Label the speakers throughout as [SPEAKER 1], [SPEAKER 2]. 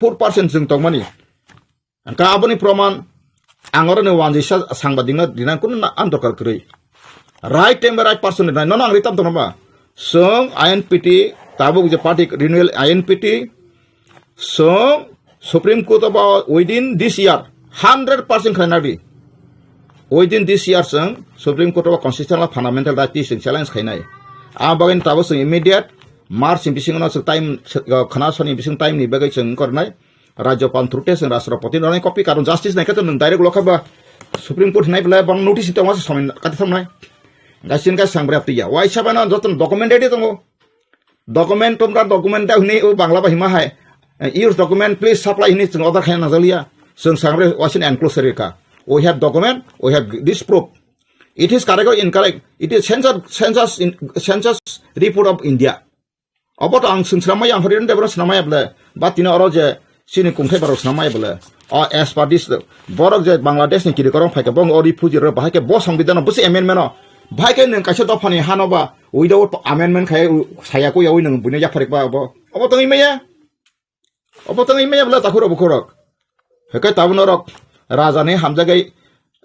[SPEAKER 1] 4% जों तंगमानि का आबनि प्रमाण आंगरने वानजिसा सांबादिंना दिना कुन आन्दरकार करै राइट टाइम राइट पर्सन ना नन आंरि तम तंबा जों आईएनपीटी ताबुक जे पार्टी रिन्यूअल आईएनपीटी जों सुप्रीम कोर्ट अब within this year 100% खानादि within this year जों सुप्रीम कोर्ट अब कन्स्टिट्यूशनल फंडामेंटल राइट्स जों चैलेंज खायनाय आ बागैन ताबो जों इमीडिएट मार्च बिसिङाव जों टाइम खनासनि बिसिङ टाइम नि बागै जों करनाय राज्यपाल थ्रुटे जों राष्ट्रपति ननै कपि कारण जस्टिस नायखा जों डाइरेक्ट लखाबा सुप्रीम कोर्ट नाय बला बन नोटिस तमा समिन काति थामनाय गासिन का सांग्रा तिया वाइ साबाना जतन डकुमेन्ट रेडी दङ डकुमेन्ट तमरा डकुमेन्ट दा हनि ओ बांला बाहिमा हाय यूज डकुमेन्ट प्लीज सप्लाई हनि जों अर्डर खायना नाजालिया जों सांग्रा वासिन एनक्लोजर का we have document, we have this proof. It is correct or incorrect. It is census report of India. About ang sinamay ang harian debra sinamay bla, but ino oroje sini kungkay baro sinamay bla. Or as per this, borok je Bangladesh ni kiri korong pakai bong ori puji ro pakai bos ang bidana busi amendment no. Pakai neng kasih topani hanoba without amendment kaya saya ko yawi neng bunya ya parik ba abo. Abo tangi maya bla takuro bukurok. Pakai tabu norok. राजा ने हम जगह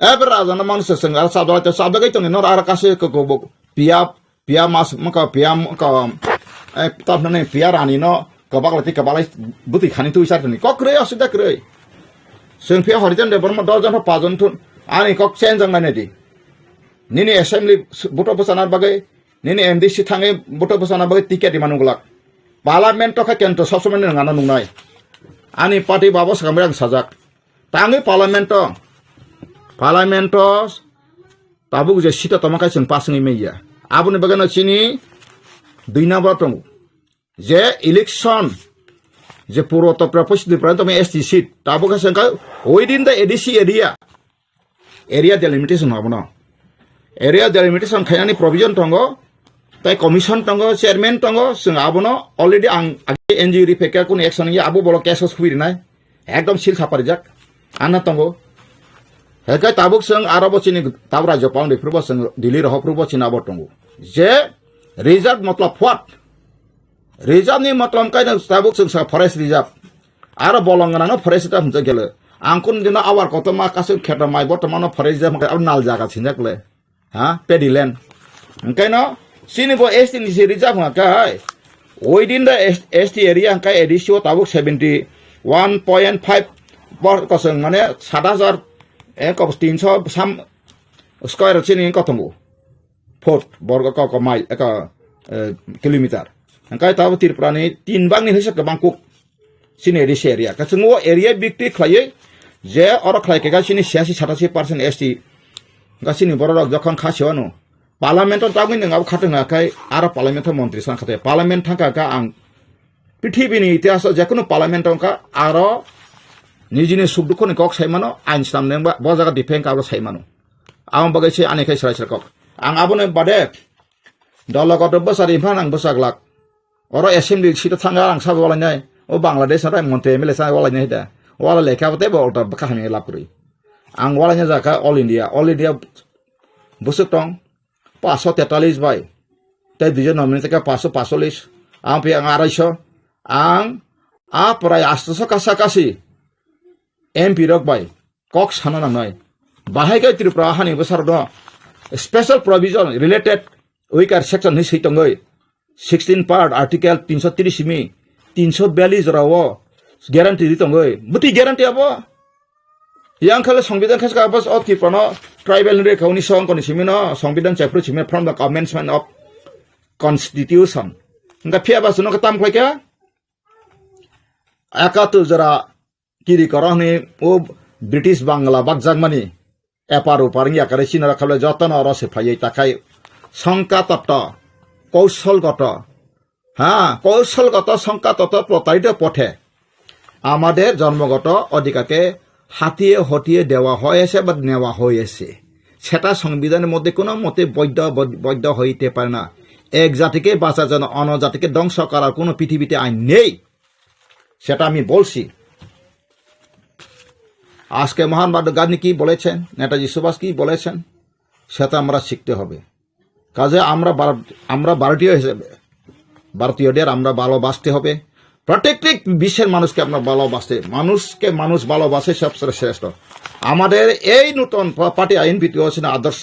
[SPEAKER 1] एबर राजा ने मानुस संगार साबदा गई तो ने नर आरकासे को पिया मास मका पिया मका तब ने पिया रानी न कबागलती बुति खानी तु इसार नि कक्रे असुदा क्रे जों पिया हरिजन दे बरमा 10 जन 5 जन थुन आनी कक चेंज जंगाने दि निनि असेंबली बटो बसानार बागै निनि एमडीसी थाङै बटो बसानार बागै टिकेट मानुगला पार्लियामेन्ट का केन्ट सबसमय नङाना नुनाय आनी पार्टी बाबो सामरां साजाक Tangi parlamento tabu je sita tomakai sing pasang imeya abu ne bagana chini duina batong je election je puro to propose di pranto me ST seat tabu ka sangka within the ADC area delimitation habono area delimitation khayani provision tongo tai commission tongo chairman tongo sing abono already ang NG refeka kun action ya abu bolo cases huirinai ekdom sil khaparijak Anak tunggu, hekai tabuk seng Arab sini tabu raja paun di perubahan seng Delhi roh perubahan Cina abot tunggu. Je reserve matlab what? Reserve ni matlab kai na tabuk seng forest reserve. Arab bolongan na forest itu macam gila. Angkun dina awal kota makasih kerja mai bot mana forest reserve makai nal jaga sinjak le. Ha, pediland. Angkai na sini bo ST ni si reserve makai. Within the ST area angkai edisio tabuk 71.5 बर कसं माने 7000 एक 303 square चिनि कतंगु foot वर्ग क mile एक kilometre अंकाय Tabo तिरप्रानि 3 बांनि हिसाब बांकुक सिनि एरिया एरिया कसंगो एरिया बिक्ति खलायै जे अर खलायके गासिनि 86-87% एसटी गासिनि बररक जखन खासियानो पार्लियामेन्ट तागै नङाबो खाथोङाखाय आरो पार्लियामेन्ट मन्त्रि सान खाथे पार्लियामेन्ट थांखाका आं पृथ्वीनि इतिहास जेकुनु पार्लियामेन्ट का आरो निजिनि सुखदुखो नि कक साइमानो आइन सामने बजागा डिफेन काबो साइमानो आं बगैसे आनेखाय सरायसर कक आं आबोने बादे दलगत बसारि फान आं बसागलाक अर एसेम्बली सिट थांगा आं साबवालायनाय ओ बांलादेश राय मन्त्रि एमएलए सा वालायनाय दा वाला लेखाबते बलता बखाहनि लापुरि आं वालायना जाका ऑल इंडिया बुसुक दं 543 बाय तै दिजे नमिनेट का 545 आं पे आं 250 आं आ प्राय 800 कासाकासि MP rok by Cox Hananai. Bahaka Tripura Hani Basardo. Special provision related weaker section is hitongoi. 16 part article 330 simi. 342 rawo. Guarantee ritongoi. Buti guarantee abo. Yang kala Songbidan Kaska Abbas of Tipono, tribal Rekoni Song Konisimino, Songbidan Chapruchime from the commencement of Constitution. The Piabas no Katam Quaka Akatu Zara. Kiri korang ni o British Bangla bak Jagmani eparu paringya kare China rakable joton oro se phayai takai sangka tata কৌশল গত সংখ্যাতত্ত্ব প্রতারিত পথে আমাদের জন্মগত অধিকারকে হাতিয়ে হটিয়ে দেওয়া হয়েছে বা নেওয়া হয়েছে সেটা সংবিধানের মধ্যে কোনো মতে বৈধ হইতে পারে না এক জাতিকে বাঁচার জন্য অন্য জাতিকে ধ্বংস করার কোনো পৃথিবীতে আইন নেই সেটা আমি বলছি আজকে মহাত্মা গান্ধী কি বলেছেন নেতাজি সুভাষ কি বলেছেন সেটা আমরা শিখতে হবে কাজে আমরা ভারতীয় হিসেবে ভারতীয়দের আমরা ভালোবাসতে হবে প্রত্যেকটি বিশ্বের মানুষকে আপনার ভালোবাসে, মানুষকে মানুষ ভালোবাসে সবচেয়ে শ্রেষ্ঠ। আমাদের এই নতুন পার্টি আইন বিধির আদর্শ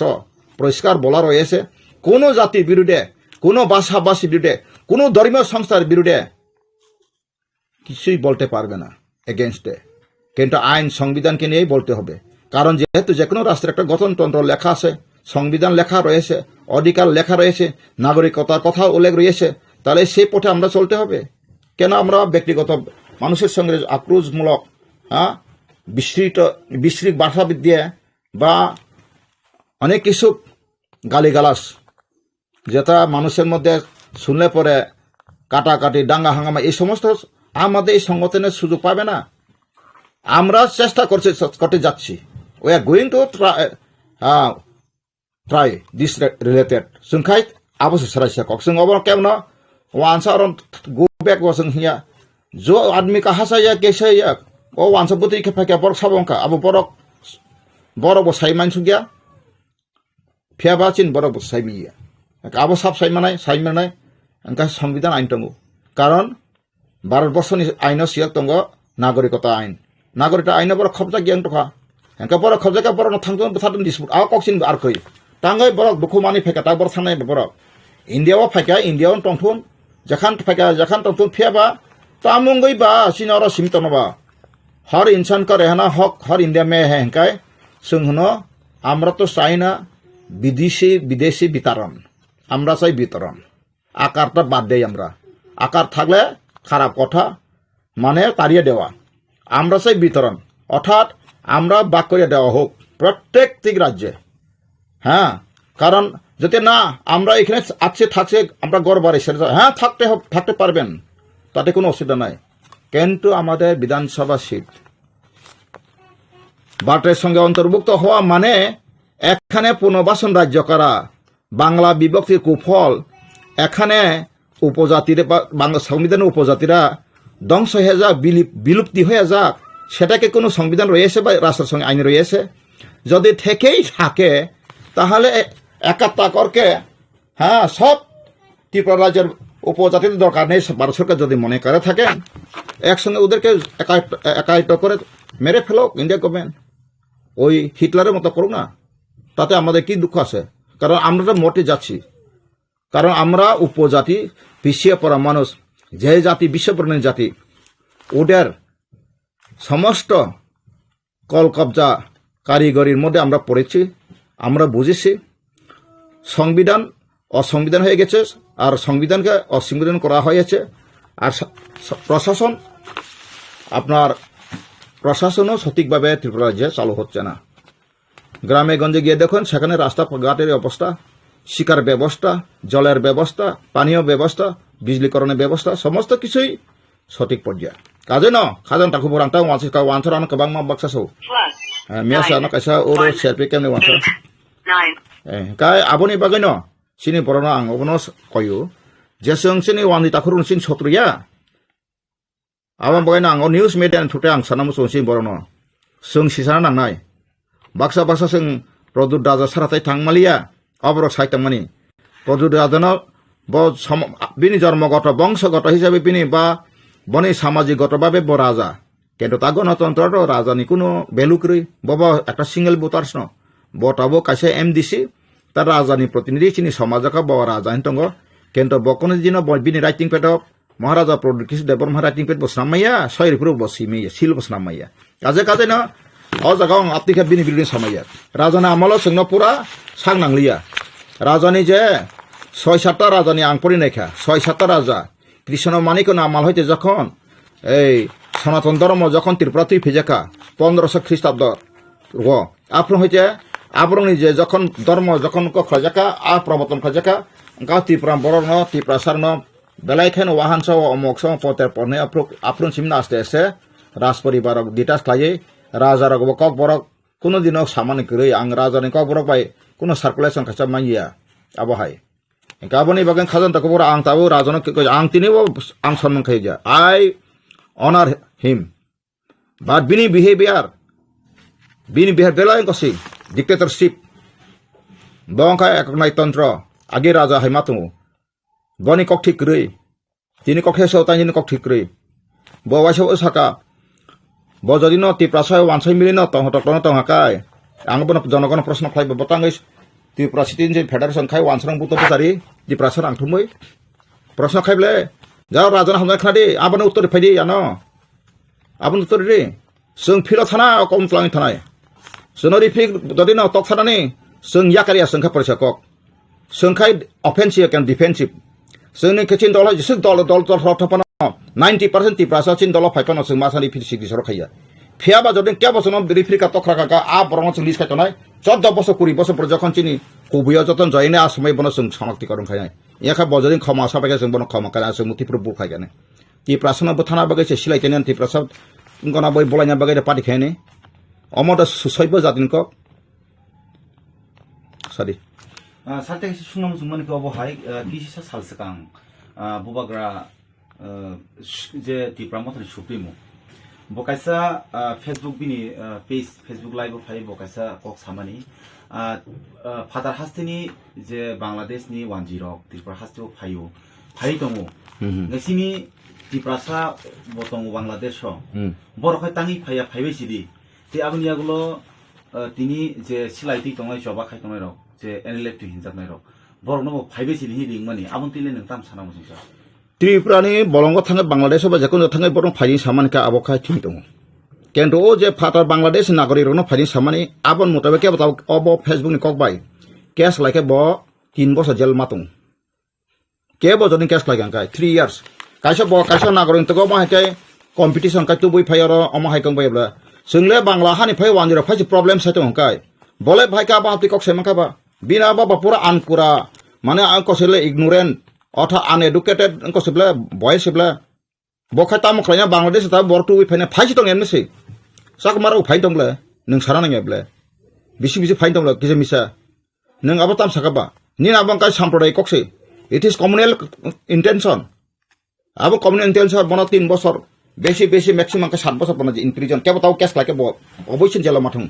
[SPEAKER 1] পরিষ্কার বলা রয়েছে, কোনো জাতির বিরুদ্ধে, কোনো ভাষাভাষীর বিরুদ্ধে, কোনো ধর্মীয় সংস্থার বিরুদ্ধে কিছুই বলতে পারবে না এগেনস্টে। কিন্তু আইন সংবিধানকে নিয়েই বলতে হবে, কারণ যেহেতু যে কোনো রাষ্ট্রের একটা গণতন্ত্র লেখা আছে, সংবিধান লেখা রয়েছে, অধিকার লেখা রয়েছে, নাগরিকতার কথা উল্লেখ রয়েছে, তাহলে সেই পথে আমরা চলতে হবে। কেন আমরা ব্যক্তিগত মানুষের সঙ্গে আক্রোশমূলক বিস্তৃত ভাষাবিদ দিয়ে বা অনেক কিছু গালিগালাস, যেটা মানুষের মধ্যে শুনলে পরে কাটাকাটি, দাঙ্গা হাঙ্গামা, এই সমস্ত আমাদের এই সংগঠনের সুযোগ পাবে না। আমরা চেষ্টা করতে যাচ্ছি। We are going to try this related जोंखाय आबोसो सरायसा कक जों अबर केम न वानसा अरन गो बैक वासं हिया जो आदमी का हासाया केसया ओ वानसा बुति के फाके बर साबंका आबो बरक बसाय मानसुगिया फेबाचिन बरक बसाय मिया आबो साब सायमानाय अंका संविधान आइन दङ। कारण भारतबर्षनि आइनाव सियाक दङ नागरिकता आइन बर खबजा गियां दखा अंका बर खबजा का बर थांदों बथादों दिसपुट आ कक्सिन आरखै तांगै बरक दुखुमानि फेका ता बर थांनाय बरक इंडियाव फायका इंडियाव टंथुन जखान फायका जखान टंथुन फेबा तामुंगै बा सिनर सिमतनबा हर इंसान का रहना हक हर इंडिया में है हंकाय जोंहनो আমরা তো চাই না বিদেশি বিতরণ, আমরা চাই বিতরণ। আকারটা বাদ দেই আমরা, আকার থাকলে খারাপ কথা, মানে তাড়িয়ে দেওয়া। আমরা চাই বিতরণ, অর্থাৎ আমরা ভাগ করে দেওয়া হোক প্রত্যেকটি রাজ্যে। হ্যাঁ, কারণ যদি না আমরা এখানে থাকছে আমরা গড় বাড়ি সেরে, হ্যাঁ থাকতে পারবেন, তাতে কোনো অসুবিধা নাই। কিন্তু আমাদের বিধানসভা সিট ভারতের সঙ্গে অন্তর্ভুক্ত হওয়া মানে এখানে পুনর্বাসন রাজ্য করা, বাংলা বিভক্তির কুফল, এখানে উপজাতির বাংলা সংবিধানের উপজাতিরা ধ্বংস হয়ে যাক, বিলুপ্তি হয়ে যাক, সেটাকে কোনো সংবিধান রয়েছে বা রাষ্ট্রের সঙ্গে আইন রয়েছে? যদি থেকেই থাকে তাহলে একাত্তা করকে হ্যাঁ সব ত্রিপুরা রাজ্যের উপজাতিদের দরকার নেই। ভারত সরকার যদি মনে করে থাকেন একসঙ্গে ওদেরকে একায়িত করে মেরে ফেলো ইন্ডিয়া গভর্নমেন্ট, ওই হিটলারের মতো করুক না, তাতে আমাদের কি দুঃখ আছে? কারণ আমরা তো মোটে যাচ্ছি, কারণ আমরা উপজাতি পিছিয়ে পড়া মানুষ, যে জাতি বিশ্বপ্রণীত জাতি, ওদের সমস্ত কল কবজা কারিগরির মধ্যে আমরা পড়েছি, আমরা বুঝেছি। সংবিধান অসংবিধান হয়ে গেছে, আর সংবিধানকে অসংবিধান করা হয়েছে। আর প্রশাসন প্রশাসনও সঠিকভাবে ত্রিপুরা রাজ্যে চালু হচ্ছে না। গ্রামে গঞ্জে গিয়ে দেখুন, সেখানে রাস্তাঘাটের অবস্থা, শিকার ব্যবস্থা, জলের ব্যবস্থা, পানীয় ব্যবস্থা, বিজলীকরণের ব্যবস্থা, সমস্ত কিছুই সঠিক পর্যায়ে। কাজে ন খাজান তাকু বরাং তাও ওয়ানসার আন কবাং মা বাক্সাসौ মিয়াসা না কাইসা ওর সেরপি কেমনে ওয়ানসার কাই আবনি বাগै न सिनि बरनो आं अबनो कयो जे जों सिनि वाननि ताखुरुन सिन सत्रिया आबन बागै आं निउज मिडिया थुते आं सानामु सिन बरनो जों सिसाना नांनाय बाक्सा जों प्रदुत राजा साराथाय थांमालिया अबर साइतांमानि प्रदुत राजानो बिनि जन्मगत बंशगत हिसाबै बिनि बा बनि सामाजिकगतभावे ब राजा, কিন্তু তা গণতন্ত্র রাজানি কোনো ভ্যালু করি বাবা একটা সিঙ্গেল ভোটার্স ন বটাবো কাছে এমডিসি তার রাজানি প্রতিনিধি চিনি সমাজকা বাবা রাজা হিন্তঙ্গ কিন্তু বকন দিন বিনি রাইটিং পেট মহারাজা প্রদুত কিছু দেবর রাইটিং পেট বসনামাইয়া সয়রিপুর বসিমাইয়া সিল বসনামাইয়া কাজে না অ জায়গাও আত্মিকা বিনি বিল্ডিং সামাইয়া রাজানি আমল जोंनो পুরা সাং নাংলিয়া রাজানি যে 6-7টা রাজানি আং পড়ি নাইখা 6-7টা রাজা কৃষ্ণ মানিক আমাল হইতে যখন এই সনাতন ধর্ম যখন ত্রিপুরা তুই ফেজাকা 1500 খ্রিস্টাব্দ আপন হইতে আবরংনি যে যখন ধর্ম যখন খজাকা আ প্রবর্তন খজাকা গাও ত্রিপুরা বড় ন ত্রিপুরা সার ন বেলাইখান ওয়াহানস অমোকস পতের পনে আপন সিমনা আস্তে আস্তে রাজ পরিবার গিটাস খাইয়ে রাজার কক বড় কোনোদিন সামান্য করে আং রাজানি কক বড় পাই কোনো সার্কুলেশন খাচা মাইয়া আবহাই গাবনি বাগান খাজান তাকে বড় আং তাবো রাজন আং তিনিও আং সম্মান খাই যা I honor him, but bini behavior belai kosi dictatorship bongka eknai tantra agi raja hai matu boni kok thik rei tini kok heso tani kok thik rei bawa siapa saka bawa jadi no tiprasa wansai milih no tong hotok no tong hakai ang pun jonokan prasna khai babotang guys tiprasa tin je federation khai wansrang buto putari tiprasa ang thumui prasna khai ble jao rajan hamna khadi abana uttor phaidi ano abun uttor ri sung philo thana kom tlang thanai sonori phik jadi no tok thanani sung yakari sung kha parisa kok sung khai offensive and defensive sung ni kechin dol sung dol thapana 90% tiprasa chin dol phaipano sung masani phik sik disoro khaya Fiaba jadi kya bosan om dari Afrika tok raka a borong sung lis kaitonai 14 বছর 20 বছর পর যখন চিনি কুবিয়া যতন জয়নে আসময় বন song শনাক্তি করন খায় ইয়াখা বজদিন ক্ষমা সাবাকে সং বন ক্ষমা কারা সং মুতি প্রভু খায় গানে তি প্রাসনা বথানা বাগে সে সিলাই কেনেন তি প্রসাদ গনা বই বলাইনা বাগে পাটি খায়নে অমদ সুসৈব জাতিন ক সরি
[SPEAKER 2] সাথে শুনলাম সুমন কে অবহাই কিসা সালসকাং বুবাগ্রা যে তি প্রামথনি সুপ্রিমো বকাইসা ফেসবুক বিনি পেজ ফেসবুক লাইভ ফাই বকাইসা কক সামানি ফাদার হাস্তিনি যে বাংলাদেশনি 10 ত্রিপুরা হাস্তিও ফাইও ফাই দङ নসিনি ত্রিপুরাসা বতং বাংলাদেশ বরখাই তাঙি ফাইয়া ফাইবেসিদি তে আবনিয়াগুলো তিনি যে সিলাইতি দङাই জবা খাই দङাই রক যে এনএলএফ হিনজাবনাই রক বরনো ফাইবেসিদি হিলিংমানি আবন তিলে नों ताम साना मुसिसा
[SPEAKER 1] त्रिपुरानि बलंग थाङो बांलादेश बा जेखुनु थाङो बरं फाइनि सामानका आबखा थिं दङ केन्टो जे फाटार बांलादेश नागरिक रनो फाइनि सामानि आबन मुताबे के बताव अब फेसबुक नि ककबाय केस लाइके ब 3 বছর जेल मातुं के ब जनि केस लाइके अंकाय 3 ইয়ার্স काइसा नागरिक तको मा हाय कम्पिटिशन का तुबुइ फायर अमा हाय कंबायब्ला जोंले बांला हानि फाय 10 फाय प्रॉब्लेम साइतो अंकाय बोले भाई का बा तिकक सेमका बा बिना बा पूरा अनपुरा माने आं कसले इग्नोरेंट अथा अनएडुकेटेड कसबला बयसबला बखाता मखलाया बांलादेश ता बरटु फाइना फाइसि दङ एमसे साक मारो फाइ दंब्ला नों सारा नाङेब्ला बिसि फाइ दंब्ला गेजे मिसा नों आबो ताम साकाबा नि आबं का साम्प्रदाय कक्से इट इज कम्युनल इंटेंशन आबो कम्युनल इंटेंशन बना 3 বছর बेसी मैक्सिमम का 7 বছর बना इन प्रिजन के बताओ केस लाके अबोसिन जेला माथुं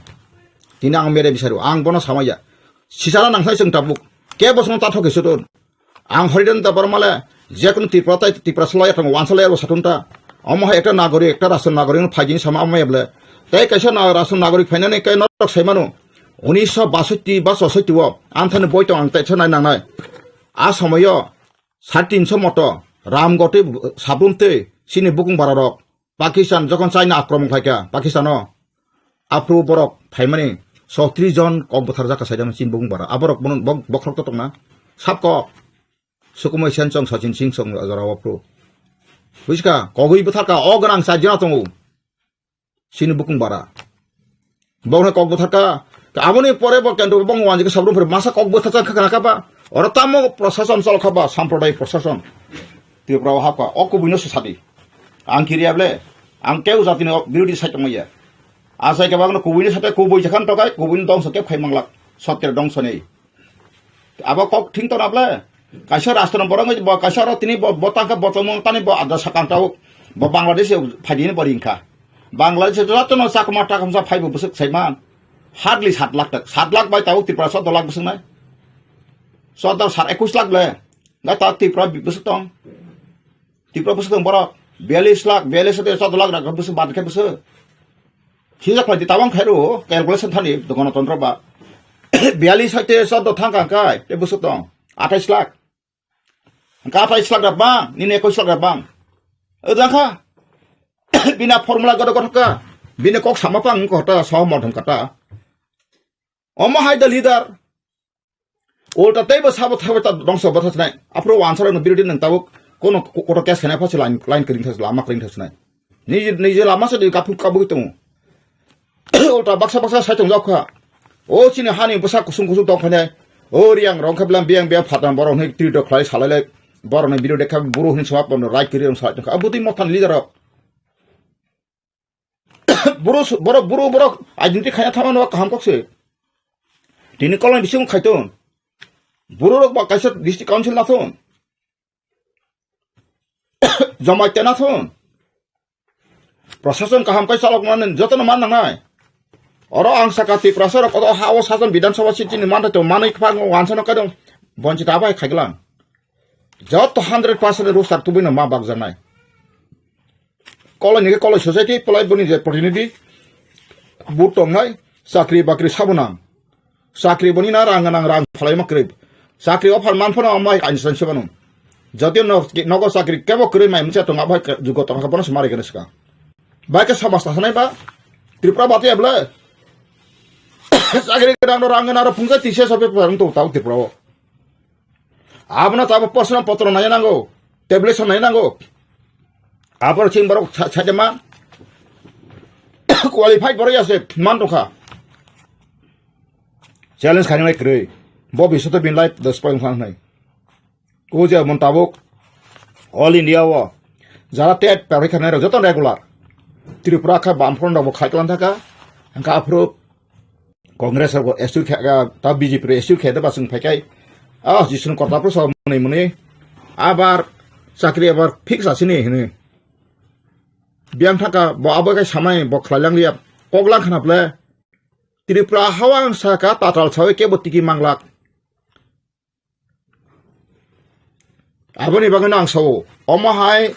[SPEAKER 1] दिना आं मेरे बिसारो आं बना सामाया सिसारा नांखाय जों ताबुक के बसनो ताथकेसो दन आं हरिदन दाबर माले जेकुन तिप्रासलाय थांग वानसलाय साथुनता अमहा एकटा नागरिक एकटा राष्ट्र नागरिक फाइजिनि सामा अमायब्ले तै कैसा राष्ट्र नागरिक फाइनानै कै नरक सैमानो 1962 बा 64 आन्थाने बयतो आं तैसा नायनांनाय आ समय 350 मत रामगति साबुनते सिनि बुकुं बारारक पाकिस्तान जखन चाइना आक्रमण खायका पाकिस्तानो आफ्रु बरक फाइमानि 36 जन कबथार जाका साइदाम सिन बुकुं बारा आबरक बखरक तंना साबक सुकुमै सेनसं सचिन सिंह सं जरावप्रो बुझका कगै बथारका अगनां साइजना दङ सिनि बुकुं बारा बौने कक बथारका आबनि परे बकेन्ट बंग वानजिक साब्रुफोर मासा कक बथारका खानाकाबा अरताम प्रशासन चलखाबा साम्प्रदाय प्रशासन त्रिपुरा हाबका अकुबिनो सादि आं किरियाब्ले आं केउ जातिनो बिरोधी साइतमैया आसाय केबागनो कुबिनि साथे कुबै जखान तकाय कुबिनि दं सके फाइमांलाक सत्य दं सनै आबा कक थिं तनाब्ले काइसा राष्ट्र बरं काइसा तिनी बतांका बतमं तानि ब आदा साकांटाव ब बांग्लादेश फाइदिनो बरिंखा बांग्लादेश जतनो साकमा टाकमसा 5 बोसोर सैमान हार्डली 7 लाख तक 7 लाख बाय ताव त्रिपुरा 14 लाख बोसोर नाय 14 21 लाख ले गा ता त्रिपुरा बोसोर दं त्रिपुरा बोसोर दं बर 42 लाख 14 लाख राख बोसोर बादखे बोसोर हिजा फाइदि तावां खायरो कैलकुलेशन थानि गणतन्त्र बा 42 साइते 14 थांका काय ते बोसोर दं 28 लाख का 28 लाख बा निने 21 लाख बा ओदाखा बिना फर्मुला गद गथका बिना कक सामापां कहता सहमत कथा अमहाय द लीडर उल्टा तैबो साबो थाबता दंस बथासनाय आफ्रो आन्सर न बिरोधी नंग ताबो कोनो कोटो केस खाना फासे लाइन करिं थास लामा करिं थासनाय निजे लामा से काफु काबु दङ उल्टा बक्सा साइतों जाखा ओ चिनि हानि बसा कुसुं दंखानाय ओ रियां रंखाब्लाम बियां बिया फाटां बरं नै त्रिद खलाय सालायले बरं नै बिरो देखा बुरु हिन सवाब बन राइट करिं साइतों अबुति मथान लीडर बुरु आइडेंटिटी खाया थामा काम कक्से दिनै कलम बिसिम खायतोन बुरु बा काइसा डिस्ट्रिक्ट काउन्सिल नाथोन जमायते नाथोन प्रशासन काहाम काइ चालक मान जतन मान नाय अरो आं साकाति प्रसार कत हाव सासन विधानसभा सिटिनि मानथो मानै फांग वानसन कादों बन्चित आबाय खायगलान जत 100% रुस्टार तुबिनो मा बागजानाय koloni ke koloni society pelai boni je प्रतिनिधि बुट टंगनाय साख्रि बाख्रि साबनां साख्रि बनि ना रां रां फलाय माख्रि साख्रि अफार मानफोर माय आइनस्टाइन सेबानो जति नगो साख्रि केबो क्रै माय मोनसे टंगा बाय जुगो टंगा बनो समारे गनसका बाय के समाज थानाय बा त्रिपुरा बाते अब्ला साख्रि रां रां ना फुंगा तिसे सबे परम तो ताव त्रिपुरा आबना ताब पर्सनल पत्र नाय नांगौ टेब्लेट नाय नांगौ आपर चिन बारो छाजमा qualified baru ya se mantoka challenge khani mai krei bo bisoto bin life 10.5 nai ko je montabok all india wa jara tet parikha nai joton regular tripura kha bamfront da bo khaitlan thaka angka apro congress ro esu kha ta bjp re esu kha da basung phakai a jisun korta pro so muni muni abar sakri abar fix asini hini biang thaka bo abagai samai bo khlaylang liap koklang khanaple tripura hawang saka tatal chawe ke botiki manglak aboni bagana ang sawo omahai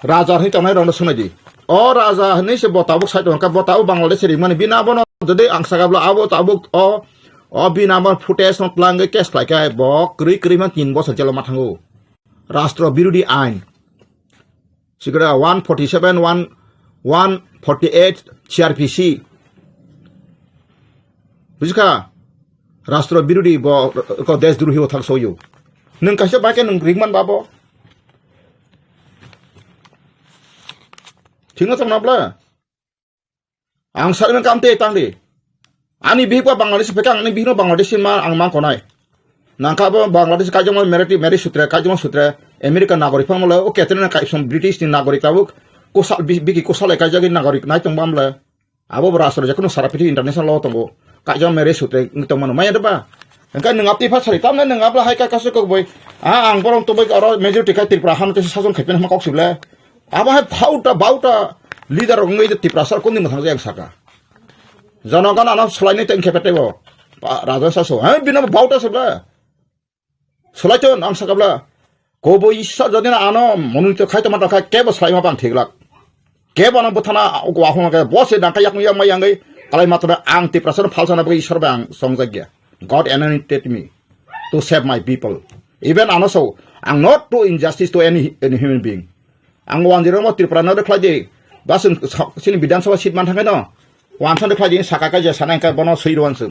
[SPEAKER 1] raja hi tanai rong sunadi o raja ni se botabuk sai ka botabu bangladesh ri mani bina bono jodi ang saka bla abo tabuk o bina mon footage not lang kes khai bo kri kri man 3 bosor jelo mathango rashtra birodi ain Sigara 147, 148 CRPC. Buska Rastro Birudi bo ko des druhi othak soyo. Nung kasya ba ke nung rigman babo. Tinga tam nabla. Ang sarang kamte tangdi. Ani bihpa Bangladesh pekang ani bihno Bangladesh ma ang mang konai. Nangka bo Bangladesh kajong meri sutra kajong sutra Amerika nagorik pamala o ketena kai som British ni nagorik tabuk kosal biki kosal kai jagi nagorik nai tong bamla abo brasor jakono sarapiti international law tongo kai jong mere sutre ngtong mano maya deba engka nengapti fa sari tamna nengapla hai kai kasu ko boy ang borong to boy aro majority kai tripura han te sajon khepen ma kok sibla aba hai bauta leader ngai de tripura sar konni mathang jang saka janogan ana solaini teng khepete bo raja saso ha bina bauta sibla solaiton ang sakabla Kobo isa jadi na ano monito khai to mata khai kebo sai ma bang thiglak kebo na buthana ko ahong ka bose dang kayak yang mayangai kalai matra ang ti prasar phalsana bagi isor bang songjagya God anointed me to save my people even ano so ang not to injustice to any human being ang wan jero mo tripura na de khlaje basun sini bidang sabha seat man thangai no wan san de khlaje saka ka je sanai ka bono seirwan su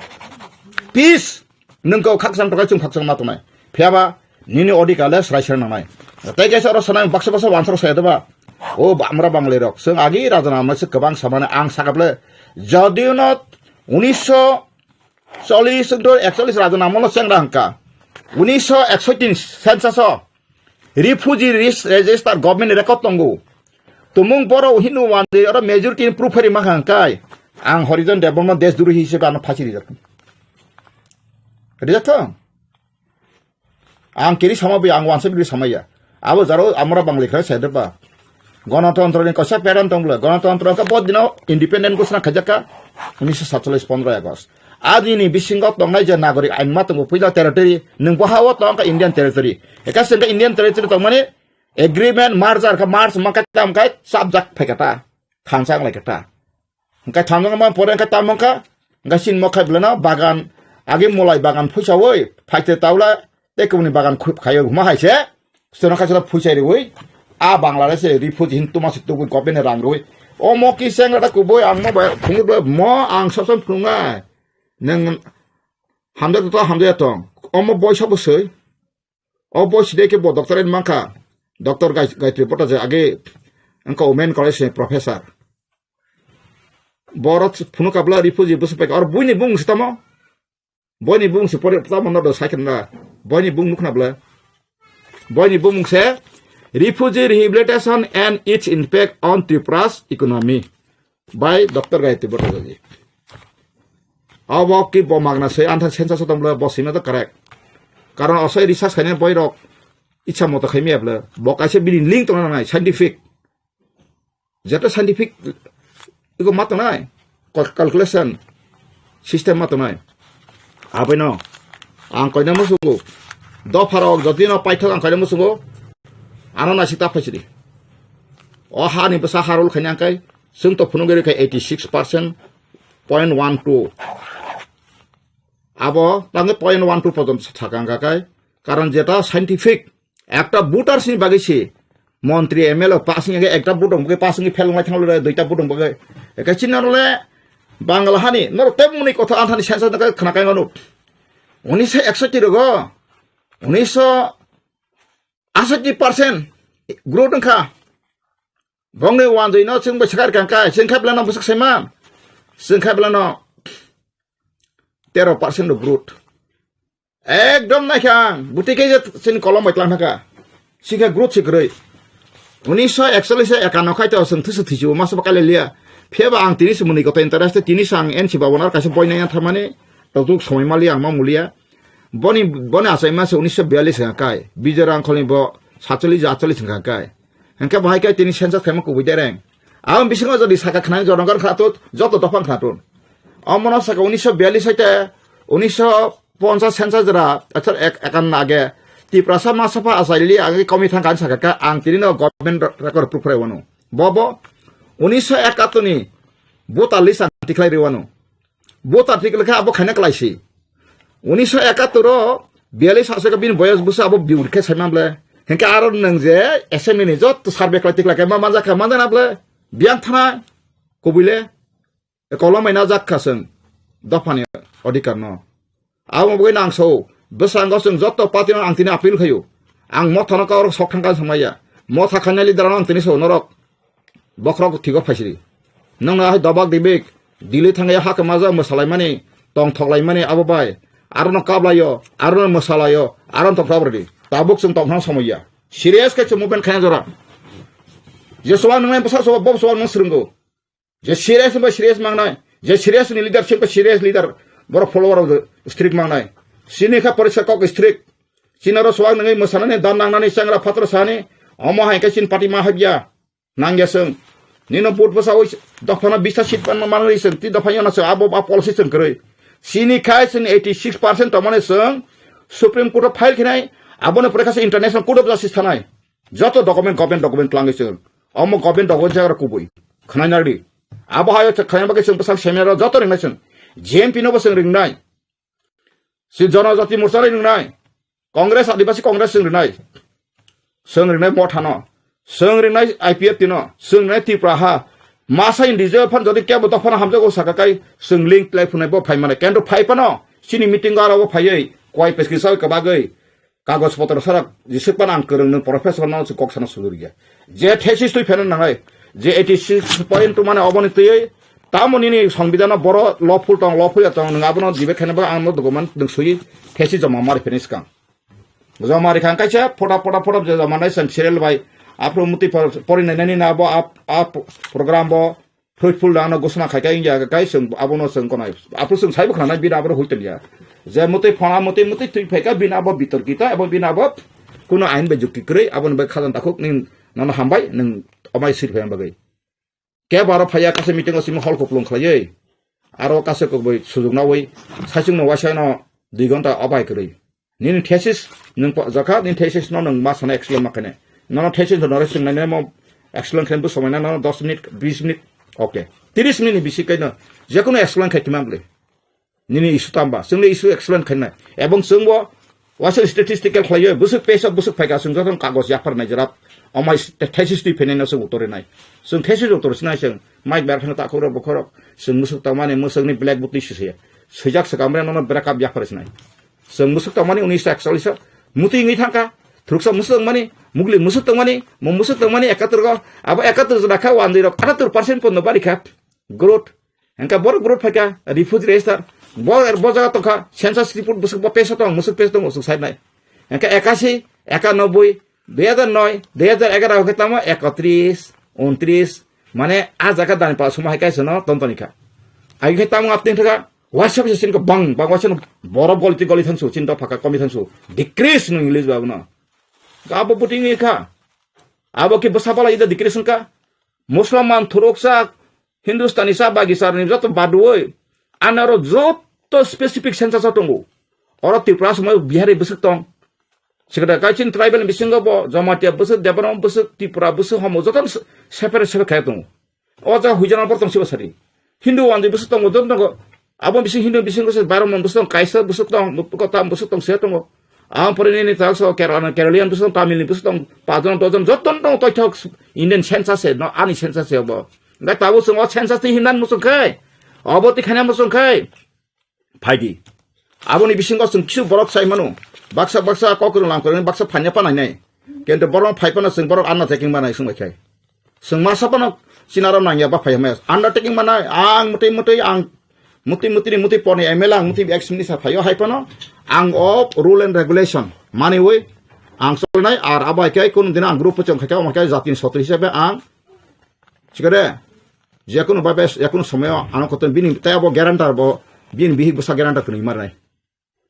[SPEAKER 1] peace nungko khaksam to ka chung khaksam ma to nai phiaba Nini odi kala sraisar nanai. Tai kaisa oro sanai baksa wansar sayadaba. O amra bangle rok. Seng agi rajana amase kebang samana ang sakaple. Jadiu not 1941 rajana amolo seng rangka. 1961 census refugee register government record tongo. Tumung boro hinu wande oro majority proof hari makangkai. Ang horizon development des duru hisebe ano phachi rijak. Rijak Ang kiri sama bi ang wansa bi sama ya. Abo jaro amra bangli kha sedeba. Ganatantra ni kasa peran tongla. Ganatantra ka bod dino independent kusna khajaka 1947 15 Agust. Adi ni bisingot tongnai je nagorik ain matung puila territory nung bahawa tong ka Indian territory. Eka sen ka Indian territory tong mane agreement marjar ka mars makatam kai subject phekata. Khansang lai kata. Ka thamang ma poren ka tamang ka gasin mokai blana bagan agi molai bagan phuisa woi phaite taula Tekuni bagan kayo mahai se, seno kasih pusai riwui, Bangladesh refugee hintu masih tuh government rang riwui, mo kisah nggak aku boy ang mo ang sosok pungai, neng hamzah tong, mo boy sabu sih, boy sedek ke bo dokterin mangka, dokter guys report aja age, engkau men college profesor, borot punu kabla refugee bus pek, or bunyi bung setama, bunyi bung sepuluh pertama nado second lah. Boni bung nukna bla. Boni bung se refugee rehabilitation and its impact on Tripura's economy by Dr. Gayatri Bhattacharya. Awak ki bo magna se antha sensa sotam bla bo sina to correct. Karon osai research khane boy rok ichha moto khaimi bla bo kaise bilin link to na scientific. Jeta scientific iko mat na calculation system mat na. Abeno ang koina musugo do farok jodi no paithok ang koina musugo ano na sita phachiri o ha ni basa harul khanyang kai sung to phunu gere kai 86% 0.12 abo tange 0.12 পর্যন্ত থাকাং কাকাই কারণ যেটা scientific একটা বুটার সিনি বাগিছি মন্ত্রী MLA passing এগে একটা বুটং বগে passing ফেলংলাই থাংলে দুইটা বুটং বগে একা চিনারলে বাংলা হানি নর তেমনি কথা আনথানি সেন্সাস নাকা খনাকাই গनु 1961 রগো 1960% গ্রোথ খা বংনে ওয়ান জইনো जों बसखार कांकाय जों खाबलाना बसख सेमा जों खाबलाना 13% ग्रोथ एकदम नाखां बुटिके जों कलम बायतलां थाका सिखा ग्रोथ सिग्रै 1941 एकानो खायतो जों थुसु थिजु मासबा कालेलिया फेबा आं तिनि सोमोन्दै गत इन्टारेस्ट तिनि सां एनसि बावनार कासे बयनाया थारमाने तजुक समयमालि आं मामुलिया बनि आसाय मास 1942 काय बिजर आंखलनि ब 47 काय हंका बाहायका तिनि सेन्सास खायमा कुबै देरें आं बिसिङा जदि साका खनाय जनगर खातुत जत दफां खातुन अमना साका 1942 साइते 1950 सेन्सास जरा अथर एकान आगे तिप्रासा मासफा आसाइली आगे कमी थां कान साका आं तिनि गभर्नमेन्ट रेकर्ड प्रुफ रायवनु बबो 1971 नि बोता लिस्ट आर्टिकल रेवनु बोता आर्टिकल खा अब खायना क्लाइसी 1971 रो 42 सासे बिन बयस बुसा अब बिउरखे साइमामले हेंका आरो नों जे एसेमिनि जत सार्भे क्लाइटिक लाके मा जाखा मा जानाब्ले बियान थाना कबिले कलमायना जाखासों दफानि अधिकार न आव बगै नांसौ बसांगाव जों जत पार्टियाव आं तिनि आपिल खायो आं मथाना कावर सखथांगा समाया मथा खानाय लिडाराव आं तिनि सौ नरक बख्रक थिगो फाइसिरि नोंना हाय दबाक दिबिक दिले थांगाया हाक माजा मोसालायमानि तंग थगलायमानि आबोबाय आरो न काबलायो आरो न मोसालायो आरो न तफ्राबरदि ताबुक जों तंथां समया सिरियास के मुभमेन्ट खाया जरा जे सवा नंगाय बसा सवा बब सवा नों स्रुंगो जे सिरियास मांगनाय जे सिरियास नि लिडारशिप को सिरियास लिडार बर फलोवर स्ट्रिक्ट मांगनाय सिनिखा परिषद कक स्ट्रिक्ट सिनारो सवा नंगाय मोसानानै दान नांनानै सेंग्रा फात्र सानि अमा हायका सिन पार्टी मा हाबिया नांगयासों निनो बोट बसाव दफाना 20 सीट पान मानरिसों ति दफायाना सो आबो आ पॉलिसी जों करै सिनिखाय जों 86% तमाने जों सुप्रीम कोर्ट फाइल खिनाय आबोनो प्रकाश इंटरनेशनल कोर्ट ऑफ जस्टिस थानाय जत डॉक्यूमेंट गवर्नमेंट लांगैसों अम गवर्नमेंट डॉक्यूमेंट जागर कुबै खनायनारि आबो हाय खनायबागै जों बसा सेमिनार जत रिंनायसों जेएमपी नो बसों रिंनाय सि जनजाति मोर्चा रिंनाय कांग्रेस आदिवासी कांग्रेस रिंनाय जों रिंनाय मथानो जों रिंनाय आईपीएफ तिनो जों रिंनाय तिप्राहा मासा इंडिजो फन जदि केबो दफाना हामजगो साकाकाय जों लिंक लाइफ फुनायबो फाइमाने केन्डो फाइपानो सिनि मीटिंग गारावो फायै कय पेसकिसाव कबागै कागज पत्र सारा जिसुपान आं करंनो प्रोफेसर नाव कक्साना सुलुरिया जे थेसिस तुइ फेन नांगाय जे 86.2 माने अबनितयै तामनिनि संविधान बर लफुल टं लफुया टं नङाबनो दिबे खेनबा आं दगमान दों सुयि थेसिस जमा मारि फेनिसकां जमा रि खांकायसा फटा जमानाय सन सिरियल बाय आपरो मुति परिनायनायनि नाबो आप प्रोग्राम बो फ्रुटफुल दानो घोषणा खायका इंजा गाय जों आबनो जों कोनाय आपरो जों साइबो खानाय बिनाबो होइतलिया जे मुति फना मुति तुइ फायका बिनाबो बितर्किता एबं बिनाबो कुनो आइन बे जुक्ति करै आबन बे खाजन ताखुक निं नन हामबाय नों अमाय सिरफायान बागै के बारो फाया कासे मिटिंग सिम हल खप्लुं खलायै आरो कासे को बै सुजुगनावै साइसिं नवासायनो 2 घन्टा अबाय करै निन थेसिस नों जाखा निन थेसिस न नों मासना एक्सप्लेन माखने नन थेसिस नरे सिंनायने म एक्सप्लेन खेनबो समायना न 10 मिनिट 20 मिनिट ओके 30 मिनिट बिसिकैनो जेकुनो एक्सप्लेन खायतिमामले निनि इशु तामबा जोंनि इशु एक्सप्लेन खायनाय एबं जोंबो वासे स्टेटिस्टिकल खायो बुसुक पेसब बुसुक फायगा जों जतन कागज याफारनाय जरा अमाय थेसिस नि फेनेना जों उतरनाय जों थेसिस उतरसिनाय जों माइक बारखनो ताखौर बखर जों मुसुक तामाने मुसुकनि ब्लैक बुक लिसुसे सैजाक सकामरे नन ब्रेकअप याफारसिनाय जों मुसुक तामाने 1941 मुति ngै थांका थ्रुकसा मुसुक माने मुगलि मुसुक तामाने म मुसुक तामाने 71 गो अब 71 जनाखा 78% पन बारिखा ग्रोथ हंका बर ग्रोथ फायका रिफ्यूज रेजिस्टर बजागा तखा सेंसास रिपोर्ट बुसुक पेस दं मुसुक पेस दं मुसुक साइडनाय हंका 81 91 2009 2011 हकेतामा 31 29 माने आ जागा दानि पा समाय कायसनो तंतनिका आइ हेतामा आपनि थगा WhatsApp सिन को बंग बागवासन बरफ गलि थांसु चिन्ता फाका कमी थांसु डिक्रीज नु इंग्लिश बाबुना गाबो बुटिंग खा आबो के बसाबाला इदा डिक्रीसन का मुसलमान थुरकसा हिंदुस्तानी सा बागिसारनि जत बादुय आनारो जत स्पेसिफिक सेंसास दंगो और त्रिपुरा समय बिहारी बुसुक दं Sekedar kacin tribal bisingo bo Jamatia besok Debaram besok Tripura besok homo jotan separate kayak tu. Oja hujan apa tong sibasari. Hindu andi besok tong jotan tong abang bising Hindu bising besok Baram besok tong Kaisar besok tong kota besok tong saya tong. Pernah ini tak so Keralian besok Tamil besok tong Padang jotan tong toy talk Indian census no ani census ya bo. Nggak tahu semua census di Hindan musuh kai. Abo ti kena musuh kai. Pagi. Abang ni bising kau sengkiu borok saya manu. Baksa kau kurang langkau ini baksa panjang panai nai. Kita borong paipan seng borok anak taking mana isung macai. Seng masa pana sinaram nanya apa payah mas. Anda taking mana? Ang muti poni emelang muti ex minister payah hai pana. Ang of rule and regulation. Money way. Ang sol nai ar abai kai kun dina ang grup pecong kai makai zatin soto hisabe ang. Cikade. Jakun babes jakun someo anak koton bini tay abo garantar bo bin bihik besar garantar kuni mar nai.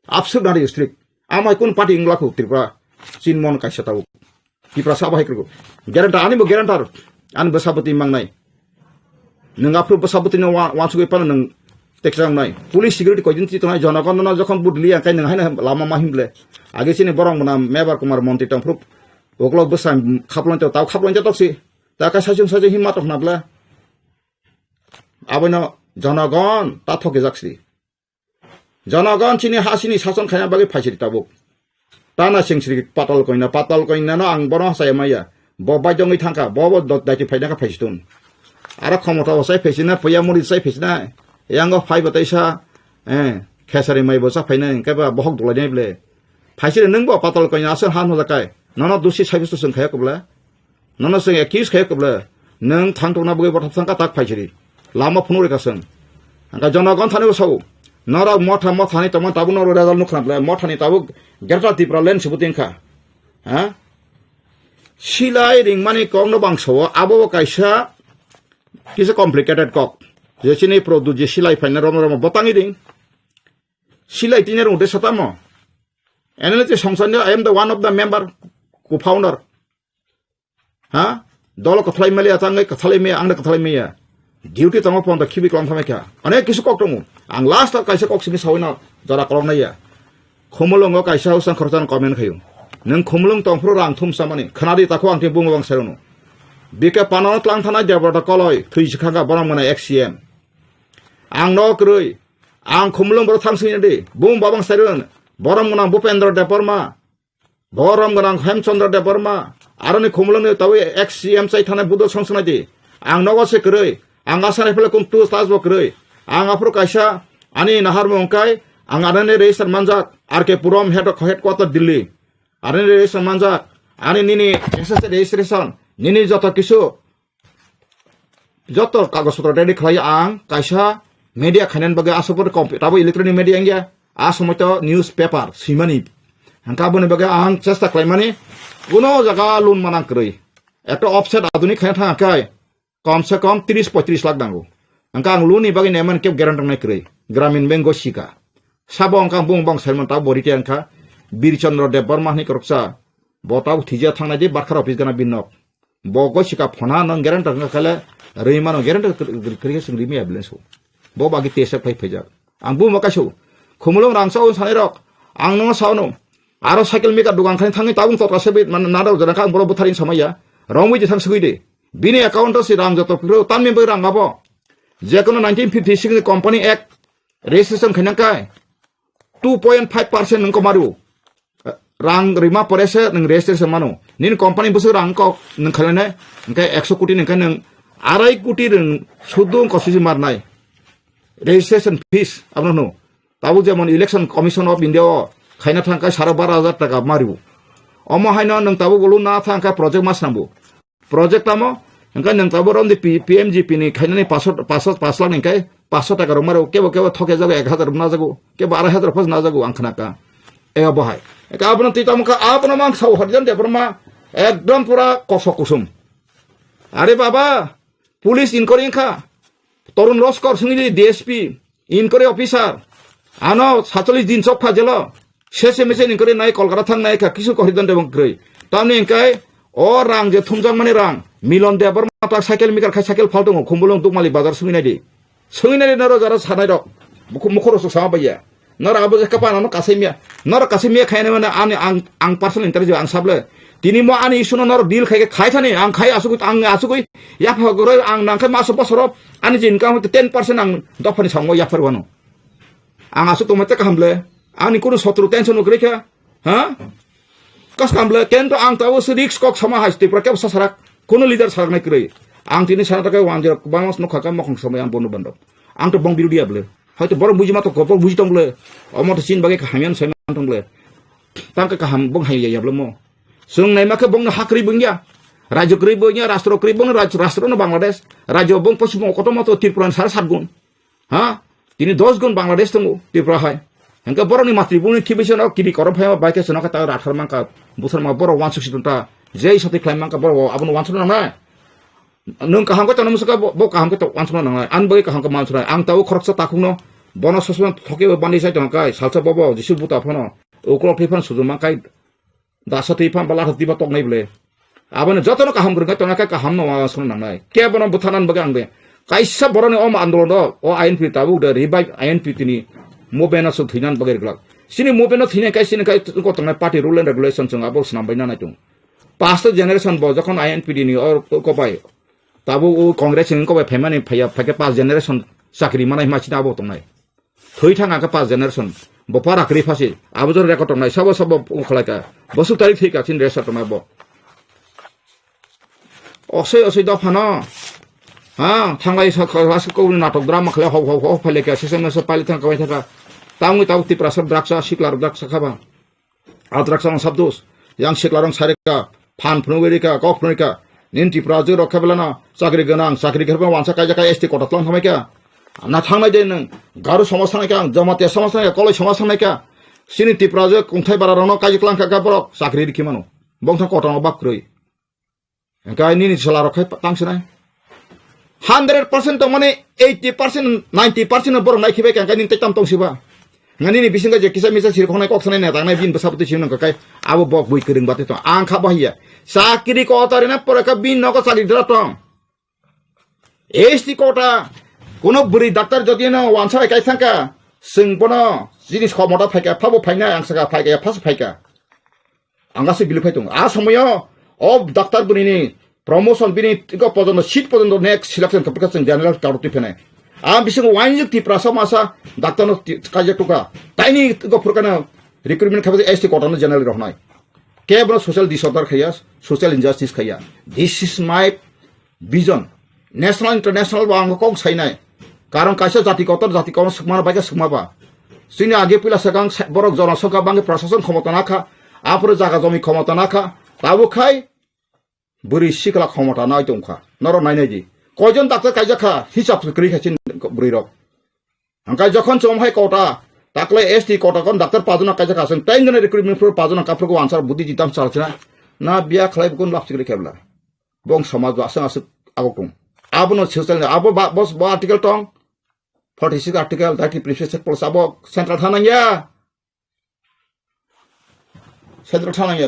[SPEAKER 1] Absurd nari strict. Amai kun parti inglaku Tripura Sinmon kaisa tahu. Tripura sabah ikru. Garantar ani bo garantar an besabati mang nai. Nang apru besabati no wansu pan nang teksang nai. Police security ko jinti to nai jonagon na jokon budli ang kai nang haina lama mahimble. Age sini borong menam mebar kumar monti tang prup. Oklog besam khaplon to tahu khaplon to si. Ta ka sajung himmat of nabla. Abono jonagon ta thoke jaksi. Janagan cini hasini sason kaya bagi pasir tabuk. Tanah singsi patal koina na ang borong saya maya. Boba jongi tangka bobo dot dati paida ka pasitun. Ara khomota wasai pasina poya muri sai pasina. Yang fai bataisa khesari mai bosa paina ka ba bohok dolai ble. Pasir neng bo patal koina asan han hoda kai. Nana dusi service sun kaya kubla. Nana sing accuse kaya kubla. Neng thangtona bagi bot thangka tak pasiri. Lama punuri kasen. Angka janagan thane usau. Nara motha ni teman tabu nara dal nukran bela motha ni tabu gerta Tripura len sebutin ka. Silai ring mani kong no bangso abo kaisa kisa complicated kok. Jadi ni produce silai final rom botangi ding. Silai tiner udah satamo. Analysis songsannya I am the one of the member co-founder. Dolo kathalai meli atangai kathalai me angda kathalai me ya. Duty tamo pon da kibi klong thameka ane kisu kok tongu ang last ta kaisa kok sini sawina jara klong naya khomolong kaisa usang khortan komen khayu nang khomolong tong pro rang thum samani khanadi takho ang te bungo bang sarono bika panot lang thana jabarta koloi thui sikhanga borang mana XCM ang no krui ang khomolong bor thang sini de bung babang saron borang mana Bhupendra Debarma borang mana Hemchandra Debarma arani khomolong ne tawi XCM sai thana budo songsona de ang nogo se krui ang asane pele kum tu stas bo krui ang apro kaisa ani nahar mongkai ang arane register manjak arke purom headquarter Delhi arane register manjak ani nini SSC registration nini joto kisu joto kagos putro ready khlai ang kaisa media khanen bage asopor computer tabo electronic media angya asomoto newspaper simani angka bone bage ang chesta khlaimani kuno jaga lun manang krui ekta offset adunik khain thang kai कम से कम 30-35 लाख दांगो अंका आं लुनी बागै Neyman cab गेरान्टर नाय cry ग्रामीण bank गोसिका साबो अंका बुं बं Simon ता बोरिते अंका बीरचंद्र देबबर्मा नि करकसा बोताव थिजा थांनाय दि बारखार अफिस गना बिनक बो गोसिका फना नं गेरान्टर न खाले रैमानो गेरान्टर क्रिके सिंग रिमी एबलेन्सो बो बागि तेसे फै फैजा आं बुं मकासो खुमलंग रांसाव सानै रक आं नो सावनो आरो साइकेल मेका दुगान खानि थाङै ताबुं तकासे बे मान नादाव जनाखा आं बर बुथारिन समया रंमै जे थां सगैदे Bini account si rang joto pro tan member rang abo. Jekono 1956 company act registration khainang kai 2.5% nang komaru. Rang rima porese nang registration manu. Nin company busu rang ko nang khalane ngai 100 koti nang nang 2.5 koti nang sudung ko sisi marnai. Registration fees abno no. Tabu jemon election commission of India khaina thangkai 12,000 taka maru. Omo haina nang tabu gulu na thangkai project mas nambu. Project tamo engkai nang taboron di PMGP ni khainani 5 lakh engkai 500 taka romaro kebo thoke jago 1000 na jago ke 12000 phos na jago angkhnaka e abohai eka apna titamka apna mang sau harjan de perma ekdom pura kosok kusum are baba police inquiry kha torun loskor singi DSP inquiry officer ano 47 din chok phajelo sese mese inquiry nai kolkata thang nai kha kisu kohridan de bang krei tamni engkai o rang je thumjang mani rang milon debar mata cycle mikar khai cycle faltung khumbolong tukmali bazar sunginai di naro jara sanai rok mukhoro so sama baya nor abo je kapan no kasemia nor kasemia khaine mane ang personal interview ang sable tini mo ani isuno nor deal khai khai thani ang khai asugui ya phagoro ang nangkai maso bosoro ani jin income 10% ang dofani sango ya farwano ang asu to mate kamble ani kuno sotru tension ukre kya ha kas kamble kento ang tawo risk kok sama hasti prakep sasarak kuno leader sarak nai kre ang tini sana takai wanjir bangas no khaka mokong sama yang bono bando ang to bong biru dia ble hয়তো বড় বুঝি মাতো গপ বুঝি তংলে অমত চিন বাগে কাহামিয়ান সাইমান তংলে তাংকে কাহাম বং হাইয়া ইয়াবলো মো जों नायमाखौ बंनो हाख्रि बंगिया राज्य क्रि बंगिया राष्ट्र क्रि बंनो राष्ट्र न बांग्लादेश राज्य बं पश्चिम कत मत त्रिपुरा 7.5 गुण हा तिनी 10 गुण बांग्लादेश दंगो त्रिपुरा हाय हंका बरनि मात्रि बुनि थिबिसन किबि करम फाय बाइके सनका ता राथार मांका बुसर मा बर 160 ता जेई सति क्लाइम मांका बर आबन 160 ना नों काहामको तनमसका ब काहामको 160 ना आन बगे काहामको मानसरा आं ताव खरकसा ताखुनो बन ससमान थके बान्दै साइ तंकाय सालसा बब जिसु बुता फनो ओकरो फेफान सुजुमा काय दासा तैफान बाला हतिबा तंगनाय बले आबने जतनो काहाम गरगा तंका काहाम न वासन नांनाय के बन बुथानान बगे आंबे काइसा बरनि अम आन्दोलन ओ आईएनपि ताबु द रिवाइव आईएनपि तिनी मोबेना सु थैनान बगे ग्लाक सिनि मोबेना थैनाय काइसिनि काइ को तंनाय पार्टी रुल एंड रेगुलेशन जों आबो सनामबाय नाय दं पास्ट जनरेशन ब जखन आईएनपि दिनि और कोबाय ताबु ओ कांग्रेस नि कोबाय फेमानि फैया फैके पास जनरेशन साख्रि मानाय मासिना आबो तंनाय थै थाङा का पास जनरेशन बपारा क्रि फासि आबो रेकर्ड तंनाय सब सब खलायका बसु तारिख थैका सिन रेसा तंनाय ब असै असै दफान हा थांगाय साखौ नाटक ड्रामा खले हौ हौ हौ फैलेका सेसन से पाइले थांकाबाय थाका तांगै ताव तिप्रासा द्राक्षा सिकलार द्राक्षा खाबा आ द्राक्षा शब्दोस yang siklarong sarika fan phnugerika kofnuika ninti prajo rokhabelana chakri ganang chakri gerba wansa kaija kai esti kota tlang thamaika na thangnai de nang garu samasthana ka jamate samasthana koloi samasthana ka sini ti prajo kungthai bararano kaiji klang ka borok chakri rikimano bongthang kota no bakroi kai nini sala rokhai tangsnai 100% to mane 80% 90% borok nai khibe ka nin tetam tongsiba ngani ni bisinga je kisa misa sir khonai kok sanai na tangnai bin basabtu chimna ka kai abo bok bui kering bate to ang kha bahia sakiri ko tare na poraka bin noko sali dra to esti kota kono buri doctor jodi na wansa kai sangka singpono jinis khomota phaika phabo phaina angsaka phaika phas phaika angase bilu phaitung a somoyo ob doctor buni ni promotion bini ko pojono seat pojono next selection kapka general karuti phene am bisingo wanjuk ti prasa masa doctor no kaja tuka taini go furkana recruitment khabe esti kota no general rohnai kebro social disorder khaya social injustice khaya this is my vision national international bang kong sainai karon kaisa jati kotor jati kon sukmana baga sukmaba sini age pila sakang borok jonasangka bange prashason khomota nakha apro jaga jomi khomota nakha tabu khai buri sikla khomota nai tongkha noro nainai ji কয়জন doctor কাইজা খা হিসাব করি খাচ্ছেন বুড়িরক হাঙ্কাই যখন চমহাই কটা তাকলে ST কটা কোন doctor পাঁচজন কাইজা খাচ্ছেন 3 জনের রিক্রুটমেন্ট ফর পাঁচজন কাপড় আনসার বুদ্ধি জিতাম চালছে না বিয়া খালাই কোন লাভ করে খেবলা বং সমাজ আসং আসুক আগকম আবনো সোশ্যাল আবো বস ব আর্টিকেল টং 46 আর্টিকেল দাটি প্রিভিয়াস পলস আবো central থানাইয়া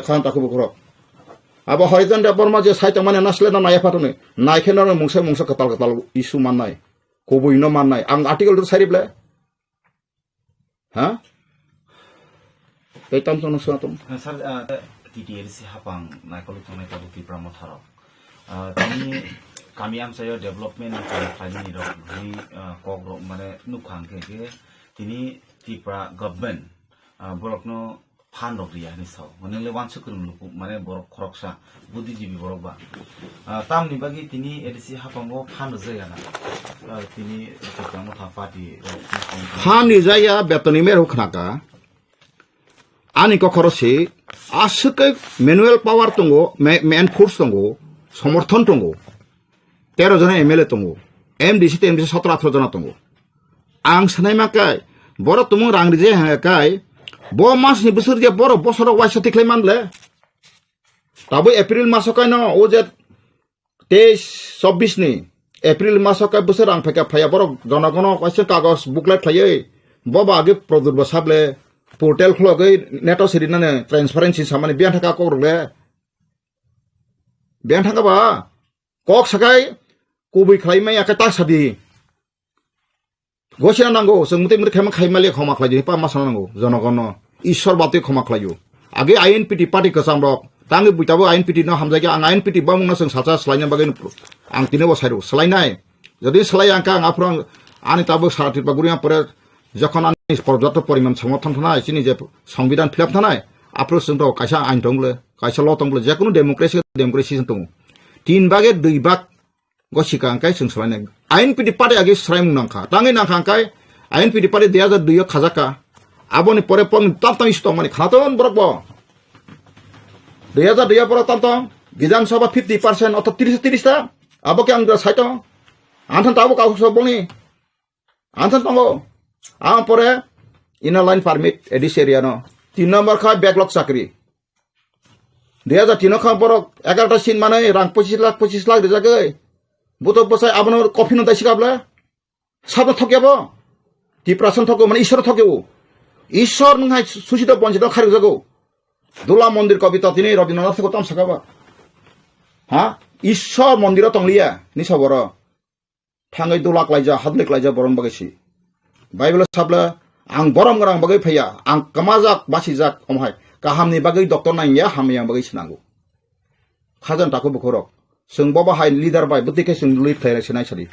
[SPEAKER 1] Khan তাকু Bakr abo horizon da borma je saita mane nasle na naya patune naikhe na mungsa katal isu mannai kobui no mannai ang article dur sarible ha kaitam tono sunatum
[SPEAKER 2] sir TTRC hapang naikolu tonai tabu ti pramotharo tani kami am sayo development na khani ni rok ni kok ro mane nukhang ke tini tipra government borokno fan rok ria ni saw mane le wan sukurun luku mane borok khoroksa buddhijibi borok ba tam ni bagi tini edisi hapango fan jaya na tini tikamo tha party
[SPEAKER 1] fan ni jaya betoni mer hokhnaka ani ko khorosi asuk manual power tongo man force tongo সমর্থন tongo 13 jona MLA tongo MDC te MDC 17 18 jona tongo ang sanai makai boro tumung rang rije hakai bo mas ni busur je boro bosoro waisa tiklai manle tabo April maso kai no o je 23 24 ni April maso kai busur ang phaka phaya boro jonagono question kagos booklet thaye boba age produr basable portal khlogai neto sirinane transparency samane bian thaka korle bian thaka ba kok sakai kubui khlai mai aka tak sabi Gosina nango sing mutai mutai khema khaimali khoma khlayo pa masana nango jonogono ishwar bate khoma khlayo age INPT party kasam rok tangi buitabo INPT no hamjage ang INPT bamungna sing sacha slaina bagin ang tinebo sairu slainai যদি slai angka ang aprang ani tabo sarati baguri pore যখন ani পর্যাপ্ত পরিমাণ সমর্থন থানায় চিনি যে সংবিধান fill up থানায় আপরো সন্ত কাইসা আইন দংলে কাইসা ল দংলে যে কোনো ডেমোক্রেসি দং 3 ভাগে 2 ভাগ গসিকা angkai sing slaina INPT party age srai munangka tangi nangka angkai INPT party 2002 khajaka aboni pore pon tamtam istom mani khaton borokbo 2002 pore tamtam বিধানসভা 50% অর্থাৎ 30 টা আবকে আং সাইতো আনথান তাবো কাউসো বনি আনথান তঙ্গো আং পরে inner line permit Aedes area ন 3 নম্বর খা ব্যাকলগ চাকরি 2003 খা পর 11টা সিন মানে রাং 25 লাখ দেজাগে বুতো বসাই আবনৰ কফি ন দাইছি কাবলা সাব থকেব 30% থকো মানে ঈশ্বর থকেব ঈশ্বর নহাই সুচিত বঞ্চিত খারি জাগো দুলা মন্দির কবিতা তিনি রবীন্দ্রনাথ ঠাকুর তাম সাকাবা হ্যাঁ ঈশ্বর মন্দির তংলিয়া নি সবর থাঙ্গৈ দুলাক লাইজা হাদলেক লাইজা বরং বাগেছি বাইবেল সাবলা আং বরম গরাং বাগै फैया आं कमाजाक बासिजाक अमहाय गाहामनि बागै डक्टर नाइया हामिया बागै सिनांगौ खाजन ताको बखरक जों बाबा हाय लिडार बाय बुतिके जों लिड थायरा सिनाय सारि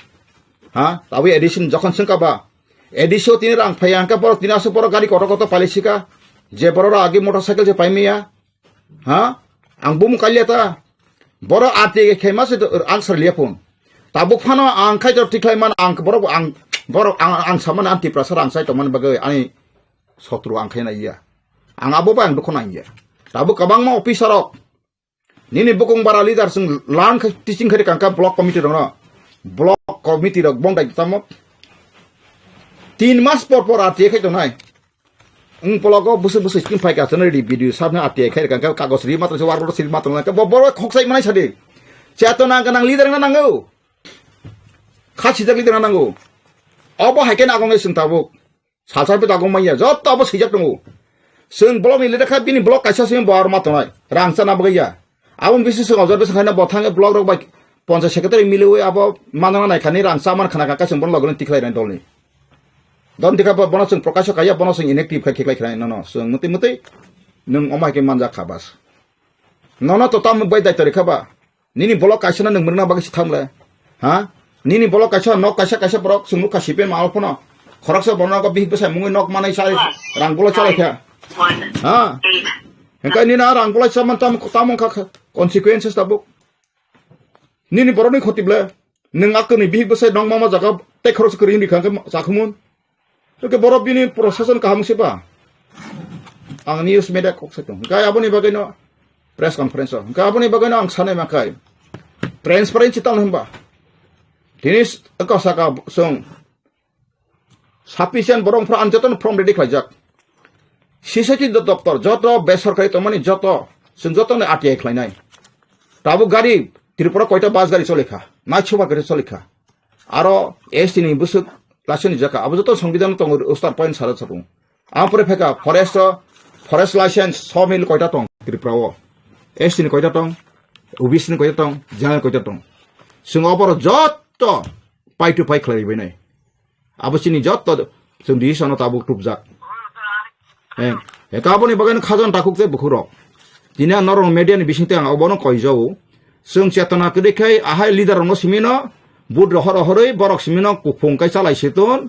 [SPEAKER 1] हा ताबो एडिशन जखन संकाबा एडिशो तिनि रां फैया आंका बर तिनासो बर गाड़ी कत पालिसिका जे बररा आगे मोटरसाइकेल जे पाइमिया हा आं बुम कालियाता बर आते खेमासे आं सरलियाफोन ताबो फानो आं खायजर तिख्लायमान आं बर आं सामान आंति प्रसार आं साइतमान बागै आनि सत्रु आं खायना इया आं आबोबा आं दखना इया ताबो कबांमा अफिसारक निनि बुकुं बारा लिडार जों लान टिचिं खरि कांका ब्लक कमिटि दङ ब्लक कमिटि रक बंदाय तामक 3 मास पर आते खायतनाय पलको बुसु स्किन फाइका रेडी भिडियो साबना आते खाय कांका कागज रि मात्र वारबो सिल मात्र ना बर खक्साय मानाय सादे चेतना गोनां लिडार नांगौ खासिजाक लिडार नांगौ अब हायकेन आगंगे जों ताबो सासाबो दागंमाया जत अब सैजाक दङ जों ब्लक नि लेखा बिनि ब्लक कायसा जों बार मातनाय रांसाना बगैया आबो बिसि जों अजर बेस खायना बथांगे ब्लक रक बाय पन्चायत सेक्रेटारि मिलेवे अब मानना नायखानि रांसा मान खाना काका जों बन लगन तिखलायनाय दलनि दन दिखा बना जों प्रकाश काया बना जों इनेक्टिभ खायखेलाय खाय न जों मते नों अमायके मानजा खाबास न तो ताम बाय दायतरि खाबा निनि ब्लक कायसना नों मरना बागै थामले हा निनि ब्लक कायसा नक कायसा ब्लक सुमु कासिपे मालफोना खरकसा बननागो बिहि बसाय मुङै नक मानाय साय रांबुला चालायखा हा हेंका निना रांबुला सामान ताम खा कन्सिक्वेन्सेस ताबो निनि बरनि खतिब्ले नों आकनि बिहि बसाय नक मामा जागा ते खरस करि नि खांके जाखुमुन तो बरफ बिनि प्रशासन काहामसेबा आं निउज मेडिया कक्सायतो गाय आबोनि बागैनो प्रेस कन्फरेन्स गाबोनि बागैनो आं सानै माखाय ट्रान्सपारेन्सि ताल होमबा दिनिस अकासाका जों साफिसियेन्ट बरंफ्रा आनजतन फर्म रेडि खायजाक सिसोटि दफ्तर जत बेसरकारि तमानि जत जों जतन आरटीआई खालायनाय ताबो गाड़ी त्रिपुरा कयटा बास गाड़ी चलेखा नाइट गाड़ी चलेखा आरो एसटी नि बुसुक लासनि जाका अब जत संविधान तंग उस्तार पॉइंट सारा छतु आमपुरे फेका फरेस्ट लाइसेंस 6 मिल कयटा तंग त्रिपुराओ एसटी नि कयटा तंग ओबीसी नि कयटा तंग जनरल कयटा तंग जों अबर जत पाइ टु पाइ खलायबायनाय आबसिनि जत जों दिसनो ताबुक टुबजाक गाबोनि बागैनो खाजन ताकुकजे बुखुरो दिना नरम मीडिया नि बिसिंते आं अबनो कयजाव जों चेतना कदेखाय आहाय लिडार न सिमिनो बुद रहर हरै बरक सिमिनो कुफुंकाय चालायसेतन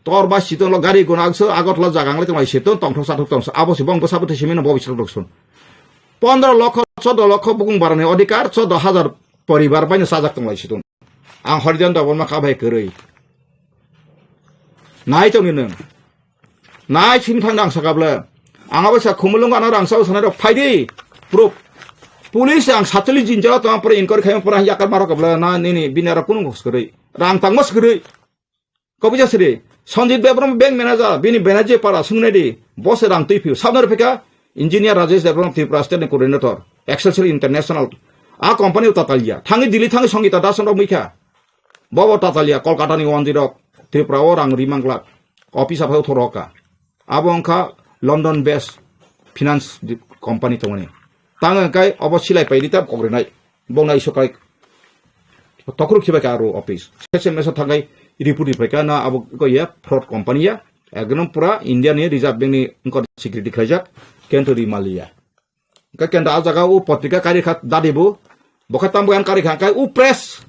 [SPEAKER 1] tor ba sito lo gari guna akso agot lo jagang le tumai seton tongthok sathok tong abo sibong bosabute simino bobisro dokson 15 লক্ষ 14 লক্ষ বুকুং বারনে অধিকার 14000 পরিবার বাইনে সাজাক তংলাই সেতুন আং হরিজন দবন মা খাবাই কरै নাই তংनि नों নাই सिम थांदां सागाब्ला आंहाबो सा खुमुलुं आना रांसाव सानाय फायदि प्रुफ पुलिस आं सातलि जिनजा तं पर इनक्वायरि खायम पर याकार मारकब्ला ना निनि बिनारा कुनु घस करै रां तांमस करै कबिजा सरे सञ्जित बेब्रम बैंक मैनेजर बिनि बेनाजे पारा सुंनायदि बस रां तैफिउ साबनार फेका engineer Rajesh Debbarma Tripura state coordinator Excelsior international आ कंपनी तातालिया थांगि दिल्ली थांगि संगीता दासनराव मैखा बबो तातालिया कलकाता नि 10 त्रिपुरा ओ रां रिमांगला ऑफिस आफाव थरका आबंखा लंडन बेस फाइनेंस कंपनी तंगनि तांग काय अबसिलाय पाइदिता कग्रेनाय बंनाय सकाय तखरु खिबाय आरो ऑफिस सेसे मेसा थांगाय report ipreka na abo ko ya fraud company ya ekdom pura India ni reserve bank ni ngko security khaijak kento di Malia ka kenta ajaga u patrika kari khat dadibu bokatam bukan kari khat u press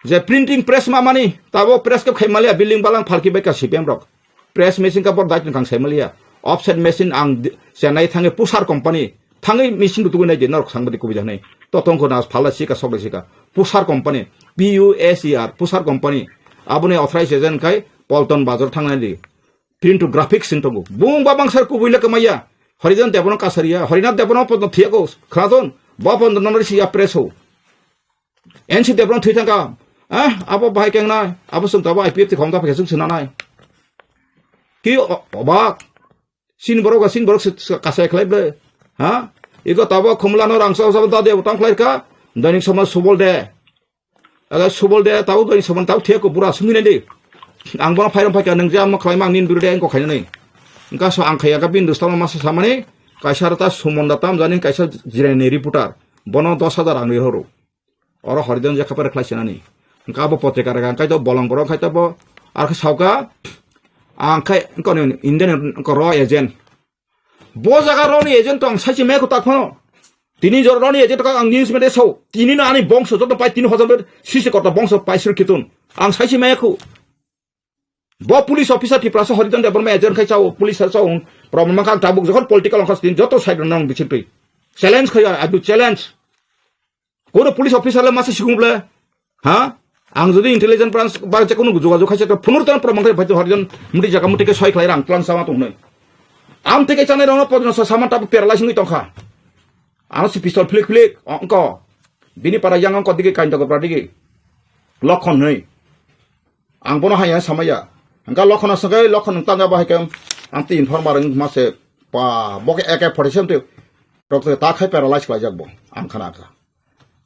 [SPEAKER 1] je printing press mamani tabo press ka khaimalia building balang phalki beka CPM rok press machine ka por dait kang saimalia offset machine ang senai thange pusar company thangai machine tu nai je norok sangbadi kubida nai totong ko nas phala sika sok sika pusar company PUSER pusar company abone authorized agent kai Polton bazar thangnai di print to graphics sintongo bung babang sar kubuila kamaya horijan debono kasaria horinath debono podno thiako khradon bapon nonori sia press ho NC debono thitanga abo bahai kengna abo sung tabo IPF ti khomta phesung sunanai ki obak sin borok kasai khlai ble ha iko tabo khumlano rangsa sab da de utang khlai ka dainik samaj subol de aga subol de tabo dainik samaj tabo thiako pura sungine de ang bona phairam phaka nang jam khlai mang nin birude engko khaina nei engka so ang khaya ka bin dostama masa samane kaisarata sumonda tam janin kaisa jirani reporter bono 10,000 ang horo oro horidan ja khapar khlai senani engka abo potrikar ga kai to bolong boro khai to bo ar kha sauka ang khai engko ni Indian engko ro agent bo jaga ro ni agent tong sachi me ko takhono tini jor ro ni agent ka ang news mede so tini na ani bongso jot pai 3,000 sise korta bongso pai sir kitun ang sachi me ko bo police officer ti prasa horidan de borma agent khai chao police har chao problem ka tabuk jokhon political khas tin joto side nang bichitri challenge khaya adu challenge ko police officer la masa sigumble ha ang jodi intelligence branch ba je kono jogajog khaise to phunurtan promang khai bhaito horidan muti jaga muti ke soi khlai rang plan sama tongnai am teke chane rono podno saman tab paralyzing ni tongkha ang si pistol flick angko bini para yang angko dige kain to pradige lokhon nei ang bono haya samaya angka lokhon sagai lokhon tanga bahai kam anti informer mase pa boke AK-47 te doctor ta khai paralyze khlai jakbo ang khana ka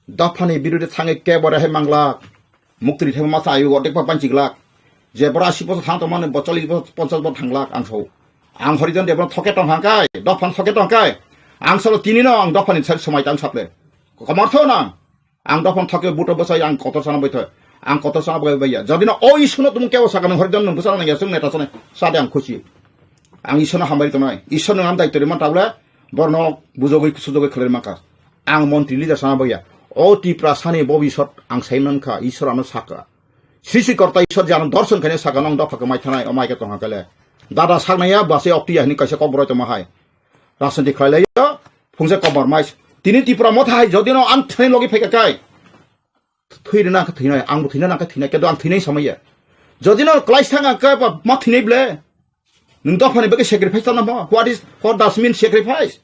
[SPEAKER 1] dafani birude thange ke bore he mangla muktri thema masa ayu otek pa panchigla je bora 80 thang to mane 40 50 thangla ang so ang horijan debon thoke tong hangkai dafan thoke tong kai ang solo tini no ang dafani sar somai tan saple kamartho na ang dafan thoke buto bosai ang kotor sana baitho ang kotor sana baya jadina o isuno tum kewa sakam horijan no busana ya sung neta sone sade ang khushi ang isuno hambari tomai isuno am daitore man tabla borno bujogoi sujogoi khler maka ang montri leader sana baya o ti prasani bobisot ang saiman ka isor anu saka sisi korta isor jan dorson khane saka nong dafak mai thanai o mai ka tong hakale dada saknaya base opti ahni kaisa kobro to mahai rasanti khailai phungse kobor mai tini ti pra mothai jodino an thai logi pheka kai thuirna ka thina ang bu thina na ka thina ke do ang thinai samaya jodino class thanga ka ba ma thinai ble nung dafane beke sacrifice ta na ba what does mean sacrifice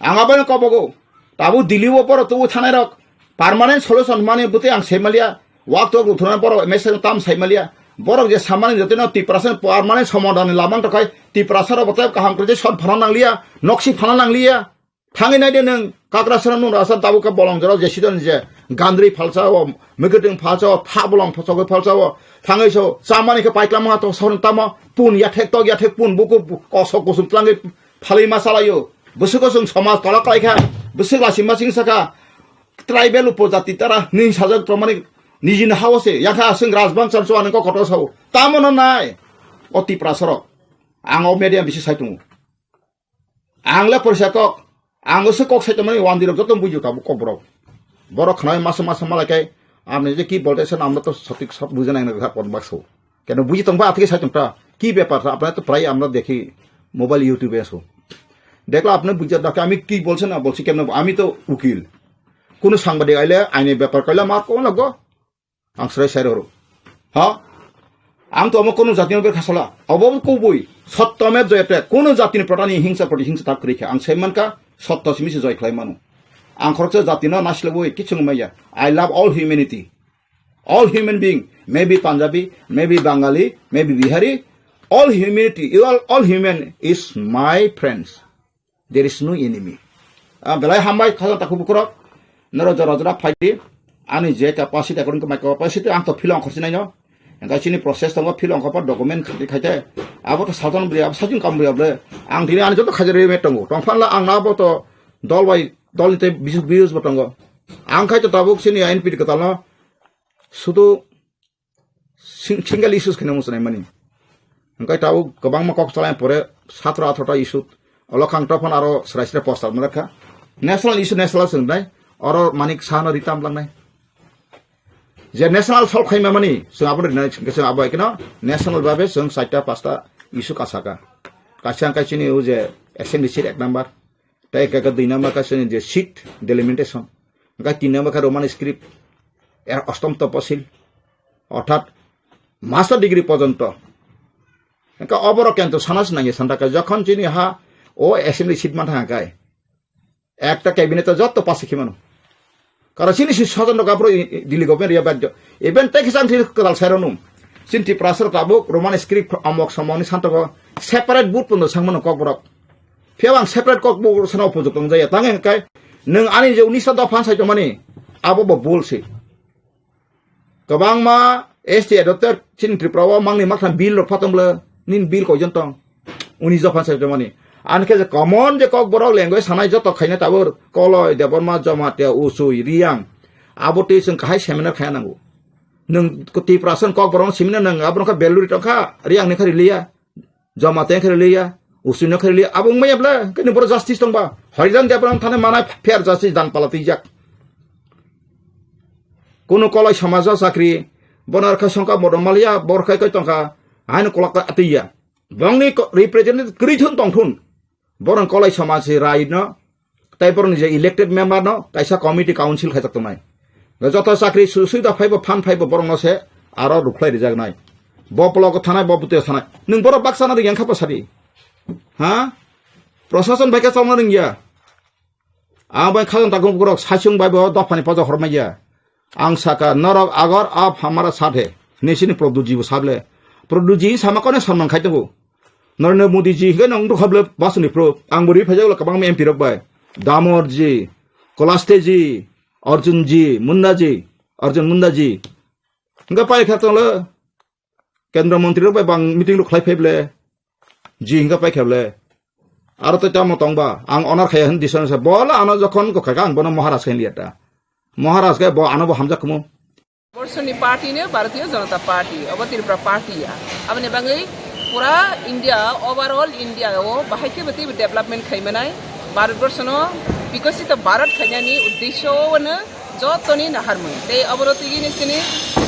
[SPEAKER 1] angabane kobogo tabu diliwo por tu thanai rok permanent solution mane bute ang semalia wak to thona por message tam semalia borok je samane joteno 30% permanent সমাধান lamang takai 30% botay kaham kre shot phana nanglia noksi phana nanglia thangi nai de nang kakrasana nu rasa tabu ka bolong jaro je sidon je gandri phalsa o megeting phalsa o tha bolong phosok phalsa o thangai so samane ke paiklam ma to son tama pun ya thek pun buku kosok kusum tlangi phalai masalayo busuk sung samaj tala kaikha busuk lasi masing saka tribal upojati tara ni sajak pramanik nijin hawase yakha sing rajban charso anko koto sau tamono nai oti prasaro ang o media bisi saitung angla persakok ang se kok saitamani wandirok jotom buju ka kobrok borok khnai masa malakai amne je ki bolteছেন আমরা তো সঠিক সব বুঝে নাই না পদ বাক্সো কেন বুঝি তোমরা আজকে সাইটমটা কি ব্যাপার আপনারা তো প্রায় আমরা দেখি মোবাইল ইউটিউবে আসো দেখলো আপনি বুঝা দেখে আমি কি বলছেন না বলছি কেন আমি তো উকিল কোন সাংবাদিক আইলে আইনের ব্যাপার কইলে মার কোন লাগো आं सराय साइर हरो हा आं तो अमक कोनो जातिनि बे खासला अबब कबुई सत्यमे जयते कोनो जातिनि प्रटानि हिंसा प्रति हिंसा ता करिखे आं सैमानका सत्य सिमिसे जय खलाय मानु आं खरच जातिनो नासलबुई किछु मैया I love all human being maybe Punjabi maybe Bengali maybe Bihari all humanity all human is my friends there is no enemy belai hambai khasa ta kubukrok naro jara faidi ani je capacity according to my capacity ang to philong khorsi nai no engka chini process tong philong khapa document khaite abo to sajon bri ab sajun kam bri able ang dini ani joto khajere me tongo tongfanla ang na bo to dol bai dol te bius botongo ang khaite tabuk chini INP ka talno sudu single issues kena musuh mani. Engkau tahu kebang makok selain pore 17-18 isu. Kalau kang telepon aro serai poster mereka. National issue national sebenarnya. Aro manik sana ditam lang nai. Je national solve kaya mani. Seng apa ni seng apa ikna national babe seng saita pasta isu kasaka. Kasang kaya sini uje assembly seat ek number. Tai kaya di nama kaya sini je seat delimitation. Engkau 3 number kaya Roman script. অষ্টম তপশিল অর্থাৎ master degree পর্যন্ত অবর কিন্তু সানাস নাকি সান্তাকা যখন চিনি হা ও assembly seat মান থাকায় একটা ক্যাবিনেট যত পাশে খিমানো কারণ চিনি সজন কাপড় দিল্লি গভর্নমেন্ট রিয়া বাদ্য ইভেন টেক হিসাব কাল সাইরনুম চিন্তি প্রাসর কাবুক রোমান স্ক্রিপ্ট অমক সমনি সান্তক সেপারেট বুট পর্যন্ত সাংমানো ককবরক ফেবাং সেপারেট ককবুক সানাও উপযুক্ত যাই তাঙে কাই নों आनि जे 19 दफा साइतो माने आबो बुलसि Kabang ma ST adopter chin triprawa mangni makna bill ro patomble nin bill ko jontong uni jopan sa jamani anke je common je kok borok language sanai joto khaina tabur koloi deborma jamate usui riang abote sing khai seminar khaya nangu nung kuti prasan kok borok seminar nang abron ka beluri tongka riang ne khari liya jamate khari liya usui ne khari liya abung mayabla kini bor justice tongba haridan debram thane manai fair justice dan palati jak কোনো কলাই সমাজ চাকরি বনার সংখ্যা বদমালিয়া বরখাই কই টঙ্কা আইন কলাক আতিয়া বংনি representative ক্রিথুন টংথুন বরং কলাই সমাজ রাই ন তাইপর নিজে ইলেক্টেড মেম্বার ন কাইসা কমিটি কাউন্সিল খাইতাক নাই যত চাকরি সুইদা ফাইব ফান ফাইব বরং নসে আর রুখলাই রিজাক নাই বপলক থানায় বপুতে থানায় নং বড় বাক্সানা রিয়াং খাপাসারি হ্যাঁ প্রশাসন বাইকে চালনা রিংয়া আবাই খাজন তাগম গরক সাইসুং বাইব দফানি পজা হরমাইয়া आं साका नरक आगर आप हमारा साथ है नेशनल प्रोड्यूस जी साबले प्रोड्यूस जी सामा कोने सन्मान खाइतो नरेंद्र मोदी जी के नंग तो खबले बासनि प्रो आं बुरी फैजागल कबां में एमपी रखबाय दामोर जी कोलास्ते जी अर्जुन मुंडा जी इंगा पाइ खातले केंद्र मंत्री रखबाय बां मीटिंग लो खलाय फैबले जी इंगा पाइ खाबले आरो तो तामो तंगबा आं अनार खाय हन दिसन से बोला आनो जखन को खागा आं बनो महाराज खाय लियाता महाराज के बो आनो बो हमजा कमो
[SPEAKER 3] वर्षनी पार्टी ने भारतीय जनता पार्टी अब त्रिपुरा पार्टी या अब ने बांगै पूरा इंडिया ओवरऑल इंडिया ओ बाहायके बति डेवलपमेंट खाइमनाय भारत वर्षनो विकसित भारत खाइनानि उद्देश्यनो जतनि नाहारमोन ते अबरतिगि निसिनि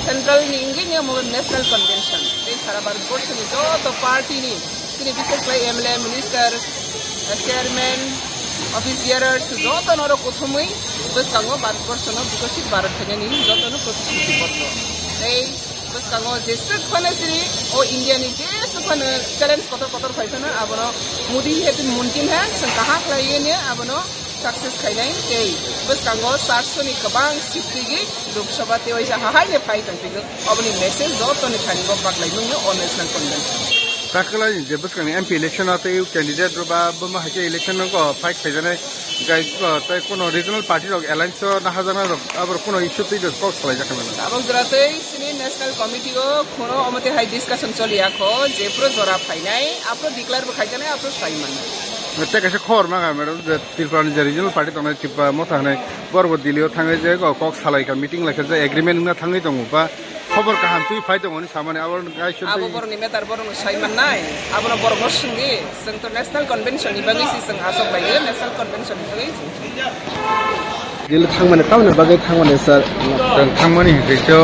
[SPEAKER 3] सेंट्रल नि इंगिनि नेशनल कन्वेंशन ते सारा भारत वर्षनि जत पार्टी नि सिनि विशेष लाई MLA minister chairman office bearers जतनरो कोथमै बसकांगो भारत वर्षनो विकसित भारत खाइनानि जतनो प्रतिश्रुति पत्र ते बसकांगो जेसे फने सिरि ओ इंडिया नि जेसे फने चैलेंज कतर फाइफना आबनो मोदी हेतु मुमकिन है संकाहा खाइने आबनो सक्सेस खाइनाय ते बसकांगो 700 नि कबां सिटिगि लोकसभा ते ओइसा हाहायने फाइटन पिगो अबनि मेसेज जतनि खानिगो बागलाइनो अन नेशनल कन्वेंशन
[SPEAKER 4] ताकला जे बसकांगो एमपी इलेक्शन आते यू कैंडिडेट रबा बमा हाके इलेक्शन को फाइट खाइजाने गाइस तय कोनो रीजनल पार्टी रक अलायंस ना हाजाना रक आबर कोनो इश्यू ते को सलाय जाखमेन
[SPEAKER 3] आबो जराते सिनि नेशनल कमिटी को कोनो अमते हाई डिस्कशन चलियाखो जेप्रो जरा फाइनाय आपरो डिक्लेयर खाइजाने आपरो साइमान
[SPEAKER 4] ते कैसे खबर मागा मैडम जे त्रिपुरा जे रीजनल पार्टी तने तिपा मथा हने बरबो दिलियो थाङै जे कक सालायका मीटिं लायखा जे एग्रीमेंट ना थाङै दङबा खबर काहाम तुइ फाइदों अनि सामाने आबर गाइस
[SPEAKER 3] आबो बरनि मेटार बरनो साइमान नाय आबनो बरगो सिंगि जों तो नेशनल कन्वेंशन नि बागै जों आसब लायो नेशनल कन्वेंशन नि बागै
[SPEAKER 4] दिल थांमाने टाउन बागै थांमाने सर जों थांमाने हेतो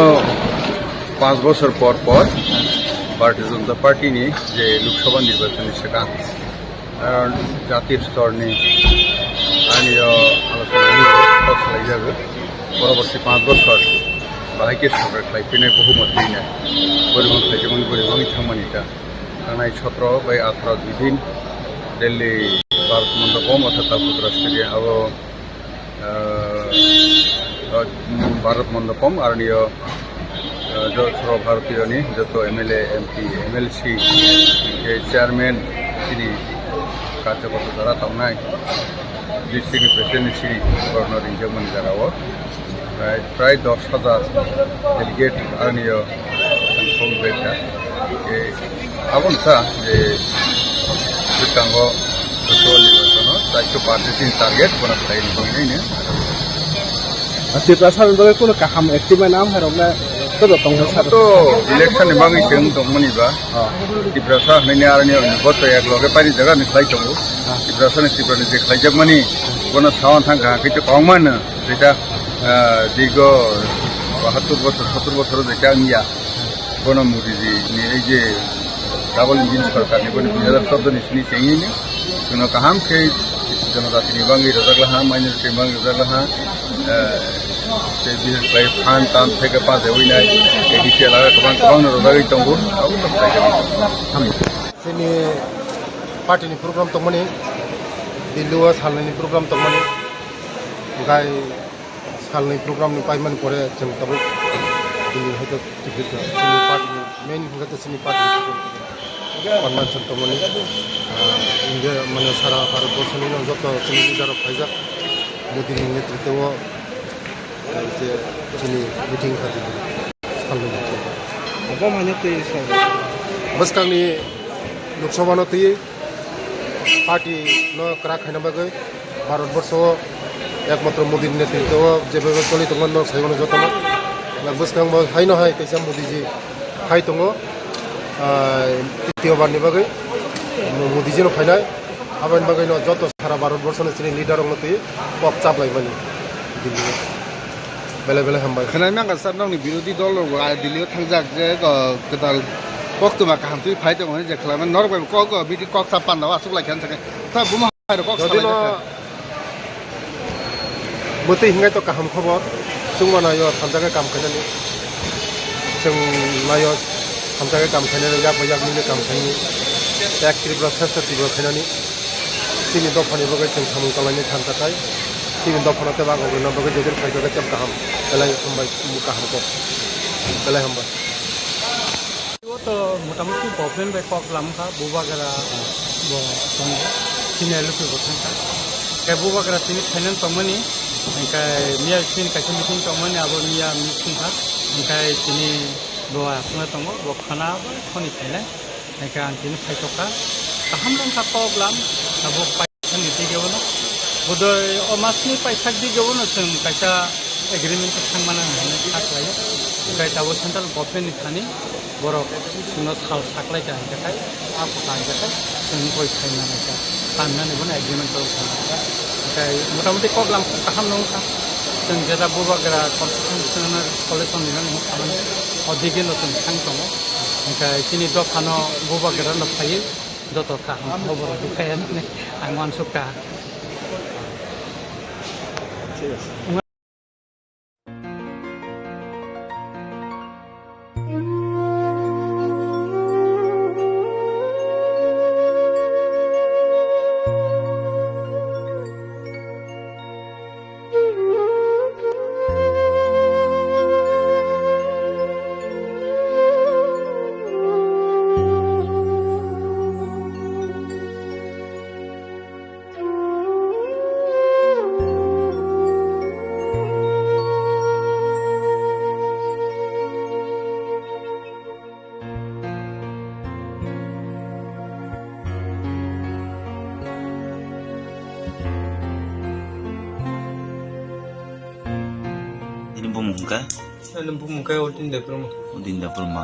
[SPEAKER 4] 5 বছর পর भारतीय जनता पार्टी नि जे लोकसभा निर्वाचन सिगां জাতীয় স্তরনি আনিও আলোচনা খালাইজাগো পরবর্তী 5 বছর बाहायके सरकार खालायफैनाय बहुमत दैनाय परिबहन खायजोमोन परिबहन थांमानिता थांनाय 17 बै 18 दिन दिल्ली भारत मण्डपम अर्थात तालपुत्र स्टेडियाम अब भारत मण्डपम आरनियो जो सर्वभारतीयनि जत एमएलए एमपी एमएलसी चेयरमैन सिनि कार्यकर्ता द्वारा थांनाय डिस्ट्रिक्ट प्रेसिडेंट सिरि गवर्नर इंजमन जाराव प्राय 10,000 डेलीगेट आरनियो संसद बेटा के आबनसा जे बिटांगो तो निर्वाचन राज्य पार्टी टारगेट बना थायो बहिनैनो
[SPEAKER 5] त्रिपुरा सारन बगे कोनो काहाम एक्टिभ नाम हरबना Todo tong sa
[SPEAKER 4] to election ni bangi seng tong mani ba tibrasa ni arani boto ek loge pani jaga ni khai tongu tibrasa ni tibrani je khai jak mani kono thawan thang ga kitu kongman যেটা দীর্ঘ 72 বছর 70 বছর যেটা নিয়া কোন মোদিজি ni এই যে double engine সরকার ni কোন 2014 ni চেঙ্গি ni কোন কাহাম ke জনজাতি ni bangi rojaglaha minority bangi rojaglaha by fan tan থেকে পাঁচ হইনাই এদিকে লাগা কবাং রোজাগি তঙ্গু আউ তো
[SPEAKER 5] sini party ni program tongmani diluwa salni program tongmani gai salni program ni paiman pore jeng tabu dili hoto chibita sini party main hingga sini party convention tongmani India mane sara bharatbor ni joto sini leader faizak modi ni netritwo যে sini meeting tadi salni
[SPEAKER 6] apa mana tu
[SPEAKER 5] Baskangni Lok Sabha no tui party no kra khaina bagai Bharatborsho ekmatro Modi netritwo jebabe choli tongo no saibano jotona na baskang ba haino hai kaisa Modi ji khai tongo titiyo bar ni bagai Modi ji no khainai aban bagai no joto sara Bharatborsho no sini leader no tui pop chap laibani Delhi bele bele hambai
[SPEAKER 6] khanai mang sar nong ni birodhi dol ro Delhi thangjak je kedal waktu maka hamtui fight ong je khlaman norbai ko bidi kok sapan na asuk lai khan thake ta buma ro kok
[SPEAKER 5] যদি no boti hingai to kaham khobor sungmana yo thamjaga kam khainani sung nayo thamjaga kam khainani yak ni kam khaini এক ত্রিপুরা শ্রেষ্ঠ Tripura khainani sini dofani bagai sung thamung kalani thamjakai sini dofanate bago na bagai jodir khaijaga cham kaham elai hambai kaham ko elai hambai
[SPEAKER 7] वो तो मोटामोटी problem बे Kock लाम का बुबा करा वो संग सिने लुक बसन का के बुबा करा सिने फाइनल पमनी का मिया सिने का मीटिंग पमनी अब मिया मीटिंग का का सिने दो आपना तंग वो खाना खनि खाइले का सिने फाइटो का हम लोग का कॉक लाम अब वो पैसा नीति के बोलो बुदो ओमासनी पैसा दी के बोलो सं कैसा एग्रीमेंट थांग माना है खास लायो का ताबो सेंट्रल गवर्नमेंट थानी borok suno sal saklai ka jakai aku ka jakai sung koi khaina ka tanna ne bona agreement ko kai motamoti koglam kaham nong ka sung jeta boba gra constitutional solution ni nang kaman odige no sung sang tomo kai kini do khano boba gra no phai joto ka hobor kai ne angwan suka
[SPEAKER 2] Bumungka,
[SPEAKER 7] bumungka udin
[SPEAKER 2] dapur ma.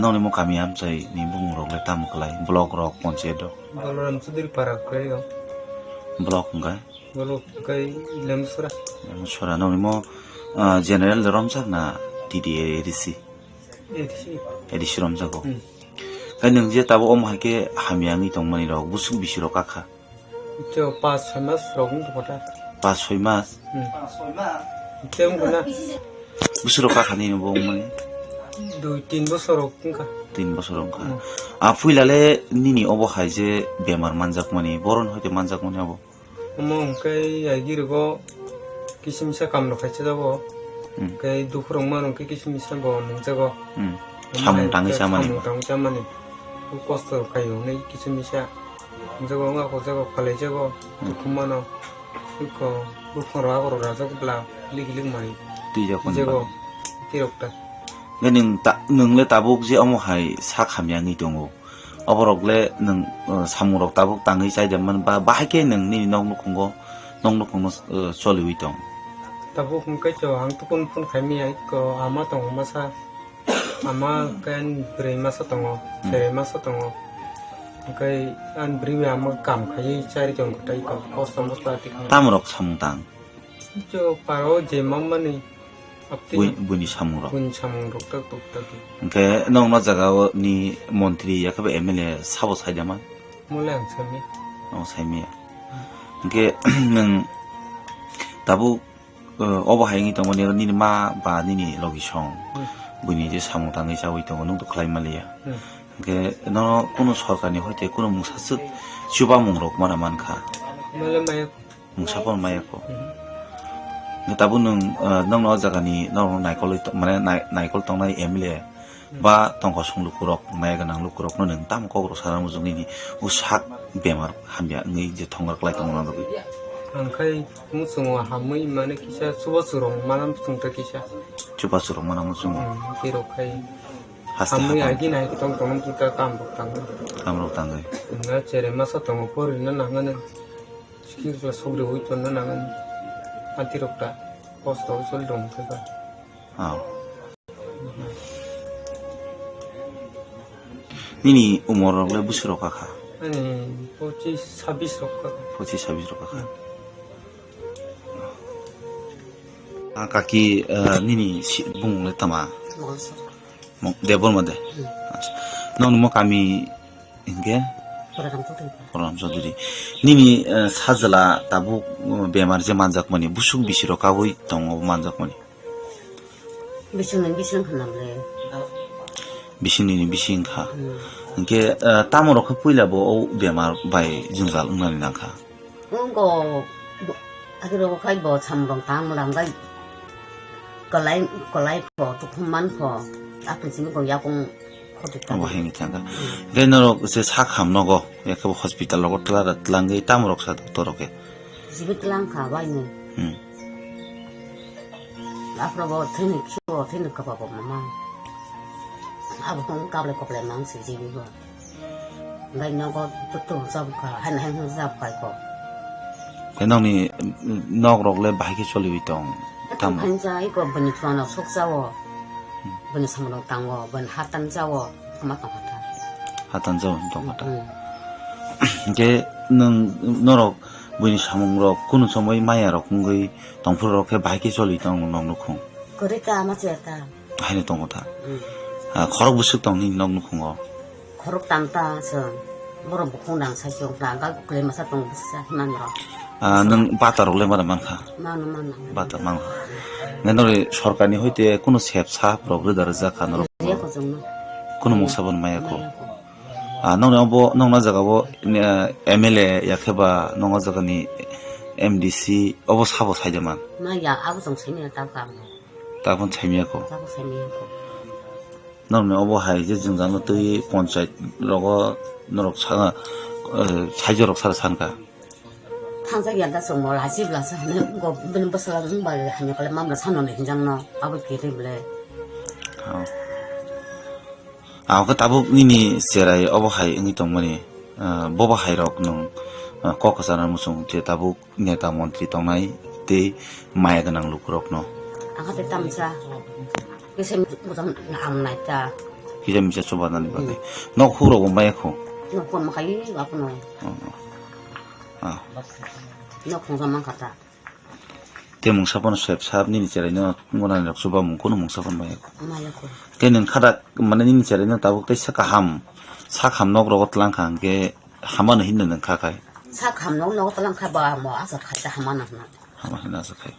[SPEAKER 2] Nong ni mo kami am say ni bumung rok le tam kelai blok rok poncedo.
[SPEAKER 7] baloram sudir para kaya
[SPEAKER 2] Blok enggak?
[SPEAKER 7] balo kai lemsura
[SPEAKER 2] Suara nong ni mo general romsak na tidi edisi edisi romsak ko. Kan nang je tabo om hake hamyangi tongmani rok busuk bisiro kakha.
[SPEAKER 7] itu pas mas rogung tu kota
[SPEAKER 2] Pas 6 mas.
[SPEAKER 7] itu guna
[SPEAKER 2] Busiro kakha ni bo mani
[SPEAKER 7] 2-3 বছর rogung ka
[SPEAKER 2] 3 বছর ka. Fuilale nini obo hai je bemar manjak mani boron hoite manjak mani abo.
[SPEAKER 7] mong kai agirgo kisimisa kam no khai chabo kai dukhurong manong kai kisimisa bo mong jago
[SPEAKER 2] Samung tangi samani.
[SPEAKER 7] samung jamani ku kosto kai nei kisimisa jago nga ko jago kale jago dukhumano ko bukhoro agoro rajago bla lig mari
[SPEAKER 2] Tija kon.
[SPEAKER 7] jago kirokta
[SPEAKER 2] nung le tabuk je omo hai sak hamyangi tongo. Oborok le nung samurok tabuk tangi sai jaman ba bahake nung ni nong nukongo choli wi tong.
[SPEAKER 7] tabo kai cho ang tu pun khai mi ai ko ama tong masa ama kan beri masa tongo beri masa tongo kai an beri ama kam khai cari jong tai ko postam postati
[SPEAKER 2] tamrok samungtang
[SPEAKER 7] jo paro je mamani apti
[SPEAKER 2] buni samurok
[SPEAKER 7] bun samung dokter dokter
[SPEAKER 2] ke nong no jaga ni montri yakaba MLA sabo saidama
[SPEAKER 7] mulang sami
[SPEAKER 2] saimi ke nang tabu obo haingi tongoni ni ma ba ni logi song buni je samungtang ni jawi tongo nung to khlai malia ke no kono sorkar ni hoite kono musasuk chuba mungrok mana mankha
[SPEAKER 7] mala maya
[SPEAKER 2] musapon mayako tabu nung nong no jaga ni nong naikol mane naikol tongnai MLA ba tongko sung lukurok mayaga nang lukurok no nung tam ko ro sarang mujungni ni usak bemar hambia ngi je thongar klai tongna do
[SPEAKER 7] angkai musungo hamui mane kisa subasurong malam sungta kisa
[SPEAKER 2] chuba surong mana mujung
[SPEAKER 7] kiro kai
[SPEAKER 2] haste
[SPEAKER 7] hamui agi nai tong tong kita kam botang
[SPEAKER 2] kamro tangai
[SPEAKER 7] nga chere masa tong por na nangan skir la sobre hoi ton na nangan antirokta posto sol dong ka
[SPEAKER 2] ah nini umor le busiro kaka
[SPEAKER 7] ani pochi sabis rokka
[SPEAKER 2] pochi sabis kaka kaki nini bung le tama debor made nong mo kami inge program soduri nini sajala tabu bemar je manjak mani busuk bisiro kawoi tongo manjak mani
[SPEAKER 8] bising khanamle
[SPEAKER 2] bisini ni bising kha inge tamoro kha puila bo bemar bai jingjal unani nangkha
[SPEAKER 8] ngo agiro khai bo chambong tang mulang gai kolai po tukman po apun sing ko yakong khodik
[SPEAKER 2] abo hengi tanga genoro se sakham nogo yakabo hospital logo tlara tlangai tamrok sa doctor ke
[SPEAKER 8] sibit lang kha bai ne apro bo thini ka ba mama abo kong kable kople mang si jibi bo ngai no go tu sab ka han sab kai ko
[SPEAKER 2] enong ni nok rok le bahiki choli bitong tam
[SPEAKER 8] 한자이 거 번이 좋아나 속사워 번이 삼로 땅워 번 하탄 자워 그만큼 하다
[SPEAKER 2] hatan jaw dong kata ge nang norok buni samung rok kunu somoi maya rok ngai tongphur rok ke bahiki choli tong nong nukhung
[SPEAKER 8] 그러니까 맞았다
[SPEAKER 2] haini tong kata khorok busuk tong ni nong nukhung
[SPEAKER 8] 거룩 담다 저 뭐로 목공당 사시용 나가 그래 마사 동 부사 희망으로
[SPEAKER 2] nang bata rok le mara mankha
[SPEAKER 8] 만원
[SPEAKER 2] bata mang ngenori sorkani hoite kono sep sa rok redar ja khanor
[SPEAKER 8] 예 고정no
[SPEAKER 2] kono musabon maya ko nong abo nong na jaga bo MLA yakheba nong jaga ni MDC obo sabo saidama
[SPEAKER 8] 나야 아부 좀 세미야 따가
[SPEAKER 2] takon chaimia ko
[SPEAKER 8] 따고 세미야 거
[SPEAKER 2] nong ne obo hai je jingjang no tei panchayat logo norok sanga saijorok sara sanka
[SPEAKER 8] 탄자기 한다 좀 몰라 집라서 하는 거 ምን 벗어라 말 하냐 그래 맘을 사놓는 현장나 아부 기대블래
[SPEAKER 2] ka tabuk nini serai obo hai ngi tongmani boba hai rok nong kokasana musung te tabuk neta mantri tongnai te maya ganang lukrok no
[SPEAKER 8] 아가데 땀자 그래서 무슨 암나이다
[SPEAKER 2] kijam bisa coba nani bagai nok huro go maya ko
[SPEAKER 8] 너 그럼 가이 와보노 너 공사만 갔다
[SPEAKER 2] te mung sapon sep sap nini serai no ngonan rok suba mung kono mung sapon maya ko
[SPEAKER 8] 마야고
[SPEAKER 2] kenin khada mane nini serai no tabuk te sakam nok rogot lang khang ke hamana hinna nang khakai
[SPEAKER 8] 사 감독 너 떨랑 가봐 뭐 아서 갔다 하마나
[SPEAKER 2] hamana hinna sa khai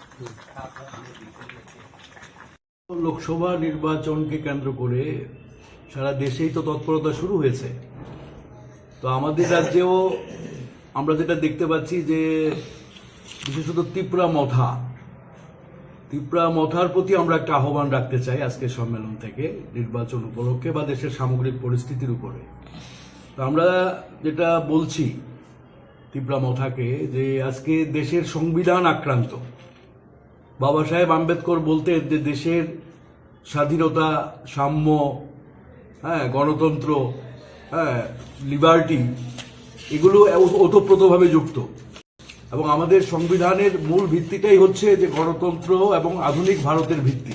[SPEAKER 9] Lok Sabha নির্বাচনকে কেন্দ্র করে সারা দেশেই তো তৎপরতা শুরু হয়েছে তো আমাদের রাজ্যেও আমরা যেটা দেখতে পাচ্ছি যে বিশেষত ত্রিপুরা মথার প্রতি আমরা একটা আহ্বান রাখতে চাই আজকের সম্মেলন থেকে নির্বাচন উপলক্ষে বা দেশের সামগ্রিক পরিস্থিতির উপরে তো আমরা যেটা বলছি ত্রিপুরা মথাকে যে আজকে দেশের সংবিধান আক্রান্ত বাবা সাহেব আম্বেদকর বলতেন যে দেশের স্বাধীনতা সাম্য গণতন্ত্র লিবার্টি এগুলো ওতপ্রোতভাবে যুক্ত এবং আমাদের সংবিধানের মূল ভিত্তিটাই হচ্ছে যে গণতন্ত্র এবং আধুনিক ভারতের ভিত্তি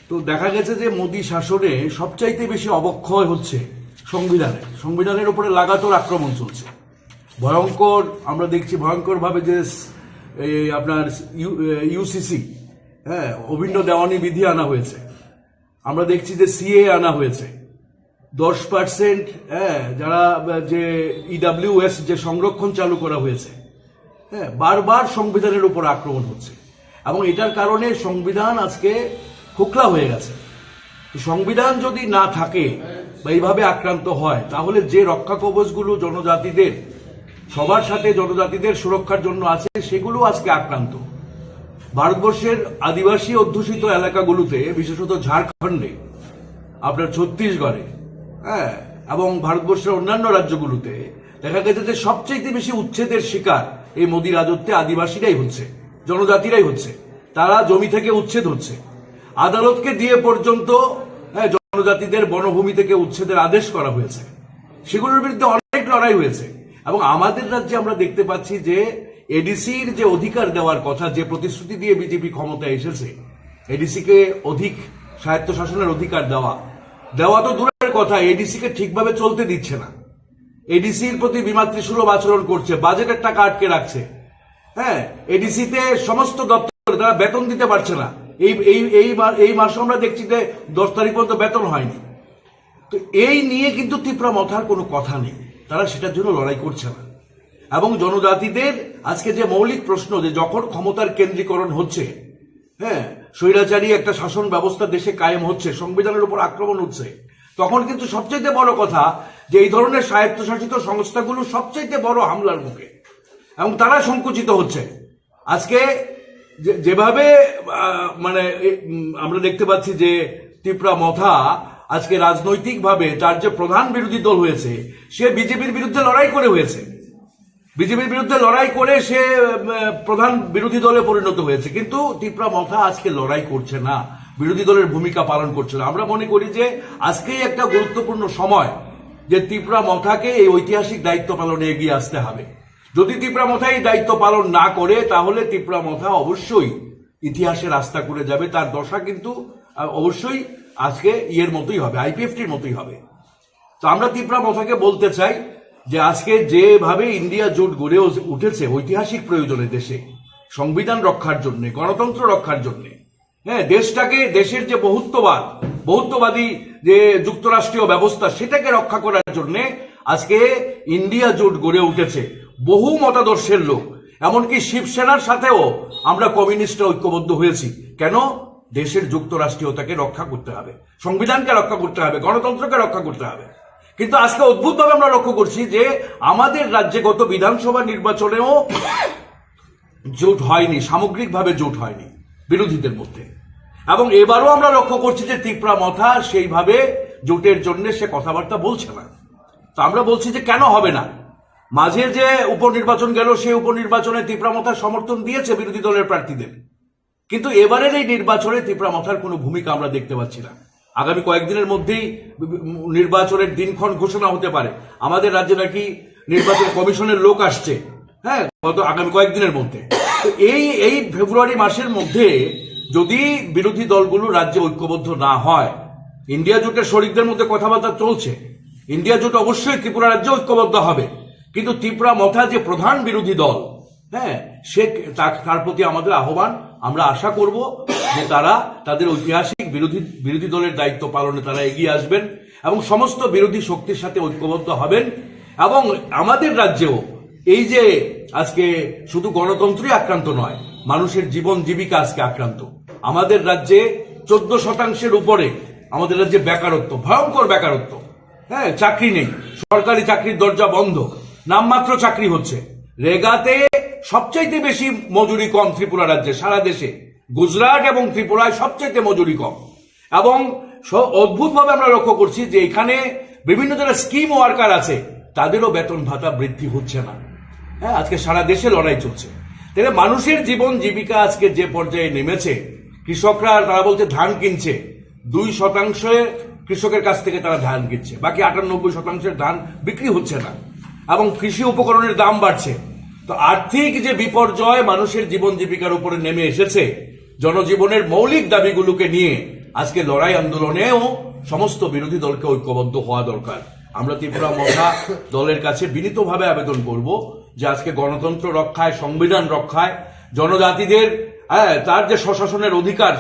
[SPEAKER 9] তো দেখা গেছে যে মোদী শাসনে সবচাইতে বেশি অবক্ষয় হচ্ছে সংবিধানের উপরে লাগাতার আক্রমণ চলছে। ভয়ঙ্কর আমরা দেখছি ভয়ঙ্কর ভাবে যে আপনার ইউসিসি অভিন্ন দেওয়ানি বিধি আনা হয়েছে। আমরা দেখছি যে সিএ আনা হয়েছে। 10% যারা যে ইডব্লিউএস যে সংরক্ষণ চালু করা হয়েছে, বারবার সংবিধানের উপর আক্রমণ হচ্ছে এবং এটার কারণে সংবিধান আজকে খোকলা হয়ে গেছে। সংবিধান যদি না থাকে বা এইভাবে আক্রান্ত হয় তাহলে যে রক্ষা কবচগুলো জনজাতিদের সবার সাথে জনজাতিদের সুরক্ষার জন্য আছে সেগুলো আজকে আক্রান্ত। ভারতবর্ষের আদিবাসী অধ্যুষিত এলাকাগুলোতে বিশেষত ঝাড়খণ্ডে, আপনার ছত্তিশগড়ে এবং ভারতবর্ষের অন্যান্য রাজ্যগুলোতে দেখা গেছে যে সবচেয়ে বেশি উচ্ছেদের শিকার এই মোদী রাজত্বে আদিবাসীরাই হচ্ছে, জনজাতিরাই হচ্ছে। তারা জমি থেকে উচ্ছেদ হচ্ছে। আদালতকে দিয়ে পর্যন্ত জনজাতিদের বনভূমি থেকে উচ্ছেদের আদেশ করা হয়েছে। সেগুলোর বিরুদ্ধে অনেক লড়াই হয়েছে এবং আমাদের রাজ্যে আমরা দেখতে পাচ্ছি যে এডিসির যে অধিকার দেওয়ার কথা, যে প্রতিশ্রুতি দিয়ে বিজেপি ক্ষমতায় এসেছে, এডিসিকে অধিক স্বায়ত্তশাসনের অধিকার দেওয়া তো দূরের কথা, এডিসিকে ঠিকভাবে চলতে দিচ্ছে না। এডিসির প্রতি বিমাতৃসুলভ আচরণ করছে, বাজেটের টাকা আটকে রাখছে। এডিসিতে সমস্ত দপ্তর তারা বেতন দিতে পারছে না। এই মাসে আমরা দেখছি যে 10 তারিখ পর্যন্ত বেতন হয়নি। তো এই নিয়ে কিন্তু ত্রিপুরা মথার কোনো কথা নেই, তারা সেটার জন্য লড়াই করছে না। এবং জনজাতিদের আজকে যে মৌলিক প্রশ্ন, যে যখন ক্ষমতার কেন্দ্রীকরণ হচ্ছে, স্বৈরাচারী একটা শাসন ব্যবস্থা দেশে কায়েম হচ্ছে, সংবিধানের উপর আক্রমণ হচ্ছে, তখন কিন্তু সবচেয়ে বড় কথা যে এই ধরনের স্বায়ত্তশাসিত সংস্থাগুলো সবচেয়ে বড় হামলার মুখে এবং তারা সংকুচিত হচ্ছে। আজকে যেভাবে মানে আমরা দেখতে পাচ্ছি যে ত্রিপুরা মথা আজকে রাজনৈতিকভাবে তার যে প্রধান বিরোধী দল হয়েছে, সে বিজেপির বিরুদ্ধে লড়াই করে হয়েছে। বিজেপির বিরুদ্ধে লড়াই করে সে প্রধান বিরোধী দলে পরিণত হয়েছে। কিন্তু ত্রিপুরা মথা আজকে লড়াই করছে না, বিরোধী দলের ভূমিকা পালন করছে না। আমরা মনে করি যে আজকেই একটা গুরুত্বপূর্ণ সময় যে ত্রিপুরা মথাকে এই ঐতিহাসিক দায়িত্ব পালনে এগিয়ে আসতে হবে। যদি ত্রিপুরা মথা এই দায়িত্ব পালন না করে তাহলে ত্রিপুরা মথা অবশ্যই ইতিহাসে রাস্তা করে যাবে। তার দশা কিন্তু অবশ্যই আজকে ইয়ের মতোই হবে, আইপিএফটির মতোই হবে। তো আমরা ত্রিপুরা মথাকে বলতে চাই যে আজকে যেভাবে ইন্ডিয়া জোট গড়ে উঠেছে ঐতিহাসিক প্রয়োজনে, দেশে সংবিধান রক্ষার জন্য, গণতন্ত্র রক্ষার জন্য, দেশটাকে, দেশের যে বহুত্ববাদী যে যুক্তরাষ্ট্রীয় ব্যবস্থা, সেটাকে রক্ষা করার জন্য আজকে ইন্ডিয়া জোট গড়ে উঠেছে। বহু মতাদর্শের লোক, এমনকি শিবসেনার সাথেও আমরা কমিউনিস্টরা ঐক্যবদ্ধ হয়েছি। কেন? দেশের যুক্তরাষ্ট্রীয়তাকে রক্ষা করতে হবে, সংবিধানকে রক্ষা করতে হবে, গণতন্ত্রকে রক্ষা করতে হবে। কিন্তু আজকে অদ্ভুতভাবে আমরা লক্ষ্য করছি যে আমাদের রাজ্যে গত বিধানসভা নির্বাচনেও জোট হয়নি, সামগ্রিকভাবে জোট হয়নি বিরোধীদের মধ্যে। এবং এবারও আমরা লক্ষ্য করছি যে ত্রিপুরা মথা সেইভাবে জোটের জন্য সে কথাবার্তা বলছে না। তো আমরা বলছি যে কেন হবে না? মাঝে যে উপনির্বাচন গেল, সেই উপনির্বাচনে ত্রিপুরা মথার সমর্থন দিয়েছে বিরোধী দলের প্রার্থীদের, কিন্তু এবারের এই নির্বাচনে ত্রিপুরা মথার কোনো ভূমিকা আমরা দেখতে পাচ্ছি না। আগামী কয়েকদিনের মধ্যেই নির্বাচনের দিনক্ষণ ঘোষণা হতে পারে। আমাদের রাজ্যে নাকি নির্বাচন কমিশনের লোক আসছে, গত আগামী কয়েকদিনের মধ্যে। তো এই ফেব্রুয়ারি মাসের মধ্যে যদি বিরোধী দলগুলো রাজ্যে ঐক্যবদ্ধ না হয়, ইন্ডিয়া জোটের শরিকদের মধ্যে কথাবার্তা চলছে, ইন্ডিয়া জোট অবশ্যই ত্রিপুরা রাজ্যে ঐক্যবদ্ধ হবে, কিন্তু ত্রিপুরা মথা যে প্রধান বিরোধী দল, সে তার প্রতি আমাদের আহ্বান, আমরা আশা করব যে তারা তাদের ঐতিহাসিক বিরোধী দলের দায়িত্ব পালনে তারা এগিয়ে আসবেন এবং সমস্ত বিরোধী শক্তির সাথে ঐক্যবদ্ধ হবেন। এবং আমাদের রাজ্যেও এই যে আজকে শুধু গণতন্ত্রই আক্রান্ত নয়, মানুষের জীবন জীবিকা আজকে আক্রান্ত। আমাদের রাজ্যে 14% উপরে আমাদের রাজ্যে বেকারত্ব, ভয়ঙ্কর বেকারত্ব। চাকরি নেই, সরকারি চাকরির দরজা বন্ধ, নামমাত্র চাকরি হচ্ছে। রেগাতে সবচাইতে বেশি মজুরি কম ত্রিপুরা রাজ্যে, সারা দেশে গুজরাট এবং ত্রিপুরায় সবচাইতে মজুরি কম। এবং অদ্ভুতভাবে আমরা লক্ষ্য করছি যে এখানে বিভিন্ন যারা স্কিম ওয়ার্কার আছে তাদেরও বেতন ভাতা বৃদ্ধি হচ্ছে না। আজকে সারা দেশে লড়াই চলছে। তাহলে মানুষের জীবন জীবিকা আজকে যে পর্যায়ে নেমেছে, কৃষকরা তারা বলছে ধান কিনছে, 2% কৃষকের কাছ থেকে তারা ধান কিনছে, বাকি 98% ধান বিক্রি হচ্ছে না এবং কৃষি উপকরণের দাম বাড়ছে। তো আর্থিক যে বিপর্যয় মানুষের জীবন জীবিকার উপরে নেমে এসেছে, জনজীবনের মৌলিক দাবিগুলোকে নিয়ে আজকে লড়াই আন্দোলনেও সমস্ত বিরোধী দলকে ঐক্যবদ্ধ হওয়া দরকার। আমরা ত্রিপুরা মথা দলের কাছে বিনীতভাবে আবেদন করব যে আজকে গণতন্ত্র রক্ষায়, সংবিধান রক্ষায়, জনজাতিদের তার যে স্বশাসনের অধিকার,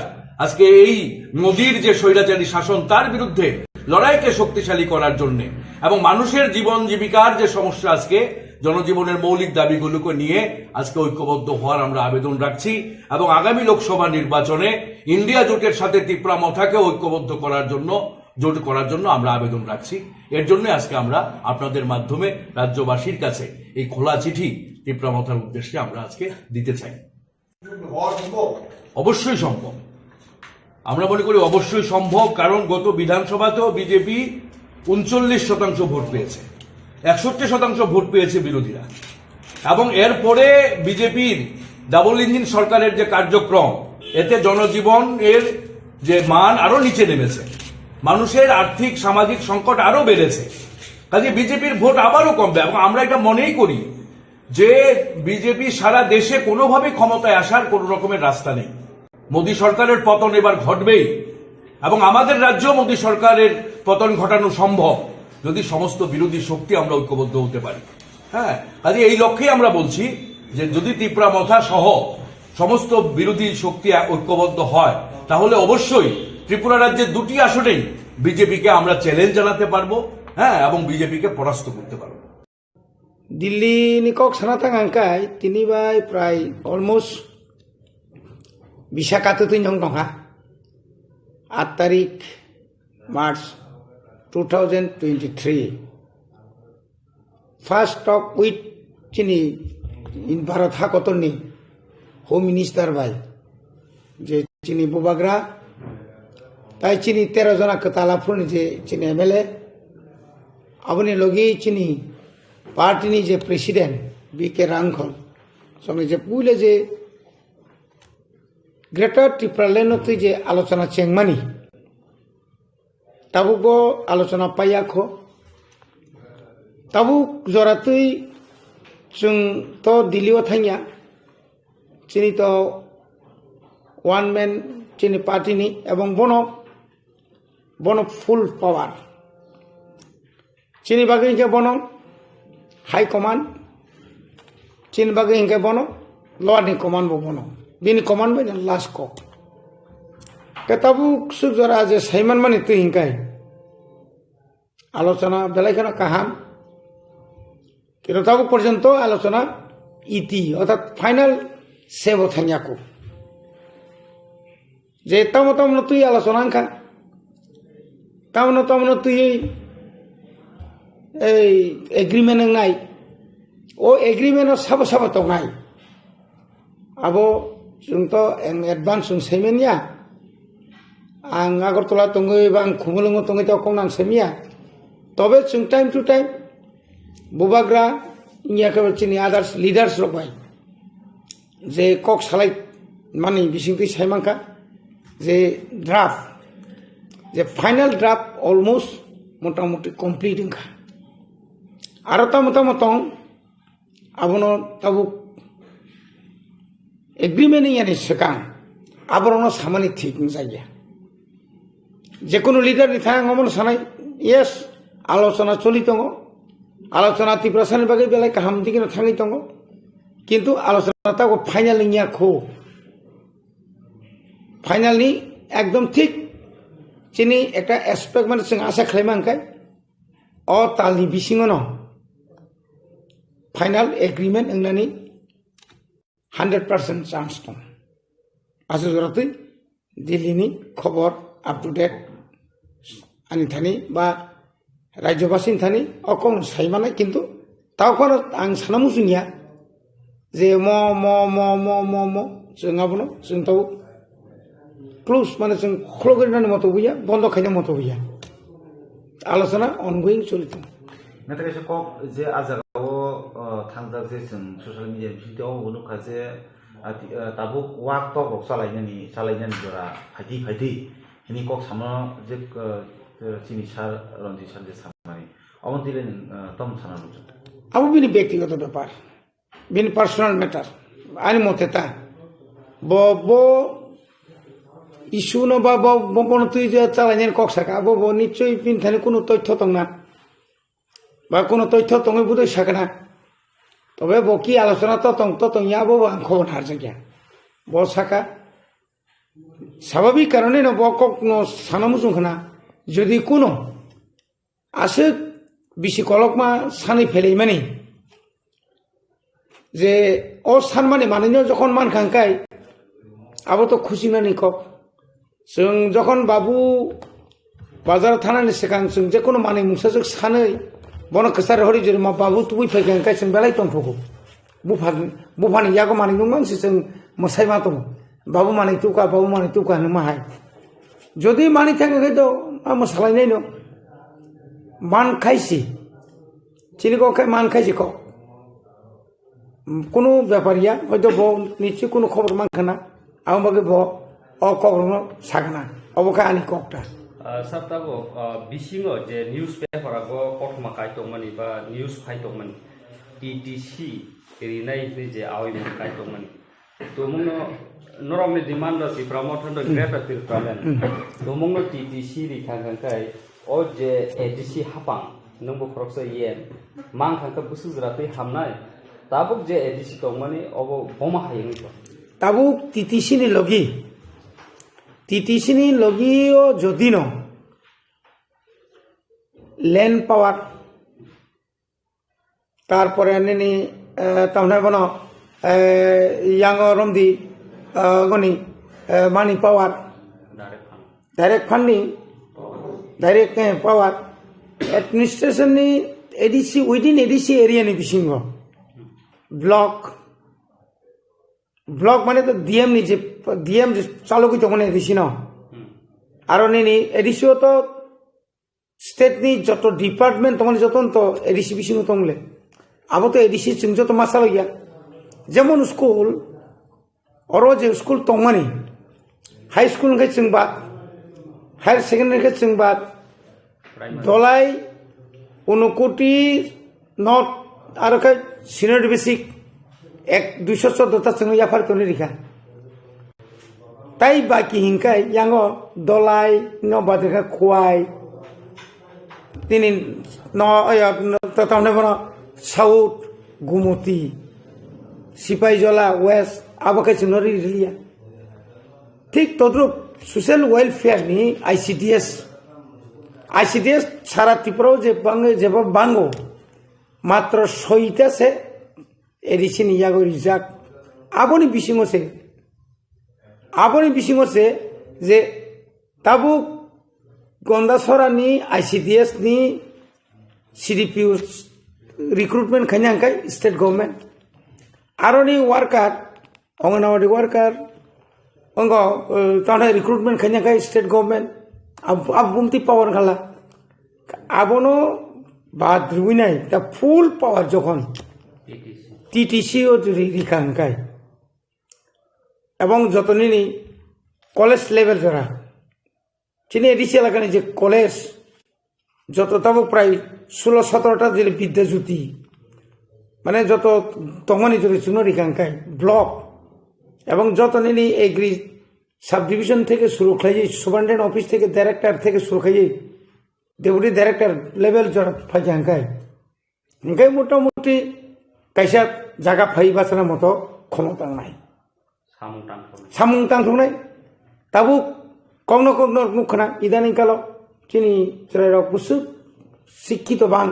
[SPEAKER 9] আজকে এই মোদির যে স্বৈরাচারী শাসন তার বিরুদ্ধে লড়াইকে শক্তিশালী করার জন্য এবং মানুষের জীবন জীবিকার যে সমস্যা, আজকে জনজীবনের মৌলিক দাবিগুলোকে নিয়ে আজকে ঐক্যবদ্ধ হওয়ার আমরা আবেদন রাখছি এবং আগামী লোকসভা নির্বাচনে ইন্ডিয়া জোটের সাথে ত্রিপুরা মথাকে ঐক্যবদ্ধ করার জন্য আমরা আবেদন রাখছি। এর জন্য আজকে আমরা আপনাদের মাধ্যমে রাজ্যবাসীর কাছে এই খোলা চিঠি ত্রিপুরা মথার উদ্দেশ্যে আমরা আজকে দিতে চাই। অবশ্যই সম্ভব, আমরা মনে করি অবশ্যই সম্ভব, কারণ গত বিধানসভাতেও বিজেপি 39% ভোট পেয়েছে, 61% ভোট পেয়েছে বিরোধীরা, এবং এরপরে বিজেপির ডাবল ইঞ্জিন সরকারের যে কার্যক্রম, এতে জনজীবন এর যে মান আরো নিচে নেমেছে, মানুষের আর্থিক সামাজিক সংকট আরো বেড়েছে, কাজে বিজেপির ভোট আবারও কমবে। এবং আমরা এটা মনেই করি যে বিজেপি সারা দেশে কোনোভাবে ক্ষমতায় আসার কোন রকমের রাস্তা নেই। মোদী সরকারের পতন এবার ঘটবেই এবং আমাদের রাজ্যেও মোদী সরকারের পতন ঘটানো সম্ভব যদি সমস্ত বিরোধী শক্তি আমরা ঐক্যবদ্ধ হতে পারি। হ্যাঁ, কাজে এই লক্ষ্যে আমরা বলছি যে যদি ত্রিপুরা মথা সহ সমস্ত বিরোধী শক্তি ঐক্যবদ্ধ হয়, তাহলে অবশ্যই ত্রিপুরা রাজ্যের 2টি আসনেই বিজেপিকে আমরা চ্যালেঞ্জ জানাতে পারবো, হ্যাঁ, এবং বিজেপিকে পরাস্ত করতে পারবো।
[SPEAKER 10] দিল্লি নিকক সানাতাং আংকাই তিনি বাই প্রায় অলমোস্ট বিশাখাতে তুই নং দংহা 8 তারিখ মার্চ 2023 ফার্স্ট টক উইথ চিনি ভারত হাকতনি হোম মিনিস্টার বাই যে চিনি বুবাগ্রা তাই চিনি 13 জনা কতালাফুনি যে চিনি এমএলএ আপনি লগি চিনি পার্টিনি যে প্রেসিডেন্ট বিকে রাংখল সঙ্গে যে পুলে যে গ্রেটার ত্রিপুরালেনতে যে আলোচনা চেংমানি তাবুক আলোচনা পাইয়াখো তাবুক জরাতুই जों तो दिल्लीयाव थांया चिनि तो वन मैन चिनि पार्टीनि एवं बनो फुल पावर चिनि बागे हिंके बनो हाई कमांड चिनि बागे हिंके बनो लोअर नि कमांड बनो बिनि कमांड बाय लास्ट को केताबु सुजरा जे साइमन मानि तु हिंकाय आलोचना बेलायखाना काहाम কিন্তু তাবুক পর্যন্ত আলোচনা ইতি অর্থাৎ ফাইনাল সেব থাঙ্গাকো যে তামতামন তুই আলোচনা আনখা তামন তুই এই এগ্রিমেন্ট নাই ও এগ্রিমেন্ট সাবো তো নাই আবো जोंथ एडभान्स जों सैमेनिया आं आगरतला तंगै बा आं खुमलुंग तंगै तो कोन आं सैमिया तबे जों टाइम टू टाइम बुबाग्रा इया के चिनि आदार्स लिडार्स रबाय जे कक सालाय माने बिसिंति साइमांखा जे ड्राफ्ट जे फाइनल ड्राफ्ट अलमोस्ट मोटामुटी कमप्लीट इंखा आरो तामतामत आबनो ताबु एग्रीमेंट यानी सिगां आबरनो सामानि ठीक जाया जेकुनु लिडार नि थांगमन सानाय यस आलोचना चलि दङ आलोचना त्रिपुरासानि बागै बेलाय काहाम दिगिनो थाङै दङ किन्तु आलोचना ताको फाइनल निया खो फाइनलनि एकदम ठीक चिनि एकटा एस्पेक्ट माने जों आशा खालामनांखाय अ तालनि बिसिङावनो फाइनल एग्रीमेंट ओंनानि 100% चान्स दं आसु जरातै दिल्लीनि खबर आप टू डेट आनि थानि बा राज्यबासिनि थानि अकं साइमानाय किन्तु तावखौनो आं सानामु जोंनिया जे म जों आबनो जों ताव क्लोज माने जों खुलगोरनानि मत गैया बन्द खायनो मत गैया आलोचना अनगोइं चलिदों
[SPEAKER 2] नाथाय एसे कक जे आजागाव थांजाक जे जों ससियेल मिडिया बिथिङाव नुखा जे ताबु वाक टक सालायनायनि जरा फायथि हिनि कक सामा जे चिनि सार रन्जित सार जे सामानि अमन्तिले तम सानानु
[SPEAKER 10] अब बिनि व्यक्तिगत ब्यापार बिनि पर्सनल मैटर आनि मतेता बो ইস্যু ন বা বপন তুই যে চালাইনের কক সাকা আবো নিশ্চয়ই পিনখানে কোনো তথ্য তং না বা কোনো তথ্য তঙে বুঝে সাকে না তবে ব কি আলোচনা তত ইয়াবো আং খবর হারছে গিয়া ব সাকা স্বাভাবিক কারণে ন ব কক ন সানামুসুং খানা যদি কোনো আসে বেশি কলকমা সাनै ফেলেই মানে যে ও सान মানে যখন মানখাंखाय আবো তো খুশি মানে কক जों যখন বাবু বাজার থানানি সেখান जों যে কোনো মানে মুসাজক সাनै বন কসার হরি যে মা বাবু তুই ফাইখাंखाय जों বেলাই তংফগো বুফানি ইয়াগো মানে নুং মানসি जों মসাই মা তো বাবু মানে তুকা নো মাহাই যদি মানি থাকে তো মশালাই নাই নো মান খাইছি চিনি কক মান খাইছি কক কোনো ব্যাপারিয়া হয়তো ব নিশ্চয় কোনো খবর মানখানা আমাকে ব খবর সাখানা অবকায় আনি ককটা
[SPEAKER 11] সাবতাবো বিসিঙো যে নিউজ পেপারাগো কটমা কাইতংমানি বা নিউজ ফাইতংমানি টিটিসি এরিনাই যে আওইমন কাইতংমানি তো মুনো নরমনি ডিমান্ড আছে প্রমোটন গ্রেটার তিরপ্রামেন তো মুনো টিটিসি রিখাंखाय ও যে এডিসি হাপাং নংবো খরকস ইয়েন মান খাंखा বুসুজরাতै হামনাय তাবুক যে এডিসি তংমানি অব বমা হাইনি তো
[SPEAKER 10] তাবুক টিটিসিনি লগিও যদি ন ল্যান্ড পাওয়ার তারপরে আনি তামনে বন ইয়াং রমদি গনি মানি power direct funding direct power administration ni ADC within ADC area ni bisingo block মানে তো ডিএম নি যে ডিএম যে চালকই তো মানে এডিসি না আর নি এডিসিও তো স্টেট নি যত ডিপার্টমেন্ট তোমার যতন তো এডিসি বিসিঙ্গ তংলে আবো তো এডিসি চিং যত মাসাল গিয়া যেমন স্কুল অর যে স্কুল তংমানি হাই স্কুল কে চিংবাদ হায়ার সেকেন্ডারি কে চিংবাদ দলাই 59 নট আর কে সিনিয়র বেসিক 214টা চিং ইয়াফার তনি রিখা তাই বাকি হিংকাই ইয়াঙ্গ দলাই ন বাদেখা খোয়াই তিনি তামনে বন সাউথ গুমতি সিপাহীজলা ওয়েস্ট আবকাই চিনরি রিলিয়া ঠিক তদ্রুপ সোশ্যাল ওয়েলফেয়ার নি আইসিডিএস সারা ত্রিপুরাও যে বাঙ্গো মাত্র 6টা সে এডিসি ইয়াগো রিজাক আবনি বিসিংছে যে তাবুক গন্দাসরা নি আইসিডিএস নি সিডিপিউ রিক্রুটমেন্ট খাইনাंखाय স্টেট গভর্নমেন্ট আরো নি ওয়ার্কার অঙ্গনওয়াড়ি ওয়ার্কার অঙ্গ তাহলে রিক্রুটমেন্ট খাইনাंखाय স্টেট গভর্নমেন্ট বুমতি পাওয়ার খালা আবনো বাদ রুই নাই তা ফুল পাওয়ার যখন টিটিসি ও রিখাंखाय এবং যতনি কলেজ লেভেল যারা চিনি এডিসি এলাকায় যে কলেজ যত তাবো প্রায় 16-17টা যে বিদ্যাজ্যোতি মানে যত তমনি যদি চুনো রিখাंखाय ব্লক এবং যতনি এগ্রি সাব ডিভিশন থেকে শুরু খাইয়ে সুপারিনটেন্ডেন্ট অফিস থেকে ডাইরেক্টর থেকে শুরু খাইয়ে ডেপুটি ডাইরেক্টর লেভেল যারা ফাইখাंखाय ইনকাই মোটামুটি কাইসা জায়গা ফাই বাঁচানোর মতো ক্ষমতা নাই সামুং টাংথংনাই তাবু কগ্ন মুখনা ইদানিং কাল চিনি চুরাইরক বুসু শিক্ষিত বান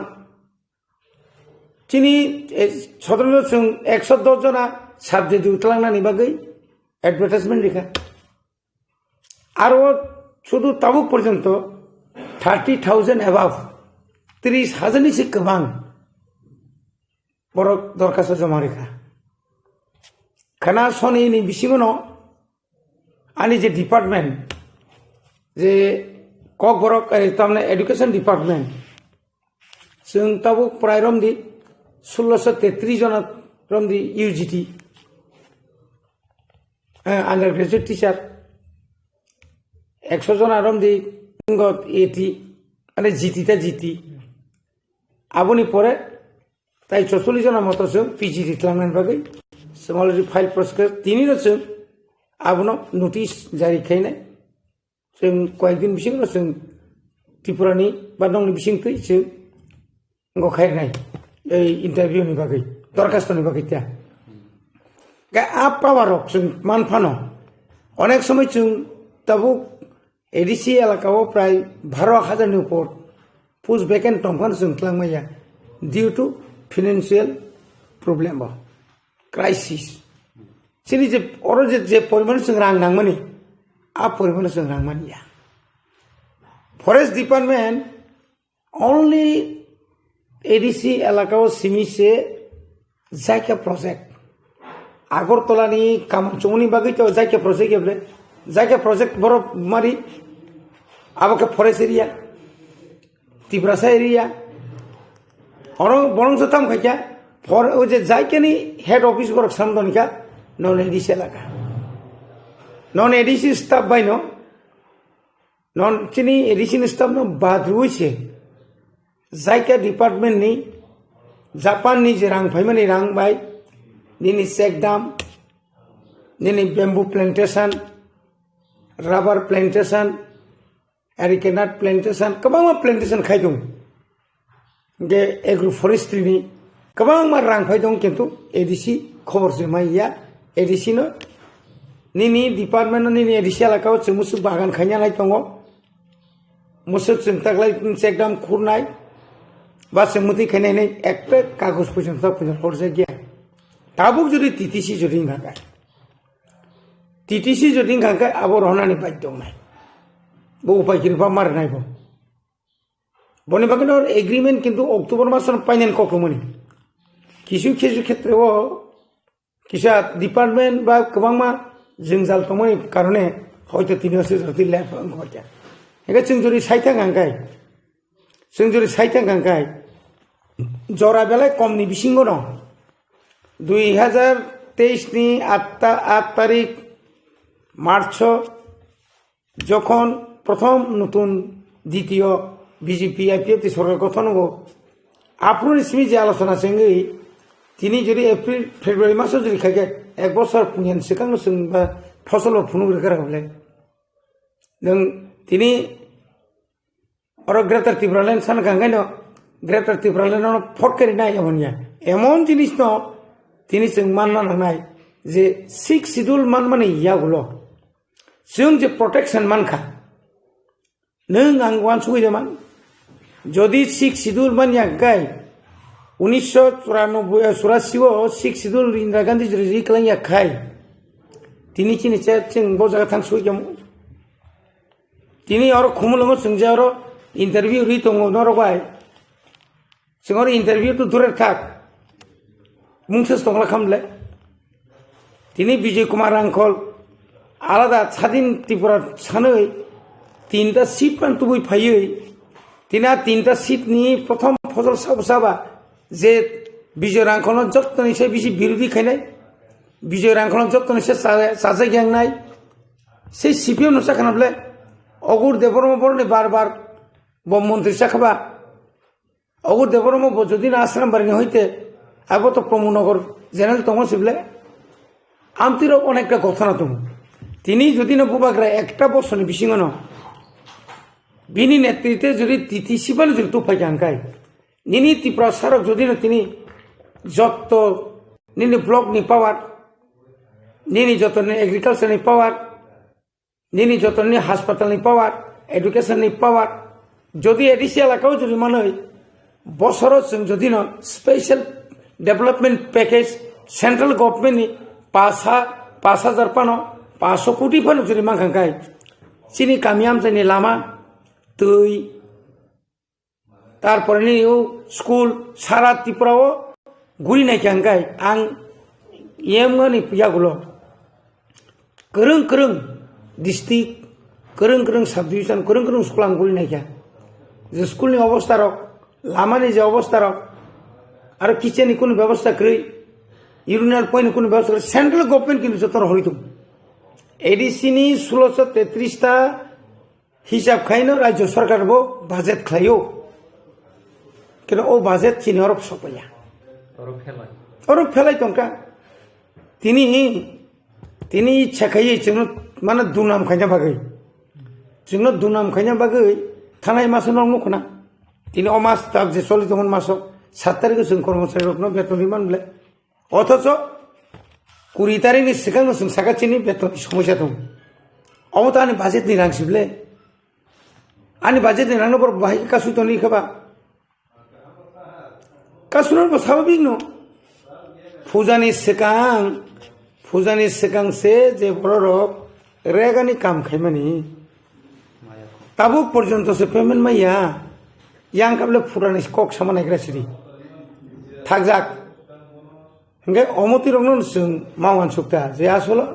[SPEAKER 10] চিনি 110 জনা সাবজেক্ট উতলাংনানি বাগै অ্যাডভার্টাইজমেন্ট লেখা আর শুধু তাবুক পর্যন্ত 30,000 অ্যাবাভ 30,000 নিচে গোबां বড় দরখাস্ত জমা রেখা খানা সনি বিসিগন আনি যে ডিপার্টমেন্ট যে কক বড় তারমানে এডুকেশন ডিপার্টমেন্ট जों তাবুক প্রায় রমদি 1633 জন রমদি ইউজিটি আন্ডার গ্রাজুয়েট টিচার 100 জন রমদি এটি মানে জিটি আবনি পরে তাই 44 জনের মতো পিজি দিতলামেন বাকি অলরেডি ফাইল প্রসেস তিনি রয়েছেন আবনো নোটিশ জারি খাই নাই जों कयेकदिन बिसिंनो जों त्रिपुरानि बा नंनि बिसिंथै जों गखायनाय এই ইন্টারভিউनि बागै दरखास्तनि बागै त्या आ पावारक जों मानफानो अनेक समय जों ताबु एडिसि एलाकाओ प्राय 12,000 উপর पोस्ट वैकेंट दंफान जों ख्लांमाया due to financial problem crisis सिनि जे अरो जे परिमाण जों रां नांमानि आ परिमाण जों रां मानिया फरेस्ट डिपार्टमेंट ओनली एडिसि एलाकाओ सिमिसे जायका प्रोजेक्ट आगरतलानि कामाचौनि बागै तो जायका प्रोजेक्ट गेबले जायका प्रोजेक्ट बर मारि आबके फरेस्ट एरिया तिब्रासा एरिया और बरं जताम खाया फर ओ जे जायकानि हेड ऑफिस बर सामदनिका नन एडिसि एलाका नन एडिसि स्टाफ बायनो नन चिनि एडिसि स्टाफ न बाद्रुइसे जायका डिपार्टमेंट नि जापान नि जे रां फाइमानि रां बाय निनि सेकदाम निनि bamboo plantation rubber plantation arecanut plantation कबां प्लांटेशन खायदों जे एग्रो फरेस्ट्री नि कबां रां फायदों किन्तु एडिसि खबर जे माइया एडिसि न निनि डिपार्टमेंट निनि एडिसि एलाकाओ जों मुसु बागान खायनाय दङ मुसु जों तागलाय सेकदाम खुरनाय बास मुति खायनाय एकटा कागज पर्यन्त फैनो हरजे गया ताबुक जुदि टीटीसी जुदि गाय टीटीसी जुदि गाय आबो रहनानि बाध्य नाय बो उपाय किरबा मारनाय बो बनि बागनो एग्रीमेंट किन्तु अक्टोबर मासन पाइनेन ककमनि किसु क्षेत्रेव किसा डिपार्टमेंट बा गोबांमा जोंजाल तमनि कारणे हयतो 300 जति लाइफ गया एगा जों जुदि साइथा गांगाय जों जुदि साइथा गांगाय जरा बेलाय कमनि बिसिंगो दं 2023 नि 8 तारिख मार्च যখন প্রথম নতুন দ্বিতীয় বিজেপি আইপিএফ সরকার গঠন হবো আপনার ইসমি যে আলোচনা সঙ্গে তিনি যদি এপ্রিল ফেব্রুয়ারি মাসে যদি খাইকে এক বছর পুনিয়ান সিকাং বা ফসল ফুনুগ্রেকার হলে তিনি আর গ্রেটার ত্রিপুরাল্যান্ড সান গাঙ্গাইন গ্রেটার ত্রিপুরাল্যান্ড ফটকারি নাই এমন জিনিস ন তিনি जों मानना नांनाय जे 6 शिड्यूल मान माने यागुलो जों जे प्रोटेक्शन मानखा नों आं वान सुगैदोमान जदि 6 शिड्यूल मान यागाय 1984 आव 6 शिड्यूल इंदिरा गांधी जरि रिक्लाइन याखाय तिनि चिनि जों बजागा थां सुगैम तिनि आरो खुमुलंग जों जे आरो इंटरव्यू रि दङ नरबाय जों आरो इंटरव्यू तो दुरे थाक मुंसेस दंला खामले तिनी विजय कुमार आंखल आलादा स्वाधीन त्रिपुरा सानै 3टा सीट पान तुबै फायै तिना 3टा सीट नि प्रथम फसल साबा जे विजय आंखल जत्तनि से बिसि बिरोधी खायनाय विजय आंखल जत्तनि से साजा ग्यांनाय से सीपीएम नसा खानाबले अगुर देबरम बरनि बार बम मंत्री साखाबा अगुर देबरम जदिन आश्रम बारिनि हইতে आगो तो प्रमोनगर जेनेरेल दङ सिबले आमतिर अनेकटा घटना दङ तिनी जदि न बुबाग्रा एकटा बसरनि बिसिङनो बिनि नेतृत्वे जदि टीटीसी बान जदि तुफाय गांगाय निनि त्रिपुरा सरक जदि न तिनी जत्त निनि ब्लक नि पावर निनि जतनि एग्रीकल्चर नि पावर निनि जतनि हास्पाताल नि पावर एडुकेशन नि पावर जदि एडिसि एलाकाओ जदि मानै बसर जों जदि न special development package central government नि 5,000 पानो 500 कोटी पानो जुदि मांखांखाय चिनि कामियाम जोंनि लामा दै तारपरनि स्कुल सारा त्रिपुराओ गुरि नायखांखाय आं एमनि यागुलो गोरों डिस्ट्रिक्ट गोरों सब डिविजन गोरों स्कुल आं गुरि नायखा जे स्कुलनि अवस्था रक लामानि जे अवस्था रक आरो किचेननि कोनो व्यवस्था गै इउरिनाल पॉइंट कोनो व्यवस्था सेंट्रल गवर्नमेंट किन्तु जतन हरिदो एडिसि नि 1633 टा हिसाब खायनो राज्य सरकारबो बाजेट खायो किन्तु ओ बाजेट चिनि अरब सपया अरब फेलाय तंका तिनि इच्छा खायै जों माने दुनाम खायना बागै जोंनो दुनाम खायना बागै थानाय मासो नং नखना তিনি অমাস তাক যে চলি তখন মাস 7 তারিখে जों কর্মচারী রকম বেতন মানলে অথচ 20 তারিখनि सिगां जों साखाथिनि बेतन समस्या दं अमता आंनि बाजेट नि रांसिबले आंनि बाजेट नि रांनो बर बाहाय कासुतनि खबा कासुनर बसाबिक न फुजानि सिगां से जे बररक रेगानि काम खायमानि ताबु पर्यन्त से payment Maya yang kable purani kok sama naik residi thakjak hingga omoti rongnon sung mawan sukta je asolo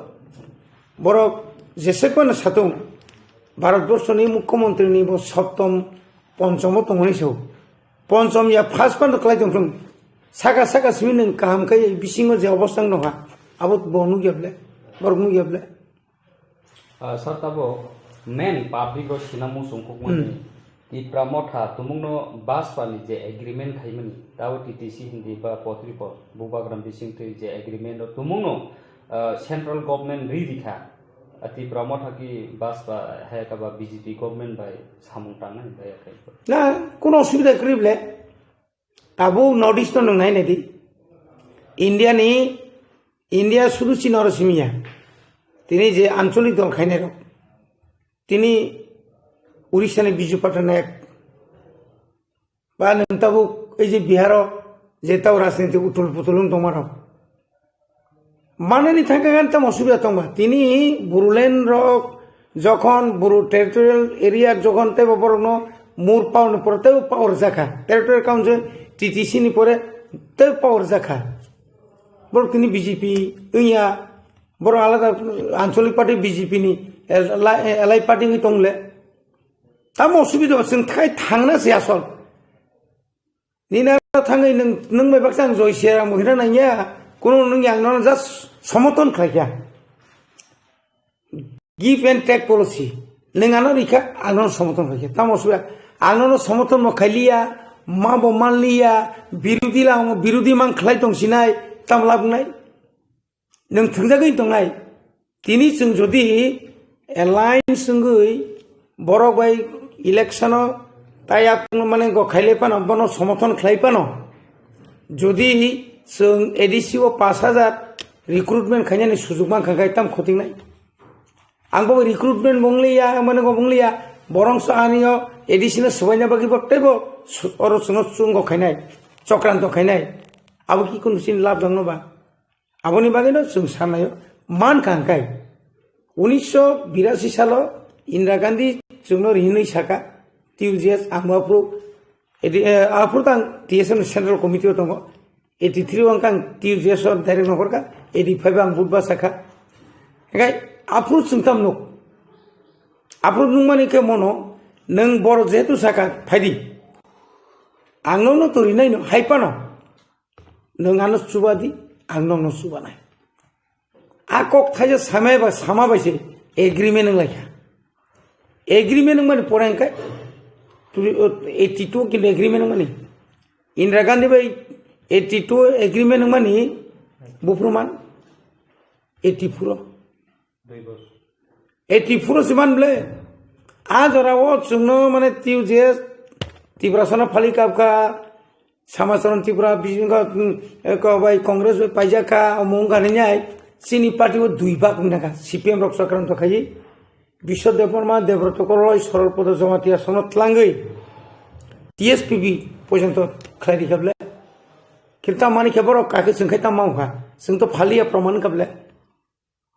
[SPEAKER 10] borok jesekon satung bharatborshoni mukhyamantrini bo saptom ponchom tongoni so ponchom ya first pan klai tong saka simin kam kai bisingo je obostang noha abot bonu geble bornu geble
[SPEAKER 11] sartabo main public sinamu sungkokmani di pramotha tumungno baspani je agreement khaimani taw TTC hindi ba potripo bubagram bising thei je agreement tumungno central government ridikha ati pramotha ki baspa heka ba BJP government bai samung tanga bai khai
[SPEAKER 10] na kono osubida krible abu notice to nai nedi india শুধু চিনর সিমিয়া তিনি যে আঞ্চলিক দল খাইনে তিনি উড়িষ্যানি বিজু পট্টনায়ক বা নেতাবু এই যে বিহার যেটাও রাজনীতি উতুল পুতুলুং তোমার মানেনি থাকা গান তাম অসুবিধা তোমা তিনি বুরুলেন রক যখন বুরু টেরিটোরিয়াল এরিয়া যখন তেব বরন মুর পাউন পড়তেও পাওয়ার জাখা টেরিটোরিয়াল কাউন্সিল TTC নি পরে তেও পাওয়ার জাখা বড় তিনি বিজেপি ইয়া বড় আলাদা আঞ্চলিক পার্টি বিজেপি নি এলআই পার্টি নি তংলে তাম অসুবিধা जों थांनासै आसल निना थाङै नों मायबाक आं जयसेरा महिरा नायया कोनो नों आंनो जास्ट समर्थन खालाया गिव एंड टेक पॉलिसी नों आनो रिखा आंनो समर्थन खालाया ताम असुबिदा आंनो समर्थन मखालिया मा बो मानलिया बिरोधी मान खालाय दंसिनाय ताम लाबनाय नों थंजागै दंनाय तिनि जों जदि एलायन्स जोंगै बरक बाय इलेक्शन ताई माने खाइले पानो बनो समर्थन खाइ पानो जदि जों एडीसी 5000 रिक्रुटमेंट खायनानि सुजुग मान खाय ताम खथिंनाय आंबो रिक्रुटमेंट बंगलिया माने बंगलिया बरंस आनियो एडीसी न सबायना बागि बक्तैबो अर सुनो सुंग खायनाय चक्रान्त खायनाय आबो कि कुन सिन लाभ दंनोबा आबोनि बागै न जों साननाय मान खांखाय 1982 सालाव इंदिरा गांधी जोंनो रिहिनै साका टिउजिएस आमाफ्रु आफ्रुतां टीएसएम सेंट्रल कमिटी दङ 83 अंकां टिउजिएस डाइरेक्ट नखरका 85 आं बुधबा साका हेगाय आफ्रु जोंताम नो आफ्रु नुमानि के मनो नों बर जेतु साका फाइदि आंनो न तोरिनाय न हाइपानो नों आनो सुबादि आंनो न सुबानाय आकक थाजे सामायबा सामाबायसे एग्रीमेंट लायखा एग्रीमेंट माने परांखाय 82 के एग्रीमेंट माने इंदिरा गांधी बाय 82 एग्रीमेंट माने बुफ्रुमान 84 से मानले आज राव जोंनो माने टिउजेस तिब्रासना फालिकाबका समाचरण त्रिपुरा बिजिंगा बाय कांग्रेस पाइजाका मंगानिनाय सिनी पार्टी दुई भाग नाका सीपीएम रक सक्रांत खायि विश्व देवबर्मा देवव्रत करलय सरलपद जमातिया सनत लांगै टीएसपीबी पर्यन्त खायरि खाबले किंता मानि खबर काके संखायता मावखा जोंथ फालिया प्रमाण खाबले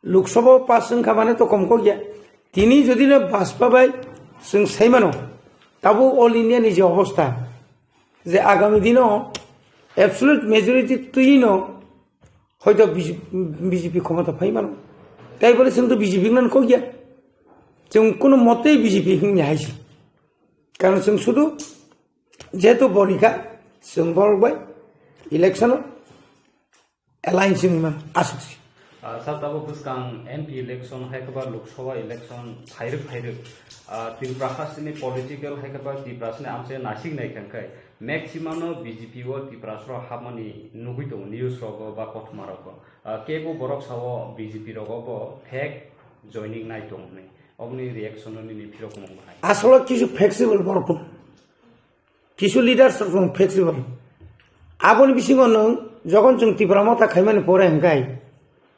[SPEAKER 10] लोकसभा पास संखा माने तो कम को गया तिनी जदि न बासपा बाय जों साइमानो ताबो ऑल इंडिया नि जे अवस्था जे आगामी दिनो एब्सोल्यूट मेजॉरिटी तुइनो হয়তো বিজেপি ক্ষমতা পাইমানো তাই বলে जों तो বিজেপি নান को गया जों কোনো মতেই বিজেপি হিংনি হাইছি কারণ जों শুধু যেহেতু বরিখা जों বরবাই ইলেকশন এলায়েন্স মান আসুছি
[SPEAKER 11] साताबो बुसकां एमपी इलेक्शन हायकबा लोकसभा इलेक्शन फाइरक त्रिपुराखासिनि पॉलिटिकल हायकबा त्रिपुरासिनि आमसे नासिक नायखांखाय मैक्सिमम बीजेपी वो त्रिपुरासरो हामानि नुगै दं न्यूज रगो बा कथमारगो केबो बरक सावो बीजेपी रगो फेक जॉइनिंग नाय दं नै অবনি রিঅ্যাকশন নি ফিরকম হয়
[SPEAKER 10] আসলে কিছু ফ্লেক্সিবল বড় কিছু leaders flexible abon bisingo nung jogon chung tipra mota khaimani pore hangkai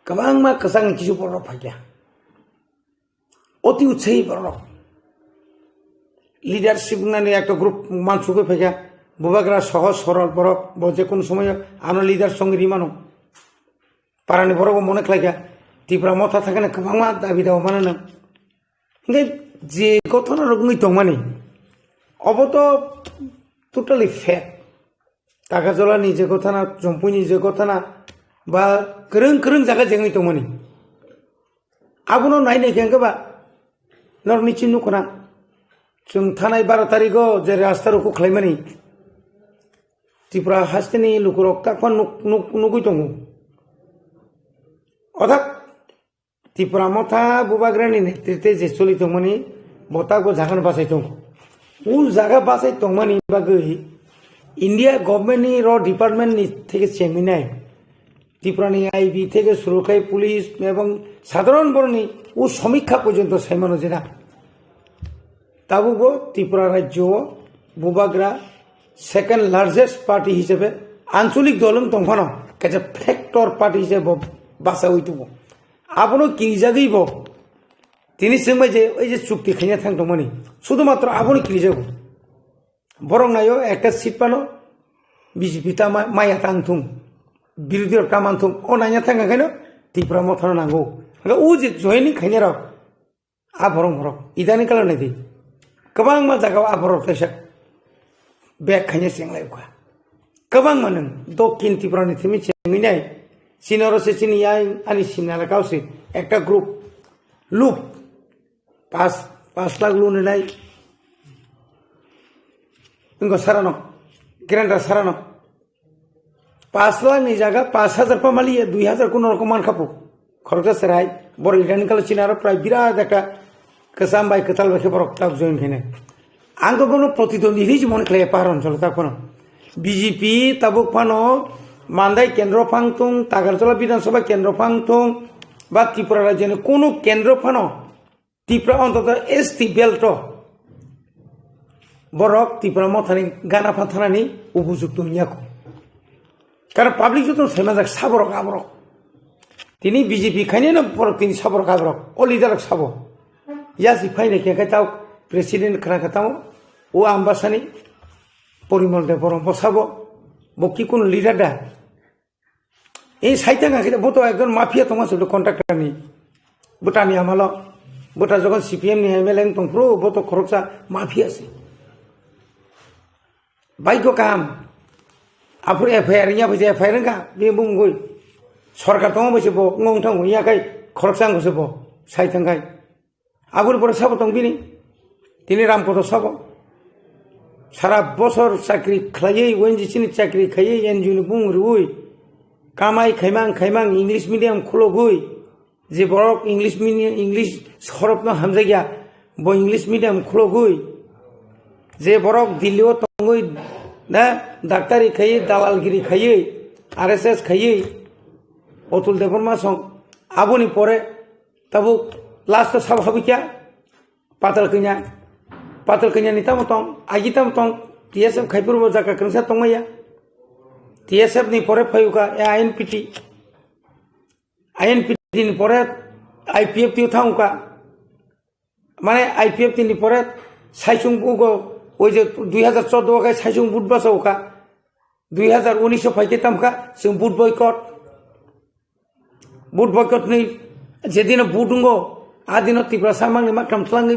[SPEAKER 10] kabang ma kasang kisu porro phakya অতি উৎসাহী বড় লিডারশিপ নানি একটা গ্রুপ মানুষকে ফেকা বুবাগরা সহজ সরল বড় যে কোনো সময় আমরা লিডার সঙ্গে রিমানো পারানি বড় মনে লাগা তীব্র মাথা থাকে না কামা দাবি দাও মানে না যে ঘটনা রকমই তো মানে অব তো টোটালি ফেক টাকা জলা নিজে কথা না জম্পু নিজে কথা না বা ক্রং ক্রং জায়গা যেই তো মানে আবুনো নাই নাই কেঙ্গবা नरनि चिन्नु खना जों थानाय 12 तारिखआव जे रास्ता रुखौ खालामनानै त्रिपुरा हास्टेनि लुकुरक ताकन नुगै दङ अर्थात त्रिपुरा मथा बुबाग्रानि नेतृत्वे जे चलिदोंमोन बतागो जागान बासाय दङ उ जागा बासाय दंमानि बागै इन्डिया गभर्नमेन्टनि र डिपार्टमेन्टनि থেকে চেমিনাय त्रिपुरानि आईबी থেকে सुरक्षाय पुलिस এবং সাধারণ বর্ণী ও সমীক্ষা পর্যন্ত সাইমানো যেনা তাবুগো ত্রিপুরা রাজ্য বুবাগ্রা সেকেন্ড লার্জেস্ট পার্টি হিসেবে আঞ্চলিক দলন তংখানো কাছে ফ্যাক্টর পার্টি হিসেবে বাসা হইতব আপনো কি জাগিব তিনি সঙ্গে যে ওই যে চুক্তি খাইয়া থাকতমানি শুধুমাত্র আপনি কি যাব বরং নাইও একটা সিট পানো বিজেপি তা মায়া টাংথুম বিরোধী কামানথুম ও নাইয়া থাকা কেন ত্রিপুরা মথানো নাঙ্গো ও যে জয়নিং খাইনে রাও আভরং ভরক ইদানি কালো নাই गोबां मा जागाव आभरक तैसा बेग खाइने सेंलायखा गोबां मा नों दक्षिण त्रिपुरानि थिमि चेंगिनाय सिनरसे सिनियाय आनि सिमनाला गावसे একটা গ্রুপ লুপ 5 লাখ লোন নাই ইংগো সারানো গ্রান্ডার সারানো 5 লাখ নি জায়গা 5000 পামালি 2000 কোন রকম মান খাপো খরচা সেরাই বড় ইরানি কালো চিনার প্রায় বিরাট একটা কেসাম বাই কেতাল বেখে বড় তাক জয়েন খেনে আং তো কোনো প্রতিদ্বন্দ্বী হিজ মনে খেলে পাহাড় অঞ্চল তখন বিজেপি তাবুক ফানো মান্দাই কেন্দ্র ফাংতুং তাগারতলা বিধানসভা কেন্দ্র ফাংতুং বা ত্রিপুরা রাজ্যের কোনো কেন্দ্র ফানো ত্রিপুরা অন্তত এসটি বেল্ট বরক ত্রিপুরা মথানি গানা ফাথানানি উপযুক্ত নিয়াকো কারণ পাবলিক যত সেমাজাক সাবরক আবরক তিনি বিজেপি খাইনে না বরক তিনি সাবরক আবরক ও লিডারক সাব ইয়াসি ফাইনে কেঙ্কাই তাও প্রেসিডেন্ট খানাখাতাও ও আম্বাসানি পরিমল দে বরং বসাবো বকি কোন লিডার দা এই সাইতা গাখিতে বতো একজন মাফিয়া তোমার সব কন্ট্রাক্টর নি বুটানি আমালো বুটা যখন সিপিএম নি এমএলএ তংপ্রো বতো খরচা মাফিয়া আছে বাইকো কাম আপনি এফআইআর ইয়া বসে এফআইআর গা বে বুঙ্গই সরকার তোমা বসে ব ngongthang ইয়াকাই খরচা গসে ব সাইতাঙ্গাই আগুর পরে সাবো তং বিনি তিনি রামপদ সাবো সারা বছর চাকরি খাইয়ে ওএনজিসিনি চাকরি খাইয়ে এনজিওনি বুং রুই কামাই খাইমাং ইংলিশ মিডিয়াম খুলো গই যে বড় ইংলিশ মিডিয়াম ইংলিশ সরপ্ন হামজাইয়া ব ইংলিশ মিডিয়াম খুলো গই যে বড় দিল্লিও তঙ্গই না ডাক্তারি খাইয়ে দালালগিরি খাইয়ে আরএসএস খাইয়ে অতুল দেববর্মা সং আবনি পরে তাবু লাস্ট সাব হাবিকা পাতাল kenya ni tam tong agi tam tong TSF khaipur bo jaka kangsa tongmaya TSF ni pore phayuka INPT ni pore IPF ti thauka মানে IPF ni pore saisung bugo oi je 2014 ga saisung bud basauka 2019 phaite tamka sung bud boycott ni jedina budungo adino Tripura সামাংনি মাকরাম tlangi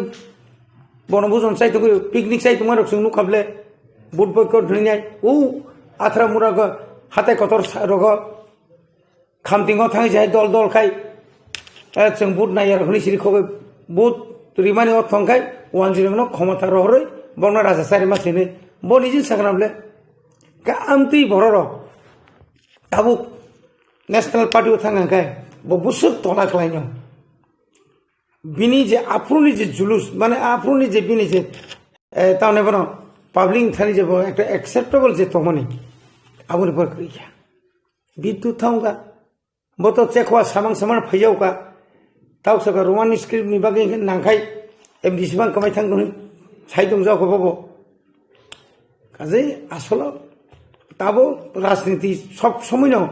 [SPEAKER 10] বনভোজন চাইতো picnic চাইতো মারক সুং নুখাবলে বুট boycott ধরিনাই ও আথরা মুরাগ হাতে কতর রগ খামতিং থাঙি যাই দল দল খাই जों বুট নাই আর হনি সিরি খবে বুট রিমানি অ থংখাই 10 ক্ষমতা রহরই বর্ণ রাজা সারি মাসিনে বনিজিন সাগনাবলে কা আমতি বড়র তাবু ন্যাশনাল পার্টি ও থাঙ্গাখাই ববুসুক তলা খলাইনো বিনি যে আফরুনি যে জুলুস মানে আফরুনি যে বিনি যে তাহলে বলো পাবলিক থানি যে একটা অ্যাকসেপ্টেবল যে তমনি আবুনি পর করিয়া বিদ্যুৎ থাউকা বতো চেকওয়া সামাং সামান ফাইয়াওকা tahu saka Roman script ni bagai nangkai disibang kamai thang dong sai dong jauh kau kaje asolo tabo राजनीति सब समय no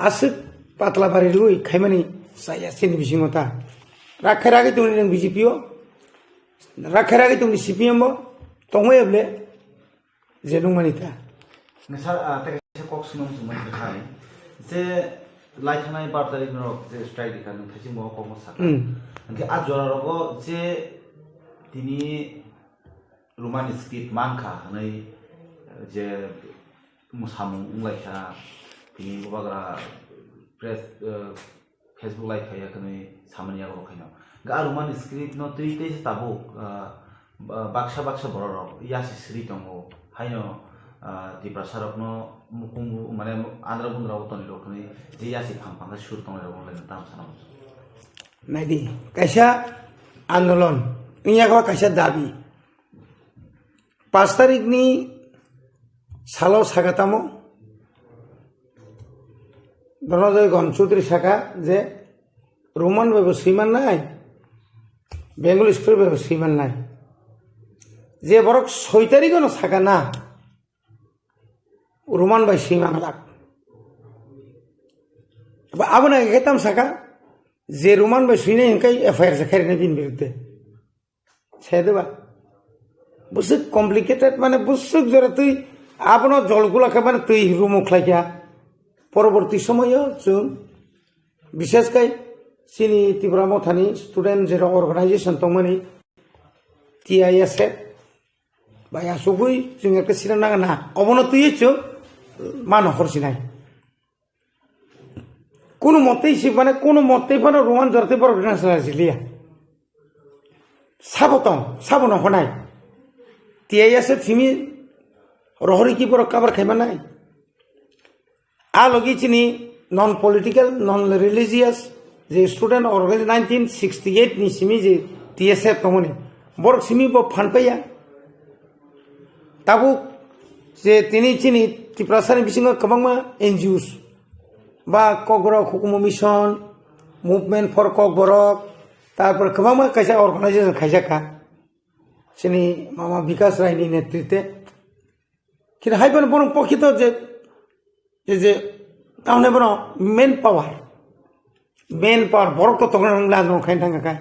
[SPEAKER 10] asik patla bari lui khaimani saya sini bisingota rakharagi tuni nang BJP o rakharagi tuni CPM o tongoi able jenung manita
[SPEAKER 2] Misal tadi saya kok senang cuma berkali, saya lainnya bar tadi menurut saya strike dikan, kasih mau kok masak. Nanti ajar aku saya ini rumah ni skit mangka, nanti saya musamu mulai saya ini beberapa press Facebook live kayak kini samanya aku kena. Gak rumah ni skit no tu itu tabu baksa borok, iya sih seri tunggu, hanya di prasarok no mukungu mana andra bundra utoni rokni dia si pang sur tong rokon len tam sana
[SPEAKER 10] nadi kaisa andolon ini apa kaisa dabi 5 tarik ni salo sagatamo donojoy gonsutri saka je roman bebo siman nai bengali school bebo siman nai je borok 6 tarik no saka na Roman by Simanglak. Abu na ketam saka, je Roman by Sina inkai affair sakari na bin birte. Saya tu ba. Busuk complicated mana busuk jora tu, abu na jolgula ke mana tu rumuk lagi. Poroborti samoyo jun, bishes kai sini Tibramo thani student jera organization tongmani TIS bayar subui jengkel kesiran naga na. Abono tu ye cu. Mana horsi nai. Kuno mote isi pana roman jarte por organization asilia. Sabotong honai. Tiaya se simi rohori ki por kabar khaiman nai. A logi chini non political non religious je student organization 1968 ni simi je TSF tomoni. Borok simi bo phanpaya. Tabu je tini chini Tiprasani bisingo kabangma NGOs ba Kogborok Hukumu Mission Movement for Kogborok tarpor kabangma kaisa organization khaisaka sini mama Vikas Rai ni netritwe kira haiban borong pokhito je taune bono main power borok to tongan landon khaintanga kai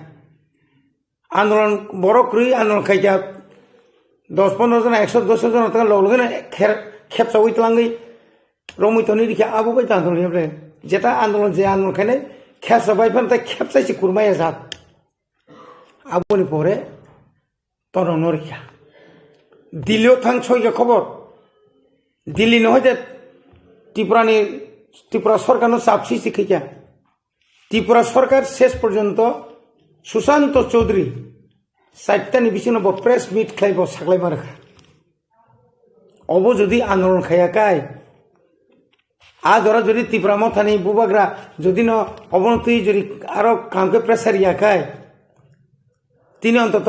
[SPEAKER 10] andolon borok rui andolon khaija 10-15 John 110 John taka logene খেপসা ওই তলাঙ্গি রমিতনি রিখা Abu by আন্দোলন হেবলে যেটা আন্দোলন যে আন্দোলন খানে খেপসা বাইফান তাই খেপসাইছি কুরমাই জাত আবুনি পরে তরন রিখা দিল্লিও থাং ছয়টা খবর দিল্লি নহয় যে ত্রিপুরা সরকার চাপসি শিখিকা ত্রিপুরা সরকার শেষ পর্যন্ত সুশান্ত চৌধুরী 4টানি বিছিন্ন প্রেস মিট খাইব সাকলাইমা রাখা অব যদি আন্দোলন খাইয়াকাই আজ ওরা যদি ত্রিপুরামো থানি বুবাগ্রা যদি ন অবনতি যদি আরো কামকে প্রেসার ইয়াকাই তিনি অন্তত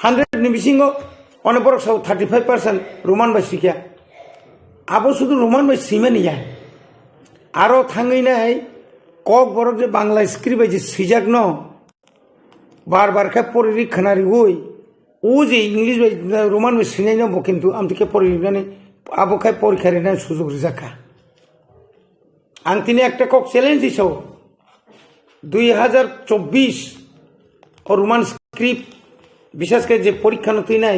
[SPEAKER 10] 100 নি বিসিঙ্গ অনেক সব 35% রোমান বাই শিখিয়া আবো শুধু রোমান বাই সিমে নিয়া আরো থাঙ্গই নাই কক বরক যে বাংলা স্ক্রিপ্ট বাই যে সিজাক ন বারবার খা পরিরি খানারি হই ও যে ইংলিশ রোমান সিনাই নাম কিন্তু আমি থেকে পরিমানে আবখায় পরীক্ষার না সুযোগ রেজাকা আং তিনি একটা কক চ্যালেঞ্জ দিছাও 2024 ও রোমান স্ক্রিপ্ট বিশেষ করে যে পরীক্ষা নতুই নাই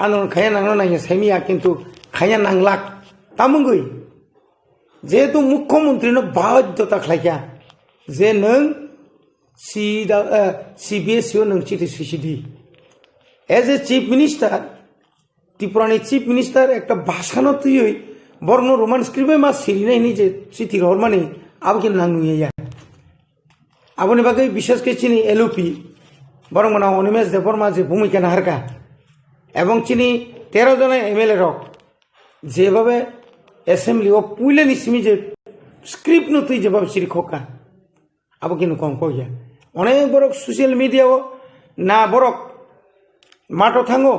[SPEAKER 10] আন্দোলন খাইয়া নাংলা নাই সাইমিয়া কিন্তু খাইয়া নাংলাক তামুঙ্গই যেহেতু মুখ্যমন্ত্রী বাধ্যতা খাইয়া যে নং CBSE নং চিঠি সুইসিডি As a chief minister, Tripurani chief minister একটা ভাষানো তুই বর্ণ রোমান স্ক্রিপ্টে মা সিরি নাই নিজে চিঠি রহমানে আবকে নাঙ্গুয়ে যায় আপনি বাকি বিশেষ করে চিনি এলওপি বরং মানে অনিমেষ দেববর্মা যে ভূমিকা নাহারকা এবং চিনি 13 জন এমএলএ রক যেভাবে অ্যাসেম্বলি ও পুইলে নিসমি যে স্ক্রিপ্ট নতুই যেভাবে সিরি খোকা আবো কিন্তু কম কইয়া অনেক বড় সোশ্যাল মিডিয়াও না বড় মাটো থাঙ্গো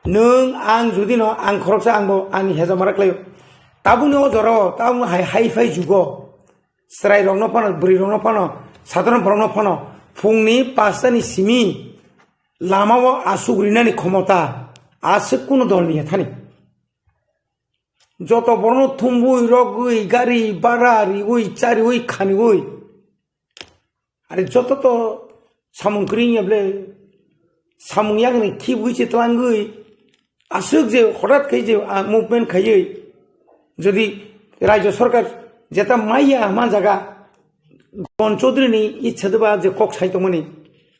[SPEAKER 10] নং আং যদি ন আং খরচা আংবো আंनि হেজামারাকলাই তাবুনো জর তাবু হাই ফাই যুগ serai rong no pano beri rong no pano saধারণ rong no pano fungni 5 ni simi lama wo asugurina ni khomota ase kuno dol niye thani joto borno thumbui rogui gari barari ui chari ui khani ui are joto to samung kring yable samung yang ni ki bui chitlangui asuk je horat khai je movement khai যদি রাজ্য সরকার যেটা মাইয়া মা জায়গা গণ চৌধুরীনি ইচ্ছা দেবা যে কক সাইতো মানে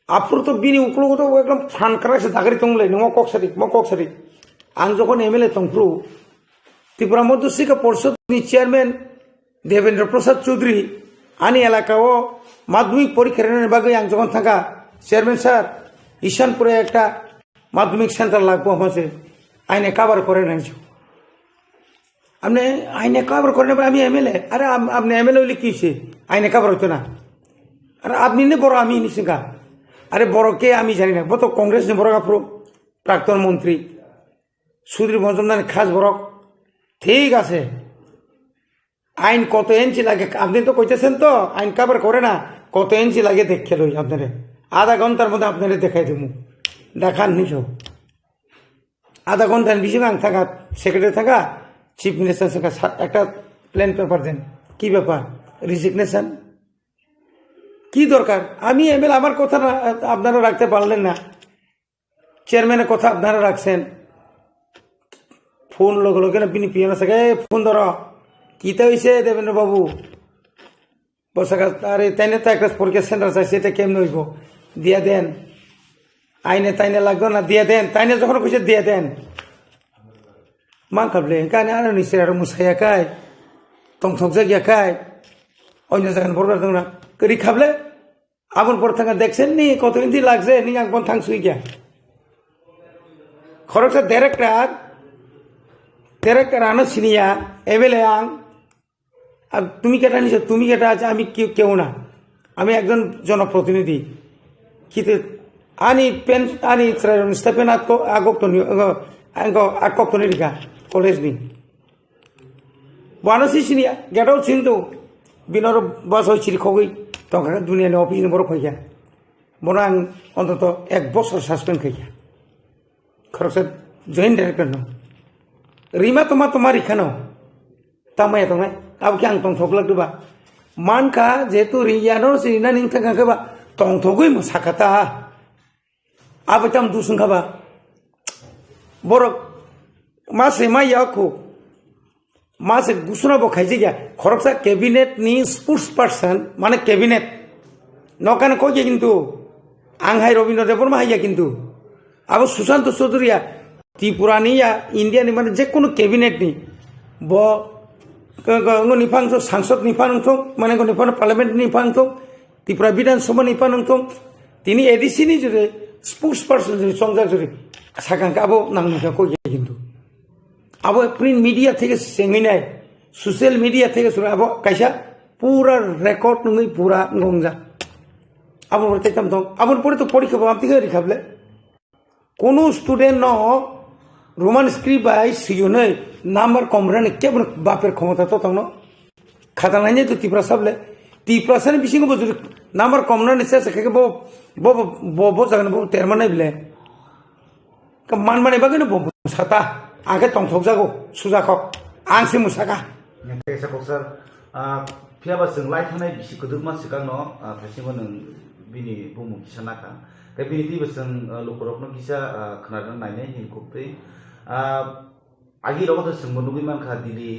[SPEAKER 10] আপুর তো বিনি উপলগত একদম ফান করাছে দাগারি তংলে নম কক সারি আং যখন এমএলএ তংপ্রু ত্রিপুরা মধ্য শিক্ষা পরিষদ চেয়ারম্যান দেবেন্দ্র প্রসাদ চৌধুরী আনি এলাকাও মাধ্যমিক পরীক্ষার বাগে আং যখন থাকা চেয়ারম্যান স্যার ঈশানপুরে একটা মাধ্যমিক সেন্টার লাগবো আমাদের আইনে কাবার করে নাইছো আপনি আইনে কাবার করেন আমি এমএলএ আরে আপনি এমএলএ হলে কি হয়েছে আইনে কাবার হতো না আরে আপনি নে বড় আমি নিশ্চিকা আরে বড় কে আমি জানি না তো কংগ্রেস নে বড় কাপড় প্রাক্তন মন্ত্রী সুধীর মজুমদার খাস বড় ঠিক আছে আইন কত ইঞ্চি লাগে আপনি তো কইতেছেন তো আইন কাবার করে না কত ইঞ্চি লাগে দেখে লই আপনারে আধা ঘন্টার মধ্যে আপনারে দেখাই দেবো দেখান নিছ আধা ঘন্টার বেশি আং থাকা সেক্রেটারি থাকা চিফ মিনিস্টার সঙ্গে একটা প্ল্যান পেপার দেন কি ব্যাপার রিজিগনেশন কি দরকার আমি এমএলএ আমার কথা আপনারা রাখতে পারলেন না চেয়ারম্যানের কথা আপনারা রাখছেন ফোন লগে না পিনি পিয়ানো থাকে ফোন ধর কিতা হয়েছে দেবেন্দ্র বাবু বসাকা আরে তাইনে তো একটা পরীক্ষা সেন্টার চাইছে এটা কেমন হইব দিয়া দেন আইনে তাইনে লাগতো না দিয়া দেন তাইনে যখন কইছে দিয়া দেন মান খাবলে কানে আরো নিচে আরো মুসাইয়া খায় টংথক জায়গা খায় অন্য জায়গায় বড় দং না করি খাবলে আপন পর থাকা দেখছেন নি কত ইঞ্চি লাগছে নি একবার থাং শুই গিয়া খরচা দেড়েক্টার আনো সিনিয়া এমএলএ আং আর তুমি কেটা নিছো তুমি কেটা আছে আমি কেউ না আমি একজন জনপ্রতিনিধি কিন্তু আনি পেন আনি স্টেপেন আগক্ত নিরিকা কলেজ নি বানসি সিনিয়া গেটাও চিন্তু বিনর বাস হয়েছি খগই টঙ্কা দুনিয়ানি অফিস বড় খাইয়া বড় আং অন্তত 1 বছর সাসপেন্ড খাইয়া খরচা জয়েন্ট ডাইরেক্টর ন রিমা তোমার ইখানো তামাই তো নাই আবকে আং টংথক লাগদোবা মানকা যেহেতু রিয়ানো সিনা নিং থাকাবা টংথগই সাকাতা আবতাম দুসুং খাবা বড় মাসে মাইয়াখো মাসে গুছনাবো খাইছে গিয়া খরচা ক্যাবিনেট নি স্পোর্টস পার্সন মানে ক্যাবিনেট নকানে কইয়া কিন্তু আংহাই রবীন্দ্র দেববর্মা হাইয়া কিন্তু আবার সুশান্ত চৌধুরীয়া ত্রিপুরা নিয়া ইন্ডিয়া নি মানে যে কোনো ক্যাবিনেট নি ব নিফাংস সাংসদ নিফাংস মানে নিফান পার্লামেন্ট নিফাংস ত্রিপুরা বিধানসভা নিফাংস তিনি এডিসি নি যদি স্পোর্টস পার্সন যদি সংসার যদি সাকাঙ্কা আবো নাংনিকা কইয়া কিন্তু আবো প্রিন্ট মিডিয়া থেকে সেমিনাই সোশ্যাল মিডিয়া থেকে শুনে আবো কাইসা পুরা রেকর্ড নই পুরা গংজা আবো বলতে কাম তো আবো পরে তো পরীক্ষা আপনি কে রিখাবলে কোন স্টুডেন্ট ন রোমান স্ক্রিপ্ট বাই সিজনে নাম্বার কম রানে কেবল বাপের ক্ষমতা তো তখন খাতা নাই তো ত্রিপুরা সাবলে ত্রিপুরা সানে বেশি যদি নাম্বার কম রানে শেষ খেকে বো জাগান বো তেরমা নাই বলে মান মানে বাকি না সাতা আগে টংথক যাগো সুজাখক आंसो मुसाका
[SPEAKER 2] नेक्स्ट बक्सर फियाबा जों लाइ थानाय बिसि गोदोर मानसि गांनो थासिमो नों बिनि बुमु किसानाखा दा बिनि दिबो जों लकरकनो किसा खोनादों नायनाय हिनखुबदै आगि रगत जों मनुगै मानखा दिल्ली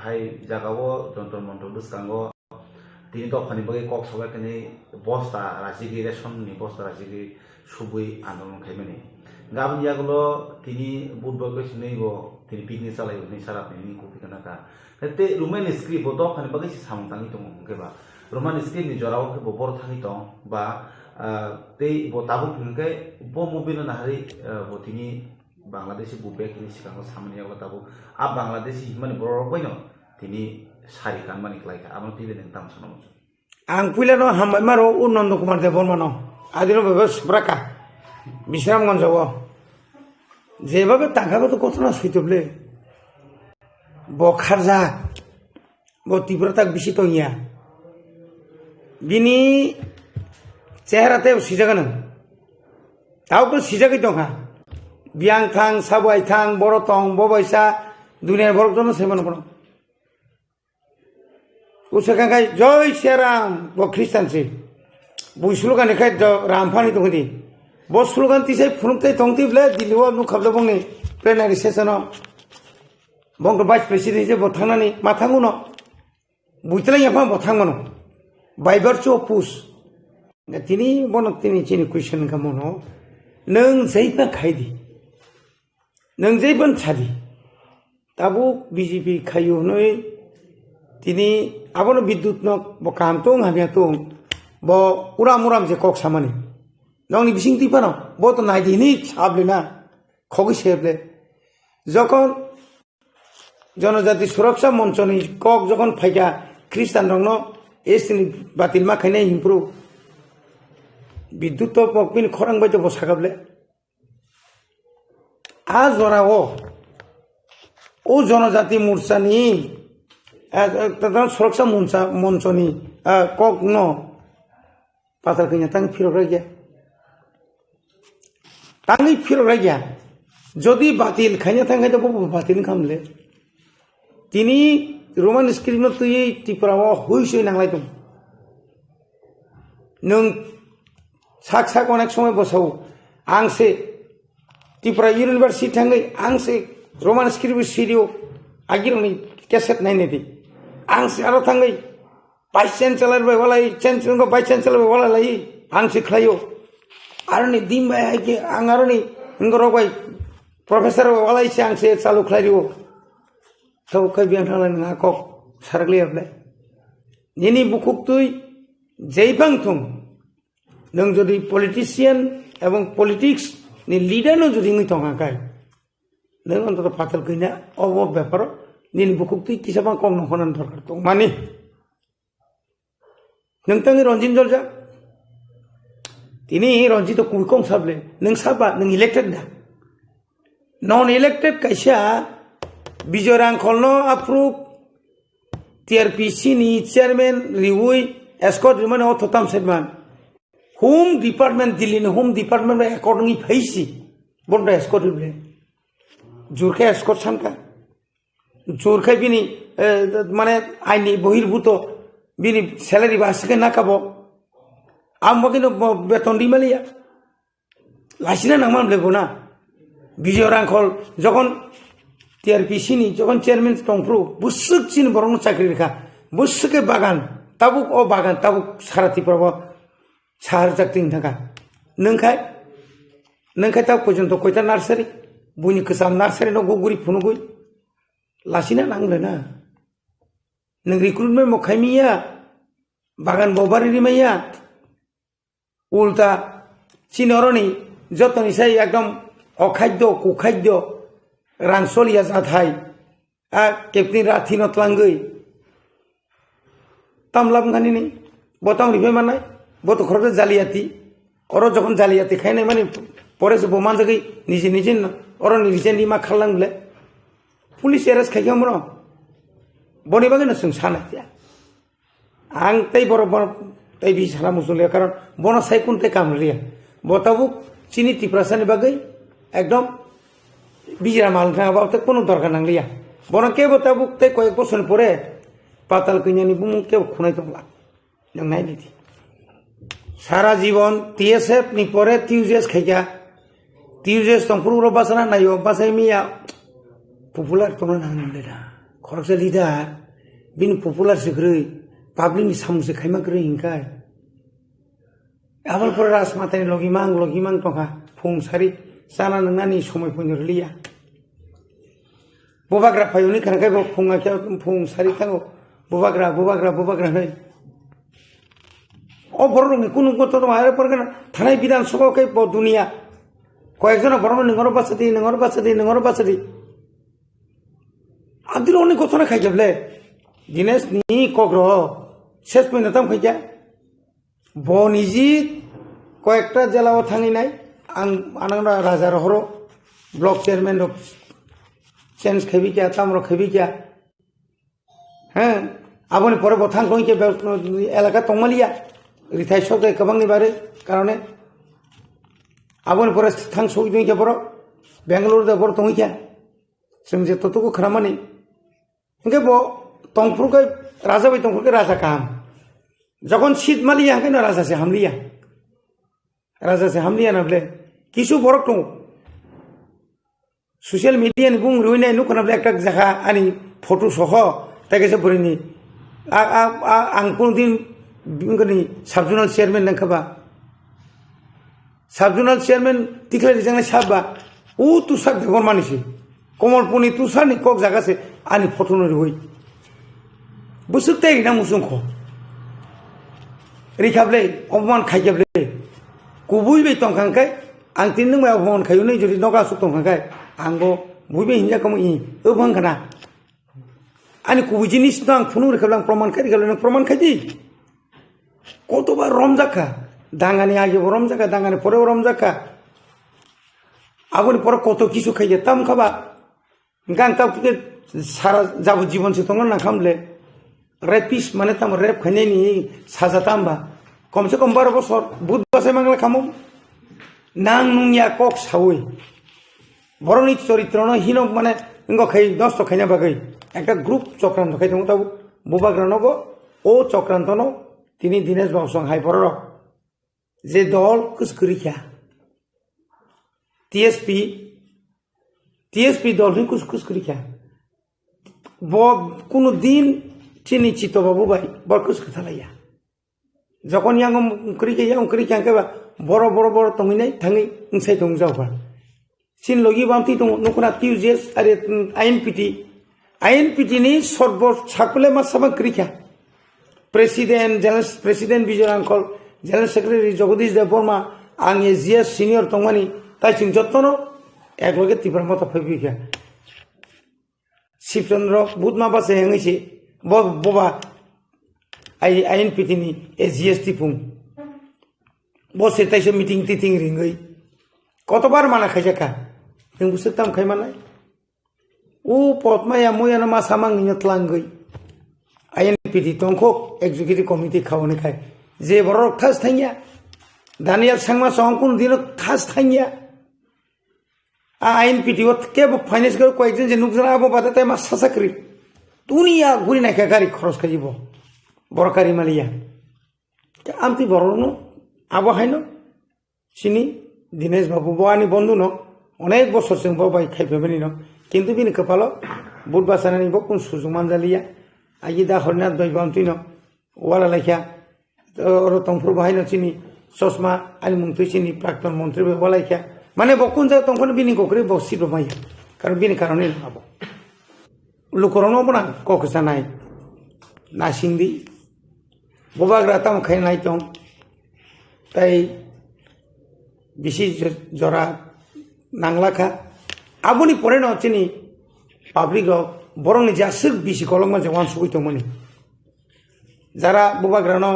[SPEAKER 2] हाय जागावो जन्तर मन्तर दुसकांगो दिनि दखानि बगे कक सबायखनि बस्ता राजिगि रेशननि बस्ता राजिगि सुबुइ आन्दोलन खायमानि गाबोन यागलो तिनि बुधबार गसिनैबो तिनि पिकनिक चालायो नि सारापनि कपि कनाका ते रुमेन स्क्रिप्ट बो दखानि बगे सामं थाङि दङ केबा रुमान स्क्रिप्ट नि जराव के बर थाङि दं बा ते बो ताबु खुनके बो मुबिन नाहारि बो तिनि बांलादेशी बुबे किनि सिगाङाव सामनि यागलो ताबु आ बांलादेशी माने बर कइनो तिनि सारि कान मानि क्लाइका आमन तिबे नों ताम सनम
[SPEAKER 10] आं पुइलानो हामबाय मारो उन्नन्द कुमार देबबर्मानो आदिनो बेबो सुब्राका বিশ্রামগঞ্জব যেভাবে টাকাবে তো কত না সইতবলে বখারজা ব তীব্রতা বেশি তো ইয়া bini চেহারাতে সিজাগানো তাও সিজাগै দंहा বিয়াং থাং সাবাই থাং বড় তং ববাইসা দুনিয়ার বড় জন সেমন কোন উসকাঙ্গাই জয় শ্রীরাম ব খ্রিস্টানসি বুইসুলগান এখাই রামফানি দंगदि ব স্লোগান তিসাই ফুনুকতাই তংতিবলে দিল্লিও नु खाबदा बंनि प्लेनारि सेसनाव बंग भाइस प्रेसिडेंट जे बथांनानि माथांगुनो बुइतला याफा बथांमनो बाय भार्चु अफ पुस তিনি বনতিনি চিনি কুইশন কামনো নং জাইবা খাইদি নং জাইবান ছাদি তাবু বিজেপি খাইও নই তিনি আবনো বিদ্যুৎ নক বকাম তং হাবিয়া তং ব উরাম উরাম যে কক সামানি নংনি বিসিং তিপানো ব তো নাইদিনি ছাবলে না খগি সেবলে যখন জনজাতি সুরক্ষা মঞ্চনি কক যখন ফাইকা খ্রিস্টান রংন এসনি বাতিল মা খাইনাই ইমপ্রুভ বিদ্যুৎ পকপিন খরাং বাইতে বসাগাবলে আজ ওরা ও জনজাতি মোর্চানি সুরক্ষা মঞ্চনি কক ন পাতাল কিনা তাং ফিরোরা গিয়া তাঙ্গি ফিরোরা গিয়া যদি বাতিল খাইনা থাঙ্গাই তো বাতিল খামলে তিনি রোমান স্ক্রিপ্ট তুই ত্রিপুরা হইসই নাংলাই দं নং সাক সাক অনেক সময় বসাও আংসে Tripura university থাঙ্গै আংসে Roman script সিডিও আগিরনি cassette নাইনে দি आंसे आरो थांगै वाइस चेन्सेलर बे वालाई चेन्सेलर को वाइस चेन्सेलर बे वाला लाई आंसे खलायो आरो नि दिम बाय आइके आं आरो नि इंगरो बाय प्रोफेसर बे वालाई से आंसे चालू खलायो तो खै बियां थांला ना कक सारग्लियाबले निनि बुकुक तुई जेइबां थुं नों जदि पलिटिशियन एवं पलिटिक्स नि लीडर नो जदि मै थंगाकाय नों अन्तत फातल कइना अब ब्यापार निनि बुकुक तुई किसाबा कम नखनन दरकार दं मानि नोंथांनि रन्जित जलजा तिनि रन्जित कुइकं साबले नों साबा नों इलेक्टेड दा नन इलेक्टेड काइसा विजय रांखलनो अप्रुव टीआरपीसी नि चेयरमैन रिवुई एस्कॉट रिमन अथताम सेडमान home department Delhi home department accordingly फैसी बन्द एस्कॉट रिबले जुरखे एस्कॉट सानका जुरखे बिनि माने आइनि बहिर्भूत बिनि सैलरी बासके नाकाबो आमबो किन्तु बेतन दिमालिया लासिना नामान लेगोना विजय रांखल जखन टीआरपीसी नि जखन चेयरमैन दंफ्रु बुसुक चिन बरंग चाकरि रेखा बुसुके बागान ताबुक ओ बागान ताबुक साराति प्रभ सार जाक्तिं थाका नोंखाय ता पर्यन्त कयटा नार्सारि बुनि गोजाम नार्सारि न गुगुरि फुनुगुइ लासिना नांगलेना नों रिक्रुटमेन्ट मखाइमिया बागान बबारि रिमाइया उल्टा चिनरनि जतनिसाय एकदम अखाद्य कुखाद्य रानसलिया जाथाय केप्टेन राथि नतलांगै तामलाम गानिनि बतम रिफाय मानाय बत खरज जालियाति और जखन जालियाति खायनाय माने परे से बमान जगै निजे निजे और निजे निमा खालांगले पुलिस एरेस्ट खायगामनो बनि बागैनो जों सानाया आं तै बरोबर तै बिसारा मुसुलिया कारण बन साइकुन तै कामरिया बताबुक चिनि टिप्रासानि बागै एकदम बिजरा माल थाङाबा तै कोनो दरकार नांलिया बन के बताबुक तै कयेक बছর পরে पाताल कन्यानि बुमु के खुनाय दंला नों नायनिदि सारा जीवन टीएसएफ नि परे टीयूजेस खायगा टीयूजेस तंफुरो बासना नायो बासाइमिया पपुलार तोना नांलेदा खरकसे लिडार बिन पपुलार सेग्रै पाब्लिक नि सामुसे खायमाग्रै हिंखाय आबलफोर राजमातानि लगिमां तंखा फुंसारि जाना नोंनानि समय फैनोरलिया बबाग्रा फायनि खानाखाय फुङाखै फुंसारि थाङो बबाग्रा नै ओ बरनि कुनु गत दं आरो परगन थानाय बिधान सभाखै ब दुनिया कयेकजना बरन नंगर बासदि आदिर अनेक गथना खायजोबले दिनेश नि कग्र शेष पैनताम फैजा बनिजि कयेकटा जेलाव थाङिनाय आं आनांरा राजारहर block chairman of change खैबिकिया Tomar खैबिकिया हैं आबनि परे बथां कइके एलाका तंगमालिया रिथाय सदय कबांनि बारे कारणे आबोनि परे थां सौदों के बर बेंगलुरु दा बर तंगैया जों जे ततुको खालामनानै इनके बो तंफ्रुके राजा बाय तंफ्रुके राजा काम যখন শীত মালিয়া কেন রাজা সে হামলিয়া না বলে কিছু বড় দं সোশ্যাল মিডিয়াनि बुं रुइनाय नुखनाबले একটা জায়গা আনি ফটো সহ তাকেছে বরিনি आं কোনদিন बिंगनि साबजुनाल चेयारमैन नंखाबा साबजुनाल चेयारमैन टिक्लारि जंनाय साबा उ तुसार देगर मानिसि कमलपुरनि तुसारनि कक जागासे आनि फटो न रुइ बुसुकताय ना मुसुंखो रिखाबले अपमान खाइजाबले गुबुइबै तंखांखाय आं तिननों माय अपमान खायुनै जुदि नगा सुक तंखांखाय आंबो बुइबै हिंजा कम इ ओबांखाना आनि गुबुइजिनिस आं फुनु रिखाबले आं प्रमाण खाइ रिखाबले प्रमाण खाइदि কতবার রমজাকা দাঙ্গানি আগে রমজাকা দাঙ্গানি পরেও রমজাকা আগুন পরে কত কিছু খাইয়ে তাম খাবা গাং তাকে সারা যাবজ্জীবন সে তোমার না খামলে রেপিস মানে তাম রেপ খাইনি সাজা তামবা কমসে কম 12 বছর বুধ বাসায় মাংলা খামো নাং নুনিয়া কক সাউই বরণিত চরিত্র ন হিনক মানে ইঙ্গ খাই নষ্ট খাইনা বাগৈ একটা গ্রুপ চক্রান্ত খাই দङ তাবো বুবাগ্রানগো ও চক্রান্ত ন তিনি দীনেশ বাবুর সঙ্গে হাই পড়র যে দল কুসকরিখা টিএসপি দল কুসকরিখা কোনো দিন চিনি চিতবাবু ভাই বড় কুসকথালাইয়া যখন ইয়াং করিখা কেবা বড় বড় বড় তঙিনাই থাঙি ইংসাই দङ যাওবা চিন লগি বামতি দङ নকনা টিউজেস আরে আইএনপিটি नि সর্ব ছাকলে মাসাবা করিখা प्रेसिडेंट विजय आंकल जनरल सेक्रेटारि जगदीश देव बर्मा आं एजिएस सिनियर तंगमानी ताइसिं जत्तनो एक लगे तिफ्रा मत फैबिखा शिवचंद्र बुधमा बासे हेंगैसे बबा आईएनपीटी नि एजिएस तिफुं बसे ताइसे मीटिंग टिटिं रिंगै कतबार माना खाइजाका जों बुसो ताम खाइमानाय उ पतमाया मोयाना मा सामां नियतलांगै आईएनपीटी तंखो एग्जीक्यूटिव कमिटी खावने खाय जे बरक थास थांगिया दानिया सांमा संकुन दिन थास थांगिया आईएनपीटी वत के फाइनेंस कर कयजन जे नुकसान आबो बादाते मा सासाकरि दुनिया गुरि नायखा गारि खरस खाइबो बरकारि मालिया आमति बरनो आबो हायनो सिनि दिनेश बाबू बानि बंधु न अनेक बছর जों बाय खाइफेबनि न किन्तु बिनि कपालो बुधबासानानि बकुन सुजुमान जालिया आगे दा हरनाथ भाई बामती न वाला लेखा और तंफुर बाहाय न चिनी चश्मा आनि मुंथि चिनी प्राक्तन मंत्री वाला लेखा माने बकुन जा तंफुर बिनि कोकरे बसि रमाय कारण बिनि कारणे नाबो लुकरनो बना कोकसा नाय नासिंदी बबाग्रा ताम खायनाय दं ताई बिसि जरा नांलाखा आबुनि परे न चिनी पाब्लिक बरंनि जासुक बिसि कलंमा जवान सुगैतमोन जारा बुबाग्रानो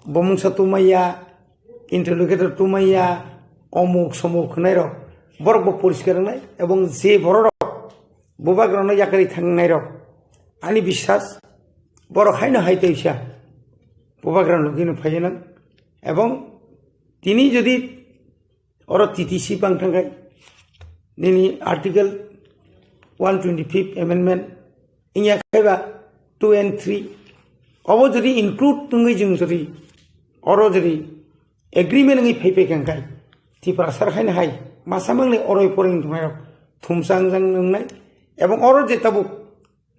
[SPEAKER 10] बमुंसा तुमाइया इंटरलोकेटर तुमाइया अमुक समूक होनाय बरक परिष्कार होनाय एवं जे बर बुबाग्रानो याकारि थांनाय आंनि बिश्वास बर हायनो हायतैसा बुबाग्रानो गिनो फायनो एवं तिनि जदि और टीटीसी बांथांगाय दिनै आर्टिकल 125 amendment इया खायबा 2 and 3 अब जदि इंक्लूड तुंगै जों जदि और जदि एग्रीमेंट नङै फैफैखांखाय तिफ्रा सरखायनो हाय मासामांनि अरय फरें तुमाय थुमसांजां नंनाय एवं और जेताबो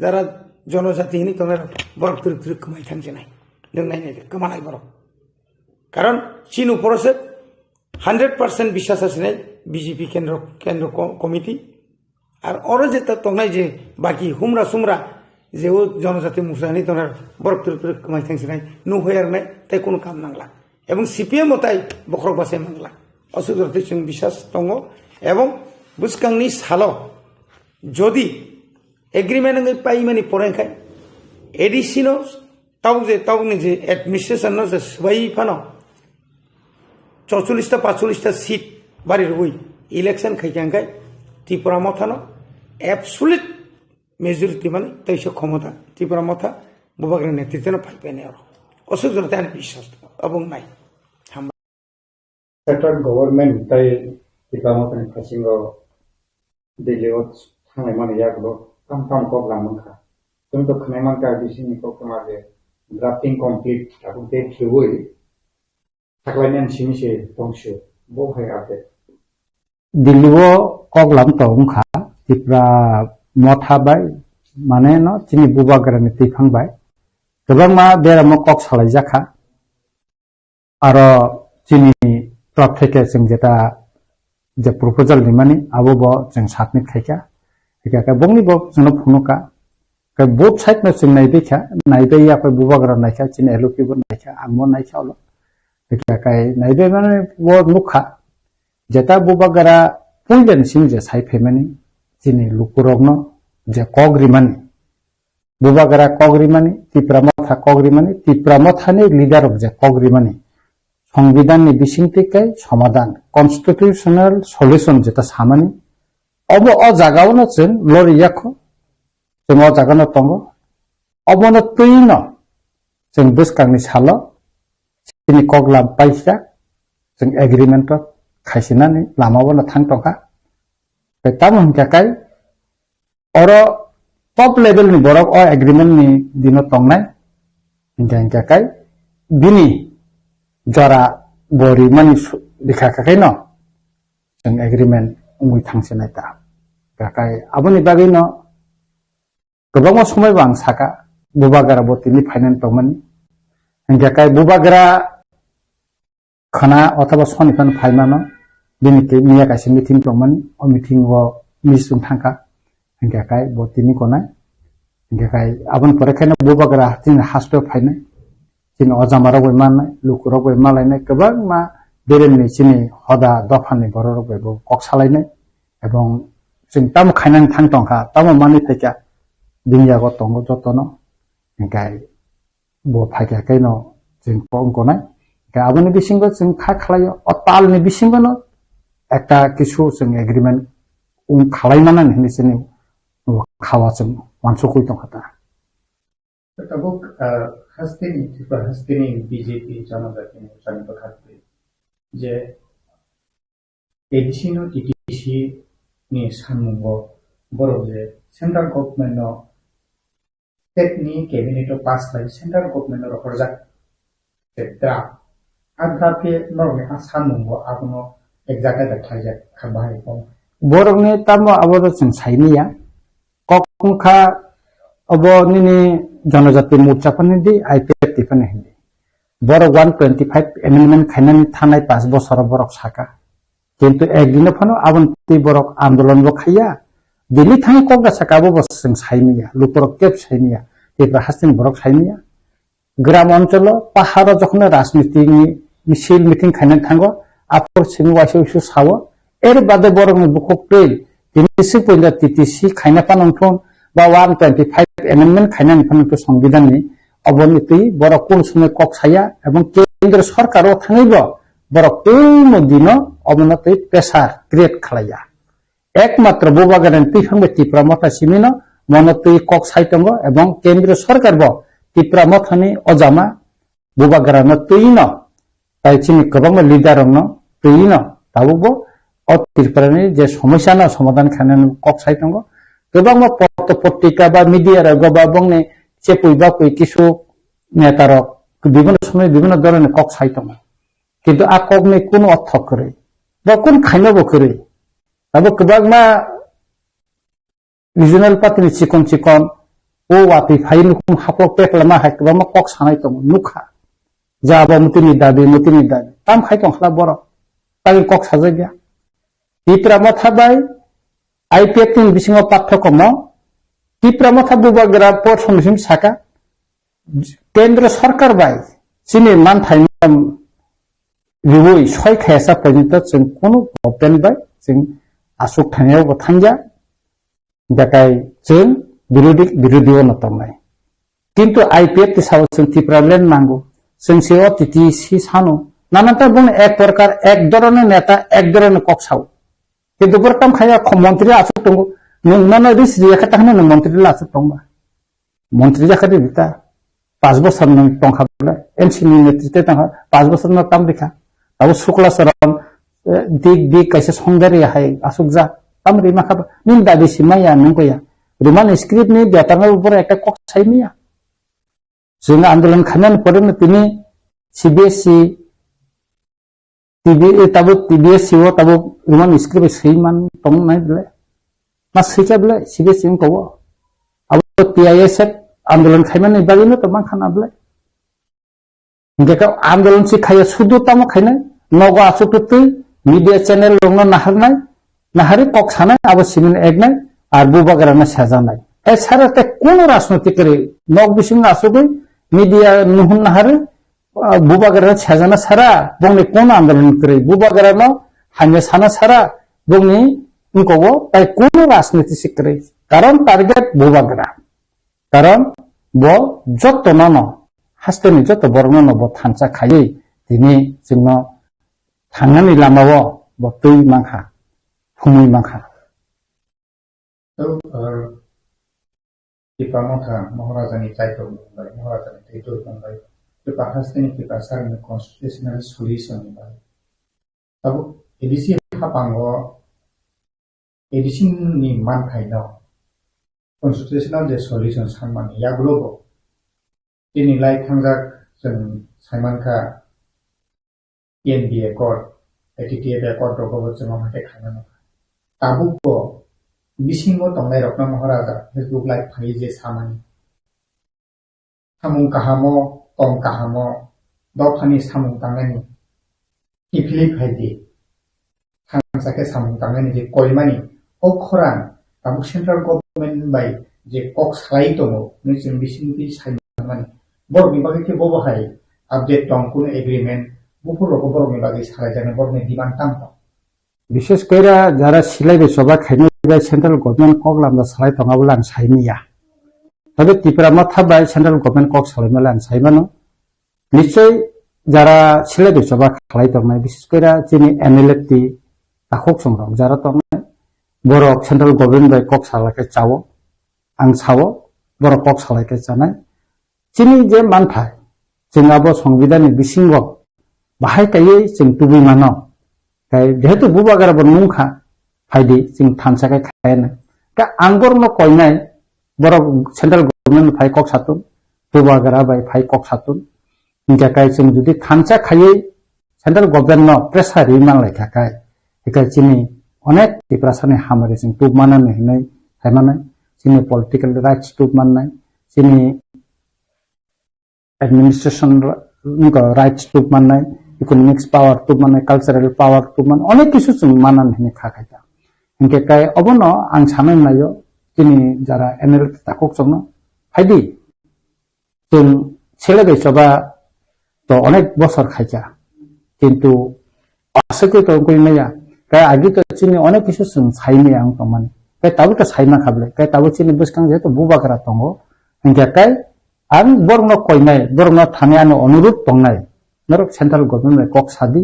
[SPEAKER 10] जारा जनजाति नि तंगार बरक त्रिक कमाय थांजेनाय नंनाय नाय कमानाय बरक कारण चिनु परसे 100% বিশ্বাস আছে बीजेपी केंद्र कमिटी और जेता तंगनाय जे बाकी हुमरा सुमरा जे जनजाति मुसलानि तंगार बरक त्रिक कमाय थांजेनाय नुहैरनाय ताय कोनो काम नांला एवं सीपीएम मताय बखरक बासे नांला असुरते जों বিশ্বাস दङ एवं बुसकांनि सालो जदि एग्रीमेंट नङै पाइमानि परेखाय एडिसिनो तावनि जे एडमिनिस्ट्रेशन न जे सबाय फानो 44টা 45টা सीट बारि रुइ इलेक्शन खायखांखाय त्रिपुरा मथानो एब्सोल्यूट मेजॉरिटी माने तैसे क्षमता त्रिपुरा मथा बुबाग्रा नेतृत्व फाइबाय ने असुरते आनि বিশ্বাস abung nai
[SPEAKER 7] सेक्टर गभर्नमेन्ट ताई दिप्लामतनि फासिंगो दिल्लीआव थांनाय माने यागलो काम कब लामोनखा जों तो खनाय मानका बिसिनि को कमाजे ड्राफ्टिंग कंप्लीट ताकु दे खेवै थाखलायनान सिनिसे दंसो बहाय आते दिल्लीआव कब लाम तंखा दिप्रा मथाबाय माने न चिनि बुबागरानि तैफांबाय गोबां मा बेराम कक सालाय जाखा आरो चिनि प्रफेके जों जेता जे प्रपोजल नि माने आबो जों साबमिट खायखा एका बंनि बो जोंनो फुनुका के बोथ साइड न जों नायबेखा नायबे याखै बुबाग्रा नायखा चिन एलपि बो नायखा आंमो नायखा अल एका काय नायबे माने वो नुखा जेता बुबाग्रा पुइलेन सिं जे साइफे माने चिनि लुकुरगनो जे कग्रि माने बुबाग्रा कग्रि माने तिप्रामथा कग्रि माने तिप्रामथानि लिडार अफ जे कग्रि माने संविधाननि बिसिंथिकै समाधान कन्स्टिट्यूशनल सल्यूशन जेता सामानि अब अ जागावनो जों लरियाखौ जों अ जागानो तंगो अबनो तुइनो जों बुसकांनि साल सिनि कगलाम पाइसा जों एग्रीमेंट खायसिनानि लामावनो थांतका बेताम हनकाय अर टप लेवल नि बरक अ एग्रीमेंट नि दिनो तंनाय हनकाय बिनि जरा बरि मानि दिखाखाखै न जों एग्रीमेंट उमुय थांसे नायता काकाय आबुनि बागै न गोबां समय बां साका बुबागरा बतिनि फाइनान्स तमन हनकाय बुबागरा खना अथवा सनिफान फाइमान बिनिके मिया कासे मिटिं तमन अ मिटिं व मिसुं थांका हनकाय बतिनि कोना हनकाय आबुन परेखायनो बुबागरा तिन हास्टो फाइनाय चिन अजामाराव माननाय लुकुराव मालायनाय गोबां मा बेरेननि चिनि हदा दफानि बरराव कक सालायनाय एबं जों ताम खायनानै थांतंखा ताम मानि फैका दिनियागो तंगो जतन गाय बो फायकाकै न जों पंगनाय गाय आबुनि बिसिंगो जों खा खालायो अतालनि बिसिंगो न एकटा किछु जों एग्रीमेंट खालायनानै हिनिसिनि खावा जों मानसुखै तंखाता tabuk hastini tiba hastini BJP janazatini jani bakhatbe je edisino TTC ni sanmungo boro je central government no state ni cabinet o pass khai central government ro project tetra adhape norme asanmungo abuno exactly da thaja khabai ko boro ni tamo aboro sing sainiya kokha abo nini जनजाति मोर्चा फनि IPF tiffin Hindi बर 125 amendment खाइनानि थानाय 5 बोसोर बरक साका किंतु एक दिन फनो आबनति बरक आंदोलन बो खाया दिल्ली थांग कगदा साकाबो बसजों साइनिया लुपरक केप साइनिया तेब्रा हासिन बरक साइनिया ग्राम अंचल पाहार जखन राजनीतिनि मिছিল मिटिं खाइनानि थांगो आफर सिं वाइसो इशु सावो एर बादे बरकनि बुखक पेल दिनिसि पइला टीटीसी खाइना पानंथन बा 125 एमेंडमेंट खाइनानि फानखौ संविधाननि अबनिति बरक कोन समय कक साया एवं केंद्र सरकारो थाङैबो बरक कोन दिन अबनति प्रेसार क्रिएट खालाया एकमात्र बुबागरान तिफांबे तिप्रामथा सिमिनो मनति कक साइतंगो एवं केंद्र सरकारबो तिप्रामथानि अजामा बुबागरान तुइनो ताइचिनि गोबां लिडारनो तुइनो ताबो अ तिरपानि जे समस्या न समाधान खानानि कक साइतंगो गोबां पत्र पत्रिका बा मीडिया रा गोबां चेपुइबा कोई किसु नेतार विभिन्न समय विभिन्न धरনের कक साइतंग किंतु आ कक ने कोन अर्थ करे बा कोन खाइनबो करे अब गोबां मा रिजनल पार्टी चिकन ओ वाति फाइन कुम हापक पेकलामा हाकबा मा कक सानाय तंग नुखा जाबा मुतिनि दाबि ताम खाइतंग खला बर तागि कक साजाया तित्रा मा थाबाय आईपीएफ नि बिसिङाव पाठ्यक्रम तिप्रामथा बुबागरा पर्सनसिम साका केंद्र सरकार बाय सिनि मानथाय रिवै सय खायसा पर्यन्त जों कोनो गभर्नमेन्ट बाय जों आसुक थानायाव थांजा दाकाय जों बिरोधी नतमनाय किंतु आईपीएफ नि साव जों तिप्रालेन नांगौ जों सेवा टीटीसी सानो नानाता बुन एक प्रकार एक धरনের नेता एक धरনের कक साव किंतु बरकाम खाया मंत्री आसुक दंगो नोंनानो रिस रियाखा थाहनो मंत्री आसुक दंबा मंत्री जाखादि बिता 5 বছর নং tongkhabla NCni netrite tongha 5 bosor no tamrika abo sukla saram dik kaisa songdari hai asukja tamri makhaba nin da besi maya nungkoya roman script ni datarnar upore ekta kok saimiya जोंना आंदोलन खालामनायनि परेनो तिनि CBSE ताबो TBSE ओ Tabo Roman script सैमान तंनाय बले मा सैका बले CBSE को अब PIS आंदोलन खालामनायनि बागैनो तो मा खाना बले इंका आंदोलन से खाया सुदु तामो खायनाय नगो आसुकतै मीडिया चैनल रंनो नाहारे कक सानाय अब सिमिन एकनाय आर बुबागराना साजानाय ए साराते कोन राजनीतिक रे नग बिसिं आसुगै मीडिया नुहन नाहारे बुबागरा छाजाना सारा बुंनि कोन आंदोलन करे बुबागरानो हान्या साना सारा बुंनि इनकोगो ताइ कोन राजनीति सिकरे कारण टारगेट बुबागरा कारण बो जत्तो ननो हास्तेनि जत्तो बरनो बो थानसा खायै दिनि जोंनो थांनानै लामावो बो तै माखा फुमै माखा
[SPEAKER 12] Dipamotha Maharajani title by Maharajani title by the Pakistani Pasar in the constitutional solution by Tabu Edisi Hapango Edition ni man kaino constitutional the solutions Hanman Yaglobo in like Hanzak Simon Ka NBA court ATTA court of Samate Hanan Tabuko Bisingo tongai rokna Maharaja Facebook live phaize samani samung kahamo tom kahamo dophani samung tangani ifili phaidi hangsake samung tangani je koimani okhoran tamu central government by je kok salai tomo nisin bisinti saimani bor bibagi ke bobo hai update tongkun agreement bupur roko bor bibagi sarai jane bor ne demand tampa
[SPEAKER 7] বিশেষ করে যারা সিলাইবে সবা খাইনি central government कक लामदा सालाय तंगाबला आं साइमिया तबे त्रिपुरा मा थाबाय सेंट्रल गवर्नमेंट कक सालायमाला आं साइमानो निश्चय যারা सिलाइबे सभा खालाय तंनाय विशेष করে जिनि एमएलएटी ताखक संग्राम যারা तंनाय बरक सेंट्रल गवर्नमेंट बाय कक सालायके चावो आं सावो बरक कक सालायके जानाय जिनि जे मानथाय जोंहाबो संबिधाननि बिसिङाव बाहाय कायै जों तुबि मानो जेहेतु बुबागाराबो मुंखा फायदि जों थानसाखाय खायानो दा आंगरनो कयनाय बरक सेंट्रल गवर्नमेंट फाय कक सातुन बुबागारा बाय फाय कक सातुन इंकाय जों जुदि थानसा खायै सेंट्रल गवर्नमेंट प्रेसार इमान लायखाय एका जिनि अनेक दिप्रासानि हामारे जों तुब मानानै हैनाय थायमानाय जिनि पलिटिकल राइट्स तुब माननाय जिनि एडमिनिस्ट्रेशन राइट्स तुब माननाय इकोनॉमिक्स पावर तुब माननाय कल्चरल पावर तुब मान अनेक किसु जों मानानै हैनाय खाखायदा इनके काय अबनो आं सानो नायो जिनि जारा एनएल ताखक संनो फायदि जों सेलेबै सभा तो अनेक बছর खायजा किन्तु आसके तो कइनाया काय आगि तो चिनि अनेक किसु जों साइमे आं तमान काय ताबो तो साइमा खाबले काय ताबो चिनि बसखां जेतो बुबागरा तंगो इनके काय आं बरनो कइनाय बरनो थानायानो अनुरोध तंनाय नरक सेंट्रल गवर्नमेंट कक सादि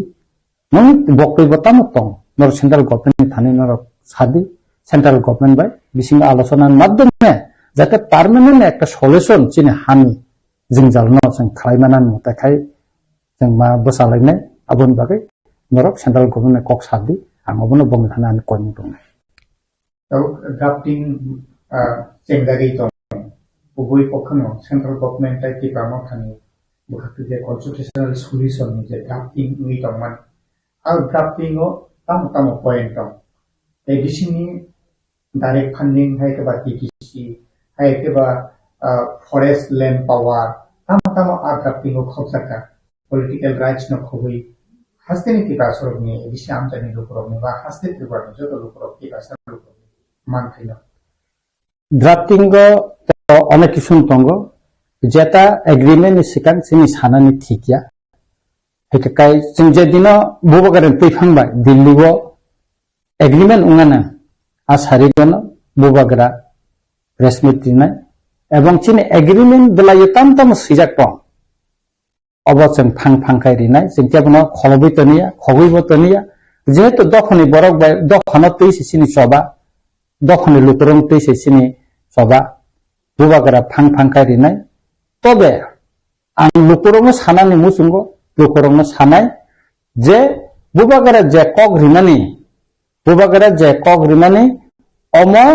[SPEAKER 7] नों बक्तब्य बतामो तंग नरक सेंट्रल गवर्नमेंट थाने नरक सादि सेंट्रल गवर्नमेंट बाय बिसिंग आलोचनार माध्यमे जाते पार्मानेंट एक सल्यूशन जिनि हानि जों जालनो जों खालायमानानै मताखाय जों मा बसालायनाय आबोनि बागै नरक सेंट्रल गवर्नमेंट कक सादि आं अबनो बुंनो हानानै कयनो दं
[SPEAKER 12] ड्राफ्टिं जेंगारि दं बबे पक्षनो सेंट्रल गवर्नमेंट टाइपि बामथानि बुखाखि जे कन्स्टिट्यूशनल सल्यूशन जे ड्राफ्टिं नुइ दंमोन आ ड्राफ्टिंगो ताम पॉइंट दं बिसिनि डाइरेक्ट फंडिंग है के बाद टीटीसी है के बाद फॉरेस्ट लैंड पावर ताम आ ड्राफ्टिंग को खबसका पॉलिटिकल राइट्स न खबई हास्तेनि की बासरब नि बिसि आमजानि लोकरब नि बा हास्ते त्रिपुरा जो लोकरब की बासर लोकरब मान खैना
[SPEAKER 7] ड्राफ्टिंग तो अनेक किसुम तंगो जेता एग्रीमेंट सिकां सिनि सानानि थिकिया हेकाय जों जे दिनो बुबागारन फैखांबाय दिल्लीआव एग्रीमेंट उंगाना आसारिगन बुबागरा रेसमिट दिनाय एवं चिनि एग्रीमेंट दलाय ताम सिजाक दं अबचन फांखाय रिनाय जों केबनो खलबैतनिया खगैबतनिया जेहेतु दखनि बरक बाय दखन तैसे सिनि सभा दखनि लुकरं तैसे सिनि सभा बुबागरा फांखाय रिनाय तबे आं लुकुरंनो सानानि मुसुंगो लुकुरंनो सानाय जे बुबागारा जे कक रिमानि अमो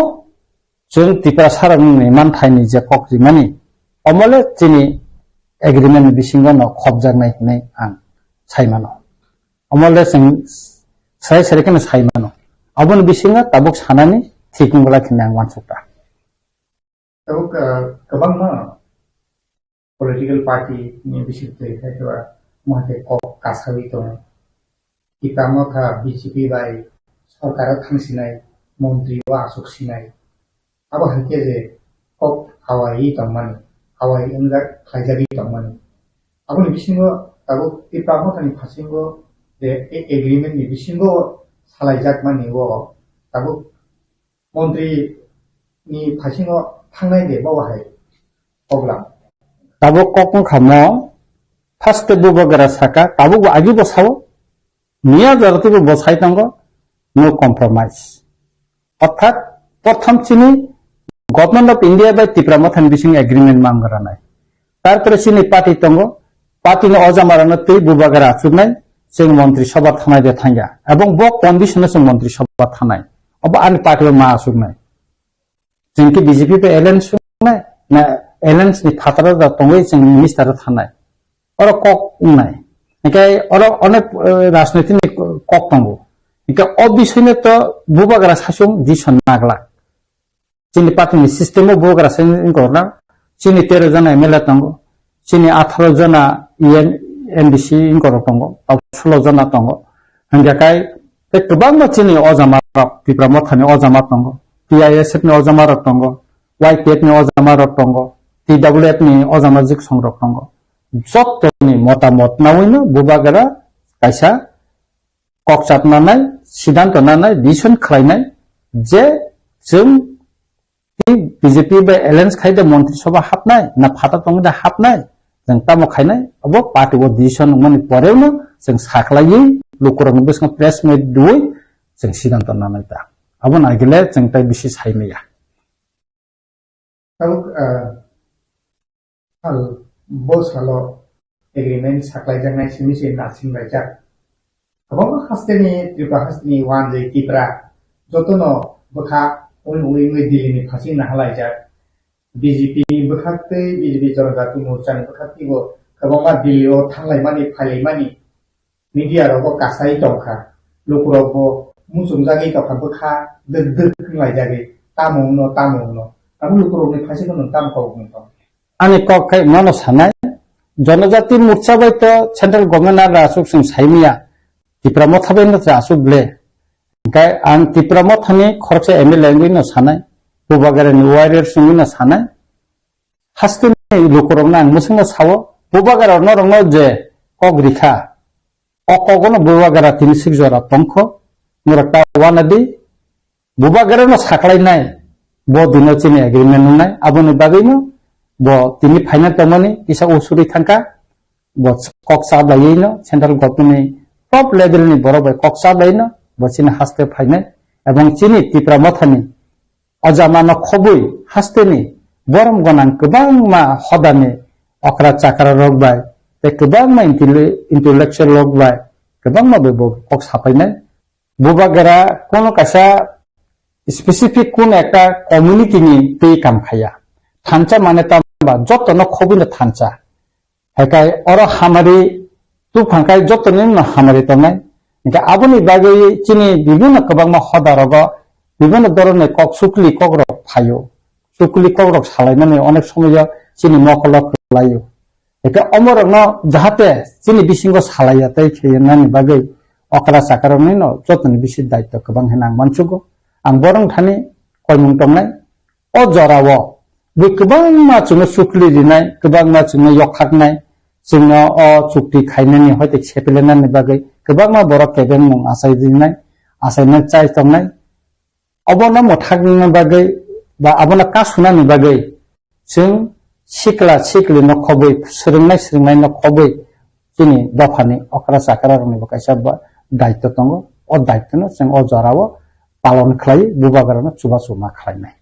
[SPEAKER 7] जों तिप्रा सारनि मानथायनि जे कक रिमानि अमले तिनि एग्रीमेंट बिसिंगो न खबजानाय नै आं साइमानो अमले जों साय सारिखनो साइमानो अबन बिसिंगा ताबुक सानानि थिकुंगला खिना आं वानसुटा
[SPEAKER 12] ताबुक गोबां political party ni bisipte kaiwa mahte kok kasawi to kitamo tha BJP bai sarkar thangsinai montri wa asuk sinai abo hanke je kok hawai tongmani hawai unga khaijagi tongmani abo ni bisingo abo kitamo thani phasingo je agreement ni bisingo salaijak mani wo abo montri ni phasingo thangnai de bawa hai obla
[SPEAKER 7] ताबो कोकन खामो फास्ट बुबागारा साका ताबो आगे बसाओ मिया जरती बसाई तंगो no compromise अर्थात प्रथम चिनी government of India बाय तिप्रा मथन बिसिंग एग्रीमेंट मांगरा नाय तार पर चिनी पार्टी तंगो पार्टी ने अजामारानो तै बुबागारा सुनाय जों मंत्री सभा थानाय दे थांगा एवं बो कंडीशन जों मंत्री सभा थानाय अब आन पार्टी मा सुनाय जोंकि बीजेपी पे एलायंस सुनाय ना एलायंस नि फातरा दा तंगै जों मिनिस्टार थानाय और कक उनाय एकाय और अनेक राजनीतिक कक तंगो एका अबिसयने तो बुबागारा सासुं दिसन नागला चिनि पार्टी सिस्टेम बुबागारा सासुं गरना चिनि 13 जना एमएलए तंगो चिनि 18 जना एनडीसी इंकर तंगो 16 जना तंगो हंगाकाय ते गोबां चिनि अजामा तिप्रा मथानि अजामा तंगो टीआईएसएफ नि अजामा तंगो वाईपीएफ नि अजामा तंगो TWF ni अजामाजिक संरक तंगो जत्तनि मतामत नावैनो बुबागारा कायसा ककचापनानाय सिद्धांत नानाय डिसिसन खालायनाय जे जों बीजेपी बे एलायंस खायदे मंत्री सभा हाबनाय ना फाता तंगदा हाबनाय जों तामो खायनाय अब पार्टी वो डिसिसन मनि परेवनो जों साखलायै लुकुरनि बेसं प्रेस मिट दुय जों सिद्धांत नानाय दा अब नागिले जों ताय बिसि सायनाया
[SPEAKER 12] Tabuk hal bos halo agreement saklai jangai sini sini nasin baca. Abang hasteni tripra hasteni wan jai tipra jotono bukha ui dili ni phasi na halai jak BJP bukhate BJP Janata Morcha ni bukhati bo kabanga dili o thanglai mani phalai mani media ro bo kasai tongkha lokuro bo musung jagi tokha bukha de khlai jagi tamong no abu lokuro ni phasi no tam ko ngto
[SPEAKER 7] आनी कक मनो सानाय जनजाति मोर्चा bye तो central government आ रासुक जों साइमिया तिप्रा मथाबैनो रासुकले गाय आं Tipra मथानि खरसे MLA नि सानाय बुबागारानि वारियर सुंगिनो सानाय हास्तेनि लुकुरंना आं मुसुंनो सावो बुबागारा नरंग जे कक रिखा अकगनो बुबागारा 36 जरा तंखो मुरता वानादि बुबागारानो साखलायनाय बो दिनो चिनि एग्रीमेंट नाय आबोनि बागैनो bo tini final tamani kisa usuri thangka bo koksa bayino central government top level ni borobai koksa bayino bo chini haste final ebong chini tipra mathani ajamana khobui haste ni borom gonang kebang ma hodani okra chakra rogbai te kebang ma intellectual rogbai kebang ma bebo koksa final bubagara kono kasa specific kun ekta community ni te kam khaya thancha mane ta जत्तनो खबिनो थांचा हेकाय और हमारी तु फंकाय जत्तनो न हमारी तंगाय इनका आबुनि बागै चिनि विभिन्न कबांमा हदारग विभिन्न धरने कक सुकली ककरक फायो सुकली ककरक सालायनानै अनेक समय चिनि मखलक लायो एका अमरन जाहाते चिनि बिसिंगो सालायातै खेयनानि बागै अकरा साकारनि न जत्तनि बिसि दायित्व कबां हेनां मानसुगो आं बरं थानि कयमुं तंनाय अ जराव गोबां माचुनो सुकलि दिनाय गोबां माचुनो यखाकनाय जोंनो अ चुक्ति खायनायनि हयते सेपेलेनानि बागै गोबां मा बर केबेन मुं आसाय दिनाय आसायनो चाय तंनाय अबनो मथागनि बागै बा अबनो कासुनानि बागै जों सिकला सिकलि न खबै सोलोंनाय न खबै जोंनि दफानि अकरा साकारानि बकायसा दायित्व दङ अ दायित्वनो जों अ जराव पालन खालाय बुबागारानो चुबा चुमा खालायनाय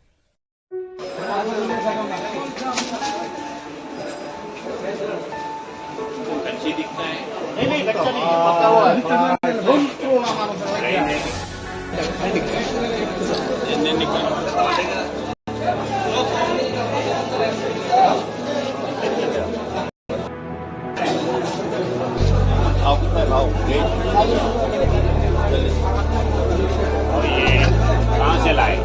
[SPEAKER 13] कहाँ से लाए?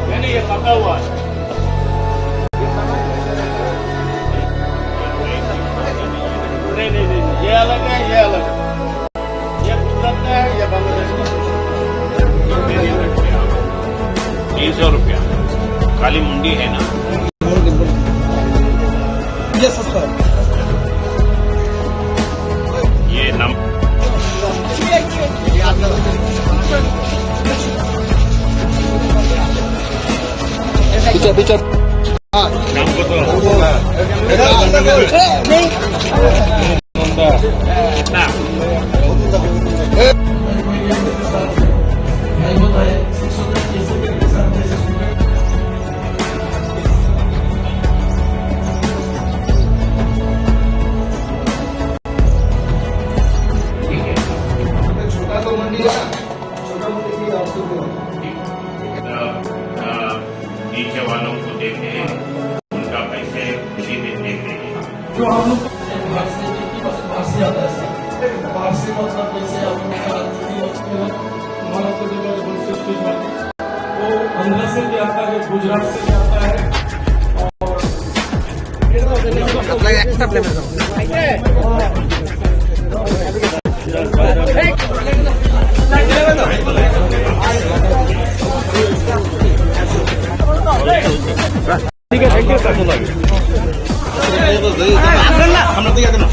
[SPEAKER 13] नहीं ये पका हुआ है। नहीं ये अलग है, ये अलग है, ये गुजरात का है, ये बांग्लादेश का है। 300 रुपया खाली मुंडी है ना। ये सस्ता है। ये नम पीछे नाम को तो नीचे वालों को देते हैं, उनका पैसे खुशी में दे देंगे। जो हम लोग बाहर से आता है, बाहर से मतलब जैसे हमारा तो वो आंध्र से भी आता है, गुजरात से भी आता है ठीक है, थैंक यू। हम लोग याद ना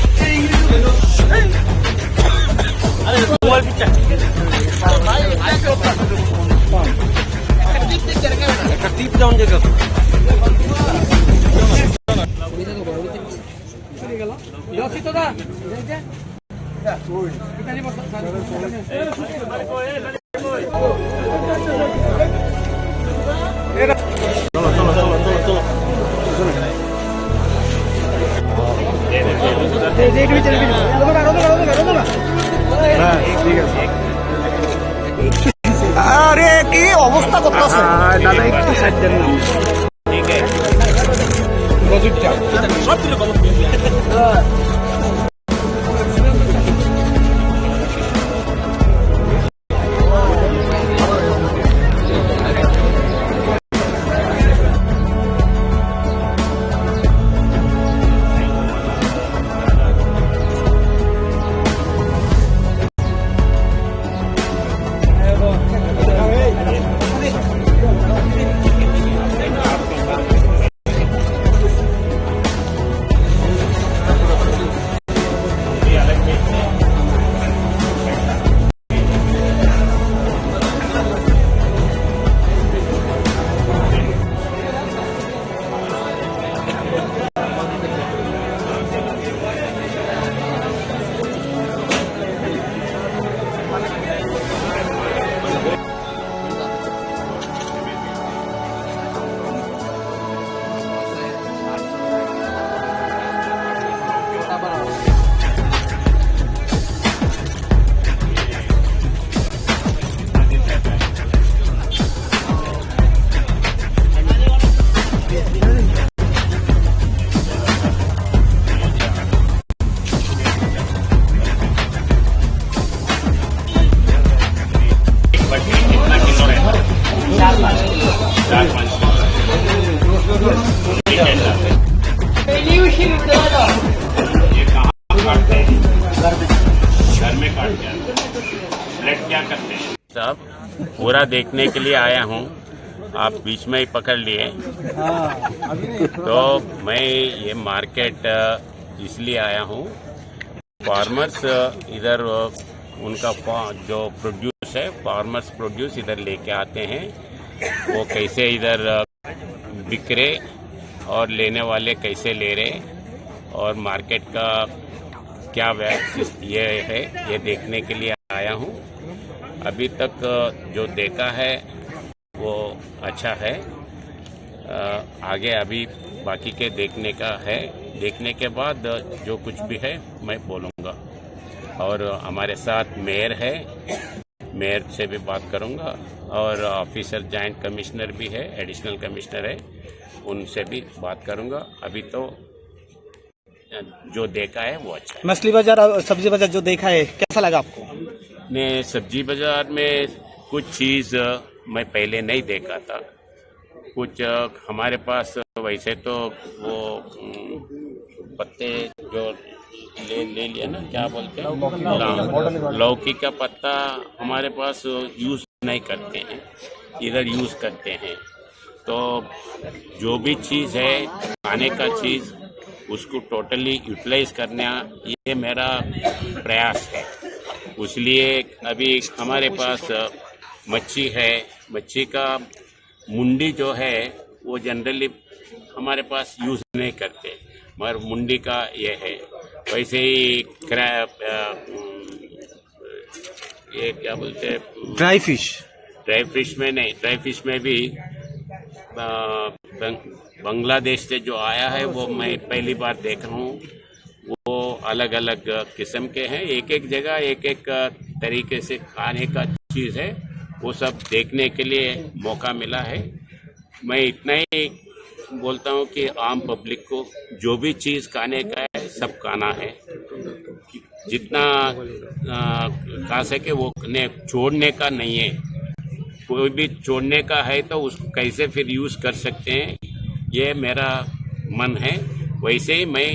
[SPEAKER 10] আরে কি অবস্থা করতেছে দাদা একটু সাইড দেন না ঠিক আছে প্রজেক্টটা সব দিলে ভালো
[SPEAKER 13] सब पूरा देखने के लिए आया हूँ।
[SPEAKER 14] आप बीच में ही पकड़ लिए। तो मैं ये मार्केट इसलिए आया हूँ, फार्मर्स इधर उनका जो प्रोड्यूस है, फार्मर्स प्रोड्यूस इधर लेके आते हैं, वो कैसे इधर बिक रहे और लेने वाले कैसे ले रहे और मार्केट का क्या ये है, ये देखने के लिए आया हूँ। अभी तक जो देखा है वो अच्छा है, आगे अभी बाकी के देखने का है। देखने के बाद जो कुछ भी है मैं बोलूँगा। और हमारे साथ मेयर है, मेयर से भी बात करूँगा और ऑफिसर जॉइंट कमिश्नर भी है, एडिशनल कमिश्नर है, उनसे भी बात करूँगा। अभी तो जो देखा है वो अच्छा है।
[SPEAKER 15] मछली बाजार और सब्जी बाजार जो देखा है कैसा लगा आपको?
[SPEAKER 14] ने सब्जी बाजार में कुछ चीज़ मैं पहले नहीं देखा था। कुछ हमारे पास वैसे तो वो पत्ते जो ले लिया ना, क्या बोलते हैं, लौकी का पत्ता हमारे पास यूज़ नहीं करते हैं, इधर यूज़ करते हैं। तो जो भी चीज़ है खाने का चीज़, उसको टोटली यूटिलाइज करना ये मेरा प्रयास है। इसलिए अभी हमारे पास मच्छी है, मच्छी का मुंडी जो है वो जनरली हमारे पास यूज़ नहीं करते, मगर मुंडी का ये है। वैसे ही ये क्या बोलते हैं,
[SPEAKER 15] ड्राई फिश।
[SPEAKER 14] ड्राई फिश में नहीं, ड्राई फिश में भी बांग्लादेश से जो आया है वो मैं पहली बार देख रहा हूँ। वो अलग अलग किस्म के हैं, एक एक जगह एक एक तरीके से खाने का चीज़ है, वो सब देखने के लिए मौका मिला है। मैं इतना ही बोलता हूँ कि आम पब्लिक को जो भी चीज़ खाने का है सब खाना है, जितना खा सके वो छोड़ने का नहीं है। कोई भी छोड़ने का है तो उसको कैसे फिर यूज़ कर सकते हैं, ये मेरा मन है। वैसे ही मैं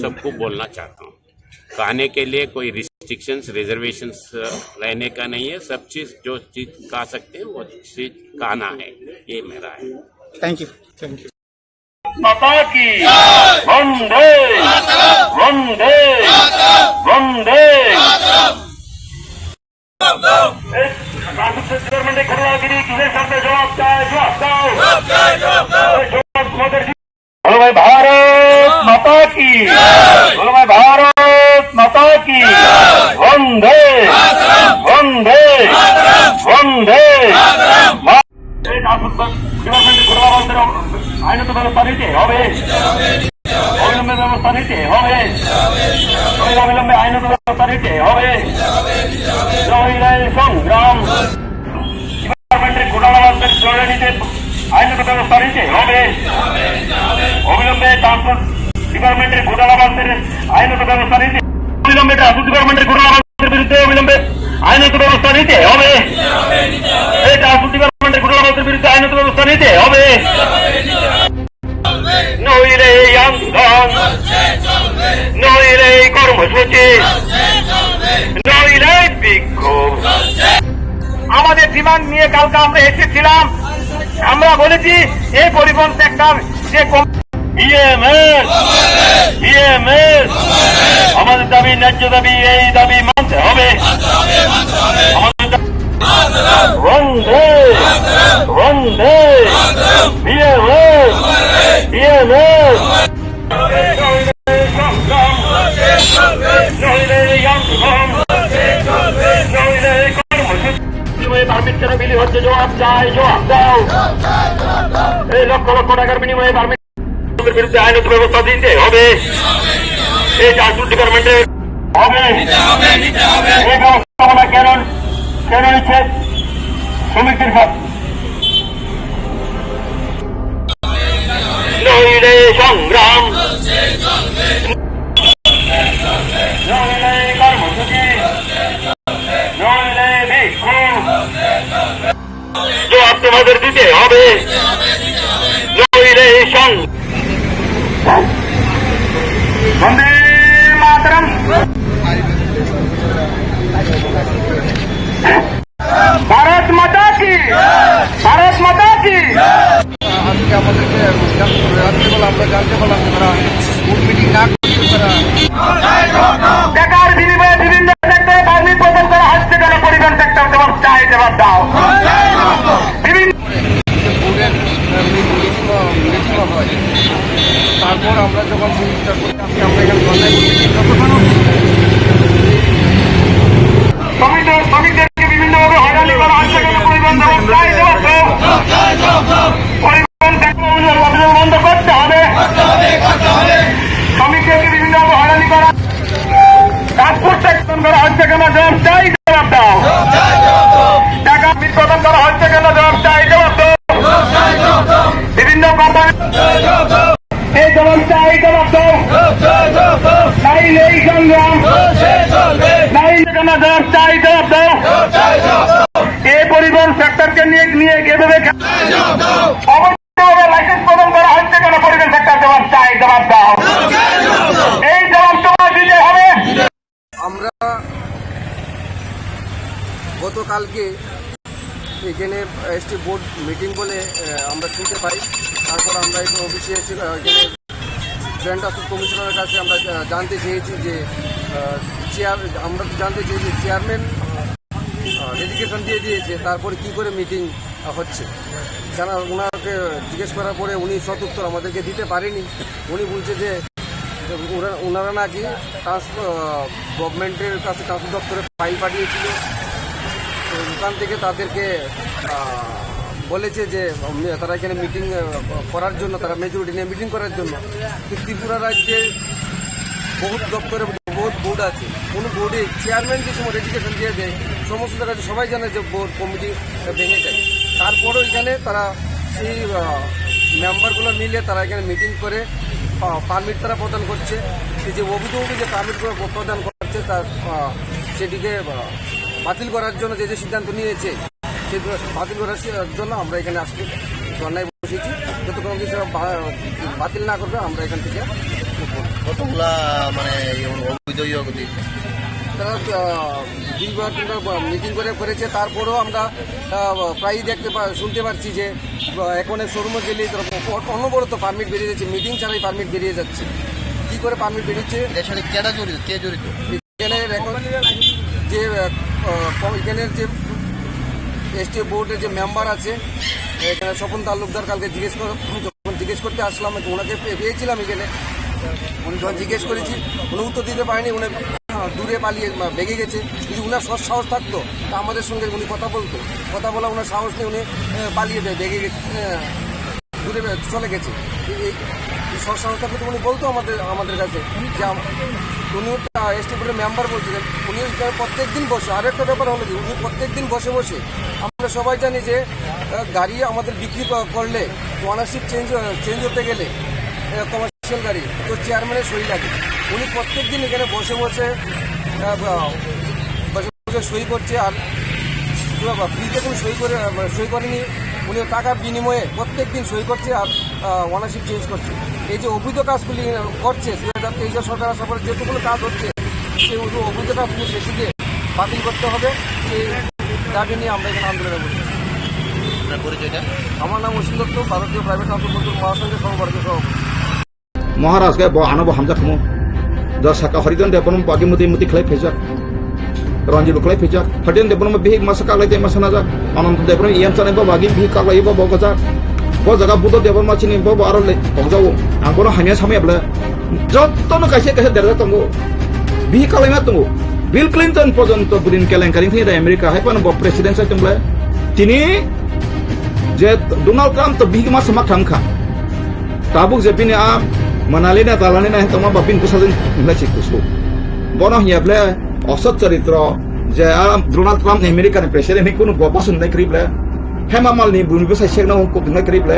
[SPEAKER 14] सबको बोलना चाहता हूँ, खाने के लिए कोई रिस्ट्रिक्शंस रिजर्वेशंस रहने का नहीं है। सब चीज़ जो चीज़ खा सकते हैं वो चीज़ खाना है, ये मेरा है।
[SPEAKER 15] Thank you, thank you.
[SPEAKER 13] माता की वंदे वंदे वंदे। गवर्नमेंट खुलागिरी किसी शब्द जवाब बोलो भाई भारत माता की, बोलो भाई भारत माता की। वंदे वंदे वंदे। गवर्नमेंट खुला আইনত ব্যবস্থা নিতে হবে, অবিলম্বে ব্যবস্থা নিতে হবে, অবিলম্বে আইনত ব্যবস্থা নিতে হবে। সংগ্রাম ডিপার্টমেন্টের ঘোটালাবাজদের জড়িয়ে নিতে আইনত ব্যবস্থা নিতে হবে, অবিলম্বে ট্রান্সপোর্ট ডিপার্টমেন্টের ঘোটালাবাজদের আইনত ব্যবস্থা নিতে, অবিলম্বে ট্রান্সপোর্ট ডিপার্টমেন্টের ঘোটালাবাজদের বিরুদ্ধে অবিলম্বে আইনত ব্যবস্থা নিতে হবে। এই ট্রান্সপোর্ট ডিপার্টমেন্টের ঘোটালাবাজদের বিরুদ্ধে আইনত ব্যবস্থা নিতে হবে। নইলে এই আন্দোলন, নইলে এই কর্মসূচি, নইলে বিক্ষোভ। আমাদের ডিমান্ড নিয়ে কালকে আমরা এসেছিলাম, আমরা বলেছি এই পরিবহন সেক্টর যে আমাদের দাবি, ন্যায্য দাবি, এই দাবি মানতে হবে। वंदे वंदे পারমিট কেন বিলি হচ্ছে, জবাব চাই, জবাব দাও। এই লক্ষ লক্ষ টাকার বিনিময়ে পারমিটের বিরুদ্ধে আইনত ব্যবস্থা দিতে হবে। এই ট্রান্সপোর্ট ডিপার্টমেন্টে হবে এই ব্যবস্থাপনা কেন নিচ্ছে শ্রমিকদের কাছে। নইলে সংগ্রাম, নইলে কর্মসূচি, নইলে বিক্ষোভ, জবাব তোমাদের দিতে হবে। নইলে বন্দে মাতরম। भारत माता की, भारत माता की। চাই জবাব দাও বিভিন্ন
[SPEAKER 6] তারপর আমরা যখন চিন্তা করি আমরা এখানে ধর্নায় বসেছি তখন
[SPEAKER 13] শ্রমিকদেরকে বিভিন্নভাবে হয়রানি করা হচ্ছে কেন পরিবহন চাই জবাব দাও পরিবহন অভিযান বন্ধ করতে হবে শ্রমিকদেরকে বিভিন্নভাবে হয়রানি করা ট্রান্সপোর্ট সেকশন করা হচ্ছে কেন জবাব চাই জবাব দাও টাকা বিতরণ করা হচ্ছে কেন জবাব চাই জবাব দাও বিভিন্ন কোম্পানি এই জবাব চাই জবাব দাও নাই নেই সংগ্রাম নাই কেন জবাব চাই জবাব দাও এই পরিবহন সেক্টরকে নিয়ে এভাবে অবৈধভাবে লাইসেন্স প্রদান করা হচ্ছে কেন পরিবহন সেক্টর জবাব চাই জবাব দাও এই জবাব তোমার দিতে হবে।
[SPEAKER 6] আমরা গতকালকে এখানে এসটি বোর্ড মিটিং বলে আমরা শুনতে পাই। তারপর আমরা একটু অফিসে এসে এখানে জয়েন্ট অফিস কমিশনারের কাছে আমরা জানতে চেয়েছি যে আমরা জানতে চেয়েছি চেয়ারম্যান ডেডিকেশন দিয়ে দিয়েছে, তারপরে কি করে মিটিং হচ্ছে জানা ওনাকে জিজ্ঞেস করার পরে উনি সদুত্তর আমাদেরকে দিতে পারেনি। উনি বলছে যে ওনারা নাকি গভর্নমেন্টের কাছে ট্রান্সপোর্ট দপ্তরে ফাইল পাঠিয়েছিল, ওখান থেকে তাদেরকে বলেছে যে তারা এখানে মিটিং করার জন্য, তারা মেজরিটি নিয়ে মিটিং করার জন্য। ত্রিপুরা রাজ্যে বহুত দপ্তরে বহুত বোর্ড আছে, কোনো বোর্ডে চেয়ারম্যান যে সময় রেজিস্ট্রেশন দিয়ে দেয় সমস্ত কাছে সবাই জানে যে বোর্ড কমিটি ভেঙে যায়। তারপরেও এখানে তারা সেই মেম্বারগুলো মিলে তারা এখানে মিটিং করে পারমিট তারা প্রদান করছে। সেই যে অভিযোগ যে পারমিটগুলো প্রদান করছে তার সেটিকে বাতিল করার জন্য যে সিদ্ধান্ত নিয়েছে সেই বাতিল করার জন্য আমরা এখানে আজকে ধর্নায় বসেছি। যতক্ষণ কিছু বাতিল না করবে আমরা এখান থেকে
[SPEAKER 5] কতগুলা মানে অভিযোগ
[SPEAKER 6] তারা দুইবার মিটিং করেছে। তারপরেও আমরা প্রায়ই শুনতে পাচ্ছি যে এখন শোরুমে গেলে অনবরত পারমিট বেরিয়ে যাচ্ছে, মিটিং ছাড়াই পারমিট বেরিয়ে যাচ্ছে। কি করে পারমিট বেরিয়েছে,
[SPEAKER 5] এর সাথে কে জড়িত
[SPEAKER 6] এখানের যে এখানের যে এসটি বোর্ডের যে মেম্বার আছে এখানে স্বপন তালুকদার, কালকে যখন জিজ্ঞেস করতে আসলাম ওনাকে পেয়েছিলাম এখানে, উনি যখন জিজ্ঞেস করেছি উনি উত্তর দিতে পারেনি, উনি দূরে পালিয়ে বেগে গেছে। যদি উনার সাহস থাকতো তা আমাদের সঙ্গে উনি কথা বলতো, কথা বলা ওনার সাহস নেই, উনি পালিয়ে বেগে গেছে, দূরে চলে গেছে। এই সাহস থাকলে তো উনি বলতো আমাদের কাছে যে উনি এসটি বোর্ডের মেম্বার বলছিলেন, উনি প্রত্যেক দিন বসে। আর একটা ব্যাপার হলো কি, উনি প্রত্যেক দিন বসে আমরা সবাই জানি যে গাড়ি আমাদের বিক্রি করলে ওনারশিপ চেঞ্জ হতে গেলে কমার্শিয়াল গাড়ি তো চেয়ারম্যানের সই লাগে। উনি প্রত্যেক দিন এখানে বসে সই করছে, আর ফ্রিতে কোনো সই করেনি, উনি টাকার বিনিময়ে প্রত্যেক দিন সই করছে আর ওনারশিপ চেঞ্জ করছে। এই যে অবৈধ কাজগুলি করছে 2023 সরকার আসার পরে যেটুকুলো কাজ হচ্ছে সেই অবৈধ কাজগুলি সেটিকে বাতিল করতে হবে। সেই দাবি নিয়ে আমরা এখানে আন্দোলনে বসছি। আমার নাম অসীম দত্ত, ভারতীয় প্রাইভেট ট্রান্সপোর্ট মহাসংঘের সর্বভারতীয় সভাপতি।
[SPEAKER 1] महाराज के आनो हामजा खमो द सका हरिजन देबन बागी मुति खले फेजा रंजी बखले फेजा हरिजन देबन में भी मसका लाइते मसना जा अनंत देबन एम चने बा बागी भी का लाइबा बगजा बो जगह बुदो देबन माचिनि बो आरले बगजाओ आंगोनो हामिया सामियाब्ला जत्तनो काइसे देरजा तंगो भी का लाइमा तंगो बिल क्लिंटन पर्यंत बुदिन केलेंकारि थै अमेरिका हाइपन बो प्रेसिडेंट साइतंब्ला तिनि जे डोनाल्ड ट्रम्प तो बिग मास मा थांखा ताबुक जे बिनि आ Manalina talanina toma babin kusadin nglachi kusu bono hiable osot charitra je Donald Trump American president ni kunu gopasun nai krible hema mal ni buni besai sekna ko nai krible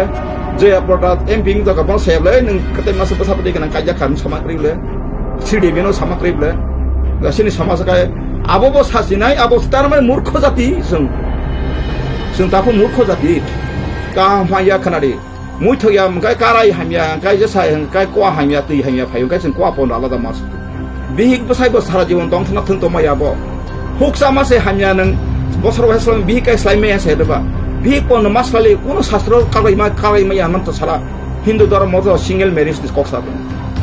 [SPEAKER 1] je aporta emping to kapon seble ning kate masa pasapati kana kajak kan sama krible sidi beno sama krible gasini sama sakai abo bo sasinai abo starman murkho jati sung tapu murkho jati ka maya khanari muy thôi am cái carai hamya cái je sai cái qua hamya ti hamya phayu cái sen qua pon ala da mas bihik basai bos sara jiwon tong thnak thung to maya bo huk sama se hamya nang bosor bosor bihik kai slai me se deba bihik pon masali kono shastro karai ma ya man to sara hindu dharma mo single marriage dis kok sa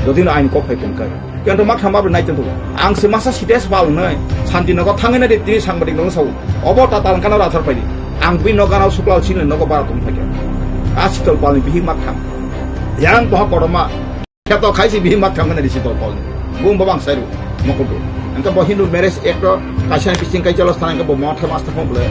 [SPEAKER 1] dodin ain kok hai ken kai Kianto mak thamba bro nai tentu. Ang se masa sites bal noi. Santi nogo thangena de tini sangbadik nong sau. Obo tatal kana rathar paidi. Ang pi noga nau suklal chin nogo baratum thake. Asitol palni bihi mak tham. Yang poha koroma. Kyato khaisi bihi mak tham na disitol palni. Bum babang sairu mokodo. Angka bo Hindu marriage act ro kasan pising kai jalos tanang ka bo motha master phone bole.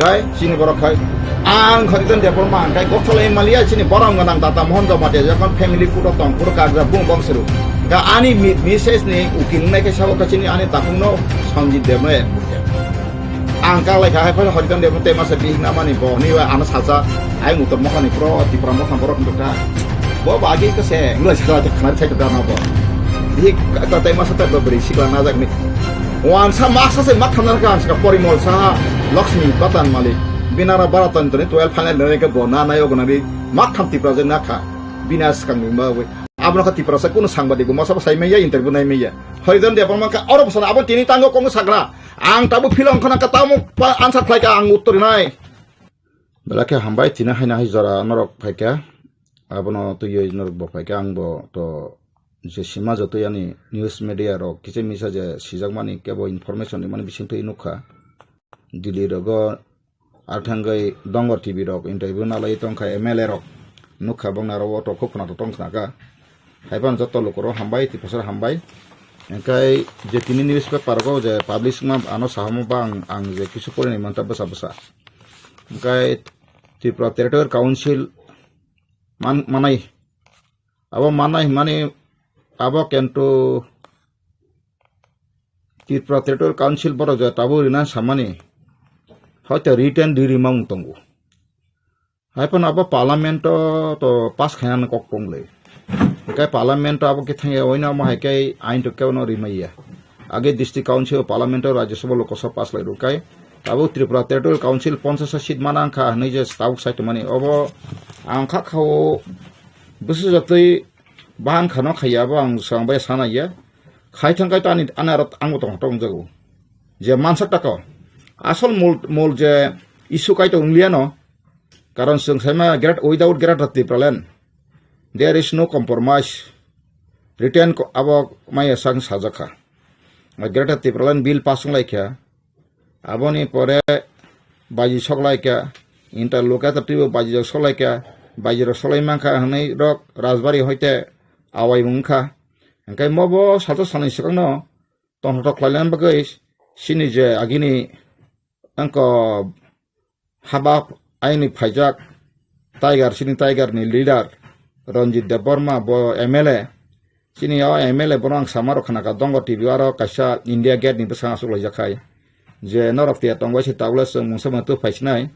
[SPEAKER 1] Gai sini borok khai. Ang kharidan de porma kai gothole malia sini borang ganang tata mohon ka mate jakon family puro tong puro karja bum bang seru. Ga ani mises ni ukil nai ke sabo ka sini ani takungno sangjit de me. Angka lai kai phai kharidan de te masa bi na mani bo ni wa ana salsa ai mutor mokhani pro ti promo tham borok untuk da. Bo bagi ke se ngla sekala te khana sai ka na bo. Di ka te masa te beri sikla najak ni. Wan sa masa se mak khamna ka ska porimol sa Lakshmi Batan Malik binara baratan tone 12 final lere ke bona na yo gonari mak tham tipra je nakha binas kang ma we abno ka tipra sa kuno sangbadi go masa sai meya interview nai meya hoidan de apama ka oro bsana abon tini tango kong sagra ang tabu film khana ka tamu answer khlai ka ang uttor nai belake hambai tina haina hai jara norok phaika abono tu yo norok bo phaika ang bo to je sima joto yani news media ro kiche misa je sijagmani kebo information mani bising to inukha Dili rogo arthangai dongor TV rok interview nalai tongkha MLA rok nukha bong naro to khopna to tongkhna ka haiban joto lokoro hambai ti pasar hambai engkai je tini newspaper go je publish ma ano sahamo bang ang je kisu pore ni manta basa basa engkai Tripura Territorial Council manai abo manai mani abo kento Tripura Territorial Council boro je tabu rina samani hoite written dirimang tongu haipon abo parliament to pass khanan kok pongle kai parliament abo ke thang oina ma kai ain to keno rimaiya age district council parliament rajya sabha lokasabha pass lai rukai abo Tripura Territorial Council 50 seat manang kha nei je stock site mani abo ang kha khao busu jatoi ban khano khaya bo ang sangbai sanaya khai thang kai tani anarat ang tong tong jago je mansak tako asol mol je isu kai to ungliano karon sung sama without gratuity plan there is no compromise written abo maya sang sajaka gratuity plan bill pasung lai kya aboni pore baji sok lai kya interlocutor baji sok lai kya baji ro solai mangkha hanai rok rajbari hoite awai mungkha engkai mobo sato sanai sikangno tong tok lailan bagai sini je agini angko habak aini phaijak sini tiger ni leader Ranjit Deborma bo MLA sini ya MLA borang samaro khana ka dongo TV aro kasa India Gate ni besang asuk lai jakai je norok tia tongwa si tawla sung mungsama tu phaisnai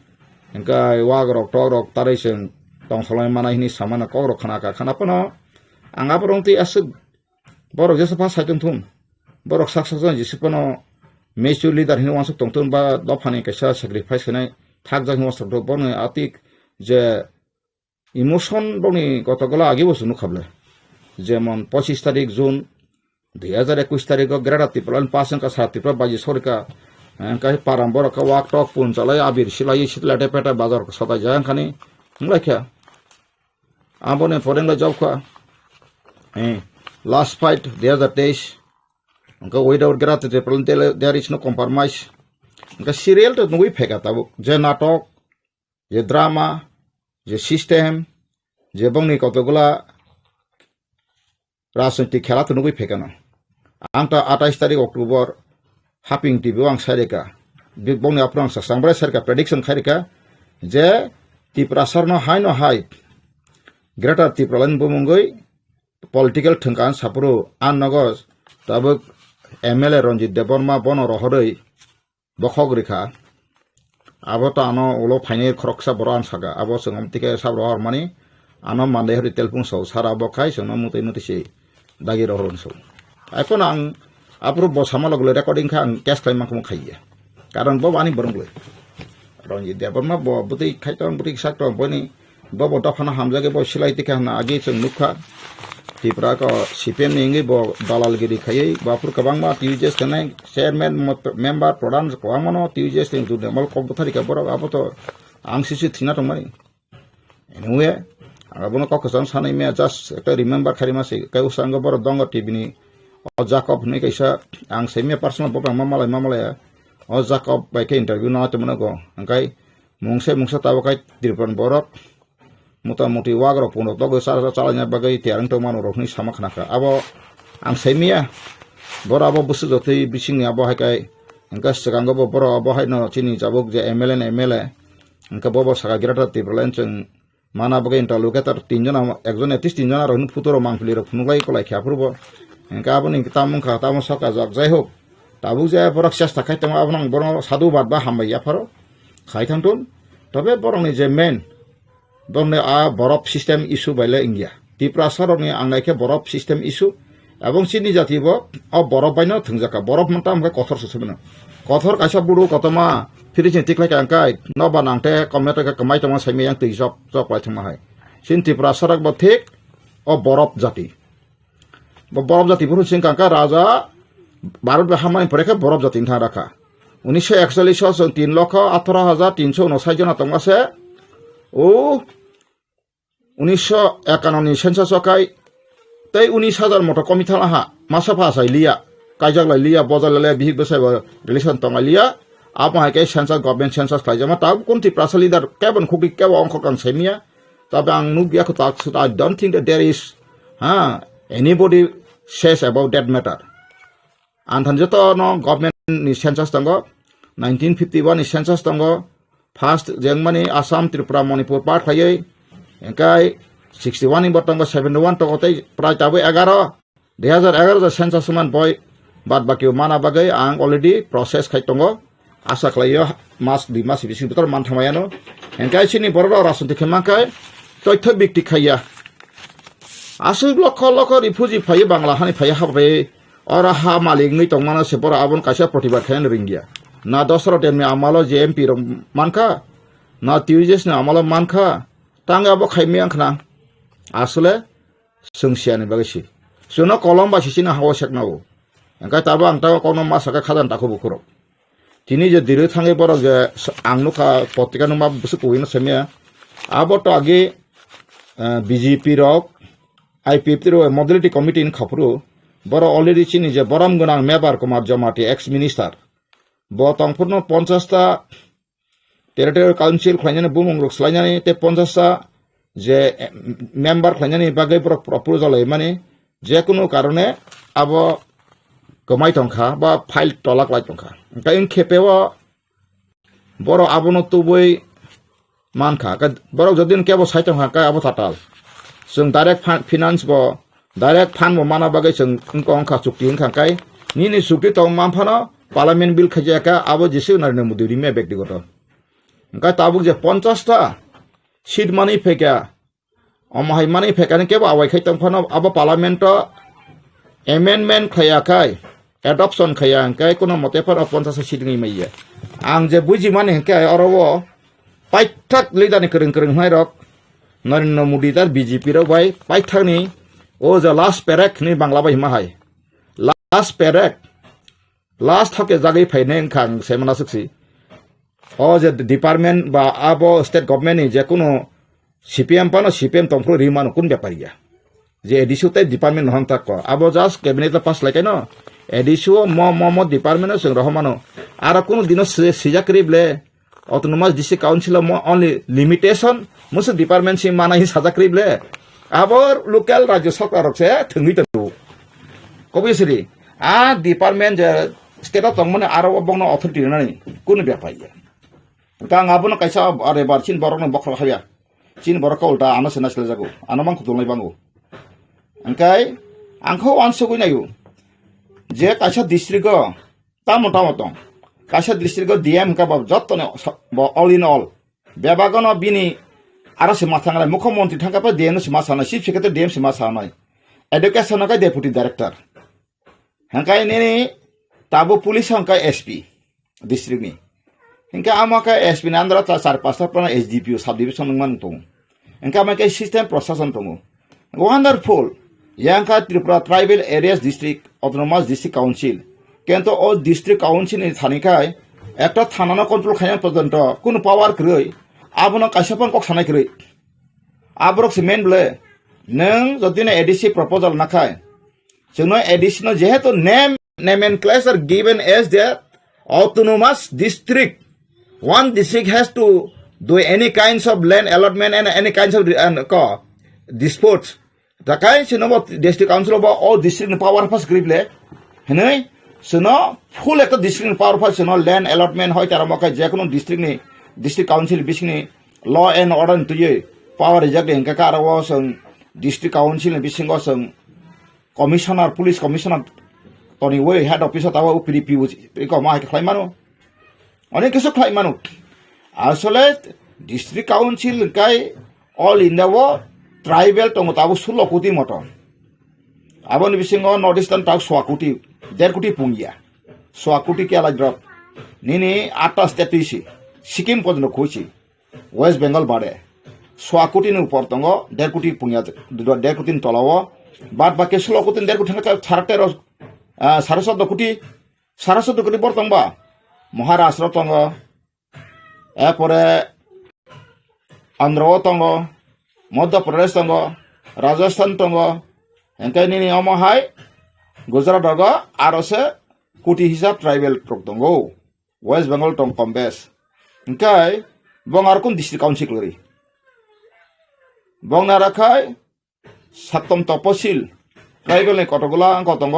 [SPEAKER 1] engkai wag rok tok rok tarai sung tong solai mana ini samana ko rok khana ka khana pono anga borong ti asuk borok jesa pa saitun thum borok saksajon jisipono mechu leader hinu wasuk tongtun ba dofani kaisa sacrifice khnai thak jak wasuk do bono atik je emotion boni kotogala age bosu nukhable jemon 25 তারিখ June 2021 তারিখ gratuity plan pasan ka sati pra baji sorka kai parambor ka wak tok pun chalai abir silai sitlate peta bazar ko sata jang khani nglakhya abone foreign la job kha last fight 2023 Angka without gratuity plan there is no compromise. Angka serial to nungui pheka tabu. Je natok, je drama, je system, je bongni kotogula राजनीतिक खेला तो नुगुई फेकानो आंता 28 तारिख October hopping TV आं सारेका big बंग अपना आं सांब्रा सरका prediction खारिका जे त्रिपुरा सरनो हाय greater त्रिपुरालन बुमुंगै political थंकान सापुरो आन नगस तबक एमएलए रंजित देबर्मा बन रहरै बखगरिखा आबो त आनो उलो फाइने खरकसा बरान सागा आबो संगमतिके साब्रहर माने आनो मानदे हरि तेलपुं सौ सारा बखाय सनो मुतै मुतिसे दागि रहरन सौ এখন आं आप्रो बसामा लगले रेकर्डिंग खा आं कैश क्लाइम माखौ खाइया कारण बो बानि बरंगले रंजित देबर्मा बो बुतै खाइतन बुतै साक्तो बनि बो बो दफाना हामजागे बो सिलाइति खाना आगे जों नुखा त्रिपुरा को सीपीएम निंगै बो दालालगिरि खायै बापुर कबांमा टिउजेस तनाय चेयरमैन मेंबर प्रधान कोआमनो टिउजेस जों जुदमल कबथारि का बरो आबो तो आं सिसि थिना दंमाय एनुवे abono kok kesan sanai me just একটা remember khari masi kai usang bor dong tv ni o jacob ni kaisa ang semia personal bopang mamalai o jacob bai ke interview na te mono go angkai mungse tawo kai dirpan borok muta-muti wagro puno to go sara calanya bagai tiarang to mano rokni sama khnaka abo ang semia bora abo busu joti bising abo hai kai angka segang go bora abo hai no chini jabok je mla angka bobo saka girata tibralen cheng mana bagai interlocutor tinjona ekjon etis tinjona rohun futuro mangpili ro phunulai kolai khyapurbo angka abo ni tamung kha tamung saka jak jai hok tabu je borak chesta khai tama abnang bono sadu bad ba hambai yafaro khai thangtun tobe borong ni je main donne a borop system issue baile india tipra saroni angnaike borop system issue এবং চিনি জাতিব অ বরফ বাইনো থংজাকা বরফ মন্তা আমকে কথর সুসবনো কথর কাইসা বুড়ো কতমা ফিরিচিন টিকলাই কাংকাই নবা নাংতে কমেটকা কমাই তমা সাইমে yang tei jok jok lai thangma hai sin tipra sarak bo thik অ বরফ জাতি বরফ জাতি পুরো সিং কাংকা রাজা ভারত হামানি পরেখা বরফ জাতি থা রাখা 1941 সন 3,18,359 জন তংমাসে ও 1951 census সকাই tei 19,000 motor komitha ha masa phasai lia kaijak lai lia bozal le bihik besai relation tong lia apa hai ke census government census kaijama ta kunti prasa leader kebon khukli kewa ongkho kang semia tabe ang nugya ko tak so I don't think that there is anybody says about that matter anthan joto no government ni census tango 1951 ni census tango first jengmani Assam Tripura Manipur part khai engkai 61 botong 71 to kotai prai tabu 11 2011 census man boy bad bakio mana bagai ang already process khai tongo asa klayo mas di mas bising betor man thamayano engkai sini bororo rasunti khemakai toitho bikti khaya asu lokho refugee phai bangla hani phai habai ora ha malik ni tongmana se bora abon kaisa protibar khain ringya na dosro tem ni amalo jmp ro manka na tujes na amalo manka tanga bo khaimi angkhna asule sungsiani bagasi suno kolom ba sisina hawa seknawo engkai taba ang tawa kono masaka khadan takho bukhuro tini je dire thange borok je angno kha potika no ma busu kuino semia abo to age bjp rok ipf ro mobility committee in khapru boro already chini je boram gunang mebar kumar jamati ex minister bo tongpurno 50 ta territorial council khlainani bumung rok slainani te 50 ta যে member খাইনানি বাগৈ proposal মানে যে কোনো কারণে আবো কমাই টংখা বা file তলাক লাই টংখা তাই খেপেও বড় আবনো তুবই মানখা বড় যদিন কেবো সাই টংখা কাই আবো তাতাল जों डाइरेक्ट फाइनान्स बो डाइरेक्ट फान बो माना बागै जों अंखा चुक्ति खांकाय निनि चुक्ति तो मामफानो पार्लियामेंट बिल खजाका आबो जिसु नारने मुदुरि मे व्यक्तिगत ओंका ताबुक जे 50 ता सीट माने फेका अमहाय माने फेकाने केबो आवाय खाय तंफानो आबो पार्लियामेंट एमेंडमेंट खयाखाय एडॉप्शन खयाखाय कोनो मतेफोर 50 सीट नि मैया आं जे बुजि माने खाय अरबो पाइथाक लिदानि करं हाय रक नरेन्द्र मोदी दार बीजेपी रो बाय पाइथानि ओ जा लास्ट पेरेक नि बांग्ला बाय माहाय लास्ट पेरेक लास्ट थके जागै फायने खां सेमना सक्सि ओ जे डिपार्टमेंट बा आबो स्टेट गवर्नमेंट नि जे कोनो सीपीएम पानो सीपीएम तंफ्रो रिमानो कुन व्यापारिया जे एडिसु ते डिपार्टमेंट हन तक आबो जास्ट कैबिनेट पास लायकै न एडिसु म डिपार्टमेंट जों रहमानो आरो कोनो दिनो सिजाक्रिबले autonomous district council only limitation मुस डिपार्टमेंट से माना ही साजाक्रिबले आबो लोकल राज्य सरकार से थंगै तु कबिसरि आ डिपार्टमेंट जे स्टेट तंगमने आरो बंगनो अथॉरिटी नानि कुन व्यापारिया तां आबोनो कैसा आरे बारसिन बरनो बखर हाया चिन बरका उल्टा आनो सेनासले जागो आनो मांखौ दंलाय बांगो अंकाय आंखौ आनसुगै नायु जे कैसा डिस्ट्रिक्ट ता मोटा मतों कैसा डिस्ट्रिक्ट डीएम का जत्तने ऑल इन ऑल बेबागनो बिनि आरो से माथांगला मुख्यमंत्री थांगापा डीएम से मासाना चीफ सेक्रेटारी डीएम से मासानाय एडुकेशन का डेपुटी डायरेक्टर हंकाय नेनि ताबो पुलिस हंकाय एसपी डिस्ट्रिक्ट नि इनका आमाका एसपी नांद्रा ता 4-5 पना एसडीपीओ सब डिविजन मान तो इनका माके सिस्टम प्रशासन तो वंडरफुल यांका Tripura tribal areas district autonomous district council केंतो ओ डिस्ट्रिक्ट काउंसिल नि थानिकाय एकटा थानाना कंट्रोल खायन पर्यंत कुन पावर क्रय आबोनो कायसापन कक सानाय क्रय abrok si main ble neng jodine ADC proposal nakai jono ADC no jehetu name and class are given as their autonomous district. One district has to do any kinds of land allotment and any kinds of disputes. The kinds of district council about all district power first grip le henai sono full ekta district power first sono land allotment hoy tara mokai je kono district council bisini law and order to ye power exactly enka karawo song district council bisingo song commissioner police commissioner Tony way head office tawa UPDP ko ma ke khlaimano onek kisu khlaimano asole district council kai all India wo tribal tong tabu 16 কোটি মতো abon bisingo northeastern taw 1 কোটি 1.5 কোটি pungia 1 কোটি ke ala drop nini 8 state isi sikkim পর্যন্ত খুঁজি west bengal bade 1 কোটি নি উপর তঙ্গ 1.5 কোটি pungia 1.5 কোটি তলাও বাদ বাকি 16 কোটি 1.5 কোটি ছাড়তে 14 কোটি বর্তংবা মহারাষ্ট্র তঙ্গ এরপরে অন্ধ্র তঙ্গ মধ্যপ্রদেশ তঙ্গ রাজস্থান তঙ্গ এনকাই নিনি অমহাই গুজরাট দগ আর সে কোটি হিসাব ট্রাইবেল তঙ্গ ওয়েস্ট বেঙ্গল তং কম বেস এনকাই বং আর কোন ডিস্ট্রিক্ট কাউন্সিল করি বং না রাখাই সাতম তপশিল ট্রাইবেল ni কতগুলা কতঙ্গ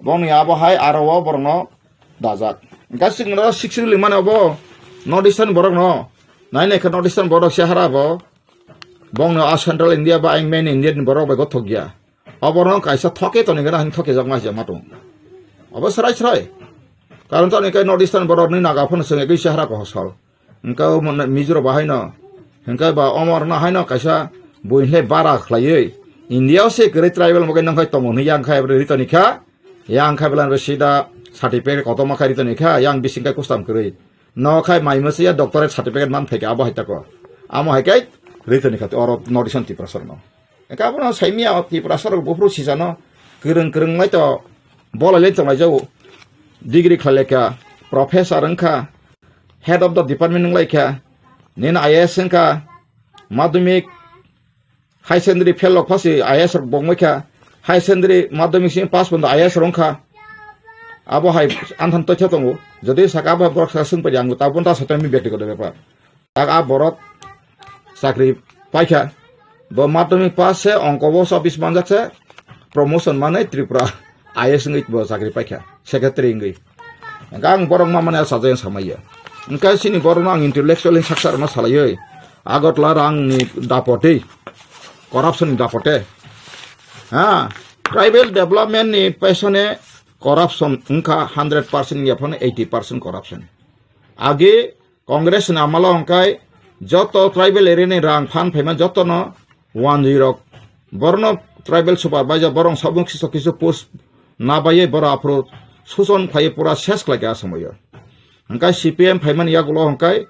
[SPEAKER 1] bong ya bo hai arawa borno dajak gasing no siksili mane bo northeastern borok no naine ka northeastern borok sehara bo bong no central india ba main indian borok ba gothogya oborno kaisa thoke to ningara han thoke jangma ja matung obo sarai karon to ni kai northeastern borok ni naga phone senge kai sehara ko hosal engka mizoro ba haino engka ba omor na haino kaisa boinhle bara khlaiei india se kre tribal mogai nang kai tomon yang khai bre ritoni kha yang khai belan resida certificate kotoma khai ritoni kha yang bisingkai kustam kri no khai maimase ya doctorate certificate man theke abo haita ko amo haikai ritoni kha or northeastern tiprasar no eka bono saimia tiprasar bofru sisano kereng mai to bola le tong jau degree khaleka professor angkha head of the department nang laika nena IAS angkha madhyamik high secondary fellow phasi IAS bongmaika high secondary madhyamik sin pass bondo IAS rongkha abo hai anthan to chatongo jodi saka ba borok sa sung pajang ta bonta satami ব্যক্তি করে ব্যাপার tak a borok চাকরি পাইখা bo madhyamik pass se onkobo 24 manjak se promotion mane Tripura IAS ngi bo চাকরি পাইখা secretary ngi gang borok ma mane sajen samaya engka sini borok ang intellectual saksar ma salai agot la rang ni dapote corruption dapote tribal development ni paisone corruption engka 100% ya phone 80% corruption age congress na amalo angkai joto tribal area ni rang phan phaima joto no 10 borno tribal supervisor borong sabung kisu post na baye bora apro suson khai pura ses klage asamoyo angkai CPM phaiman yagulo angkai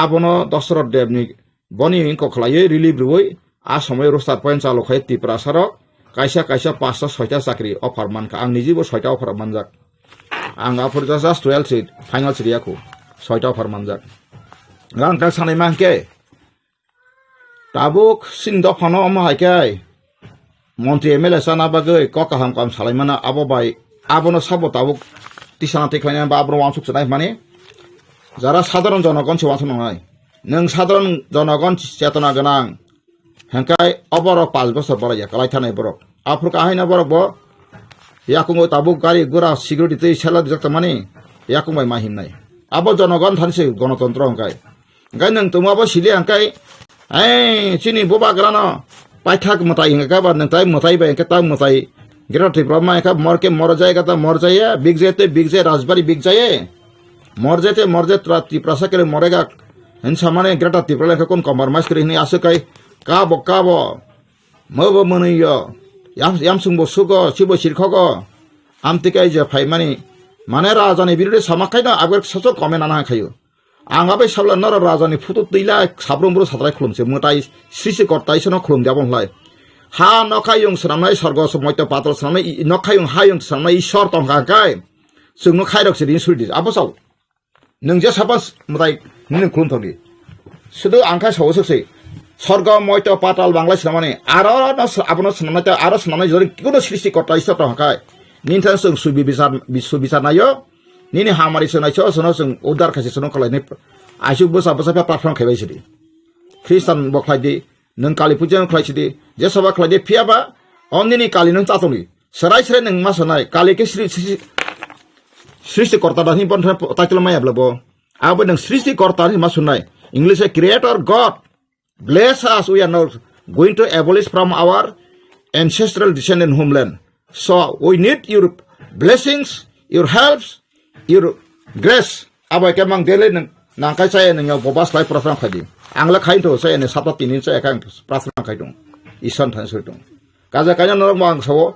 [SPEAKER 1] abono Dasharat Devni boni inko khlaiye relief roi asamoy rostar point chalo khai Tripura sarok kaisa 5-6 chakri offer man ka ang nijibo 6 offer manjak ang apur just 12 seat final seat yaku 6 offer manjak gang tak sanai mangke tabuk sindo phano ma haikai মন্ত্রী MLA সানা বাগৈ ককাহাম কাম সালাইমানা আবো by আবনো সাবো তাবুক তিসানাতে খাইনা বা আবনো ওয়ানসুক সানাই মানে যারা সাধারণ জনগণ সে ওয়ানসুক নয় নং সাধারণ জনগণ চেতনা গোনাं হেंकाय অবরক 5 বছর বড় কালাই থানায় বরক আফ্রো কাহাইনা বরক ব ইয়াকুঙ্গ তাবুক গাড়ি গোরা সিকিউরিটি তে সেলা দিজক মানে ইয়াকুঙ্গ মাহিম নাই আবো জনগণ থানছে গণতন্ত্র হেंकाय গাই নং তুমাবো সিলে হেंकाय চিনি বোবা গ্রানো paithak mutai hingga ba nang tai mutai ba engka ta mutai gira Tripura ma ka morke mor jayega ta mor jaya bigje rajbari bigjaye mor jate Tripura sa kele morega hen samane gira Tripura ka kon compromise kri ni asu kai ka bo mobo moniyo yam sungbo sugo chibo sirkhogo amti kai je phai mane rajani birode samakai na agar soso komen ana khayo आंगाबे Sabla नर राजानि फुटो दैला साब्रमब्रो साद्राय खुलुमसे मोटाइ श्रीसे करताइ सनो खुलुम जाबनलाय हा नखायुं सनामनाय स्वर्ग समयत पात्र सनामनाय नखायुं हायुं सनामनाय ईश्वर तंगागाय जोंनो खायरकसे दिन सुइदि आबसाव नों जे साबास मोटाइ नों खुलुम थगि सुदु आंखा सावसोसै স্বর্গ ময়ত পাতাল বাংলা সিনেমানি আরো আপনার সিনেমাতে আরো সিনেমা যদি কোনো সৃষ্টিকর্তা ঈশ্বর হাঁকায় নিনটা जों सुबिचार नायो निनि हामारि सोनायसो सोनो जों उद्धार खायसे सोनो खलायनि आइसु बोसा बोसा प्लाटफर्म खायबायसि ख्रिस्टान बखलायदि नों काली पूजा खलायसि जे सभा खलायदि फियाबा अन्निनि काली नों तातोनि सराय सराय नों मा सोनाय काली के सृष्टिकर्ता दानि बन्थ टाइटल मायाब्लाबो आबो नों सृष्टिकर्ता नि मा सोनाय English creator God bless us we are not going to abolish from our ancestral descendant homeland. So we need your blessings, your helps, your grace. Abai kemang dele nang kai saya nang bobas lai prasang khadi. Angla khai to saya ne sapa tinin saya kang prasang khai dong. Ison than so dong. Kaja kanya norong bang so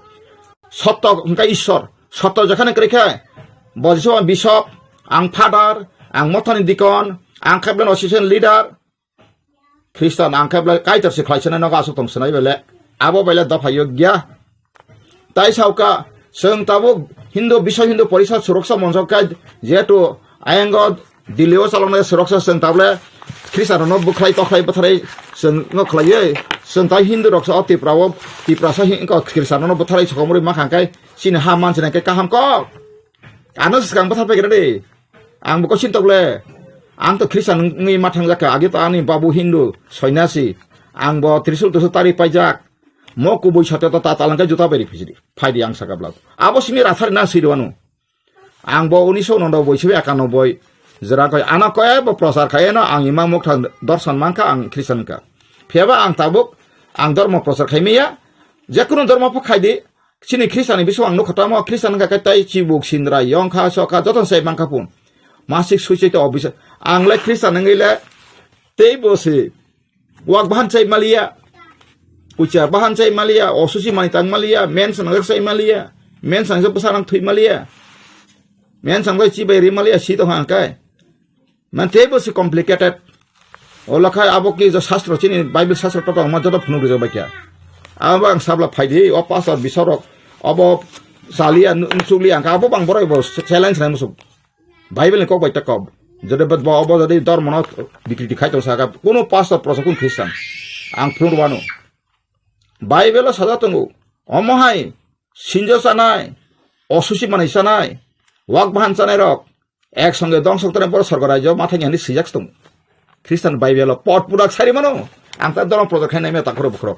[SPEAKER 1] sotto ngkai isor. Sotto jakhane krekha. Bojso bishop, ang father, ang mothani dikon, ang kablan association leader. ख्रिस्टान आंखाब्ला काइतरसे खायसना नगा आसुतम सनाय बेले आबो बेले दफायो गया ताइ सावका जों ताबो हिन्दू विश्व हिन्दू परिषद सुरक्षा मंचका जेतु आयंग दिल्लीयाव चालनाय सुरक्षा जों ताबले ख्रिस्टान न बुख्लाय तख्लाय बथारै जों न खलायै जों ताइ हिन्दू रक्षा तिप्राव तिप्रासा हिंग ख्रिस्टान न बथारै सकमरि मा खांखाय सिन हा मानसिनाय काहाम को आनस गां बथार फैगरे दे आं बको सिनतबले आं तो ख्रिस्टान नोंनि माथां जाखा आगे तो आंनि बाबु हिन्दू सन्यासी आं बो त्रिशूल तो तारि पाइजाक म कुबै साथे तो तालांका जुता बेरि फिसिदि फाइदि आं सागाब्ला आबो सिनि राथारि ना सिरवानु आं बो 1991 जरा कय आना कय बो प्रचार खाय ना आं इमा मुखथा दर्शन मानका आं ख्रिस्टान का फेबा आं ताबुक आं धर्म प्रचार खायमिया जेकुनु धर्म खायदि सिनि ख्रिस्टान बिसो आं नखता म ख्रिस्टान का ताइ चिबुक सिन्द्रा यंखा सका जतन साइ मानकापुन मासिक सुइचैते अफिस आंलाय ख्रिस्टान नंगैले तै बसे वाक बाहान चाइ मालिया उचा बाहान चाइ मालिया असुसि मानि तां मालिया मेन संग चाइ मालिया मेन संग बसारां थै मालिया मेन संग चिबै रि मालिया सि तो हांकाय मान तै बसे कॉम्प्लिकेटेड ओलाखाय आबो कि जो शास्त्र चिनि बाइबल शास्त्र तो म जतो फुनु गजो बाक्या आबो आं साबला फाइदि अ पासर बिसरक अबो सालिया नुसुलिया आबो बां बराय बो चैलेंज नाय मुसु बाइबल को बाइता कब जदे बद बाबा जदे धर्म न बिक्रिति खाइतो सागा कोनो पास्टर प्रसंग कुन ख्रिस्टान आं फुरवानो बाइबल साजा तंगो अमहाय सिंजो सानाय असुसि मानै सानाय वाक बाहान सानाय रक एक संगे दं सक्तने बर सरकार राज्य माथानि हानि सिजाक्स दं ख्रिस्टान बाइबल पट पुराक सारि मानो आं ता धर्म प्रचार खायनाय मे ताखरो बखरो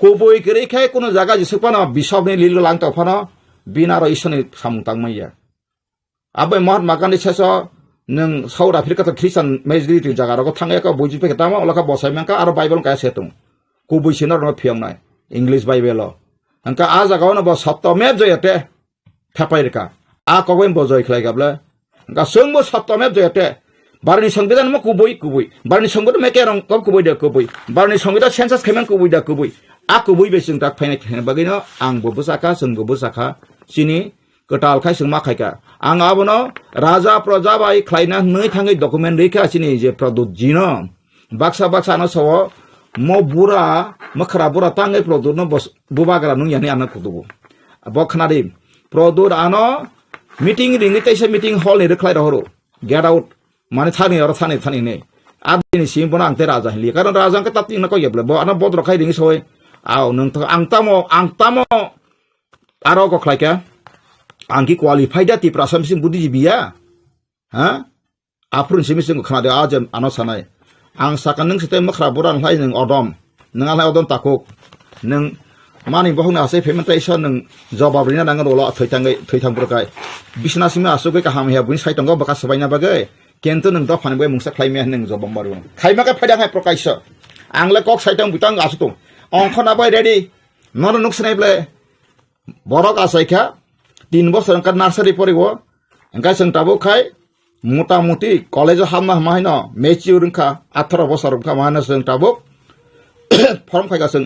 [SPEAKER 1] कोबोय करे खाय कोनो जागा जिसुपाना बिशपनि लिल लांता फाना बिना र इसनि सामुंतांमैया आबै महात्मा गांधी सेसो नों साउथ आफ्रिका तो ख्रिस्टान मेजरिटी जागाराव थांनायका बुजि पेकेटामा ओलाका बसायमांका आरो बाइबल का सेतुं कुबैसिना र फियंनाय इंग्लिश बाइबल अंका आ जागावनो ब सत्य मेप जयते थापायरका आ कबेन बजय खलायगाबले अंका सोंबो सत्य मेप जयते बारनि संविधान म कुबै बारनि संविधान मेके रं कब कुबै दे कुबै बारनि संविधान सेंसस खैमान कुबै दे कुबै आ कुबै बेसिं ताक फायनाय खेन बागैनो आं बबुसाका जोंबो बुसाखा सिनि कटाल खाय जों माखायका आं आबनो राजा प्रजा बाय खलायना नै थाङै डकुमेन्ट रैखा सिनि जे प्रदुत जिनो बाक्सा बाक्सा न सव म बुरा मखरा बुरा ताङै प्रदुत न बुबाग्रा नु यानि आना कुदुबो बखनादि प्रदुत आनो मीटिंग रिंगि तैसे मीटिंग हॉल नि रखलाय रहरो गेट आउट माने थानि और थानि ने आदिनि सिम बना आंते राजा हिलि कारण राजा का ताति न कयब्ले ब आना बद रखाय रिंगि सय आव नों आंतामो आरो गखलायका आंखि क्वालिफाइड ति प्रासमसिम बुद्धिजीबिया हा आफ्रुन सिमिसिम खनादे आज आनो सानाय आं साकान नों सते मखरा बुरान हाय नों अदम नोंआलाय अदम ताकुक नों मानि बहना आसे फेमेन्टेसन नों जवाब रिना नांगन ओला थैथांबरकाय बिसनासिम आसुगै काहाम हे बुइन साइतंग बका सबायना बागै केन्तो नों द फानबय मुंसा खायमे नों जबम बारु खायमाका फायदा हाय प्रकाश आंले कक साइतंग बितां आसुतो अंखना बाय रेडी नन नुक्सनायब्ले बरक आसायखा 3 बছর का नार्सारि परिगो अंका जों ताबो खाय मोटामुटी कलेज हामना हामायन मेचिउर का 18 बছर का माने जों ताबो फर्म खायगा जों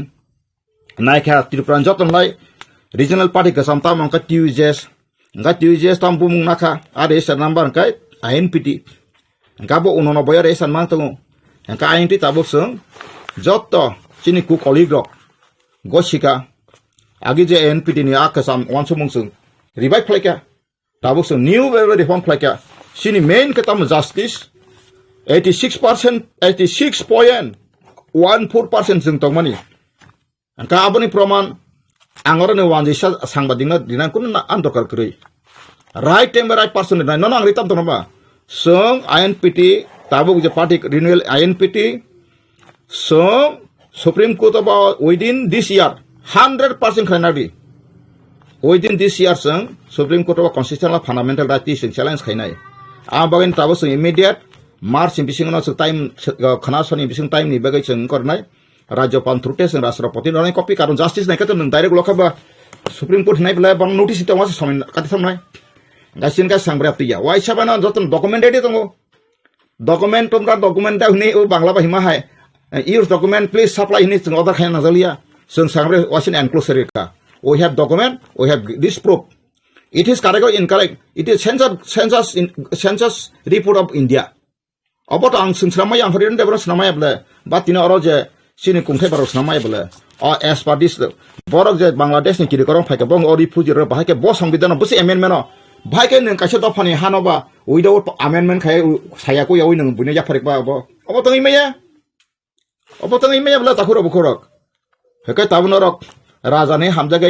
[SPEAKER 1] नायखा त्रिपुरा जतनलाय रिजनल पार्टी का समता मंका टिउजेस ताम बुमुं नाखा आरो एसार नाम्बार अंका आईएनपीटी अंका बो 89 एसार मान तंगो अंका आईएनटी ताबो जों जत चिनि कु कलिग गसिका आगे जे एनपीटी नि आकासाम वानसुमुं जों रिवाइव खालायका दाबो जों न्यू रिफर्म खालायका सिनि मेन केताम जस्टिस 86% 1-4% जों तंगमानि का आबोनि प्रमाण आंगरने वानजिसा सांबादिंना दिना कुन आन्दरकार करै राइट टाइम राइट पर्सन ना नन आंग रिताम तंगबा जों INPT ताबुक जे पार्टी रिन्युअल INPT जों सुप्रीम कोर्ट अब विदिन दिस इयर 100% खाइनादि विदिन दिस इयर जों सुप्रीम कोर्ट अब कन्स्टिट्यूशनल फंडामेंटल राइट जों चैलेंज खाइनाय आ बगैन ताबो जों इमिडिएट मार्च बिसिङाव जों टाइम खनासनि बिसिङ टाइम नि बगै जों करनाय राज्यपाल थ्रुटे जों राष्ट्रपति रनाय कपि कारण जस्टिस नायखा नों डाइरेक्ट लखाबा सुप्रीम कोर्ट नाय बला बन नोटिस तमा समय काति समनाय गासिन का सांग्रा तिया वाइ साबाना जतन डकुमेन्ट रेडी दङ डकुमेन्ट तमरा डकुमेन्ट दा हनि ओ बांला बाहिमा हाय यूज डकुमेन्ट प्लीज सप्लाई हनि जों अर्डर खायना नाजालिया जों सांग्रा वासिन एनक्लोजर का we have document we have this proof it is correct or incorrect it is census report of India about ang sinamay ang foreign development sinamay bla but tina oro je sini kungthai baro sinamay bla or as per this borok je Bangladesh ni kiri korong phaike bong ori fuji ro bahai ke bo সংবিধান busi amendment no bhai ke neng kaise dofani hanoba without amendment khai saya ko yawi neng bunya jafarik ba obo tangi meya bla takuro bukorok hekai tabunarok राजा ने हम जगह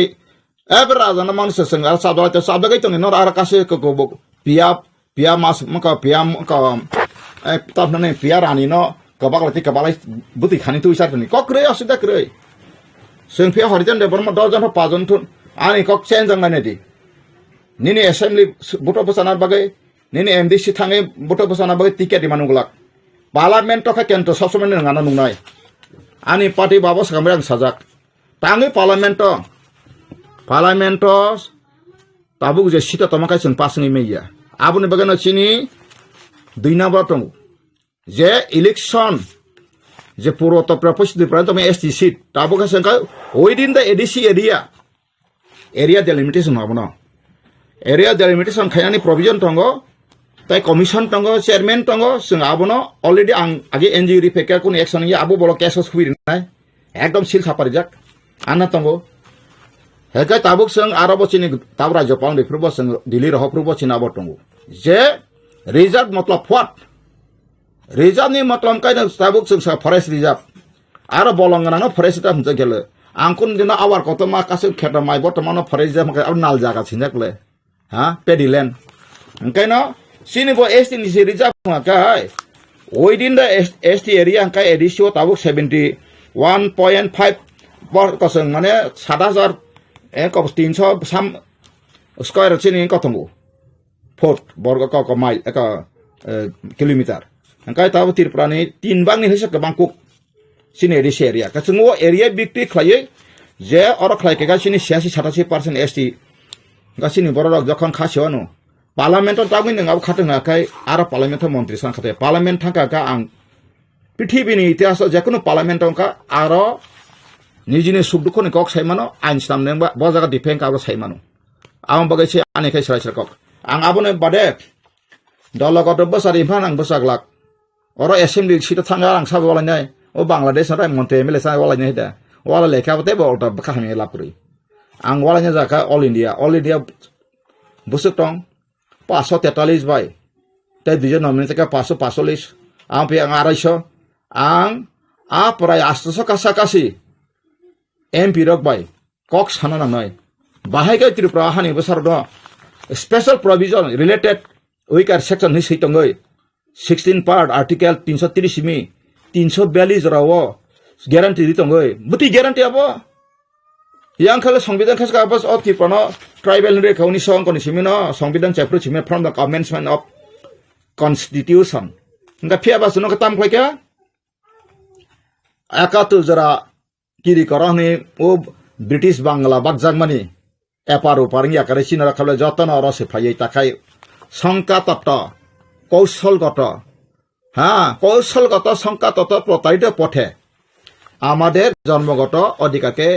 [SPEAKER 1] एबर राजा ने मानुष्य संग are साब जगह तो नर आर कासे को पिया मास मका पिया मका तब ने पिया रानी न कबागलती बुति खानी तु इसार नि कक्रे असुदा क्रे जों पिया हरिजन देबर म 10 जन 5 जन थुन आनी कक चेन जंगाने दि निनि असेंबली बुटो बसानार बागै निनि एमडीसी थाङै बुटो बसानार बागै टिकेट मानुगलाक पार्लियामेन्ट का केन्ट सब समय नङाना नुनाय आनी पार्टी बाबा सामरे आं साजाक ताङै पार्लियामेन्ट ताबुक जे सीटा तमाखाय जों पासङै मैया आबुनि बगैनो चिनि 2 नाम्बार दङ जे इलेक्शन जे पूर्व उत्तर प्रदेश दिफ्रान तमे एसटी सीट ताबुक जोंका within the ADC area delimitation हाबनो एरिया डेलिमिटेशन खायनानि प्रोविजन दङ ताइ कमिशन दङ चेयरमैन दङ जों आबुनो अलरेडी आं आगे एनजिओ रिफेक्या कुन एक्शन या आबु बल केस हुइनाय एकदम सिल सापारिजाक आना तंगो हेका ताबुक जों आरब चिनि ताब राज्यपाल बेफोरबो जों दिल्ली रहफ्रुबो चिना बतंगो जे रिजर्व मतलब व्हाट रिजर्व नि मतलब कायनो ताबुक जों फरेस्ट रिजर्व आरो बलंगना फरेस्ट दा हमजा गेले आंकुन दिना आवार कत मा कासे खेटा माइ बर्तमान फरेस्ट रिजर्व का नाल जागा छिनकले हा पेडिलैंड ओंखायनो सिनिबो एसटी नि रिजर्व माकाय विदिन द एसटी एरिया का एडिसियो ताबुक 71.5 कसं माने 7000 303 स्क्वायर चिनि कतंगो फुट वर्ग का माइल का किलोमीटर अंकाय ताबो त्रिपुरानि 3 बांनि हिसाब बांकुक सिनि एरिया एरिया कसंगो एरिया बिक्ति खायै जे अर खायके गासिनि 86-87% एसटी गासिनि बररक जखन खासियानो पार्लियामेन्ट ताबो नङाबो खाथोङाखाय आरो पार्लियामेन्ट मन्त्रि सान खाथे पार्लियामेन्ट थांका आं पृथ्वीनि इतिहास जेकुनु पार्लियामेन्ट का आरो निजिनि सुखदुखो नि कक साइमानो आइन सामने बजागा डिफेन का साइमानो आं बगैसे आनेखाय सरायसर कक आं आबोने बादे दलगत बसार इफान आं बसागलाक अर एसेम्बली सीट थांगा आं साबो वालायनाय ओ बांलादेश राय मन्त्रि एमएलए सा वालायनाय दा वाला लेखाबते बलता बखाहमे लापुरि आं वालायनाय जाका ऑल इंडिया बुसुक दं 543 बाय तै दिजे नमिनेट का 545 आं पे आं 250 आं आ प्राय 800 कासाकासि एमपी रक बाय कक साना नांनाय बाहायगा त्रिपुरा हानि बसार दं स्पेशल प्रोविजन रिलेटेड विकार सेक्शन नि सैतंगै 16 पार्ट आर्टिकल 330 मी 342 राव ग्यारंटी दितंगै बुति ग्यारंटी आबो यांखाले संविधान खासका बस अफ त्रिपुरा ट्राइबल रेखाउनि संकनि सिमिनो संविधान चैप्टर सिमे from the commencement of constitution nga phia ba suno ka tam khoika akatu jara kiri korani o British Bangla bakjagmani eparu paringi akare sinara khale jotana rose phayai takai সংকা তত্ত্ব কৌশলগত কৌশলগত সংকা তত্ত্ব প্রতারিত পথে আমাদের জন্মগত অধিকারকে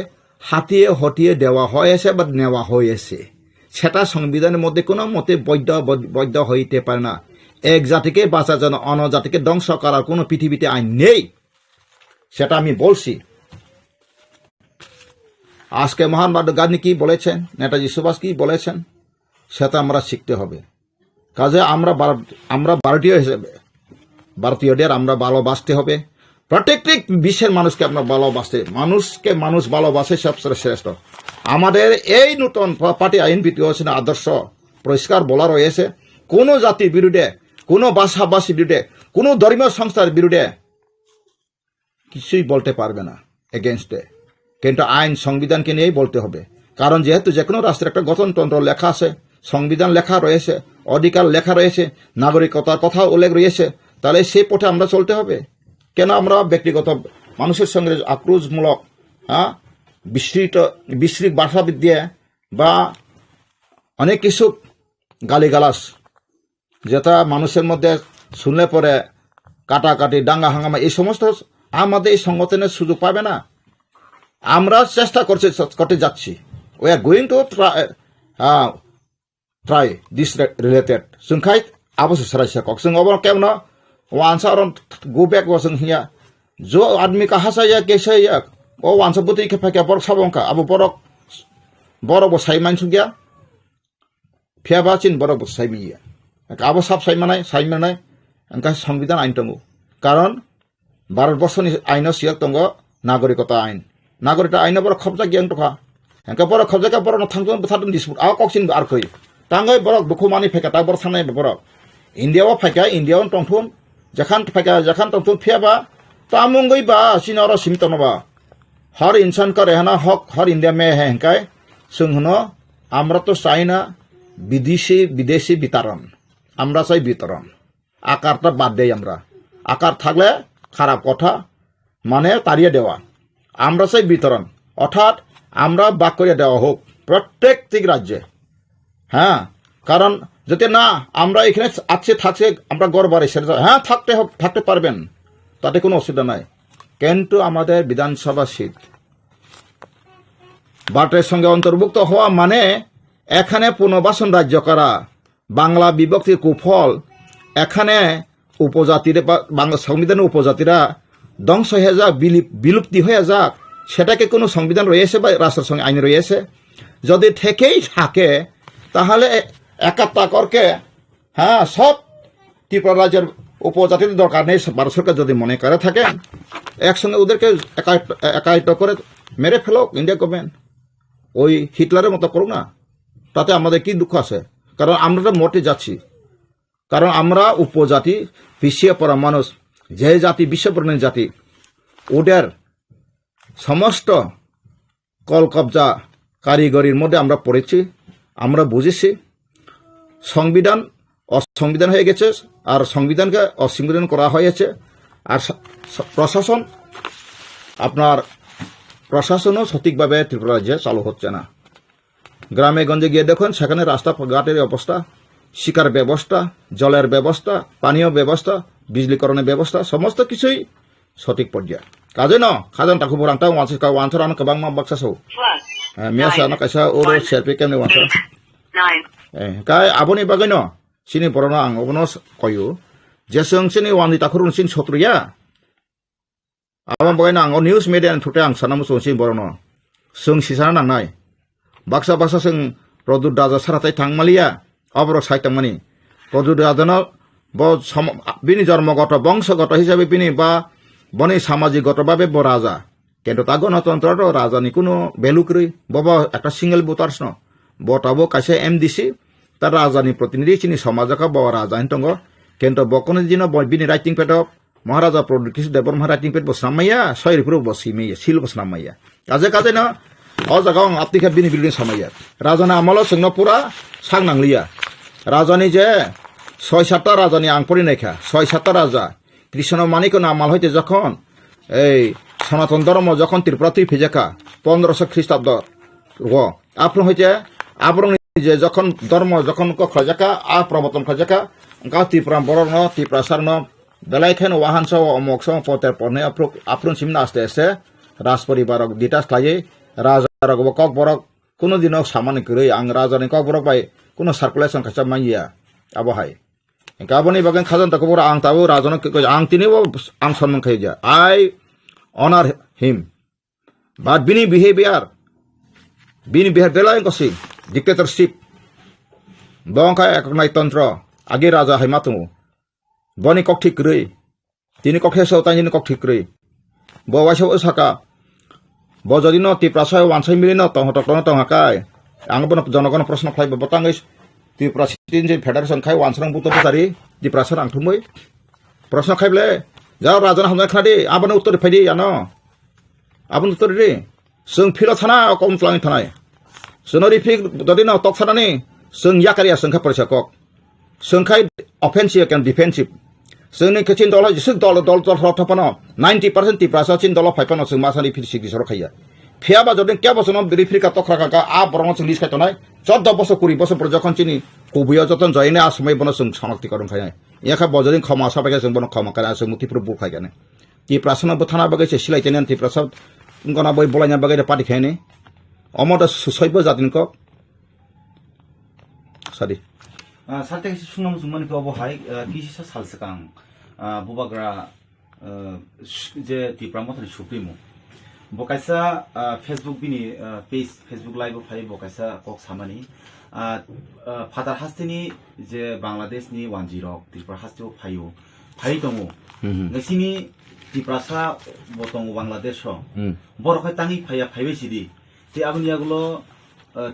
[SPEAKER 1] হাতিয়ে হটিয়ে দেওয়া হয়েছে বা নেওয়া হয়েছে সেটা সংবিধানের মধ্যে কোনো মতে বৈধ হইতে পারে না এক জাতিকে বাঁচার জন্য অন্য জাতিকে ধ্বংস করার কোনো পৃথিবীতে আইন নেই সেটা আমি বলছি আজকে মহাত্মা গান্ধী কি বলেছেন নেতাজি সুভাষ কি বলেছেন সেটা আমরা শিখতে হবে কাজে আমরা ভারতীয় হিসেবে ভারতীয়দের আমরা ভালোবাসতে হবে প্রত্যেকটি বিশ্বের মানুষকে আপনার ভালোবাসে, মানুষকে মানুষ ভালোবাসে সবচেয়ে শ্রেষ্ঠ। আমাদের এই নতুন পার্টি আইন বিধির আদর্শ পরিষ্কার বলা রয়েছে, কোনো জাতির বিরুদ্ধে, কোনো ভাষাভাষীর বিরুদ্ধে, কোনো ধর্মীয় সংস্থার বিরুদ্ধে কিছুই বলতে পারবে না এগেনস্টে। কিন্তু আইন সংবিধানকে নিয়েই বলতে হবে, কারণ যেহেতু যে কোনো রাষ্ট্রের একটা গঠনতন্ত্র লেখা আছে, সংবিধান লেখা রয়েছে, অধিকার লেখা রয়েছে, নাগরিকতার কথা উল্লেখ রয়েছে, তাহলে সেই পথে আমরা চলতে হবে। কেন আমরা ব্যক্তিগত মানুষের সঙ্গে আক্রোশমূলক বিস্তৃত ভাষাবিদ দিয়ে বা অনেক কিছু গালিগালাস যেটা মানুষের মধ্যে শুনলে পরে কাটাকাটি দাঙ্গা হাঙ্গামা এই সমস্ত আমাদের এই সংগঠনের সুযোগ পাবে না। আমরা চেষ্টা করতে যাচ্ছি, we are going two try this related. Sungkai apa seserah kok sung obor kemna wansa orang go back wasung hiya jo admi ka hasaya kesa ya o wansa buti ke pakai borok sabong ka abu borok bo sai man sugya phia ba chin borok bo sai mi ya abu sab sai manai angka সংবিধান আইন tongo karon ভারতবর্ষনি আইন সিয়াক tongo নাগরিকতা আইন আইন বড় খবজা গিয়াং toka angka borok khobja ka borok thangjon butadun dispute a koksin ar koi tangai borok bukhumani pheka ta borok sanai borok India wa pheka India on tongthun jakhan tongthun phiaba tamungoi ba sinoro simtono ba har insan ka rehna hok har India me hai kai sunghono আমরা তো চাই না বিদেশি বিতরণ, আমরা চাই বিতরণ। আকারটা বাদ দেই আমরা, আকার থাকলে খারাপ কথা মানে তাড়িয়ে দেওয়া, আমরা চাই বিতরণ, অর্থাৎ আমরা বাক করে দেওয়া হোক প্রত্যেকটি রাজ্যে। হ্যাঁ, কারণ যদি না আমরা এখানে থাকছে আমরা গড়বারে সেটা হ্যাঁ থাকতে পারবেন, তাতে কোনো অসুবিধা নাই। কিন্তু আমাদের বিধানসভা সিট ভারতের সঙ্গে অন্তর্ভুক্ত হওয়া মানে এখানে পুনর্বাসন রাজ্য করা, বাংলা বিভক্তির কুফল, এখানে উপজাতির বাংলা সংবিধানের উপজাতিরা ধ্বংস হয়ে যাক, বিলুপ্তি হয়ে যাক, সেটাকে কোনো সংবিধান রয়েছে বা রাষ্ট্রের সঙ্গে আইন রয়েছে? যদি থেকেই থাকে তাহলে একাত্তা করকে হ্যাঁ সব ত্রিপুরা রাজ্যের উপজাতির দরকার নেই, ভারত সরকার যদি মনে করে থাকেন একসঙ্গে ওদেরকে একায়িত করে মেরে ফেলো ইন্ডিয়া গভর্নমেন্ট, ওই হিটলারের মতো করুক না, তাতে আমাদের কি দুঃখ আছে? কারণ আমরা মোটে যাচ্ছি, কারণ আমরা উপজাতি পিছিয়ে পড়া মানুষ, যে জাতি বিশ্ববর্ণের জাতি, ওদের সমস্ত কল কবজা কারিগরির মধ্যে আমরা পড়েছি, আমরা বুঝেছি। সংবিধান অসংবিধান হয়ে গেছে, আর সংবিধানকে অসংবিধান করা হয়েছে, আর প্রশাসন প্রশাসনও সঠিকভাবে ত্রিপুরা রাজ্যে চালু হচ্ছে না। গ্রামে গঞ্জে গিয়ে দেখুন সেখানে রাস্তাঘাটের অবস্থা, শিকার ব্যবস্থা, জলের ব্যবস্থা, পানীয় ব্যবস্থা, বিজলীকরণের ব্যবস্থা সমস্ত কিছুই সঠিক পর্যায়ে কাজে ন খাজান তাকু বরাংটা ওয়ানসার আনো গোबां बाक्सासौ मियासा ना कायसा ओरो सेरपि केमने वानसार काय आबोनि बागै न सिनि बरनो आं अबनो कयो जे जों सिनि वाननि ताखुरुन सिन सत्रुया आबो बागै आं निउज मिडिया थुटे आं सानामु सिन बरनो जों सिसाना नांनाय बाक्सा जों प्रदुत राजा साराथाय थांमालिया अबरो साइतांमानि प्रदुत राजानो बिनि जन्मगत बंशगत हिसाबै बिनि बा बनि सामाजिकगतभावे ब राजा, কিন্তু তা গণতন্ত্র রাজধানী কোনো ভ্যালু করি বাবা একটা সিঙ্গেল ভোটার্স ন বটাবো কাছে এমডিসি তার রাজধানী প্রতিনিধি চিনি সমাজকা ব রাজধানী দङ কিন্তু বকনে দিন বিনি রাইটিং পেট মহারাজা প্রদুত দেবর মহা রাইটিং পেট বসামাইয়া সয়রিপুর বসিমিয়া সিল বসনামাইয়া কাজে কাজে না অ জায়গা আপনিকে বিনি বিল্ডিং সামাইয়া রাজধানী আমল जोंनो পুরা सांनांलिया রাজধানী যে 6-7টা রাজধানী আং পড়ি নাইখা 6-7টা রাজা কৃষ্ণ মানিক নামাল হইতে যখন এই সনাতন ধর্ম যখন ত্রিপুরা ফিজাকা 1500 খ্রিস্টাব্দ আপনার হইতে আবরং যে যখন ধর্ম যখন খজাকা আ প্রবর্তন খজাকা গা ত্রিপুরা বড় ন ত্রিপুরা সার ন বেলাইখান ওয়াহানস অমোকস পতের পনে আপনার সিমনা আস্তে আস্তে রাজ পরিবার দিটাস খাইয়ে রাজা কক বরক কোনো দিন সামান্য করে আং রাজানি কক বরক বাই কোনো সার্কুলেশন খাচা মাইয়া আবহাই গাবনি বাগান খাজান তাকে বড় আং তাবো রাজন আং তিনিও আং সম্মান খাই যা I honor him, but bini behavior belai kosi dictatorship bongka eknai tantra agi raja hai matu boni kok thik rei tini kok heso tani kok thik rei Bawa siapa saka. Bawa jadi no tiprasa wansai milih no tong hakai. Ang pun jonokan prasna khai babotang guys. Tiprasa tinje federation khai wansrang buto tari tiprasa ang thumui. Prasna khai ble. Jauh rajan hamdan khadi abang uttor phadi ya no. Abang uttor di. Sung philo thana kom tlang thanai. Sonori phik dodi no tok thana ni. Sung yakaria sung kha parisa kok. Sung khai offensive and defensive. Sung ni kecin dollar sung dollar thapano 90% tiprasa cin dollar phaipano sung masani phik sik disoro khaya. Phiaba jodin kya bosono biri ka tokra ka a borong sung lis khai tonai 14 বছর 20 বছর পর যখন চিনি কবিয়া যতন জয়নে আসময় বন song শনাক্তি করন খায় ইয়াখা বজরিন ক্ষমা সাবাকে সং বন ক্ষমা কারা সং মুক্তি প্রভু খায় গানে তি প্রাসনা বথানা বাগে সে সিলাই তেনেন তি প্রসাদ গনা বই বলাইনা বাগে পাটি খায়নে অমদ সুসৈব জাতিন ক সরি
[SPEAKER 2] সালতে সুনাম সুমন কে অবহাই কিসা সালসকাং বুবাগ্রা যে তি প্রামথনি সুপ্রিমো বকাইসা ফেসবুক বিনি পেজ ফেসবুক লাইভ ফাই বকাইসা কক সামানি ফাদার হাস্তিনি যে বাংলাদেশনি 10 ত্রিপুরা হাস্তিও ফাইও ফাই দङ নসিনি ত্রিপুরাসা বতং বাংলাদেশ বরখাই তাঙ্গি ফাইয়া ফাইবেসিদি তে আবনিয়াগুলো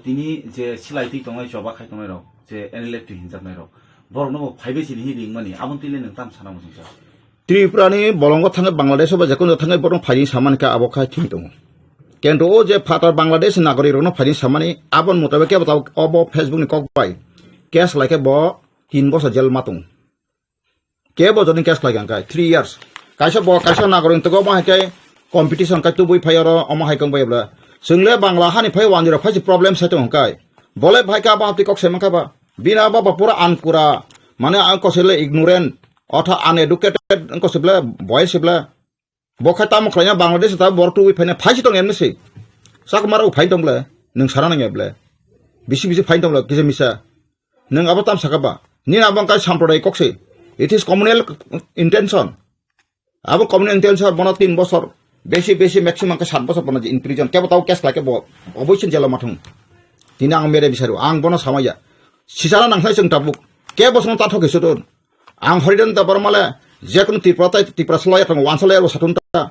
[SPEAKER 2] তিনি যে সিলাইতি দङাই জবা খাই দङাই রক যে এনএলএফ হিনজাবনাই রক বরনো ফাইবেসিদি হিলিংমানি আবনতিলে নং তাম সানা মুসা
[SPEAKER 1] Tripurani bolongo thangge Bangladesh ba jakun thangge borong phai saman ka abokhai thing dong. Kendo o je fatar Bangladesh nagori rono phai samani abon mutabe ke bataw obo Facebook ni kok pai. Cash like bo 3 বছর jel matung. Ke bo jodin cash like angkai 3 years. Kaisa bo kaisa nagori to go ma kai competition ka tu bui phai ro omo hai kong bai bla. Sungle Bangla hani phai 10 phai problem sa tong kai. Bole bhai ka ba ti kok seman ka ba. Bina ba pura anpura mane ang ko sele ignorant অথা uneducated অঙ্ক সিবলা বয় সিবলা বখাই তাম খলাইনা বাংলাদেশ তা বরটু we ফাইনা ফাইসি দং এমনসি সাক মারা উফাই দংলা নং সারা নাङाब्ला BC BC fine দংলা কিছে Misa নং আবা তাম সাকাবা নিন আবং কাই সাম্প্রদায়িক কক্সে ইট ইজ কমিউনাল ইন্টেনশন আবো কমিউনাল ইন্টেনশন বনা 3 বছর বেশি বেশি ম্যাক্সিমাম কা 7 বছর বনা ইন প্রিজন কেবো তাও কেস লাকে ব অবশ্যই জেলা মাথং দিনা আং মেরে বিসারু আং বনা সামাইয়া সিসারা নাংসাই जों তাবুক কে বছর তা ঠকেছো দন Ang horidan ta barmale jekun tipra slaya tang wansale ro satunta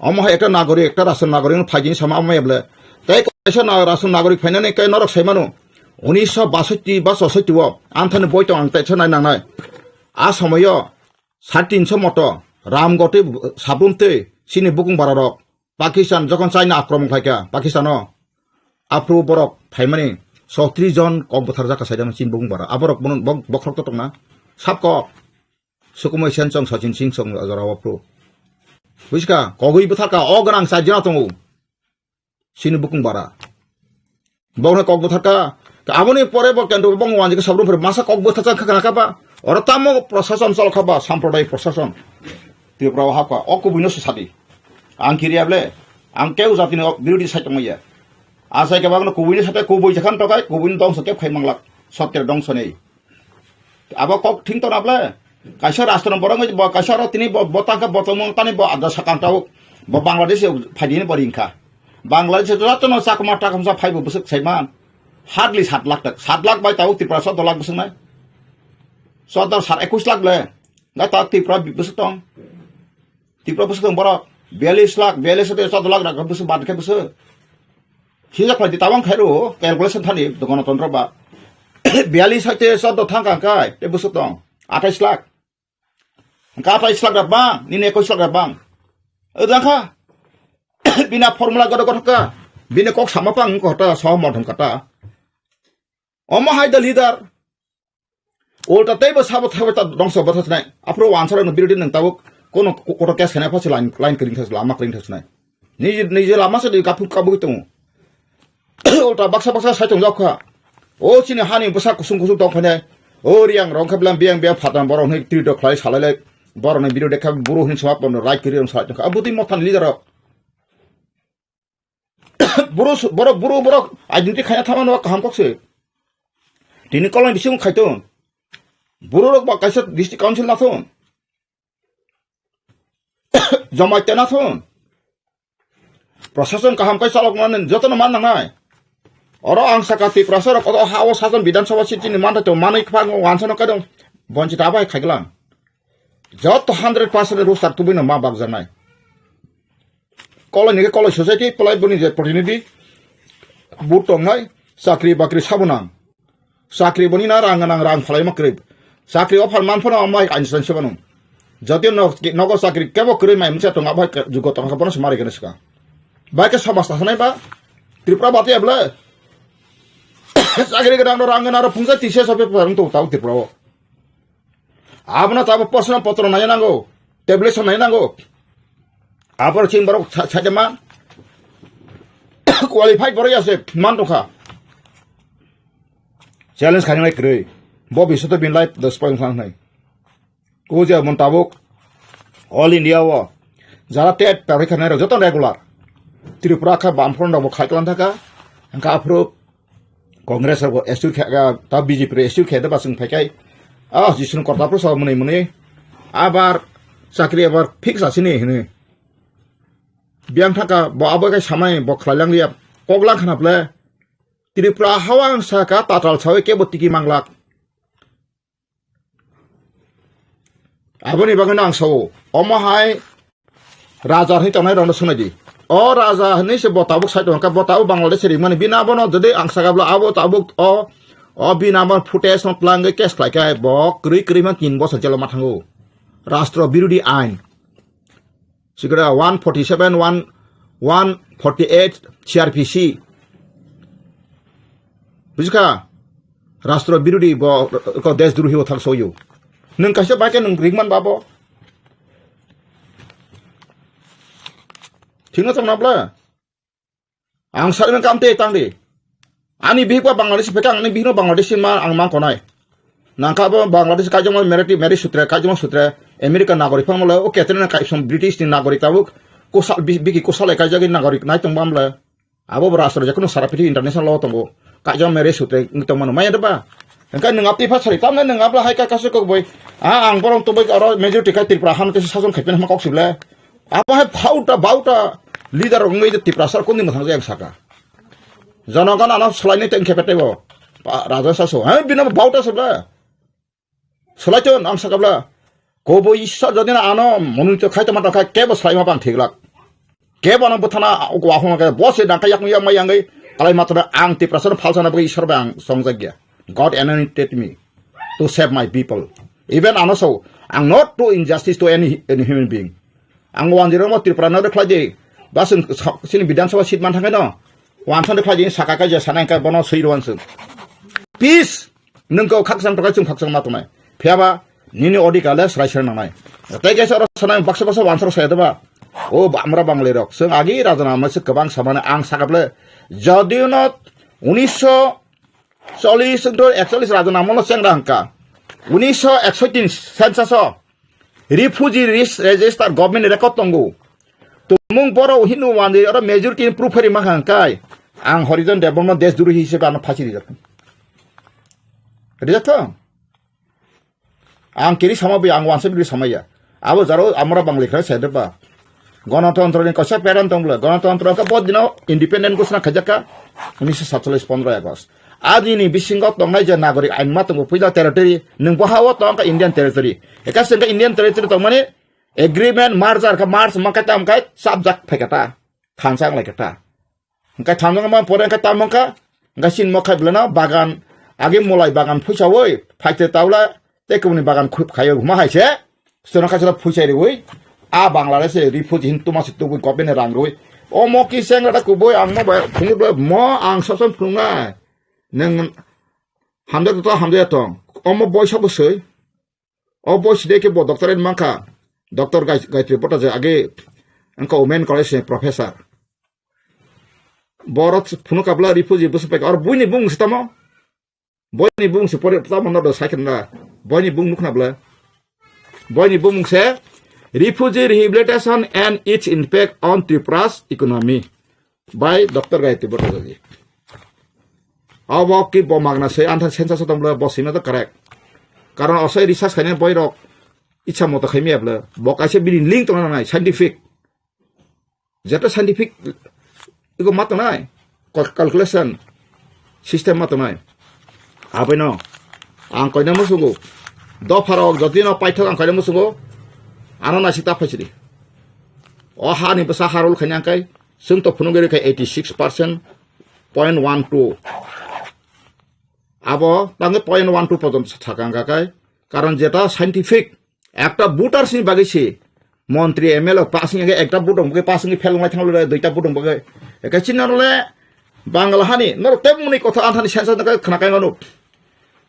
[SPEAKER 1] amha ekta nagori ekta rasun nagori phajin sama amayble tai kaisa na rasun nagori phainane kai norok saimanu 1962 ba 66 o anthane boito ang tai chhanai nangnai a samoyo 350 moto ramgoti sabumte sini bukung bararok Pakistan jokon China akromon khaika Pakistano apru borok phaimani 30 জন কম্পথার জাকা সাইদাম চিন বukung bara aborok bunun bokrok to tongna sapko Sukumai Sensong Sachin Sing Song Azarawa Pro. Wishka, Kogui Butaka, Oganang Sajanatongu. Sinu Bukung Bara. Bona Kog Butaka, Amoni Porebo can do Bong one, Sabru for Masa Kog Butaka Kanakaba, or a Tamo procession Solkaba, Samprodai procession. Tibra Hapa, Okubino Society. Ankiriable, Ankeus of beauty Satamaya. As I Gavano Kuwin Sata Kubu Jakan Tokai, Kuwin Dong Sake Manglak, Sotter Dong Sone. Abakok Tinton Able. Kaisa rastron borong bo kaisa tini botangka botomong tani bo ada sakantau bo Bangladesh phadini boringka Bangladesh jatno sakmata kamsa phaibu busuk saiman hardly 7 lakh tak 7 lakh bai tau tipra 10 lakh busuk nai 10 21 lakh le na ta tipra busuk tong tipra busuk tong borok 42 lakh 10 lakh rak busuk bad ke busuk hija phadi tawang khairu calculation thani dokono tontra ba 42 saite 14 thangka kai te busuk tong 28 lakh. Engkau 28 lakh dabang, ni 21 lakh dabang. Edangka, bina formula godo-godo ka, bina kok sama pang kota sama modern kata. Oma hai the leader. Ulta table sabat sabat dong sabat nai. Apro answer no biru nang tawuk kono kota kes kana pa line kering thas lama kering thas nai. Ni lama sa di kapuk kabuk itu. Ulta baksa sai tong jok ka. Oh sini hani besar kusung tong phane. Oh riang rong kablam biang phatan borong ni tri do khlai salale borong ni video dekha buru hin samap no right kiri on side abuti motan leader buru identity khaya thamano kaham kokse tini kolon bisung khaiton buru rok ba kaisa district council na thon jamaite na thon প্রশাসন kaham kai salok nan jotono man nangai Oro ang sakati prasara koto hawa sasan bidan sawa siti ni manta to manai khang wansana kadong bonci tabai khaglang jot 100% rusar tubino ma bag janai kolai kolai society pelai boni je प्रतिनिधि बुट तंनाय साख्रि बाख्रि साबनां साख्रि बनि ना रां फलाय माख्रि साख्रि अफार मानफोर my Einstein सेबानो जति नगर साख्रि केबो क्रै माय मोनसे तंगा बाय जुग तंगा बनो समारि गनसका बायके समाज थानाय बा त्रिपुरा बाते अब्ला साख्रि गदां रां गना फुंजा तिसे सबे परं तो ताव त्रिपुरा आबना ताब प्रश्न पत्र नाय नांगौ टेब्लेट नाय नांगौ आपर चिन बरक छाजमा qualified for ya se man toka challenge khani nai krei bo bisoto bin lai 10 khang nai ko je mon tabok all india wa jara tet parikha nai ro joton regular tripura kha bamfront da bo khaitlan thaka angka apro congress ro SU kha ta bjp re SU kha da basung phaikai a jisun korta pro sa mune abar sakri abar fix asini hene biang thaka bo abagai samai bo khlaylang liap koklang khanaple tripura hawang saka tatal chawe ke botiki manglak aboni bagana ang sawo omahai raja hi tonai ron sunadi o raja ni se botabuk sai tonka botabu bangladesh ri mane bina bono jodi ang sagabla abo tabuk o bina mon footage not lange kes klaikai bo kri kri ma 3 bosor jelo mathango rashtra birodi ain Sigara 147, 148 CRPC. Bisa Rastro Birudi bo ko des duruhi othak soyo. Nung kasih pakai nung ringman babo. Tinggal sama nabla. Ang sari nung kamte tangdi. Ani bihpa Bangladesh pekang ani bihno Bangladesh ma ang mang konai. Nangka bo Bangladesh kajama meri sutra kajama sutra. Amerika nagorik pamala o ketena kai som British ni nagorik tabuk kosal biki kosal kai jagi nagorik nai tong bamla abo brasro jakono sarapiti international law tongo kajam mere sutre ngtong mano maya deba engka nengapti phasari tamna nengapla hai ka kasu ko boy ang borong to boy aro majority kai tripura han ke sajon khaipen ma kok sibla apa hai bauta leader ngai de tripura sar konni mathang jang saka janagan ana slai ne teng khepete bo raja saso ha bina bauta sibla slaiton ang sakabla Kobo isa jadi na ano monito khai tamata khai kebo slai ma bang thiglak kebo na buthana ko ahong ka bose na kayak mi ma yangai alai matra ang ti prasar phalsana bagi ishwar bang songjagya God anointed me to save my people even ano so ang not to injustice to any human being ang wan jero mo tripura na khlaje basun sini bidan sabha seat man thangai no wan thon khlaje saka ka je sanai ka bono seirwan sun peace nungko khaksang takai chung khaksang ma tonai phiaba Nini odi kala sraisar nangai. Tai kaisa ora sanai baksa wansar saya deba. O amra bangle rok. Seng agi rajana masuk kebang samana ang sakable. Jadi not 1940 rajana mono seng rangka. 1941 census refugee register government record tonggo. Tumung boro hinu wandi ora majority proof hari mahangkai. Ang horizon development des duru hisab ana phachi rijak. Rijak ang kiri sama bi ang wansa bi sama ya abo jaro amra bangli khara sedeba গণতন্ত্র ni kosa peran tongla গণতন্ত্র ka bod dino independent kusna khajaka 1947 15 August আজ ini bisingot tongnai je nagorik ain ma tongo puila territory nung bahawa tong ka indian territory eka sengka indian territory tongmani agreement merger ka mars makatam kai subject phekata khansang laikata ka thamang ma poren ka tamangka ga sin mokhai blana bagan age molai bagan phuisawoi phaite tawla tekuni bagan khup khayo ma haise sona khajala phuisai roi a Bangladesh refugee hintu masih tu government rangroi o mo ki sengra da kuboy ang mo phungu mo ang sason phunga neng hamda to o mo boy sabu sei o boy sideke bo doctor en manka doctor gaitri pota je age angka women college professor borot phunu kabla refugee busu pek or buini bung sitamo boyni bung se pore tamo no do sakin na boyni bung nukna bla boyni bung se Refugee Rehabilitation and its Impact on Tripura's Economy by Dr. Gayatri Bhattacharya. Awak ki bomagna se antha sensa sotamla bosina to correct. Karon osai research khane boy rok ichha moto khaimi abla bokaise bilin link to nai scientific. Jeta scientific iko mat nai calculation system mat nai. Abeno ang koina musugo do farok jotino paithok ang koina musugo ano na sita phachiri o ha ni basa harul khanyang kai sung to phunu gere kai 86.12 abo tange 0.12 পর্যন্ত থাকাং কাকাই কারণ যেটা scientific একটা বুটার সিং বাগেছে মন্ত্রী MLA passing একটা বুটং বগে passing ফেলমাই থাংলে দুইটা বুটং বগে একা চিনারলে বাংলা হানি নর তেমনি কথা আনথানি সেন্সাস নাকা খনাকাই গানো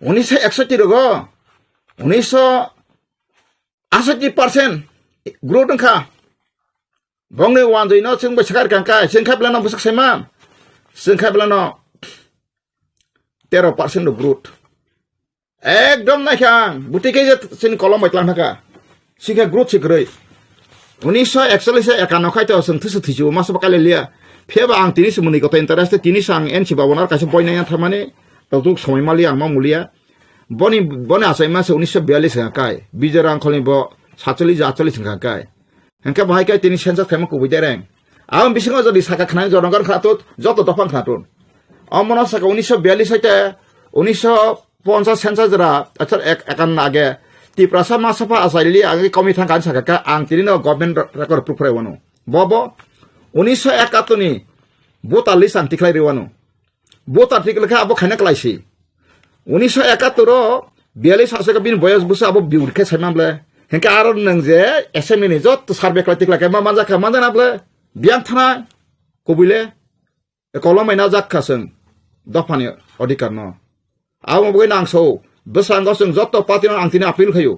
[SPEAKER 1] 1961 রগ 1980% গ্রোথ খা বংনে ওয়ান জইনো जों बसखार कांका जों खाबलाना बसख साइमा जों खाबलाना 13% ग्रोथ एकदम नाखां बुटिके जों कलम बायतलां थाका सिखा ग्रोथ सिग्रै 1941 एकानो खायतो जों थुसु थुसु मास बकाले लिया फेबा आं तिनि सोमोन्दै गथ इन्टारेस्ट तिनि सां एनसि बावनार कासे बयनाया थारमाने दाउदुक समायमालि आं मा मुलिया बनि आसाइमा 1942 काय बिजरां खलिबो 47 काय Hengke bahai kai tini sensa kema kubu dereng. Awam bisingo jadi saka kena jodogan khatut, joto topan khatun. Amona saka 1942 saja, 1950 sensa jera, acar akan age. Ti prasa masapa asali age komi thangkan saka ka ang tini no government record proof rewano. Bobo 1971 ni bota lisan tiklai rewano. Bota tiklai ka abo khana klaisi. 1971 ro 42 asaka bin boyas busa abo biurke saimamle. Hengke aron nang je SME ni jot sarbe klatik lake ma manjaka manjan able biang thana kobile kolomai na jakka seng dofani odikar no aw mo nang so besang go seng jot party no angtini apil khayo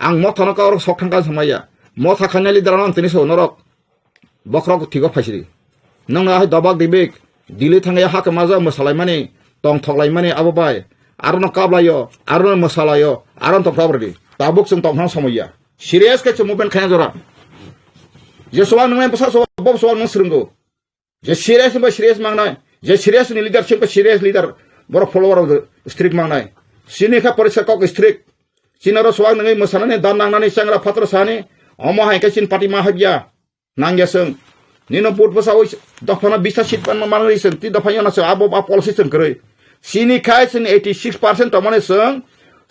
[SPEAKER 1] ang mo thana ka sok thangka samaya mo thakhani lidaran antini so norok bokrok thigo phaisiri nang na dabak dibek dile thangaya hak maja masalai mani tong thoklai mani ababai aron kablayo aron masalayo aron tokrabri tabuk sung tong samaya serius ke movement khaya jora je soal nang pasal soal bob soal nang srungo je serius ba serius mangnai je serius ni leadership ba serius leader bor follower of the strict mangnai sini kha parisa kok strict sinaro soal nang masana ne dan nang nani sangra phatra sani omo hai ka sin party ma habya nang ya sung nino put pasal dofana bisa sit pan manai sen ti dofanya na sa abo policy sen kre sini khai sin 86% tomane sung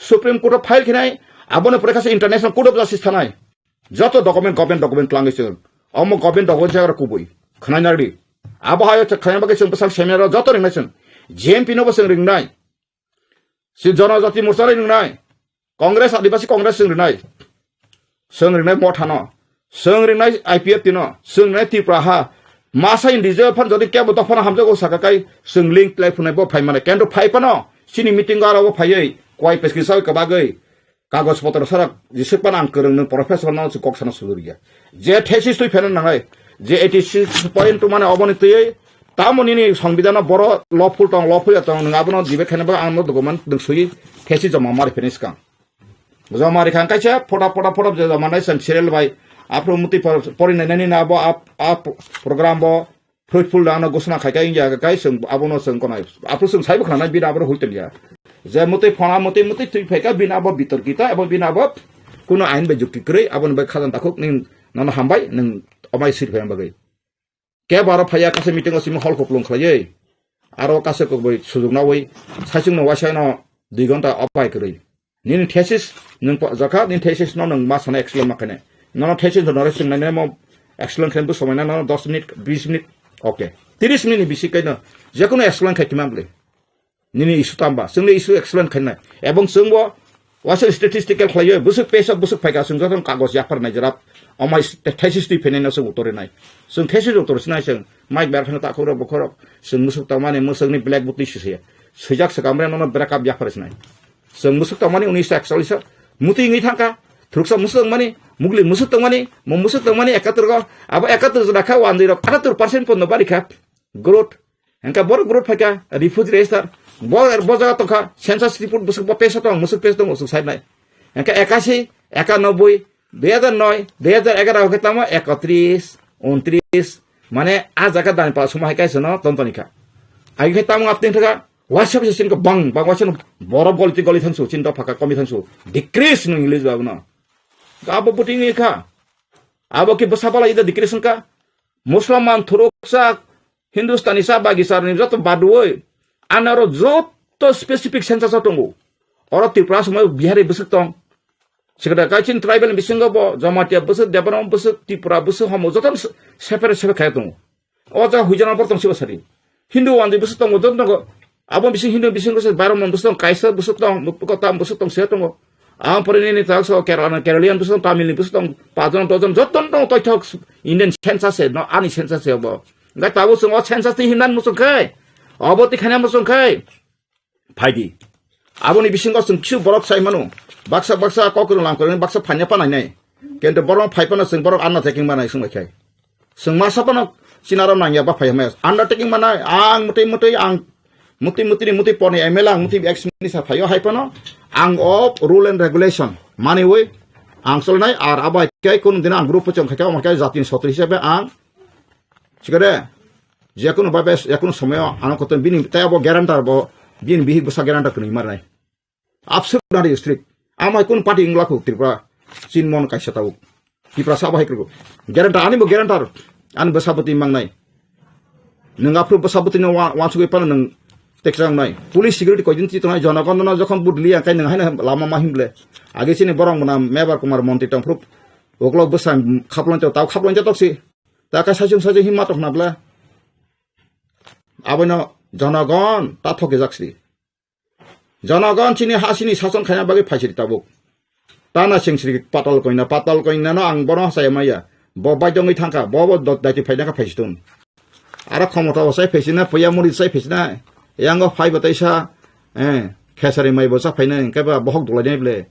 [SPEAKER 1] supreme court of file khinai abone prekase international court of justice thanai joto document langise omo government document jagar kubui khnanari abo hayo khana bage sung pasal semero joto ringnai JMP no baseng ringnai si janajati morcha ringnai congress adibasi congress ringnai mo thano sung ringnai IPF tino sung ringnai tipraha masa indije phan jodi kebo tofana hamjago sakakai sung link play phunai bo phaimane kendo phaipano sini meeting garo bo phaiei koi peskisai ka bagai কাগজ পত্র সারা যেসেকপান আং করং নং professor নাও cock সানা সুলুরিয়া যে thesis তুই ফেনেন নাঙাই যে 86.2 মানে অবনীতই তামনি নি সংবিধান বড় লফুল টং লফুল টং নং আবন দিবে খেনেবা আং দগমান দংসুই থেসি জমা মারি ফেনিস কাং জমা মারি খান কাইছা ফটা জমা নাই সান সিরিয়াল বাই আপরো মুতি পরিনাইনানি না ব আপ প্রোগ্রাম ব ফ্রুটফুল দানো ঘোষণা খাইকা ইয়া গাই সং আবনো সং কোনাই আপরো সং সাইব খানাই বিনা আবরো হইতলিয়া যে মতে ফনা মতে তুই ফাইকা বিনা ব বিতর কিতা এবং বিনা ব কোনো আইন বে যুক্তি করে আবন বে খাজান তাকুক নিন নন হামবাই নং অমাই সিট ফাইম বাগৈ কে বারো ফাইয়া কাছে মিটিং আসিম হল কপলং খাইयै আরো কাছে কই সুযোগ না ওই সাইসুং ন ওয়াসাই ন 2 ঘন্টা অপাই করে নিন থেসিস নং জাকা নিন থেসিস ন নং মাসানা এক্সেলেন্ট মাখানে নন থেসিস নরে সিং নাইনে ম এক্সেলেন্ট খেন বু সময়না ন 10 মিনিট 20 মিনিট ওকে 30 মিনিট বেশি কইনা যে কোনো excellent খাইতিমামলে Nini isu tambah, sungli isu excellent kena. Ebong sungbo, wasa statistical klayo, busuk pesa busuk paika sung jatong kagos yapar na jarap. Omai thesis tu penen na sung utore nai. Sung thesis utore sinai sung, Mike Berkhana tak korok bokorok. Sung musuk tamani musuk ni black book isu siya. Sejak sekamre nono backup yapar sinai. Sung musuk tamani unis excel isa. Muti ngi thangka, truksa musuk mani, mugli musuk tamani, musuk tamani ekatur ko. Aba ekatur zaka wandiro, 78% pun nobody cap. Growth. Engka bor growth paika, refugee register. Bojaga toka census report busuk pesa tong musuk pesa tong musuk sai nai engka 81 91 2009 2011 ketama 31 29 mane a jaga dan pa suma kai sono tontonika ai ketama apting thaka whatsapp sesin ko bang wasen borob goli thangsu chinta phaka komi thangsu decrease no english babna abo puting ka abo ki basapala ida decrease ka musliman thuroksa hindustani sa bagisar ni jato badoi anaro joto specific sensa tongo oro tipra সময় বিহারে বসক tong Sekedar kacin tribal bisingo bo Jamatia besok Debaram besok Tripura besok homo jotan sepere kayak tunggu. Oja hujan apa tong sibasari. Hindu wandi besok tong jotan tong. Abang bising Hindu bising besok Baram besok Kaisar besok tong kota besok tong saya tunggu. Ampun ini tak so Keralian besok Tamil besok tong Pajan tojan jotan tong toy Indian sensasi no ani sensasi bo. Nggak tahu semua sensasi Hindan musuh kai. Abot ikannya musuh kai. Pagi. Abang ini bising kau sengkiu borok saya manu. Baksa kau kurang langkau ini baksa panjang panai nih. Kento borong paipan seng borok anak taking mana seng macai. Seng masa panok sinaram nanya apa payah mes. Anda taking mana? Ang muti poni emelang muti ex minister payah hai pano. Ang of rule and regulation. Money way. Ang solnai ar abai kai kun dina ang grup pecong kai mereka zatin sotri siapa ang. Cikade. Jakun babes jakun semua anak kotor bini. Tapi abo garantar bo bin bihik besar garantar kini marnai. Absurd dari strict. Amai kun parti inglaku Tripura Sinmon kaisa tahu. Tripura sabah ikru. Garantar ani bo garantar. An besaboti mang nai. Neng apru besaboti no wansuke pan neng teksang nai. Police security ko jinti tonai jonagon no jokon budlia kai neng haina lama mahimble. Age sini borong menam mebar kumar monti tangprup. Oklog besam khaplon tahu khaplon tok si. Ta ka sajung himmat tok nabla. Abono jonagon ta thoke jaksi. Janagan cini hasini sason kaya bagi pasir tabuk. Tanah sing patal koina no ang borong saya maya. Boba jongi tangka bobo dot dati faida ka faistun. Ara khomota wasai faisina poya murid sai faisina. Yango fai bataisa khesari mai bosa faina ka ba bohok dula nei ble.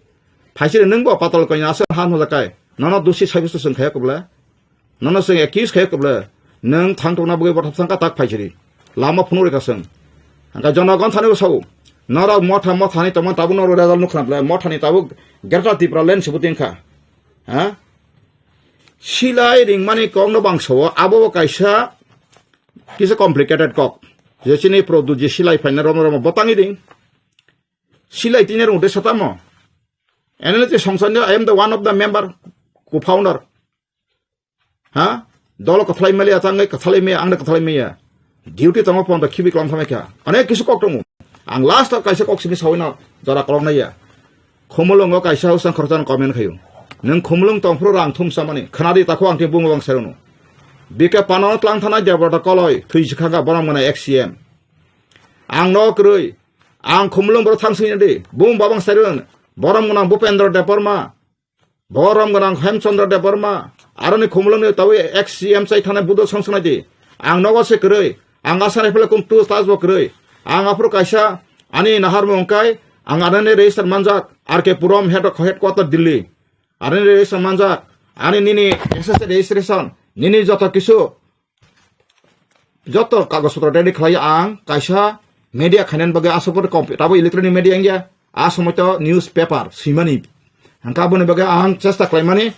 [SPEAKER 1] Faisir neng bo patal koina asa han hola kai. Nono dusi sabisu sung kaya kubla. Nono sing accuse kaya kubla. Neng thangtona bagi bothap sangka tak faisiri. Lama phunuri ka sung. Angka janagan thane bosau. Nara motha ni teman tabu noro rezal nukran le motha ni tabu gerta Tripura len sebutin ka. Ha? Silai ring mani kong no bangso abo kaisa kisa complicated kok. Je sini produce silai faina romo botangi ring. Silai tiner unde satamo. Analytic songsanjo I am the one of the member co-founder. Ha? Dolo ka thlai meli atangai ka thlai me angna ka thlai me ya. Duty tamo pon the kibi klam thame ka. Ane kisu kok tomu. Ang last kaisa kok sini sawina jara kolong na ya. Khomolong kaisa usang khortan komen khayu. Neng khomolong tongpro rang thum samani khanadi takho ang tibung bang serono. Bika panot lang thana jabarta koloi thui sikhaga borang mana XCM. Ang no krui ang khomolong bor thangsini de bung babang seron borang mana Bhupendra Debarma. Borang mana Hemchandra Debarma. Arani khomolong ne tawi XCM sai thana budo sangsana de. Ang no se krui ang asane pele kum tu tas bo krui. Ang apro kaisa ani nahar mongkai ang arane register manjak RK Puram headquarter Delhi arane register manjak ani nini SSC registration nini joto kisu joto kagos patra ready khlai ang kaisa media khanen bage asopor tabo electronic media angya asomoto newspaper simani ang kabone bage ang chesta klaimani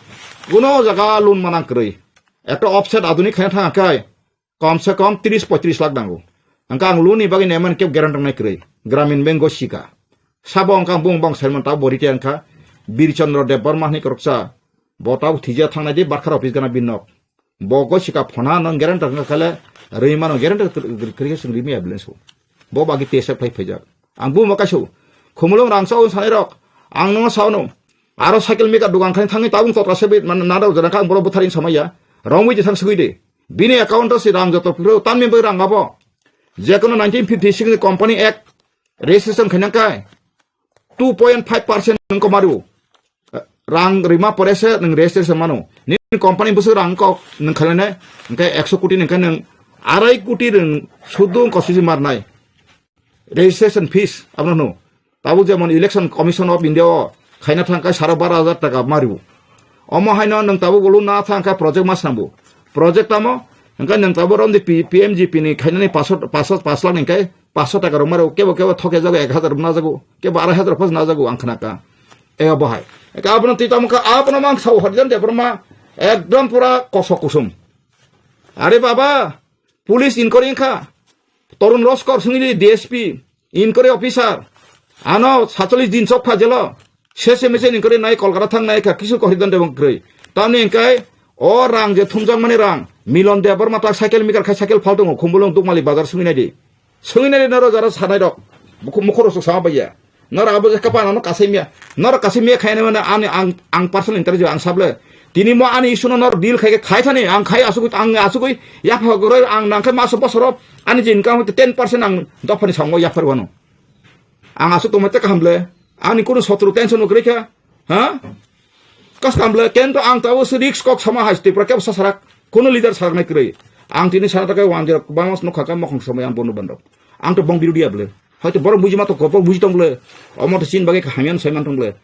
[SPEAKER 1] uno jaga lun manang kroi ekta offset adunik khain thang kai kamse kam 30-35 lakh dango angkang luni bagi neman kep garantor naik kiri Gramin Bank Gosika sabo angkang bung bang selman tahu boriti angka Birchandra Debarma ni keruksa botau tija thang naji barkar office gana binok bo Gosika phona nang garantor ngakale reimano garantor kiri sing rimi ambulance bo bagi tesa phai phajak ang bu makasu khumulong rangsau sanirok ang no sauno aro cycle meka dugang khan thangi tabung totra sebit man nada jana kang boro butharin samaya rongwi je thang sugide bini account si rang joto pro tan member rang abo Jekono 1956 Company Act registration khanangkai 2.5% nengko maru rang rima porese neng registration manu nin company busu rang ko neng khalane engkai 100 koti nengkai neng 2.5 koti neng sudung kosusi marnai registration fees abno no tabu jemon election commission of India khaina thangkai 12,000 taka maru omo haino neng tabu bolu na thangkai project mas nambu project tamo engkai neng tabu rom di PMGP ni khainani 500 lakh engkai 500 taka romaro kebo thoke jago 1000 na jago kebo 2,000 phos na jago angkhana ka e bahai ka apno titam ka apno mang sau harjan de perma ekdom pura kosok kusum are baba police inquiry kha torun roskor sungili DSP inquiry officer ano 47 din chok phajelo sese mese inquiry nai kolkata thang nai ka kisu kohridan de bang krei tamni engkai o rang je thumjang mani rang milon de perma ta cycle mikar kha cycle faltung khumbolong dukmali bazar sunginai de naro jara sanai rok mukhoro sok sama baya nor abo je kapan no kasemia nor kasemia khaine mane ang personal interview ang sable tini mo ani isuno nor deal khai thani ang khai asugui ya phagoro ang nangkai maso bosoro ani jin income 10% ang dofani sango ya farwano ang asu tomate kamble ani kuno sotru tension no greka ha kas kamble kento ang tawo risk kok sama hasti prakep sasarak kuno leader sarak nai krei ang tini sanata kai wanja bangas no khaka mokhong samay ang bono bandok ang to bong biru dia ble hoyto boro buji ma to gopok buji tong ble omo to sin bagai khamian saiman tong ble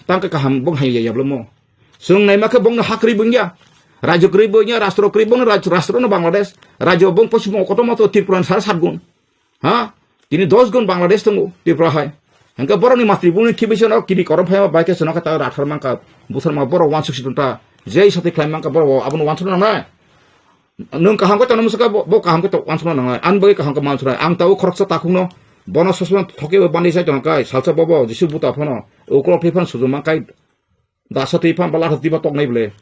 [SPEAKER 1] tangka kaham bong hayya ya ble mo sung nai maka bong hakri bungya rajo kri bungya rastro kri bong rastro no Bangladesh rajo bong pochimo koto moto Tripura sar 7 gun ha tini 10 gun Bangladesh tongo Tripura hai angka boro ni matri buni kibison o kidi korom phaya baike sono kata rathar mangka busar ma boro 160 ta jei sate klaim mangka boro abun 160 na nung kaham ko tanam suka bo kaham ko 160 na an bagai kaham ko mansura ang tau khoroksa takungno bono sosman thoke bandi sai tonkai salsa bobo jisu buta phono ukro phifan sujuma kai dasa tifan balar tiba tok nai ble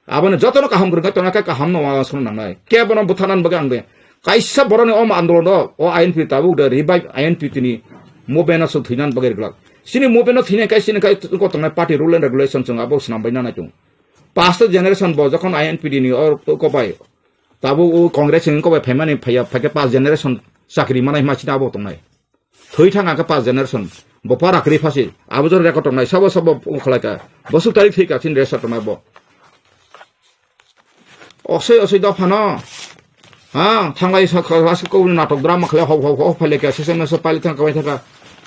[SPEAKER 1] abone jotono kaham gurga tona kai kaham no wa sun nangai ke bono buthanan bagang be kaisa borone om andolon o INP tabu de revive INP tini mobena so thinan bagai glak sini mobena thine kai sini kai ko tona party rule and regulation chung abo snam baina na chung past generation bo jokhon INP ni or ko pai tabu o congress ni ko bai phaimani phaya phake past generation sakri manai machina abo tongnai thoi thanga ka past generation bopara kri phasi abujor record nai sabo khlaka bosu tarikh thika tin resa tomai bo osei da phana ha thangai sa khas ko natok drama khle ho phale ka sesen so pali thang kai thaka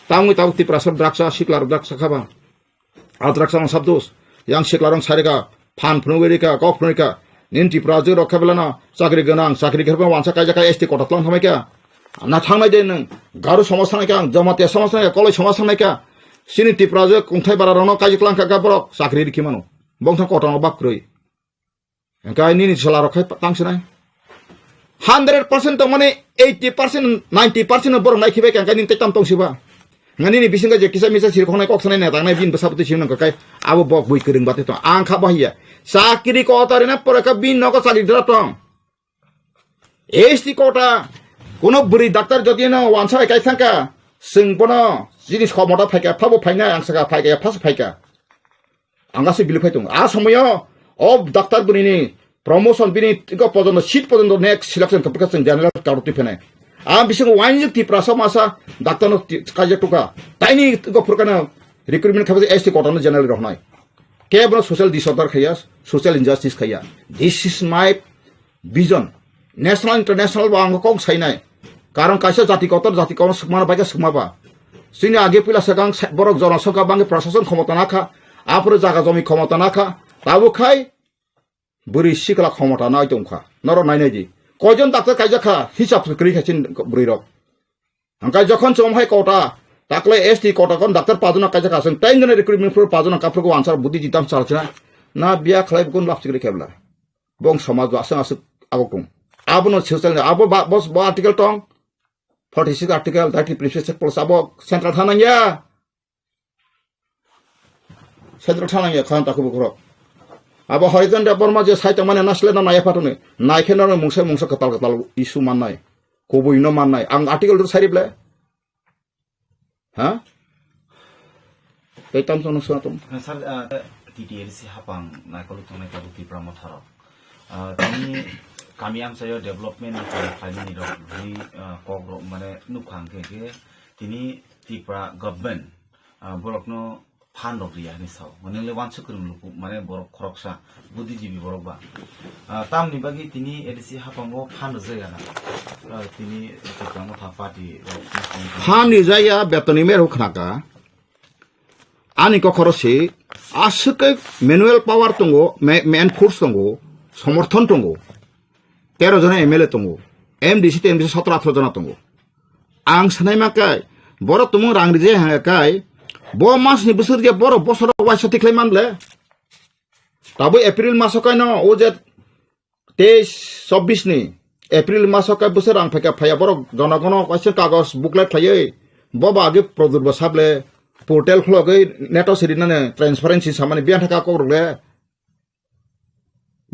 [SPEAKER 1] tamu ti prasab draksa siklar draksa khaba adraksa sabdos yang siklarong sarega phan phnugerika kok phnugerika ninti prajo rakhabelana sakri ganang sakri gerba wansa kai jaka st kotatlang thamai ka na thangnai de nang garu samasya nai ka jamate samasya nai kolai samasya nai ka sini ti prajo kungthai bararano kai jiklang ka borok sakri rikimano bongthang kotang bakroi engkai nini sala rakhai tangsinai 100% to mane 80% 90% borok nai khibai engkai nin tetam tongsiba ngani ni bisinga je kisa misa sir khonai kok sanai na tangnai bin basapti chimna ka kai abo bok bui kering bate to ang kha bahia sakri ko tarina poraka bin noko sali dratong esti kota kono buri doctor jodi na wansa kai thangka singpono jinis khomota phaika phabo phaina angsaka phaika phas phaika angase bilu phaitung a somoyo ob doctor buni ni promotion bini ko pojono seat pojono next selection kapkasen general karuti phene am bising wanjuk ti prasa masa doctor no kaja tuka taini ko furkana recruitment khabe esti kota no general rohnai kebro social disorder khayas social injustice khaya this is my vision national international bang kong sainai karon kaisa jati kotor jati kon sukmana baika sukmaba sini age pila sakang borok jনসংখ্যা bangi prashason khomota nakha apro jaga jomi khomota nakha tabu khai buri sikla khomota nai tongkha noro nainai di koijon doctor kaijaka hisab kri khachin buri rok angkai jokhon chomhai kota takle st kota kon doctor pajona kaijaka sen tainjone recruitment for pajona kaproko answer budhi jitam chalchina na bia khlai kun lapsikri khebla bong samaj asang asuk agokung abono social abo bos bo article tong 46 article 30 previous plus abo central thananya khan takubu khoro abo horizon deborma je saita mane nasle na naya patone naikhen na mungsa katal isu mannai kobui no mannai ang article dur sarible ha kaitam sono suatum
[SPEAKER 2] sar TTRC hapang na kolu tonai ka buti pramotharo tani kami am sayo development ni kali ni rok ni kogro mane nukhang ke tini tipra government borokno fan rok ria ni saw mane le wan chukrum luku mane borok khoroksa buddhijibi borok ba tam ni bagi tini edisi hapango fan jaya na tini tipra motha party
[SPEAKER 1] fan ni jaya betoni mer hukhnaka ani ko khorosi asuk manual power tongo man force tongo সমর্থন tongo 13 জন MLA tongo MDC 17-18 জন tongo ang sanai makai boro tumu rang rije hangai bo mas ni busur je boro bosoro waisa tiklai manle tabo April masokai no o je 23-24 ni April masokai busur ang phaya boro jonagono waisa kagos booklet thaye bo bage produrbo sable portal khlogai neto sirinane transparency samane bian thaka korle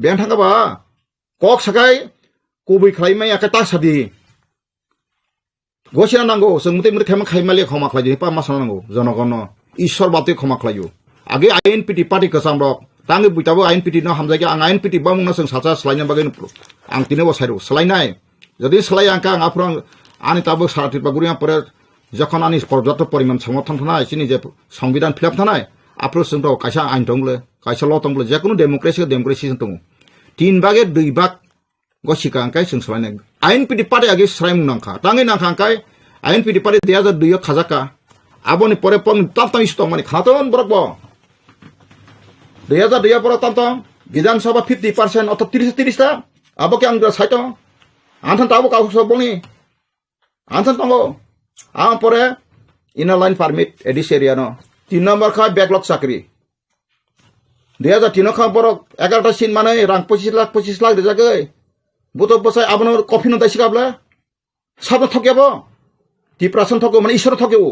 [SPEAKER 1] bian thaka ba kok sakai kubui khlai mai aka ta sadi Gosina nango sing muti muti khema khaimali khoma khlai pa masana nango janagon ishor bate khoma khlayu age INPT party kasam rok tangi buitabo INPT no hamjage ang INPT bamung na sing sacha slaina bagen ang tinebo sairu slainai যদি slai angka ang aprang ani tabo sarati baguri pore যখন আনি পর্যাপ্ত পরিমাণ সমর্থন থানায় চিনি যে সংবিধান ফিল আপ থানায় আপনার সঙ্গে কাইসা আইন দংলে কাইসা ল দংলে যে কোনো ডেমোক্রেসি দङ 3 ভাগের 2 ভাগ গসিকা আঙ্কাই जों सलायनाय INPT पार्टी आगे सराय मुंदांखा तांगे नांखा आंकाय INPT पार्टी 2002 खाजाका आबोनि परे पं तामताम इस्टं माने खातन बरकबो 2002 परे तामताम विधानसभा 50% अथ 30 ता आबोके आंग्रा साइतो आंथन ताबो काउसो बनि आंथन तंगो आं परे inner line permit ADC area नो 3 नंबर खा बैकलॉग चाकरी 2003 खा बर 11टा सिन माने रां 25 लाख देजागै बुतो बसाय आबनो कफि न दाइसिगाब्ला साबन थकेबो 10% थको माने ईश्वर थकेबो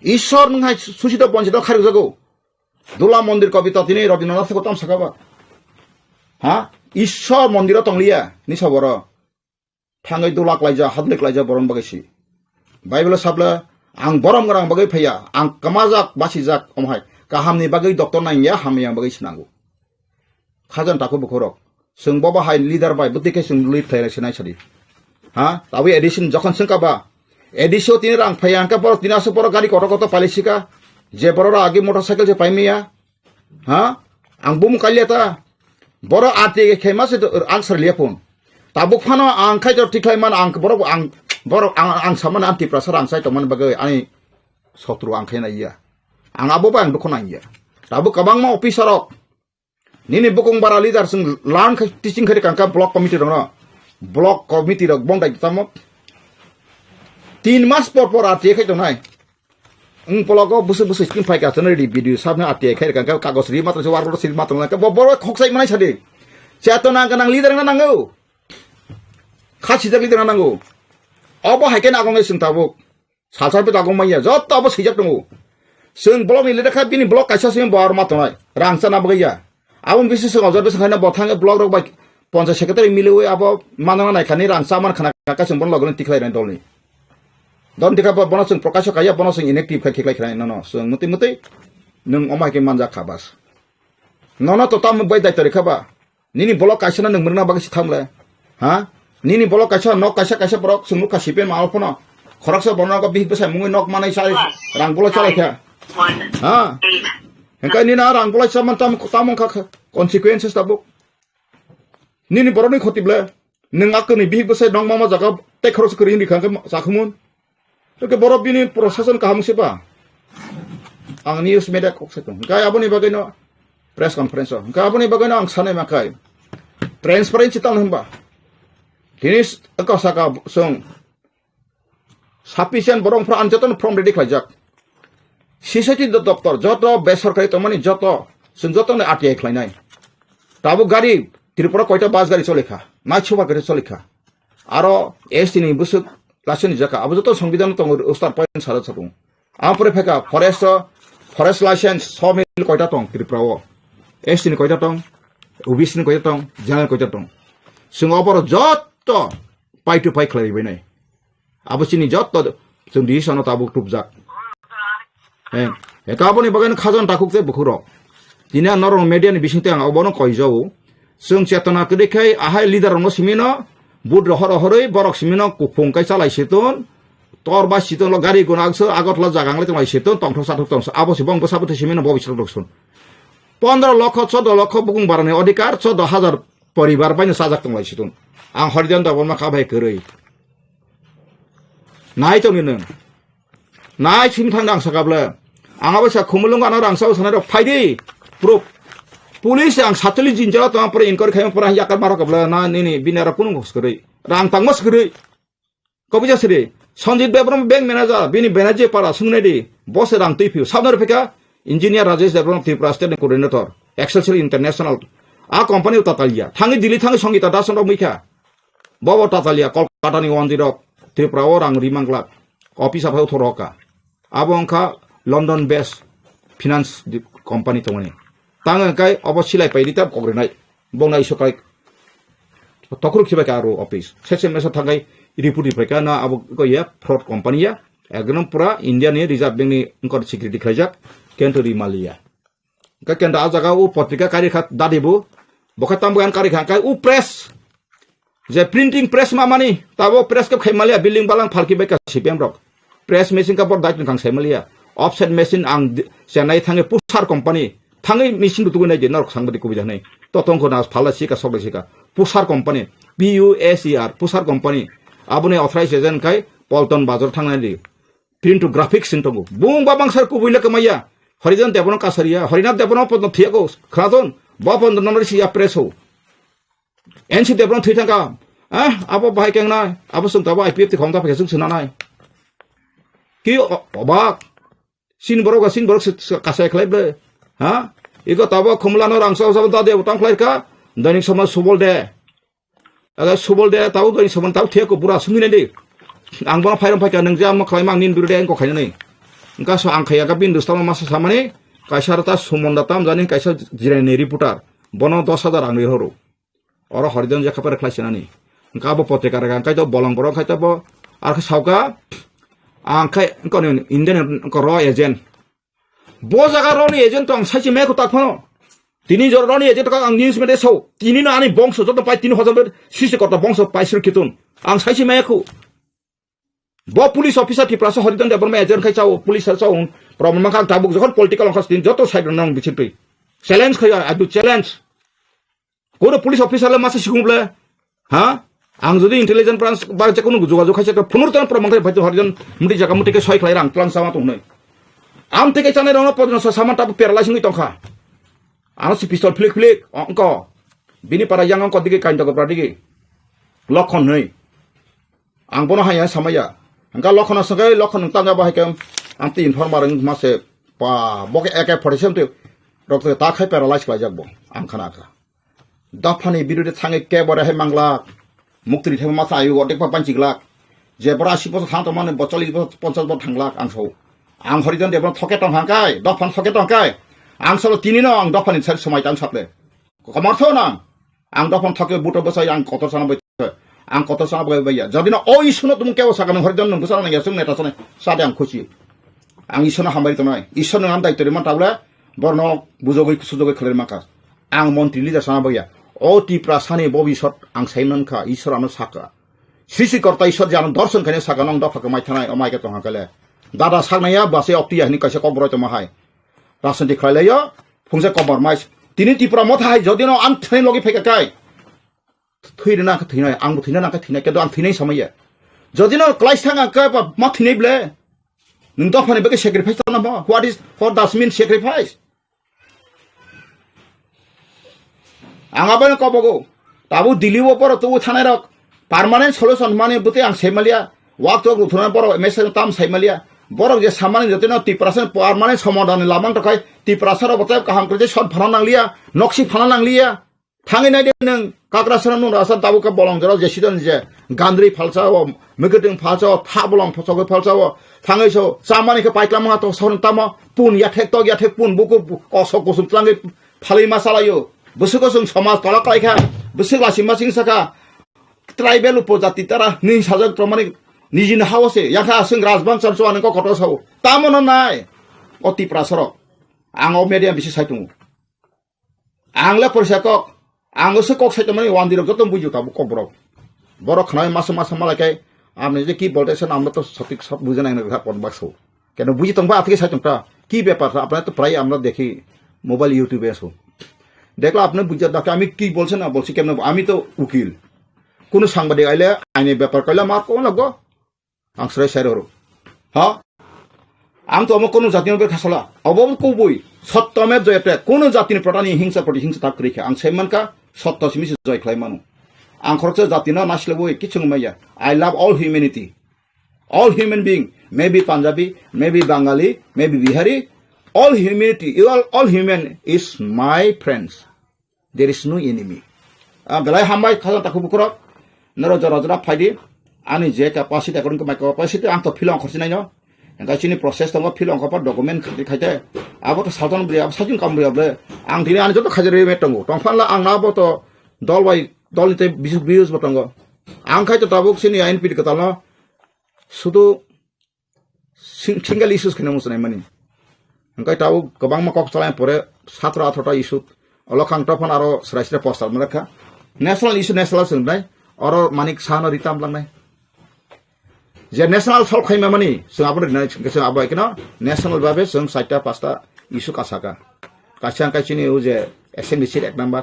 [SPEAKER 1] ईश्वर नहाय सुसित बन्जित खारि जागौ दुला मन्दिर कविता तिनै रविन्द्रनाथको ताम सकाबा हा ईश्वर मन्दिर तंलिया निसाबर थाङै दुलाक लाइजा हादलेक लाइजा बरन बगैसि बाइबल साबला आं बरम गरां बगै फैया आं कमाजाक बासिजाक अमहाय गाहामनि बगै डक्टर नाइया हामिया बगै सिनांगौ खाजन ताको बखरक जों बाबा हाय लिडार बाय बुदिके जों लिड थायराय सिनाय सादि हा ताबो एडिशन जखन संकाबा एडिशन तिनि रां फैया आंका बर तिनासो बर गाड़ी कत पालिसिका जे बररा आगे मोटरसाइकेल जे पाइमिया हा आं बुम कालियाता बर आते खेमासे आंसर लियाफोन ताबो फानो आं खायजर थिख्लायमान आं बर आं सामान आंति प्रसार आं साइतमन बगै आनि सत्रु आं खायनाया आं आबोबा आं दखनाया ताबो कबांमा अफिसारक निनि बुकुं बारा लिडार जों लान टिचिं खरि कांका ब्लक कमिटि दङ ब्लक कमिटि रक बंदाय तामक 3 मास पर आते खायतनाय पलको बुसु स्किन फाइका रेडी भिडियो साबना आते खाय कांका कागज रि मात्र वारबो सिल मात्र ना बर खक्साय मानाय सादि चेतना गोनां लिडार नांगौ खासिदा लिडार नांगौ अब हायकेन आगंगै जों ताबो सालसारबो दागंमाया जत अब सैजाक दङ जों ब्लक नि लेखा बिनि ब्लक काइसासिम बर मातनाय रांसाना बगैया आबन बिसि सगाव जत सखायना बथाङे ब्लक रक बाय पन्चायत सेक्रेटारि मिलेवे अब मानना नायखानि रांसा मान खाना काका जों बन लगन तिखलायनाय दलनि दन दिखा बन जों प्रकाश काया बन जों इनेक्टिभ खेख्लायखाय न जों मते नों अमायके मानजा खाबास न तो ताम बाय दायत रेखाबा निनि ब्लक काइसना नों मरना बागसि थामले हा निनि ब्लक काइसा न काइसा ब्लक सुमु कासिपे मालफोन खरकसा बननाको बिह बसाय मुङै नक मानाय साय रां बोला चलायखा हा Engkau ni na orang boleh sama tamu kak consequences tabu. Ni boroni khoti bela. Nengak ni bih besar dong mama jaga tek harus kering di kangke sakumun. Oke borok bini prosesan kaham siapa? Ang news media kok setung. Engkau apa ni bagaino press conference. Engkau apa ni bagaino ang sana makai. Transparency tal hamba. Kini engkau saka song sufficient borong pra anjatan from ready kajak. सिसोटी दफ्तर जत बेसरकारी तमानी जत जों जतने RTI खालायनाय दाबो गाड़ी त्रिपुरा कयटा बास गाड़ी चलेखा माइसोबा गाड़ी चलेखा आरो एसटी नि बुसु लासनि जाका अब जत संविधान दङ उस्तार पॉइंट सारा दङ आमपरे फेका फरेस्ट लाइसेंस 100 मिल कयटा दङ त्रिपुराव एसटी नि कयटा दङ ओबीसी नि कयटा दङ जनरल कयटा दङ जों अबर जत पाइ टु पाइ खालायबायनाय आबसिनि जत जों दिसनो Tabo टुबजाक Ekaboni bagian khazan takuk te bukhuro. Dina norong media ni bising te ang abono koijau. Sung cetana kedekai ahai leader no simino bud rohoroi borok simino kupung kai salai situn. Tor bas situn lo gari guna agso agot lo jagang le tumai situn tong thok satuk tong abo sibong besabut simino bobi satuk sun. 15 লক্ষ 14 লক্ষ বুকুং বারনে অধিকার 14000 পরিবার বাইনে সাজাক তংলাই situn. Ang horidan da bonma khabai kerei. Nai to ni Nai sim thang ang sakabla. Ang abasa khumulung ana rang sao sanaro faidi proof police ang sateli jinjala to pore inquiry khaim pora yakar maro kabla na ni binara punung hoskrei rang tangmas krei kobija sire sanjit bebram bank manager bini benaje para sungne di boss rang tipiu sabnar peka engineer rajesh debram tripura state coordinator excelsior international a company tatalia thangi dili thangi songita dason ro muikha bobo tatalia kolkata ni wandiro tripura orang rimangla office apa thoroka abongka London based finance company tongani tangan kai obo silai pai ditap kogrenai bongnai sokai tokru khiba ka aro office sese mesa thangai report ipai na abo ko ya fraud company ya ekdom pura India ni reserve bank ni ngor security khaijak kento di Malia ka kenta ajaga u patrika kari khat dadibu bokatam bukan kari khat u press je printing press mamani tabo press ka khaimalia building balang phalki bai ka CPM rok press machine ka por dait kang saimalia offset machine ang Chennai thange pusar company thangai machine tu nai je narok sangbadi ko bijanai totong ko nas phala sika sok sika pusar company PUSER pusar company abune authorized agent kai Polton bazar thangnai di print to graphics sintongo bung babang sar ko buila kamaya Horijan Debono kasaria Horinath Debono podno thiago khradon bapon nomor sia press ho NC Debono thitanga abo bahai kengna abo sung taba IPF ti khomta phesung sunanai ki obak sin borok kasai khlaible iko taba khumlano rangsa sab da de utang khlai ka dainik samaj subol de aga subol de tau dainik samaj tau thiako pura sungine de angba phairam phai ka nangja ma khlai mang nin birde ko khaina nei engka so ang khaya ka bin dostama masa samane kaisarata sumondatam janin kaisa jirani reporter bono 10,000 ang horo oro horijan jakha pare khlaisinani engka abo potekar ga kai to bolong borok kai to bo ar sauka ang kai ko Indian ko ro agent bo jaga ro ni agent tong saji me ko takphano tini jor ro ni agent ka ang news mede so tini na ani bongso jot pai 3,000 sise korta bongso paisir kitun ang saji me ko bo police officer ti prasa horidan department agent khai chao police chao problem ka tabuk jokhon political angkas tin joto side nang bichipi challenge khaya adu challenge kono police officer la masa sikumble ang jodi intelligence branch ba je kono jogajog khai cha phunurtan problem khai bhajo horidan muti jaga muti ke soi khlai rang plan sama tung nei am teke chane rona podno sa sama tapu paralyzing ngi tongkha ang si pistol flick angko bini para yang angko dige kain jaga pradige lokhon nei ang bono haya samaya angka lokhona sagai lokhon tanga bahai kem anti informer mase pa boke AK47 te doctor ta khai paralyze khlai jakbo ang khana ka dafani birude thange ke bore he mangla muktri thema masa ayu odek pa panchigla je bora 80 thang to mane 40 50 thangla ang so ang horijan debon thoke tong hangkai dafan thoke tong kai ang solo tini no ang dafani sar somai tang saple komartho na ang dafan thoke buto basa ang kotor sana bai ang kotor sana bai bai jadi na o isuno tum kewa sakam horijan nung busana ya sung neta sane sade ang khochi ang isuno hambari tomai isuno am dai tori man tabla borno bujogoi sujogoi khler makas ang montri lida sana bai o ti prasani bobi shot ang saiman ka isor anu saka sisi korta isor jan dorson khane saka nong dafak mai thanai amai ka tong hakale dada saknaya base opti ahni kaisa kobroi to mahai rasanti khailaya phungse compromise tini tipra mothai jodino am thai logi pheka kai thuirna ka thina ang thina na ka thina kedo ang thinai samaya jodino class thanga ka pa ma thinai ble nung dafani beke sacrifice na ba what does mean sacrifice angabane kobogo tabu diliwo por tu thanai rok permanent solution mane bute ang semalia wak tok thuna por message tam semalia borok je samani jotino 30% permanent সমাধান lamang takai 30% bote kaham kre shot phana nanglia noksi phana nanglia thangi nai den kakrasana nu rasa tabu ka bolong jara je sidon je gandri phalsa o megeting phalsa o tha bolong phosok phalsa o thangai so samani ka paiklam ha to son tama pun ya thek pun buku kosok kusum tlangi phalai masalayo busuko sung samaj tala kaikha busuk lasi masing saka tribal upojati tara ni sajak pramanik nijin hawase yakha sing rajban charso anko koto saw tamono nai oti prasoro ang o media bisi saitung angla persakok ang se kok saitamani wandirok jotom buju tabu kobrok borok khnai masa malakai amne je ki boltesen amna to sotik sab bujana na pon bakso কেন বুঝি তংবা আজকে সাইতংটা কি ব্যাপার আপনারা তো প্রায় আমরা দেখি মোবাইল ইউটিউবে আসো দেখলো আপনি বুঝা দেখে আমি কি বলছেন না বলছি কেন আমি তো উকিল কোন সাংবাদিক আইলে আইনের ব্যাপার কইলে মার কোন লাগো আংসরে সাইরো হ্যাঁ আম তো আমার কোন জাতীয় খাসলা অবব কবই সত্যমে জয়তে কোন জাতির প্রটানি হিংসা প্রতি হিংসা তাক রেখে আং সাইমানকা সত্য সিমিস জয় খাই মানু আং খরচ জাতি না নাসলে বই কিছু মাইয়া I love all humanity all human being maybe Punjabi maybe Bengali maybe Bihari all humanity you all human is my friends there is no enemy belai hambai khaja taku bukrok naro jara jara phaidi ani je capacity akon ko capacity ang to filong khorsi nai no engka chini process tong filong ko document khati khaite abo to sajon bri ab sajun kam bri able ang dini ani joto khajere metong tongphanla ang na bo to dol bai দলতে বিউজ বটঙ্গ आंखाय तो Tabuk सिनी INP कतालनो सुदु single issues खने मुसनाय मानि आंखाय Tabuk गोबां माकक चलाय परे 17-18 issue अलखां टफन आरो सरासरा पोस्टार मरखा national issue national सोंनाय आरो मानिक सानो रिताम लांनाय जे नेशनल सल खैमा मानि जों आबो रिनाय गोसो आबाय केनो नेशनल बाबे जों 4-5टा इश्यू कासाका कासां कासिनि उ जे एसेंबली सीट एक नम्बर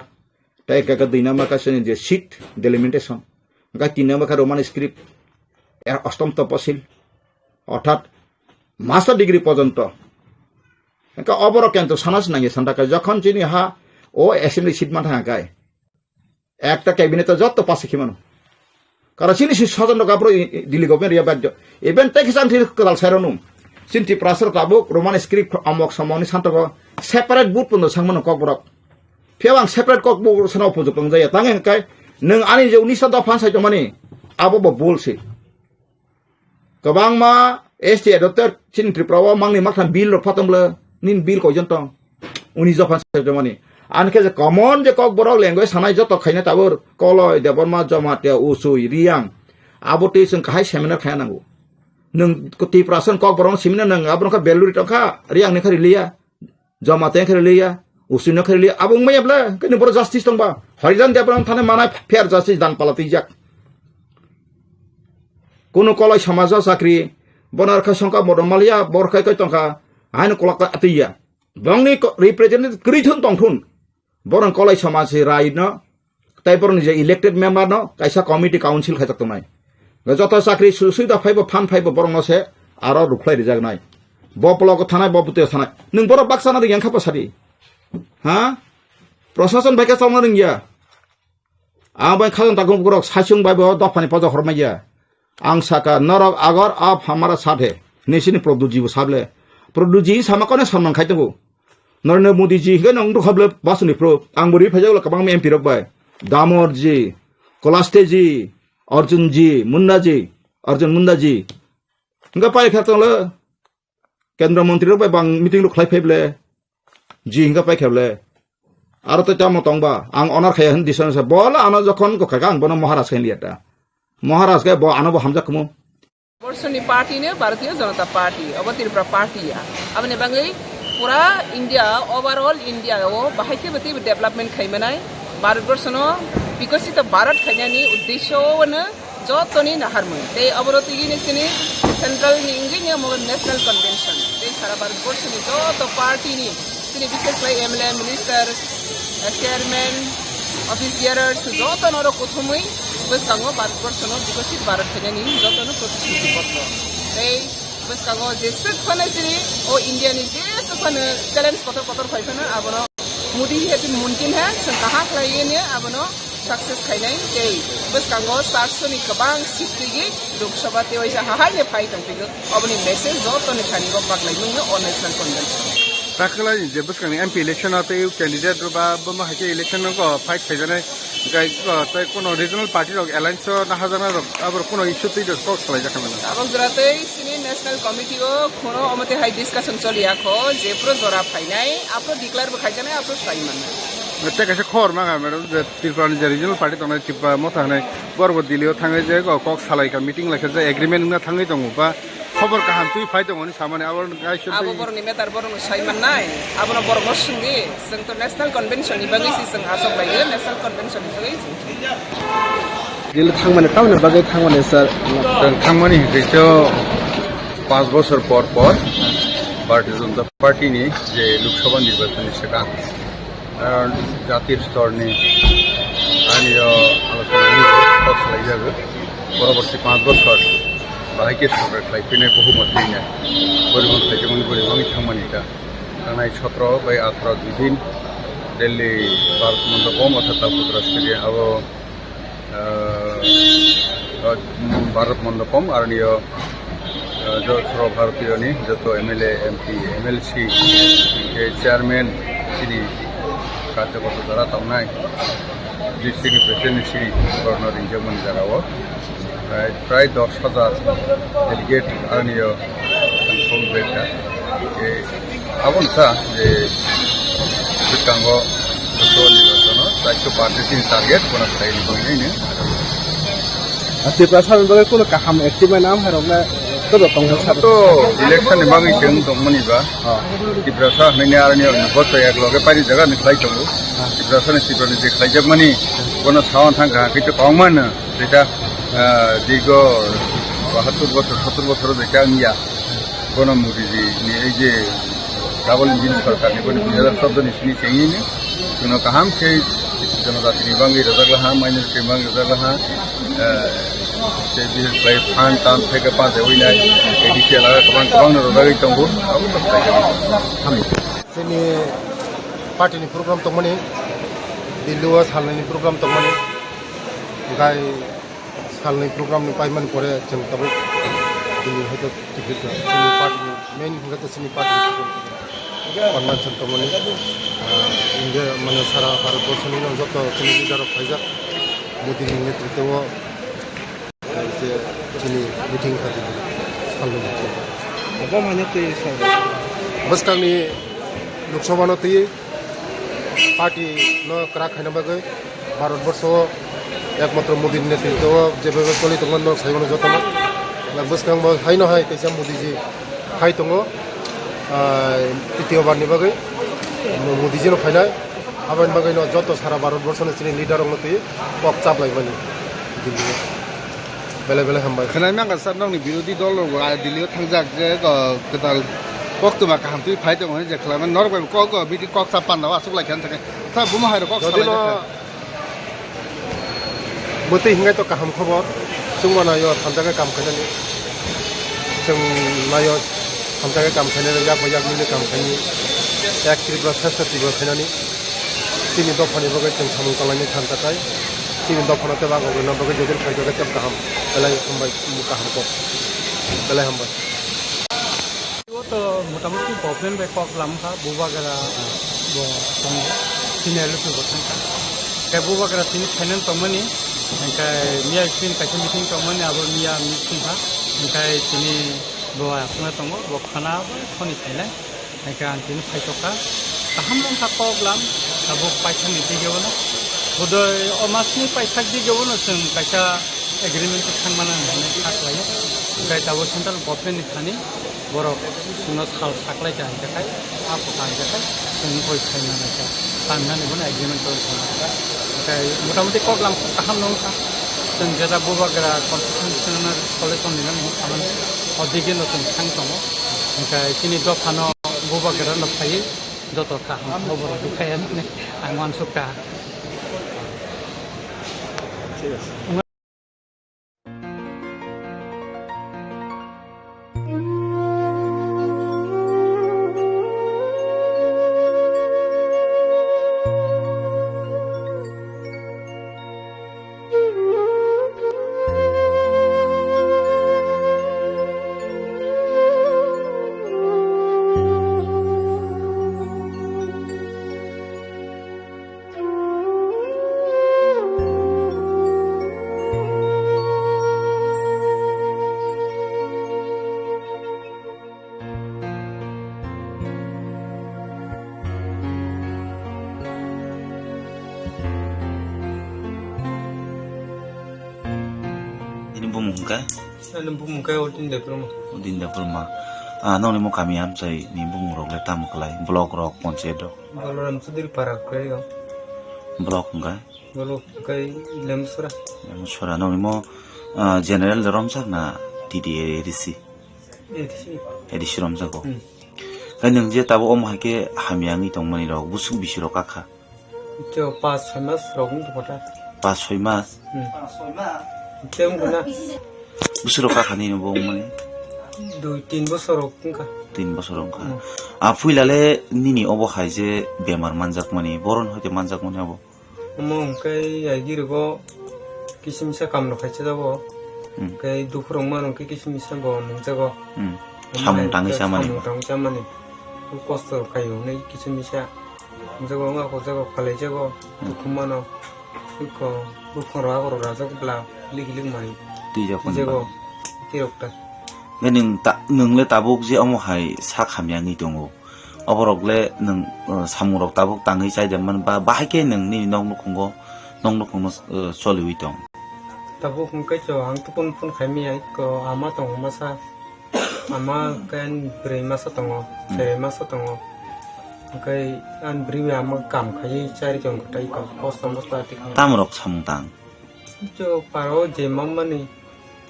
[SPEAKER 1] ताय काका दुई नम्बर कासिनि जे सीट डेलिमिटेशन गाय 3 नम्बर रोमान स्क्रिप्ट अष्टम तपशील अर्थात मास्टर डिग्री पर्यंत अबर केंद्र सानास नांगे सानता जखन चिनी हा ओ एसेंबली सीट मान थांगाय एकटा कैबिनेट जत पास खिमानो कारण चिनी सजन गाब्रो दिल्ली गभर्नमेंट या बाज्य इभेन टेक्सान थि कदाल सायरनु चिन्ति प्रासर ताबो रोमान स्क्रिप्ट अमक समनि सानतगो सेपारेट बुट पनो सांमनो ककबरक फेवां सेपारेट ककबो सनाव फुजुकं जाय तांगे काय नों आनि जे 19 दफा साइट माने आबो बोलसे गोबां मा एसटी एडप्टर चिन त्रिपुरा मांगनि माथान बिल फातमले निन बिल को जंत 19 दफा साइट माने आनके जे कमन जे कक बरक लैंग्वेज सानाय जत खायना ताबर कलय देबरमा जमाते उसुय रियां आबो ते जों काहाय सेमिनार खायनांगौ नों त्रिपुरासन कक बरक सेमिनार नों आबरका बेलुरि टका रियां ने खरिलिया जमाते खरिलिया उसुनो खरिलिया आबो मैयाब्ला कने बर जस्टिस दंबा हरिदान देबराम थाने माना फेर जस्टिस दान पालाति जाक कोनो कलय समाज साख्रि बनारखा संका बदमालिया बरखाय कय टंका आइन कलका अतिया बंगनि रिप्रेजेंटेटिव क्रिथुन तंथुन बरन कलय समाज रायनो ताइबरन जे इलेक्टेड मेंबर न कायसा कमिटी काउन्सिल खायतक तनाय जत साख्रि सुसुदा फाइबो फान फाइबो बरन से आरो रुखलाय रिजागनाय बपलक थानाय बबुते थानाय नों बर बाक्साना रियांखा पसारि हाँ प्रशासन भाई सामना रिंगिया आं भाई खाजन ताकू गुरक साइसुं भाई बहुत दफानी पद हरमाइया आं साका नरक आगर आप हमारा साथ है नेशनल प्रोडूजी साबले प्रोडूजी सामा कने सन्मान खाइतगो नरेंद्र मोदी जी के नंग तो खबले बासुनि प्रो आं बोरि फैजागल कबां एमपी रखबाय दामोर जी कलास्ते जी अर्जुन मुंडा जी इंगा पाइ खातले केंद्र मंत्री रखबाय बां मीटिंग लखलाय फैबले जी इंगा पाइ खेबले आरो तो चामो तंगबा आं अनार खाया हन दिसन से बोल आना जखन को खागा आं बनो महाराज खाइन लियाटा महाराज के बो आनो हमजा कमो
[SPEAKER 3] वर्षनि पार्टी ने भारतीय जनता पार्टी अब त्रिपुरा पार्टी या अब ने बांगै पूरा इंडिया ओवरऑल इंडिया ओ बाहायके बति डेवलपमेंट खाइमनाय भारतवर्षनो विकसित भारत खाइनानि उद्देश्यनो जतनि नाहारमोन ते अबरति निसिनि सेंट्रल नि इंगिनि मो नेशनल कन्वेंशन ते सारा भारतवर्षनि जत पार्टी नि सिनि विशेषलाई MLA minister chairman office bearers जतन र कोथमै बसकांगो भारतवर्षनो विकसित भारत खाइनानि जतन प्रतिश्रुति पत्र ते बसकांगो जे सखने सिनि ओ इंडिया नि जे सखने चैलेंज पत्र फाइफनो आबनो मोदी हेतु मुमकिन है जों कहा खालायनो आबनो सक्सेस खाइनाय ते बसकांगो 700 नि गोबां सिटनि लोकसभा ते वैसा हाहायने फाइ तंफिगो अबनि मेसेज जतन खानिगो बागलायनो अन नेशनल कन्वेंशन
[SPEAKER 4] दाखला जे बसकांग एमपी इलेक्शन आते कैंडिडेट बा बमा हाके इलेक्शन को फाइट खाइजाने गाय तय कोनो रीजनल पार्टी रो अलायंस ना हजाना रो अब कोनो इश्यू ते स्टॉक चलाय जाखमन
[SPEAKER 3] अब जराते सिनि नेशनल कमिटी को कोनो अमते हाई डिस्कशन चलियाखो जे प्रो जरा फाइनाय आपरो डिक्लेयर बखाइजाने आपरो साइ मानना
[SPEAKER 4] ते कैसे खबर मागा मैडम जे त्रिपुरा जे रीजनल पार्टी तने त्रिपुरा मथा हने बरबो दिल्लीयाव थाङै जे कक सालायका मीटिं लाखा जे एग्रीमेंट ना थाङै दङ बा खबर काहाम तुइ फाइ दङ नि सामाने आबर गाइस
[SPEAKER 3] आबो बरनि मेटार बरनो साइ माननाय आबनो बरगो सुंगि जों तो नेशनल कन्वेंशन नि बागै जों आसब लायो नेशनल कन्वेंशन नि बागै
[SPEAKER 15] दिल्ली थांमाने टाउन बागै थांमाने सर
[SPEAKER 4] थांमाने हेचो 5 বছর পর भारतीय जनता पार्टी नि जे लोकसभा निर्वाचन सिगां जातीय स्तरनि आनि आलोचना खालायजागोन परवर्ती 5 বছর बाहायके सरकार खालायफैनाय बहुमत फैनाय परिबहन खालायदोंमोन बोरैबाङै थांमानिटा थांनाय 17 बै 18 दुदिन दिल्ली भारत मण्डपम अर्थात तालकटोरा स्टेडियाम अब भारत मण्डपम आरो जो सर्वभारतीयनि जत एमएलए एमपी एमएलसी चेयरमैन सिनि कार्यकर्ता द्वारा थांनाय डिस्ट्रिक्ट प्रेसिडेंट सिरि गवर्नर इंजमन जाराव प्राय 10,000 डेलीगेट आरो कंट्रोल बेटा अब जे बिकांगो निर्वाचन 400 পার্টি টার্গেট কোন খাই দিবইনে
[SPEAKER 15] ত্রিপুরা সাধারণ বাগে কোনো কাহাম একটিভ নাম হারবনা তো
[SPEAKER 4] তো ইলেকশন বাকি जों दंमोनिबा ত্রিপুরা সাহানি आरनि भोट एक लगे पारि जगह निखाइ दङ ত্রিপুরা सानि ত্রিপুरानि जे खाइजगमानि कोन सावन थांगा कितु कमन जेटा दिगो 72 বছর 70 বছর যেটা নিয়া কোন মোদিজি नि এই যে ডাবল ইঞ্জিন সরকারनि कोन 2014 नि सिनि चेंगिनि जों काहाम से जनजातिनि बांगि रजाग्लाहा माइनरिटि बांगि रजाग्लाहा से बिलाइ फान तान फेके पाजे उइनाय एडिसि लागा गोबां रजागै दंबो
[SPEAKER 5] जोंनि पार्टीनि प्रग्राम दंमोन दिल्लीआव सालनायनि प्रग्राम दंमोन ओमफ्राय सालनाय प्रग्रामनि पाइमान परे जों दाबो दिल्ली हयতো टिकेट जोंनि पार्टीनि मेइन हयতো जोंनि पार्टीनि कन्वेन्सन दंमोन इंडिया माने सारा भारतवर्षनि जत जोंनि लिडार फाइजाक मोदीनि नेतृत्वआव जे जोंनि मिटिं खालि सालनाय बसकांनि लोकसभानो तै पार्टी न करा खाइना बागै भारतवर्षआव एकमात्र मोदीनि नेतृत्वआव जेबो चलि दंमोन न साइबनो जतन बसकां हायनो हाय कैसा मोदीजी हाय दङ तृतीय बारनि बागै मोदीजीनो फाइनाय आबादनि बागै न जत सारा भारतवर्षनि जोंनि लिडार तै पक चापलायमानि दिल्ली बेले बेले हामबाय
[SPEAKER 15] खोनाय नांगा सार नंनि बिरोधी दल दिल्लीआव थांजाक जे गोदाल पक्तमा काहामथि फाइ दङ जे खालामना नरबाय कक बिदि कक चापान नावा आसुक लाखियान थाखाय ता बुमा हायरो कक
[SPEAKER 5] जदिनो मते हिंगाय तो काहाम खबर जों नायो थामजागा काम खायनानि जों नायो थामजागा काम खायनानि याक याकनि काम खायनि एक त्रिपुरा सेस्था त्रिपुरा खायनानि तिनि दफानि बागै जों सामु कालायनि थामजागाय तिनि दफानाते बागोना बागै जदिन फायजागा तेब काहाम बेलाय हामबाय काहामखौ बेलाय हामबाय
[SPEAKER 7] तो मोटामुटी प्रॉब्लम बे कक लामखा बुबागरा दंग सिनियर लोग बसंका के बुबागरा तिनि फाइनेंस तमनि ओंखाय मिया स्क्रीन कासे मीटिंग तमनि आबो मिया मीटिंग हा ओंखाय तिनि बवा आपना तंग बखाना सनि फाइनाय ओंखाय आं तिनि फाइटका काहाम लंखा कक लाम आबो पाइथान निति गेवना बदय अमासनि पाइथाक दि गेवना जों कासा एग्रीमेंट थांमाना होननानै खाख्लायो ओंखाय दाबो सेन्ट्रेल गभर्नमेन्टनि थानि बरफ सुनो साल साख्लाय जाहै थाखाय आफो खाहै थाखाय जोंनि गय खायनानै खालामनानै बन एग्रीमेंट ओमफ्राय मटामटी कगलाम गाहाम नंखा जों जेरा बुबागरा कनस्टिटिउसनेल कलेज निनानै खालामो अदिगे नतुन थां दङ ओमफ्राय तिनि दफानो बुबागरा नफायो जत गाहाम खबर दुखायानो आं मानसुका ঠিক আছে
[SPEAKER 16] Bumungkai odin dapur ma. Nong ni mo kami am say ni bumung rok le tam kalai blok rok poncedo.
[SPEAKER 7] Baloram sudir parak kayo.
[SPEAKER 16] Blok enggak?
[SPEAKER 7] Blok kai lemsura.
[SPEAKER 16] Lemsura nong ni mo general rom sak na tidi edisi. Edisi rom sak ko. Kan yang je tabu om hake hamyangi tong mani rok busuk bisi rok kakha.
[SPEAKER 7] Itu 5-6 mas rok tu kota.
[SPEAKER 16] 5-6 mas.
[SPEAKER 7] 5-6 mas. Tem guna.
[SPEAKER 16] Busuk rok kakha ni no bong mani.
[SPEAKER 7] 2-3 বছর রকমকা
[SPEAKER 16] 3 বছর রকমকা ফুইলালে নিনি of খাই যে বেমার মানজাক মানি বরন হইতে মানজাক মানি আবো
[SPEAKER 7] মংকাই আইগিরগো কিসিমসা কামনো খাইছে যাব কাই দুফরং মানকে কিসিমসা ব নজাগো
[SPEAKER 16] সামুং টাংইসা
[SPEAKER 7] মানি কষ্ট খাইও नै কিসিমসা নজাগো ngako jago khalai jago dukhumano ko bukhora goro rajak bla ligiling mani
[SPEAKER 16] jago
[SPEAKER 7] tirokta
[SPEAKER 16] nung le tabuk je omo hai sak hamyangi dongo 어버럭래 능 사무럭 따복 땅의 자이데만 바 바하게 능니 농룩콩고 농룩콩노 솔리위동
[SPEAKER 7] Tabu kung kay cho ang tupon pun kami ay ko ama tong masa ama kan beri masa tongo cere masa tongo kay an beri ama kam kay cari jong kay ko postam postati
[SPEAKER 16] 따무럭 사무당
[SPEAKER 7] cho paro je mamani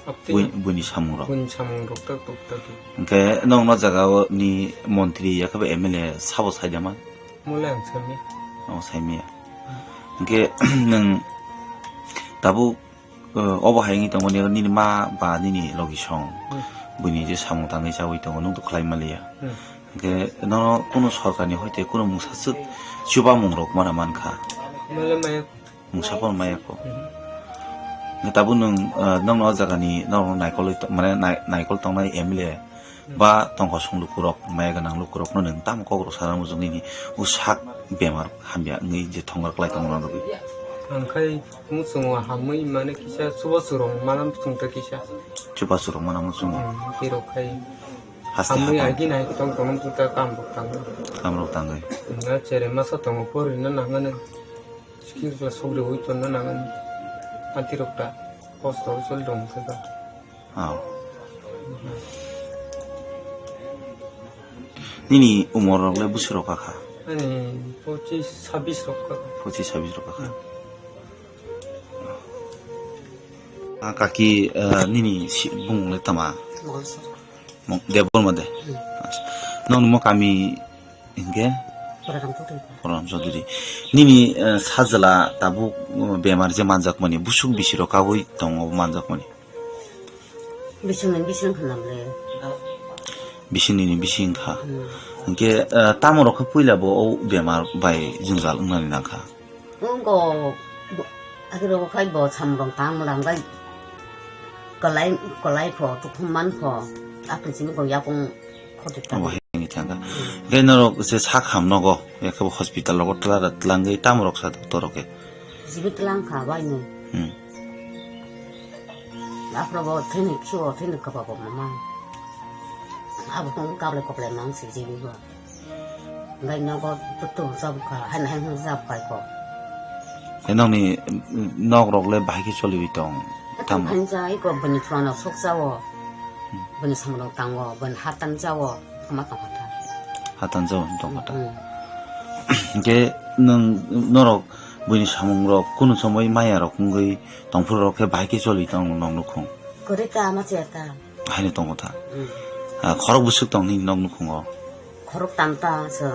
[SPEAKER 7] apti
[SPEAKER 16] bun이 사무럭
[SPEAKER 7] bun chamung doktor doktor
[SPEAKER 16] 그 농노 자가 니 몬트리 야카베 에밀레 사보 사자만
[SPEAKER 7] mulang sami
[SPEAKER 16] 사이미야 그 능 따부 어버하잉이 동원이 니니 마바 니니 로기숑 bunyi je samung tangi jawi tong nung to khlai malia ke no kono sarkani hoite kono musasuk chuba mungrok mana mankha
[SPEAKER 7] malamay
[SPEAKER 16] musapon mayako ne tabu nung nong no jagani no naikol mane naikol tong nai emile ba tong khosung lukurok mayaga nang lukurok no nang tam ko ro sara mujung ni usak bemar hambia ngi je thongar klai tong no
[SPEAKER 7] angkai musung hamui mane kisah subasurong malam sungta kisah
[SPEAKER 16] chuba surong mana musung
[SPEAKER 7] kiro kai
[SPEAKER 16] hasti
[SPEAKER 7] hamui
[SPEAKER 16] hapa
[SPEAKER 7] agi nai tong tong sungta kambok
[SPEAKER 16] kamro tangai
[SPEAKER 7] nga cere masa tong por na nangan skir la sobre hoi ton na nangan antirokta posto sol dong sega
[SPEAKER 16] nini umor le busiro kaka
[SPEAKER 7] ani pochi sabis rokka
[SPEAKER 16] kaka kaki nini bung le tama debol made non mo kami inge program soduri nini sajala tabu bemar je manjak mani busuk bisiro kagoi tong manjak mani
[SPEAKER 8] bising khanamle
[SPEAKER 16] bisini bising kha inge tamoro kha puila bo bemar bai jingjal unani nakha
[SPEAKER 8] ngo agro khai bo chamrong tamlang gai kolai pho tukman pho apun sin ko yakong khotika
[SPEAKER 16] hengi tanga genero se sakham nogo yakabo hospital logo tla tlangai tamrok sa doktoroke
[SPEAKER 8] jibit lang kha bai ne apro bo thini kyo thini ka ba mama abo kong kable kople nang si jibi bo ngai na go tu sab kha han sab kai ko
[SPEAKER 16] enoni nogrok le bahiki choli bitong
[SPEAKER 8] tam hanja iko bani chuana soksawo bani samro tangwo ban hatan jawo kama kama ta
[SPEAKER 16] hatan jawo dong ta ge nang norok bani samungro kuno somoi maya rok ngai tongpuro ke bahiki choli tong nong nukhong
[SPEAKER 8] kore ta ma cheta
[SPEAKER 16] haini tong ta khorok busuk tong ni nong nukhong
[SPEAKER 8] khorok tamta so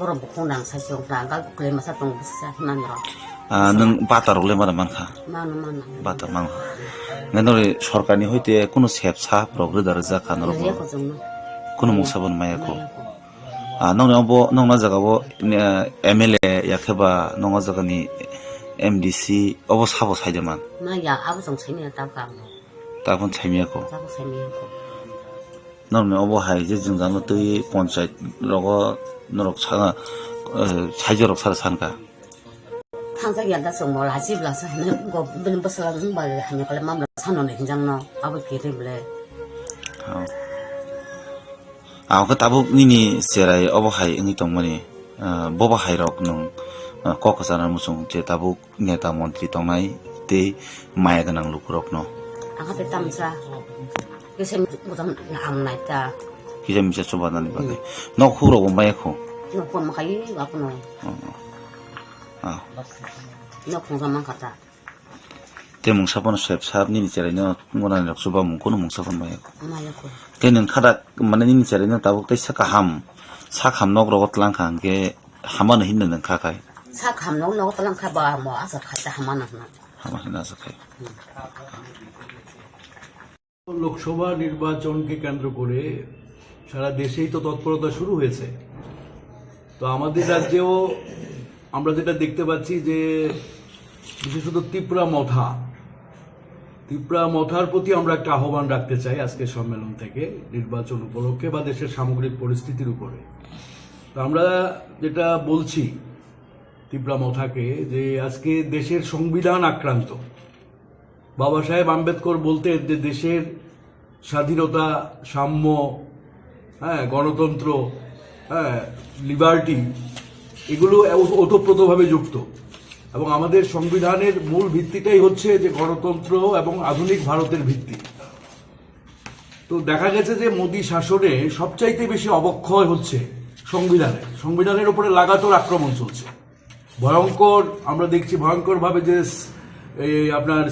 [SPEAKER 8] borom bukunang sa syong tangga kle masa tong busa manro
[SPEAKER 16] nang batarok le mara mankha
[SPEAKER 8] mana
[SPEAKER 16] batar mang nganore sorkarni hoite kono sepsa progre darja khanor kono muksabon mayako nong obo nong na jaga bo MLA yakheba nong jaga ni MDC obo sabo saijaman
[SPEAKER 8] na ya abu jong chaimi ta ka
[SPEAKER 16] ta kon chaimiyako nong obo hai je jingjan tei panchayat rogo norok saga saijorok sara sanka
[SPEAKER 8] 항상 연다 정말 아집라서 하는 거 무슨 버스랑 말 하는 걸 마음을 사놓는 현장나 아버지 기름래
[SPEAKER 16] 그 따복 니니 세라이 어버하이 응이 동머니 보바하이럭 능 거커사나 무슨 제 따복 네타 몬트리 동나이 때 마야가낭 루크럭노
[SPEAKER 8] 아가베 땀자 그래서 무슨 암나이다
[SPEAKER 16] 기자 미자 좁아다니 바게 너 후로 마야코
[SPEAKER 8] 너 본 마이 와꾸노 너 공사만 갔다.
[SPEAKER 16] 때 뭉사번 셉삽 니니 자리는 뭐나 역수바 뭉고는 뭉사번 마야고.
[SPEAKER 8] 마야고.
[SPEAKER 16] 걔는 카다 만에 니니 자리는 따복대 사카함 녹으로 tlang한 게 하만은 힘는 카카이.
[SPEAKER 8] 사카함 녹으로 tlang 카바 뭐 아서 갔다 하만은
[SPEAKER 16] 나서 খাই
[SPEAKER 9] লোকসভা নির্বাচনকে কেন্দ্র করে সারা দেশেই তো তৎপরতা শুরু হয়েছে। তো আমাদের রাজ্যেও আমরা যেটা দেখতে পাচ্ছি যে বিশেষত ত্রিপুরা মথার প্রতি আমরা একটা আহ্বান রাখতে চাই আজকের সম্মেলন থেকে নির্বাচন উপলক্ষে বা দেশের সামগ্রিক পরিস্থিতির উপরে। তো আমরা যেটা বলছি ত্রিপুরা মথাকে যে আজকে দেশের সংবিধান আক্রান্ত। বাবা সাহেব আম্বেদকর বলতেন যে দেশের স্বাধীনতা, সাম্য, গণতন্ত্র লিবার্টি, এগুলো ওতপ্রোতভাবে যুক্ত। এবং আমাদের সংবিধানের মূল ভিত্তিটাই হচ্ছে যে গণতন্ত্র এবং আধুনিক ভারতের ভিত্তি। তো দেখা গেছে যে মোদী শাসনে সবচাইতে বেশি অবক্ষয় হচ্ছে সংবিধানের উপরে লাগাতার আক্রমণ চলছে। ভয়ঙ্কর, আমরা দেখছি ভয়ঙ্করভাবে যে আপনার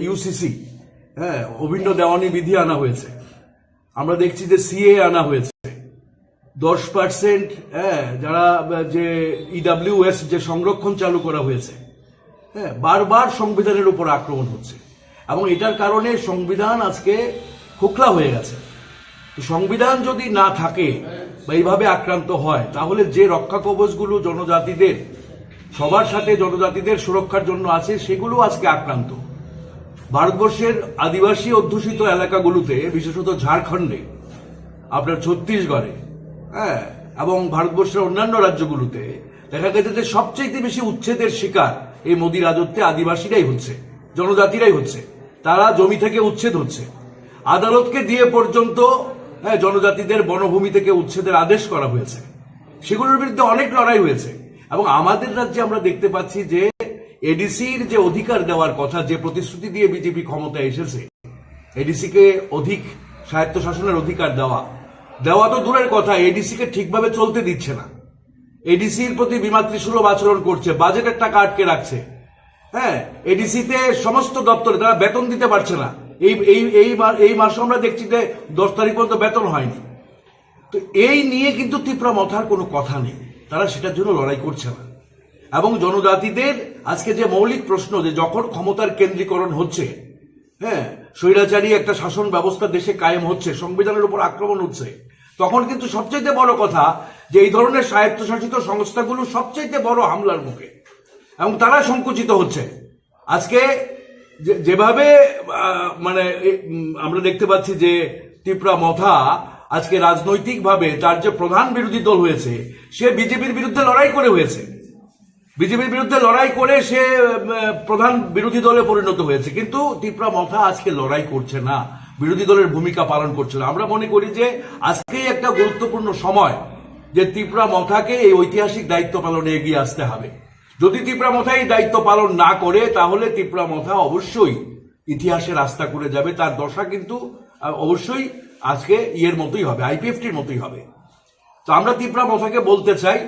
[SPEAKER 9] ইউসিসি, অভিন্ন দেওয়ানি বিধি আনা হয়েছে। আমরা দেখছি যে সিএ আনা হয়েছে। 10% যারা যে ইডব্লিউএস যে সংরক্ষণ চালু করা হয়েছে, বারবার সংবিধানের উপর আক্রমণ হচ্ছে এবং এটার কারণে সংবিধান আজকে খোকলা হয়ে গেছে। সংবিধান যদি না থাকে বা এইভাবে আক্রান্ত হয়, তাহলে যে রক্ষা কবচগুলো জনজাতিদের, সবার সাথে জনজাতিদের সুরক্ষার জন্য আছে, সেগুলো আজকে আক্রান্ত। ভারতবর্ষের আদিবাসী অধ্যুষিত এলাকাগুলোতে, বিশেষত ঝাড়খণ্ডে, আপনার ছত্তিশগড়ে, এবং ভারতবর্ষের অন্যান্য রাজ্যগুলোতে দেখা গেছে যে সবচেয়ে বেশি উচ্ছেদের শিকার এই মোদী রাজত্বে আদিবাসীরাই হচ্ছে, জনজাতিরাই হচ্ছে। তারা জমি থেকে উচ্ছেদ হচ্ছে। আদালতকে দিয়ে পর্যন্ত জনজাতিদের বনভূমি থেকে উচ্ছেদের আদেশ করা হয়েছে। সেগুলোর বিরুদ্ধে অনেক লড়াই হয়েছে। এবং আমাদের রাজ্যে আমরা দেখতে পাচ্ছি যে এডিসির যে অধিকার দেওয়ার কথা, যে প্রতিশ্রুতি দিয়ে বিজেপি ক্ষমতায় এসেছে, এডিসিকে অধিক স্বায়ত্তশাসনের অধিকার দেওয়া তো দূরের কথা, এডিসিকে ঠিকভাবে চলতে দিচ্ছে না। এডিসির প্রতি বিমাতৃসুলভ আচরণ করছে, বাজেটের টাকা আটকে রাখছে। এডিসিতে সমস্ত দপ্তরে তারা বেতন দিতে পারছে না। এই মাসে আমরা দেখছি যে 10 তারিখ পর্যন্ত বেতন হয়নি। তো এই নিয়ে কিন্তু ত্রিপুরা মথার কোনো কথা নেই, তারা সেটার জন্য লড়াই করছে না। এবং জনজাতিদের আজকে যে মৌলিক প্রশ্ন, যে যখন ক্ষমতার কেন্দ্রীকরণ হচ্ছে, স্বৈরাচারী একটা শাসন ব্যবস্থা দেশে কায়েম হচ্ছে, সংবিধানের উপর আক্রমণ হচ্ছে, তখন কিন্তু সবচেয়ে বড় কথা যে এই ধরনের স্বায়ত্তশাসিত সংস্থাগুলো সবচেয়ে বড় হামলার মুখে এবং তারা সংকুচিত হচ্ছে। আজকে যেভাবে মানে আমরা দেখতে পাচ্ছি যে ত্রিপুরা মথা আজকে রাজনৈতিকভাবে তার যে প্রধান বিরোধী দল হয়েছে, সে বিজেপির বিরুদ্ধে লড়াই করে হয়েছে। বিজেপির বিরুদ্ধে লড়াই করে সে প্রধান বিরোধী দলে পরিণত হয়েছে। কিন্তু ত্রিপুরা মথা আজকে লড়াই করছে না, বিরোধী দলের ভূমিকা পালন করছে না। আমরা মনে করি যে আজকেই একটা গুরুত্বপূর্ণ সময় যে ত্রিপুরা মথাকে এই ঐতিহাসিক দায়িত্ব পালনে এগিয়ে আসতে হবে। যদি ত্রিপুরা মথা এই দায়িত্ব পালন না করে, তাহলে ত্রিপুরা মথা অবশ্যই ইতিহাসে রাস্তা করে যাবে। তার দশা কিন্তু অবশ্যই আজকে ইয়ের মতোই হবে, আইপিএফটির মতোই হবে। তো আমরা ত্রিপুরা মথাকে বলতে চাই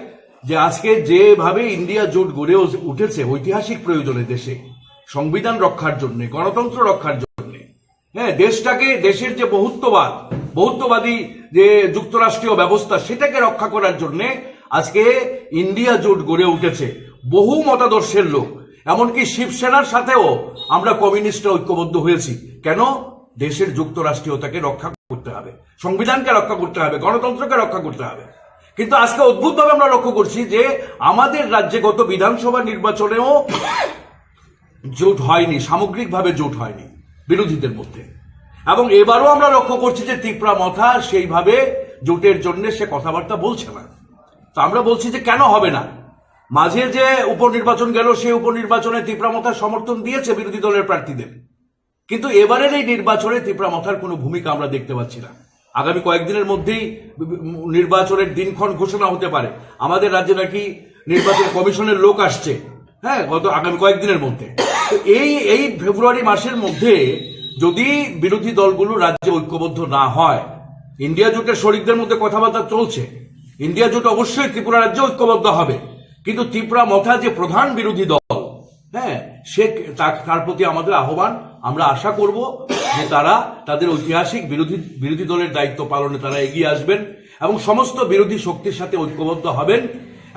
[SPEAKER 9] যে আজকে যেভাবে ইন্ডিয়া জোট গড়ে উঠেছে ঐতিহাসিক প্রয়োজনে, দেশে সংবিধান রক্ষার জন্য, গণতন্ত্র রক্ষার জন্য, দেশটাকে, দেশের যে বহুত্ববাদী যে যুক্তরাষ্ট্রীয় ব্যবস্থা, সেটাকে রক্ষা করার জন্য আজকে ইন্ডিয়া জোট গড়ে উঠেছে। বহু মতাদর্শের লোক, এমনকি শিবসেনার সাথেও আমরা কমিউনিস্টরা ঐক্যবদ্ধ হয়েছি। কেন? দেশের যুক্তরাষ্ট্রীয়তাকে রক্ষা করতে হবে, সংবিধানকে রক্ষা করতে হবে, গণতন্ত্রকে রক্ষা করতে হবে। কিন্তু আজকে অদ্ভুতভাবে আমরা লক্ষ্য করছি যে আমাদের রাজ্যে গত বিধানসভা নির্বাচনেও জোট হয়নি, সামগ্রিকভাবে জোট হয়নি বিরোধীদের মধ্যে। এবং এবারও আমরা লক্ষ্য করছি যে ত্রিপুরা মথা সেইভাবে জোটের জন্য সে কথাবার্তা বলছে না। তো আমরা বলছি যে কেন হবে না? মাঝে যে উপনির্বাচন গেল, সেই উপনির্বাচনে ত্রিপুরা মথা সমর্থন দিয়েছে বিরোধী দলের প্রার্থীদের, কিন্তু এবারের এই নির্বাচনে ত্রিপুরা মথার কোনো ভূমিকা আমরা দেখতে পাচ্ছি না। আগামী কয়েকদিনের মধ্যেই নির্বাচনের দিনক্ষণ ঘোষণা হতে পারে। আমাদের রাজ্যে নাকি নির্বাচন কমিশনের লোক আসছে, গত আগামী কয়েকদিনের মধ্যে। তো এই ফেব্রুয়ারি মাসের মধ্যে যদি বিরোধী দলগুলো রাজ্যে ঐক্যবদ্ধ না হয়, ইন্ডিয়া জোটের শরিকদের মধ্যে কথাবার্তা চলছে, ইন্ডিয়া জোট অবশ্যই ত্রিপুরা রাজ্যে ঐক্যবদ্ধ হবে। কিন্তু ত্রিপুরা মথা যে প্রধান বিরোধী দল, সে তার প্রতি আমাদের আহ্বান, আমরা আশা করব যে তারা তাদের ঐতিহাসিক বিরোধী দলের দায়িত্ব পালনে তারা এগিয়ে আসবেন এবং সমস্ত বিরোধী শক্তির সাথে ঐক্যবদ্ধ হবেন।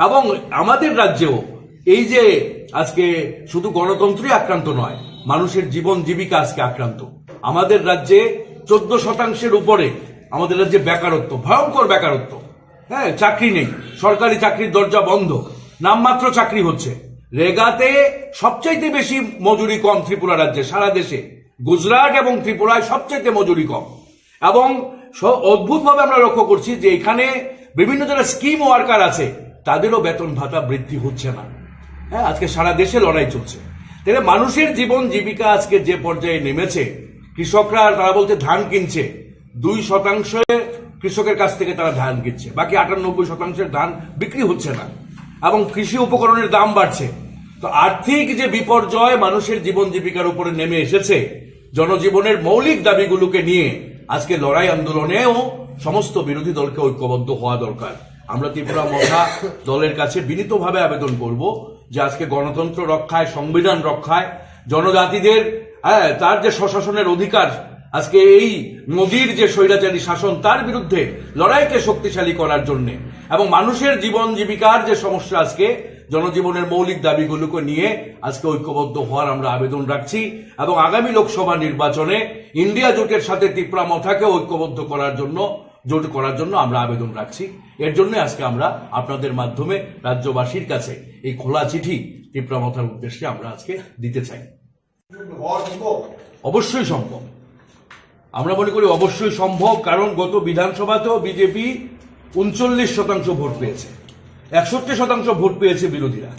[SPEAKER 9] এবং আমাদের রাজ্যেও এই যে আজকে শুধু গণতন্ত্রই আক্রান্ত নয়, মানুষের জীবন জীবিকা আজকে আক্রান্ত। আমাদের রাজ্যে 14% উপরে আমাদের রাজ্যে বেকারত্ব, ভয়ঙ্কর বেকারত্ব। চাকরি নেই, সরকারি চাকরির দরজা বন্ধ, নামমাত্র চাকরি হচ্ছে। রেগাতে সবচাইতে বেশি মজুরি কম ত্রিপুরা রাজ্যে, সারা দেশে গুজরাট এবং ত্রিপুরায় সবচাইতে মজুরি কম। এবং অদ্ভুতভাবে আমরা লক্ষ্য করছি যে এখানে বিভিন্ন যারা স্কিম ওয়ার্কার আছে, তাদেরও বেতন ভাতা বৃদ্ধি হচ্ছে না। আজকে সারা দেশে লড়াই চলছে। তাহলে মানুষের জীবন জীবিকা আজকে যে পর্যায়ে নেমেছে, কৃষকরা তারা বলতে ধান কিনছে 2% কৃষকের কাছ থেকে তারা ধান কিনছে, বাকি 98% ধান বিক্রি হচ্ছে না এবং কৃষি উপকরণের দাম বাড়ছে। তো আর্থিক যে বিপর্যয় মানুষের জীবন জীবিকার উপরে নেমে এসেছে, জনজীবনের মৌলিক দাবিগুলোকে নিয়ে আজকে লড়াই আন্দোলনেও সমস্ত বিরোধী দলকে ঐক্যবদ্ধ হওয়া দরকার। আমরা ত্রিপুরা মথা দলের কাছে বিনীতভাবে আবেদন করব যে আজকে গণতন্ত্র রক্ষায়, সংবিধান রক্ষায়, জনজাতিদের তার যে স্বশাসনের অধিকার, আজকে এই মোদির যে স্বৈরাচারী শাসন তার বিরুদ্ধে লড়াইকে শক্তিশালী করার জন্য এবং মানুষের জীবন জীবিকার যে সমস্যা, আজকে জনজীবনের মৌলিক দাবিগুলোকে নিয়ে আজকে ঐক্যবদ্ধ হওয়ার আমরা আবেদন রাখছি এবং আগামী লোকসভা নির্বাচনে ইন্ডিয়া জোটের সাথে ত্রিপুরা মথাকে ঐক্যবদ্ধ জোট করার জন্য আমরা আবেদন রাখছি। এর জন্য আজকে আমরা আপনাদের মাধ্যমে রাজ্যবাসীর কাছে এই খোলা চিঠি ত্রিপুরা মথার উদ্দেশ্যে আমরা আজকে দিতে চাই। অবশ্যই সম্ভব, আমরা মনে করি অবশ্যই সম্ভব, কারণ গত বিধানসভাতেও বিজেপি 39% ভোট পেয়েছে, 61% ভোট পেয়েছে বিরোধীরা,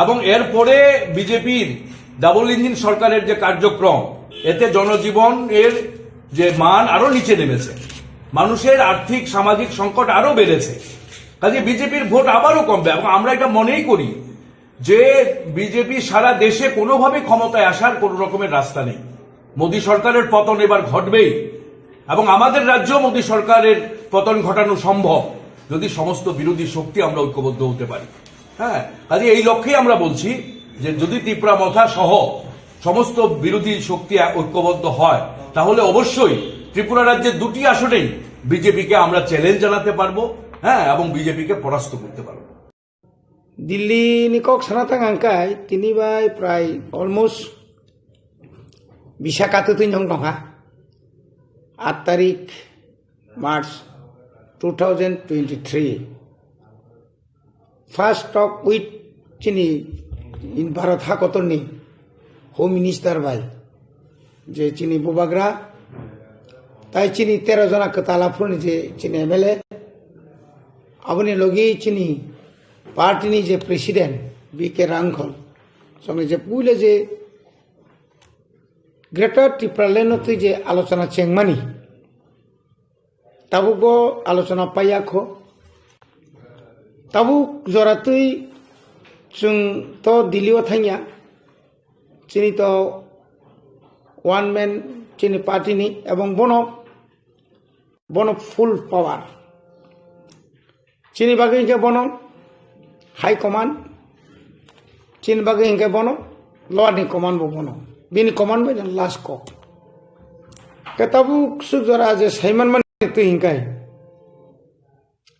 [SPEAKER 9] এবং এরপরে বিজেপির ডাবল ইঞ্জিন সরকারের যে কার্যক্রম, এতে জনজীবন এর যে মান আরো নিচে নেমেছে, মানুষের আর্থিক সামাজিক সংকট আরো বেড়েছে, কাজে বিজেপির ভোট আবারও কমবে। এবং আমরা এটা মনেই করি যে বিজেপি সারা দেশে কোনোভাবে ক্ষমতায় আসার কোন রকমের রাস্তা নেই। মোদী সরকারের পতন এবার ঘটবেই এবং আমাদের রাজ্য মোদী সরকারের পতন ঘটানো সম্ভব যদি সমস্ত বিরোধী শক্তি আমরা ঐক্যবদ্ধ হতে পারি। হ্যাঁ, কাজে এই লক্ষ্যে আমরা বলছি যে যদি ত্রিপুরা মথা সহ সমস্ত বিরোধী শক্তি ঐক্যবদ্ধ হয়, তাহলে অবশ্যই ত্রিপুরা রাজ্যের 2টি আসনেই বিজেপিকে আমরা চ্যালেঞ্জ জানাতে পারবো, হ্যাঁ, এবং বিজেপিকে পরাস্ত করতে পারবো।
[SPEAKER 10] দিল্লি নিকক সানাতাং আংকাই তিনি বাই প্রায় অলমোস্ট বিশাখাতে তুই জং দংহা 8 তারিখ মার্চ 2023 ফার্স্ট টক উইথ চিনি ভারত হাকতনি হোম মিনিস্টার বাই যে চিনি বুবাগ্রা তাই চিনি 13 जना কতালাফুনি যে চিনি এমএলএ আবনি লগি চিনি পার্টিনি যে প্রেসিডেন্ট বিকে রাংখল সঙ্গে যে পুলে যে গ্রেটার ত্রিপুরালেন তুই যে আলোচনা চেংমানি তাবুক আলোচনা পাইয়াখো তাবুক জরা তুই जों तो दिल्लीयाव थांया चिनी तो वन मैन चिनी पार्टीनि एवं बनो फुल पावर चिनी बागे इनके बनो हाई कमांड चिनी बागे इनके बनो लोअर नि कमांड बनो बिनि कमांड में लास्ट को केताबु सुख जरा जे साइमन मन तु इनके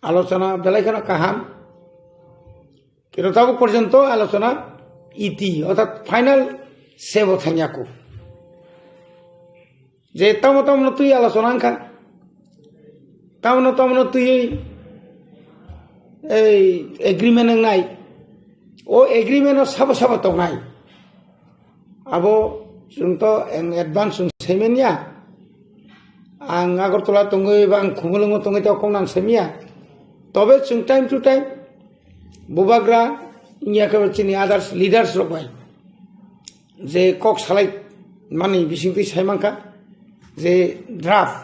[SPEAKER 10] आलोचना बेलायखना काहाम किरताबु पर्यंत आलोचना इति अर्थात फाइनल सेव थांयाको जे तमन तुई आलोचना खा तमन तुई एग्रीमेंट नाय ओ एग्रीमेंट साबो साबो तंनाय आबो जों तो एडवांस सेमेनिया आं आगरतला तंगै बा आं खुंगलंग तंगै तो कोंनां सेमिया तबे जों टाइम टू टाइम बुबाग्रा इया के चिनी आदार्स लीडर्स रबाय जे कक सालाय माने बिसिंति साइमांका जे ड्राफ्ट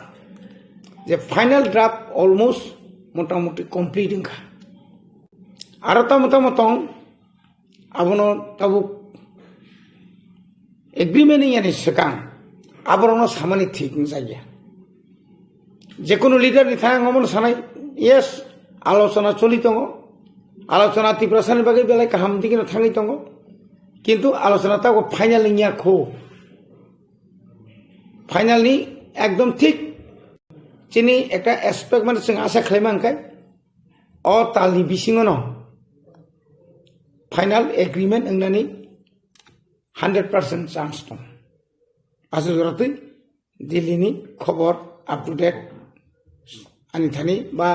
[SPEAKER 10] जे फाइनल ड्राफ्ट अलमोस्ट मोटामुटी कमप्लीट इंखा आरो तमतम आबनो ताबु एग्रीमेंट यानी सकां आबरनो सामानि ठीक जाया जेकुनु लीडर नि थांग मन सानाय यस आलोचना चलि दङ आलोचना त्रिपुरासानि बागै बेलाय काहाम दिगिनो थाङै दङ किन्तु आलोचना ताको फाइनल निया खो फाइनलनि एकदम ठीक चिनी एकटा एस्पेक्ट माने जों आशा खालामनांखाय अ तालनि बिसिङावनो फाइनल एग्रीमेंट ओंनानै 100% चान्स दं आसु जरातै दिल्लीनि खबर आप टू डेट आनि थानि बा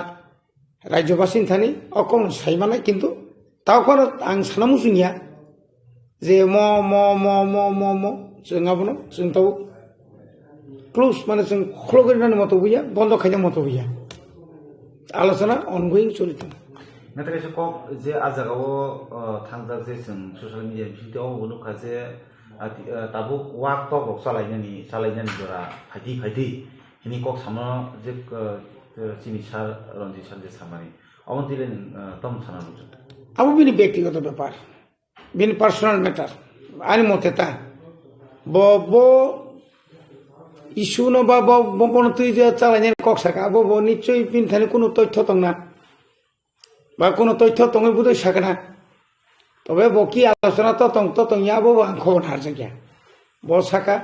[SPEAKER 10] राज्यबासिन थानी अकल साइमाना किन्तु तावखौ आं सानामु जोंनिया जे म जोंहाबनो जों ताव क्लोज माने जों खलगरिनानि मत गैया बन्द खायनो मत गैया आलोचना अनगोयिं चलिदों
[SPEAKER 2] नाथाय कक जे आजागाव थांजा जे जों ससियेल मिडिया भिडिअ नुखा जे ताबु वाक टक सालायनानि जरा फायदि हिनि कक सामनो जे চিনি সার রঞ্জিত সার যে সামানি অমন দিলেন তম সানা বুঝুন
[SPEAKER 10] আবু বিনি ব্যক্তিগত ব্যাপার বিনি পার্সোনাল ম্যাটার আনি মতে তা ব ইস্যু ন বা তুই যে চালাইনি কক সাকা আবো নিশ্চয়ই বিন থানি কোনো তথ্য তং না বা কোনো তথ্য তঙে বুঝে সাকে না তবে ব কি আলোচনা তো তং আবো আং খবর হার জায়গা ব সাকা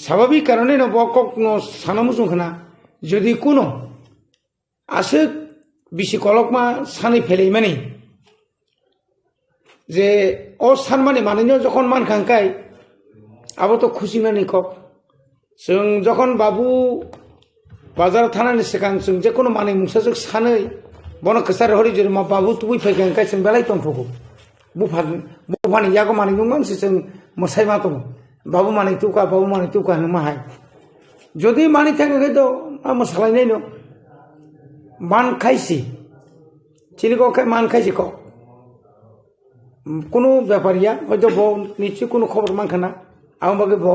[SPEAKER 10] স্বাভাবিক কারণে ন ব কক সানা মুসুং খানা যদি কোনো আসে বেশি কলকমা সানি ফেলে মানে যে ও सान माने मानिनो যখন মান খাঙ্কাই আবো তো খুশি মানে কক जों যখন বাবু বাজার থানানি সেখান जों যে কোনো মানে মুসাজক সাनै বন কসার হরি যে মা বাবু তুই ফাইখাঙ্কাই जों বেলাই তংফুকু বুফানি ইয়াগো মানে দংমান जों মসাই মা তো বাবু মানে তুকা नमा हाय যদি মানি থাকে তো মশালাই নাই ন মান খাইছি চিনি কক মান খাইছি কক কোনো ব্যাপারিয়া হয়তো ব নিশ্চয় কোনো খবর মানখানা আমার বাকি ব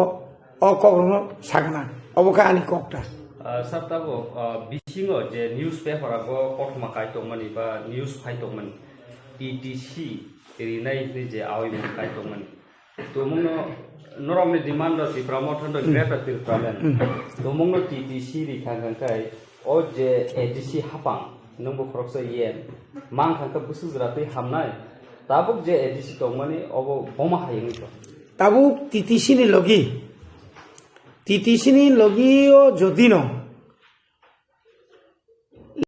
[SPEAKER 10] খবর সাকানা অবকা আনি ককটা
[SPEAKER 11] স্যার তাবো বিসিঙো যে নিউজ পেপারাগো কটমা কাইতংমানি বা নিউজ ফাইতংমানি টিটিসি এরিনাই যে আওইমন কাইতংমানি তো মুনো নরমনি ডিমান্ড আছে প্রমোশন দ গ্রেটার টিল প্রবলেম তো মুনো টিটিসি রি খাঙ্কাই ও যে এডিসি হাপাং नंबो खरकसा येन मां खांका बुसुजरातै हामनाय ताबुक जे एडिसि तंमाने अब बमा हायनि तो
[SPEAKER 10] ताबुक টিটিসিনি লগিও যদি ন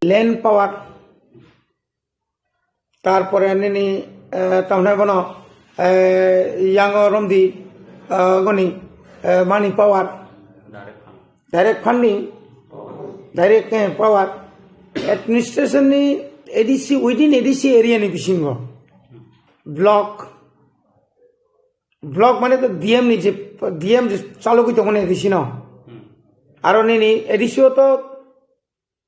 [SPEAKER 10] ল্যান্ড পাওয়ার তারপরে আনেনি তামনে বন ইয়াং রমদি গনি মানি পাওয়ার ডাইরেক্ট ফান্ডিং ডাইরেক্ট পাওয়ার एडमिनिस्ट्रेशन नि एडीसी विदिन एडीसी एरिया नि बिसिंग ब्लॉक माने तो डीएम जे चालू की तखने एडीसी न आरो नि एडीसी तो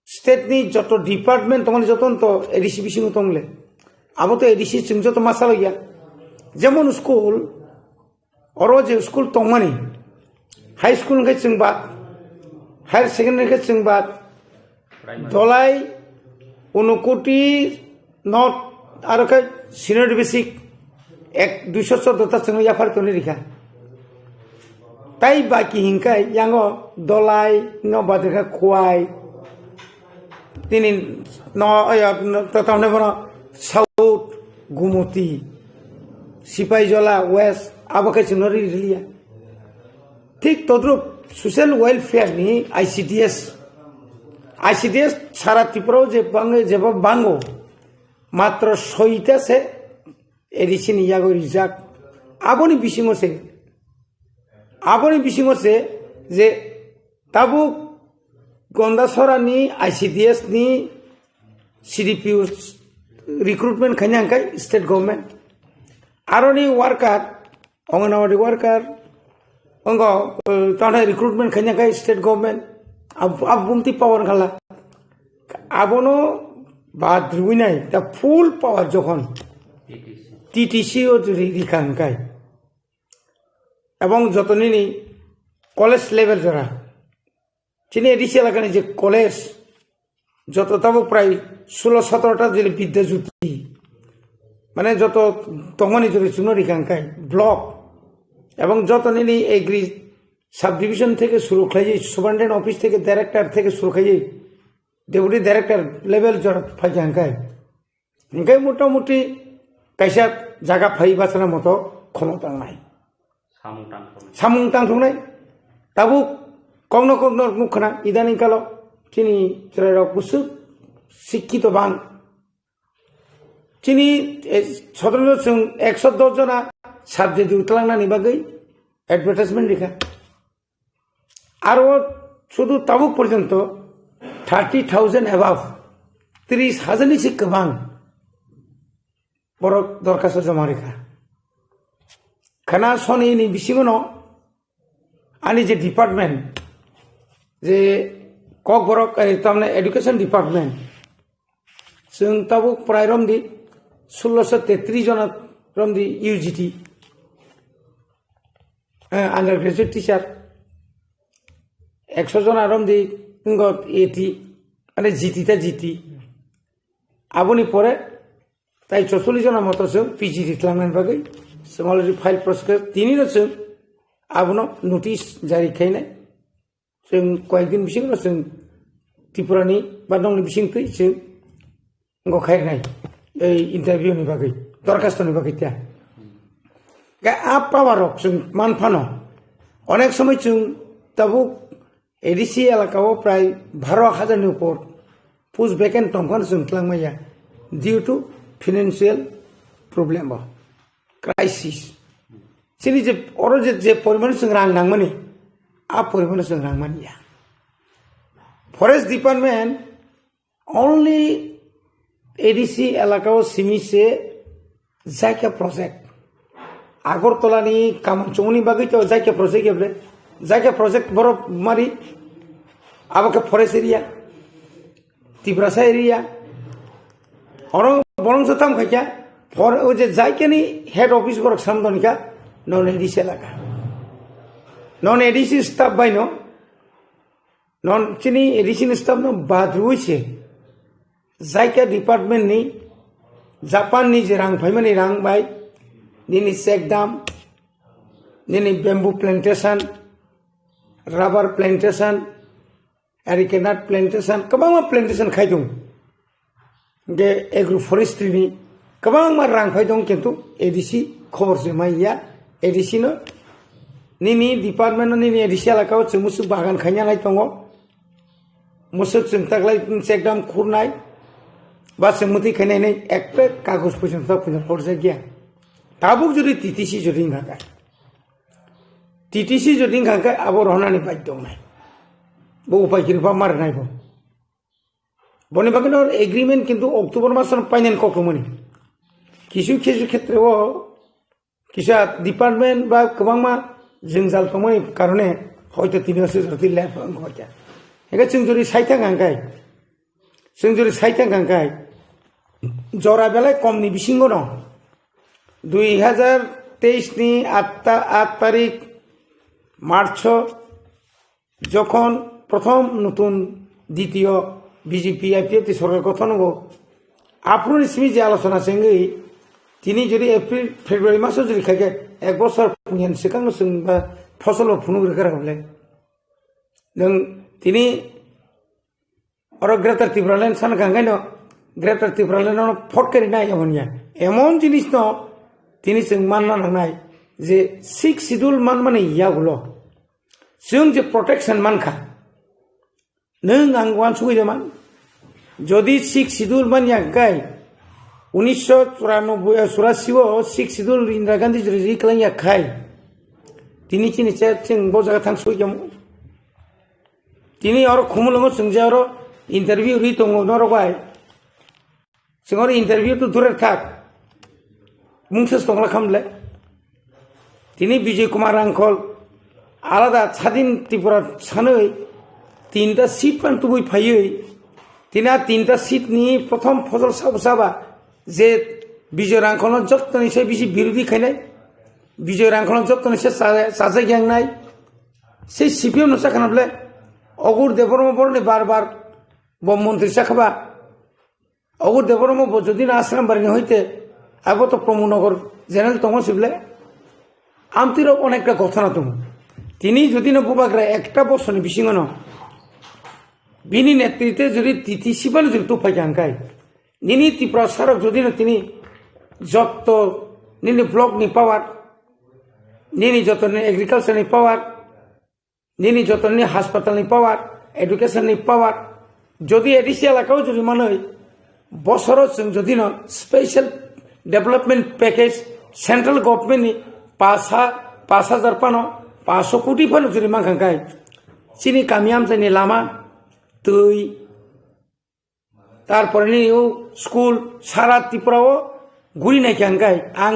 [SPEAKER 10] स्टेट नि जतो डिपार्टमेंट तखने जतन तो एडीसी बिसिंग तंगले आबो तो एडीसी जों जतो मासाल गया जेमन स्कूल अरो जे स्कूल तंगमानि हाई स्कूल के जों बात हायर सेकेंडरी के जों बात দলাই 59 নট আর কে সিনিয়র বেসিক 214টা সঙ্গে ইয়াফার তনি রেখা তাই বাকি হিংকাই ইয়াঙ্গ দলাই ন বাদকা খোয়াই তিনি ন তামনে বন সাউথ গুমতি সিপাহীজলা ওয়েস্ট আবকে চিনরি রিলিয়া ঠিক তদ্রুপ সোশ্যাল ওয়েলফেয়ার নি आईसीडीएस सारा त्रिपुरा जेब बांगो मात्र 6टा से एडिसी नियागो रिजाक आबोनी बिसिङो से जे ताबु गंदासरानि आईसीडीएस नि सीडीपीयू recruitment खायनांखाय state government आरोनि worker anganwadi worker अंग ताने रिक्रुटमेंट खायनांखाय स्टेट गवर्नमेंट अब बुमती पावर खाला आबनो बाद्रुइनाय दा फुल पावर जखन टीटीसी ओ रिखांखाय এবং যতনি কলেজ লেভেল যারা চিনি এডিসি এলাকানি যে কলেজ যত তাবো প্রায় 16-17টা যে বিদ্যাজ্যোতি মানে যত তখনই যদি চুনো রিখাংখায় ব্লক এবং যতনি এগ্রি সাব ডিভিশন থেকে শুরু খাইয়ে সুপারিনটেন্ডেন্ট অফিস থেকে ডাইরেক্টর থেকে শুরু খাইয়ে ডেপুটি ডাইরেক্টর লেভেল জড় ফাইখাংখায় ইনকাই মোটামুটি কাইসা জায়গা ফাই বাঁচানোর মতো ক্ষমতা নাই সামুং টাংথংनाय ताबु कौनो मुखना इदानीं कालो चिनी चरायराव कुसु शिक्षित बां चिनी सदरन जों 110 जना साबजेक्ट उतलांनानै बागै एडभार्टाइजमेंट लिखा आरो शुधु ताबु पर्यन्त 30,000 एबाव 30,000 नि से गोबां बर' दरखास्त जमा रेखा खाना सनी बिसिङो आनी जे डिपार्टमेंट जे कक बरक तारमाने एडुकेशन डिपार्टमेंट जों ताबु प्राय रमदि 1633 जना रमदि यूजीटी अंडार ग्रेजुएट टीचार 100 जना रमदि এটি মানে জিটি আবনি পরে তাই 44 জনের মতো পিজি দিলাম বাকি অলরেডি ফাইল প্রসেস তিনিও আবনো নোটিশ জারি খাইনাय কয়েকদিন বিসিং ত্রিপুরানি বা নংনি বিসিংতै গখাইনাय এই ইন্টারভিউনি বাকি দরখাস্তনি বাকি তা আপ পাওয়ারক মানফানো অনেক সময় তাবুক এডিসি এলাকাও প্রায় 12,000 উপর পোস্ট ভ্যাকেন্ট দंखान जोंख्लांमाया due to financial problem crisis सिनी जे और जे परिमाण जों रां नांगमानि आ परिमाण जों रां मानिया फरेस्ट डिपार्टमेंट ओनली एडीसी एलाकाओ सिमिसे जायका प्रोजेक्ट आगरतलानि कामचौनि बागै तो जायका प्रोजेक्ट एबले जायका प्रोजेक्ट बरो मारि आबाके फरेस्ट एरिया तिब्रासा एरिया और बरं सताम खाया फर ओ जे जायकानि हेड ऑफिस बरो सामदनिका नॉन एडीसी एलाका नॉन एडीसी स्टाफ बाय नो नॉन चिनी एडीसी स्टाफ नो बाद्रुइ छे जायका डिपार्टमेंट नि जापान नि जे रां फाइमानि रां बाय निनि सेकदाम निनि bamboo plantation rubber plantation arecanut plantation कबां प्लांटेशन खायदों जे एग्रो फरेस्ट्री नि कबां रां फायदों किन्तु एडीसी खबर से माइया एडीसी नो निनि डिपार्टमेंट निनि एडीसी एलाकाओ मुसुक बागान खायनाय दङ मुसुक जोंताग्लाय सेकदाम खुरनाय बा मुति खायनाय एकटा कागज पर्यन्त फैनाय हरजा गैया ताबुक जुदि टीटीसी जुदि खांखाय टीटीसी जुदि खांखाय आबो रहनानै बाध्य दंनाय बो उपाय किरबा मारनाय बो बनि बागै एग्रीमेंट किन्तु अक्टोबर मासनि फाइनाल ककमनि किछु क्षेत्रेव किसा डिपार्टमेंट बा गोबांमा जोंजाल दंमोन कारणे हयतो तिनियावसो जुदि लेफ गया एका जों जुदि साइथां गांखाय जरा बेलाय कमनि बिसिंगो दं 2023 नि 8 तारिख मार्च যখন প্রথম নতুন দ্বিতীয় বিজেপি আইপিএফটি সরকার গঠন হবো আপনার সিমি যে আলোচনা সঙ্গে তিনি যদি এপ্রিল ফেব্রুয়ারি মাসে যদি খাইকে এক বছর পুঁজিয়ান সেখানে বা ফসল ফুনুক রেখে রাখলেন তিনি আর গ্রেটার ত্রিপুরাল্যান্ড সান গাঙ্গাই ন গ্রেটার ত্রিপুরাল্যান্ড ফটকারি নাই এমন জিনিস ন তিনি মাননা নাंनाय যে 6 শিডিউল মানে ইয়াগুলো जों जे प्रोटेक्शन मानखा नों आं वान सुगैदोंमोन যদি 6 শিডিউল मानिया गाय 1984 6 শিডিউল इंदिरा गांधी যদি রিক্লাইয়া খাই তিনি চিনিছে जों बजागा थां सुगैम তিনি আর খুমলঙ্গ जों যে আর ইন্টারভিউ রি দङ नरगाय जों আর ইন্টারভিউ তো দূরে থাক মুংসেস দंला खामले তিনি বিজয় কুমার আঙ্কল आलादा स्वाधीन त्रिपुरा सानै 3टा सीट पान्तुबै फायै तिना 3टा सीटनि प्रथम फसल साबा जे विजय रांखल जत्तनिसे बिसि बिरोधी खायनाय विजय रांखल जत्तनिसे साजा ग्यांनाय से सीपीएम नसा खानाबले अगुर देबरम बरनि बार बम मन्त्री साखाबा अगुर देबरम যদি না आश्रम बारिनि হইতে आबो तो प्रमोनगर जेनेरेल दङसिबले आमतिर अनेकटा घटना दङ তিনি যদি না বুবাগ্রা একটা বছরনি বিসিংন বিনি নেতৃত্বে যদি টিটিসিবাল যদি তোফাই গাঙ্গাই নিনি ত্রিপুরা সরক যদি না তিনি যত নিনি ব্লক নি পাওয়ার নিনি যত এগ্রিকালচার নি পাওয়ার নিনি যত নি হাসপাতাল নি পাওয়ার এডুকেশন নি পাওয়ার যদি এডিসি এলাকাও যদি মানে বছর যদি না special development package central government নি 5,000 পানো 500 কোটি फानो जुदि मांखांखाय चिनि कामियाम जानि लामा दै तारपरनि स्कुल सारा त्रिपुराव गुरि नायखांखाय आं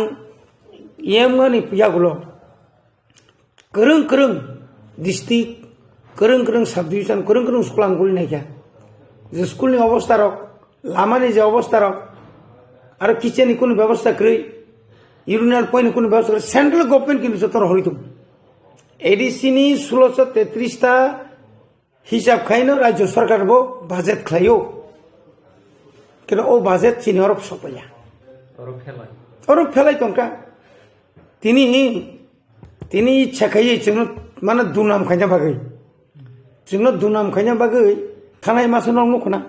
[SPEAKER 10] एमनि पियागुलो गोरों डिस्ट्रिक्ट गोरों सब डिविजन गोरों स्कुल आं गुरि नायखा जे स्कुलनि अवस्था रक लामानि जे अवस्था रक आरो किचेननि कोनो व्यवस्था गै इउरिनाल पॉइन्टनि कोनो व्यवस्था सेंट्रल गभर्नमेंट किन्तु जतर हरिदों एडिसिनि 1633टा হিসাব খাইনো রাজ্য সরকার বো বাজেট খাইও কিন্তু ও বাজেট চিনি অরব সপাইয়া অরব ফেলাই তনকা তিনি ইচ্ছা খাইয়ে जोंनो মানে দুনাম খাইনা বাগৈ जोंनो দুনাম খাইনা বাগৈ থানায় মাসে নখনা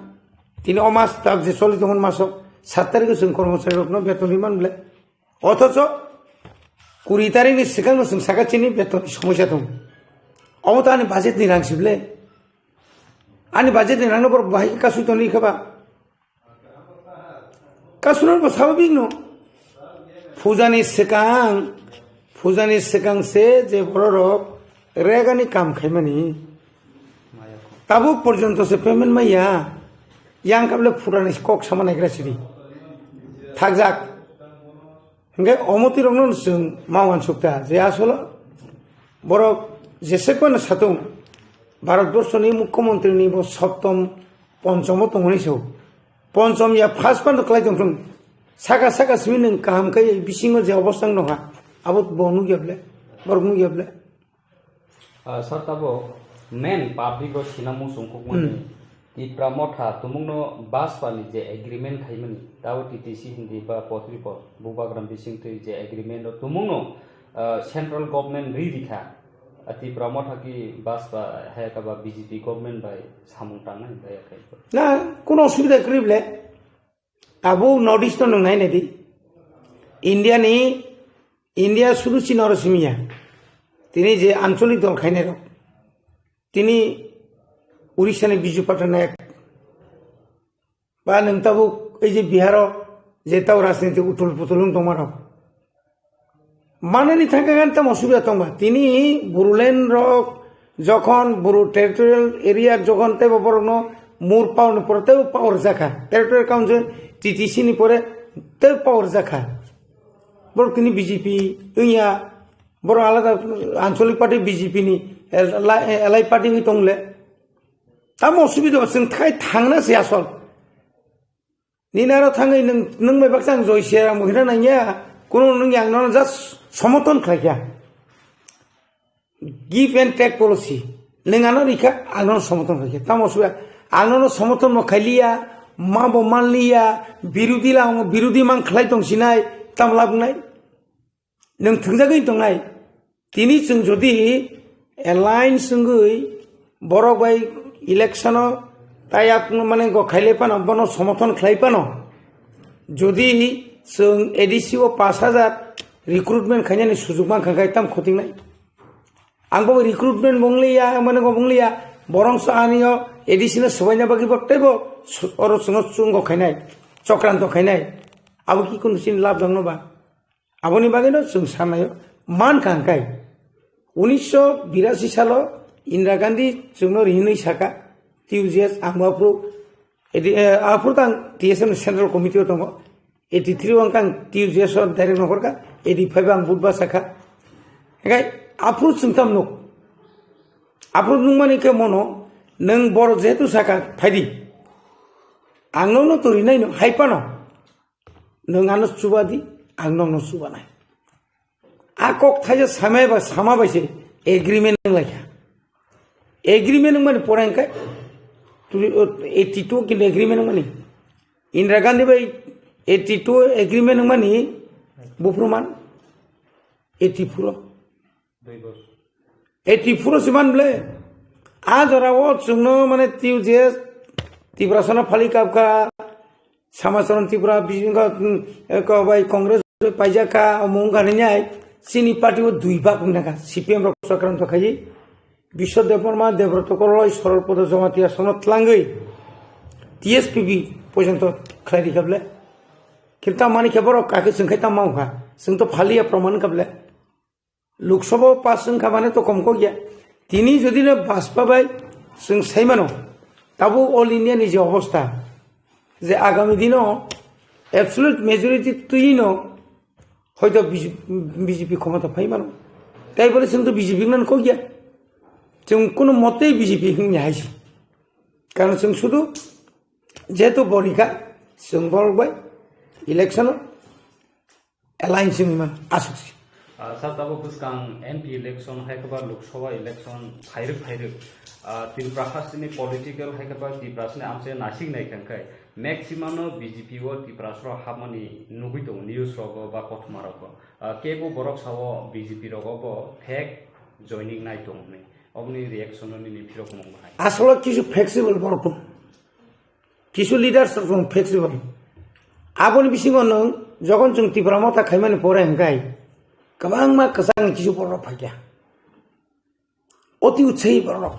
[SPEAKER 10] তিনি অমাস তাক যে চলি তখন মাস 7 তারিখে जों কর্মচারী রকম বেতন ইমান বলে অথচ 20 তারিখে সিগাং जों সাকাচিনি বেতন সমস্যা দं অমত আনি বাজেট নি রাংসিবলে আনি বাজেট নি রাংনো পর বাহি কাসু তনি খাবা কাসুনার স্বাভাবিক ন ফুজানি সিগাং সে যে বড় রেগানি কাম খাইমানি তাবুক পর্যন্ত সে পেমেন্ট মাইয়া ইয়াং কাবলে ফুরানি কক সামান এগ্রাসিরি থাকজাক হঙ্গে অমতি রংন जों মাওয়ান সুক্তা যে আসলে বড় যেসেকন সাতুং ভারতবর্ষনি মুখ্যমন্ত্রীনি সপ্তম পঞ্চম তংনিসौ পঞ্চম ইয়া ফার্স্ট পান ক্লাইदों साका साका सिमिन काम kai बिसिङो जे अवस्था नङा अब बनु गेबले बरगु गेबले
[SPEAKER 11] सर तबो मेन पाब्लिक सिनामु संखकमनि तिप्रा मथा तुमुंनो बास पानि जे एग्रीमेंट खाइमनि दाव टीटीसी हिंदी बा पत्रिप बुबाग्राम बिसिंथै जे एग्रीमेंट तुमुंनो सेंट्रल गवर्नमेंट रिदिखा तिप्रा मथा की बास बा हेका बा बीजेपी गवर्नमेंट बाय सामुं तांना बायाखै
[SPEAKER 10] ना कोनो असुबिदा करिबले आबो नॉर्थ ईस्ट नो नाय नेदि इंडिया सुरु चिनरसिमिया तिनी जे आंचलिक दल खाइने र तिनी उड़ीसानि बिजु पटनायक बा नोंताबो ए जे बिहार जे ताव राजनीति उथुल पुथुलुं दमार माननि थाकागान तम असुबिदा तंबा तिनी बुरुलेन र जखन बुरु टेरिटोरियल एरिया जखन ते बरनो मुर पाउन परते पावर जाखा टेरिटोरियल काउंसिल टीटीसी नि परे ते पावर जाखा बर तिनी बीजेपी इया बर आलादा आंचलिक पार्टी बीजेपी नि एलआई पार्टी नि तंगले ताम असुबिदा जों थाखाय थांना से आसल निनारो थाङै नों मैबाक्सा आं जयसेरा महिरा नायया कोनो नों आंनो जास्ट समर्थन खालाया गिव एंड टेक पॉलिसी नोंआनो रिखा आंनो समर्थन खालाया ताम असुबिदा आंनो समर्थन नखालिया माबो मानलिया बिरोधी मान खालाय दंसिनाय तामला बुंनाय नों थंजागै दंनाय तिनी जों जदि एलायन्स जोंगै बरक बाय इलेक्शन ताय आपन माने गखाइले पानो बनो समर्थन खालाय पानो जदि जों एडीसी ओ 5000 रिक्रुटमेंट खायनानि सुजुग मान खाय ताम खथिंनाय आंबो रिक्रुटमेंट बंगलिया माने बंगलिया बरंस आनियो एडीसी न सबायना बागि बक्तैबो और सुंग खायनाय चक्रांत खायनाय आबो कि कोन सिन लाभ दंनोबा आबोनि बागैनो जों साननाय मान खांखाय 1982 साल इंदिरा गांधी जोंनो रिहिनै साका टिउजिएस आंबाफ्रु आफुरतां टीएसएम सेंट्रल कमिटी दङ 83 आं टिउजिएस डाइरेक्ट नखरका 85 आं बुधबा साका हेगाय आफुर जोंताम नो आफुर नुमानि के मनो नों बर जेतु साका फाइदि आंनो तो रिनाय नो हाइपानो नों आनो सुबादि आंनो नो सुबानाय आकक थाजे सामायबा सामाबायसे एग्रीमेंट लाया एग्रीमेंट माने परायनखाय 82 कि एग्रीमेंट माने इंदिरा गांधी बाय 82 एग्रीमेंट माने बुफ्रुमान 84 सिमान ब्ले आज रावो जोंनो माने टिउजिएस तिब्रासना फालिकाबका समाचरण त्रिपुरा बिजिंगा बाय कांग्रेस पाइजाका अमंगानियाय सिनी पार्टी वो 2 भाग नागा सीपीएम रक्षाक्रांत खायि विश्वदेव बर्मा देवव्रत करलय सरलपद जमातिया सनत लांगै टीएसपीबी पर्यंत खायरि खाबले किंता मानि केबर काके संखायता मावखा जों तो फालिया प्रमाण खाबले लोकसभा पास संखा माने तो कम को गया तिनी जदिनो बासपाबाय जों साइमानो ताबो ऑल इंडिया नि जे अवस्था जे आगामी दिनो एब्सोल्यूट मेजॉरिटी तुइनो হয়তো বিজেপি ক্ষমতা পাইমানো তাই বলে जों तो বিজেপি নান কো গিয়া जों কোনো মতেই বিজেপি হিংনি হাইছি কারণ जों শুধু যেহেতু বরিকা जों বলবাই ইলেকশন এলায়েন্স মান আসুছি
[SPEAKER 11] साताबो बुसकां MP इलेक्शन हायकबा लोकसभा इलेक्शन फायरक त्रिपुरा हास्टनि पॉलिटिकल हायकबा त्रिपुरासनि आमसे नासिक नायखांखाय मैक्सिमम BJP वो त्रिपुरासरो हामनि नुगै दं न्यूज रगो बा कथमारगो केबो बरक सावो BJP रगो फेक जॉइनिंग नाय दं नै अबनि रिएक्शन नि फिरक मंगबाय
[SPEAKER 10] আসলে কিছু ফ্লেক্সিবল বরক কিছু লিডার্স ফ্লেক্সিবল আবনি বিসিং নং যখন जों त्रिपुरा मथा खायमानि परे हंगाय गोबां मा कसां किसु बरक फायया अति उत्साही बरक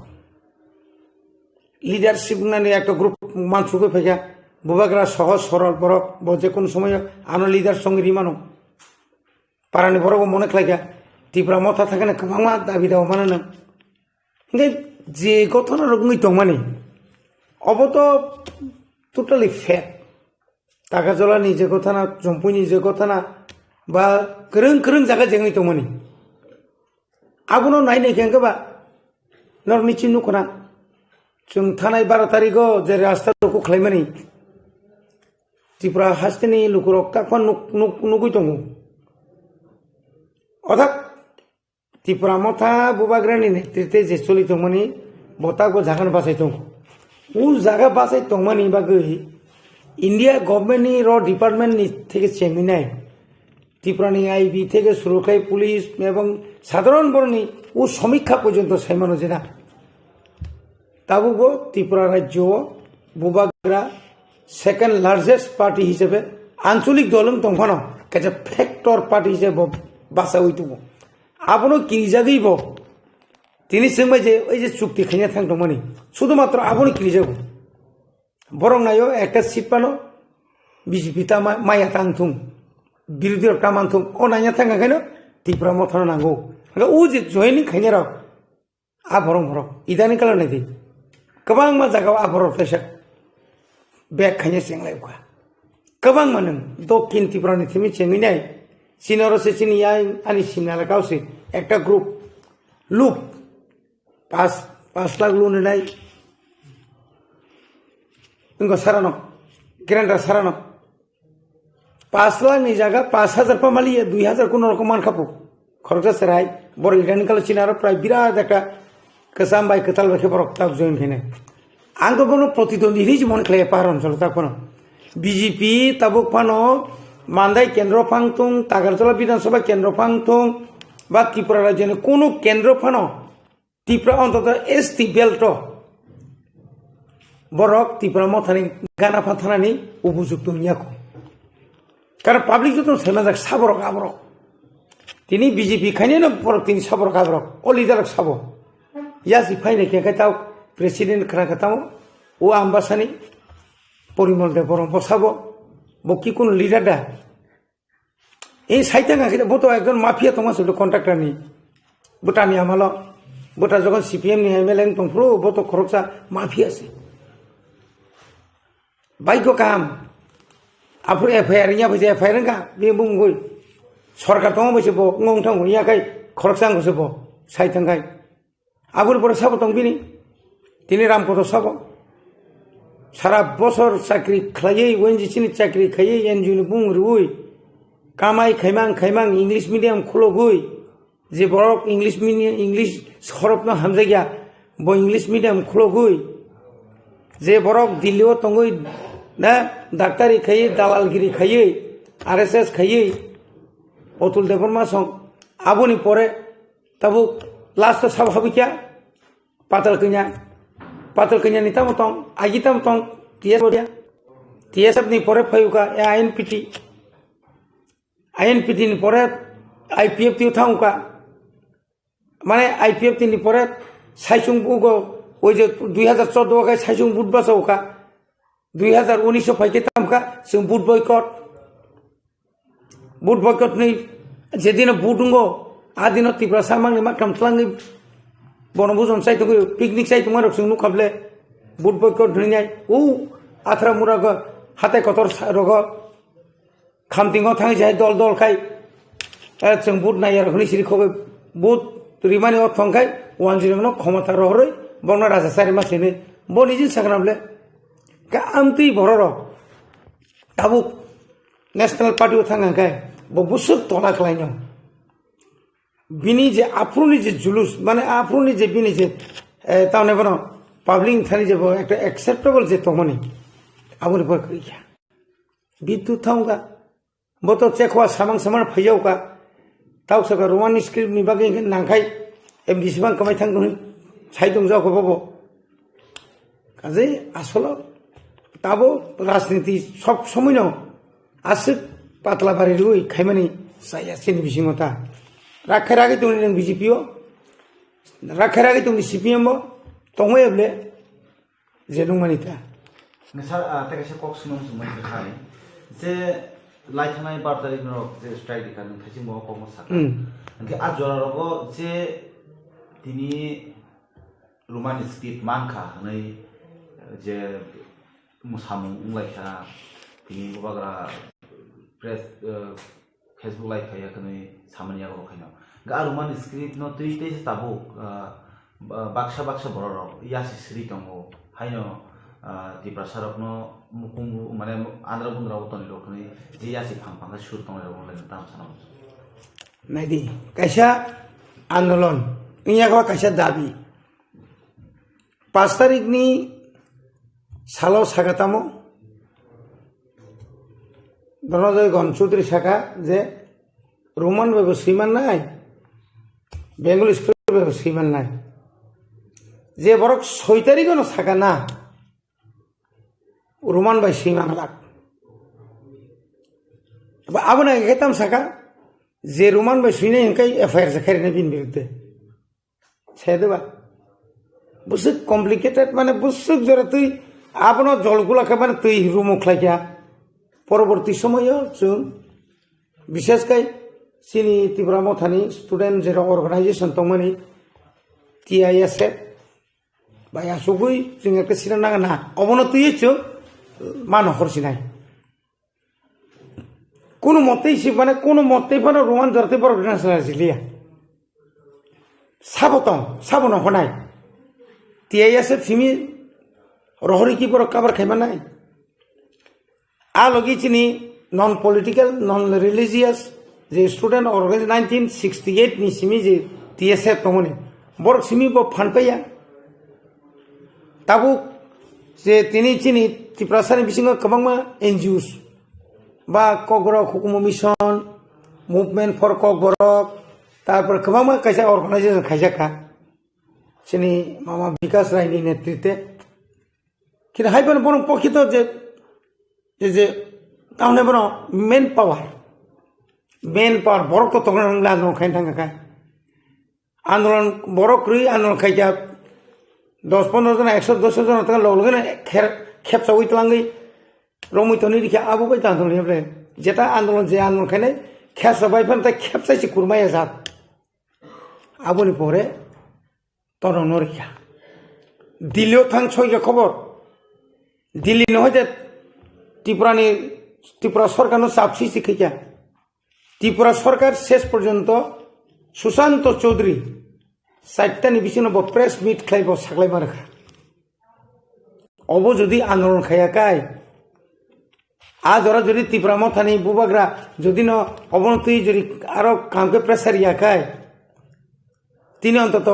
[SPEAKER 10] লিডারশিপ নানি একটা গ্রুপ মানসুকে ফেজা বুবাগ্রা সহজ সরল বরক যে কোন সময় আমরা লিডার সঙ্গে রিমানো পারানি বরক মনে লাগা ত্রিপুরা মথা থাকে না গোबां দাবি দাও মানে না যে ঘটনা রকমই তো মানে অবত টোটালি ফেক টাকা জলানি যে ঘটনা জম্পুনি যে ঘটনা বা गोरों জায়গা যেখানে তো মানে আগুনো নাই নাই কেঙ্গবা নর নিচি নুকনা जों थानाय 12 तारिखआव जे रास्ताखौ खालामनानै त्रिपुरा हास्टेनि लुकुरक ताकफा नुगै दङ अर्थात त्रिपुरा मथा बुबाग्रानि नेतृत्वे जे चलिदोंमोन बताखौ जागान बासाय दं उ जागा बासाय दंमोन बागै इंडिया गभर्नमेंटनि र डिपार्टमेंटनि থেকে চেমিনাय त्रिपुरानि आईबी থেকে सुरक्षाय पुलिस এবং সাধারণ বর্ণনি ও সমীক্ষা পর্যন্ত সাইমানো যেনা তাবুবো ত্রিপুরা রাজ্য বুবাগ্রা সেকেন্ড লার্জেস্ট পার্টি হিসেবে আঞ্চলিক দলং দংফানো কাছে ফ্যাক্টর পার্টি হিসেবে বাসা হইতুব আপনো কি জাগিব তিনি সঙ্গে যে ওই যে চুক্তি খাইয়া থাকতোমানি শুধুমাত্র আপনি কি যাব বরং নাইও একটা সিট পানো বিজেপি তা মায়া তাংথুম বিরোধী কামানথুম ও নাইয়া থাকা কেন ত্রিপুরা মথানো নাঙ্গো ও যে জয়েনিং খাইয়া রাখ आ भरं इदानी कल नहीं गोबां मा जागाव आ भरं फैसा बेग खाइने चेंगलायखा गोबां मा नों दक्षिण त्रिपुरानि थिमि चेंगिनाय सिनरो से सिनिया आनि सिनाला गावसे एकटा ग्रुप लुप 5 लाख लुने नाय इंगो सारानो ग्रेंडर सारानो 5 लाख नि जागा 5000 पामालिए 2000 कोन रकम मान खापु खरचा सराय बर इदानी कल सिनारो प्राय बिराद एकटा कसाम बाय कताल बाय बरक ताक जइन खेने आं तो बनो प्रतिद्वंदी हिज मन खले पार अञ्चल ताकनो बीजेपी ताबुक फानो मानदाय केन्द्र फांगथुं तागारतला विधानसभा केन्द्र फांगथुं बा त्रिपुरा राज्यनि कोनो केन्द्र फानो त्रिपुरा अन्तत एसटी बेल्ट बरक त्रिपुरा मथानि गाना फाथानानि उपयुक्त नियाखौ कारण पाब्लिक जतो सेमाजाक साबरक आबरक तिनि बीजेपी खायनो बरक तिनि साबरक आबरक अ लिडारक साबो यासी फाइने केकाताव प्रेसिडेंट खराकाताव ओ आम्बासानि परिमल दे बरम बसाबो बकी कोन लिडार दा এই সাইতাঙ্গা কিটা বতো একজন মাফিয়া তোমার সাথে কন্ট্রাক্টর নি বুটানি আমালো বুটা যখন সিপিএম নি এমএলএ তংফ্রো বতো খরচা মাফিয়া আছে বাইকো কাম আপনি এফআইআর ইয়া বজে এফআইআর কা বি বুমগই সরকার তং বসে ব ngong thang ইয়া কাই খরচা গসে ব সাইতাঙ্গাই আবুর পরে সাব তং বিনি তিনি রামপদ সাব সারা বছর চাকরি খাইয়ে ওএনজিসি চাকরি খাইয়ে এনজিও নি বুং রুই কামাই খাইমাং इंग्लिश मीडियम खुलगुई जे बरक इंग्लिश सरपना हामजागिया ब इंग्लिश मीडियम खुलगुई जे बरक दिल्लीओ तंगुई ना डाक्टारी खाइए दालालगिरी खाइए आरएसएस खाइए अतुल देवबर्मा सं आबुनि परे ताबु लास्ट सब हबिया पातल कन्या नि ताम तंग आगिताम तंग टीएस नि परे फयुका आईएनपीटी आईएनपीटी नि परे आईपीएफटी थाउका माने आईपीएफटी नि परे साइसुं बुगो ओइ जे 2014 का साइसुं बुट बासौका 2019 फाइके तामका जों बुट बयकट नि जेदिन बुटुंगो आदिन त्रिपुरा सामांनि माथाम तलांनि बनभोजन साइट पिकनिक साइट मारक जों नुखाबले बुट बयकट धनिनाय उ आथरा मुराग हाते कतर रग खामतिंग थाङै जाय दल खाय जों बुट नायार हनि सिरि खबे बुट रिमानि अथंखाय 10 नो क्षमता रहरै बंना राजा सारि मासेने बनिजिन सागनाबले का आमति बरर ताबु नेशनल पार्टी थाङाखाय बबुसुक तला खलायनो bini je apruni je julus mane apruni je bini je taune bono public thani je bo ekta acceptable je tomoni abuni por kriya bitu thaunga boto chekwa samang samar phayauka tau saka roman script ni bagi nangkai em disibang kamai thang dun saidong jaw ko bobo kaje asolo tabo রাজনীতি সব সময় ন আছে পাতলা বাড়ি রুই খাইমানি সাইয়া scene বিসিমতা রাখার আগে তুমি নং বিজেপিও রাখার আগে তুমি সিপিএম তংয়বলে যে নংমানিতা
[SPEAKER 2] স্যার তাকে সে কক সুনম সুমাই খাই যে লাইথানাই 12 তারিখ ন যে স্ট্রাইক দিখান খাইছি ম কম সাকা আজ জরারগো যে তিনি রোমান স্ক্রিপ্ট মানখা नै যে musamung unglaika tini bubagra press Facebook live kaya kani samanya ko khaino garuman script no tuite tabo baksha bororo yasi sri tongo haino ti prasarok no mukungu mane andra bundra utoni rokni ji yasi phangphanga sur tongo rokni tam sanam
[SPEAKER 10] naidi kaisa andolon inya ko kaisa dabi 5 tarik ni সালো সাগাতামো ধনজয় গণচৌধুরী শাখা যে Roman বাবু শ্রীমান নাই Bengal school বাবু শ্রীমান নাই যে বরক 6 তারিখ শাখা না Roman by শ্রীমান লাগ আবনা গেতাম শাখা যে রোমান বাই শ্রীনে ইনকাই এফআইআর জাখারি না বিন বিরুদ্ধে ছেদেবা বুঝে কমপ্লিকেটেড মানে বুঝুক জরা তুই আপনার জলগুলা খাবার তুই রুমুখ লাইয়া পরবর্তী সময়ও जों বিশেষকৈ চিনি ত্রিপুরা মথানি স্টুডেন্ট যেটা অর্গানাইজেশন তংমানি টিআইএসএফ বা আসুগুই जों একটা সিনা নাগা না অবনতিই जों মান হরছিনাই কোনো মতেই সে মানে কোনো মতেই মানে রোমান জরতে বড় অর্গানাইজেশন লিয়া সাবন হনাই টিআইএসএফ সিমি রহরি কি পর কাবার খাইবা নাই আ লগি চিনি নন পলিটিক্যাল নন রিলিজিয়াস যে student organise 1968 ni simi je TSF tomoni bor simi bo phan paya tabu je tini chini tiprasani bisingo kabangma NGOs ba kogro hukumo mission movement for kogborok tarpor kabangma kaisa organization khaijaka chini mama bKash Roy ni নেতৃত্বে কিন্তু হাইবেন বরং প্রকৃত যে তাহলে বরং main পাওয়ার বরক তো তখন আন্দোলন খাই থাকা আন্দোলন বরক রুই আন্দোলন খাইয়া 10-15 জন 110 জন থাকা লগে খেপসা উইতলাঙ্গি রমিতনি রিখে আবু বাইতে আন্দোলন যেটা আন্দোলন যে আন্দোলন খাই খেপসা বাইফান তাই খেপসাইছে কুরমাইয়া যাত আবুনি পরে তরণ রিখা দিল্লিও থাং ছয়টা খবর দিল্লি নহয় যে ত্রিপুরা সরকার চাপসি শিখিয়া ত্রিপুরা সরকার শেষ পর্যন্ত সুশান্ত চৌধুরী 4টানি বিছিন্ন প্রেস মিট খাইব সাকলাইবা রেখা অব যদি আন্দোলন খাইয়াকাই আজ ওরা যদি ত্রিপুরা মথানি বুবাগ্রা যদি ন অবনতি যদি আরো কামকে প্রেসার ইয়াকাই তিনি অন্তত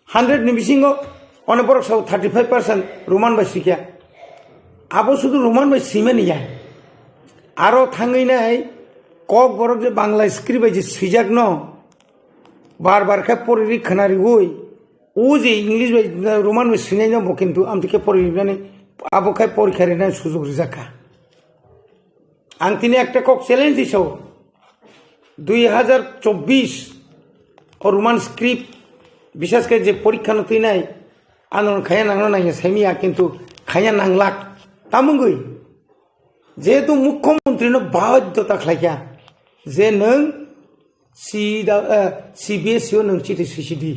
[SPEAKER 10] 100 ni bisingo অনেক বড় সব 35% রোমান বাই শিখিয়া আবো শুধু রোমান বাই সিমে নিয়া আরো থাঙ্গই নাই কক বড় যে বাংলা স্ক্রিপ্ট বাই যে সিজাক ন বারবার খায় পরিরি খানারি ওই ও যে ইংলিশ বাই রোমান বাই সিনাই যাব কিন্তু আমি থেকে পরিরি মানে আবো খায় পরীক্ষার না সুযোগ রিজাকা আং তিনি একটা কক চ্যালেঞ্জ দিছ 2024 ও রোমান স্ক্রিপ্ট বিশেষ করে যে পরীক্ষা নতুই নাই আন্দোলন খাইয়া নাংলো নাই সেমিয়া কিন্তু খাইয়া নাংলাক তামুঙ্গই যেহেতু মুখ্যমন্ত্রী বাধ্যতা খাইয়া যে নং সিবিএসইও নং চিঠি সুইসিডি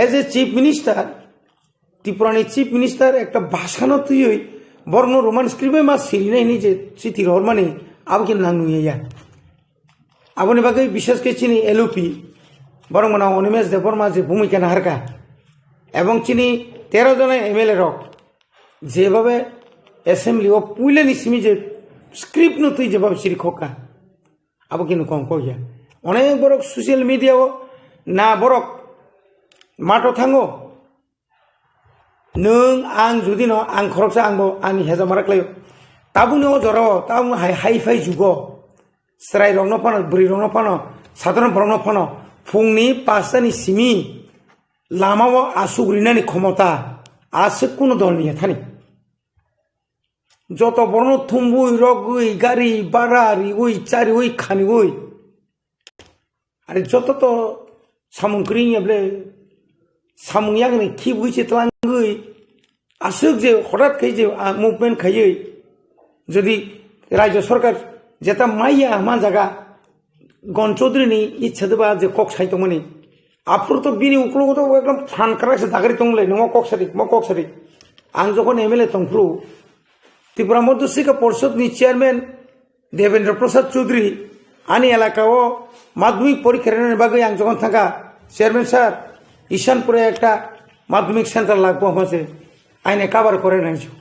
[SPEAKER 10] এজ এ চিফ মিনিস্টার ত্রিপুরানি চিফ মিনিস্টার একটা ভাষা নতুই বর্ণ রোমান স্ক্রিপ্টে মা সিরি নাই যে চিঠি রহর মানে আবকে নানুইয়া আপনি বাকি বিশেষ করে চিনি এলওপি বরং মনে অনিমেষ দেববর্মা যে ভূমিকা নাহারকা এবং চিনি 13 জন এমএলএ রক যেভাবে অ্যাসেম্বলি ও পুইলে নিসিমি যে স্ক্রিপ্ট নতুই যেভাবে সিরি খোকা আবো কিন্তু কম কইয়া অনেক বড় সোশ্যাল মিডিয়াও না বড় মাঠও থাঙ্গো नों आं जुदि न आं खरकसा आंबो आंनि हेजा माराख्लायो ताबुनो जरो ताबु हाइ फाइ जुगो स्राय रंनो फानो ब्रै रंनो फानो साधारण रंनो फानो फुंनि 5टानि सिमी लामाव आसुग्रिनानि क्षमता आसो कुनो दलनि थानि যত বর্ণ থুম্বুই রগুই গাড়ি বাড়া রিগুই চারিগুই খানিগুই আরে যত তো সামুংক্রিং এবলে সামুংয়াংনি খিবুই চিতলাঙ্গুই আসুক যে হঠাৎ খাই যে মুভমেন্ট খাইयै যদি রাজ্য সরকার যেটা মাইয়া মা জায়গা গণ চৌধুরীনি ইচ্ছা দেবা যে কক সাইতমনি আপনার তো বিনি উকলগত একদম ফান কারাসে দাগারি তংলে নমো কক সারি आं যখন এমএলএ তংফ্রু त्रिपुरा मध्य शिक्षा परिषद चेयरमैन देवेंद्र प्रसाद चौधरी आनी एलाकाओ माध्यमिक परीक्षा बागे आं जखन थाका चेयरमैन सर ईशानपुरे एक माध्यमिक सेंटर लागबो हमसे आइने कवर करे नाइছো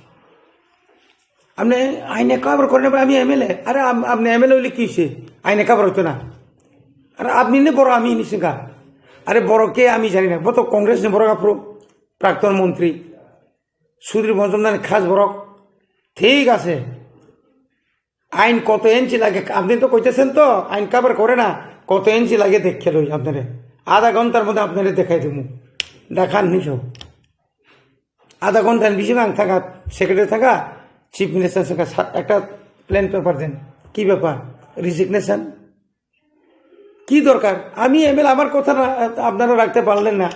[SPEAKER 10] हमने आइने कवर करने पर आमी एमएलए अरे आपने एमएलए হইলে কি হইছে आइने कवर হতো না अरे আপনি নে বড় আমি নিছিকা अरे বড় কে আমি জানি না বড় कांग्रेस ने बড় কাফরো প্রাক্তন মন্ত্রী সুধীর মজুমদার খাস বড় ঠিক আছে আইন কত ইঞ্চি লাগে আপনি তো কইতেছেন তো আইন কভার করে না কত ইঞ্চি লাগে দেখে লই আপনারে আধা ঘন্টার মধ্যে আপনারে দেখাই দেবো দেখান নিছো আধা ঘন্টার বেশি আং থাকা সেক্রেটারি থাকা চিফ মিনিস্টার সঙ্গে একটা প্ল্যান পেপার দেন কি ব্যাপার রিজিগনেশন কি দরকার আমি এমএলএ আমার কথা আপনারা রাখতে পারলেন না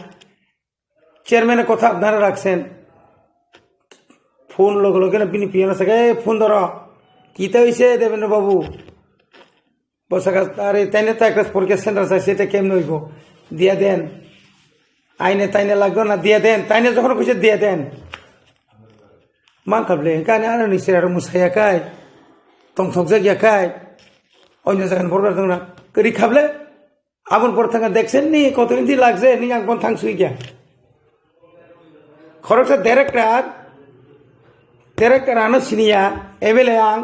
[SPEAKER 10] চেয়ারম্যানের কথা আপনারা রাখছেন फोन लोग लोग पिनी पियानो सके फोन धरो कीता হইছে देवेंद्र बाबू बसका अरे ताइने तो একটা পরীক্ষা সেন্টার আছে সেটা কেমন হইব দিয়া দেন আইনে তাইনে লাগতো না দিয়া দেন তাইনে যখন কইছে দিয়া দেন মান খাবলে কানে আর নিছে আর মুসাইয়া কাই তংথক জায়গা কাই অন্য জায়গায় বড় দং না করি খাবলে আপন পর থাকা দেখছেন নি কত ইঞ্চি লাগছে নি আপন থাং সুই গিয়া খরচা डायरेक्टर आनो सिनिया एमएलए आं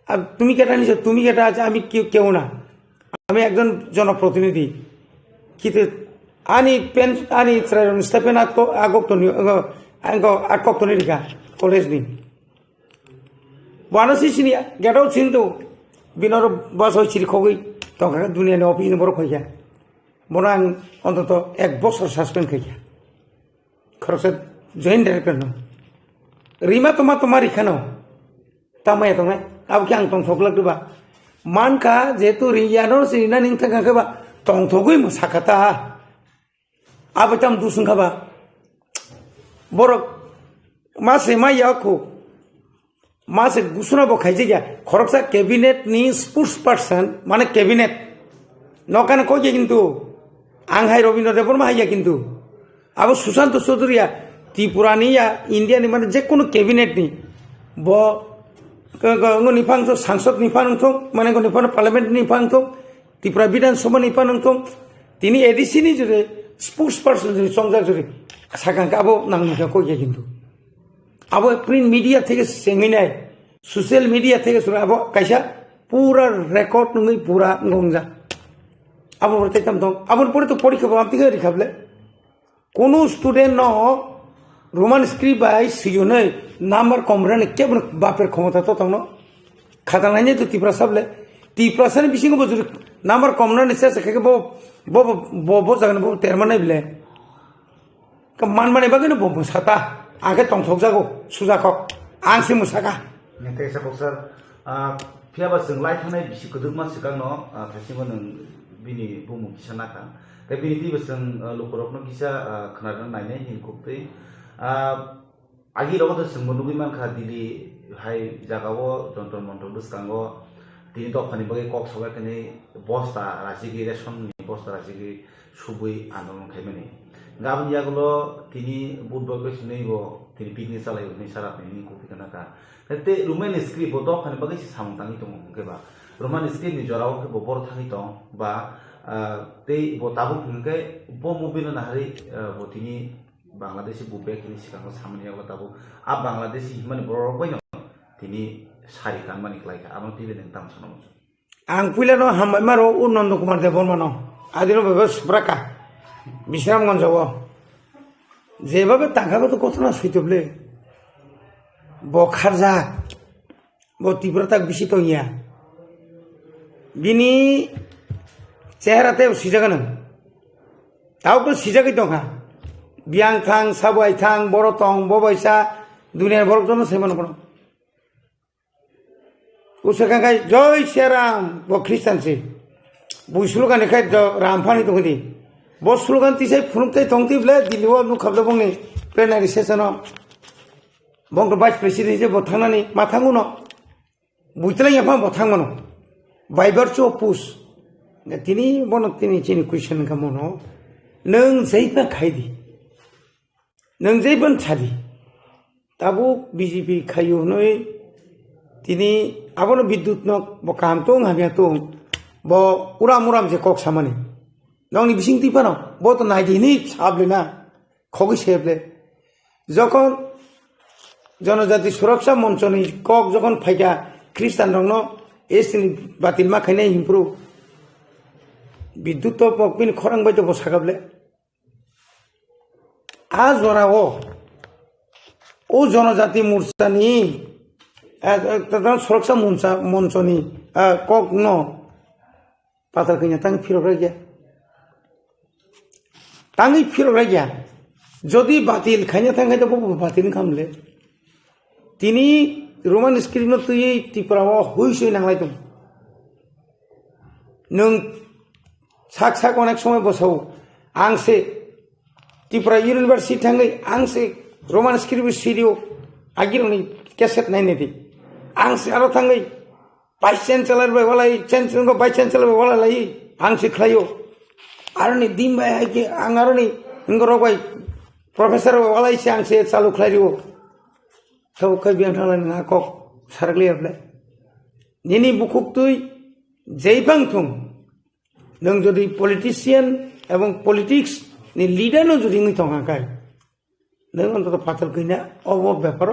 [SPEAKER 10] अब তুমি কেটা নিছো তুমি কেটা আছে আমি কেউ না আমি একজন জনপ্রতিনিধি কিন্তু আনি পেন আনি স্টেপেন আগক তো নিকা কলেজ নি বানসি সিনিয়া গেটাও চিন্তু বিনর বাস হইছিরি খগই তখন দুনিয়ানি অফিস বড় কইয়া বড় আং অন্তত 1 বছর সাসপেন্ড কইয়া খরচা জয়েন্ট ডাইরেক্টর ন রিমা তোমার এখানেও তামাই তো নাই আব কি আং টংথক লাগদোবা মানকা যেহেতু রিয়ানোর সিনা নিং থাকাবা টংথকই সাকাতা আব তাম দুসুং খাবা বড় মাসে মাইয়াখো মাসে গুসুনা বখাইছে গিয়া খরকসা ক্যাবিনেট নি স্পোর্টস পারসন মানে ক্যাবিনেট নকানে কইছে কিন্তু আংহাই রবীন্দ্র দেববর্মা হাইয়া কিন্তু আব সুশান্ত চৌধুরীয়া त्रिपुरानी या इंडिया माने जेकुनु कैबिनेट नि ब निफांग सांसद निफांग माने निफांग पार्लियामेंट निफांग त्रिपुरा विधानसभा निफांग तिनी एडिसिनी जुरे स्पोर्ट्स पर्सन जुरे संजाक जुरे साकांका आबो नांगनिका कइया किन्तु आबो प्रिंट मीडिया থেকে सेंगिनाय सोशल मीडिया থেকে सुरा आबो काइसा पूरा रेकर्ड नङै पूरा गंजा आबो बरते तम दं आबो परे तो परीक्षा बामति गरि खाबले कोनो स्टूडेंट न रोमान स्क्रिप्ट बाय सियोनै नाम्बार कमराने केबन बापेर क्षमता तो तंगनो खातानाय तो त्रिपुरा सबले त्रिपुरा सन बिसिंग बजुर नाम्बार कमराने से सके बो जागन बो तेरमानै बिले क मान माने बागनो बो मुसाता आगे तंथक जागो सुजाखक आंसे मुसाका
[SPEAKER 2] नेते सर फियाबा जों लाइथानाय बिसि गदुमा सिगांनो खासिबो नों बिनि बुमु किसानाका दा बिनि दिबसं लखरकनो किसा खोनादों नायनाय हिनखुबै आगे रगत जोंबो नुगैमानखा दिल्ली हाय जागावो जन्तर मन्तर बुसकांगो तिनि दफानि बागै कक सबायखनि बस्ता राजिगि रेशननि बस्ता राजिगि सुबुइ आन्दोलन खायमानि गाबोन यागलो तिनि बुधबार गसिनैबो तिनि पिकनिक चालायो नै साराफिनि कफिखनाका ते रुमेन स्क्रिप्ट बो दफानि बागै सामताङि दङ केबा रुमान स्क्रिप्टनि जराव के बर थाङि दं बा ते बो ताबु खुंके बो मुबिनो नाहारि बो तिनि बांग्लादेशी बुबे किनि सिगाङाव सामनियाव ताबु आ बांग्लादेशी हिमानि बर बायनो तिनि सारि खान मानि क्लाइका आबो तिबे नों ताम सनम
[SPEAKER 10] आं पुइलानो हामबाय मारो नन्द कुमार देबबर्मानो आदिनो बेबो सुब्राका बिश्रामगन्जआव जेबाबो तांखाबो घटना सैथोबले बखारजा ब तीव्रता बेसि तंगिया बिनि चेहराते सिजागानो दाउबो सिजागै दंहा बियां थां साबाय थां बर' तं बबायसा दुनियार बर'जोंनो सैमान बनो उसरखांखाय जय श्रीराम ब ख्रिस्टानसि बुइ स्लगाननिखाय रामफानि दंदि ब स्लगान तिसाय फुरुंथाय दंतिब्ले दिल्लीआव नुखाबदो बंनि प्लेनारि सेसनाव बंग भाइस प्रेसिडेन्ट जे बथांनानै मा थांगुनो बुइतलाय याफा बथांमोनो बाय भार्चु अफ पुस तिनि बन तिनि चिनि क्वेश्चन खामोनो नों जैबा खायदि नों जैबन छादि ताबु बीजेपी खायुनै तिनि आबनो विद्युत न बकामतो हामियातो ब उराम उराम जे कक सामानि नंनि बिसिं तिपानो ब तो नाइदिनि साबलेना खगै सेबले যখন जनजाति सुरक्षा मंचनि कक যখন फाइगा ख्रिस्टान रंनो एसनि बातिल मा खायनाय हिमप्रो विद्युत पकपिन खरां बायतो बसागाबले आ जराओ ओ जनजाति मोर्चानि सुरक्षा मंचनि कक न पाताल कइना तां फिरग्रा गया तांगै फिरग्रा गया जदि बातिल खायना थांगाय तो बातिल खामले तिनि रोमान स्क्रिप्ट न तुयै तिपराव हुइसै नांलाय दं नों साक साक अनेक समय बसाव आंसे त्रिपुरा यूनिवर्सिटी थांगै आंसे रोमान स्क्रिप्ट सीडीओ आगिरनि कैसेट नायने दि आंसे आरो थांगै वाइस चांसलर बे वाला चांसलर को वाइस चांसलर बे वाला लाई आंसे खलायो आरो नि दिन बाय आके आं आरो नि इंगरो बाय प्रोफेसर वाला इसे आंसे चालू खलायो तो कई बियां थांलाय ना कक सारग्लियाबले निनि बुकुक तुई जैबां थुं नों जदि पलिटिशियन एवं पलिटिक्स नि लीडर न जदि नों थंगाखाय नों अन्तत फातल कइना अब ब्यापार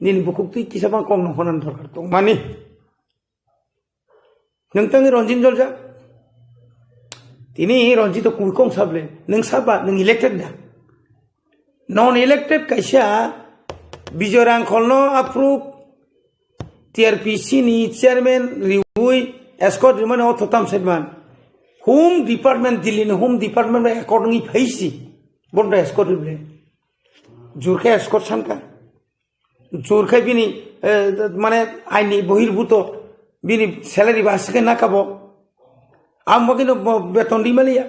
[SPEAKER 10] निनि बुकुक तुई किसाबा कम नखनान दरकार दं मानि नोंथांनि रंजिन जलजा तिनि रंजित कुइकं साबले नों साबा नों इलेक्टेड दा नन इलेक्टेड कायसा बिजरां खलनो अप्रूव टीआरपीसी नि चेयरमैन रिउई एस्कॉट रिमन अथोताम सेडमान होम डिपार्टमेंट दिल्ली ने होम डिपार्टमेंट में अकॉर्डिंगली फैसी बंद एस्कॉट रिबले जुरखे एस्कॉट सानका जुरखे बिनि माने आइनि बहिर्भूत बिनि सैलरी बासके नाकाबो आम मगिनो बेतन दिमालिया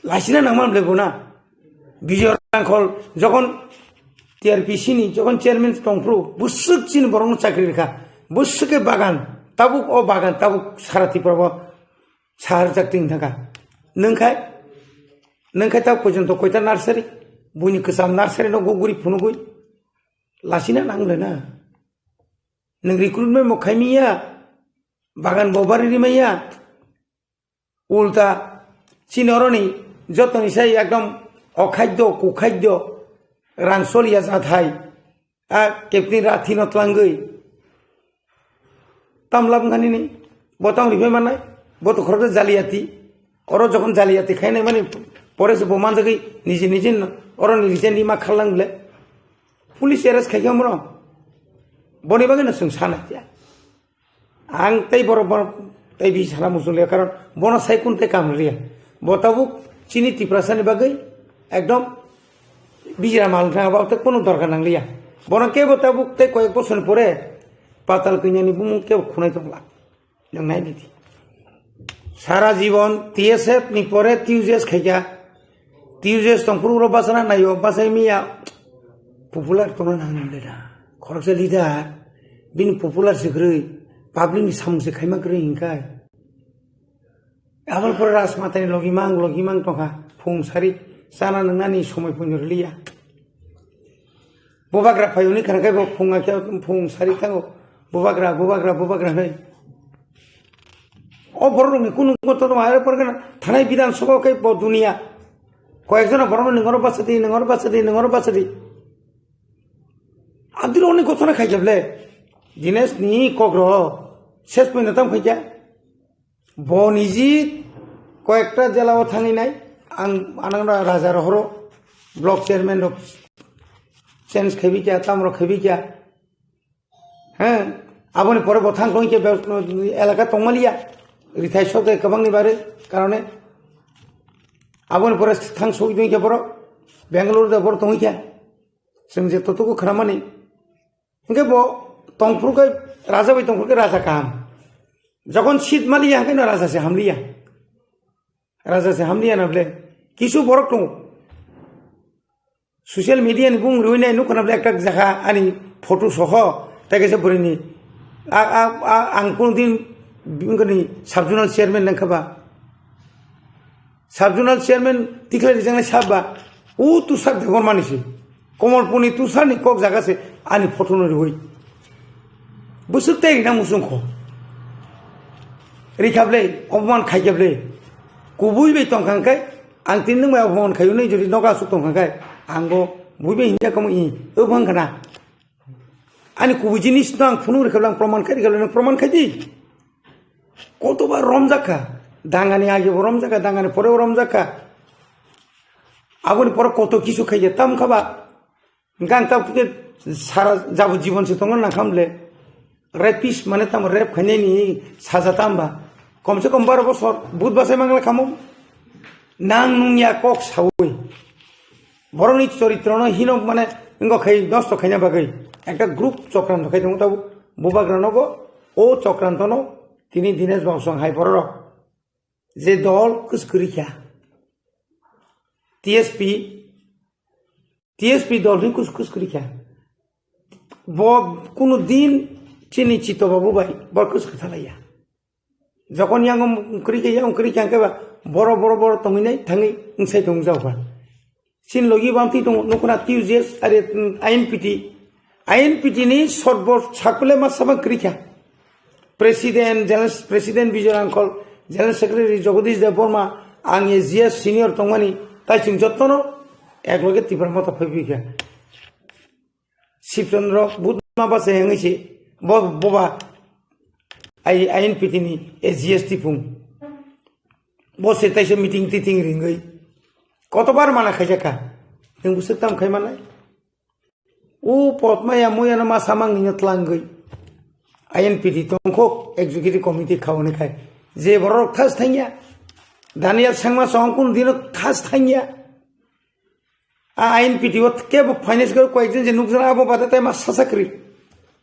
[SPEAKER 10] लासिना नामान लेबोना बिजरां खल जखन टीआरपीसी नि जखन चेयरमैन टंफ्रु बुसुक चिन बरं चाकरी रेखा बुसुके बागान ताबुक ओ बागान ताबुक साराति प्रभा सार जाक्तिं थाका नोंखाय ता पर्यन्त कयता नार्सारि बुनि गोजाम नार्सारि न गुगुरि फुनुगुइ लासिना नांलेना नों रिक्रुटमेन्ट मखाइमिया बागान बबारि रिमाइया उल्टा चिनरनि जतनि साइ एकदम अखाद्य कुखाद्य रांसलिया जाथाय आ केप्टेन राथि नतलांगै तामलाबखानि नि बतां रिफाय मानाय बत खरद जालियाती और जखन जालियाती खायनाय माने परेस बमान जगै निजे निजे और निजेनि मा खालांगले पुलिस एरेस्ट खायखामरो बनि बागै न जों सानाया आं तै बरोबर तै बि साना मुसुलिया कारण बना साइकुनते कामरिया बताबु चिनि तिप्रासानि बागै एकदम बिजरा माल थाङाबा त कोनो दरकार नांलिया बना के बताबु तै कयेक बছর পরে पाताल कइनानि बुमु के खुनाय दंला जों नायदि सारा जीवन टीएसएफ नि परे टीयूजेस खायगा टीयूजेस तंफुरो बासना नायो बासाय मिया पपुलार तोना नांलेदा खरसे लिडार बिन पपुलार सिग्रै पाब्लिक नि सामसे खायमा ग्रै हिंखाय आबल पर राजमातानि लगिमां तखा फुंसारि साना नंनानि समय फुंरलिया बबाग्रा फायुनि खारखाय फुंआखे फुंसारि थांगो बबाग्रा नै ओ बरनि कुनु गत मारे परगना थानाय विधानसभा के दुनिया कयेकजना बरन नंगर बासदि आदिर अनेक घटना खाइजोबले दिनेश नि कग्र शेष पइनताम खाइजा বনিজি কয়েকটা জেলাও থাঙি নাই আং আনাংরা রাজা রহর ব্লক চেয়ারম্যান রক চেঞ্জ খেবি কিয়া তামর খেবি কিয়া হ্যাঁ আবনি পরে বথাং কইকে এলাকা তংমালিয়া রিথাই সদে কবাংনি বারে কারণে আবনি পরে থাং সই দইকে বড় বেঙ্গালুরু দে বড় তংইকা जों जे ततुको खालामनानै इनके बो तंफ्रुके राजा बै तंफ्रुके राजा काम যখন শীত মালিয়া কেন রাজা সে হামলিয়া নাবলে কিছু বড় দं সোশ্যাল মিডিয়া नि बुं रुइनाय नु खोनाबले একটা জায়গা আনি ফটো সহ তাকেছে বরিনি आं কোনদিন বিংগনি সাবজোনাল চেয়ারম্যান নাখাবা সাবজোনাল চেয়ারম্যান তিখলে জংলে সাববা ও তুসাক দেবর মানিছি কমলপুনি তুসানি কক জায়গাছে আনি ফটো নরি হই বুসুতে না মুসুংখো রিখাবলে অপমান খাইকেবলে কুবুইবে তংখাंखाय आं तिन नंबाय अपमान खायुनै जुदि नगा सु तंखांखाय आंगो बुइबे हिंजा कम इ ओभंखना आनि कुबुइ जिनिस आं फुनु रिखाबलां प्रमाण खाइ रिखाबलां प्रमाण खाइदि कतबार रमजाखा दांगानि आगे रमजाखा दांगानि परे रमजाखा आबनि परे कत किछु खाइजे ताम खाबा गांताबके सारा जाबो जीवन से तंगन ना खामले रेपिस माने ताम रेप खाइनायनि साजा तामबा कम से कम 12 বছর বুধ বাসায় মাংলা খামো নাং নুনিয়া কক সাউই বরনি চরিত্র ন হিন মানে ইঙ্গ খাই নষ্ট খাইনা বাগৈ একটা গ্রুপ চক্রান্ত খাই দङ তাও বুবাগ্রানগো ও চক্রান্ত ন তিনি দিনেশ বাবুসং হাই বড় যে দল কুসকরিখা টিএসপি দল নি কুসকরিখা ব কোন দিন চিনি চিত বাবু ভাই বড় কুসকথালাইয়া যখন ইয়াং উংকরিকে আংকেবা বড় বড় বড় তমিনাই থাঙি ইংসাই দং যাওবা সিন লগি বামতি দङ নকনা টিউজেস আরে আইএনপিটি नि সর্ব ছাকলে মাসাবা করিখা প্রেসিডেন্ট বিজয় আঙ্কল জেনারেল সেক্রেটারি জগদীশ দেব বর্মা আং এজিএস সিনিয়র তংমানি তাই চিং যত্ন এক লগে তিবার মত ফেবিখা শিবচন্দ্র বুধমা বাসে হেঙেছে ববা आईएनपीटी नि एजीएसटी फुं बसे ताइसे मीटिंग टिटिंग रिंगै कतबार माना खाइजाखा जों बुसो ताम खाइमानाय उ पदमाया मोयाना मा सामां नि तलांगै आईएनपीटी तंखो एग्जीक्यूटिव कमिटी खावनेखाय जे बरक थास थाइया दानिया सांमा संकुन दिन थास थाइया आईएनपीटी व के फाइनेंस को कयजन जे नुकसान आबो बादाताय मा सासाकरि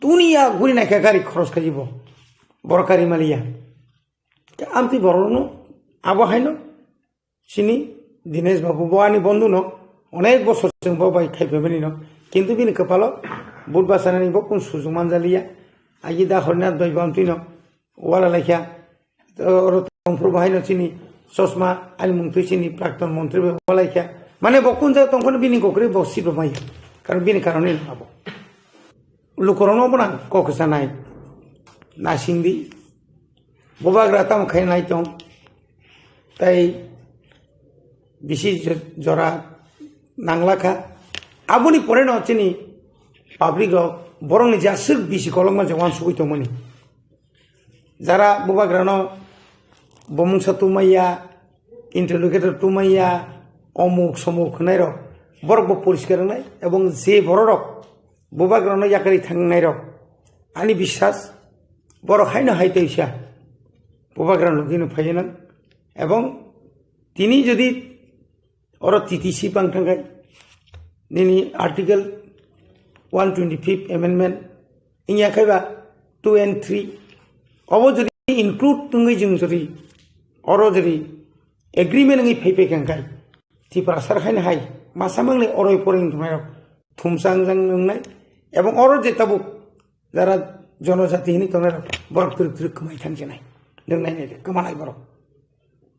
[SPEAKER 10] दुनिया गुरि नायखा गारि खरस खाइबो बरकारि मालिया आमती बरनो आबो हायनो सिनी दिनेश बाबू बानि बंधु न अनेक बছর जों बाय खाइफेबनि न किन्तु बिनि कपालो बुधबा सानानि बकुन सुजुमान जालिया आगि दा हरना दय बामति न वाला लेखा तंफ्रु बाहायनो सिनी चश्मा आलि मुंथि सिनी प्राक्तन मन्त्री वाला लेखा माने बकुन जा तंखन बिनि कोकरि बसिबो माय कारण बिनि कारणे आबो लुकरनो बना कोकसा नाय नासिंदी बुबाग्रा ताम खाइनाय दं ताई बिसि जरा नांलाखा आबुनि परे न चिनि पाब्लिक बरंनि जासुक बिसि कलंमा जवान सुगै दंमोन जारा बुबाग्रा न बमुंसा तुमाइया इंटरलोकेटर तुमाइया अमुक समूह खनाय र बरक परिष्कार नाय एवं जे बरक बुबाग्रा न याकारि थांनाय र आनि বিশ্বাস बड़ खाइन हाइतैसा बुबाग्रान लुगिनो फायना एवं तिनी जदि और टीटीसी पांथांगाय निनी आर्टिकल 125 एमेंडमेंट इनिया खायबा 2 and 3 अबो जदि इनक्लूड तुंगै जों जदि और जदि एग्रीमेंट नङै फैफैखांगाय तिफ्रा सारखायनो हाय मासामांनि अरय फरिं थुमाय थुमसांजां नंनाय एवं और जेताबो जारा जनजाति हिनी तंगनाय बरक तुर कमाय थांजेनाय लोंनाय कमानाय बरक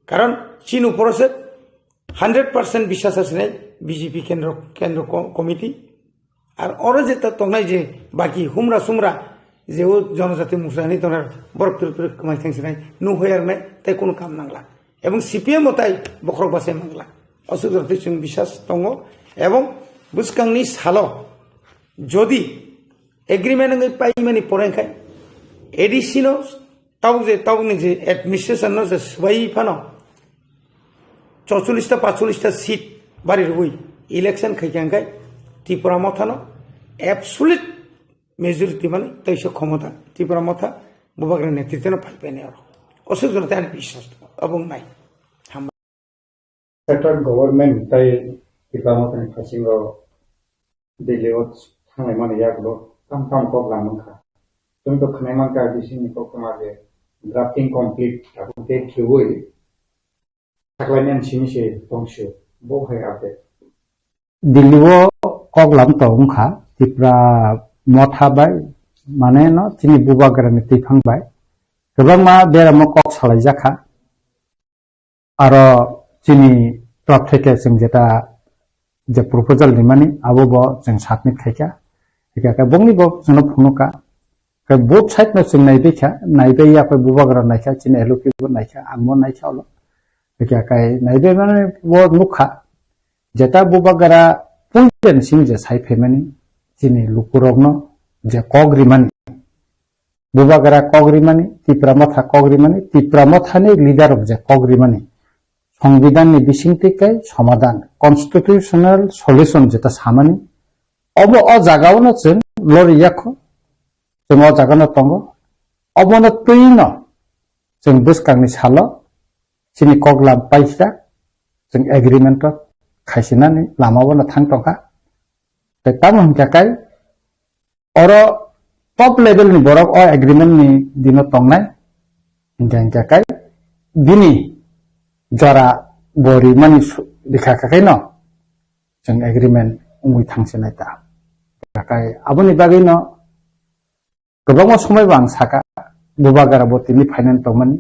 [SPEAKER 10] कारण चिनु परसे 100% বিশ্বাস আছে बीजेपी केंद्र कमिटी और जेता तंगनाय जे बाकी हुमरा सुमरा जे जनजाति मुसलानि तंगनाय बरक तुर कमाय थांजेनाय नु होयारनाय ताय कोनो काम नांला एवं सीपीएम ताय बखरक बासे मांगला असुरते जों বিশ্বাস दङ एवं बुसकांनि सालो जदि एग्रीमेंट पाइमानी परेखाय एडिशनल তাও যে অ্যাডমিনিস্ট্রেশন যে সবাই ফানো 44টা 45টা সিট বাড়ির বই ইলেকশন খাইখাঙ্গাই ত্রিপুরা মথানো অ্যাবসুলিট মেজরিটি মানে তৈশ ক্ষমতা ত্রিপুরা মথা বুবাগ্রা নেতৃত্বে ফাইপাইনি আর অসুখ জনতা আমি বিশ্বাস এবং নাই
[SPEAKER 12] सेंट्रल गवर्नमेंट ताई टिप्रामथानि खासिङाव दिल्लीयाव थांनाय माने यागलो ताम को लामखा जों तो खनाय मानका बिसिनि को कमागे ड्राफ्टिंग कंप्लीट आपते खेवै थाखलायनान सिनिसे दंसो बो हाय आपडेट
[SPEAKER 17] दिल्लीयाव कगलाम तंखा टिप्रा मथाबाय माने न तिनि बुबाग्रानि दैफांबाय गोबां मा बेराम कक सालाय जाखा आरो जिनि टप থেকে जों जेटा जे प्रपोजल निमानि आबो जों सबमिट खायखा एका बंनिबो जों फुनुका के बोथ साइड न जों नायबेखा नायबेया पे बुबाग्रा नायखा जिनि एलुपिबो नायखा आंबो नायखा अल एका नायबे माने वो नुखा जेटा बुबाग्रा पइन्ट सिं जे साइफेमानि जिनि लुकुरगनो जे कग्रिमानि बुबाग्रा कग्रिमानि तिप्रामथा कग्रिमानि तिप्रामथानि लिडार जे कग्रिमानि संविधाननि बिसिंथिकै समाधान कन्स्टिट्यूशनल सल्यूशन जेटा सामानि अब अ जागावनो जों लरियाखौ जों अ जागावनो दंगो अबनो तैनो जों बुसकांनि साल जिनि कगलाम पाइसा जों एग्रीमेंट खायसिनानै लामावनो थांतंखा ते ताम हमकाय अर टप लेवलनि बरक अ एग्रीमेंटनि दिनो तंनाय इंकाय दिनि जरा बरी मानि लिखाखाखै न जों एग्रीमेंट उमुय थांसिनाय दा थाखाय आबोनि बागै न गोबां समय बां साका बुबाग्रा बतिनि फाइनान्स तंमानि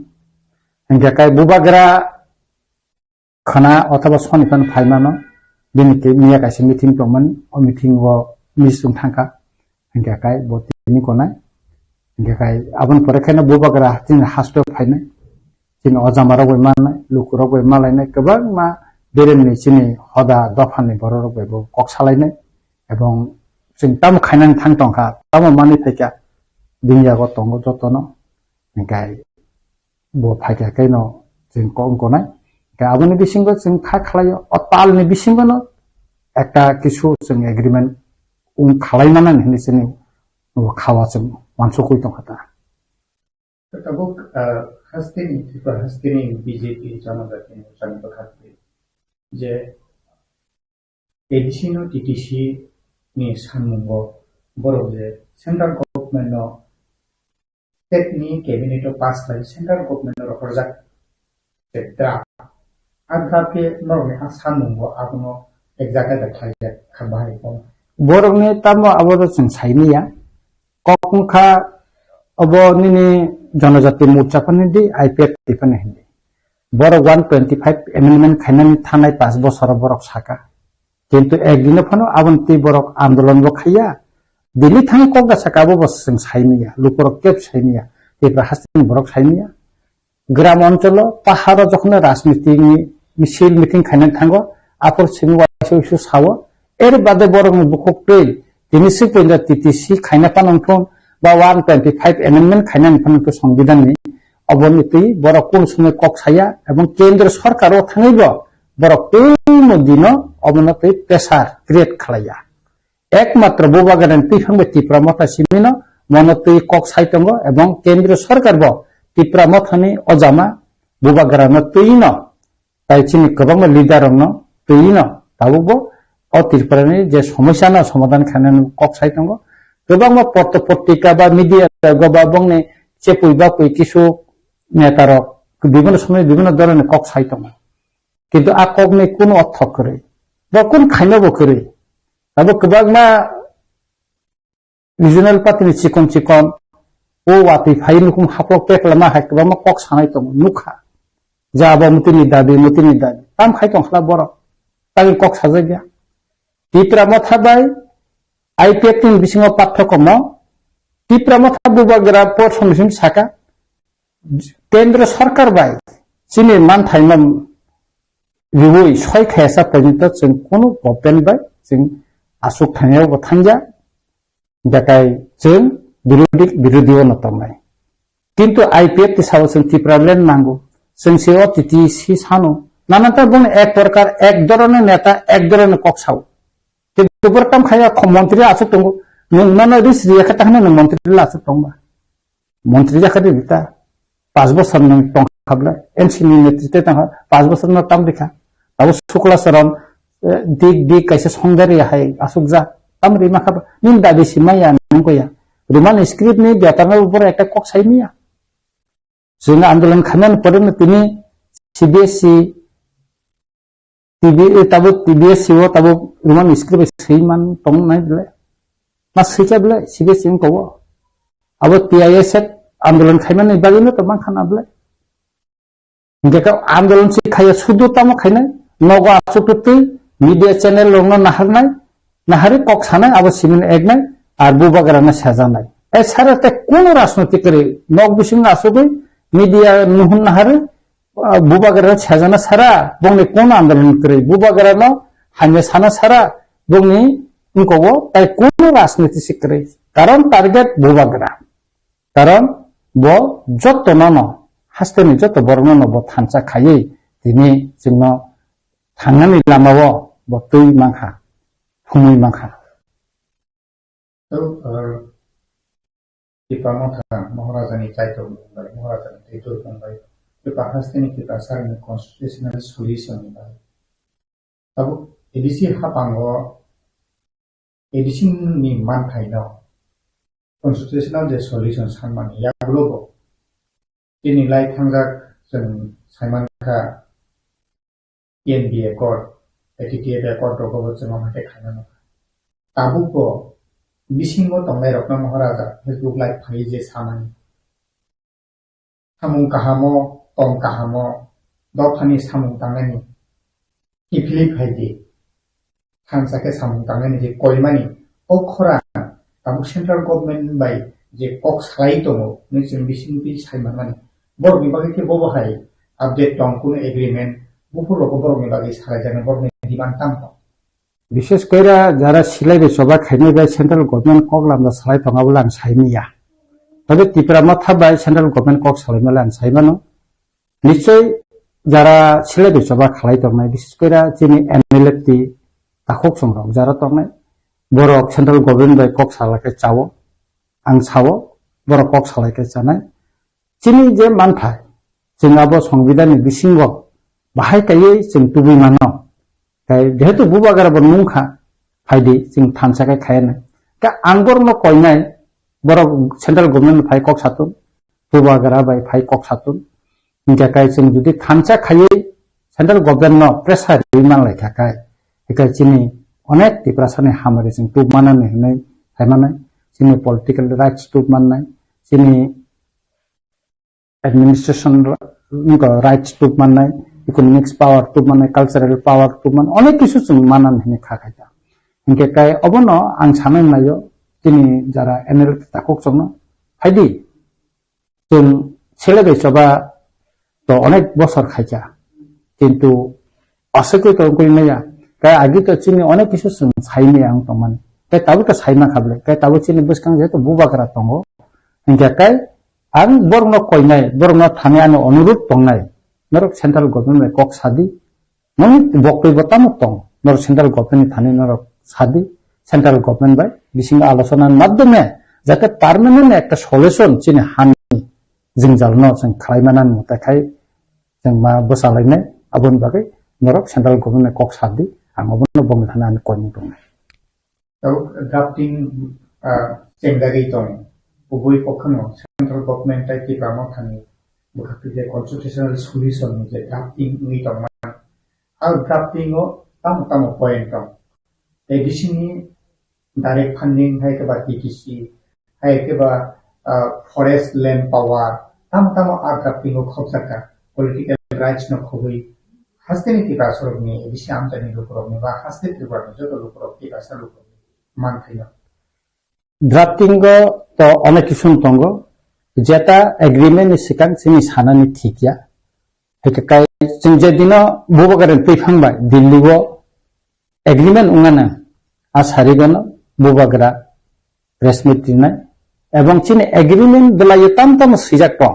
[SPEAKER 17] इंकाय बुबाग्रा खना अथवा सनिफान फाइमानो दिनके मिया कासे मीटिंग तंमानि अ मीटिंग व मिसुं थांका इंकाय बतिनि कोनाय इंकाय आबोन परेखायनो बुबाग्रा दिन हास्टो फाइनाय जिन अजामाराव मानाय लुकुराव मालायनाय गोबां मा बेरेमनि जिनि हदा दफानि बरराव कक सालायनाय एबं जों ताम खायनानै थांतंखा ताम मानि फैका दिनियागो तंगो जतन गाय बो फायकाकै न जों कंकनाय गाय आबोनि बिसिंगो जों खा खालायो अतालनि बिसिंगो न एकटा किछु जों एग्रीमेंट खालायनानै हिनिसिनि खावा जों मानसुखै दंखाता
[SPEAKER 12] tabuk hastini tipa hastini BJP janagati janaba khati je edisino TTC ni sanmungo borok je central government no state ni cabinet o pass khai central government ro project tetra adha ke norme ha sanmungo abuno exact da khai khabai ko
[SPEAKER 17] borok ni tamo aboro जों साइनिया ककखा अब निनि जनजाति मोर्चा फनदि IPF दिफने Hindi बरक 125 amendment खायनानै थानाय 5 बोसोर बरक साका किन्तु एक दिन फनो आबन्ति बरक आंदोलन बो खाया दिल्ली थांग कगा साकाबो बस जों साइनिया लुकुरक केप साइनिया तेब्रा हासिन बरक साइनिया ग्राम अंचल पाहाड़ जखन राजनीतिनि मिছিল मिटिं खायनानै थांगो आपर सिमि वासो इशु सावो एर बादे बरक बुखक पे दिनिसि पइन्ट टीटीसी खायना पानंथन बा 125 एमेंडमेंट खायनानै फानखो संविधाननि अबनिति बरक कोन समय कक साया एवं केंद्र सरकारो थाङैबो बरक कोनो दिनो अबनति प्रेसार क्रिएट खालाया एकमात्र बुबाग्रानि तिफांबे तिप्रामथा सिमिनो मनति कक साइतंगो एवं केंद्र सरकारबो तिप्रामथानि अजामा बुबाग्रानो तैनो ताइचिनि गोबां लिडारनो तैनो ताबो अ तिप्रानि जे समस्यानो समाधान खायनानै कक साइतंगो गोबां पत्र पत्रिका बा मीडिया गोबांनि चेपुई बा कोई किसु नेतारक विभिन्न समय विभिन्न धरনের कक साइतम किन्तु आ ककनि कोन अर्थ करे बा कोन खायनबो करे अब गोबांमा रिजनल पार्टीनि चिकन ओ वाति फाइलकुम हापक पेकलामा हाय गोबांमा कक सानाय दं नुखा जाबा मतिनि दाबि ताम खायतं खला बर तागि कक साजाया तिप्रामा थाबाय आईपीएफ नि बिसिङाव पाठ्यक्रम तिप्रामथा बुबाग्रा पर्सनसिम साका केंद्र सरकार बाय जिनि मानथायमोन रिवै सय खायसा पर्यन्त जों कोनो गभर्नमेन्ट बाय जों आसुक थानायाव थांजा दाकाय जों बिरोधी नतमनाय কিন্তু আইপিএফ তে সাবো जों ত্রিপুরাল্যান্ড নাঙ্গো जों সেও টিটিসি সানো নানাটা বন এক প্রকার এক ধরনের নেতা এক ধরনের কক সাও কিন্তু বরকাম খায়া মন্ত্রী আছে তঙ্গো নন রিস রিয়াখা তাহনে মন্ত্রী আছে তঙ্গা মন্ত্রী জাখাতে বিতা 5 বছর নং টং খাবলা এনসিনি নেতৃত্বে তাহা 5 বছর ন তাম রেখা আবু শুক্লা সরণ দিক দিক কাইসে সংদারি হাই আসুক যা তাম রিমা খাবা নিন দাবি সিমাইয়া নঙ্গয়া রুমান স্ক্রিপ্ট নি বেতানের উপর একটা কক সাইনিয়া जों आंदोलन खालामनानै पड़े তিনি সিবিএসই টিভি তাবো টিবিএসই ও তাবো রুমান স্ক্রিপ্ট সেইমান টং নাই বলে না সেইটা বলে সিবিএসই কও আবো টিআইএস आंदोलन खालामनानै बागैनो তো মান খানা বলে যেটা आंदोलन সে খায়া শুধু তামো খাইনাय নগো আসুকতে মিডিয়া চ্যানেল লংনো নাহারনাय নাহারে কক সানাय আবো সিমিন একনাय আর বুবাগারানা সাজানাय এই সারাতে কোন রাজনীতি করে নগ বিসিং আসুবে মিডিয়া নুহুন নাহারে বুবাগারা সাজানা সারা বংনি কোন আন্দোলন করে বুবাগারানো হানে সানা সারা বংনি ইনকো তাই কোন রাজনীতি শিখরে কারণ টার্গেট বুবাগারা কারণ ব যত নন হাসতেনি যত বর্ণন ব থানচা খাইয়ে তিনি जोंन थांनानै लामाव ब তুই মাখা ফুমুই মাখা
[SPEAKER 12] তো Tipamotha Maharajani title by Maharajani title by the Pakistani Pasarni constitutional solution by Tabu edisi hapango edition ni man kaino constitutional the solution sanman ya globo ini lai thangjak जों Simon Ka PNB accord ATTF accord rogo जों माथे खानो tabu ko बिसिंगो तंगाय रत्न महाराजा Facebook live phi जे सामानि सामुं काहामो तम काहामो दफानि सामुं तांगानि इफिलि फाइदि थानसाके सामुं तांगानि जे कयमानि अखरा तामु central government by J कक साइ दङो नोंसिम बिसिं बि साइमानि बरनि बागै के बबहाय अपडेट दं कुन एग्रीमेंट बुफुरको बरनि बागै सारायजानो बरनि डिमान्ड ताम
[SPEAKER 17] বিশেষ করে যারা সিলাইবে সবাই খাইনে বাই সেন্ট্রাল গভর্নমেন্ট কক লামদা সালাই তঙাবলা আং সাইমিয়া তবে ত্রিপুরা মাথা বাই সেন্ট্রাল গভর্নমেন্ট কক সালাইমালা আং সাইমানো নিশ্চয় যারা সিলাইবে সবাই খালাই তংনাই বিশেষ করে যিনি এমএলএ তাকক সংরক যারা তংনাই বড় সেন্ট্রাল গভর্নমেন্ট বাই কক সালাকে চাও আং চাও বড় কক সালাকে জানাই যিনি যে মানথাই जों आबो संविधाननि बिसिंग बाहाय कायै जों तुबुइ मानो যেহেতু বুবাগারা বনুখা ফাইদি जों थानसाखाय खायना का आंगर न कयनाय बर सेंट्रल गवर्नमेंट फाइ कक सातुन बुबागारा बाय फाइ कक सातुन इंजाकाय जों जुदि थानसा खायै सेंट्रल गवर्नमेंट न प्रेसार मान लायखाखाय एका जिनि अनेक टिप्रासानि हामरे जों तुब मानानै हनै हायमानाय जिनि पलिटिकल राइट्स तुब माननाय जिनि एडमिनिस्ट्रेशन राइट्स तुब माननाय इकोनॉमिक्स पावर तुब माने कल्चरल पावर तुब मान अनेक किसु जों मानानै हनै खाखायदा इनके काय अबन आं सानै नायो दिनि जारा एनएल ताकक जों फाइदि जों सेलेबे सभा तो अनेक बছর खायजा किंतु असके तो कइनाया काय आगि तो चिनि अनेक किसु जों साइने आं तो मान काय ताबो का साइना खाबले काय ताबो चिनि बसखां जेतो बुबागरा दंगो इनके काय आं बरन कइनाय बरन थानायानो अनुरोध दंनाय नरक सेंट्रल गवर्नमेंट कक सादी नों बक्तब्य तामो दं नरक सेंट्रल गवर्नमेंट थाने नरक सादी सेंट्रल गवर्नमेंट बाय बिसिंग आलोचनानि माध्यमे जाते पार्मानेंट একটা सल्यूशन चिनि हानि जों जालनो जों खालायमानानै मताखाय जों मा बसालायनाय आबन बागै नरक सेंट्रल गवर्नमेंट कक सादी आं अबन बुंनो थानानै कयनि दं
[SPEAKER 12] ड्राफ्टिं जेंगागै दं बबे पक्षनो सेंट्रल गवर्नमेंट टाइपि प्रामो थानि बुखाखिजे कन्स्टिट्यूशनल सल्यूशन जे ड्राफ्टिं नि दंमान आ ड्राफ्टिं ओ ताम पॉइंट दं एडिशननि डायरेक्ट फंडिंग है के बाद टीटीसी है के बाद फॉरेस्ट लैंड पावर ताम आ ड्राफ्टिं ओ खबसका पॉलिटिकल राइट्स न खबई हास्तेनि की बासरनि एडिशन आमदानि लोकरनि बा हास्ते त्रिपुरानि जत लोकर की बासा लोकर मान थाइना
[SPEAKER 17] ड्राफ्टिं तो अनेक किसुम दंगो जेता एग्रीमेंट नि सिकां जोंनि सानानि थिकिया हेकाय जों जे दिनो बुबागारन फैखांबाय दिल्लीआव एग्रीमेंट उङाना आ सारिगन बुबागरा प्रेस मिट दिनाय এবং চিনি এগ্রিমেন্ট বেলায় তাম সিজাক দं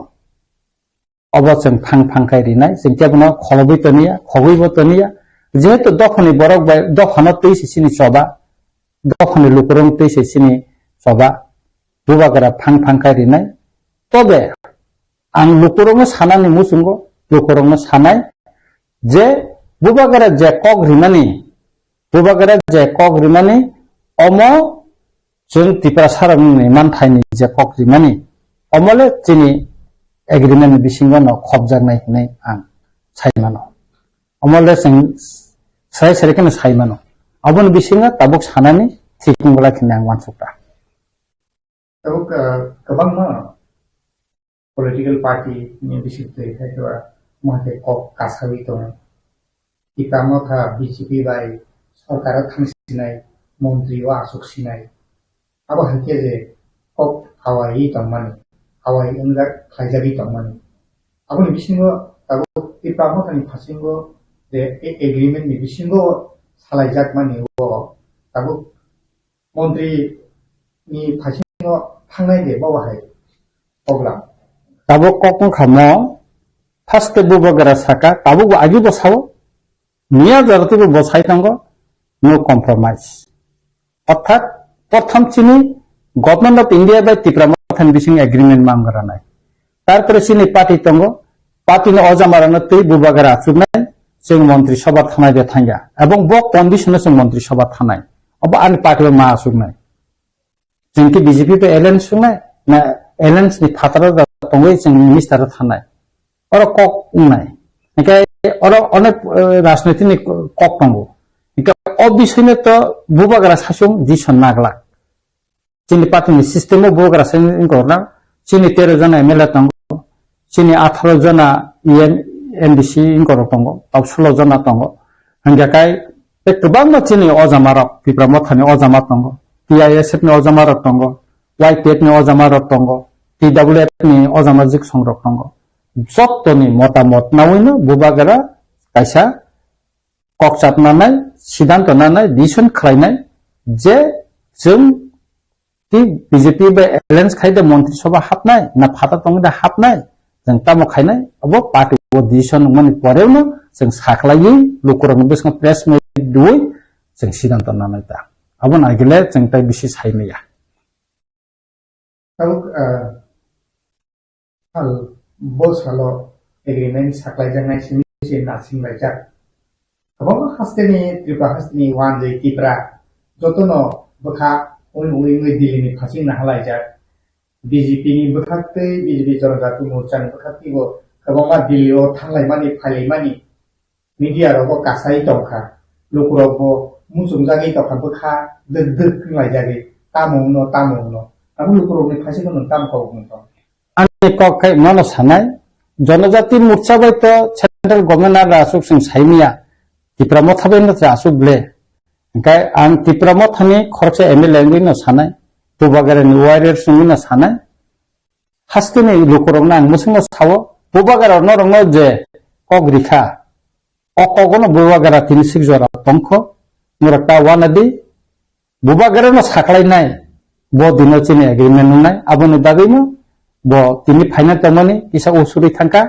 [SPEAKER 17] अबो जों फांखाय रिनाय जों केबनो खलबैतनिया खगैबतनिया जेहेतु दखनि बरक बाय दखनो तैसे सिनि सबा दखनि लुकरं तैसे सिनि सबा बुबागरा फांखाय रिनाय तबे आं लुकरं सानानि मुसुंगो लुकरं सानाय जे बुबागरा जे कग रिमानि अमो जों तिप्रा सारनि मानथायनि जे कग रिमानि अमले चिनि एग्रीमेंट बिसिंग न खबजानाय नै आं साइमानो अमले जों साय सारिखनो साइमानो अबन बिसिंग ताबुक सानानि थिकिंगला खिना आं मानसुक्रा
[SPEAKER 12] ताबुक गोबां पॉलिटिकल पार्टी नि बिसिंगै थायवा महते कक कासावि दं इतामो था बीजेपी बाय सरकार थांसिनाय मंत्री वा आसुक सिनाय अब हके जे कक हावाई दंमानि हावाई अंगा खायजाबि दंमानि अब बिसिंगो ताबो इतामो थानि फासिंगो जे एग्रीमेंट नि बिसिंगो सालायजाक मानि वो ताबो मंत्री नि फासिंगो थांनाय दे बावहाय अब्ला
[SPEAKER 17] ताबो कक खामो फार्स्ट बुबागरा साका ताबो आजु बसाव निया जरतिबो बसाय थांगो नो कम्प्रोमाइज अर्थात प्रथम चिनी गवर्नमेंट ऑफ इंडिया बाय तिप्रा मथान बिसिंग एग्रीमेंट मांगरानाय तारपरे चिनी पार्टी तंगो पार्टी ने अजामारानो तै बुबागरा आसुनाय जों मंत्री सभा थानाय दे थांगा एवं ब कंडीशन जों मंत्री सभा थानाय अब आन पार्टी मा आसुनाय जोंकि बीजेपी पे एलायंस सुनाय ना एलायंस नि फातारा तंगै जों मिनिस्टार थानाय और कक उनाय एकाय और अनेक राजनीतिनि कक तंगो एका अबिसयनो तो बुबागरा सासुं दिसन नागला चिनी पार्टी सिस्टेम बुबागरा सासुं गरना चिनी 13 जना एमएलए तंगो चिनी 18 जना एनडीसी इंकर तंगो अब 16 जना तंगो हंगाकाय एक गोबां चिनी अजामारक तिप्रा मथानि अजामा तंगो टीआईएसएफ नि अजामारक तंगो वाईपीएफ नि अजामारक तंगो टीडब्ल्यूएफ नि अजामाजिक संरक तंगो जत्तनि मतामत नावैनो बुबागरा कायसा ककसाबनानै सिद्धांत नानै डिसिसन खालायनाय जे जों ती बीजेपी बे एलायंस खायदे मंत्री सभा हाबनाय ना फाता तंगदा हाबनाय जों तामो खायनाय अब पार्टी वो डिसिसन माने परेवनो जों साखलायै लुकरन बेसं प्रेस मिट दुय जों सिद्धांत नानै ता अब नागिले जों ताय बिसि सायनाया
[SPEAKER 12] ताबुक हाल बोसालो एग्रीमेंट साखलाय जानाय सिनि नासिंबाय जा गोबां हास्तेनि त्रिपुरा हास्तेनि वान जे तिप्रा जतनो बखा उन दिल्ली फासिं नाहालाय जा बीजेपी नि बखाते बीजेपी जनजाति मोर्चा नि बखाते वो गोबां दिल्लीयाव थांलाय मानि फायलाय मानि मीडिया रबो कासाय दंखा लोकरबो मुसुंजागि दखा बखा दद खंलाय जागे तामुनो आबु लोकरबनि फासिखौ नों तामखौ बुंतो
[SPEAKER 17] आनि ककाय मानो सानाय जनजाति मोर्चा बाय तो सेंट्रल गवर्नमेंट आ रासुक सिं साइमिया तिप्रा मथाबेनो रासुब्ले ओंखाय आं तिप्रा मथानि खरसे एमएलए नि सानाय बुबागरानि वारियर सुंगिनो सानाय हास्तेनि लोकरंना आं मुसुंनो सावो बुबागरा नरंग जे कग्रिखा अकगनो बुबागरा 36 जरा तंखो मुरता वानादि बुबागरानो साखलायनाय बो दिनो चिनि एग्रीमेंट नाय आबोनि बागैनो बो तिनि फाइनाल तमनि किसा उसुरि थांका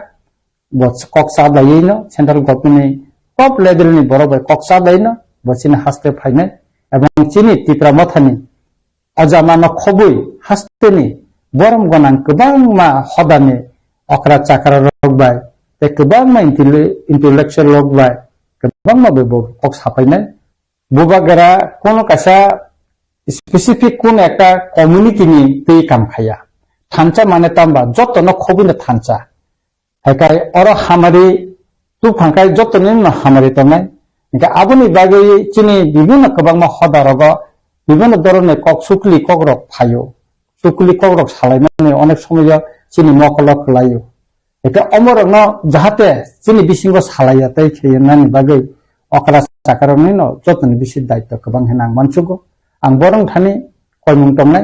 [SPEAKER 17] बो कक्सा बायैनो सेंट्रल गवर्नमेंट टप लेभेलनि बरबाय कक्सा बायनो बो चिनि हास्ते फाइनाल एवं चिनि तिप्रा मथानि अजामानो खबुय हास्तेनि बरम गनां गोबां मा हदानि अकरा चाकरा रगबाय ते गोबां मा इंटेलेक्चुअल रगबाय गोबां मा बे कक साफायनाय बुबागरा कोनो कासा स्पेसिफिक कोन एकटा कम्युनिटीनि तै काम खाया थांचा माने तांबा जतनो खबिनो थांचा हायकाय अर हामारि तु फांकाय जतनो न हामारि तनाय इनका आबुनि बागै चिनि बिभिन्न गोबां मा हदारग बिभिन्न धरने कक सुक्लि ककरक फायो सुक्लि ककरक सालायनानै अनेक समय चिनि मकलक लायो एटा अमरन जाहाते चिनि बिसिंग सालाया तै खेयनानि बागै अकरा साकारनि न जतनो बिसि दायित्व गोबां हेनां मानसुगो आं बरं थानि कयमुं तंनाय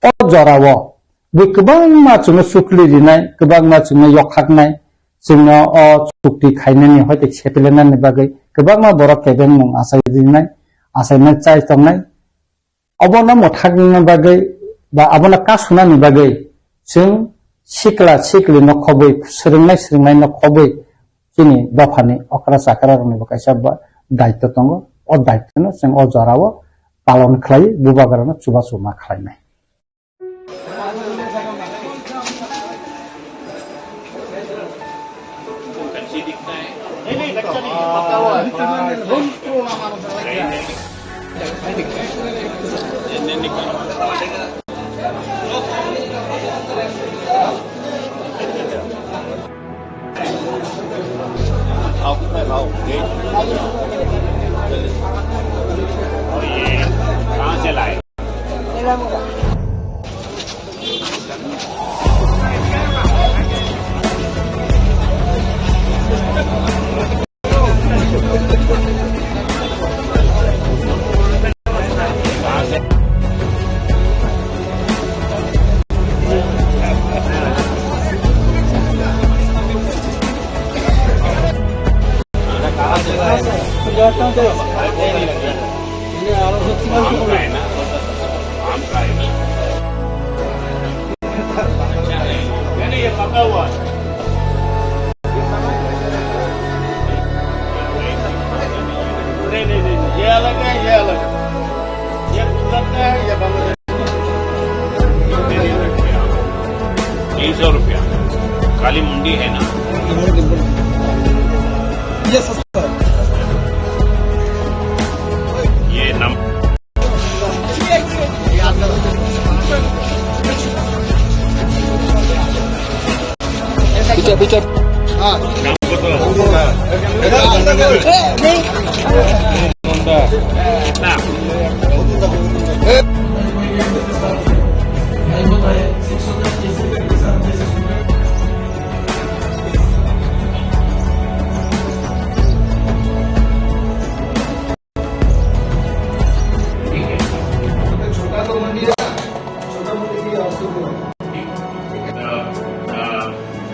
[SPEAKER 17] अ जरावो बे गोबां मा जोङो सुक्लि दिनाय गोबां मा जोङो यखाकनाय जोङो अ सुक्ति खायनायनि हयते सेपेलेनानि बागै गोबां मा बर' केबेन मुं आसाय दिनाय आसायनाय चाय तंनाय अबनो मथागनि बागै बा आबोना का सुनानि बागै जों सिक्ला सिक्लि न खबै सोलोंनाय न खबै किनि दफानि अकरा साकरानि बकायसा दायित्व दङ अ दायित्वनो जों अ जराव पालन खालायो बुबागारानो चुबा चुमा खालायनाय
[SPEAKER 14] और ये कहाँ से लाए? ये पका हुआ नहीं, ये अलग है, ये अलग है, ये गुजरात का है, ये बांग्लादेश 300 रुपया काली मुंडी है ना, ये सस्ता है, ये नम पीछे हाँ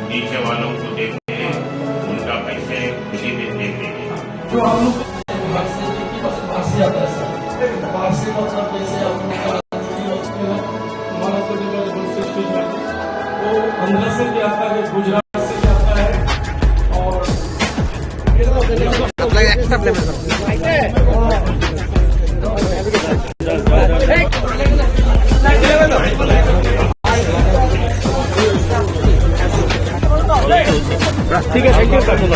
[SPEAKER 14] नीचे वालों को देते हैं, उनका पैसे खुशी देते हैं।
[SPEAKER 18] जो हम लोग बाहर से आता है सर, बाहर से मतलब जैसे आप लोग हमारा तो अंदर से क्या आता है, गुजरात से क्या आता है, और ठीक है, थैंक यू सर।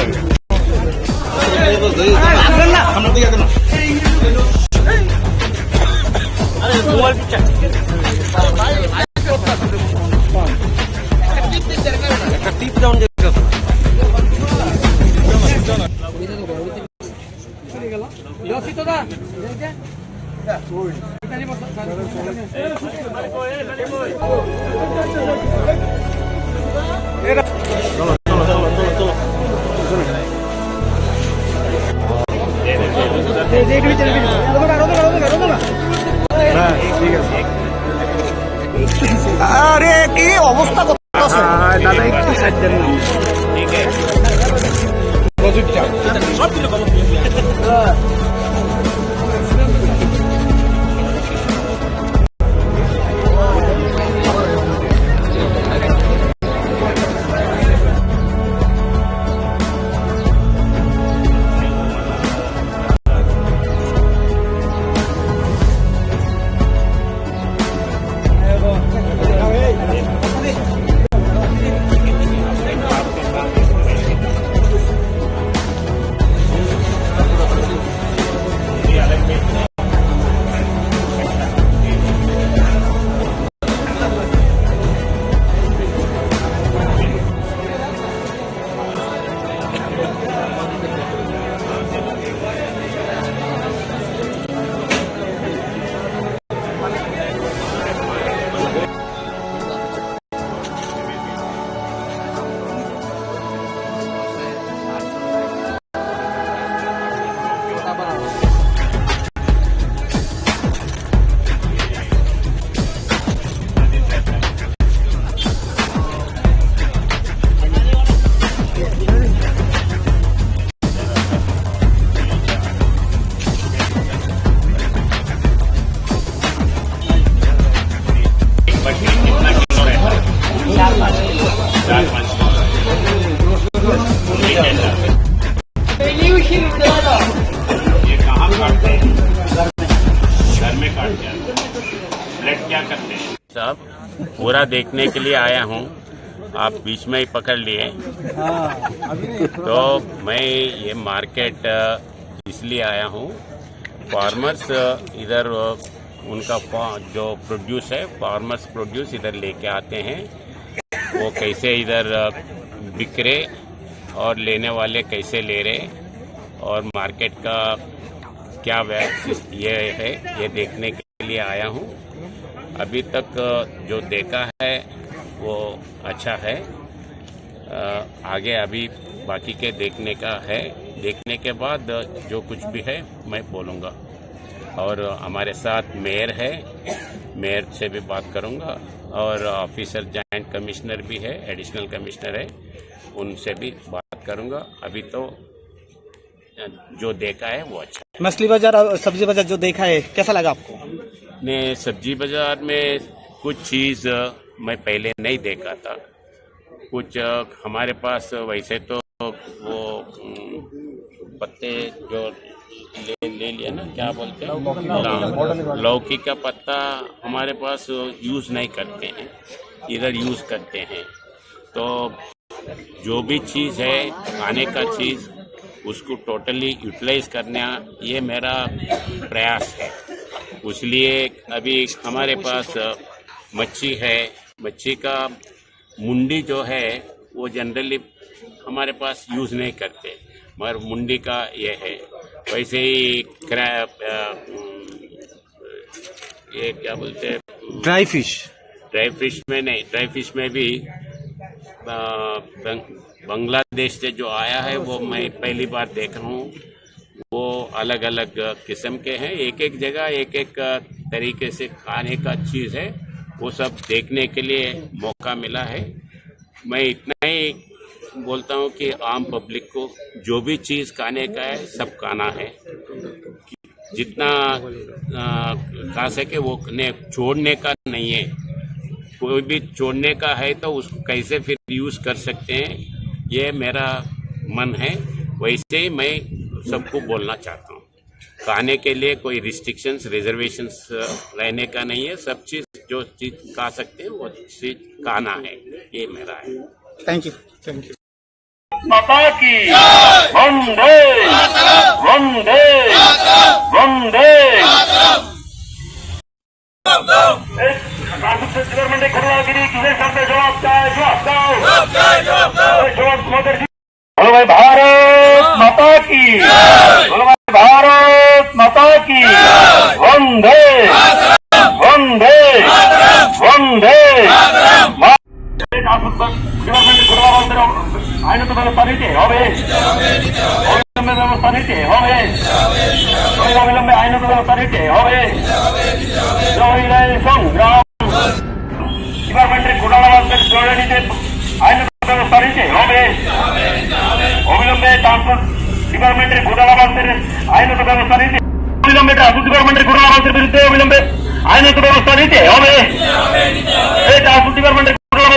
[SPEAKER 6] আরে কি অবস্থা করতেছে দাদা, একটু সাইড দেন না। ঠিক আছে, প্রজেক্টটা সব কিছু খবর
[SPEAKER 14] साहब, पूरा देखने के लिए आया हूँ। आप बीच में ही पकड़ लिए। तो मैं ये मार्केट इसलिए आया हूँ, फार्मर्स इधर उनका जो प्रोड्यूस है, फार्मर्स प्रोड्यूस इधर लेके आते हैं, वो कैसे इधर बिक रहे और लेने वाले कैसे ले रहे और मार्केट का क्या ये है, ये देखने के लिए आया हूँ। अभी तक जो देखा है वो अच्छा है। आगे अभी बाकी के देखने का है। देखने के बाद जो कुछ भी है मैं बोलूँगा। और हमारे साथ मेयर है, मेयर से भी बात करूँगा और ऑफिसर जॉइंट कमिश्नर भी है, एडिशनल कमिश्नर है, उनसे भी बात करूँगा। अभी तो जो देखा है वो अच्छा है।
[SPEAKER 19] मछली बाजार और सब्जी बाजार जो देखा है कैसा लगा आपको?
[SPEAKER 14] ने सब्जी बाजार में कुछ चीज़ मैं पहले नहीं देखा था। कुछ हमारे पास वैसे तो वो पत्ते जो ले लिया ना, क्या बोलते हैं, लौकी का पत्ता हमारे पास यूज़ नहीं करते हैं, इधर यूज़ करते हैं। तो जो भी चीज़ है, खाने का चीज़, उसको टोटली यूटिलाइज करना ये मेरा प्रयास है। इसलिए अभी हमारे पास मच्छी है, मच्छी का मुंडी जो है वो जनरली हमारे पास यूज़ नहीं करते, मगर मुंडी का ये है। वैसे ही ये क्या बोलते हैं,
[SPEAKER 19] ड्राई फिश
[SPEAKER 14] में नहीं, ड्राई फिश में भी बांग्लादेश से जो आया है वो मैं पहली बार देख रहा हूँ। वो अलग अलग किस्म के हैं, एक एक जगह एक एक तरीके से खाने का चीज़ है, वो सब देखने के लिए मौका मिला है। मैं इतना ही बोलता हूँ कि आम पब्लिक को जो भी चीज़ खाने का है सब खाना है, जितना खा सके वो छोड़ने का नहीं है। कोई भी छोड़ने का है तो उसको कैसे फिर यूज़ कर सकते हैं, ये मेरा मन है। वैसे ही मैं सबको बोलना चाहता हूँ, खाने के लिए कोई रिस्ट्रिक्शंस, रिजर्वेशंस रहने का नहीं है। सब चीज़ जो चीज़ खा सकते हैं वो चीज़ खाना है, ये मेरा है।
[SPEAKER 19] Thank you, thank you.
[SPEAKER 13] माता की वंदे वंदे वंदे। गवर्नमेंट खड़वागिरी किसे सामने जवाब दो। बोलो भाई भारत माता की, बोलो भाई भारत माता की। वंदे वंदे वंदे। गवर्नमेंट खड़वा आईन तो व्यवस्था नीति व्यवस्था नीति अविलंबे आईन तो व्यवस्था नीति संग्राम डिपार्टमेंट घोटाला नीति आईन व्यवस्था नीति अविलंबे ट्रांसपोर्ट डिपार्टमेंट घोटाला आईन व्यवस्था नीति अविलंबे ट्रांसपोर्ट डिपार्टमेंट घोटाला विरुद्ध अविलंबे आईन व्यवस्था नीति ट्रांसपोर्ट डिपार्टमेंट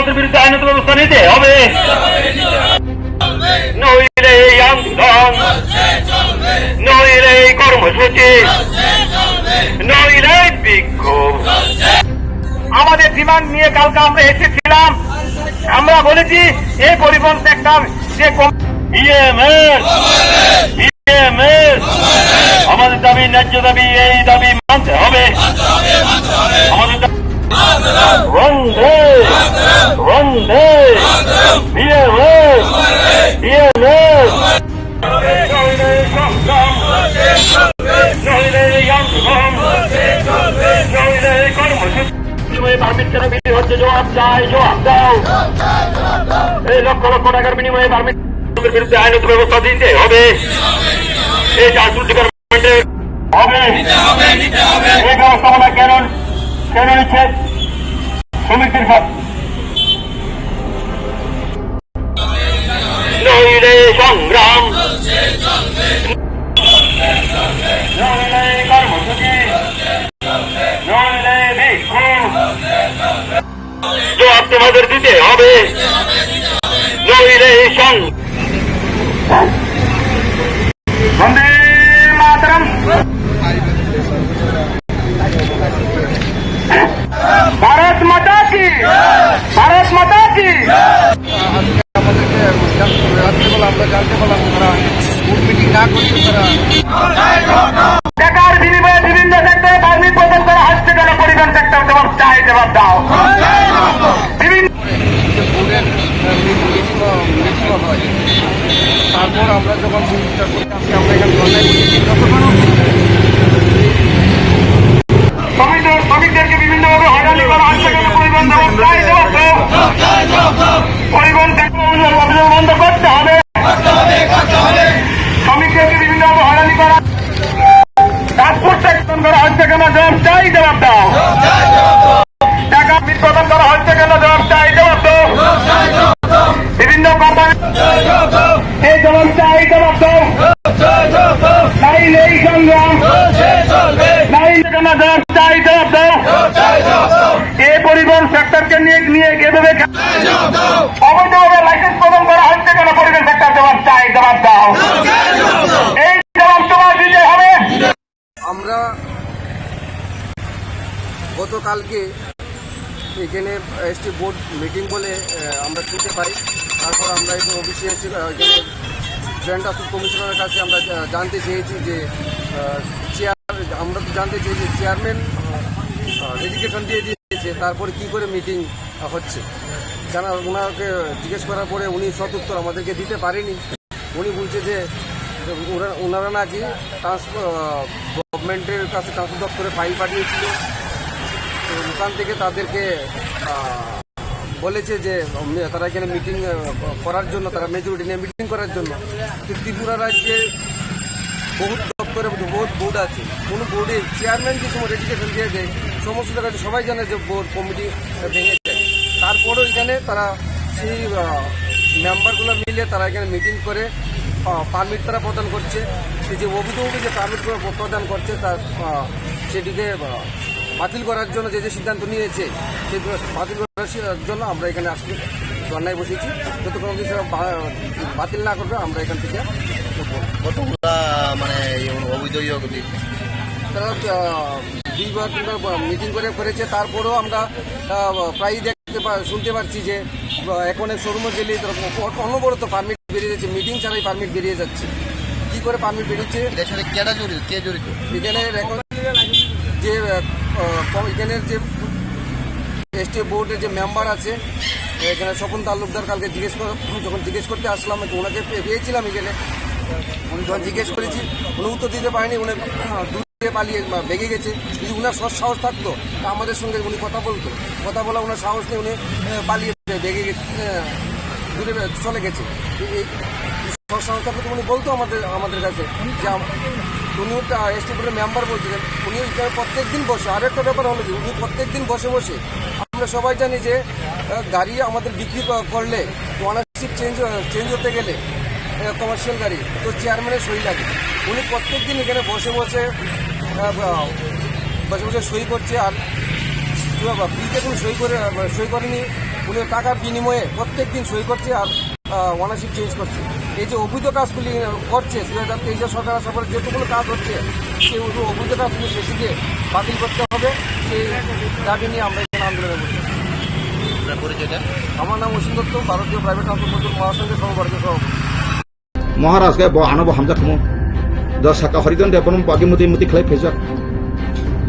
[SPEAKER 13] विरुद्ध आईन व्यवस्था नीति নইলে আন্দোলন, নইলে কর্মসূচি, নইলে বিক্ষোভ। আমাদের ডিমান্ড নিয়ে কালকে আমরা এসেছিলাম, আমরা বলেছি এই পরিবহন সেক্টর যে আমাদের দাবি, ন্যায্য দাবি, এই দাবি মানতে হবে। আমাদের वंदे वंदे পারমিট কেন বিক্রি হচ্ছে, জবাব চাই, জবাব দাও। এই লক্ষ লক্ষ টাকার বিনিময়ে পারমিট বিরুদ্ধে আইনত ব্যবস্থা দিতে হবে। এই ট্রান্সপোর্ট ডিপার্টমেন্টে হবে এই ব্যবস্থাপনা কেন নিচ্ছে শ্রমিকদের সাথে। নইলে সংগ্রাম, নইলে কর্মসূচি, নইলে বিক্ষোভ, জবাব তোমাদের দিতে হবে। নইলে বন্দে মাতরম। भारत माता অভিযোগ বন্ধ করতে হবে। শ্রমিকদেরকে বিভিন্নভাবে হয়রানি করা, পাসপোর্ট সেকশন করা হচ্ছে কেন, জবাব চাই, জবাব দাও। টাকা প্রদান করা হচ্ছে কেন, জবাব চাই, জবাব দাও। বিভিন্ন কোম্পানি এই জবাব চাই, জবাব দাও। নাই নেই সংগ্রাম, নাই কেন, জবাব চাই, জবাব দাও। এই পরিবহন সেক্টরকে নিয়ে এভাবে অবৈধভাবে লাইসেন্স প্রদান করা হচ্ছে কেন, পরিবহন সেক্টর, জবাব চাই, জবাব দাও। এই জবাব তোমার দিতে হবে।
[SPEAKER 6] আমরা গতকালকে এখানে এসটি বোর্ড মিটিং বলে আমরা শুনতে পাই। তারপর আমরা একটু অফিসে এসে এখানে জয়েন্ট অফিস কমিশনারের কাছে আমরা জানতে চেয়েছি যে আমরা তো জানতে চেয়েছি চেয়ারম্যান রেজিগনেশন দিয়ে দিয়েছে, তারপরে কি করে মিটিং হচ্ছে জানা ওনাকে জিজ্ঞেস করার পরে উনি সদুত্তর আমাদেরকে দিতে পারেনি। উনি বলছে যে ওনারা নাকি গভর্নমেন্টের কাছে ট্রান্সপোর্ট দপ্তরে ফাইল পাঠিয়েছিল, তো ওখান থেকে তাদেরকে বলেছে যে তারা এখানে মিটিং করার জন্য, তারা মেজরিটি নিয়ে মিটিং করার জন্য। ত্রিপুরা রাজ্যে বহুত দপ্তরে বহুত বোর্ড আছে, কোনো বোর্ডের চেয়ারম্যান যে সময় রেজিগনেশন দিয়ে দেয় সমস্ত জায়গায় সবাই জানে যে বোর্ড কমিটি ভেঙে যায়। তারপরেও এখানে তারা সেই মেম্বারগুলো মিলে তারা এখানে মিটিং করে পারমিট তারা প্রদান করছে। সেই যে অভিযোগে যে পারমিটগুলো প্রদান করছে তার সেটিকে বাতিল করার জন্য যে সিদ্ধান্ত নিয়েছে সেগুলো বাতিল করার জন্য আমরা এখানে আসলে ধর্নায় বসেছি। যতক্ষণ বাতিল না করবে আমরা এখান থেকে
[SPEAKER 15] মানে অবৈধ
[SPEAKER 6] তারা দুইবার তিনবার মিটিং করেছে। তারপরেও আমরা প্রায়ই শুনতে পাচ্ছি যে এখন শোরুমে গেলে অনবরত পারমিট বেরিয়ে যাচ্ছে, মিটিং ছাড়াই পারমিট বেরিয়ে যাচ্ছে। কি করে পারমিট বেরিয়েছে এখানে যে এখানের যে এসটি বোর্ডের যে মেম্বার আছে এখানে স্বপন তালুকদার, কালকে যখন জিজ্ঞেস করতে আসলাম ওনাকে পেয়েছিলাম এখানে, উনি যখন জিজ্ঞেস করেছি উনি উত্তর দিতে পারেনি, উনি দূরে পালিয়ে ভেঙে গেছে। যদি উনার সাহস থাকতো তা আমাদের সঙ্গে উনি কথা বলা ওনার সাহস নেই, উনি পালিয়ে ভেঙে গেছে, দূরে চলে গেছে। এই সাহস থাকলে উনি বলতো আমাদের কাছে যে উনি এসটি বোর্ডের মেম্বার বলছিলেন, উনি প্রত্যেক দিন বসে। আর একটা ব্যাপার হলো যে উনি প্রত্যেক দিন বসে আমরা সবাই জানি যে গাড়ি আমাদের বিক্রি করলে ওনারশিপ চেঞ্জ হতে গেলে কমার্শিয়াল গাড়ি তো চেয়ারম্যানের সই লাগে। উনি প্রত্যেক দিন এখানে বসে সই করছে, আর বিলতে কোনো সই করেনি, উনি টাকার বিনিময়ে প্রত্যেক দিন সই করছে আর ওনারশিপ চেঞ্জ করছে। এই যে অবৈধ কাজগুলি করছে 2023 সরকার আসার পরে যেটুকুলো কাজ হচ্ছে সেই অবৈধ কাজগুলি সেটিকে বাতিল করতে হবে, সেই দাবি নিয়ে আমরা এখানে আন্দোলনে বসি। আমার নাম অসীম দত্ত, ভারতীয় প্রাইভেট ট্রান্সপোর্ট মহাসংঘের সর্বভারতীয় সভাপতি।
[SPEAKER 1] महाराज के आनब हामजाखमो द साका हरिदन देवनम बागी मुति खलाई फेजाक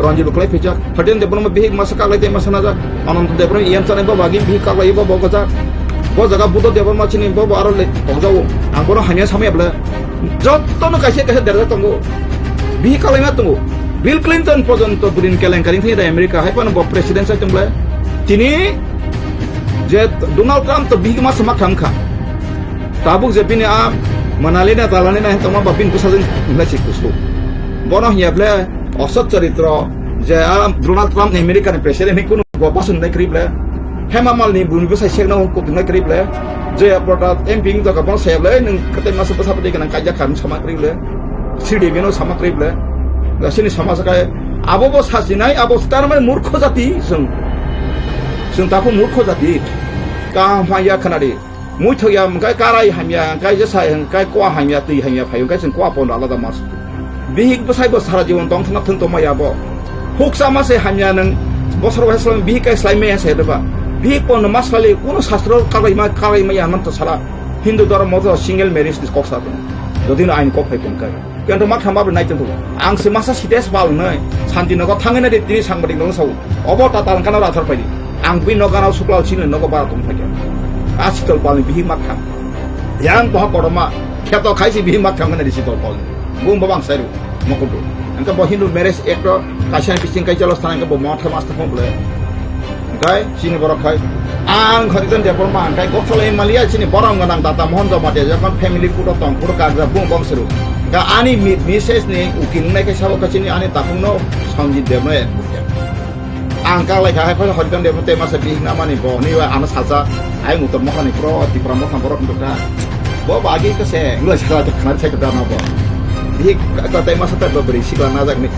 [SPEAKER 1] रंजिब खलाई फेजाक हरिदन देवनम बिहिक मासका लाइते मासनाजा अनंत देवनम इयम चने बागी बिहिक कालाई बा बगजा ब जगा बुद देवन माचिनि ब आरो ले बगजाओ आंगरो हानिया सामयाब्ला जत्तनो काइसे देरजा तंगो बिहिक कालाई मा तंगो बिल क्लिंटन पर्यंत बुरिन केलेंकारि थि अमेरिका हायपान ब प्रेसिडेंट साइतंब्ला तिनि जे डोनाल्ड ट्रम्प तो बिहिक मास मा खामखा ताबुक जे बिनि आ Manalina talanina toma babin kusalin ngasi kusu. Bono hiable osot charitra je Donald Trump ni American president ni kuno gopasun nai krible. Hemamal ni bunbu sai sekna ko nai krible. Je product emping to kabon sable ning kate mas pasapati kana kajak kan sama krible. Sidi bino sama krible. Gasini sama sakai abo bo sasinai abo starman murkho jati sung tapu murkho jati. Ka maya khanari muithya mkai karai hamya kai jasai kai kwa hamya ti hamya phayu kai sing kwa pon ala da mas bihik basai bo sara jiwon tong thna thun to maya bo huksa ma se hamya nang bosor waslam bihik kai slai me se deba bihik pon mas khali kono shastro karai ma yaman to sara hindu dharma modo single marriage dis koksa to jodin ain ko phai pon kai kento ma khamba nai ten to ang se masa sites bal nai shanti nago thangena de tini sangbadik nong sau obo ta tan kana ra thar pai ang bi no ganau suklal chine nogo bara tum thake Asitol paling bihi makan, yang bahwa korma kita kaisi bihi makan kan dari sitol paling, bung babang seru, makudu. Angka bahwa Hindu meres ekor kasihan pising kai jalan tanah angka bahwa mata mas tak boleh. Kai sini barak kai ang kharidan development kai koksolai malia chini borong ganang data mohon do mate jakon family puro tong puro karja bung bong seru ga ani message ni ukin nai kai sabo kachini ani tapung no samji demne ang ka lai kai pa kharidan development masa bi na mani bo ni wa ana salsa ai mutor mo khani pro ti pramo kham borok ndukna bo bagi ka se ngla sala to khana sai ka na bo di ka tai masa ta beri sikla na jak ni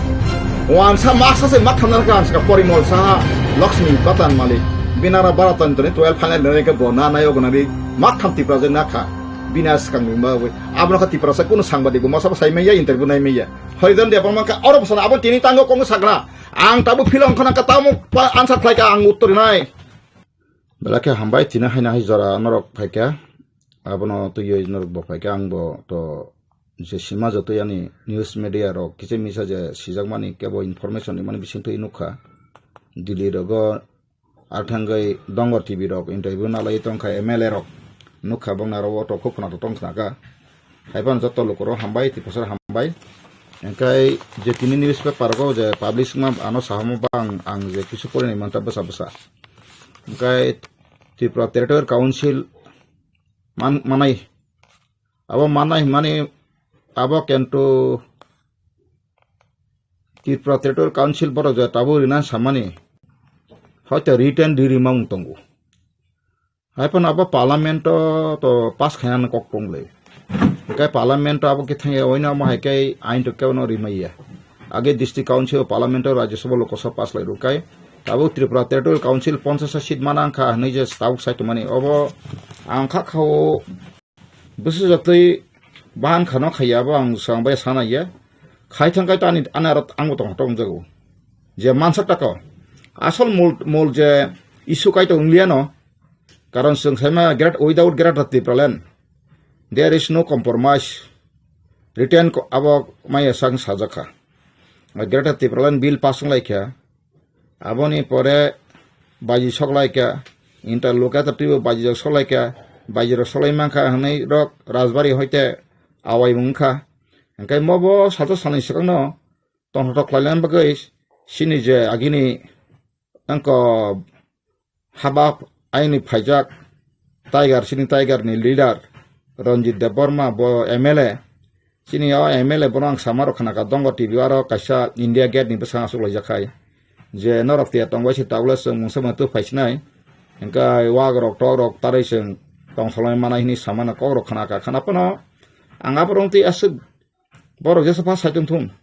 [SPEAKER 1] wan sa maksa se mak khanar ka ska porimol sa lakshmi patan malik binara baratan to 12 phangal nare ka bona na yo gonari mak khamti project na kha binas kang ma we abno khati prasa kuno sangbadi bo masa sai meya interview nai meya horidan de pamang ka oro sana abon tini tango kong sakna ang tabu film khana ka tamu answer play ka ang uttor nai belaka hambai tina haina hai jara norok phaika abono to yo norok bo phaika ang bo to je sima joto yani news media ro kiche misa je sijakmani kebo information ni mani bising to inukha dili rogo arthangai dongor tv rok interview na lai tongkha mla rok nukha bongna ro to khopna to tongkhna ka haiban joto lokoro hambai ti posar hambai engkai je tini newspaper ko je publish ma ano sahamo bang ang je kisu pore ni manta basa basa engkai Tripura Territorial Council manai abo manai mani abo kento Tripura Territorial Council boro je tabu rina samani hoite written dirimang tongu haipon abo parliament to pas khayan kok tongle kai parliament abo ke thang oina ma kai ain to keono rimaiya age district council parliament rajya sabha lokasabha pas lai rukai abo Tripura Territorial Council 50 seat manang kha nije stauk site mani abo angkha khao busu jatoi ban khano khaya ba ang sangbai sana ya khai thang kai tani anarat ang tong tong jago je mansak taka asal mol je isu kai to ungliano karon sema without guarantee plan there is no compromise written abo maya sang sajaka guarantee plan bill pass lai kya aboni pore baji sok lai kya interlocutor baji sok lai kya baji ro solai mangkha hanai rok rajbari hoite awai mungkha engkai mobo sato sanai sikangno tong tok lailan bagai sini je agini angko habab aini phaijak sini tiger ni leader Ranjit Deborma bo MLA sini awa MLA borang samaro khana ka dongo TV aro kaisa India Gate ni besang asuk lajakai je norok tia tongwai si taulas mungsa matu phaisnai engkai wag rok tok rok tarai seng tong solai manai ni samana kok rok khana ka khana pono anga borong ti asuk borok jesa pas saitung thum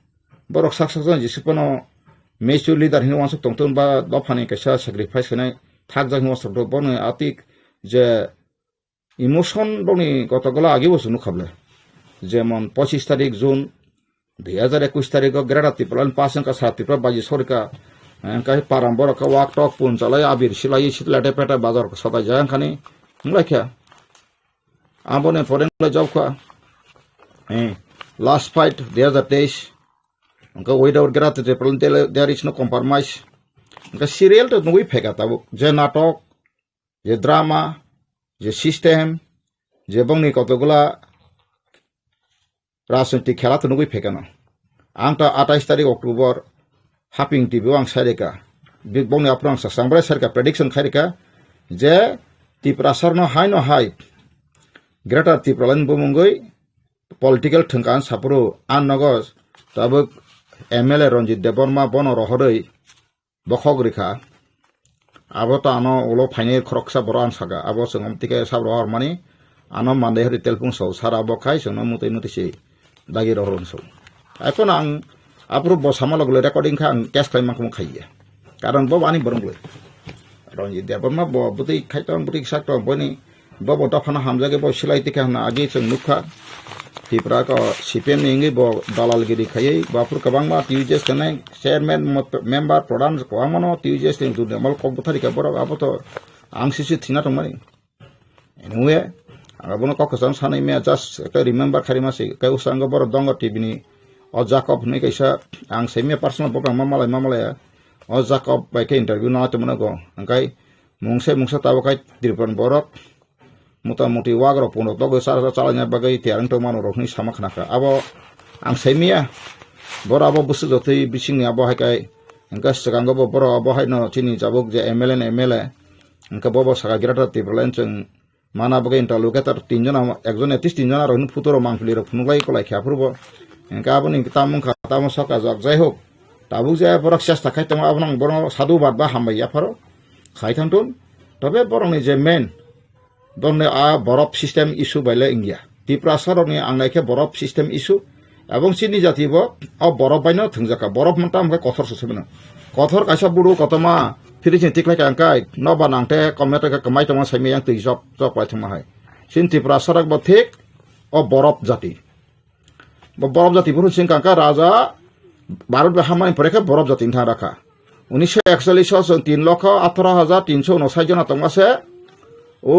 [SPEAKER 1] borok saksajon jisipono Mesu leader hino wasuk tongton ba dofani kaisa sacrifice kanai thakjak hino wasuk do bono atik je emotion boni kotogala age bosu nukhable jemon 25 tarik June 2021 tarik grati plan pasan ka sati pra baji sorika kai parambor ka wak tok pun chalai abir silai sitlate peta bazar ka sata jang khani nglakhya abone foreign la job ka last fight 2023 without guarantee plan there is no compromise serial to nui pheka tabu je natok je drama je system je bongni kotogula rajnaitik khela to nui pheka na angta 28 tarik October haping tv ang sareka big bongni aprang sambrai sarka prediction khairika je Tripura sarno hai greater Tripura lan bomongoi political thangkan sapuru annogos tabuk MLA Ranjit Deborma bono rohorei bokhok rikha abo to ano ulo phaini khoroksa boran saga abo sengom tike sabro mani ano mande hori telpung so sara bo khai sengno mutai nutisi dagi rohron so ekon ang apro bo samalog le recording kha ang cash claim kum khaiya karon bo bani borong le Ranjit Deborma bo buti khaitong buti sakto boni bo bo tafana hamjage bo silai tike na agi seng nukha Tripura ko CPM ni bo dalalgiri khayai bapur kabang ma TUJS kanai chairman member pradhan ko amono TUJS ting du mal ko buthari ka borok apoto angsisi thina tongmani anyway abono ko kasam sanai me just remember kharima se kai usang bor dongo TV ni o Jacob ni kaisa ang semi personal program mamalai o Jacob by ke interview na to monago angkai mungsa tawo kai Tripura borok muta-muti wagro puno togo sara calanya bagai tiarang to mano rokni samak naka abo ang semia bora abo busu jotei bising abo hai kai engkas sakanggo bo bora abo hai no chini jabuk je MLA engka bobo saka girata tibralen chung mana bagai interlocutor tinjon ekjon etis tinjon aro futuro mangpili ro phunulai kolai khapurbo engka aboni tamung khatamo saka jok jai hok tabu je borak chesta khai tong abnang borong sadu bat ba hambai afaro khai thangtun tobe borong ni je main donne a borop system issue baile india Tripura saroni angnaike borop system issue এবং চিনি জাতিব অ বরফ বাইন থংজাকা বরফ মন্টা আমকে কথর সসবেন কথর কাইসা বুড়ো কতমা ফিরিছিন টিকলাই কাঙ্কাই নবা নাংতে কমেটকা কমাই তমা সাইমে yang tui jok jok lai thma hai sin Tripura sarak bo thik o borof jati bo borof jati buru sin kangka raja Bharat Hamani পরেখে বরফ জাতি থা রাখা 1941 সন 3,18,359 জন তংমাসে ও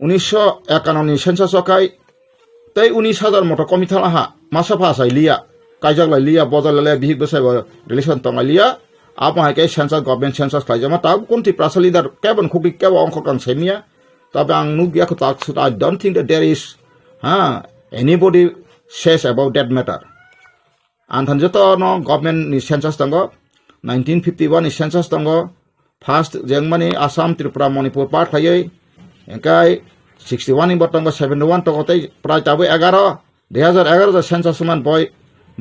[SPEAKER 1] 1951 census সকাই tei 19,000 motor komithala ha masa phasai liya kaijak lai liya bozal lai bihik besai relation tonga liya apa hai ke census government census kaijama ta kunti prasa leader kebon khukri kewa ongkor kang semia tabe ang nugya ko tak I don't think that there is anybody says about that matter anthan joto no government ni census tongo 1951 ni census tongo first jengmani Assam Tripura Manipur part khai engkai 61 in botong 71 to kotai prai tabu 11 2011 census man boy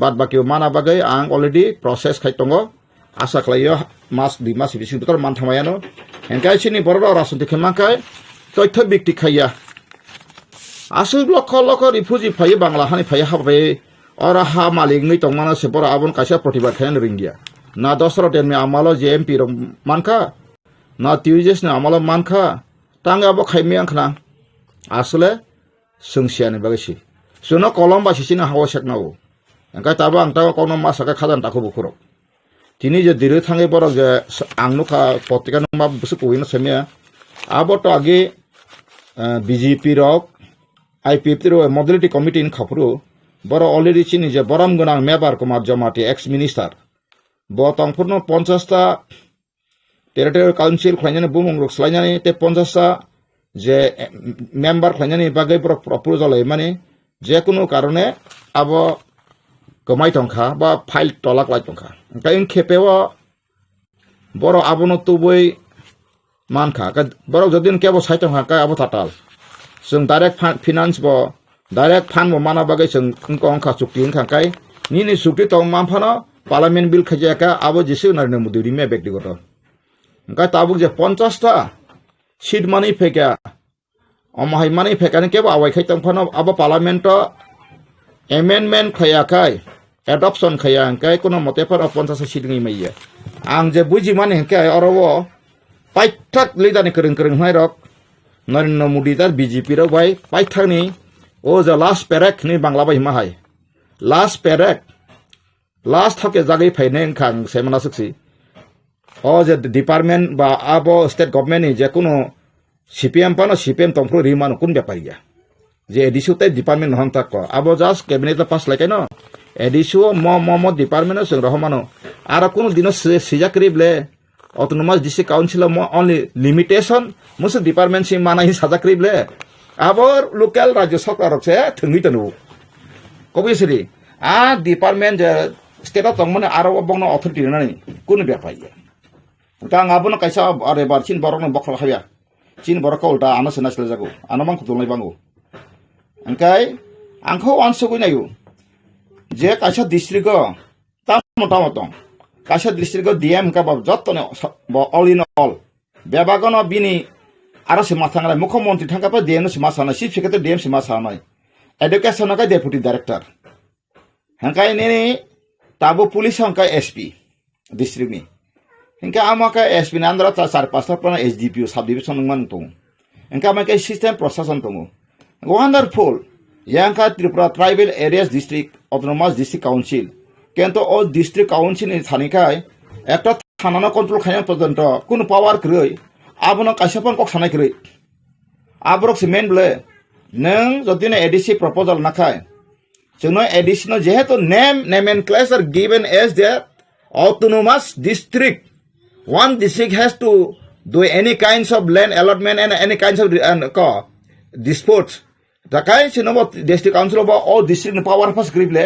[SPEAKER 1] bad baki mana bagai ang already process khai tongo asa khlayo mas di mas bising betul man thamayano engkai chini bororo rasunti khemangkai toitho bikti khaya asu lokho refugee phai bangla hani phai habai ora ha malik ni tongmana se bora abon kaisa protibat khayan ringia na dosro ten me amalo JMP ro manka na tujes na amalo manka tanga bo khai me angkhna আসলে সংসিয়ানি বাগেছি Suno কলম বা সিসিনা হাওয়া শেখনাও এঙ্কাই তাবা আংটা কোনো মাসাকা খাদান তাকো বুকুরক তিনি যে দিরে থাঙ্গে বড় যে আংনুখা পত্রিকা নমা বসে কইনো সেমিয়া আবটো আগে বিজেপি রক আইপিএফ র মডেলিটি কমিটি ইন খাপুরু বড় অলরেডি চিনি যে বরাম গনাং মেবার কুমার জমাটি এক্স মিনিস্টার ব তংপুর্ন 50টা টেরিটরিয়াল কাউন্সিল খাইনানি বুমংরক স্লাইনানি তে 50টা যে মেম্বার খাইনানি বাগৈ প্রপোজাল মানে যে কোনো কারণে আব কমাই টংখা বা ফাইল তলাক লাই টংখা তাই খেপেও বড় আবন তুবই মানখা বড় যদি কেবল সাই টংখা কাই আব তাতাল जों डाइरेक्ट फाइनान्स ब डाइरेक्ट फान्ड ब माना बागै जों अंखा चुक्ति खांकाय निनि चुक्ति तो मामफानो पार्लियामेंट बिल खजाका आबो जिसु नरेंद्र मोदी रिमे व्यक्तिगत ओंका ताबुक जे 50 टा सीट मानि फेका अमहाय मानि फेकानि केबो आवाय खाय तंफानो आबो पार्लियामेंट एमेंडमेंट खयाकाय एडॉप्शन खयाकाय कोनो मतेफोर 50 सीट नि मैया आं जे बुजि माने हकाय अरबो पाइथाक लिदानि करं हाय रक नरेंद्र मोदी दार बीजेपी रो बाय पाइथानि ओ जा लास्ट पेरेक नि बांग्ला बाय माहाय लास्ट पेरेक लास्ट थके जागै फायने खां सेमना सक्सि ओ जे डिपार्टमेंट बा आबो स्टेट गवर्नमेंट नि जे कोनो सीपीएम पानो सीपीएम तंफ्रो रिमान कुन बेपारिया जे एडिसु ते डिपार्टमेंट हन तक आबो जास्ट कैबिनेट पास लायकै न एडिसु म डिपार्टमेंट जों रहमानो आरो कोनो दिनो सिजाक्रिबले autonomous district council only limitation musu department si mana hi sajakrible abor local rajya sarkar se thungi tanu kobisri a department state tongmane aro bongno authority nani kun bepaiya tang abon kaisa are bar chin borok no bokla khaya chin borok ulta ana sena sel jago anamang khudulai bango angkai angkho ansugui nayu je kaisa district ta motamotong কাশা দৃষ্টিগত DM কা বাব যতনে all in all বেবাগন বিনি আরো সে মাথাঙ্গা মুখ্যমন্ত্রী থাকা পা ডিএম সে মাসানা চিফ সেক্রেটারি ডিএম সে মাসানাই এডুকেশন কা ডেপুটি ডাইরেক্টর হাঙ্কাই নেনি তাবো পুলিশ হাঙ্কাই এসপি ডিস্ট্রিক্ট নি হাঙ্কা আমাকা এসপি নান্দ্রা তা 4-5 প্লান এসডিপিও সাব ডিভিশন মান তো হাঙ্কা আমাকে সিস্টেম প্রশাসন তো ওয়ান্ডারফুল ইয়াঙ্কা Tripura tribal areas district autonomous district council কিন্তু ও ডিস্ট্রিক্ট কাউন্সিল नि थानिखाय একটা থানানো কন্ট্রোল খায় পর্যন্ত কোন পাওয়ার ক্রই আবনো কাইসাপন কক সানাय ক্রই আবরক সিমেন বলে নং যদি না এডিসি প্রপোজাল না খায় जोंनो एडिशनल जेहेतु name and class are given as the autonomous district one district has to do any kinds of land allotment and any kinds of disputes takai sino district council of all district power pas grible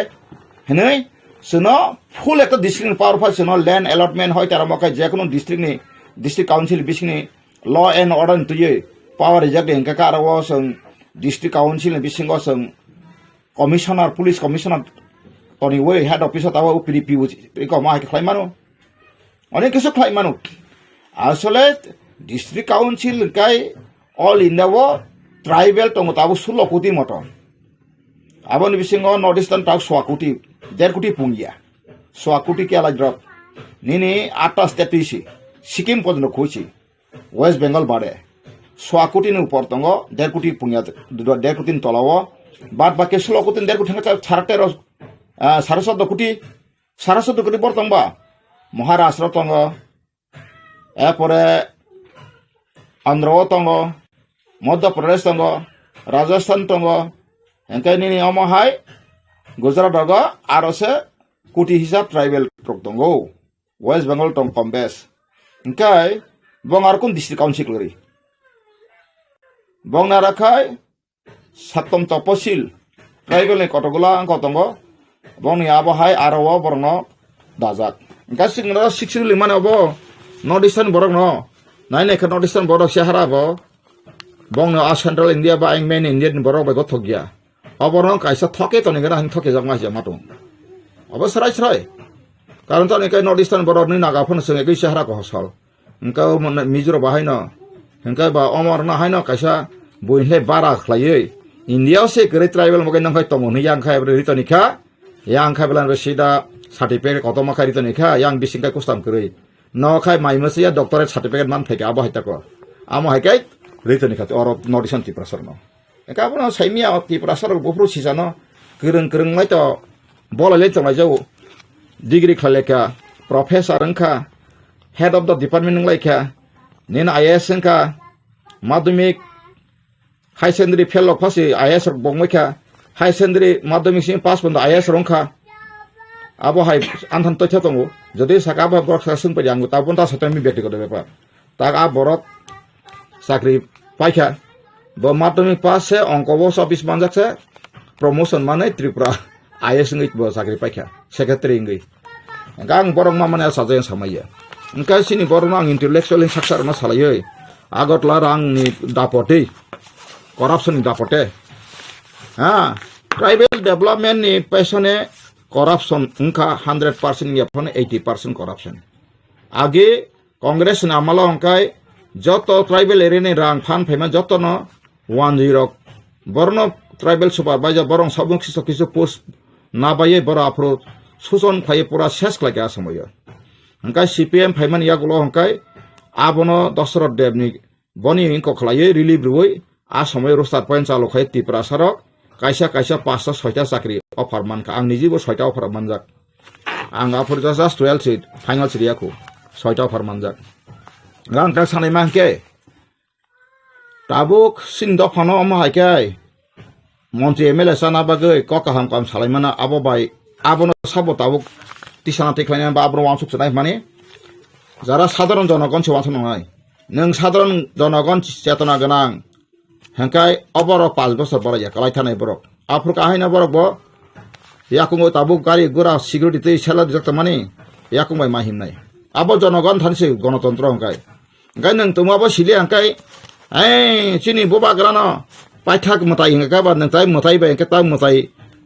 [SPEAKER 1] henai sino full একটা district পাওয়ার file সনো land allotment হয় তার মকাই যে কোনো district নি district council bisini law and order tuye power reject engka karawo song district council bisingo song commissioner police commissioner toni we head officer tawa PDP ko ma ke khlaimano অনেক কিছু khlaimano asole district council kai all India wo tribal tongo tabu 16 koti moto abon bisingo northeastern tak 1 koti 1.5 koti pungia 1 koti ke ala drop nini 8 state isi Sikkim পর্যন্ত খুঁজছি West Bengal বাড়ে 1 কোটির উপর তঙ্গ 1.5 কোটি পুনিয়া 1.5 কোটি তলাও বাদ বাকি 16 কোটি 1.5 কোটি ছাড়তে 14.5 কোটি 14.5 কোটি পর তঙ্গবা মহারাষ্ট্র তঙ্গ এরপরে অন্ধ্র তঙ্গ মধ্যপ্রদেশ তঙ্গ রাজস্থান তঙ্গ এনকাই নিনি অমহাই গুজরাট দগ আর আছে কোটি হিসাব ট্রাইবেল তঙ্গ ওয়েস্ট বেঙ্গল তং কম বেশ Engkai bong arkun district council lori bong narakai satom toposil tribal ni kotogula angko tongo bong ni abo hai arawo borno dajak engkai singra 65 mane obo northeastern borok no nai ne northeastern borok sahara bo bong no central India ba eng main Indian borok ba gothogya oborno kaisa thoke to nigera hang thoke jangma ja matung obo sarai sarai কারণ তো নেকাই north eastern বড় নি Naga phone সঙ্গে কই সাহারা কহ সল Inca মিজোর বাহাই ন Inca বা অমর না হাই ন কাইসা বইলে বারা খলাইয়ে ইন্ডিয়াও সে করে ট্রাইবেল মগে নখাই তম নি ইয়াং খাই রিত নিখা ইয়াং খাই বলান সিদা সার্টিফিকেট কত মাখাই রিত নিখা ইয়াং বিসিংকাই কুস্তাম কই ন খাই মাইমসিয়া ডক্টরেট সার্টিফিকেট মান ফাইকা আবো হাইতা কো আমো হাইকাই রিত নিখা অর নর্থ ইস্টার্ন ত্রিপুরাসর ন একা বন সাইমিয়া ত্রিপুরাসর বফরু সিজানো গরং গরং লাই তো বলালে চলাই যাও Degree khaleka, professor angka, head of the department anglaika, nina IAS angka, madhyamik, high secondary fellow pasi IAS bongmeka, high secondary madhyamik sing pass bondo IAS rongka, abo hai antan to chatongo, jadi sakaba borok sasung pejanggu, tabun ta satami bekti kodo bepa, tak a borok sakri paika, bo madhyamik pass se ongkobo office manjak se, promotion mana Tripura. IAS ngit bo sakri paika secretary ngi gang borong mamane sajayan samaya engka sini borong ang intellectual saksar na salaye agot larang ni dapote corruption ni dapote tribal development ni pesone corruption engka 100% ya phone 80% corruption age congress na amalo engkai joto tribal area ni rang fan phema joto no 10 borno tribal supervisor borong sabung kisu post na baye bora apro suson phaye pura ses klage asamoyo engkai CPM phaiman yagulo engkai abono Dasharat Devni boni inko khlaye relief roi asamoy rostar point chalo khai Tripura sarok kaisa 5 6ta chakri offer man ka ang nijibo 6ta offer manjak ang apor just 12 seat final seat yakho 6ta offer manjak gang ta sanai mangke tabuk sindo phano ama haikai মন্ত্রী MLA সানা বাগে ককাহাম কাম সালাইমানা আবো by আবনো সাবো তাবুক তিসানা তেখাইনা বা আবনো ওয়ানসুক সানাই মানে যারা সাধারণ জনগণ সে ওয়ানসুক নয় নং সাধারণ জনগণ চেতনা গোনাং হেंकाय অবর 5 বছর বড় কালাই থানাই বরক আফর কাহাইনা বরক ব ইয়াকুঙ্গ তাবুক গাড়ি গোরা সিকিউরিটি তে সেলা দিজত মানে ইয়াকুঙ্গাই মাহিম নাই আবো জনগণ থানসে গণতন্ত্র হেंकाय গাই নং তুমাবো সিলে হেंकाय চিনি বুবা গ্রানো পাইথাক মতাই হেंका বা নতাই মতাই বা হেंका তা মতাই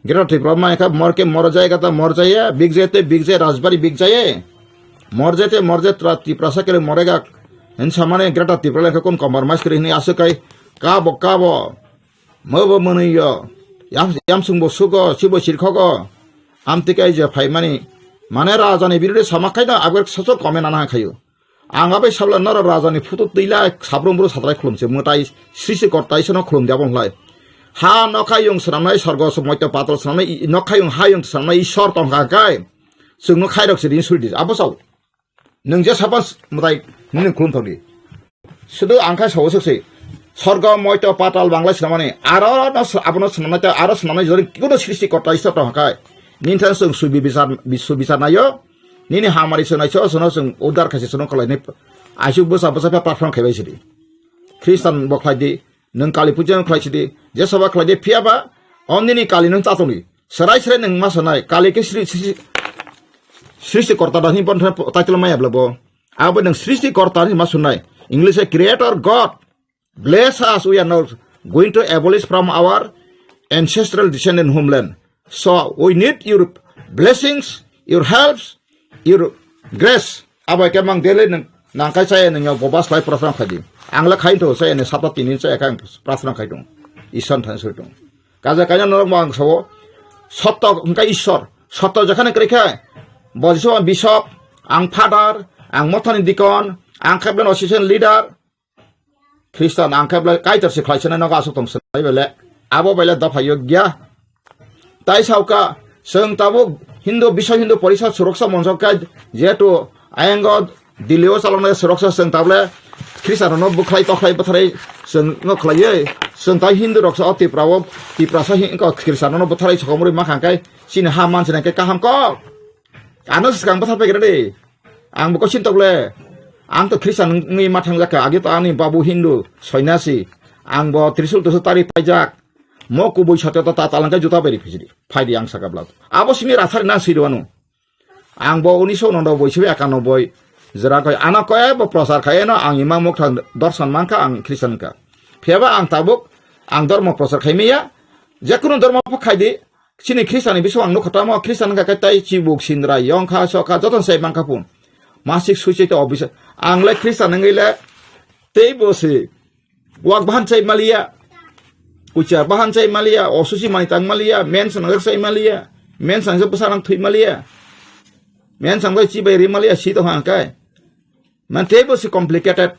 [SPEAKER 1] গেরটি প্রমা হেंका মরকে মর জায়গা তা মর যায় বিগজে রাজবাড়ি বিগ যায় মর যেতে ত্রিপ্রাসা করে মরেগা হেন সামানে গ্রেটা ত্রিপ্রালে কোন কম্প্রমাইজ করে নি আসকাই কাবো মবো মনইয় ইয়ামসুংবো সুগো সিবো সিরখগো আমতিকাই যে ফাইমানি মানে রাজানি বিরুদ্ধে সামাখাই না আগর সচ কমে না খাইও आंगाबे साबला नर राजानि फुटो दैला साब्रमब्रो साद्राय खुलुमसे मोटाइ सृष्टि करताइसनो खुलुम दियाबंलाय हा नखायुं सनामनाय स्वर्ग समयत पात्र सनामनाय नखायुं हायुं सनामनाय ईश्वर तंगागाय जोंनो खायरक सिरिन सुरिदि आबसाव नों जे साबा मोटाइ नों खुलुम थगि सुदु आंखा सावसोसै स्वर्ग मयत पाताल बांग्ला सनामनाय आरो आपनो सनामनाय आरो सनामनाय जरि किनो सृष्टि करताइसो तंगागाय निन्था जों सुबिचार नायो Nini hamari sunai so sono sung udar kasih sono kalau ini asyik besar platform kayak sini. Kristen boklai di neng kali puja boklai sini. Jadi sebab kalau dia pihak apa, on ini kali neng tak tuli. Serai neng mas sunai kali ke sri korta dah ni pun title maya belabo. abo nang srishti korta ni masunai English creator God bless us, we are now going to abolish from our ancestral descendant homeland, so we need your blessings, your helps, your grace. Abo kemang dele nang kai saya nang bobas lai prasna khadi angla khain to saya ne sapta tinin saya kan prasna khai dong isan than sur dong kaja kanya nor mang so sotto ungka ishor sotto jakhane krekha bojso bishop ang father ang mothani dikon ang khablen association leader Christian ang khabla kai tar se khlaisana naga asuk tong sai bele abo bele da phayogya tai sauka seng tabu Hindu Biswa Hindu Parishad Suraksa Monjaka jeto ayango Dilio salona suraksa seng table Christian no buklai toklai bathrai seng no khlai seng tai Hindu roksa ati prawo ti prasa hin ko Christian no bathrai chokomuri makhangkai sin haman sin ke kaham ko ano skang bathar pe grade ang buko sin toble ang to Christian ngi mathang jaka agi to ani babu Hindu soinasi ang bo trisul to tari pajak mo kubui chate to tatalangka juta beri phijri phaidi ang sakabla abo simi rathar na sidwanu ang bo 1990 91 jera koi anak koi bo prasar khaye no ang imam muk thang darshan mangka ang Christian ka pheba ang tabuk ang dharma prasar khaimiya jekono dharma phaidi sini Christian bisu ang no khatama Christian ka kai chibuk sindra yong kha so ka joton sai mangka pun masik suci to obis ang le Christian ngile tei bosi wak bahan sai malia ucar bahan sai malia osusi manitang malia men sang sai malia men sang se pasarang thui malia men sang goi chibai ri malia si to hangkai man table si complicated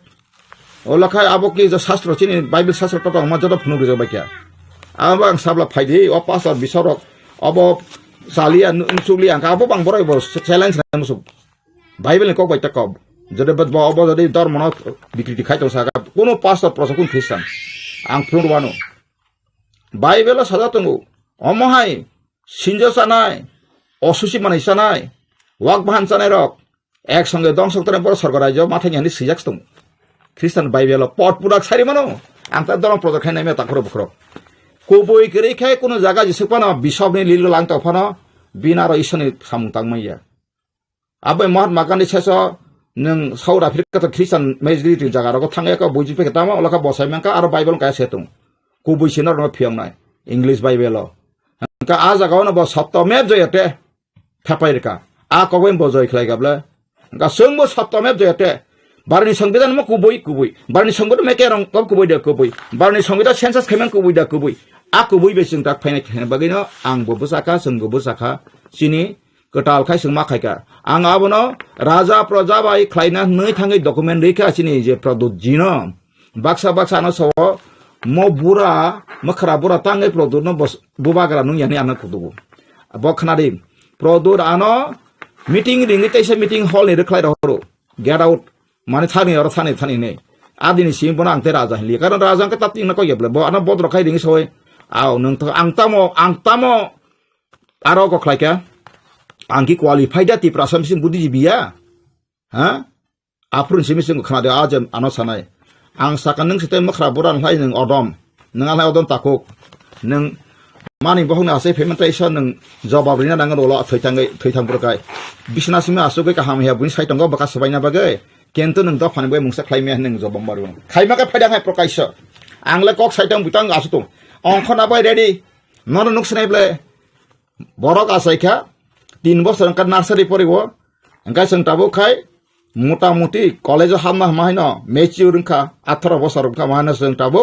[SPEAKER 1] ola khai abo ki jo shastro chini bible shastro to ma jodo phunu ge bakya abang sabla phaidi o pastor bisorok abo salia nusuli ang abo bang boroi bo challenge na musu bible ko bai ta ko jode bad bo abo jode dor mono bikriti khai to saka kono pastor prosakun christian ang phunu wano bible sada tungu omohai sinjo sanai osusi manai sanai wak bahan sanai rok একসঙ্গে দংশকতরে বড় স্বর্গরাজ্য মাথায় নিয়ে সিজাক্স দং খ্রিস্টান Bible পট পুরাক সারি মানো আং তার দরম প্রদর খাই নামে তাকর বখর কবই করে খাই কোন জায়গা যেসে পানো বিশবনি লিলো লাংতা ফানো বিনার ঈশ্বরনি সামুং তাংমাইয়া আबै মহাত্মা গান্ধী শেষ নং সাউথ আফ্রিকা তো খ্রিস্টান মেজরিটি জায়গা রক থাঙ্গে কা বইজি পেকে তামা ওলাকা বসাই মাংকা আর বাইবেল কায় সেতুং কবই সিনর ন ফিয়ংনাই ইংলিশ বাইবেল কা আ জায়গাও ন ব সপ্তাহ মেপ জয়তে থাপাইরকা আ কবই বজয় খলাই গাবলা ga sengbo saptame jete barni সংবিধান mo kubui barni সংবিধান me kerong kom kubui da kubui barni সংবিধান census khemen kubui da kubui a kubui be sing tak phaina khene bagino ang bo busaka senggo busaka sini ketal khai sing ma khai ka ang abono raja praja bai khlaina nei thangai document rekha sini je pradut jino baksa no so mo bura makhra bura tangai pradut no bubagra nu yani ana kudu bokhna dim pradut ano meeting ringi taisa meeting hall ni reklai ro get out mane thani or thani ne adini sim bona angte raja hili karon raja ka tapti na ko yeble bo ana bod rokai ringi soi aw nung to angtamo aro ko khlai ka angki qualify da ti prasam sing budi jibiya ha aprun simi sing khana de ajam ano sanai ang sakan nung sitai makhra buran hlai nung odom nung alai odom takuk nung mani bohong ase fermentation nung jawab rina nang rolo thaithang burkai bisna sima asugai ka ham ya buin saitang go baka sabaina bagai kento nung da phani bai mungsa khlaime nung jobam baru khaima ka phaida khai prokaisha angle kok saitang butang asutung ongkhona bai ready non nuksnai ble borok asaikha 3 বছর ka nursery poribo angkai sing tabo khai মোটামুটি college হামা হামাইনো mature খা 18 বছর খা মানা sing tabo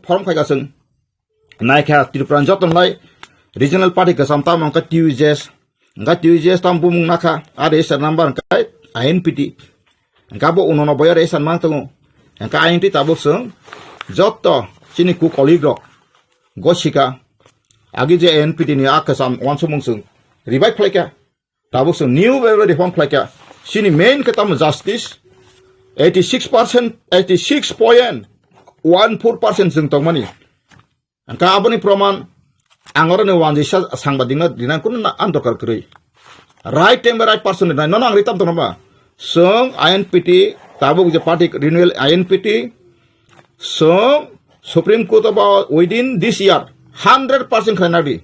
[SPEAKER 1] form khai ka sing naikha Tripura joton lai regional party ka samta mangka TUJS tampu mung nakha are ser number kai INPT ngabo 89 re san mang tango ka INPT tabuk sung jotto chini ku colleague rok goshika agi je INPT ni akasam wansumung sung revive phleka tabuk sung new reform phleka chini main ka tam justice 86.14% sung tongmani ka aboni proman angoro ne wanjisa sangbadingna dinan kun andokar krei right time right person na non ang ritam tonba song INPT tabuk je party renewal INPT song Supreme Court about within this year 100% khainadi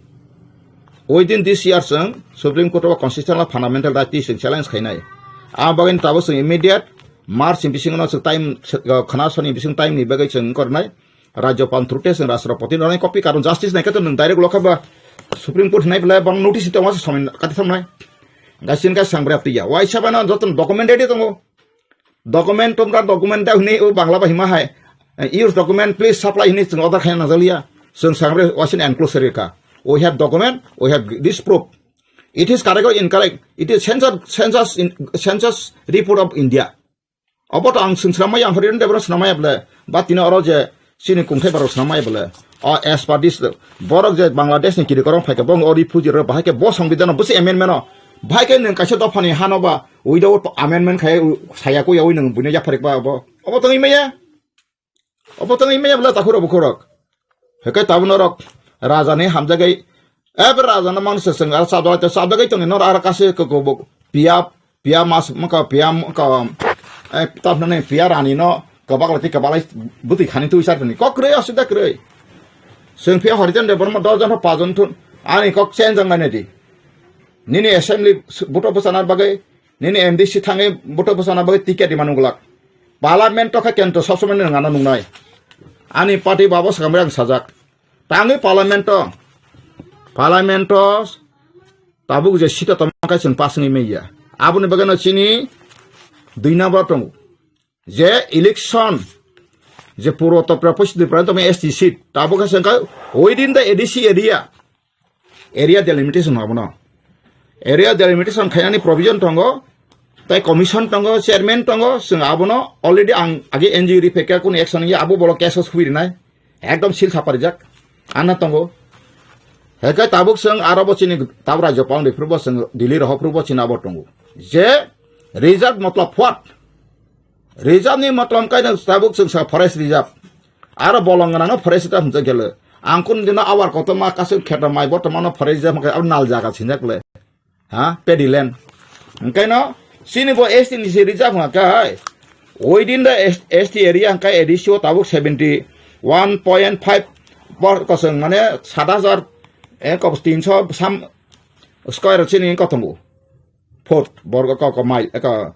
[SPEAKER 1] within this year song Supreme Court of constitutional fundamental right sing challenge khainai bagen tabo sung immediate march bising no sung time khana soni bising time ni bagai sung kornai rajyopal trute sung rashtrapati nai copy karon justice nai kato nung direct lokha ba supreme court nai bla bang notice to mas somin kati samnai gasin ka sang brap tiya wai sabana joton document ready tongo document tomra document ta huni o bangla ba hima hai use document please supply hini sung other khaina nazalia sung sangre wasin enclosure ka we have document we have this proof. It is correct or incorrect. It is census report of India. About ang sinamay ang foreign devil sinamay bla. But in a roje sini kungkay baro sinamay bla. Or as per this borok je Bangladesh ni kiri korong phai ka bong ori puji ro bahai ke bo সংবিধান busi amendment no. Bahai ke nang kaisa do phani hano ba without amendment khai saya ko yawi nang bunya jafarik ba bo. Obo tang imaya. Obo tang imaya bla takuro bukorok. Hekai tabunarok raja ni hamjagai ever raja na manusia sengal sabda gai tongi nor arakase ke gobok pia mas maka pia maka tap nane pia rani no kabak lati kabalai buti khani tu isar ni kok re asida kre seng pia harijan de borma dojan ha pajon tun ani kok chen jang ngane di nini assembly buto pesanar bagai nini MDC thange buto pesanar bagai tiket di manunglak parliament to kha kento sosmen ngana nungnai ani party babo sakamrang sajak tangi Parlamentos tabuk je sita tamakai sun pasngi meya abune bagano chini 2 number tong je election je puro to propose di pranto me ST seat tabuk sangka within the ADC area delimitation habona area delimitation khayani provision tongo tai commission tongo chairman tongo sung abono already ang age NGO ri feka kun action ya abu bolo cases huiri nai ekdom sil thapari jak ana tongo Hekai tabuk seng arabo chini tab rajyopal ni purbo seng Delhi roh purbo china botongu. Je reserve matlab what? Reserve ni matlab kai na tabuk seng sa forest reserve. Aro bolongana no forest reserve hmja gele. Angkun dina awar koto ma kasu kheta mai botomano forest reserve kai nal jaga chinjak le. Ha paddy land. Kai no sini bo ST ni reserve ma kai. Within the ST area kai edisio tabuk 71.5 bor koseng mane 7000 Ekop 303 square chini kotomu fort borgo ko mile eka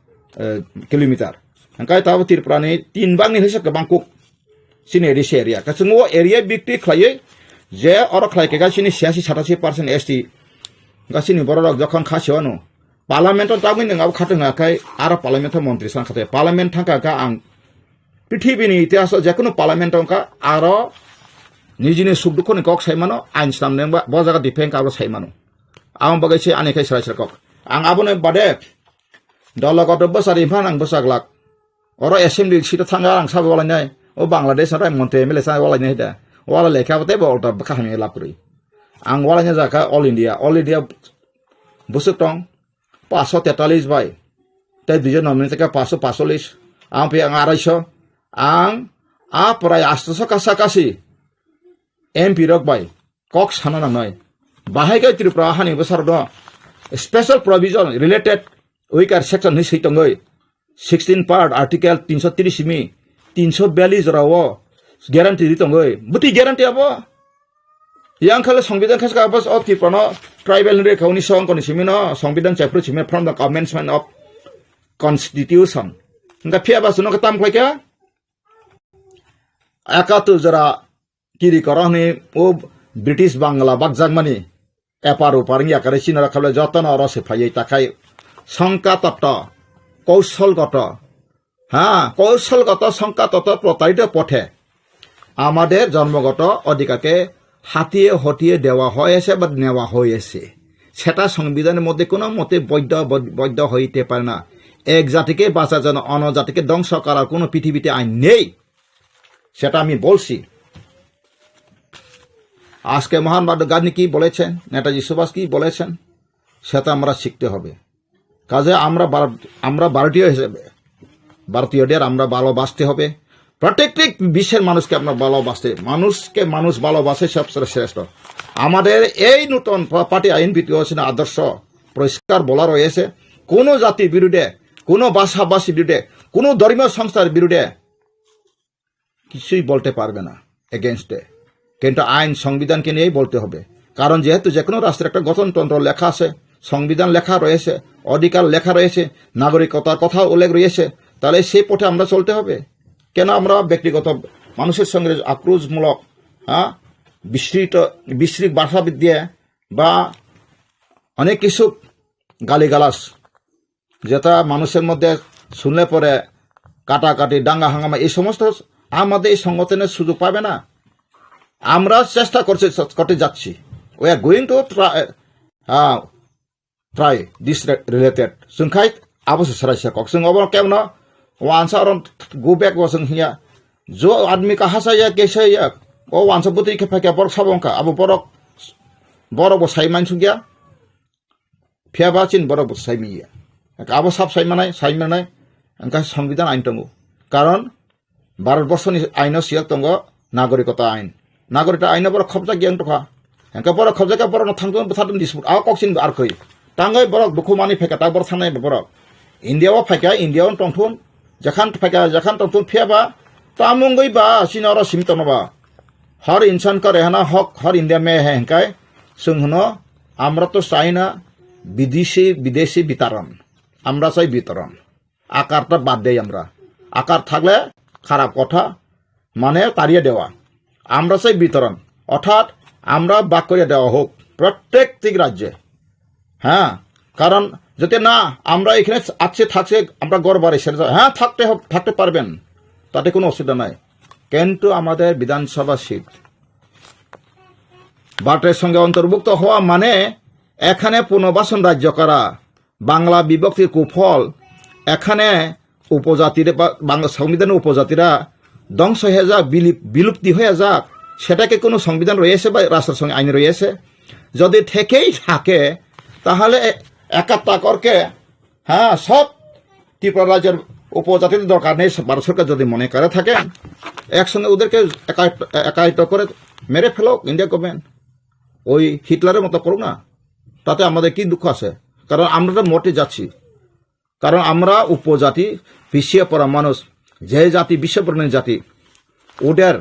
[SPEAKER 1] kilometer angkai tabu tirprani 3 bang ni hisak bangkuk sini edi area ka sungo area bikti khlaye je oro khlai ke ga sini 86% ST ga sini borok jokhon khasiano parliament tabu ni ngab khatanga kai ara parliament মন্ত্রী san khate parliament thangka ga ang পৃথিবীনি ইতিহাস যে কোনো parliament ka aro Nijini subdukon ni kok saimano Einstein nengba bojaga dipeng kablo saimano ang bagai se ane kai sarai kok ang abone bade dolagot besar imhan ang besaglak oro assembly sita thanga ang sabe wala nai o Bangladesh rai monte mele sa wala nai da wala lekha bote bolta bakhami lapri ang wala nya jaka all India busuk tong 543 bai tai dijo nominate ka 545 ang pi ang 250 ang prai 800 kasakasi MP rok bai kok sana nai bahai kai Tripura hani besar do special provision related weaker section ni sitongoi 16 part article 330 mi 342 rawo guarantee ditongoi buti guarantee abo yang khale সংবিধান khaska bas of Tripura tribal re khauni song koni simino সংবিধান chapter chime from the commencement of constitution nga phia bas no katam khoika akatur jara kiri korani o British Bangla bak Germany eparu paringi akare sinara khable jotono rose phai takai সংকা তত্ত্ব কৌশলগত কৌশলগত সংকা তত্ত্ব প্রতারিত পথে আমাদের জন্মগত অধিকারকে হাতিয়ে হটিয়ে দেওয়া হয়েছে বা নেওয়া হয়েছে সেটা সংবিধানের মধ্যে কোনো মতে বৈধ হইতে পারে না এক জাতিকে বাঁচার জন্য অন্য জাতিকে ধ্বংস করার কোনো পৃথিবীতে আইন নেই সেটা আমি বলছি আজকে মহাত্মা গান্ধী কি বলেছেন নেতাজি সুভাষ কি বলেছেন সেটা আমরা শিখতে হবে কাজে আমরা ভারতীয় হিসেবে ভারতীয়দের আমরা ভালোবাসতে হবে প্রত্যেকটি বিশ্বের মানুষকে আমরা ভালোবাসতে মানুষকে মানুষ ভালোবাসে সবচেয়ে শ্রেষ্ঠ আমাদের এই নতুন পার্টি আইন ভিত্তিক আদর্শ পরিষ্কার বলা রয়েছে কোনো জাতির বিরুদ্ধে কোনো ভাষাভাষীর বিরুদ্ধে কোনো ধর্মীয় সংস্থার বিরুদ্ধে কিছুই বলতে পারবে না এগেইনস্টে কিন্তু আইন সংবিধানকে নিয়েই বলতে হবে কারণ যেহেতু যে কোনো রাষ্ট্রের একটা গঠনতন্ত্র লেখা আছে সংবিধান লেখা রয়েছে, অধিকার লেখা রয়েছে, নাগরিকতার কথা উল্লেখ রয়েছে, তাহলে সেই পথে আমরা চলতে হবে। কেন আমরা ব্যক্তিগত মানুষের সঙ্গে আক্রোশমূলক বিস্তৃত ভাষাবিদ দিয়ে বা অনেক কিছু গালিগালাস যেটা মানুষের মধ্যে শুনলে পরে কাটাকাটি দাঙ্গা হাঙ্গামা এই সমস্ত আমাদের এই সংগঠনের সুযোগ পাবে না। আমরা চেষ্টা করতে যাচ্ছি। We are going two try this related. Sungkai abu sesarai kok. Sung obor kemna wansa orang go back wasung hiya. Jo admi ka hasa ya kesa ya. O wansa putri ke pakai porok sabong ka. Abu borok bo sai man sungya. Pia bacin borok bo sai miya. Abu sab sai manai. Angka সংবিধান আইন tongo. Karon Bharatvarsha ni aino siak tongo নাগরিকতা আইন. নাগরিকতা আইন borok khobja gyang toka. Angka borok khobja ka borok thangton besadun disebut. Aw koksin ar koi. Tanggai borok bukumani pheka tak borok sanai borok. India wa pheka India on tongthun. Jakhan pheka jakhan tongthun phiaba tamungoi ba sinara simtono ba. Har insan ka rehna hak har India mein hai kai. Sunghono amra to চাই না বিদেশি বিতরণ। আমরা চাই বিতরণ। আকারটা বাদ দেই আমরা। আকার থাকলে খারাপ কথা মানে তাড়িয়ে দেওয়া। আমরা চাই বিতরণ। অর্থাৎ আমরা বাক করে দেওয়া হোক প্রত্যেকটি রাজ্যে। হ্যাঁ, কারণ যদি না আমরা এখানে থাকছে আমরা গড়বারে সেটা হ্যাঁ থাকতে পারবেন, তাতে কোনো অসুবিধা নাই। কিন্তু আমাদের বিধানসভা সিট ভারতের সঙ্গে অন্তর্ভুক্ত হওয়া মানে এখানে পুনর্বাসন রাজ্য করা, বাংলা বিভক্তির কুফল, এখানে উপজাতির বাংলা সংবিধানের উপজাতিরা ধ্বংস হয়ে যাক, বিলুপ্তি হয়ে যাক, সেটাকে কোনো সংবিধান রয়েছে বা রাষ্ট্রের সঙ্গে আইন রয়েছে? যদি থেকেই থাকে তাহলে একাত্তা করকে হ্যাঁ সব ত্রিপুরা রাজ্যের উপজাতির দরকার নেই। ভারত সরকার যদি মনে করে থাকে একসঙ্গে ওদেরকে একায়িত করে মেরে ফেলো ইন্ডিয়া গভর্নমেন্ট, ওই হিটলারের মতো করুক না, তাতে আমাদের কি দুঃখ আছে? কারণ আমরা তো মোটে যাচ্ছি, কারণ আমরা উপজাতি পিছিয়ে পড়া মানুষ, যে জাতি বিশ্ববর্ণের জাতি, ওদের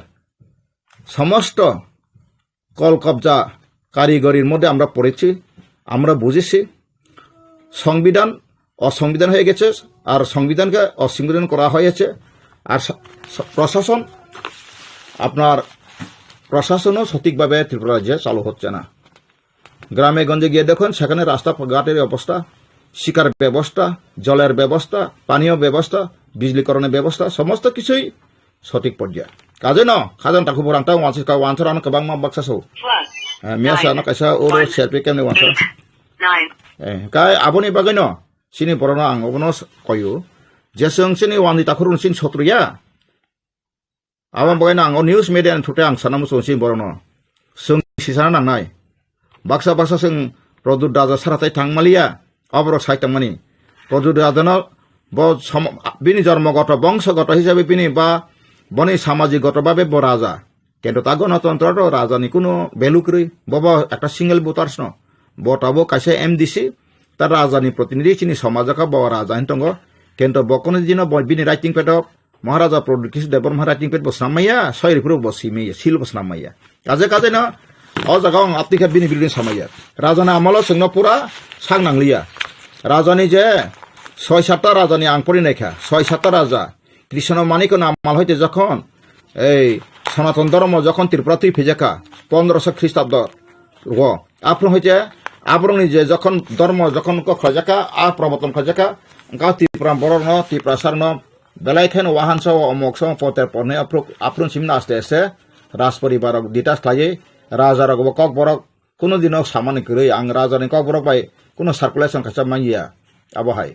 [SPEAKER 1] সমস্ত কল কবজা কারিগরির মধ্যে আমরা পড়েছি, আমরা বুঝেছি। সংবিধান অসংবিধান হয়ে গেছে আর সংবিধানকে অসংবিধান করা হয়েছে। আর প্রশাসন আপনার প্রশাসনও সঠিকভাবে ত্রিপুরা রাজ্যে চালু হচ্ছে না। গ্রামে গঞ্জে গিয়ে দেখুন সেখানে রাস্তাঘাটের অবস্থা, শিকার ব্যবস্থা, জলের ব্যবস্থা, পানীয় ব্যবস্থা, বিজলীকরণের ব্যবস্থা সমস্ত কিছুই সঠিক পর্যায়ে। কাজে ন খাজান তাকু বরাংটা ওয়ানসার আনো কেবাং মা বাক্সা সৌ মিয়াসা আনো কাইসা ওর শেরপি কেমনি ওয়ানসার কাই আবনি বাগै ন সিনি বরনো आं अबनो कयो जे जों सिनि वाननि ताखुरुन सिन सत्रुया आबन बागै न आं निउज मिडिया थुटे आं सानामु सोंसिन बरनो जों सिसाना नांनाय बाक्सा जों प्रदुत राजा साराथाय थांमालिया अबर साइतांमानि प्रदुत राजानो बिनि जन्मगत बंशगत हिसाबै बिनि बा बनि सामाजिकगतभाবে ब राजा কিন্তু তা গণতন্ত্র রাজানি কোনো ভ্যালু করি বাবা একটা সিঙ্গেল ভোটার্স ন বটাবো কাছে এমডিসি তার রাজানি প্রতিনিধি চিনি সমাজকা ব রাজা হিন্তঙ্গ কিন্তু বকনে দিন বিনি রাইটিং পেট মহারাজা প্রদুত দেবর রাইটিং পেট বসনামাইয়া সয়রিপুর বসিমাইয়া সিল বসনামাইয়া কাজে কাজে না অ জায়গা আত্মিকা বিনি বিল্ডিং সামাইয়া রাজানা আমল जोंनो পুরা সাং নাংলিয়া রাজানি যে ৬-৭টা রাজানি আং পড়ি নাইখা ৬-৭টা রাজা কৃষ্ণ মানিক নামাল হইতে যখন এই সনাতন ধর্ম যখন ত্রিপুরা তুই ফেজাকা 1500 খ্রিস্টাব্দ আপন হইতে আবরংনি যে যখন ধর্ম যখন খজাকা আ প্রবর্তন খজাকা গাও ত্রিপুরা বরন ত্রিপুরা সারন বেলাইখান ওয়াহানস অমোক সম পতের পনে আপন সিমনা আস্তে আস্তে রাজ পরিবার ডিটাচ লাগে রাজার কক বরক কোনো দিন সামান্য করে আং রাজানি কক বরক বাই কোনো সার্কুলেশন খাচা মাইয়া আবহাই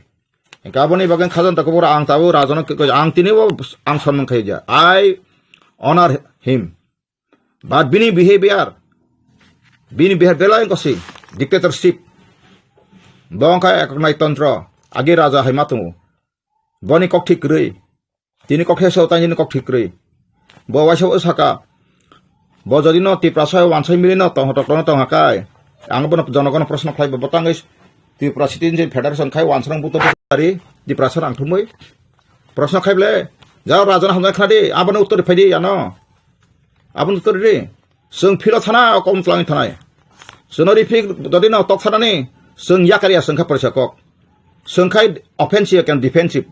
[SPEAKER 1] গাবনি বাগান খাজান তাকে বড় আং তাবো রাজন আং তিনিও আং সম্মান খাই যা I honor him but bini behavior belai kosi dictatorship bongka eknai tantra age raja hai matu boni kok thik rei tini kok heso tani kok thik rei bo waso osaka bo jodi no ti prasay wansai mili no tong tok tong hakai ang bono janogon proshno khlai botang is ti prasidency federation khai wansrang buto tari di prasar ang thumoi proshno khaibele যাও রাজন হামজাই খাদি আবন উত্তর ফাইদি জানো আবন উত্তর রে जों fill थाना कम तलांग थानाय सोनोरि फिक ददि न तक थानानि जों याकारिया जोंखा फरायसा कक जोंखाय अफेन्सिभ एन्ड डिफेन्सिभ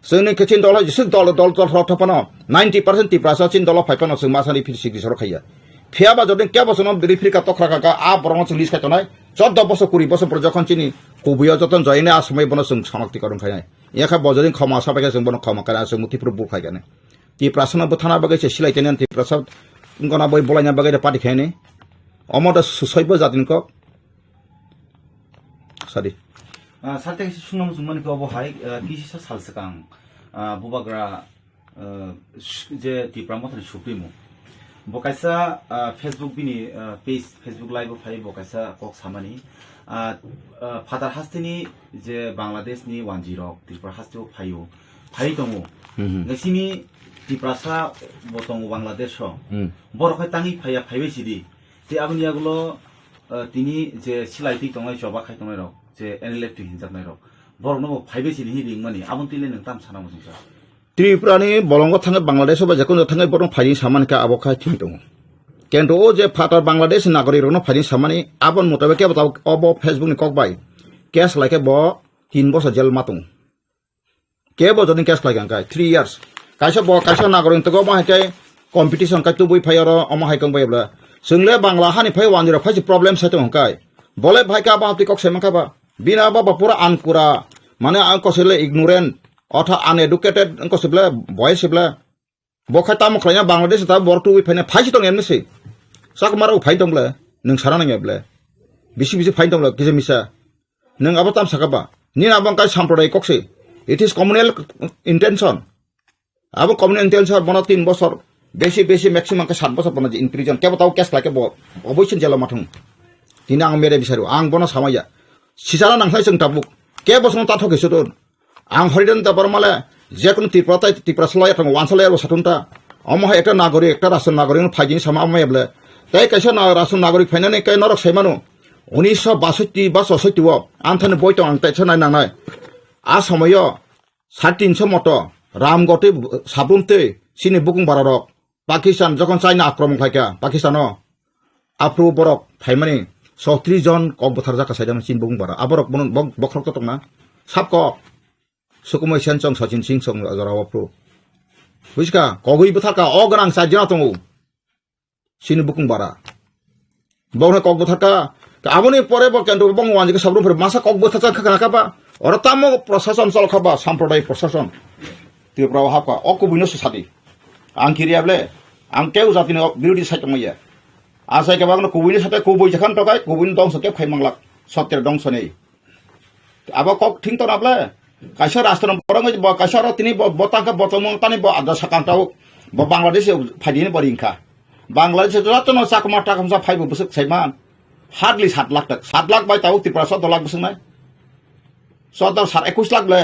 [SPEAKER 1] जोंनि चिन दल जिसु दल दल दल थापानो 90% टिप्रासा चिन दल फाइपानो जों मासानि फिसिक दिसर खाया फेयाबा जदों क्या बसनो रिफ्रि का तखरा का आ बरंग जों लिस खायतनाय 14 बছর 20 बছर पर जखन चिनि कुबिया जतन जयने आसमै बनो जों समाक्ति करन खाय याखा बजरिं खमा साबाय जों बनो खमा kana जों मुतिपुर बुखाय गाने टिप्रासना बथाना बगै से सिलाइतेन टिप्रासा गना बय बलायना बगै पार्टी खायने अमद सुसैबो जादिन को सरी
[SPEAKER 2] साथे सुनम जुमन को बहाय किसिसा सालसकां बुबाग्रा जे टिप्रा मथन सुप्रिमो बकाइसा फेसबुक बिनि पेज फेसबुक लाइव फाइ बकाइसा कक सामानि फादार हास्तिनि जे बांलादेशनि 10 टिप्रा हास्तिओ फाइयो फाइ दङो नसिनि टिप्रासा बतंग बांलादेश बरखाय तांगि फाइया फाइबेसिदि जे आबनि आगुलो तिनि जे सिलाइति दङै जबा खाय दङै रक जे एनलेक्टिव हिनजाबनाय रक बरनो फाइबेसिदि हिरिं मानि आबनतिले नों ताम सानामो जों
[SPEAKER 1] त्रिपुरानि बलंग थाङो बांलादेश बा जेखुनु थाङो बरं फाइनि सामानका आबखा थिं दङ केन्ट ओ जे फादार बांलादेश नागरिक रनो फाइनि सामानि आबन मुताबे के बताव अब फेसबुक नि कक बाय केस लाइके ब 3 बছর जेल मातुं के ब जनि केस लाइके अंका 3 इयार्स काइसा नागरिक तको माहाय कम्पिटिशन का तुबुय फायर अमा हायकं बायब्ला जोंले बांला हानि फाय 10 फाय प्रब्लेम साइतो हंकाय बोले भाई का बाप कक सेमका बा बिना बाबा पूरा अनपुरा माने आं कसले इग्नोरेंट अथा अनएडुकेटेड कसले बॉयस सेब्ला बखाय ताम खलायना बांलादेश ता बरतु फायना फाइसि दं एमनोसै साक माराव फाइ दंब्ला नों सारा नाङाब्ला बिसि फाइ दंब्ला किजे मिसा नों आबो ताम साकाबा नि आबं का साम्प्रदाय ककसे इट इज कम्युनल इंटेंशन आबो कम्युनल इंटेंशन बना 3 বছর बेसी मैक्सिमम का 7 বছর बना इन प्रिजन के बताओ केस लाके ब अबोसिन जेला माथुं दिना आं मेरे बिसारो आं बना सामाया सिसारा नांखाय जों ताबुक के बसनो ताथकेसो दन आं हरिदन दा बरमाले जेकुन टिप्रासलाय थांग वानसलाय साथुनता अमहा एकटा नागरिक एकटा राष्ट्र नागरिक फाइजिन सामा अमयाब्ले तै कैसा राष्ट्र नागरिक फाइनानै कै नरक सैमानो 1962 बा 66 आंथाने बयतो आं तैसा नायनांनाय आ समय 350 मत रामगते साबुमते सिनि बुकुं बारारक पाकिस्तान जखन चाइना आक्रमण खायका पाकिस्तानो आफ्रो बरक फाइमानि 36 जन कक बथार जाका साइदाम सिन बुकुं बारा आबरक बखरक तंना साबक सुकुमै सेनसं सचिन सिंह सं जरावप्रो बुझका कगै बथारका अगनां साइजना दङो सिनि बुकुं बारा बौने कक बथारका आबनि परे बकेन्द बंग वानजिका साब्रुफोर मासा कक बथार खाखाबा अरताम प्रशासन चलखाबा साम्प्रदाय प्रशासन त्रिपुरा हाबका अकुबिनो सुसादि आं किरियाब्ले आं केउ जातिनो बिरोधी साइतमैया आसाय के बागनो कुबिनि साथे कुबै जखान तकाय कुबिनि दंस के फाइमांलाक सत्य दंसनै आबा कक थिं तनाब्ले काइसा राष्ट्र बरंग ब काइसा र तिनी बताका बतमं तानि ब आदा सकांताव ब बांलादेश फाइदिने बरिंखा बांलादेश जतनो साकमा टाकमसा फाइबो बसक सैमान हार्डली 7 लाख तक 7 लाख बाय ताव त्रिपुरा 14 लाख बसंनाय 14 21 लाख ले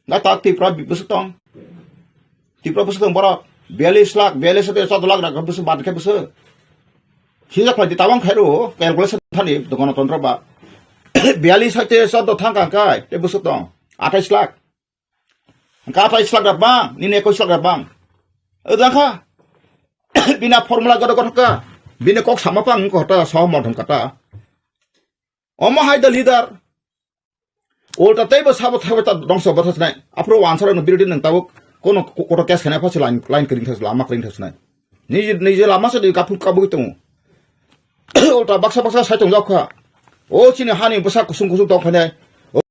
[SPEAKER 1] दा ता त्रिपुरा बसक तंग त्रिपुरा बसक तंग बर 42 लाख 42 से 14 लाख राख बसक बाद के बसक हिजा फाइदि तावां खायरो कैलकुलेशन थानि गणतंत्र बा 42 से 14 थांगा काय ते बसक तंग 28 लाख का 28 लाख दाबा निने 21 लाख दाबा ओदाखा बिना फर्मुला गदगथका बिने कक सामापां कहता सहमत हमकाता अमहाय द लीडर ओल्टा तैबो साबो थाबता दंस बथसनाय आफ्रो वानसर न बिरोधी नंताबो कोनो कोटो केस खाना फासि लाइन करिं थास लामा करिं थासनाय निजे लामा से काफु काबु तंग ओल्टा बक्सा साइतंग जाखा ओ चिनि हानि बसा कुसुं दंखानाय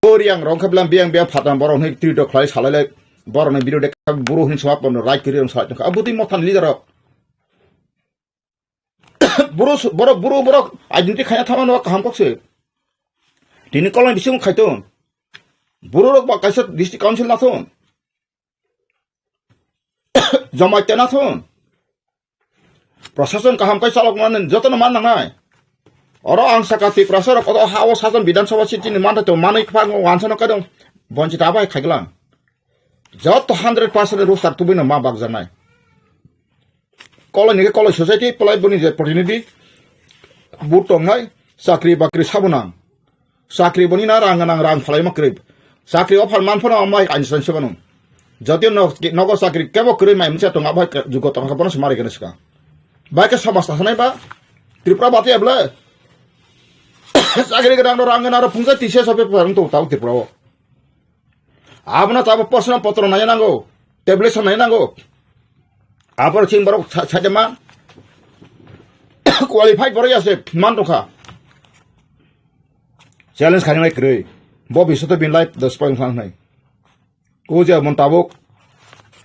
[SPEAKER 1] ओरियां रंखाब्लाम बियां बिया फातां बरन है त्रिद खलाय सालाय बरन बिरोधी बुरो हिन सवाब बन राइट करिं साइतंग अबुति मथान लीडर बुरो आइडेंटिटी खाया थामानो काम कक्से दिनै कलम बिसिम खायतोन बुरो रक बा काइसा डिस्ट्रिक्ट काउन्सिल नाथोन जमायते नाथोन प्रशासन काहाम काइसा लक मान जतन मान नांनाय अर आं साकाति प्रशासन कत हाव सासन विधानसभा सिटिनि मानथो मानै फांग वानसन कादों बंचित आबाय खायगलां जत 100% रुस्टार तुबिनो मा बाग जानाय कॉलोनी के कॉलेज सोसाइटी पलाई बनी जे प्रतिनिधि बुटंगाय साख्रि बाख्रि साबुनां साख्रि बनी ना रां फलाई मक्रि साख्रि अफार मानफोना अमाय आइनस्टाइन सेबानो जतियो नगो साख्रि केबो क्रि माय मोनसे तंगा बाय जुगो तंगा बनो समारि गनसका बाय के समाज थानाय बा त्रिपुरा बाते अब्ला sakri kadang orang ngenara pungsa tise sampai perang tuh tahu tipro. Abna tahu personal potro nanya nanggo, tablet nanya nanggo. Apa cing baru saja mah qualified baru ya sih mantuka. Challenge kali ini keren. Bobby sudah bin light 10 poin nai. Kuja mentabuk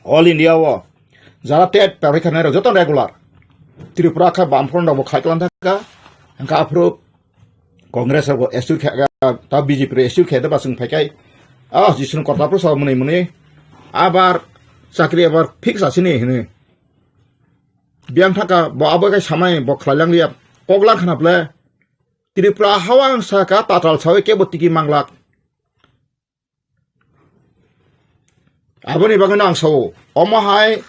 [SPEAKER 1] all India wa. Jala tet periksa nai joton regular. Tripura ka bamfront dah bukai kelan taka. Angka approve Congress aku SU kayak tak BJP SU kayak dah pasang pakai. Jisun kota pun sama muni. Abar sakri abar fix asini ini. Biang taka bawa apa kayak samai bawa kelang liap. Poglang kenapa le? Tripura hawang saka tatal sawi ke botiki manglak. Apa ni bagan ang sawo? Omahai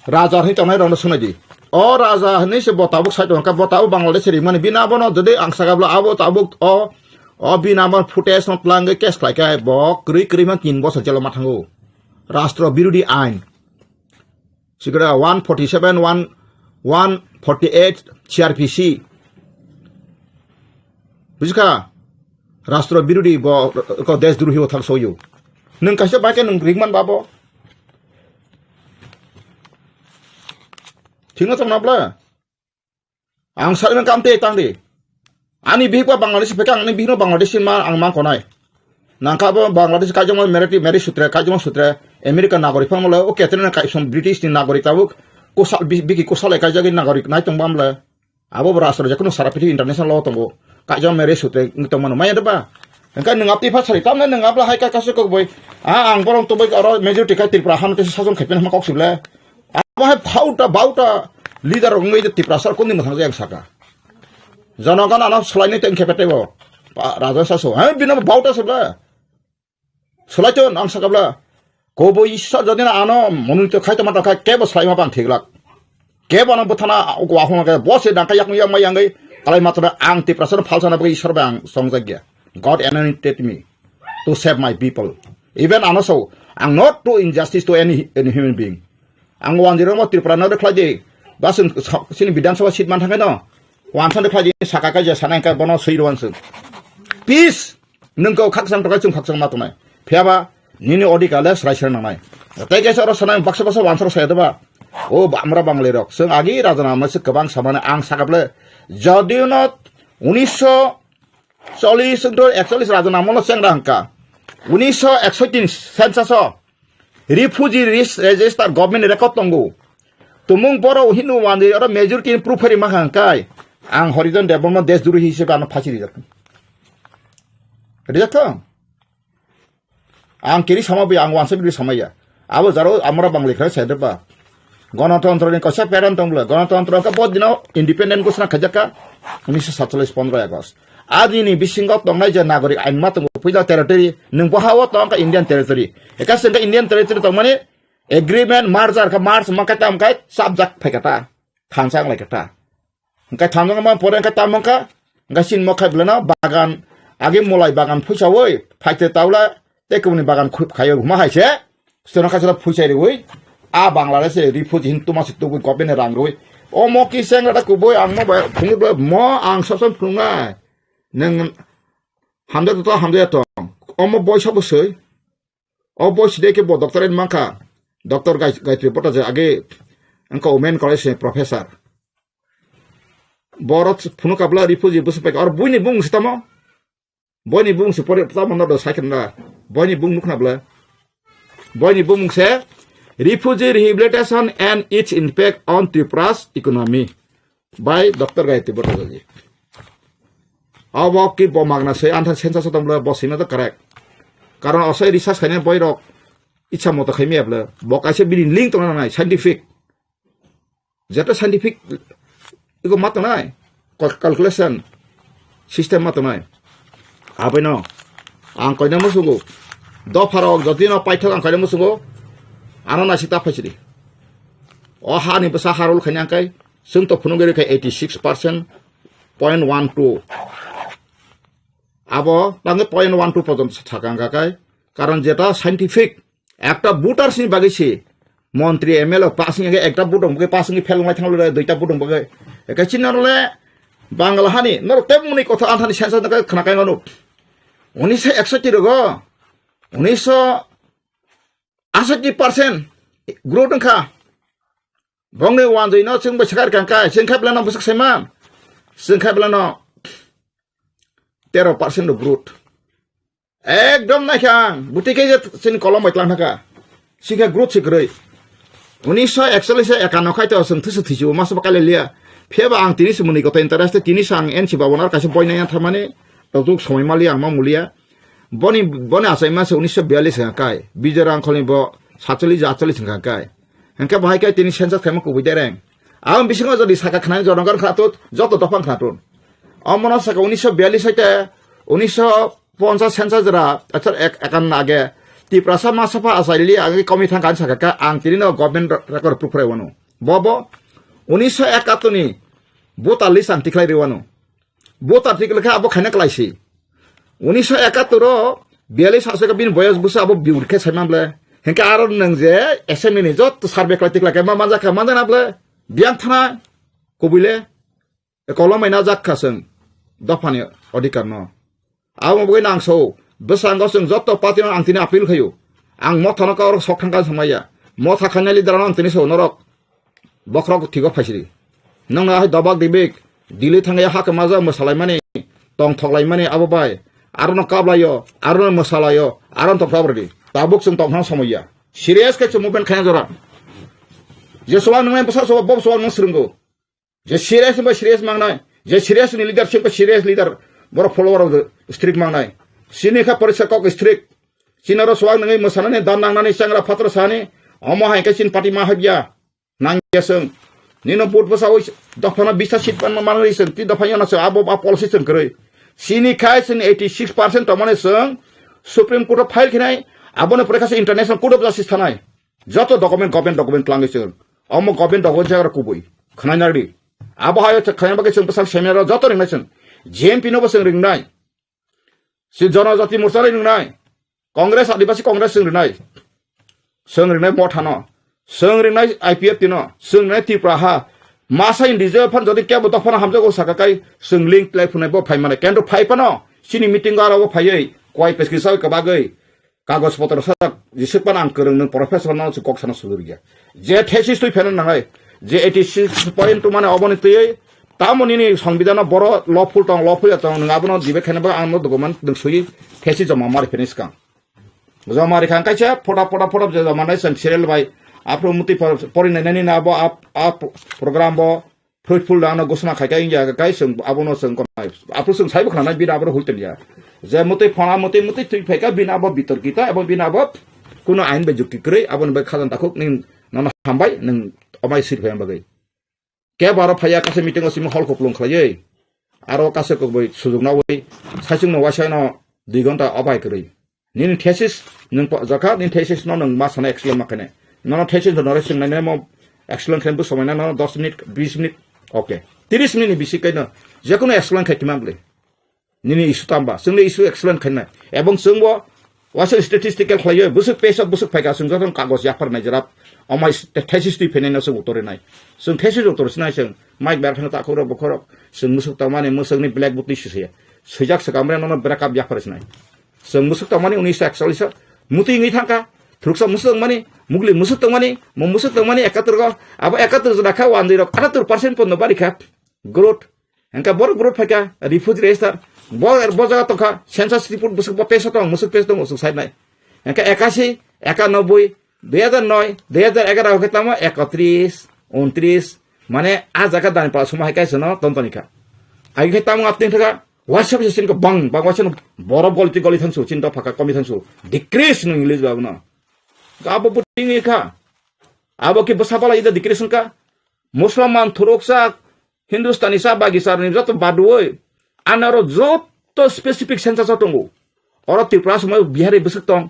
[SPEAKER 1] raja ni tanai rong sunaji. Oh raja ni se botabuk sai tongka botabuk Bangladesh ri mani bina bono jodi ang sagabla abo tabuk bina mar footage not lange kes klai kai bo kri man 3 bosor jelo mathango. Rashtra birodi ain. Sigara 147 148 CRPC. Buska Rashtra birodi bo ko desh druhi o thak soyo. Nung kasih pakai nung ringman babo. Tinggal sama nabla. Ang saling nang kamte tangdi. Ani bihpa Bangladesh pekang ani bihno Bangladesh ma ang mang konai. Nangka Bangladesh kajang ma meri sutra kajang sutra Amerika nagorik pang mala o ketene kai som British ni nagorik tabuk kosal biki kosal kajang nagorik nai tong bamla. Abo Rashtra jakuno sarapiti international law tongo. Kajang meri sutra ngitong mano maya deba. Engkau nengap tiba cari tahu nengap lah hai kasih kau boy. Ang borong tu boy orang majority kai Tripura ham tu sahaja kepen ham kau sibla. Apa hai bauta leader orang itu Tripura sar kau ni macam yang saka. Jangan kan anak selain itu yang kepete bo. Raja saso. Bina bauta sibla. Selain itu ang saka bla. Kau boy isa jadi na anak menurut kai tu mata kai kebo selain apa yang tiglak. Kebo anak butana aku ahun kai bos sedang kai yang mayanggai. Kalau matra ang Tripura sar falsa na bagi isar bang song jaga. God anointed me to save my people. Even also, I'm not do injustice to any human being. Ang wan jero mo Tripura na dekhlaje. Basun sini bidang sawa sit man thangkai no. Wan san dekhlaje sakaka ja sanai ka bono suirwan sun. Peace. Nungko khaksang tokai chung khaksang matunai. Phiaba nini odikale sraisar nanai. Tai kaisa ro sanai baksa wan sar saya deba. O amra bangle rok. Sung agi rajana ma se kebang samana ang sakable. Jodiu not 1940 রাজনামা সেংরাঙ্কা 1961 census refugee register government record তঙ্গু তুমুং বড় হিন্দু ওয়ানদি আর majority প্রুফারি মাখাঙ্কাই আং Harijan development দেশ দুরু হিসেবে আনো ফাঁসি রিজার্ভ আং কেরি সমাবি আং ওয়ানসে বিলি সমাইয়া আবো যারো আমরা বাংলাদেশ সেদবা গণতন্ত্রনি কসা প্যারেন্ট তংবলা গণতন্ত্র কা বহুত দিন ইন্ডিপেন্ডেন্ট ঘোষণা খাজাকা 1947 15 August Adi ni bisingkot tong naija nagorik ain matong puila territory nung bahawa tong ka Indian territory. Eka sengka Indian territory tong mani agreement marjar ka mars makatam kai subject phekata khansang lai kata. Engka thamang ma poren ka tamang ka engka sin mokai blana bagan age molai bagan phuisa woi phaite taula tekuni bagan khayo ma haise stona ka sala phuisai ri woi a Bangladesh refugee hin tumasik tu government rang roi o mo ki senga ta ku boi ang mo ba phungi mo ang soson phunga neng hamda to omo boy sabu soi o boy side ke bo doctor en mangka doctor Gayatri Bhattaja age angka women college professor borot phunu kabla refugee busu pek or buini bung sitamo boini bung se pore tamo no do saken na boini bung nukna bla boini bung se refugee rehabilitation and its impact on Tripura's economy by Dr. Gayatri Bhattaja. Awak ki bomagna se antan sensa sotamla bosina to correct. Karena osai research kanya boy rok icha moto khaimi abla bokai se bilin link to na scientific. Jata scientific iko mat na calculation system mat na. Abai no ang koina musugo do farok jodi no paithak ang koina musugo ano na sita phachiri. O ha ni basa harul khanya kai sung to phunugeri kai 86%.12 abo tangi 0.12 পর্যন্ত থাকাঙ্গা কাই কারণ যেটা scientific একটা বুটার সিনি বাগিছি মন্ত্রী MLA passing একটা বুটং বগে passing ফেলমাই থাংলে দুইটা বুটং বগে একা চিনারলে Bangla hani nor temuni kota anthani sensa naka khana kai nganu 1961 rogo 1980% growth nangkha bongni wanjoi no chung basakar kangkai singkhai blano busak sema singkhai blano 13% of growth ekdom naikang butike je sin kolom baitlang thaka singkha growth sikrei 1941 ekanokhai to sing thusu thisu maso bakale lia pheba ang tini sumuni kota interest tini sang en si babonar kaise boina yang thamane tok somai mali ang ma mulia boni asai mas 1942 kai bijara angkholi bo 47 kai hengka bahai kai tini sensa khama ku bidereng am bisingo jodi saka khana jongar khatut joto dofang khatun amona saka 1942 saite 1950 sensa jara achar ekan age tiprasa masafa asaili age komi thangkan saka ka ang tini no government record proof rewano bobo 1971 ni bota lisan tiklai rewano bota tiklai abo khana klaisi 1971 ro 42 sasa ka bin boyas busa abo biurke saimamble hengka aron nang je SME ni jot survey klatik lake ma manja ka manja nable biang thana kobile kolomai na jakka seng dofani odikar no aw mo nang so besang go seng jot party no angtini appeal khayu ang mo thana ka sok thangka samaya mo thakhani lidaran antini so norok bokrok thigo phaisiri nang na dabak dibek dili thangaya hak maja masalai mani tong thoklai mani abo bai aron kablayo aron masalayo aron to property tabuk sung tong hang samaya serious ke movement khana jora je soal nang pasal so bob soal nang srungo je serious ba serious mangnai je serious ni leadership ba serious leader bor follower of the strict mangnai sini kha parisa kok strict sinaro soal nang masana ne dan nang nani sangra patra sane omo hai ka sin party ma habya nang yasung nino put pasal dofana bisa sit pan manai sen ti dofanya na so abo policy sen krei sini khai sin 86% tomane sung supreme court file khinai abone prekasa international court of justice thanai joto government document langi sung omo government document jagra kubui khanai nari abo hayo khanai bage sung pasal seminar joto ringnai sung JMP no basung ringnai si janajati morcha ringnai congress adivasi congress sung ringnai mothano sung ringnai IPF tino sung ringnai tipraha masa indije phan jodi kya boto phana hamjago sakakai sung link play phunai bo phai mane kendo phai pano sini meeting garo bo phai koi pesquisa ka bagai kagos potro sak jisik pan ang kereng nang professional na kok sana suluria je thesis tui phenan nangai je 86.2 mane oboni tui tamoni ni সংবিধান boro lawful tong ngabono dibe khane ba ang document ding sui thesis jama mari finish kang jama mari khang kaisa foda je jama nai sang serial bai apro muti porin nani na bo ap program bo fruitful dana gosna khai kai ya kai sung abono sung konai apro sung sai khana bi na bro hulten ya je muti phona muti tui pheka bina bo bitor kita ebon bina bo kuno ain be jukti krei abon be khajan takuk ning nana hambai ning omai sir phayam bagai ke baro phaya kase meeting osim hall ko plong khlai aro kase ko boi sujug na boi saisung no wasai no 2 ঘন্টা অবাই krei nin thesis ning jaka nin thesis no nang ma sana excellent makane no thesis no resing na mo excellent khen bu somai na no 10 minute 20 minute okay 30 minute bisi kai na je kono excellent khai timamble nini isu tamba sungni isu excellent khenna ebong sungbo wasa statistical khlayo busuk pesa busuk phaika sung jotong kagos yapar nai jarap omai thesis ti phene na sung utore nai sung thesis utore sinai sung mic bar phana ta khoro bokhoro sung musuk tamane musungni black book ti sise sujak sakamre no backup yapar sinai sung musuk tamane 1941 muti ngi thangka thuruksa musuk mani mugli musuk tamani mo musuk tamani 71 go abo 71 jona kha 1.78% pon no bari kha growth engka bor growth phaika refrigerator bojaga tongkha census report busuk pesa tong musuk pesa tong musuk sai nai engka 81 91 2009 2011 ke tama 31 29 mane a jaga dan pa suma hai kai sono tontoni kha ai ke tama apting thaka WhatsApp system ko bang WhatsApp boro golti goli thangsu chinta phaka komi thangsu decrease no english ba na abo putingi kha abo ki basapala ida decrease ka musliman thuroksa hindustani sa bagisar ni joto baduoi anaro joto specific census tongo oro tripura samay bihari busuk tong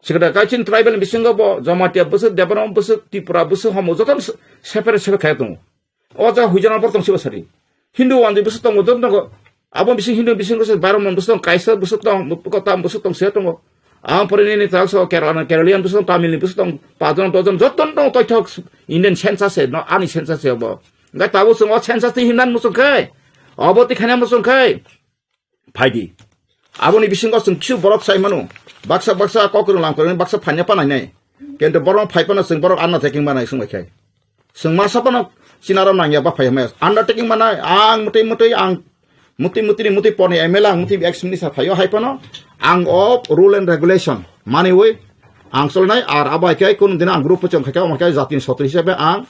[SPEAKER 1] sikada kachin tribal bisingo bo jamatia busuk debaram busuk tripura busuk homo joto separate khai tong oja hujana por tong sibasari hindu wandi busuk tong joto tong abo bising hindu bising ko baram busuk tong kaisa busuk tong kota busuk tong se tong ang porini ni takso keralian busuk tamil busuk tong padon tojon joto tong toitok indian census no ani census bo ngai tabu sung census ti hinan musuk kai Oboti khanya masung khai. Phaidi. Aboni bisingo sung kisu borok sai manu. Baksa kokurung lam kurung baksa phanya panai nai. Kento borok phai pana sung borok undertaking manai sung khai. Sung masa pana sinaram nangya ba phai mes. Undertaking manai ang muti poni MLA muti ex minister phayo hai pana. Ang of rule and regulation. Mani we ang solnai ar abai kai kun dina ang grup pocong khai ka makai jatin sotri hisabe ang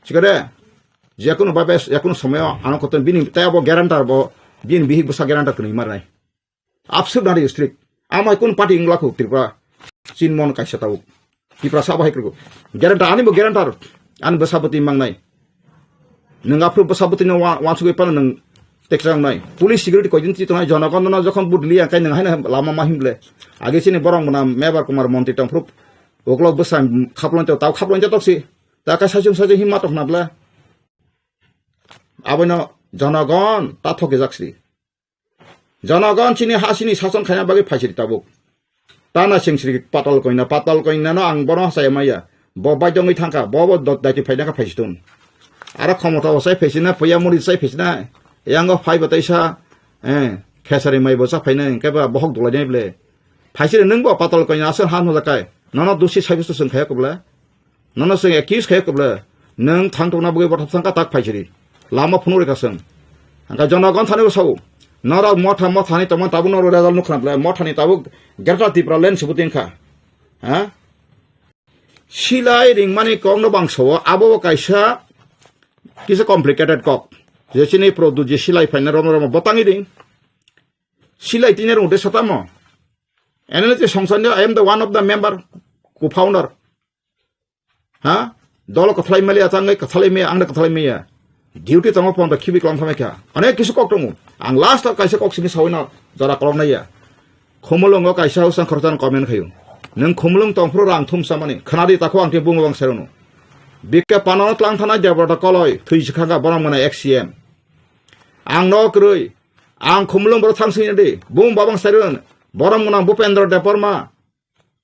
[SPEAKER 1] sikare যেকোনো ভাবে যেকোনো সময় আনো কত বিনি তাই আবো guarantor বো বিন বিহি বসা গ্যারান্টার কনি মারনাই আপসুট নারি স্ট্রিক আমাই কোন পার্টি ইংলাখো ত্রিপুরা চিনমন কাইসা তাও ত্রিপুরা সাবাই করগো গ্যারান্টার আনিবো গ্যারান্টার আন বসাপতি মাংনাই নং আফ্রু বসাপতি ন ওয়ানসুগৈ পান নং টেক্সরাং নাই পুলিশ সিকিউরিটি কয়দিন চিতনাই জনগণ যখন বুডলি আকাই নং হাইনা লামা মাহিমলে আগে সিনি বরং বনা মেবার কুমার মন্ত্রী টংফ্রু ওগলক বসা খাপলনতে তাও খাপলনতে তকসি তাকা সাজুং সাজে হিম্মা তখনাবলা Abono janagon tathoke jaksri. Janagon chini hasini sason khaya bagi phaisiri tabuk. Tana singsri patal koina no ang bono saya maya. Bo baidongi thangka bo daiti phaina ka phaisitun. Ara khomota osai phaisina pya muri sai phaisina. Yango phai bataisa khesari mai bosa phaina keba bohok dolai ble. Phaisiri nungbo patal koina asan han hojakai. Nono dusi saibistu sung khaya kobla. Nono sung accuse khaya kobla. Nung thangtona bagi bothap sangka tak phaisiri. Lama phunu rekasang angka janagon thane usau nara motha ni taman tabu noro result nukhnapla motha ni tabu gerta tipra len sibutingkha ha silai ringmani kong no bangso abo kaisa kisa complicated kok jechini produce je silai faina rom botangi ding silai tiner unde satamo analysis songsanyo I am the one of the member co-founder ha dolo kathlai mali atangai kathlai me angna kathlai me ya Duty tamo pon the kibi klong thameka ane kisu kok tongu ang last kaisa kok sini sawina jara klong naya khomolong kaisa usang khortan comment khayu nang khomolong tongfro rang thum samani khanadi takho angte bungo bang serono bikka panot lang thana jabrata koloi thui sikhaga borang mana XCM ang no krui ang khomolong bor thangsini de bung babang seron borang mana Bhupendra Deparma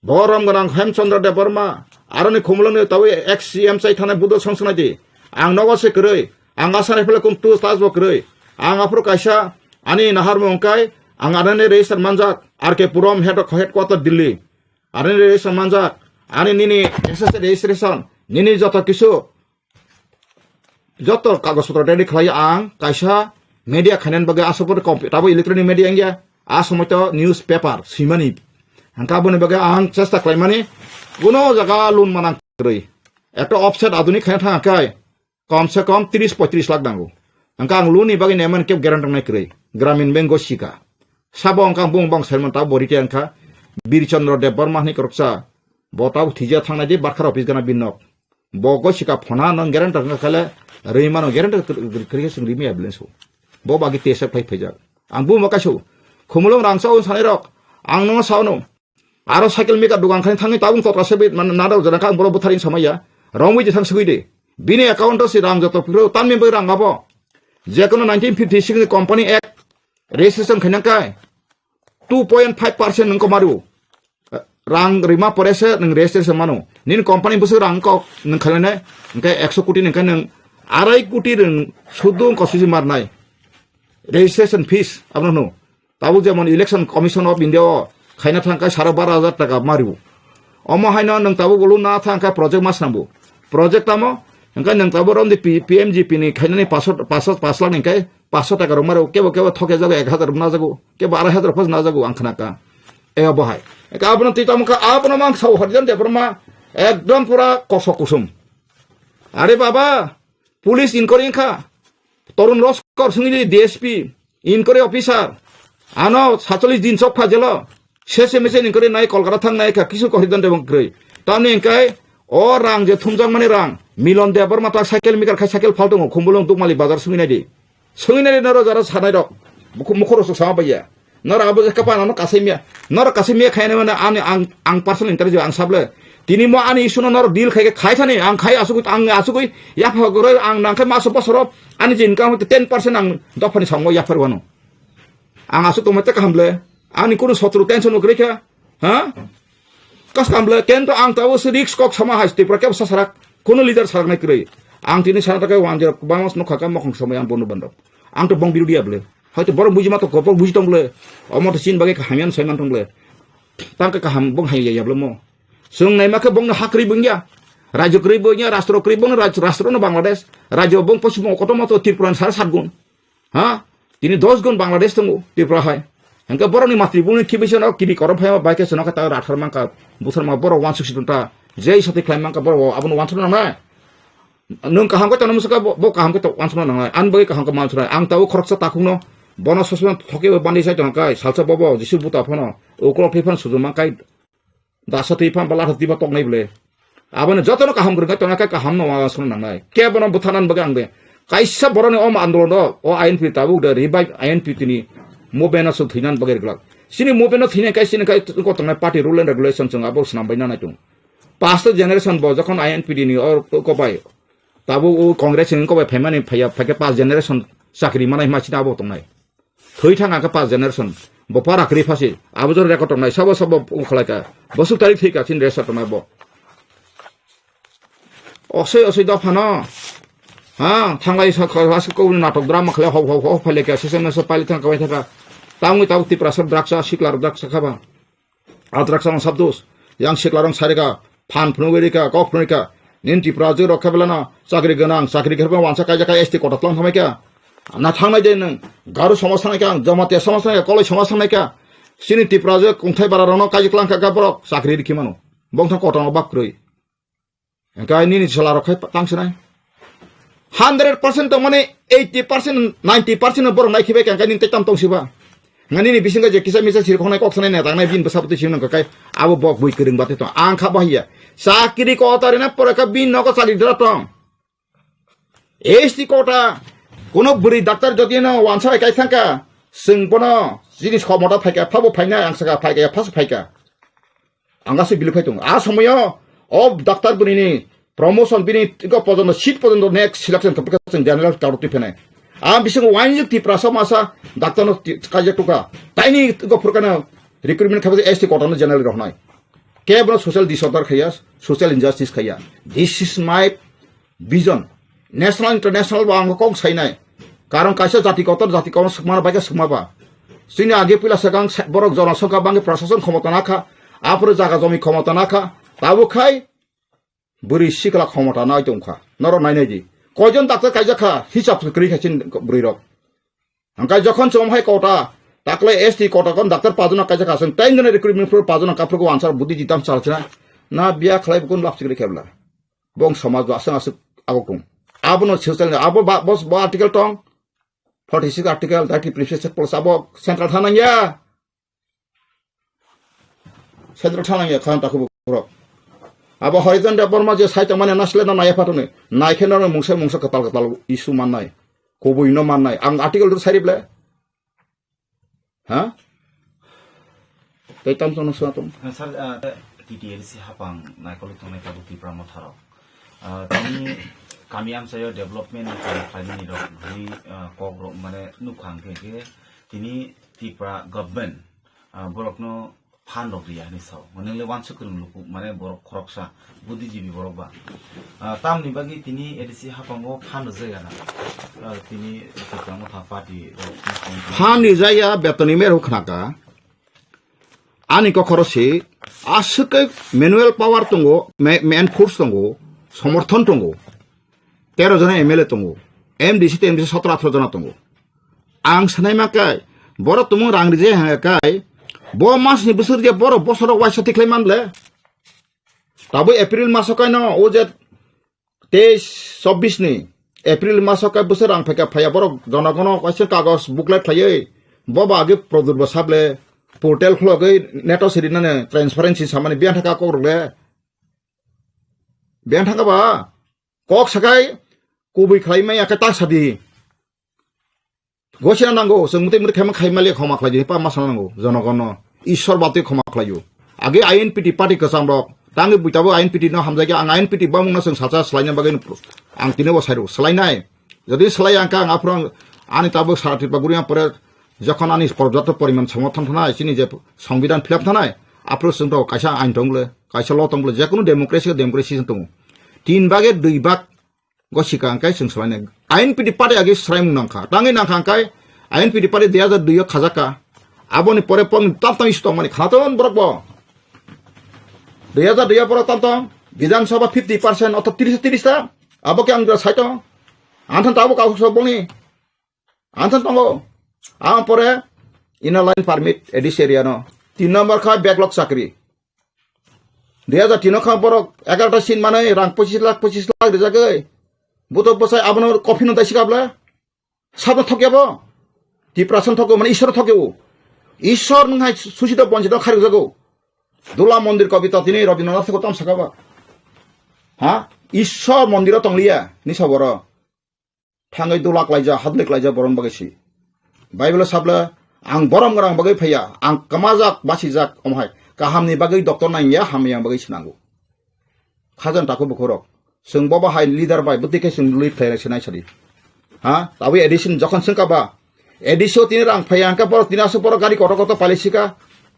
[SPEAKER 1] borang mana Hemchandra Deparma aroni khomolong tawi XCM sai thana budo sangsana de ang nogo se krui ang asane pele kum tu stas bo krui ang apro kaisa ani nahar mongkai ang arane register manjak arke purom headquarter Delhi arane register manjak ani nini SSC registration nini joto kisu joto kagos patra ready khlai ang kaisa media khanen bage asopor tabo electronic media angya asomoto newspaper simani angka bone bage ang chesta klaimani kuno jaga lun manang krui eto offset adunik khain thang kai कम से कम 30-35 लाख नांगौ अंका आं लुनि बागै नेमान cab ग्यारान्टार नायक्रै ग्रामीण bank शिका साबो अंका बुं बां Simon ता बरिते अंका बीरचंद्र देव बर्मा नि करकसा बटाव थिजा थांनाय दे बारखार अफिस गाना बिनक बगो शिका फना नं ग्यारान्टार खाले रैमानो ग्यारान्टार क्रिकेसन रिमी एबलेन्सो बो बागि तेसा फाइ फैजा आं बु मकासो खुमलुं रांसाव सानै रक आं नो सावनो आरो साइकेल मेका दुगान खानि थाङै ताबुं तत्रासे बे नादाव जनाका आं बर बुथारिन समया रंमै जे थां सगैदे Bini account si rang joto piro tan member rang abo jekono 1956 company act registration khanangkai 2.5% nang komaru rang rima porese nang registration manu nin company busu rang ko nang khalane ngkai 100 koti nang nang 2.5 koti rang sudung kosisi marnai registration fees abno tabu jemon election commission of India khaina thangkai 12,000 taka maru omo haina nang tabu golu na thangkai project mas nambu project tamo Engkau nang tahu orang di PMGP ni kayaknya ni pas lang engkau 500 taka rumah kebo thoke jago 1,000 rumah jago kebo 2,000 pas na jago angkhnaka bahai engkau apa nanti tamu ka apa namang saw harjan de perma ekdom pura kosok kusum are baba police inquiry engka torun roskor sungini DSP inquiry officer ano 47 din sok phajelo sese mese inquiry nai kolkata thang nai ka kisu kohridan de bangkrei tamni engkai o rang je thumjang mani rang milon debar mata cycle mikar khai cycle faltung khumulong tukmali bazar sunginai di naro jara sanai rok mukhoro so sama baya nara abu kapan ano kasimia khaine mana ang personal interview ang sable tini mo ani isuno naro deal khai thani ang khai asugui ya phagore ang nangkai maso pasoro ani je income 10% ang dofani sango ya farwano ang asu tomate kamble ani kuno sotru tension okre kya ha kas kamble kento ang tawo risk kok sama hasti prakep sasarak kuno leader sarak nai krei ang tini sana takai wanjir bangas no khaka mokhong samay ang bono bandok ang to bong birudia ble hoyto boro buji ma to kopok buji tong ble omo to sin bage hamian saiman tong ble tang ka ham bong hayya ya ble mo sung nai ma ka bong na hakri bungya rajo kri bongnya rastro kri bong rastro no Bangladesh rajo bong posim koto mo to Tripuran sar satgun ha tini 10 gun Bangladesh tongo Tripura hai engka boro ni matri buni kibisona kibi korop hai ba ke sono ka ta rathar mangka busar ma boro 160 ta jei sati klaim mangka boro abun 100 na nung kaham ko tanam suka bo kaham ko to wansna nang an bagi kaham ko mansra ang tau khoroksa takungno bono sosman thoke bandi sai tong kai salsa bobo jisu buta phono okro phefan sujuma kai dasati pham bala hati ba tok nai ble abane jotono kaham gurga tona kai kaham no wasna nang nai ke bono buthanan bagi angbe kaisa borone om andolon o INP tabu de revive INP tini mobena su thinan bagi glak sini mobena thine kai sini kai ko tong party rule and regulation chung abo snam baina na tung past generation bo jokon INP ni or ko bai tabu o congress ni ko famani phaya phake pas generation sakri manai machina abo tongnai thoi thanga ka pas generation bo para kri phasi abo jor record tongnai sabo khlaka bosu tarik thika chin resa tonai bo osei da phana ha thangai sa khas ko natok drama khle ho phale ka sesen sa pali thang kawai thaka tamu tabu ti prasab draksa siklar draksa khaba adraksa sabdos yang siklarang sarega phan phnugerika kok phnuika ninti prajo rokhabelana chakri ganang chakri gerba wansa kai jaka st kotatlang thamai ka na thangnai de nang garu samasang ka jamate samasang ka koloi samasang ka sini ti prajo kungthai bara rono kai jiklang ka gabrok chakri rikimano bongthang kotang bakroi enkai nini sala rokhai tangsinai 100% to mane 80% 90% bor nai khibe ka nin tetam tong siba ngani ni bisinga je kisa misa sir khonai kok sanai na tangnai bin basapti simna ka kai abo bok bui kering bate to ang kha bahia sakiri ko tare na pore ka bin noko sali dra tong esti kota kono buri doctor jodi na wansa kai thangka singbono jinis khomota phaika phabo phaina angsaka phaika phas phaika angase bilu phaitung a samoyo ob doctor buri ni promotion bini ko pojono seat pojono next selection kapka general karoti phene a bising wine ti prasa masa doctor no kaje tuka taini ko furkana recruitment khabe esti kota no general rohnai kebro social disorder khayas social injustice khaya this is my vision national international ba ang kong sainai karon kaisa jati kotor jati kon sukmana baga sukmaba sini age pila sakang borok জনসংখ্যা bange প্রশাসন ক্ষমতা না খা আপরে জায়গা জমি ক্ষমতা না খা তাবো খাই বুড়ি শিকলা ক্ষমতা নাই তংখা নর নাই নাই দি কয়জন ডাক্তার কাইজা খা হিসাব করি খাইছিন বুড়ি রক আঙ্কাই যখন চমহাই কোটা তাকলে এসটি কোটা কোন ডাক্তার পাজনা কাইজা খাসেন তাই জনে রিক্রুটমেন্ট ফর পাজনা কাফরকো আনসার বুদ্ধি দিতাম চালছনা না বিয়া খালাই কোন লাপসিকরি খেবলা বং সমাজ আসং আস আগকং আবনো সোশ্যাল আবো বস ব আর্টিকেল টং 46 article 30 previous plus abo central thanangya central thanangya khan taku bro abo horizon da borma je saita mane nasle na naya patone naikhen na mungsa katal isu mannai koboi no mannai ang article dur sarible ha kaitam tono suatum
[SPEAKER 2] sir TTLC hapang naikoli tonai tabu ti pramotharo tani kami am saya development kali ni dok di kogro mane nukhang ke tini tipra government borok no fan dok dia ni saw mane le wan sukun luku mane borok khoroksa buddhijibi borok ba tam ni bagi tini edisi hapango fan jaya na tini tipra mo tha party
[SPEAKER 1] fan ni jaya betoni mer hukhnaka ani ko khorosi asuk manual power tongo man force tongo সমর্থন টঙ্গো 13 জন MLA টঙ্গো MDC তে MDC 17 18 জন টঙ্গো আং সানাই মাকাই বড় তুমু রাংরি যে হাকাই ব মাসনি বছর যে বড় বছর ওয়াইসাতি ক্লেম মানলে তাবো এপ্রিল মাস কাই ন ও যে 23 24 নি এপ্রিল মাস কাই বছর আং ফাকা ফায়া বড় জনগণ কইছে কাগজ বুকলেট ফাইয়ে ববা আগে প্রদুর বসাবলে পোর্টাল খলগৈ নেটো সিরিনানে ট্রান্সপারেন্সি সামানে বিয়া থাকা করলে biang thangka ba kok sakai kubi khlaimai aka ta sabi gosina nango sengmuti muti khama khaimali khoma khlai pa masana nango jonogono ishor bate khoma khlayo age INPT party kasam rok tangi buitabo INPT no hamjage ang INPT bamung na seng sacha slaina bagen ang tinebo sairu slainai jodi slai angka ngaprang ani tabo sarati baguriya pore যখন আনি পর্যাপ্ত পরিমাণ সমর্থন থানায় চিনি যে সংবিধান fill up থানায় আপ্রোচ তো কাইসা আইন দংলে কাইসা ল দংলে যে কোনো ডেমোক্রেসি দং 3 ভাগের 2 ভাগ গসিকা আঙ্কাই जों सलायनाय INPD party agi serai nangka tangi nangka kai INPD party dia ada duyo khajaka aboni pore pon tam istong mani khaton borok 2002 pore tam বিধানসভা 50% অর্থাৎ 30টা আবকে আংগ্রা সাইতো আনথান তাবো কাউ সবনি আনথান তাঙ্গো আম পরে ইনার লাইন পারমিট এডিসেরিয়ানো 3 নম্বর খা ব্যাকলগ চাকরি 2003 খা পর 11টা সিন মানে রাং 25 লাখ রেজাগৈ বুতো বসাই আবনৰ কফি ন দাইছি গাবলা সাব থকেবো 30% থকো মানে ঈশ্বর থকেও ঈশ্বর নহাই সুচিত বঞ্চিত খারি জাগো দুলা মন্দির কবিতা তিনি রবীন্দ্রনাথ গৌতম সাকাবা ha ঈশ্বর মন্দির টংলিয়া নি সবর থাঙ্গৈ দুলাক লাইজা হাদলেক লাইজা বরন বাগैसि বাইবেল সাবলা आं बरम गरां बागै फैया आं कमाजाक बासिजाक अमहाय गाहामनि बागै डक्टर नाइया हामियां बागै सिनांगौ खाजन ताको बखरक जों बाबा हाय लिडार बाय बुतिके जों लिड थायरा सिनाय सारि हा ताबो एडिशन जखन संकाबा एडिशो तिनि रां फैया अंका पर तिनासो पर गाड़ी कत पालिसिका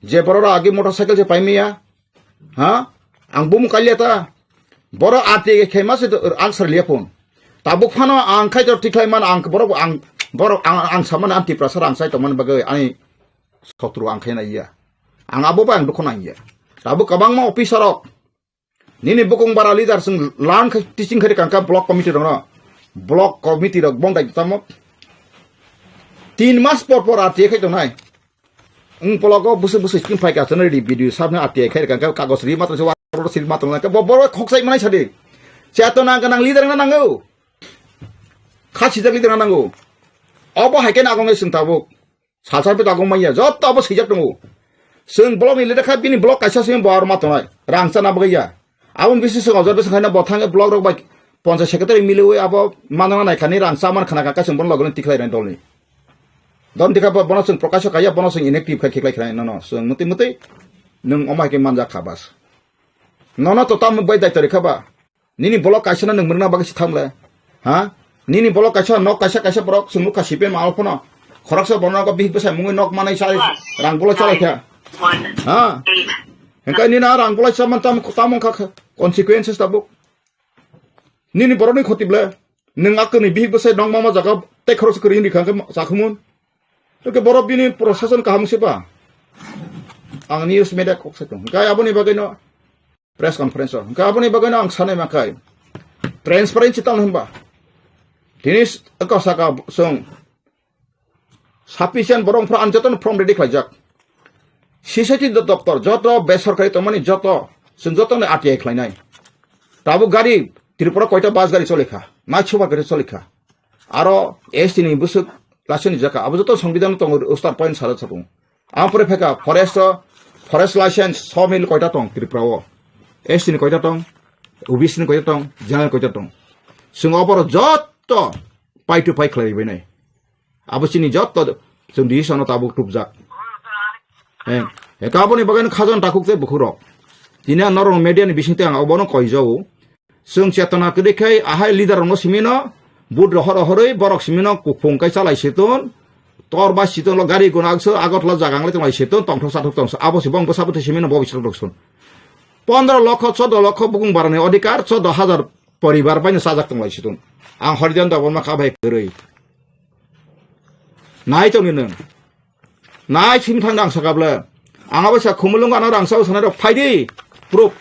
[SPEAKER 1] जे बररा आगे मोटरसाइकेल जे पाइमिया हा आं बुम कालियाता बर आते खेमासे आंसर लियाफोन ताबो फानो आं खायजो टिक्लायमान आं बर आं सामान आंटी प्रासार आं साइतो मन बागै आनि सत्रु आं खायना इया आं आबो बां दखना इया ताबो कबां मा अफिसारक निनि बुकुं बारा लिडार जों लान टिचिं खरि कांका ब्लक कमिटि दङ ब्लक कमिटि रक बंदाय तामक 3 मास पर आते खायतो नाय पलको बुसु स्किम फाइका चन रेडी भिडियो साबना आते खाय कांका कागज रि मात्र से वारो सिल मात्र ना बर खक्साय मानाय सादि चेतना गोनां लिडार नांगौ खासिजाक लिडार नांगौ अब हायके नागंगै जों ताबो सासाबो दागं माइया जत अब सैजाक दङ जों ब्लक नि लेखा बिनि ब्लक काइसासिम बर मातनाय रांसाना बगैया आबन बिसि सगाव जत सखायना बथाङे ब्लक रक बाय पन्चायत सेक्रेटारि मिलौय अब मानना नायखानि रांसा मान खाना काका जों बन लगन तिखलायनाय दलनि दन दिखा बन जों प्रकाश काया बन जों इनेक्टिभ खाय खेख्लायखाय न जों मते नों अमायके मानजा खाबास न तो ताम बाय दायत रेखाबा निनि ब्लक काइसना नों मोरना बागै थामले हा निनि ब्लक काइसा नक काइसा ब्लक जों मुखा सिपे मालफोन खरकसा बननागो बिह बसाय मुङै नक मानाय साय रां ब्लक चालायखा हा हेंका निना रां ब्लक सामान ताम खा कन्सिक्वेन्सेस ताबो निनि बरनि खतिब्ले नों आकनि बिह बसाय दं मामा जागा ते खरस करि नि खांके जाखुमुन तो बर बिनि प्रशासन काहामसेबा आं निउज मेडिया कक्सदों गाय आबनि बागैनो प्रेस कन्फरेन्स गाबनि बागैनो आं सानै माखाय ट्रान्सपारेन्सि ताल होनबा दिनिस अकासाका जों साफिसियेन्ट बरंफ्रा आनजतन फर्म रेडि खालायजाक सिसिटि दप्तर जत बेसरकारि तमानि जत जों जतनो आरटीआई खालायनाय ताबो गाड़ी त्रिपुरा कयटा बास गाड़ी चलेखा माइसुबा गाड़ी चलेखा आरो एसटी नि बुसु लासनि जाका अब जत संविधान दं उस्तार पॉइंट सारा छबुं आमपरे फेका फरेस्ट लाइसेंस 6 मिल कयटा दं त्रिपुराव एसटी नि कयटा दं ओबीसी नि कयटा दं जनरल कयटा दं जों अबर जत पाइ टु पाइ खालायबायनाय आबसिनि जत जों दिसनो ताबो टुबजा ए गाबनि बागान खाजन ताकुकते बुखुरो दिना नरम मीडिया नि बिसिंते आं अबनो कयजाव जों चेतना कदेखाय आहाय लिडार न सिमिनो बुद रहरै बरक सिमिनो कुफुंकाय चालायसेतन तोरबा सितन गाड़ी गुनागसो आगतला जागांले तलायसेतन तंथो साथो तंस आबसिबं बसाबते सिमिनो भविष्य दक्सन 15 लाख 14 लाख बुकुं बारने अधिकार 14,000 परिवार बायनो साजाक तलायसेतन आं हरिजन दाबन मा खाबाय गरै नाय तंनि नों नाय सिम थांदां सागाब्ला आंहाबो सा खुमलुं गाना रांसाव सनाय फायदि प्रुफ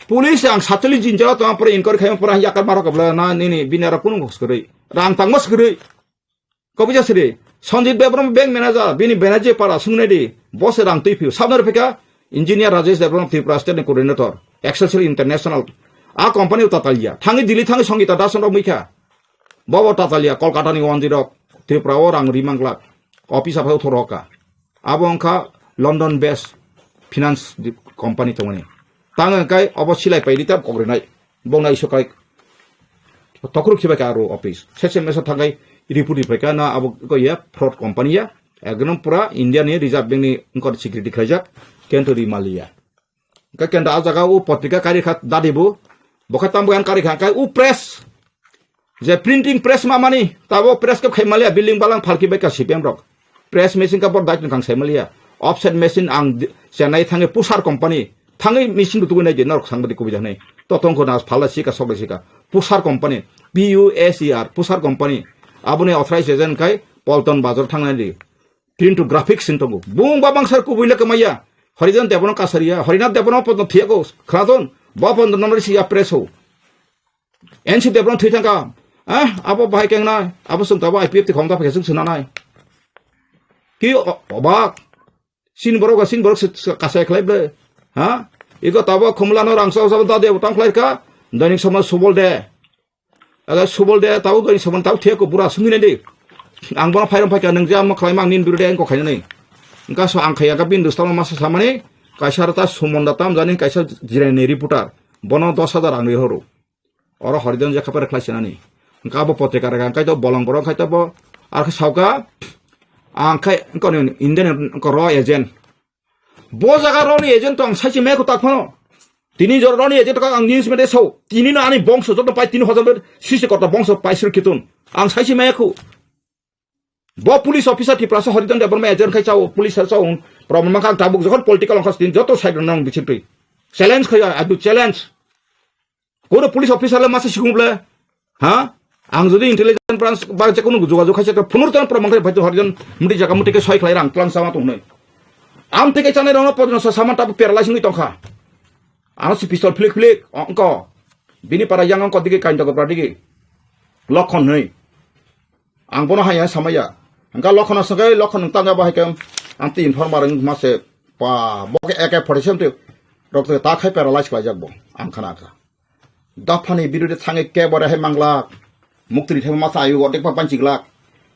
[SPEAKER 1] पुलिस आं सातलि जिनजा तो पर इनकर खायम पर याकर मारो कबला ना नि बिनारा कुनु घसकरै रां तांमस गरै कबिजा सरे संजीत बेब्रम बैंक मैनेजर बिनि बेनाजे पारा सुंगनेदि बस रां तैफिउ साबनर फेका engineer Rajesh Debbarma Tripura state coordinator Excel international आ कंपनी तातालिया थांगि दिल्ली थांगि संगीता दासन मैखा बबो तातालिया कलकाता नि 10 त्रिपुरा रां रिमांगला ऑफिस आफाव थरका आबंखा लंडन बेस फाइनेंस कंपनी तमनि तांग गाय अबसिलाय पाइदिता कग्रेनाय बंनाय सकाय तखरु खिबाय आरो ऑफिस सेसे मेसा थांगाय रिपोर्ट फैका ना अब गया फ्रॉड कंपनीया एकदम पूरा इंडिया नि रिजर्व बैंक नि उनकर सिक्योरिटी खायजाक केन्टरि मालिया का केन्टा आजागा उ पत्रिका कारिखा दादेबो बखाताम बयान कारिखा काय उ प्रेस जे प्रिंटिंग प्रेस मामानि ताबो प्रेस के खैमालिया बिल्डिंग बालां फालकि बायका सिपिएम रक प्रेस मेसिन का पर दाइट खां सैमालिया ऑफसेट मेसिन आं चेन्नाई थांगे पुसार कंपनी थांगे मेसिन दुगुनाय दे नरक सांबदि कबि जानाय totongko nas phala sika sokle sika pusar company PUSER pusar company abone authorized agent kai Polton bazar thangnai di Tinto graphics sintongo bung babang sar kubuila kemaya Horijan Devono Kasaria Horinath Devono Podno Thiago Khradon Bopon nomor sia preso NC Devono Thitanga abo bahai kengna abo sung taba IPF ti khomta phesung sunanai ki obak sin borok kasai khlai ble ha iko taba khumlano rangso sabda de utang khlai ka dainik samaj subol de aga subol de tau dainik samaj tau thiako pura sungine de ang bona phairam phaka nang jam khlai mang nin birude engko khaina nei engka so ang khaya ka bin dostam masa samane kaisarata sumonda tam jani kaisar jirani reporter bono 10000 ang horo oro horidan ja khapar khlaisana ni engka bo potrikar ga kai to bolong borong kai to bo ar sauka ang kai engko ni indian engko ro agent bo jaga ro ni agent to ang sachi me ko takphano tini jor ro ni agent ka ang news mede sau tini na ani bongso jot pai 3000 sisi korta bongso paisir kitun ang sachi me ko bo police officer ti prasa horidan development agent khai chao police har chao problem ka tabuk jokon political angkas tin joto side nang bichitri challenge khaya adu challenge kono police officer la masa sigumble ha ang jodi intelligence branch ba je kono jogajog khaise ta phunurtan problem khai bhaitu horidan muti jaga muti ke soi khlai rang plan sama tongnai am teke chane rono podno sa saman tab paralyzing ni tongkha ang si pistol flick angko bini para yang angko dige kain jaga pradigi lokhon nei ang bono haya samaya angka lokhona sagai lokhon tanga bahai kem anti informer mase pa boke AK47 te doctor ta khai paralyze khlai jakbo ang khana ka dafani birude thange ke bora he mangla muktri thema masa ayu odek pa panchigla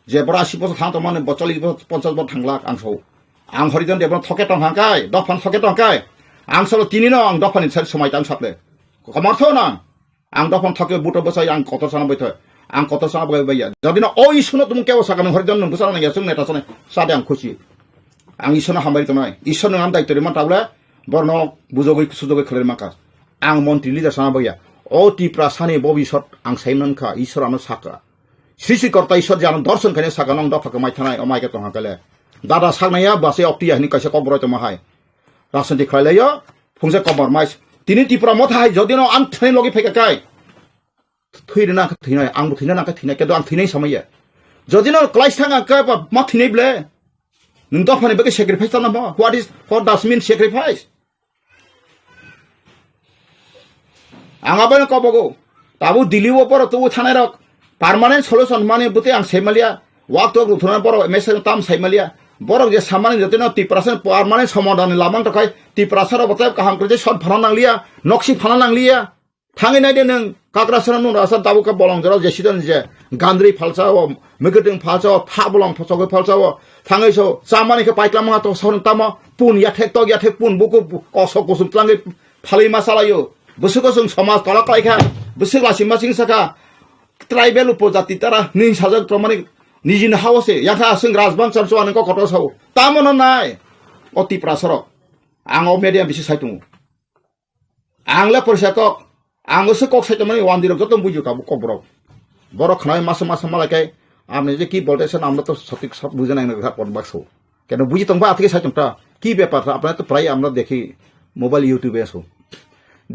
[SPEAKER 1] je bora 80 বছর thang to mane 40 50 বছর thangla ang so ang horijan debon thoke tong hangkai dafan thoke tong kai ang solo tini no ang dafani sar somai tam saple kamartho na ang dafan thoke buto bosai ang kotor sana boitho ang kotor sana boy baya jodi na o isuno tum kewa sakam horijan nung busana ya sung neta sone sade ang khushi ang isona hambari tonai isona am daitore man tabla borno bujogoi sujogoi khler makas ang montri leader sana boya o ti prasani bobisot ang saiman kha isorano saka sisi korta isor jan darshan khane saka nang da phaka mai thanai o mai ke tong hakale dada saknaya base opti ahni kaise kobro to mahai rasanti khailaya phungse komor mais tini tipra mothai jodino am thai logi pheka kai thuirna ka thina ang bu thina na ka thina ke do ang thinai samaya jodino class thanga ka ma thinai ble nung da phane beke sacrifice na ba what does mean sacrifice angabane kobogo tabu diliwo por tu thanai rok permanent solution mane buti ang semalia wak to thona por message tam semalia borok je samane jotino 30% permanent সমাধান lamang to kai 30% ro botai kaham kre shot phana nanglia noksi phana nanglia thangi nai de nang kakrasana nu rasa tabu ka bolong jara je sidon je gandri phalsa o meketing phalsa o pha bolong phosok phalsa o thangai so samane ke paitlam ma to son tama pun ya thek pun buku kosok kusum tlangi phalai masalayo busuk sung samaj kala kai kha busuk lasim masing saka tribal upojati tara ning sajak pramanik nijin hawase yakha sing rajban charso an ko koto sau tamono nai oti prasaro ang o media bisi saitung angla persakok ang se kok saitamani wandirok jotom buju ka ko borok khnai masa malakai amne je ki bolteছেন আমরা তো সঠিক সব বুঝে নাই না পড় বাক্সো কেন বুঝি তোমরা আজকে সাইটমটা কি ব্যাপার আপনারা তো প্রায় আমরা দেখি মোবাইল ইউটিউবে আসো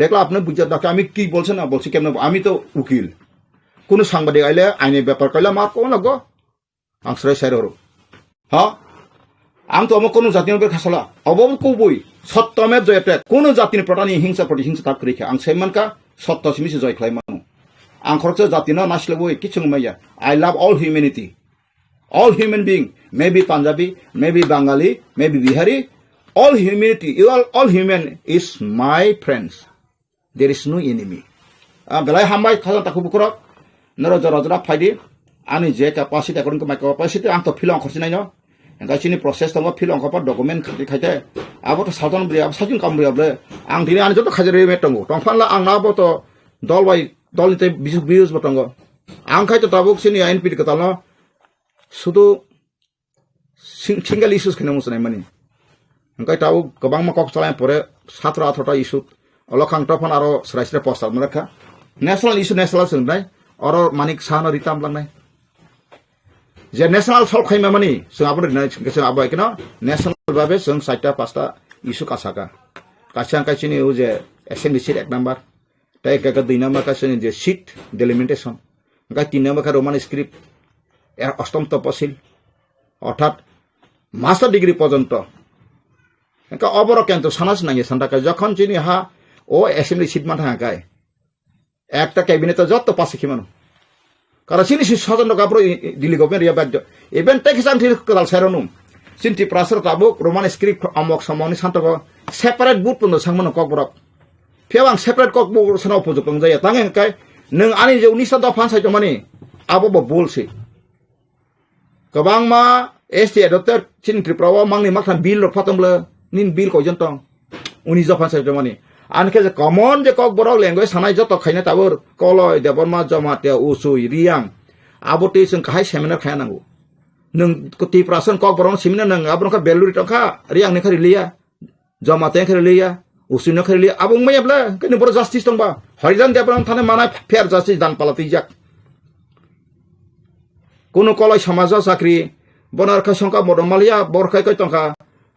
[SPEAKER 1] দেখলা আপনি বুঝা দেখে আমি কি বলছেন না বলছি কেন আমি তো উকিল কোন সাংবাদিক আইলে আইনের ব্যাপার কইলা মার কোন লাগো ang serai serai horo ha ang to amo kono jatino be khasala obom ko boi sottome joyate kono jatini protani hingsa proti hingsa tak krikha ang seman ka sotto simisi joy khlai manu ang khorcho jatino nasle boi kichung maya I love all all human being maybe Punjabi maybe Bengali maybe Bihari all humanity all human is my friends there is no enemy belai hambai khasan takku bukrok naro jara phaidi ani je capacity according to my capacity ang to philong khorsi nai no engka chini process tong philong khapa document khaite abo to sajon bri ab sajun kam bri able ang dini ani joto khajere me tongo tongfanla ang na bo to dol bai dol te views botongo ang khai to tabuk chini INP ka talo sudu single issues khine musnai mani engka tabu gobang ma kok chalai pore 17-18 issue olokhang tofan aro sraisre postal marakha national issue national sungnai oro manik sana ritam langnai je national sol khaima mani sung abur na sung abai kino national babe sung 4-5 issue kasaka kasang kai chini u je SNDC 1 number তাই একা 2 নম্বর কাছে যে seat delimitation গাই 3 নম্বর কা Roman script অষ্টম তপশিল অর্থাৎ master degree পর্যন্ত একা অবর কিন্তু সানাস নাইয়ে সান্তাকা যখন যিনি হা ও অ্যাসেম্বলি সিট মাথা গায় একটা ক্যাবিনেটে যত পাশে খিমানো কারণ সিনি সজন কাপড় দিল্লি গভর্নমেন্ট রিয়া বাদ্য ইভেন টেক্স আন্টি কাল সাইরনুম সিনটি প্রাসর তাবো রোমান স্ক্রিপ্ট আমক সমনি সান্তক সেপারেট বুট পন্দ সাংমনো ককবরক ফেবাং সেপারেट कक सनाव उपयुक्त जायो तांगे काय नों आनि जे 19 दफा साइट माने आबो बोलसे गोबां मा एसटी एडप्टर चिन त्रिपुरा मांगनि माखा बिल फातमले निन बिल को जंतं 19 दफा साइट माने आनके जे कमन जे कक बरक लैंग्वेज सानाय जत खायना ताबर कलय देबरमा जमाते उसुय रियां आबो ते जों काहाय सेमिनार खायनांगौ नों त्रिपुरासन कक बरक सेमिनार नों आबरका बेलुरि टका रियां ने खरिलिया जमाते खरिलिया उसुनो खरिलि आबुं मैयाब्ला कने बर जास्टिस दंबा हरिदान देबराम थाने माना फेर जास्टिस दान पालाति जाक कोनो कलय समाज साख्रि बनार खसंका मदमालिया बरखाय कय तंका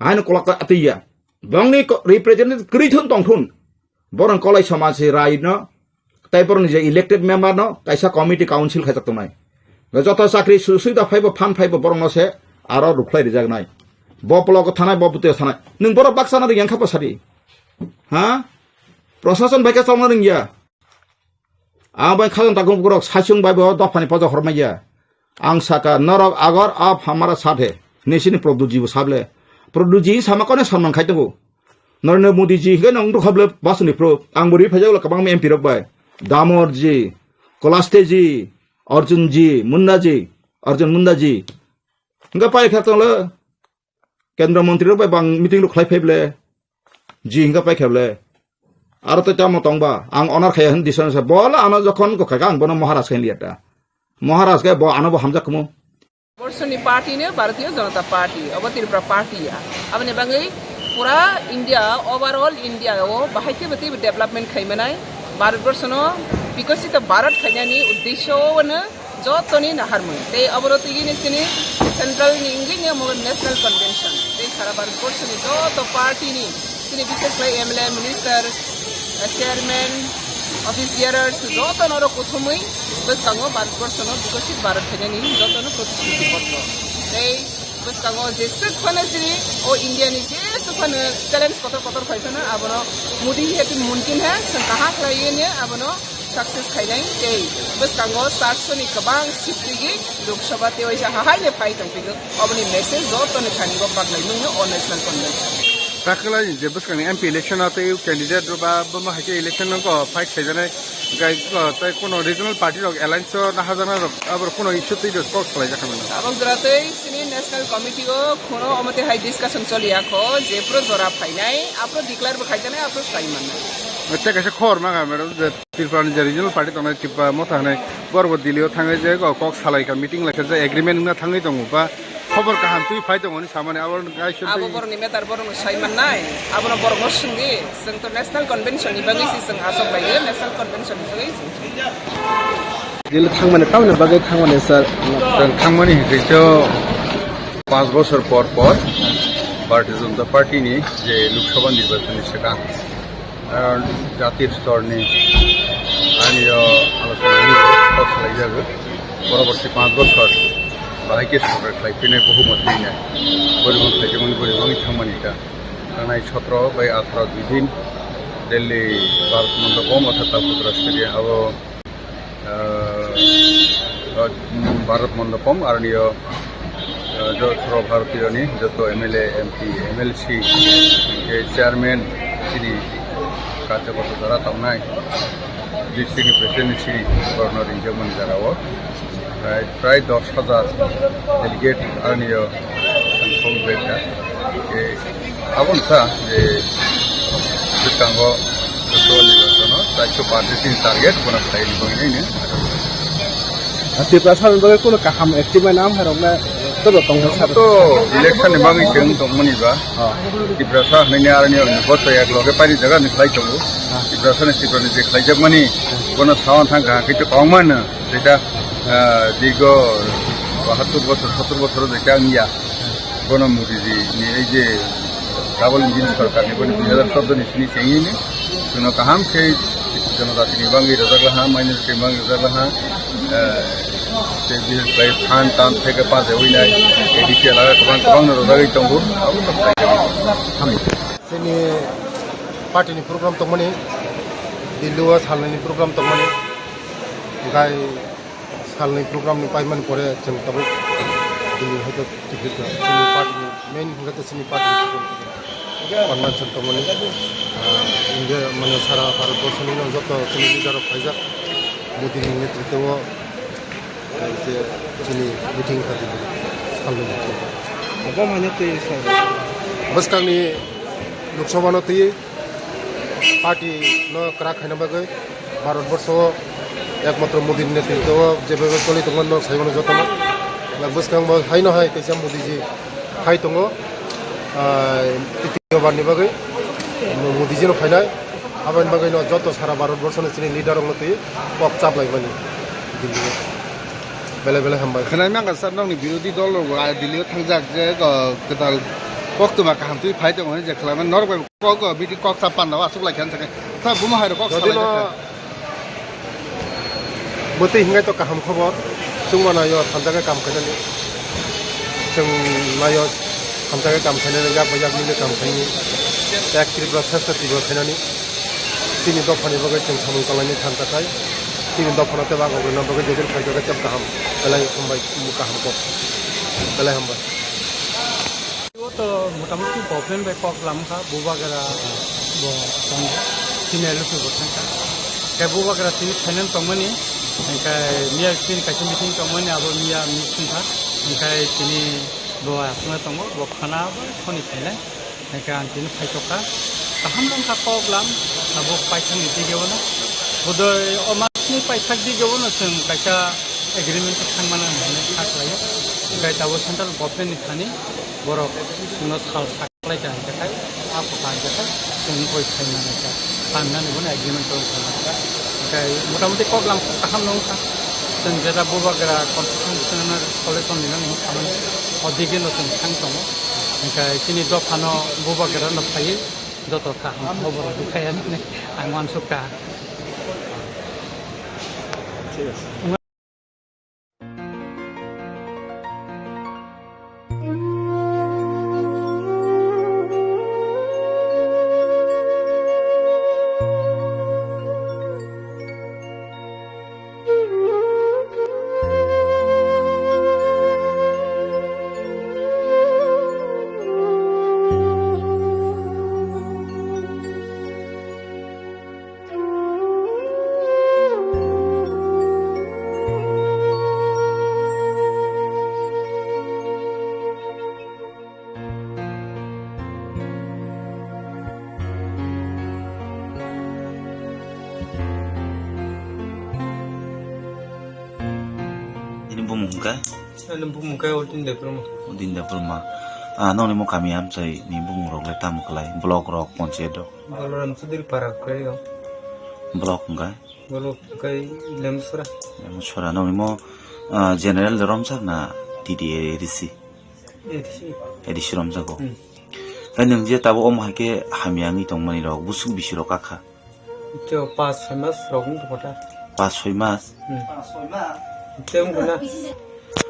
[SPEAKER 1] आइन कलका अतिया बंगनि रिप्रेजेंटेटिव क्रिथुन तंथुन बरन कलय समाज रायनो ताइबरनि जे इलेक्टेड मेंबर न काइसा कमिटि काउन्सिल खायजाक तंनाय जत साख्रि सुसुदा फाइबो फान फाइबो बरनसे आरो रुख्लाय रिजागनाय बपलक थानाय बबुते थानाय नों बर बाक्साना रियां खापसारि हाँ प्रशासन बाइक सामना रिंगिया आं बाइ खाजन तागुम गरक साइसुं बाइबो दफानि पजा हरमाइया आं साका नरक आगर आप हमारा साथ है नेसिनि प्रभु जी साबले प्रभु जी सामाकने सन्मान खाइतबो नरेंद्र मोदी जी के नंग खबले बासुनि प्रो आं बोरि फैजागला कबां एमपी रकबाय दामोर जी कलास्ते जी अर्जुन मुन्ना जी इंगा पाइ खातले केंद्र मंत्री रो बां मीटिंग रो खलाय फैबले जी हिंगा पाइ खेबले आरो तो ताम तंबा आं अनार खाय हन दिसन से बोला आना जखन को खागा आं बनो महाराज खाय लियाटा महाराज के बो आनो हामजा कमो
[SPEAKER 3] वर्षनि पार्टी ने भारतीय जनता पार्टी अब त्रिपुरा पार्टी अब ने बांगै पूरा इंडिया ओवरऑल इंडिया ओ बाहायके बति डेवलपमेंट खायमनाय भारतवर्षनो विकसित भारत खायनानि उद्देश्यनो जतनि नाहारमोन ते अबरतिगिनि सिनि सेंट्रल इंगिनि नेशनल कन्वेंशन ते सारा भारतवर्षनि जत पार्टीनि सिनि विशेष भाई MLA minister chairman office bearers जतनो प्रथमै बसाङो भारतवर्षनो विकसित भारत खायनानि जतनो प्रतिश्रुति पत्र ते बसाङो जे सुखने सिनि ओ इंडियानि जे सुखने चैलेंज पत्र खायसना आबनो मोदी हेतु मुमकिन है जों कहा खायने आबनो सक्सेस खायनाय ते बसाङो 700 नि गोबां सिटनि लोकसभा ते वैसा हाहायने फाइटं फैगो अबनि मेसेज जतनो खानिगो बागलायनो अ नेशनल कन्वेंशन
[SPEAKER 15] दाखला जे बसखांनि एमपी इलेक्शन आते कैंडिडेट बा बमा हाके इलेक्शन को फाइट खायजानाय गाय ताय कोनो रिजनल पार्टी रक अलायंस ना हाजाना रक आबर कोनो इश्यू तै दस कॉल खालाय जाखामोन
[SPEAKER 3] आबं जराते सिनि नेशनल कमिटी को कोनो अमते हाई डिस्कशन चलियाखो जे प्रो जरा फाइनाय आपरो डिक्लेयर बो खायजानाय आपरो साइमान
[SPEAKER 15] अच्छा कैसे खबर मांगा मैडम जे त्रिपुरानि जे रिजनल पार्टी तंनाय टिपा मथाने बरबो दिल्लीयाव थाङै जे कक सालायका मीटिं लाखा जे एग्रीमेंट ना थाङै दङ बा खबर काहाम तुइ फाइट दङ नि सामाने आबर गायसन
[SPEAKER 3] आबो बरनि मेटार बरनो साइमान नाय आबनो बरगो संगे जों तो नेशनल कन्वेंशन नि बागै जों आसब बायदो नेशनल कन्वेंशन नि बागै
[SPEAKER 15] दिल्ली थांमाने टाउन बागै थांमाने सर थांमाने हेतो 5 বছর পর भारतीय जनता पार्टी नि जे लोकसभा निर्वाचन सिगां जातीय स्तरनि आनियो आलोचना खालाय जागो परवर्ती 5 বছর बाहायके सरकार खालायफैनाय बहुमत फैनाय बोरैबा खालायदोंमोन बोरैबा थांमानिका थांनाय 17 बाय 18 दिन दिल्ली भारत मण्डपम अर्थात पुत्रस्करिया अब भारत मण्डपम आरनियो जो सर्वभारतीयनि जत एमएलए एमपी एमएलसी के चेयरमैन सिनि कार्यकर्ता द्वारा थांनाय डिस्ट्रिक्ट प्रेसिडेंट सिनि गवर्नर इंजमन जाराव प्राय 10,000 डेलीगेट आरनियो कंट्रोल बेटा के आबन था जे बितांगो तो निर्वाचन राज्य पार्टी टार्गेट बना खायनि बयनैनो
[SPEAKER 19] त्रिपुरा सारन बगे कोनो काहाम एक्टिभ नाम हरंना तो
[SPEAKER 15] तो इलेक्शन नि बागै जों दंमोनिबा त्रिपुरा सारनि आरनियो बतया लगे पारि जगह नि खाय दंगो त्रिपुरा सारनि सिटनि जे खायजगमानि कोनो सावन थांगा कितु कमन जेटा दीर्घ 72 বছর 70 বছর যেটা নিয়া বন মোদীজি নি এই যে ডাবল ইঞ্জিন সরকার নি 2014 नि सिनि चेंगिनि जोंनो गाहाम से
[SPEAKER 4] जनजातिनि बांगि रजाग्लाहा माइनरिटि बांगि रजाग्लाहा जे बिनिफ्राय फान तान फेके पाजे उइनाय एडिकेल आरो गोबां रजागै दंबो
[SPEAKER 5] जोंनि पार्टीनि प्रग्राम दंमोन दिल्लीआव सालनायनि प्रग्राम दंमोन ओमफ्राय सालनाय प्रग्रामनि पाइमान परे जों दाबो दिल्ली हयতো टिकेट जोंनि पार्टीनि मेन हंगाते जोंनि पार्टीनि कन्वेंशन दंमोन इंडिया माने सारा भारतवर्षनि जत जोंनि लिडार फाइजाक मोदीनि नेतृत्वआव जे जोंनि मिटिं खाथिर सालनाय बसकांनि लोकसभा तैयो पार्टी न करा खाना बागै भारतवर्ष एकमात्र मोदी नेतृत्व जेबो चलि दङ न साइगन जतन बसकां हाय न हाय कैसा मोदी जी हाय दङ तृतीयबारनि बागै मोदी जी न फायनाय आबानि बागै न जत सारा भारतवर्षनि जोंनि लिडार न तैयो कप चापलाय माने दिल्ली बेले बेले हामबाय
[SPEAKER 19] खोनाय मांगा सार नंनि बिरोधी दल दिल्लीआव थांजाक जे गोदाल Waktu maka hampir fight yang mana je kelaman normal kok bidik kok sapan nawa asuk lagi kan saya tak buma hari kok
[SPEAKER 5] jadi no betul hingga itu kaham khabar cuma nayo thanjaga kam khainani जों nayo thanjaga kam khainani jak bajak mile kam khaini ek tribra sasta tribra khainani tini dofani bagai जों samung kalani thanjakai tini dofana te bago na bagai jedel khaijaga chap kaham belai hambai kaham kok belai hambai
[SPEAKER 7] तो मोटामुटी problem बे Kock लामखा Bubagra बो तंग सिनेल को बथनका के बुबागरा तिनि final तमनि एका मिया तिनि कासे मीटिंग तमनि अब मिया मीटिंग था एका तिनि बो आसमा तंग बो खाना खनि फाइनल एका तिनि फाइटका हम बंका कॉक लाम अब पाइथन दिगेवना बदय अमासनि पाइथक दिगेवना जों कासा एग्रीमेंट थांमाना होननानै खाख्लायो गाय दाबो central गभर्नमेन्टनि थानि borok suno sal saklai jan jakai apa kan jakai sung koi saina naga panna ni bona agreement to kana kai motamuti kok lang kaham nong ka sung jeta bobagara constitutional solution ni nang aman odige no sung sang tomo kai sini do phano bobagara no phai joto ka hobor dukhaya ni angwan suka
[SPEAKER 16] Udin dapur ma, nong ni mo kami am say ni bung rok le tam kelai blok rok ponce do.
[SPEAKER 20] Baloran sudir parak kayo.
[SPEAKER 16] Blok enggak?
[SPEAKER 20] Blok kay lemsura.
[SPEAKER 16] Lemsura nong ni mo general romsak na tidi edisi. Edisi romsak ko. Kan yang je tabu om hake hamiangi tong mani rok busuk bisu rok kakak.
[SPEAKER 20] Itu pas mas rok tu kota.
[SPEAKER 16] Pas mas.
[SPEAKER 20] Tem guna.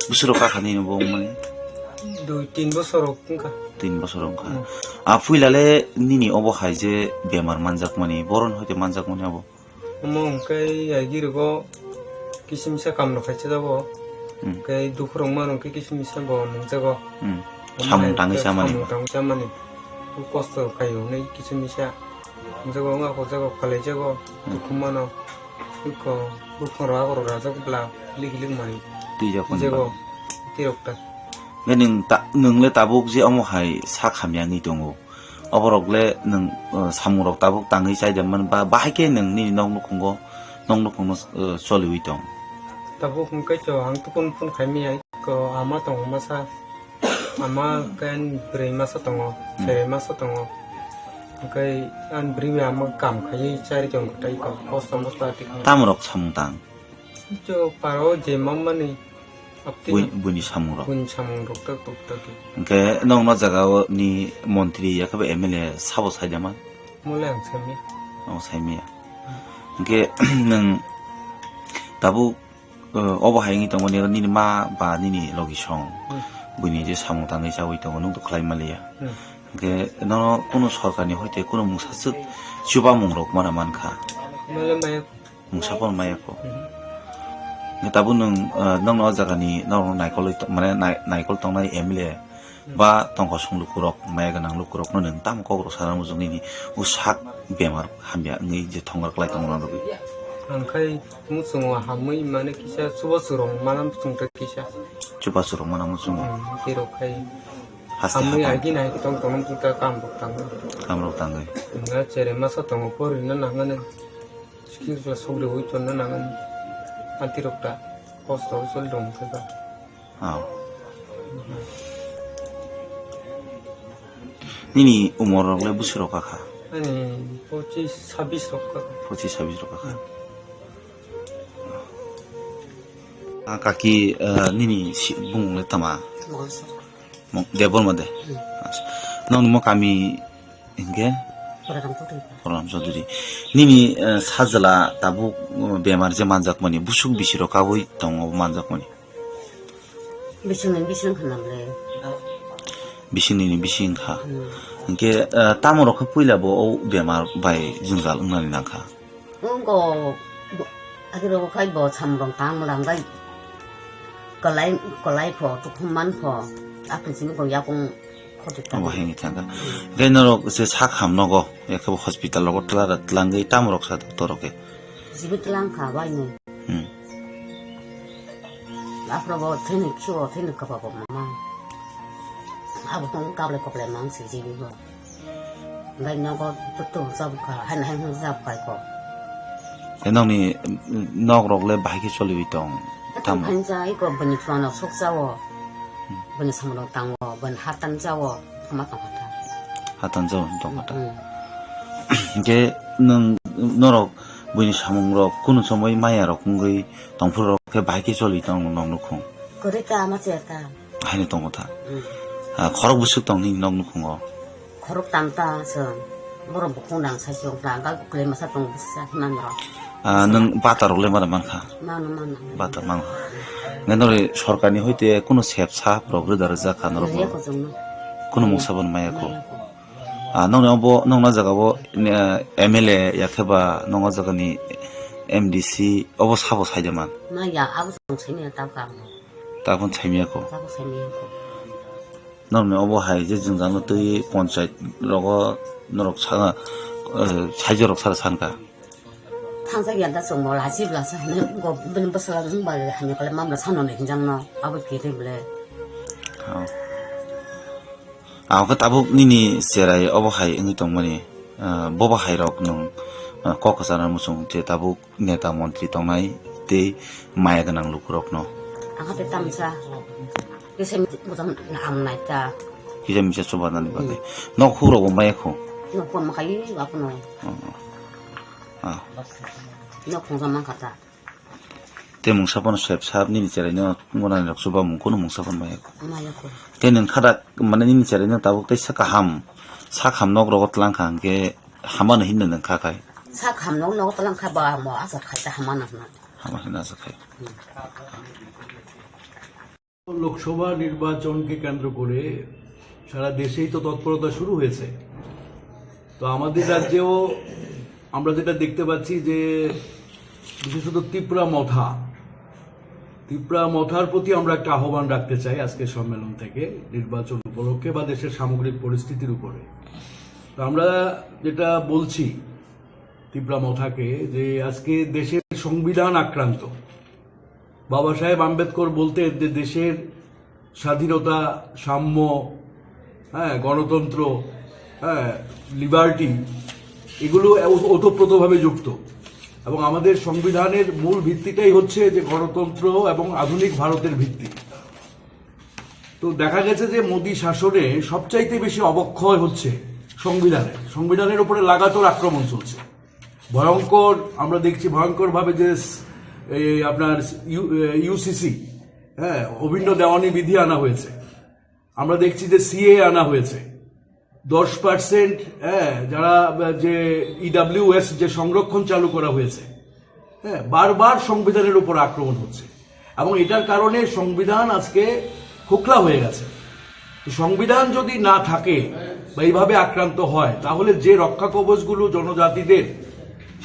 [SPEAKER 16] Busuk kakak ni no bong mani.
[SPEAKER 20] 2-3 বছর রকমকা
[SPEAKER 16] 3 বছর রকমকা ফুইলালে নিনি of high যে বেমার মানজাক মানি বরন হইতে মানজাক মানি আবো
[SPEAKER 20] মংকাই আইগিরগো কিসিমসা কামনো খাইছে যাবো কাই দুখরং মানকে কিসিমসা ব নজাগো
[SPEAKER 16] সামং টাঙ্গি সামানি
[SPEAKER 20] কষ্ট খাইও नै কিসিমসা নজাগো ngako jago khalai jago dukhumano ko bukhora agoro rajakbla ligiling mari
[SPEAKER 16] jago
[SPEAKER 20] tirokta
[SPEAKER 16] neng le tabuk je omo hai sa khamyangi tongo oborok le neng samurok tabuk tangi chai jaman ba bahake neng ni nong nukongo solui tong
[SPEAKER 20] tabuk ngkai cho hang tupun pun khaimi ai ko ama tong masa ama kan brei masa tongo sere masa tongo ngkai an brei ama kam khai chari jong tai ko posta tik
[SPEAKER 16] tamrok samtang
[SPEAKER 20] cho paro je mamani
[SPEAKER 16] Buni samurok.
[SPEAKER 20] Buni samurok tak.
[SPEAKER 16] Oke, nong no jaga ni montri ya kabe MLA sabo saja man.
[SPEAKER 20] Mulai sami.
[SPEAKER 16] Oh sami ya. Oke, neng tabu obahayangi tong mani nini ma ba nini logi song buni je samung tangai jawi tong nung to khlai malia ke no kuno sorkarni hoite kuno musasuk chuba mungrok mana mankha musapon mayako ne tabu nung nong no jagani nong naikol mane naikol tong nai emle ba tongko sung lukurok mayaga nang lukurok no neng tam ko sara mujung nini usak bemar hambia ngi je thongar klai tong nang rogi
[SPEAKER 20] angkai musung hamui mana kisah coba surong malam sungta kisah
[SPEAKER 16] coba surong mana musung
[SPEAKER 20] kiro kai
[SPEAKER 16] hasti
[SPEAKER 20] hamui lagi naik tong tong kita kambok
[SPEAKER 16] tanggai
[SPEAKER 20] nggak cere masa tong opor ini nangan sekir kelas sudah hujan nangan anti rokta kos tau sol dong kita
[SPEAKER 16] nini umur le busiro kakak
[SPEAKER 20] ini poci sabis
[SPEAKER 16] kakak kaki nini bung le tama debol made nong mo kami inge program soduri nini sajala tabu bemar je manjak mani busuk bisiro kawoi tongo manjak mani
[SPEAKER 8] bising khanamle
[SPEAKER 16] bising kha inge tamoro kha puila bo bemar bai jungal unani nakha
[SPEAKER 8] ngo agiro khai bo chamrong tanglang gai kolai pho tukman pho apin sing ko yakong khotik
[SPEAKER 16] abo hengi thanga gainoro se sakham nogo yakabo hospital logo tlara tlangai tamrok sa doktoroke
[SPEAKER 8] sibitlang kha bai ne apro bo thenik ka bo mama abo kong kable kople mang si ji bo gai no ko tu sab kha han sab kai ko
[SPEAKER 16] enong ni nok rok le bahiki choli bitong
[SPEAKER 8] tam hanja iko bani twana sok jawo bani samro tangwo ban hatan jawo kama
[SPEAKER 16] hatan jawo tong kata ge nang norok bani samung rok kuno somoi maya rok ngai tongphur rok ke bahiki choli tong nong nukhung
[SPEAKER 8] korita ma cheta
[SPEAKER 16] haini tong kata khorok busuk tong ni nong nukhung
[SPEAKER 8] khorok tamta son boro bukung dang sa jong dang ga kle masa tong bisa man ro
[SPEAKER 16] nang batar le mara mankha batar mang nganore sorkarni hoite kuno sepsa progre darja khanro kuno musabon mayako nong na jaga bo MLA yakheba nong jaga ni MDC obo sabo saijaman
[SPEAKER 8] na ya abu song sine ta
[SPEAKER 16] kon chaimiyako nong ne obo hai je jingjang tei panchayat rogo norok sanga saijorok sara sanka
[SPEAKER 8] tangsa yanda song mo la sib la sa ne go ben basala ng ba hanya kala mam la sano ne hinjang no abu kire ble
[SPEAKER 16] ko tabuk nini serai obo hai ngi tongmani boba hai rok nong kokasana musung te tabuk neta mantri tongnai te maya ganang lukurok no
[SPEAKER 8] angate tamsa kise mutam na am nai ta
[SPEAKER 16] kise mi se soba nan bale no khuro go maya kho
[SPEAKER 8] no ko ma kai wa ko no no ko sama kata
[SPEAKER 16] te mung sapon sep sap ni cerai no ngona rok soba mung kono mung sapon maya ko
[SPEAKER 8] maya ko
[SPEAKER 16] te nang khada mane ni cerai no tabuk te sakam nok rogot lang khang ke haman hin nang kha kai
[SPEAKER 8] sakam nok talang kha ba mo asa khata hamana na
[SPEAKER 16] hamana sa khai
[SPEAKER 9] Lok Sabha নির্বাচনকে কেন্দ্র করে সারা দেশেই তো তৎপরতা শুরু হয়েছে তো আমাদের রাজ্যেও আমরা যেটা দেখতে পাচ্ছি যে বিশেষত ত্রিপুরা মথার প্রতি আমরা একটা আহ্বান রাখতে চাই আজকে সম্মেলন থেকে নির্বাচন উপলক্ষে বা দেশের সামগ্রিক পরিস্থিতির উপরে তো আমরা যেটা বলছি ত্রিপুরা মথাকে যে আজকে দেশের সংবিধান আক্রান্ত বাবা সাহেব আম্বেদকর বলতেন যে দেশের স্বাধীনতা সাম্য গণতন্ত্র লিবার্টি এগুলো ওতপ্রোতভাবে যুক্ত এবং আমাদের সংবিধানের মূল ভিত্তিটাই হচ্ছে যে গণতন্ত্র এবং আধুনিক ভারতের ভিত্তি তো দেখা গেছে যে মোদী শাসনে সবচাইতে বেশি অবক্ষয় হচ্ছে সংবিধানের উপরে লাগাতার আক্রমণ চলছে ভয়ঙ্কর আমরা দেখছি ভয়ঙ্করভাবে যে আপনার ইউসিসি অভিন্ন দেওয়ানি বিধি আনা হয়েছে আমরা দেখছি যে সিএ আনা হয়েছে 10% যারা যে EWS যে সংরক্ষণ চালু করা হয়েছে, বারবার সংবিধানের উপর আক্রমণ হচ্ছে এবং এটার কারণে সংবিধান আজকে খোকলা হয়ে গেছে। সংবিধান যদি না থাকে বা এইভাবে আক্রান্ত হয় তাহলে যে রক্ষা কবচগুলো জনজাতিদের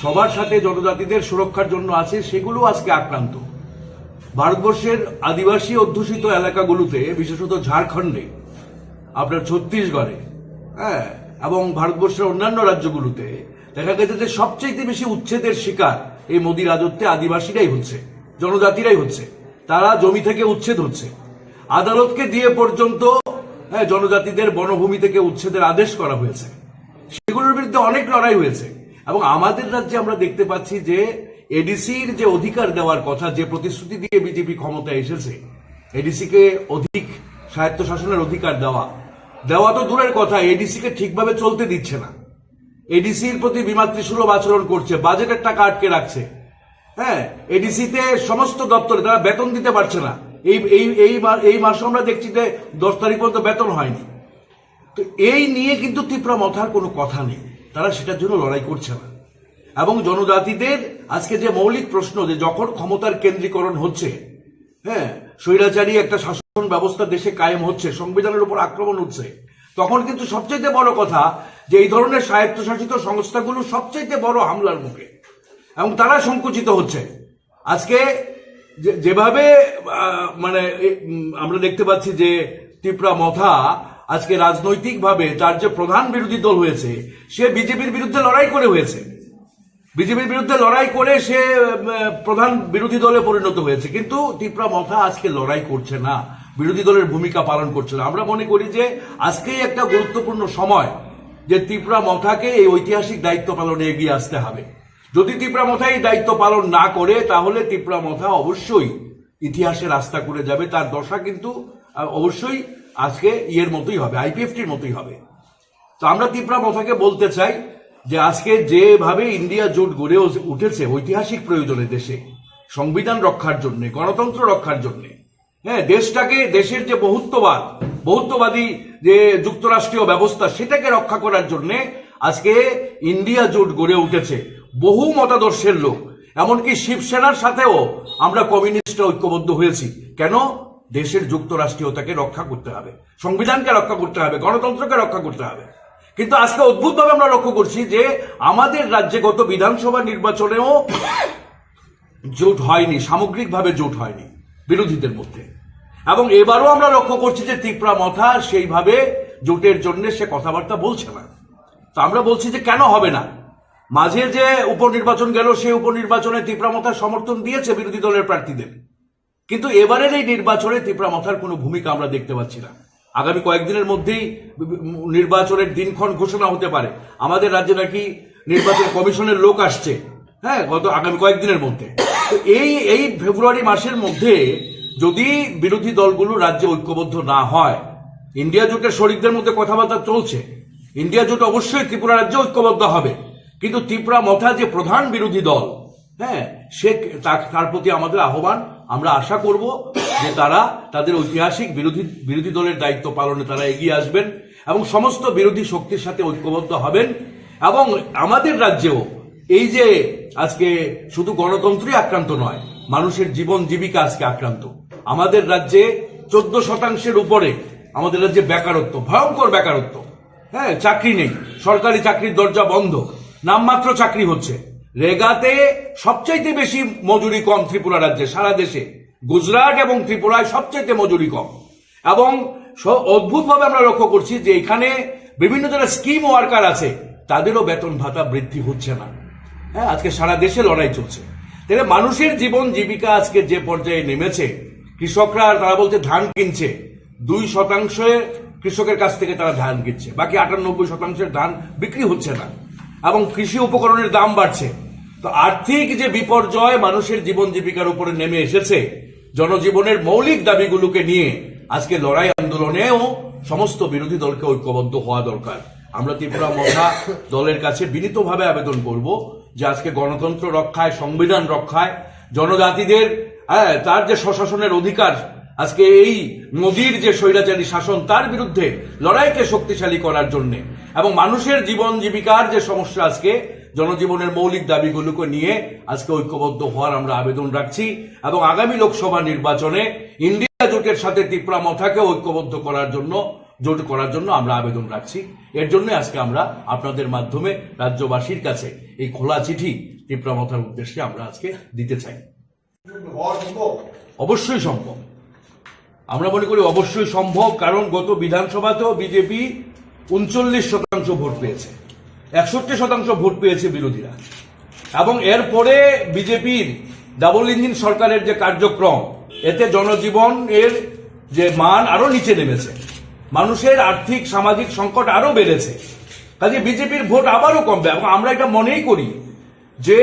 [SPEAKER 9] সবার সাথে জনজাতিদের সুরক্ষার জন্য আছে সেগুলো আজকে আক্রান্ত। ভারতবর্ষের আদিবাসী অধ্যুষিত এলাকাগুলোতে, বিশেষত ঝাড়খণ্ডে, আপনার ছত্তিশগড়ে, এবং ভারতবর্ষের অন্যান্য রাজ্যগুলোতে দেখা গেছে যে সবচেয়ে বেশি উচ্ছেদের শিকার এই মোদী রাজত্বে আদিবাসীরাই হচ্ছে, জনজাতিরাই হচ্ছে। তারা জমি থেকে উচ্ছেদ হচ্ছে, আদালতকে দিয়ে পর্যন্ত জনজাতিদের বনভূমি থেকে উচ্ছেদের আদেশ করা হয়েছে। সেগুলোর বিরুদ্ধে অনেক লড়াই হয়েছে এবং আমাদের রাজ্যে আমরা দেখতে পাচ্ছি যে এডিসির যে অধিকার দেওয়ার কথা, যে প্রতিশ্রুতি দিয়ে বিজেপি ক্ষমতায় এসেছে, এডিসিকে অধিক স্বায়ত্তশাসনের অধিকার দেওয়া তো দূরের কথা, এডিসিকে ঠিকভাবে চলতে দিচ্ছে না। এডিসির প্রতি বিমাতৃসুলভ আচরণ করছে, বাজেটের টাকা আটকে রাখছে। এডিসিতে সমস্ত দপ্তরে তারা বেতন দিতে পারছে না। এই মাসে আমরা দেখছি যে 10 তারিখ পর্যন্ত বেতন হয়নি। তো এই নিয়ে কিন্তু তীব্র মাথার কোনো কথা নেই, তারা সেটার জন্য লড়াই করছে না। এবং জনজাতিদের আজকে যে মৌলিক প্রশ্ন, যে যখন ক্ষমতার কেন্দ্রীকরণ হচ্ছে, স্বৈরাচারী একটা শাসন ব্যবস্থা দেশে কায়েম হচ্ছে, সংবিধানের উপর আক্রমণ হচ্ছে, তখন কিন্তু সবচেয়ে বড় কথা যে এই ধরনের স্বায়ত্তশাসিত সংস্থাগুলো সবচেয়ে বড় হামলার মুখে এবং তারা সংকুচিত হচ্ছে। আজকে যেভাবে মানে আমরা দেখতে পাচ্ছি যে ত্রিপুরা মথা আজকে রাজনৈতিকভাবে তার যে প্রধান বিরোধী দল হয়েছে, সে বিজেপির বিরুদ্ধে লড়াই করে হয়েছে, বিজেপির বিরুদ্ধে লড়াই করে সে প্রধান বিরোধী দলে পরিণত হয়েছে। কিন্তু ত্রিপুরা মথা আজকে লড়াই করছে না, বিরোধী দলের ভূমিকা পালন করছে না। আমরা মনে করি যে আজকেই একটা গুরুত্বপূর্ণ সময় যে ত্রিপুরা মথাকে এই ঐতিহাসিক দায়িত্ব পালনে এগিয়ে আসতে হবে। যদি ত্রিপুরা মথা এই দায়িত্ব পালন না করে তাহলে ত্রিপুরা মথা অবশ্যই ইতিহাসে রাস্তা করে যাবে, তার দশা কিন্তু অবশ্যই আজকে ইয়ের মতোই হবে, IPFTর মতোই হবে। তো আমরা ত্রিপুরা মথাকে বলতে চাই যে আজকে যেভাবে ইন্ডিয়া জোট গড়ে উঠেছে ঐতিহাসিক প্রয়োজনে, দেশে সংবিধান রক্ষার জন্য, গণতন্ত্র রক্ষার জন্য, দেশটাকে, দেশের যে বহুত্ববাদী যে যুক্তরাষ্ট্রীয় ব্যবস্থা, সেটাকে রক্ষা করার জন্য আজকে ইন্ডিয়া জোট গড়ে উঠেছে। বহু মতাদর্শের লোক, এমনকি শিবসেনার সাথেও আমরা কমিউনিস্টরা ঐক্যবদ্ধ হয়েছি। কেন? দেশের যুক্তরাষ্ট্রীয়তাকে রক্ষা করতে হবে, সংবিধানকে রক্ষা করতে হবে, গণতন্ত্রকে রক্ষা করতে হবে। কিন্তু আজকে অদ্ভুতভাবে আমরা লক্ষ্য করছি যে আমাদের রাজ্যে গত বিধানসভা নির্বাচনেও জোট হয়নি, সামগ্রিকভাবে জোট হয়নি বিরোধীদের মধ্যে। এবং এবারও আমরা লক্ষ্য করছি যে ত্রিপুরা মথা সেইভাবে জোটের জন্য সে কথাবার্তা বলছে না। তো আমরা বলছি যে কেন হবে না? মাঝে যে উপনির্বাচন গেল, সেই উপনির্বাচনে ত্রিপুরা মথার সমর্থন দিয়েছে বিরোধী দলের প্রার্থীদের, কিন্তু এবারের এই নির্বাচনে ত্রিপুরা মথার কোনো ভূমিকা আমরা দেখতে পাচ্ছি না। আগামী কয়েকদিনের মধ্যেই নির্বাচনের দিনক্ষণ ঘোষণা হতে পারে। আমাদের রাজ্যে নাকি নির্বাচন কমিশনের লোক আসছে, গত আগামী কয়েকদিনের মধ্যে। তো এই ফেব্রুয়ারি মাসের মধ্যে যদি বিরোধী দলগুলো রাজ্যে ঐক্যবদ্ধ না হয়, ইন্ডিয়া জোটের শরিকদের মধ্যে কথাবার্তা চলছে, ইন্ডিয়া জোট অবশ্যই ত্রিপুরা রাজ্যে ঐক্যবদ্ধ হবে, কিন্তু ত্রিপুরা মথা যে প্রধান বিরোধী দল, সে তার প্রতি আমাদের আহ্বান, আমরা আশা করব যে তারা তাদের ঐতিহাসিক বিরোধী দলের দায়িত্ব পালনে তারা এগিয়ে আসবেন এবং সমস্ত বিরোধী শক্তির সাথে ঐক্যবদ্ধ হবেন। এবং আমাদের রাজ্যেও এই যে আজকে শুধু গণতন্ত্রই আক্রান্ত নয়, মানুষের জীবন জীবিকা আজকে আক্রান্ত। আমাদের রাজ্যে 14% উপরে আমাদের রাজ্যে বেকারত্ব, ভয়ঙ্কর বেকারত্ব, চাকরি নেই, সরকারি চাকরির দরজা বন্ধ, নামমাত্র চাকরি হচ্ছে। রেগাতে সবচাইতে বেশি মজুরি কম ত্রিপুরা রাজ্যে, সারা দেশে গুজরাট এবং ত্রিপুরায় সবচাইতে মজুরি কম। এবং অদ্ভুতভাবে আমরা লক্ষ্য করছি যে এখানে বিভিন্ন যারা স্কিম ওয়ার্কার আছে তাদেরও বেতন ভাতা বৃদ্ধি হচ্ছে না। আজকে সারা দেশে লড়াই চলছে। তাহলে মানুষের জীবন জীবিকা আজকে যে পর্যায়ে নেমেছে, কৃষকরা তারা বলছে ধান কিনছে, 2% কৃষকের কাছ থেকে তারা ধান কিনছে, বাকি 98% ধান বিক্রি হচ্ছে না এবং কৃষি উপকরণের দাম বাড়ছে। তো আর্থিক যে বিপর্যয় মানুষের জীবন জীবিকার উপরে নেমে এসেছে, জনজীবনের মৌলিক দাবিগুলোকে নিয়ে আজকে লড়াই আন্দোলনেও সমস্ত বিরোধী দলকে ঐক্যবদ্ধ হওয়া দরকার। আমরা ত্রিপুরা মথা দলের কাছে বিনীতভাবে আবেদন করব যে আজকে গণতন্ত্র রক্ষায়, সংবিধান রক্ষায়, জনজাতিদের তার যে স্বশাসনের অধিকার আজকে এই মোদির যে স্বৈরাচারী শাসন তার বিরুদ্ধে লড়াইকে শক্তিশালী করার জন্য এবং মানুষের জীবন জীবিকার যে সমস্যা আজকে জনজীবনের মৌলিক দাবিগুলোকে নিয়ে আজকে ঐক্যবদ্ধ হওয়ার আমরা আবেদন রাখছি এবং আগামী লোকসভা নির্বাচনে ইন্ডিয়া জোটের সাথে ত্রিপুরা মথাকে ঐক্যবদ্ধ করার জন্য জোট করার জন্য আমরা আবেদন রাখছি। এর জন্য আজকে আমরা আপনাদের মাধ্যমে রাজ্যবাসীর কাছে এই খোলা চিঠি ত্রিপুরা মথার উদ্দেশ্যে আমরা আজকে দিতে চাই। অবশ্যই সম্ভব, আমরা মনে করি অবশ্যই সম্ভব, কারণ গত বিধানসভাতেও বিজেপি 39% ভোট পেয়েছে, 61% ভোট পেয়েছে বিরোধীরা, এবং এরপরে বিজেপির ডাবল ইঞ্জিন সরকারের যে কার্যক্রম এতে জনজীবন এর যে মান আরো নিচে নেমেছে, মানুষের আর্থিক সামাজিক সংকট আরো বেড়েছে, কাজে বিজেপির ভোট আবারও কমবে। এবং আমরা এটা মনেই করি যে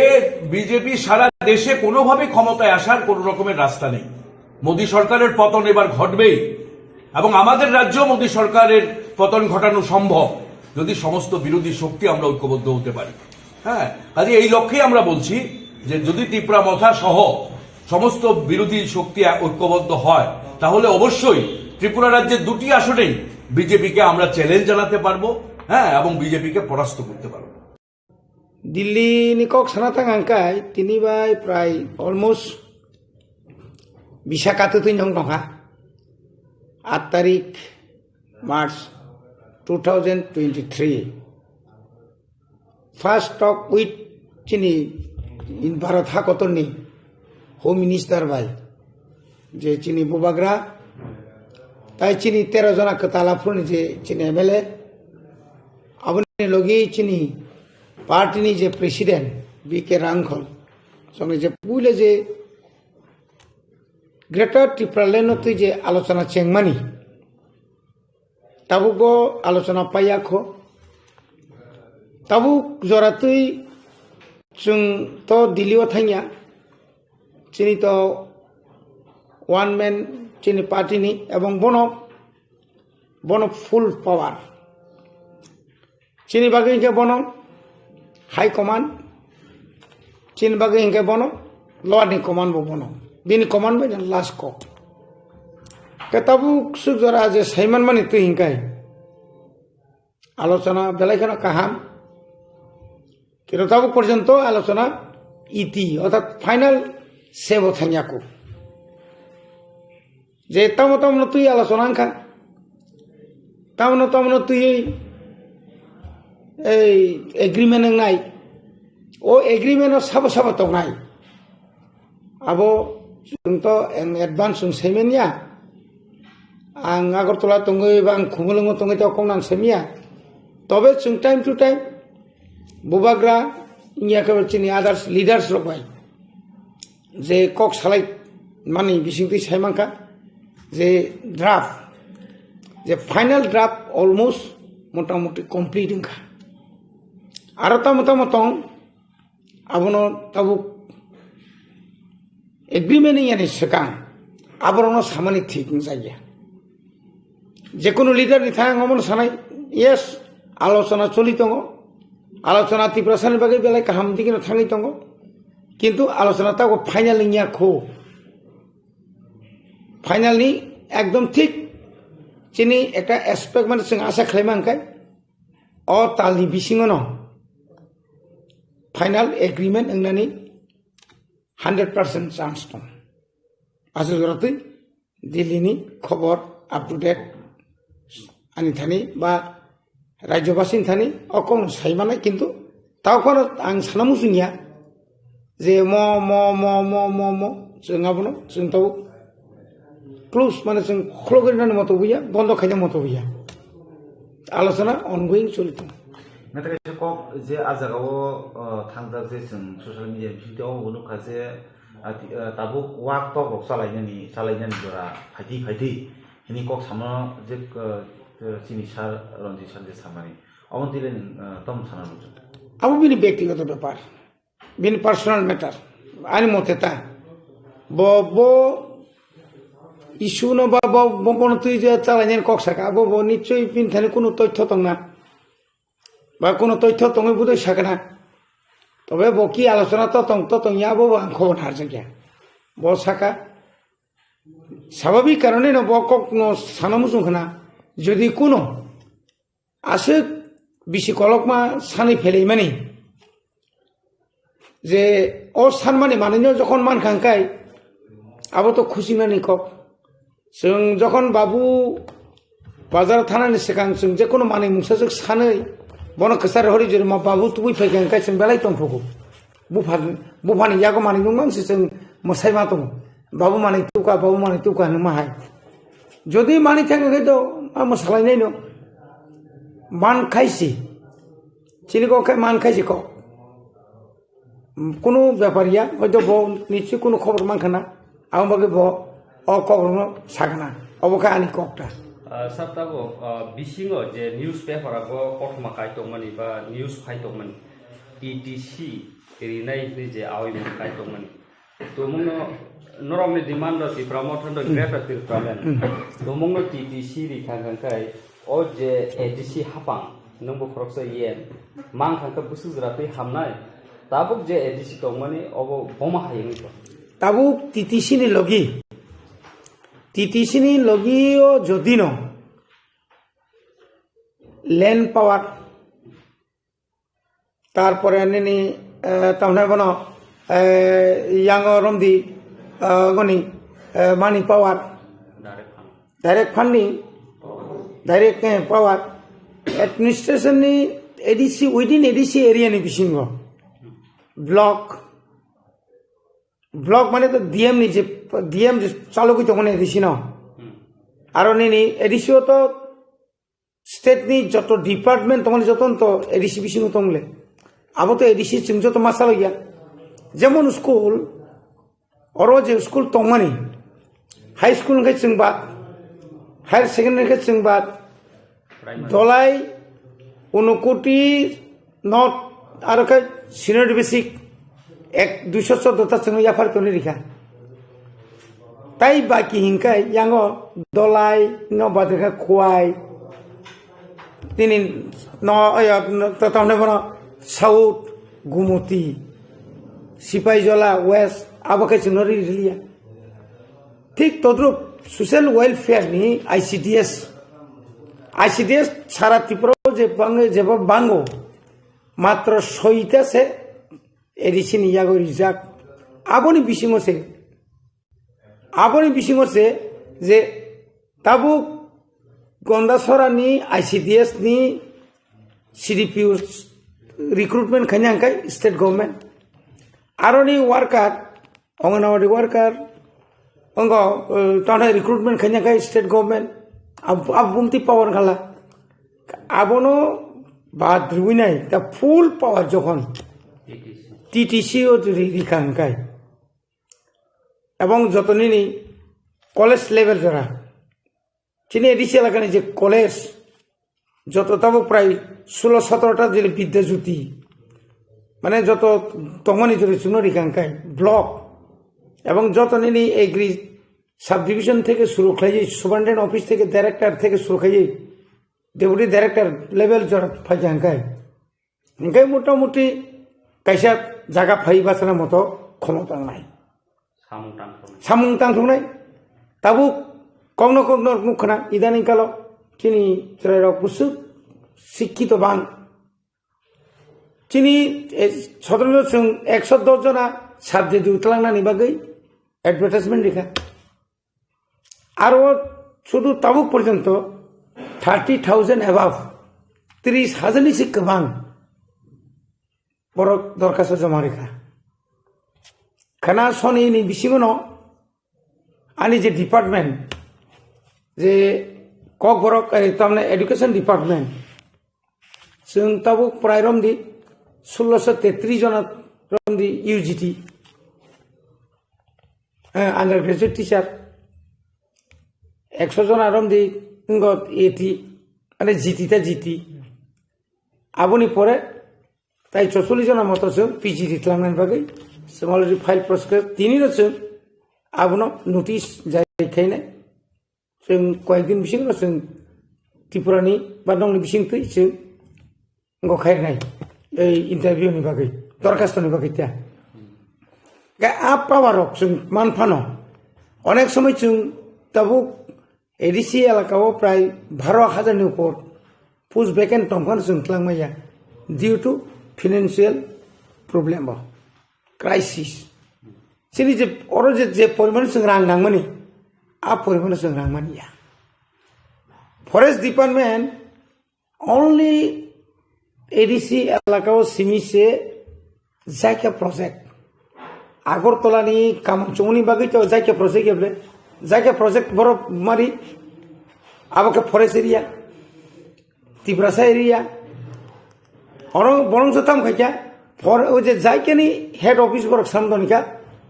[SPEAKER 9] বিজেপি সারা দেশে কোনোভাবে ক্ষমতায় আসার কোন রকমের রাস্তা নেই। মোদী সরকারের পতন এবার ঘটবেই এবং আমাদের রাজ্য মোদী সরকারের পতন ঘটানো সম্ভব যদি সমস্ত বিরোধী শক্তি আমরা ঐক্যবদ্ধ হতে পারি। হ্যাঁ, কাজে এই লক্ষ্যে আমরা বলছি যে যদি ত্রিপুরা মথা সহ সমস্ত বিরোধী শক্তি ঐক্যবদ্ধ হয় তাহলে অবশ্যই ত্রিপুরা রাজ্যের 2টি আসনেই বিজেপিকে আমরা চ্যালেঞ্জ জানাতে পারবো, হ্যাঁ, এবং বিজেপিকে পরাস্ত করতে পারবো।
[SPEAKER 10] দিল্লি নিকক সানাতাং আংকাই তিনি বাই প্রায় অলমোস্ট বিশাখাতে তুই নং দংহা 8 তারিখ মার্চ 2023 ফার্স্ট টক উইথ চিনি ভারত হাকতনি হোম মিনিস্টার বাই যে চিনি বুবাগ্রা তাই চিনি 13 जना কতালাফুনি যে চিনি এমএলএ আপনি লগি চিনি পার্টিনি যে প্রেসিডেন্ট বিকে রাংখল সঙ্গে যে পুলে যে গ্রেটার ত্রিপুরালেন তুই যে আলোচনা চেংমানি তাবুক আলোচনা পাইয়াখো তাবুক জরা তুই जों तो दिल्ली थाइया चिनी तो वन मैन चिनी पार्टी नि एवं बनो फुल पावर चिनी बागे इनके बनो हाई कमांड चिनी बागे इनके बनो लोअर नि कमांड बो बनो बिनी कमांड में लास्ट को केताबु सुख जरा जे साइमन मानी तु इनके आलोचना बेलायखना काहाम किरताबु पर्यंत आलोचना इति अर्थात फाइनल सेव थांयाको जे तमन तुई आलोचना खा तमन तुई एग्रीमेंट नाय ओ एग्रीमेंट सब सब तो नाय आबो जों तो एडवांस जों सेमेनिया आं आगरतला तंगै बा आं खुमलंग तंगै तो कोंनां सेमिया तबे जों टाइम टू टाइम बुबाग्रा इया के चिनी आदार्स लीडर्स रबाय जे कक सालाय माने बिसिंति सायमांका जे ड्राफ्ट जे फाइनल ड्राफ्ट अलमोस्ट मोटामुटी कमप्लीट इंखा आरो मत आबनो ताबु एग्रीमेंट यानी सकां आबरनो सामानि ठीक जाया जे कोनो लीडर नि थांग हमन सानाय यस आलोचना चलित आलोचना त्रिपुरा बागे बेलाय काहाम दिखे थांगी दंग किंतु आलोचना ताको फाइनल निया खो फाइनल नि एकदम ठीक चिनी एक एस्पेक्ट माने जों आशा खालामखाय अ तालनि बिसिङाव न फाइनल एग्रीमेंट ओंनानै 100% चान्स दं आजो जरातै दिल्लीनि खबर आप टू डेट आनि थानि बा राज्यबासिन थानी अकम साइमानाय किंतु तावखौनो आं सानामुसुनिया जे म म म म म म जों आबनो जों ताव क्लोज माने जों खलगरिनानि मत बुया बन्द खायनो मत बुया आलोचना अनगोइं चलित
[SPEAKER 2] नाथाय कक जे आजागाव थांजा जे जों ससियेल मिडिया भिडिअ नुखा जे ताबु वाक टक सालायनायनि जरा फाइथि हिनि कक सामनो जे चिनी सार रंजित सार सामानि अमन दिले तम साना बुझो
[SPEAKER 10] अब बिनि व्यक्तिगत व्यापार बिनि पर्सनल मैटर आनि मतेता बो इस्यु न बा बन तुई जे चालायनाय कक साका बो निश्चय बिनि थानि कोनो तथ्य दंना बा कोनो तथ्य दङै बुदै साकना तबे बो की आलोचना तो तंग या बो आं खबर हार जग्या बो साका স্বাভাবিক কারণে ন বকক ন সানামুসুং খানা যদি কোনো আসে বিশি কলকমা সানি ফেলে মানে যে ও सान माने मानिनो যখন মান খাঙ্কাই আবো তো খুশি মানে কক जों যখন বাবু বাজার থানানি সেখান जों যে কোনো মানে মুসাজক সাनै বন কসার হরি জের মা বাবু তুই ফাইখাঙ্কাই जों বেলাই তংফুকু बुफानि यागो माने नंगांसो जों मोसाइ मा दं बाबु माने तुका नो माहाय যদি माने थाङाखै तो मोसालायनाय नो मान खाइसि चिलिको मान खाइसि क কোনো ব্যাপারিয়া হয়তো ব নিশ্চয় কোনো খবর মানখানা আমাকে ব অ খবর সাগনা অবকা আনি ককটা
[SPEAKER 11] সাবতাবো বিসিङो যে নিউজ পেপাराबो कथमा कायतोमनि बा निउज फायतोमनि टीटीसी एरिनाय जे आविमन कायतोमनि तो मुनो नरमनि डिमान्ड ति प्रमोशन द ग्रेटर ति प्रमेन तो मुनो टीटीसी रि खांखाय ओ जे एडीसी हापां नंबो फरकस येन मां खांखा बुसुजरातै हामनाय ताबुक जे एडीसी तोमनि अबो बमा हायनि तो
[SPEAKER 10] ताबुक टीटीसी नि লগিও যদি ন ল্যান্ড পাওয়ার তারপরে নিনি তামনে বন ইয়াং রমদি গনি মানি power direct funding direct power administration नि एडीसी उइदिन एडीसी एरिया नि बिसिंग ब्लॉक माने तो डीएम नि जे डीएम जे चालू कइ तखने एडीसी न आरो नि एडीसी तो स्टेट नि जत डिपार्टमेंट तखने जतन तो एडीसी बिसिंग तंगले अब तो एडीसी जों जत मासाल गया जेमन स्कूल अरो जे स्कूल तंगमानि हाई स्कूल के जों बा हायर सेकेंडरी के जों बा दलाई उनकोटी नॉट आरो के सीनियर बेसिक 214 जों याफार तो निरिखा ताई बाकी हिंकाय यांगो दलाई न बादका खोआय तिनि न ततावने बन साउथ गुमती सिपाहीजला वेस्ट आबके जोंरि रिलिया ठीक तद्रुप सोशल वेलफेयर नि आईसीडीएस सारा त्रिपुरा जे बांगे जेबो बांगो मात्र 6टा से एडिशन यागो रिजाक आबोनि बिसिङो से जे ताबु गंदासरानि आईसीडीएस नि सीडीपीयू recruitment खायनांखाय state government आरोनि worker anganwadi worker अंगो ताने रिक्रुटमेंट खायनांखाय स्टेट गवर्नमेंट अब बुमती पावर खाला आबोनो बाद्रुइनाय दा फुल पावर जखन टीटीसी ओ रिखांखाय এবং যতনিনি কলেজ লেভেল জরা চিনি এডিসি এলাকানি যে কলেজ যত তাবো প্রায় 16-17টা যে বিদ্যাজ্যোতি মানে যত তমনি জরি চুনো রিখাংখায় ব্লক এবং যতনিনি এগ্রি সাব ডিভিশন থেকে শুরু খাইয়ে সুপারিনটেন্ডেন্ট অফিস থেকে ডাইরেক্টর থেকে শুরু খাইয়ে ডেপুটি ডাইরেক্টর লেভেল জরা ফাইজাংখায় ইনকাই মোটামুটি কাইসা জায়গা ফাইবাসার মতো ক্ষমতা নাই সামুং টাংথंनाय ताबु कौनो मुखना इदानीं कालो चिनी चरायराव बुसु शिक्षित बां चिनी सदरलो जों 110 जना साबजेक्ट उतलांनानै बागै एडभार्टाइजमेंट लिखा आरो शुधु ताबु पर्यन्त 30,000 एबाव 30,000 नि से गोबां बर दरखास्त जमा रेखा खाना सनी बिसिङो न आनी जे डिपार्टमेंट जे कक बरक तामने एडुकेशन डिपार्टमेंट जों ताबु प्राय रमदि 1633 जना रमदि यूजीटी अंडर ग्रेजुएट टीचर 100 जना रमदि इंगो एटी आने जीटी ता जीटी आबुनि परे ताई 44 जना मतो जों पीजी दितलांनाय बागै जों अलरेडी फाइल प्रसेस तिनिनो जों आबुनो नोटिस जाय खायनाय जों कयदिन बिसिङो जों त्रिपुरानि बा नंनि बिसिङै जों गखायनाय ए इन्टारभिउनि बागै दरखास्तनि बागै ता गा आप पावारक जों मानफानो অনেক সময় जों তাবুক এডিসি এলাকাও প্রায় 12,000 नि উপর পোস্ট ভ্যাকেন্ট দंखान जों ख्लांमाया due to financial problem crisis सिनि जे अरो जे परिमाण जों रां नांगमानि आ परिमाण जों रां मानिया फरेस्ट डिपार्टमेंट ओनली एडीसी एलाकाओ सिमिसे जायका प्रोजेक्ट आगरतलानि कामचौनि बागै तो जायका प्रोजेक्ट गेबले जायका प्रोजेक्ट बर मारि आबके फरेस्ट एरिया तिब्रासा एरिया अरो बरंसो ताम खाया फर ओ जे जायकानि हेड ऑफिस बर सामदनिका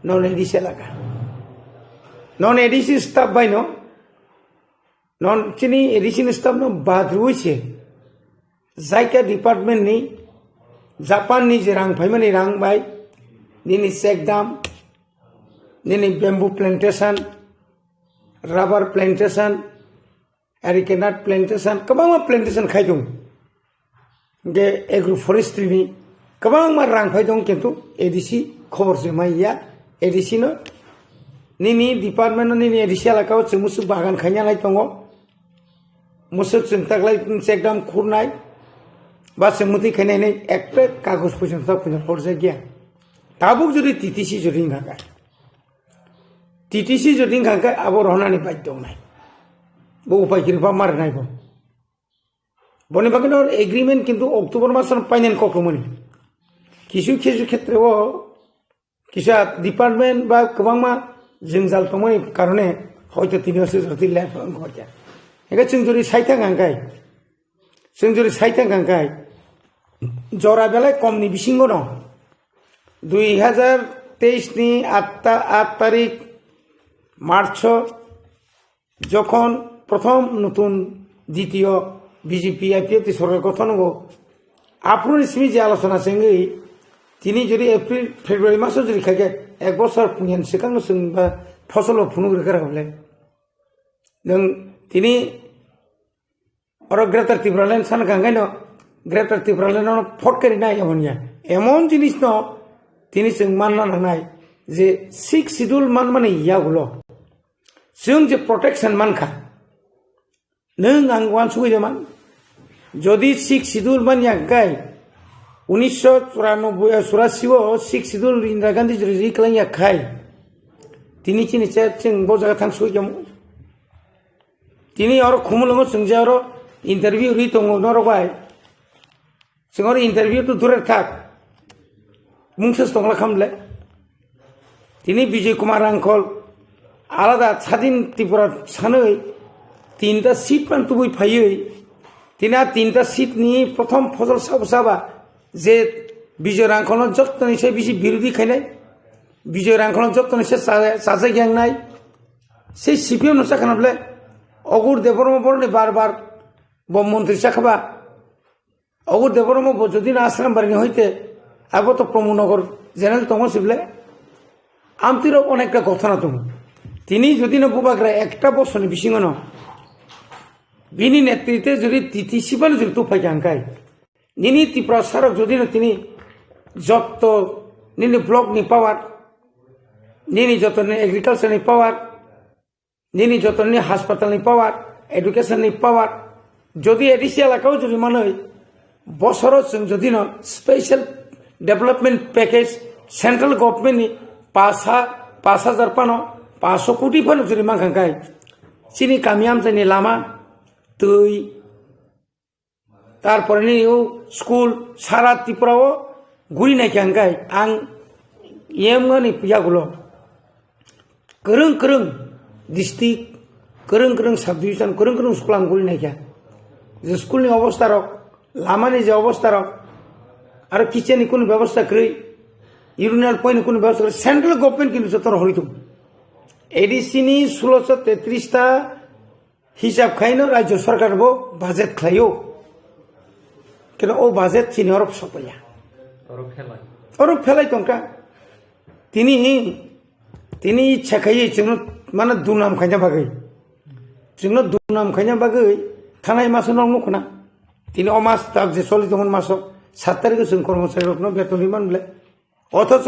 [SPEAKER 10] नॉन एडीसी एलाका नॉन एडीसी स्टाफ बाय नो नॉन चिनी एडीसी स्टाफ नो बाद्रुइसे जायका डिपार्टमेंट नि जापान नि जे रां फाइमानि रां बाय निनि सेकदाम निनि bamboo plantation rubber plantation arecanut plantation कबां प्लांटेशन खायदों जे एग्रो फरेस्ट्री नि कबां रां फायदों किन्तु एडीसी खबर जे माइया एडीसी नो निनि डिपार्टमेंट निनि एडीसी एलाकाओ जों मुसु बागान खायनाय दङ मुसु जों तागलाय सेकदाम खुरनाय बा जों मुति खायनाय एकटा कागज पर्यन्त फैनो हरजा गैया ताबुक जुदि टीटीसी जुदि खाका टीटीसी जुदि खाका आबो रहनानि बाध्य नाय बो उपाय किरबा मारनाय बो बनि बागनो एग्रीमेंट किन्तु अक्टोबर मासन पाइनेन ककमोनि किसु क्षेत्रआव किसा डिपार्टमेंट बा गोबांमा जोंजाल दंमोन कारणे हयतो 3 बोसोर लाइफ गया एका जों जुदि साइथा गांगाय जों जुदि साइथा गांगाय जरा बेलाय कमनि बिसिंग दं 2023 नि 8 तारिख मार्च যখন প্রথম নতুন দ্বিতীয় বিজেপি আইপিএফ সরকার গঠন হবো আপনার ইসমি যে আলোচনা সঙ্গে তিনি যদি এপ্রিল ফেব্রুয়ারি মাসে যদি খাইকে 1 বছর পুনিয়ান সিকাং जों বা ফসল ফুনুগ্রেকার হলে नों তিনি और ग्रेटर त्रिपुरालैंड सान गांगाइन ग्रेटर त्रिपुरालैंड फटकारि नाय एमनिया एमन जिनिस न তিনি जों मानना नांनाय जे 6 शिड्यूल मान माने यागुलो जों जे प्रोटेक्शन मानखा नों आं वान सुगैदोमान যদি 6 শিডিউল मानिया गाय 1994 6 শিডিউল इंदिरा गांधी যদি রিকলাইয়া খাই তিনি চিনিছে जों बजागा थां सुगैम তিনি और खुमुलंग जों जे और इंटरव्यू रि दङ नरबाय जों और इंटरव्यू तो दूर थाक मुंसस दंला खामले তিনি বিজয় কুমার আঙ্কল আলাদা স্বাধীন ত্রিপুরা সাनै 3টা সিট পান্তুবই ফাইयै তিনি 3টা সিট নি প্রথম ফসল সাবসাবা যে বিজয় আঙ্কল যত্ননিসে বেশি বিরোধী খাইনাই বিজয় আঙ্কল যত্ননিসে সাজে গ্যাংনাই সেই সিপিএম নসা খানাবলে অগুর দেবরম বরনে বারবার বম মন্ত্রী চাখাবা অগুর দেবরম যদি না আশ্রম বাড়ি হইতে আবো তো প্রমুনগর জেনারেল তঙ্গ সিবলে আমতির অনেকটা ঘটনা দङ তিনি যদি না বুবাগ্রা একটা বছরনি বিসিংন বিনি নেতৃত্বে যদি টিটিসি বান যদি তুফাই গাঙ্গাই নিনি ত্রিপুরা সরক যদি না তিনি যত নিনি ব্লক নি পাওয়ার নিনি যত এগ্রিকালচার নি পাওয়ার নিনি যত নি হাসপাতাল নি পাওয়ার এডুকেশন নি পাওয়ার যদি এডিসি এলাকাও যদি মানে বছর যদি না special development package central government नि 5,000 पानो 500 कोटी पानो जुदि मांखांखाय चिनि कामियाम जानि लामा दै तारपरनि स्कुल सारा त्रिपुराव गुरि नायखांखाय आं एमगानि पियागुलो गोरों डिस्ट्रिक्ट गोरों सब डिविजन गोरों स्कुल आं गुरि नायखा जे स्कुलनि अवस्था रक लामानि जे अवस्था रक और किचन की कोनो व्यवस्था करी यूरिनल पॉइंट कोनो व्यवस्था करी सेंट्रल गवर्नमेंट किन्तु जतर हरितो एडीसी नि 1633 ता हिसाब खाइनो राज्य सरकार बो बाजेट खायो किन ओ बाजेट चिनि और सपया और फेलाय तंका तिनी इच्छा खायै जों माने दुनाम खायना बागै जोंनो दुनाम खायना बागै थानाय मास नखना तिनी अमास ताक जे सलि दमन मासो 7 तारिख जों कर्मचारी बेतन मोनले अथच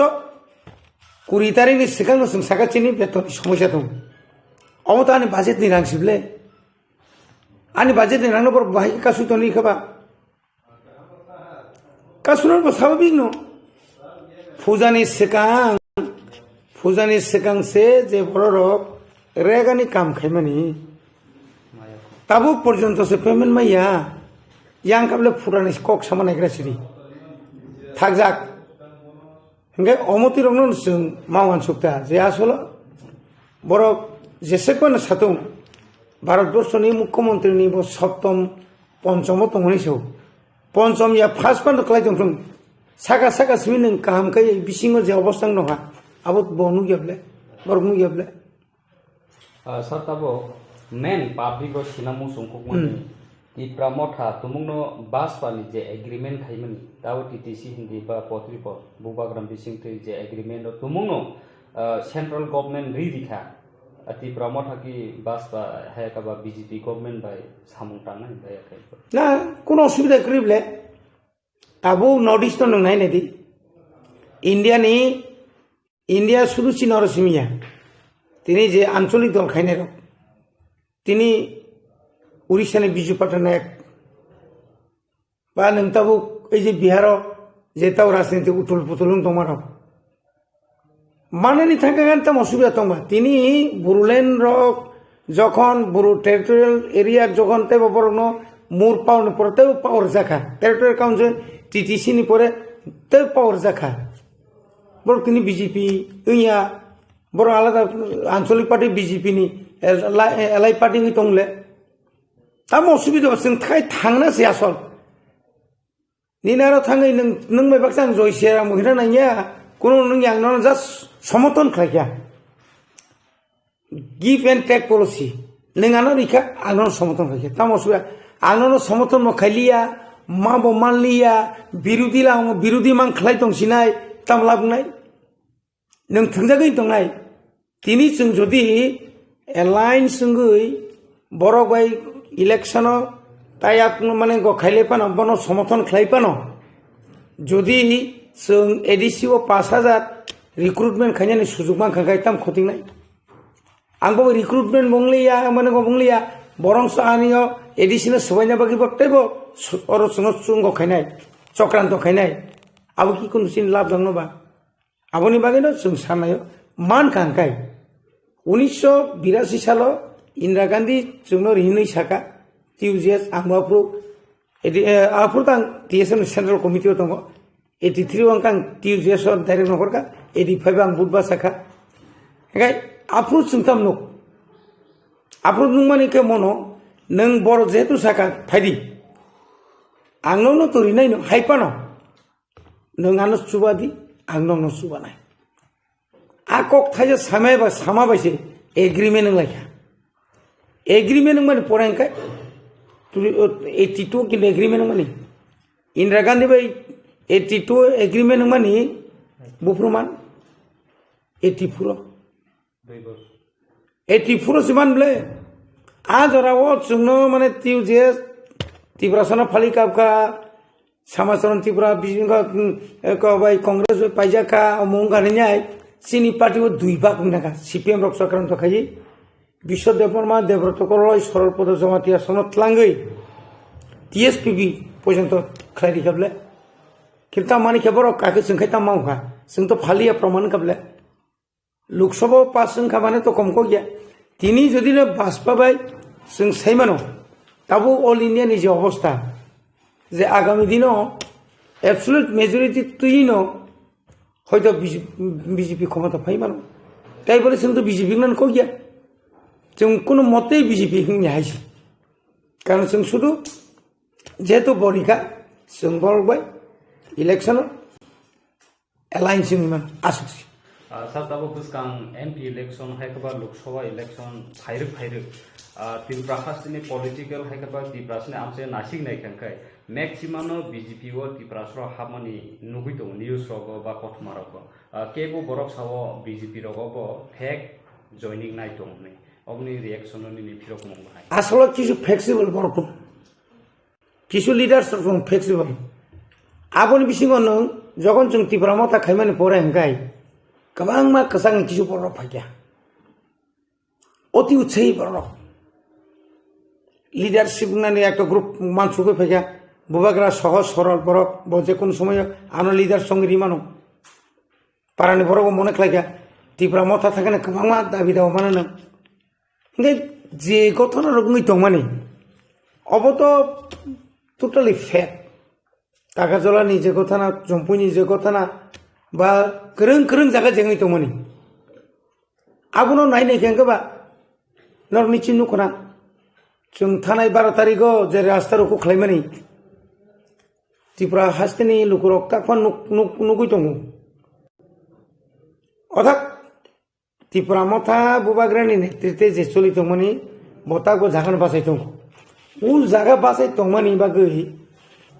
[SPEAKER 10] 20 तारिखनि सिगां जों साखाथिनि बेतननि समस्या दं অমত আনি বাজেট নি রাংসিবলে আনি বাজেট নি রাংনো পর বাহি কাসু তো নি খাবা কাসুনার পর স্বাভাবিক নো ফুজানি সেকাং সে যে বড় রক রেগানি কাম খাইমানি তাবু পর্যন্ত সে পেমেন্ট মাইয়া yang kable furani kok sama negra siri থাকজাক হঙ্গে অমতি রং जों মাওয়ান সুক্তা যে আসলে বড় যেসেকন সাতুং ভারতবর্ষনি মুখ্যমন্ত্রীনি সপ্তম পঞ্চম তংনিসौ পঞ্চম ইয়া ফার্স্ট পান্ড ক্লাইदों साका साका सिमिन काहाम कै बिसिङो जे अवस्था नहा अब बनु गेबले बरगु गेबले
[SPEAKER 11] सर तबो मेन पाब्लिक रो सिनामु संखक माने इप्रा मथा तुमुंगनो बास पानि जे एग्रीमेंट खाइमनि ताव टीटीसी हिंदी बा पोत्रि प बुबाग्राम बिसिं थै जे एग्रीमेंट तुमुंगनो सेंट्रल गवर्नमेंट रि दिखा अति प्रमोथा की बास बा है का बीजेपी गवर्नमेंट बाय सामुं तांना बाय खाइ
[SPEAKER 10] ना कोनो असुविधा करिबले आबो नॉर्थ ईस्ट नों नायने दि इंडिया सुदु चिनरसिमिया तिनी जे आंचलिक दल खाइने र तिनी उड़ीसानि बिजु पटनायक बा नोंताबो ए जे बिहार जेताव राजनीति उथुल पुथुलुं दमार मानेनि थांगान तम असुबिधा दंबा तिनी बुरुलेन रक जखन बुरु टेरिटोरियल एरिया जखन ते बरनो मुर पाउन परते पावर जाखा टेरिटोरियल काउंसिल टीटीसी नि परे ते पावर जाखा बर तिनी बीजेपी इया बर आलादा आंचलिक पार्टी बीजेपी नि एलआई पार्टी नि तंगले ताम असुबिधा जों थाखाय थांनासै आसल निनारो थाङै नों मायबाक्सा जयसेरा महिना नायया कोनो नों यांनो जास्ट समर्थन खालाया गिव एंड टेक पॉलिसी नों आनो रिखा आनो समर्थन खालाया ताम असुबिधा आनो समर्थन म खालिया मा बो मानलिया बिरोधी मान खालाय दंसिनाय ताम लाबनाय नों थंजागै दंनाय तिनी जों जदि एलायन्स जोंगै बरबाय इलेक्शन ताई आप माने खाइले पानो बनो समर्थन खाइ पानो जदि जों एडीसी 5000 रिक्रुटमेंट खाइनानि सुजुग मान खाय ताम खथिंनाय आंबो रिक्रुटमेंट बंगलिया माने बंगलिया बरंस आनियो एडीसी न सबायना बागि बक्तैबो और सुंग खाइनाय चक्रांत खाइनाय आबो कि कुन सिन लाभ दंनोबा आबोनि बागै न जों साननाय मान खांखाय 1982 साल इंदिरा गांधी जोंनो रिहिनै साका टीयूजीएस आंबाफ्रु आफ्रुतां टीएसएम सेंट्रल कमिटी दङ 83 अंकां टीयूजीएस डाइरेक्ट नखरका 85 आं बुधबा साका हेगाय आफ्रु जोंताम नो आफ्रु नुमानि के मनो नों बर जेतु साका फाइदि आंनो न तोरिनाय नो हाइपानो नों आनो सुबादि आंनो न सुबानाय आकक थाजे सामायबा सामाबायसे एग्रीमेंट लायखा एग्रीमेंट माने परायनखाय 82 की एग्रीमेंट माने इंदिरा गांधी बाय 82 एग्रीमेंट माने बुफ्रुमान 84 सिमान ब्ले आज रावो जोंनो माने टीयूजीएस त्रिपुरासना फालिकाबका समाचरण त्रिपुरा बिजिंगा बाय कांग्रेस पाइजाका मंगानियाय सिनी पार्टी वो दुई भाग नाका सीपीएम रक सक्रंत खायि विश्व देवबर्मा देवव्रत करलय सरलपद जमातिया सनत लांगै टीएसपीबी पर्यंत खायरि खाबले किंता मानि खबर काके संखायता मावखा जोंथ फालिया प्रमाण खाबले लोकसभा पास संखा माने तो कम को गया तिनी जदि न बासपा बाय जों साइमानो ताबो ऑल इंडिया नि जे अवस्था जे आगामी दिनो एब्सोल्यूट मेजॉरिटी तुइनो হয়তো বিজেপি ক্ষমতা পাইমানো তাই বলে जों तो বিজেপি নান কো গিয়া जों কোনো মতেই বিজেপি হিংনি হাইছি কারণ जों শুধু যেহেতু বরিকা जों বলবাই ইলেকশন এলায়েন্স মান আসুছি
[SPEAKER 11] सर तब बुसकां एमपी इलेक्शन हाइकबा लोकसभा इलेक्शन फाइरक त्रिपुरा हास्टिनि पॉलिटिकल हाइकबा त्रिपुरासनि आमसे नासिक नायखांखाय मैक्सिमम बीजेपी वो त्रिपुरासर हामनि नुगै दं न्यूज रगो बा कथमारगो केबो बरक सावो बीजेपी रगो फेक जॉइनिंग नाय दं नै अगनि रिएक्शन नि फिरक मंग हाय
[SPEAKER 10] আসলে কিছু ফ্লেক্সিবল বরক কিছু লিডারস রকম ফ্লেক্সিবল आबोनि बिसिङाव नों जखन जों त्रिपुरा माथा खायमानि पराय हंगाय गोबां मा कसां किछु बर' फाइया অতি উৎসাহী বড় লিডারশিপ নানি একটা গ্রুপ মানসুকে ফেকা বুবাগরা সহজ সরল বড় যে কোনো সময় আনো লিডার সঙ্গে রিমানো পারানি বড় মনে খাইকা ত্রিপুরা মথা থাকে না গোबां দাবি দাও মানে না যে ঘটনা রকমই তো মানে অবত টোটালি ফেক টাকা জলা নিজে কথা না জম্পুই নিজে কথা না বা गोरों गोरों জায়গা যেই তো মানে আবুনো নাই নাই কেঙ্গবা নরনি চিন্নু কোনা जों थानाय 12 तारिखआव जे रास्ता रोको खालामनानै त्रिपुरा हास्टेनि लुकुरक ताकफान नुगुइ दङ अर्थात त्रिपुरा मथा बुबाग्रानि नेतृत्वे जे चलि दंमोनि बतागो जागान बासाय दङ उ जागा बासाय दंमोनि बागै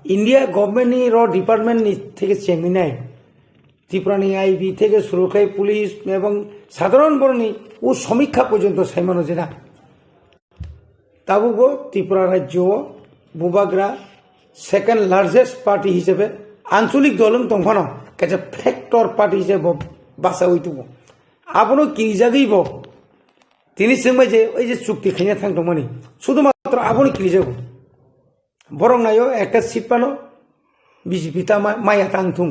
[SPEAKER 10] इन्डिया गभर्नमेन्टनि र डिपार्टमेन्टनि থেকে চেমিনাय त्रिपुरानि आईबी থেকে सुरक्षाय पुलिस এবং সাধারণ বর্ণি ও সমীক্ষা পর্যন্ত সাইমানো যেনা তাবুগো ত্রিপুরা রাজ্য বুবাগ্রা সেকেন্ড লার্জেস্ট পার্টি হিসেবে আঞ্চলিক দলং দংফানো কাছে ফ্যাক্টর পার্টি হিসেবে বাসা হইতুব আপনো কিরিজাগৈব তিনি सोंबाय যে ওই যে চুক্তি খাইনা থাকদोंमोन শুধুমাত্র আপনি কিরিজাগো বরং নাইও একটা সিট পানো বিজেপি তা মায়া তাংথুম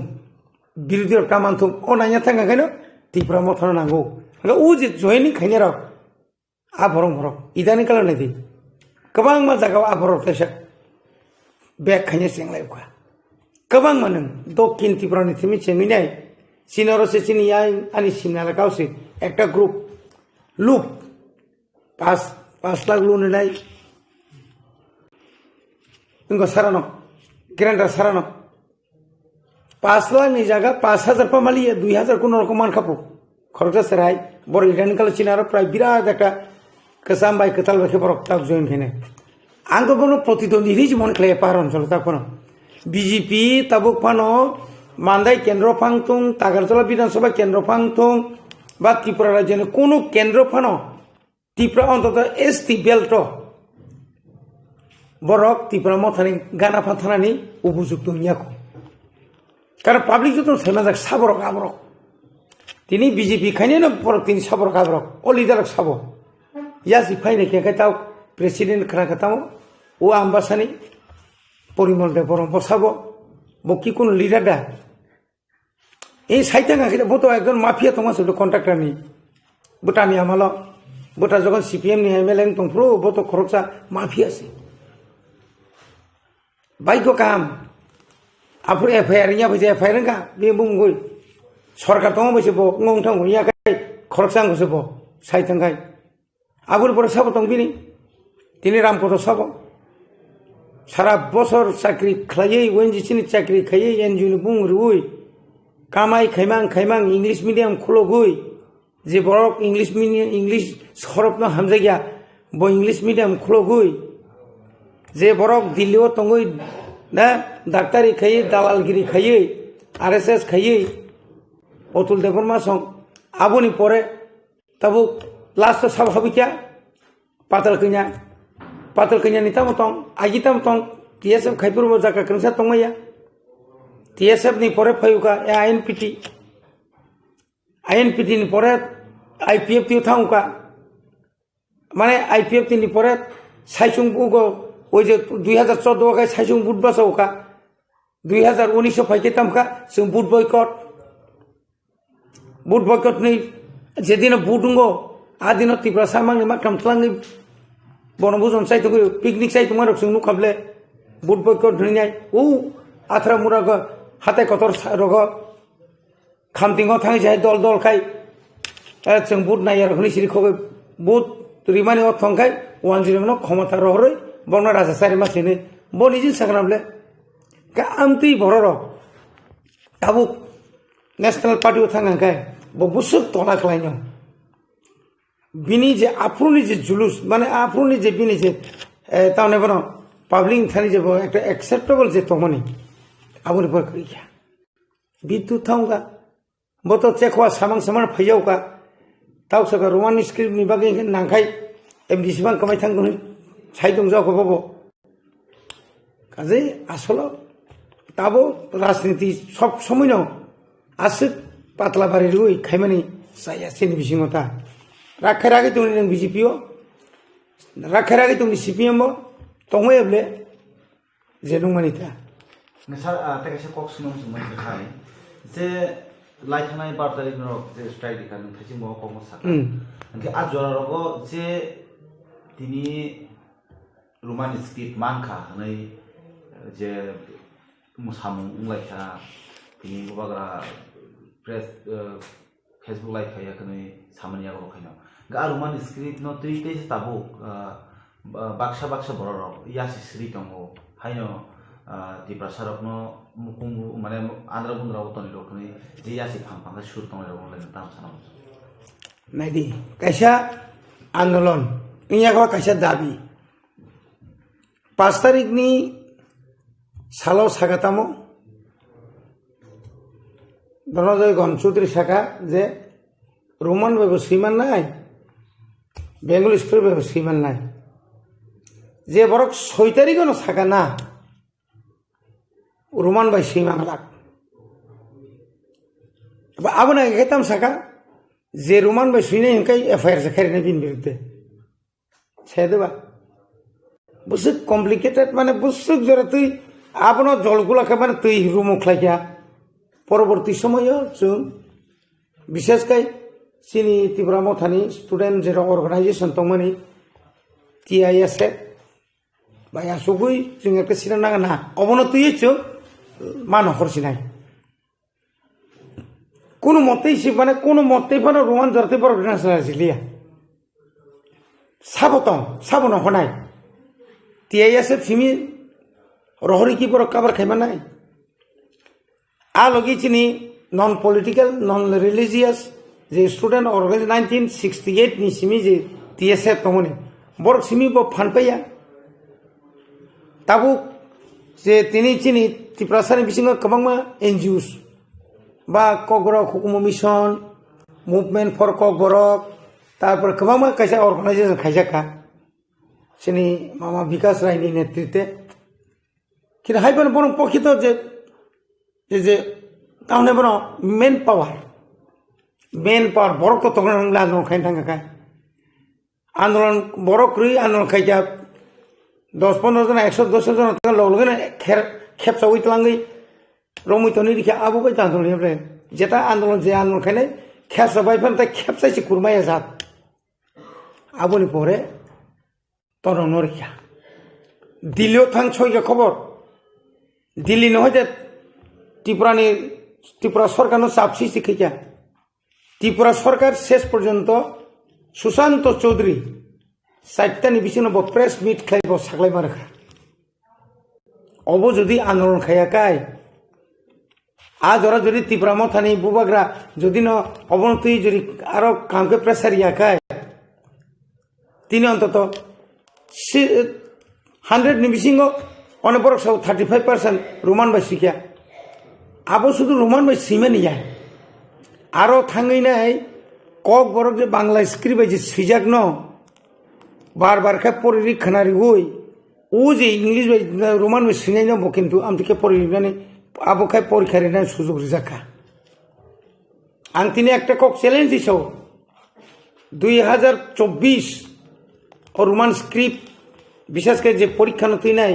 [SPEAKER 10] বিরোধীর কামানথুম ও নাইয়া থাকাখানো ত্রিপুরা মথানো নাंगौ ও যে জয়েনিং খাইনা রাव आ बरं इदानी खालामनाय दै गोबां मा जायगायाव आबरफ थायसा बेग खायनो सेंलायखा गोबां मानो दक्षिण त्रिपुरानि थिमि चेमिनाय सिनरसे सिनि आनि सिमनाला गावसे একটা গ্রুপ লুপ 5 লাখ লুনनाय इंगो सारानो ग्रेन्डार सारानो 5 लाखनि जायगा 5000 पामालिया 2000 कोन रकम मानखापो खरचा सेराय बर इदानी खाला चिनारो प्राय बिराद একটা केसामबाय केताल बाखे बरक ताक जइन खेने आंगो बनो प्रतिद्वंदी रिज मन खले पार अञ्चल ताकनो बीजेपी ताबुक फानो मान्दाय केन्द्र फांथुं तागारजला विधानसभा केन्द्र फांथुं बा त्रिपुरा राज्यनि कोनो केन्द्र फानो त्रिपुरा अन्तत एसटी बेल्ट बरक त्रिपुरा मथानि गाना फाथानानि उपयुक्त नियाखौ कारण पाब्लिक जतो सेमाजाक साबरक आबरक तिनि बीजेपी खायनो बरक तिनि साबरक आबरक अ लिडारक साबो यासी फाइने केकाताव प्रेसिडेंट खराकाताव ओ आम्बासानि परिमल दे बरम बसाबो बकी कोन लिडार दा ए साइतांगा के बतो एकजन माफिया तमासो कन्ट्राक्टरनि बुटानि आमालो बुटा जगन सीपीएम नि एमएलए तंफ्रो बतो खरकसा माफिया से बाइको काम आफुर एफआईआर या बजे एफआईआर का बे बुंगुइ सरकार तंग बसे बो ngongथां या काय खरकसा ngसे बो साइतांगाय आबुर पर साबो दं बिनि तिनि रामपद साबो सारा बছর চাকরি খাইयै ওएनजीसी চাকরি খাইयै एनजीओ नि बुं रुइ कामाय खाइमां इंग्लिश मीडियम खुलगुइ जे बरक इंग्लिश मीडियम इंग्लिश सरपनो हामजागिया बो इंग्लिश मीडियम खुलगुइ जे बरक दिल्लीयाव तंगै ना डाक्टारि खाइयै दालालगिरि खाइयै आरएसएस खाइयै अतुल देबर्मा सं आबुनि परे ताबु लास्ट सब हबिका पातल कन्या निता मतong आगिता मतong टीएसएफ खाइपुर जाका कंसा तंगया टीएसएफ नि परे फयुका आईएनपीटी नि परे आईपीएफ ति थाउका माने आईपीएफ नि परे साइसुं बुगो ओइ जे 2014 का साइसुं बुट बसौका 2019 फाइके तमका जों बुट बयकट नि जेदिन बुटुंगो आदिन त्रिपुरा सामांनि माथाम तलांनि बनभोजन साइतो पिकनिक साइतो मारक जों नुखाबले बुट बयकट धनिनाय उ आथरा मुराग हाथाय कतर रग खामतिंगाव थाङै जाय दल दल खाय जों बुट नायार हनि सिरि खगे बुट रिमानि अ थंखाय 10 न क्षमता रहरै बन राजा सारि मासिने बनिजि सागनाबले का आमति बरर ताबु नेशनल पार्टी थांगांखाय बबुसु तला खलायनो बिनि जे आफुनि जे जुलुस माने आफुनि जे बिनि जे तावने बनो पाब्लिक थानि जे एक एक्सेप्टेबल जे तमनि आबुनि पर करिया बितु थांगा बतो चेखवा सामां सामान फैयावका तावसका रोमानि स्क्रिप्ट नि बागै नांखाय एमडिसिबां कमाय थांगोन साइदं जाखौ बाबो काजे आसल ताबो राजनीति सब समयनो आसु पातला बारि रुइ खायमानि जायासिन बिसिङता Rakhai rakhai tungni nang BJP o. Rakhai rakhai tungni CPM o. Tongwe eble. Jenung manita.
[SPEAKER 2] Ngesar tekesi kok sunung sumai berhai. Je laithanai bartari no je strike dikan thaji mo ko mo sak. Nanti ajora rogo je tini Roman script manka nai je musamung laitha tini bagra press Facebook laitha ya kani samanya ro khaino. Ga Roman script no tui te tabu baksha bororo yasi sri tongo haino di prasarok no mukungu mane andra bundra utoni rokni je yasi phang sur tongo ro le tam sanam.
[SPEAKER 10] Nadi kaisa andolon inya ko kaisa dabi 5 তারিখ ni salo sagatamo Donojoy Gomchudri Shaka je Roman bebo Siman nai Bengali school bebo Siman nai je borok 6 তারিখ no saka na Roman bai Siman lak abona getam saka je Roman bai Sine hinkai FIR zakhari na bin birudde chedeba busuk complicated মানে busuk jora তুই আপন জলগুলা খাবার তুই রুমুখ লাগিয়া পরবর্তী সময়ে বিশেষ করে চিনি ত্রিপুরা মথানি স্টুডেন্ট যেটা অর্গানাইজেশন তমানি TISF বা আসুগুই जों একটা সিনা নাগা না অবনতিই মান হরছি নাই কোন মতেই সে মানে কোন মতেই মানে রোমান জরতে পর organisation Saavn হনাই TISF simi rohori ki por kabar khayma nai a logi chini non political non religious je student organization 1968 ni simi je TSF tomone bor simi bo phan paya tabu je tini chini tiprasani bisingo kabangma NGOs ba kogorok hukumo mission movement for kogorok tarpor kabangma kaisa organization khaijaka sini mama Vikas Rai ni netritwe কিন্তু হাইবেন বরং প্রকৃত যে তাহলে বড় main পাওয়ার বড় তো তখন আন্দোলন খাই থাকা আন্দোলন বড় করি আন্দোলন খাইয়া 10-15 জন 110 জন লগে খেপসা ওই তলাঙ্গি রমিতনি রেখে আবু বাই আন্দোলন হেবরে যেটা আন্দোলন যে আন্দোলন খাইলে খেপসা বাইফান তাই খেপসাইছে কুরমাইয়া জাত আবুনি পরে তরণ রেখা দিল্লিও থাং ছয়টা খবর দিল্লি নহয় যে ত্রিপুরা সরকার চাপসি শিখিয়া ত্রিপুরা সরকার শেষ পর্যন্ত সুশান্ত চৌধুরী 4টানি বিছিন্ন প্রেস মিট খাইব সাকলাইমা রেখা অব যদি আন্দোলন খাইয়াকায় আজ ওরা যদি ত্রিপুরা মথানি বুবাগ্রা যদি ন অবনতি যদি আরো কামকে প্রেসার ইয়াকায় তিনি অন্তত 100 ni bisingo one borok sau 35% Roman bai sikya abo শুধু Roman bai simeni ya aro thangai nai kok borok je bangla script bai je sijak no bar bar kha poriri khanari hoi o je english bai Roman bai sinai no bo kintu am theke poriri nani abo khai porikhari na sujog rijaka ang tini ekta kok challenge diso 2024 Roman script বিশেষ করে যে পরীক্ষা নতুই নাই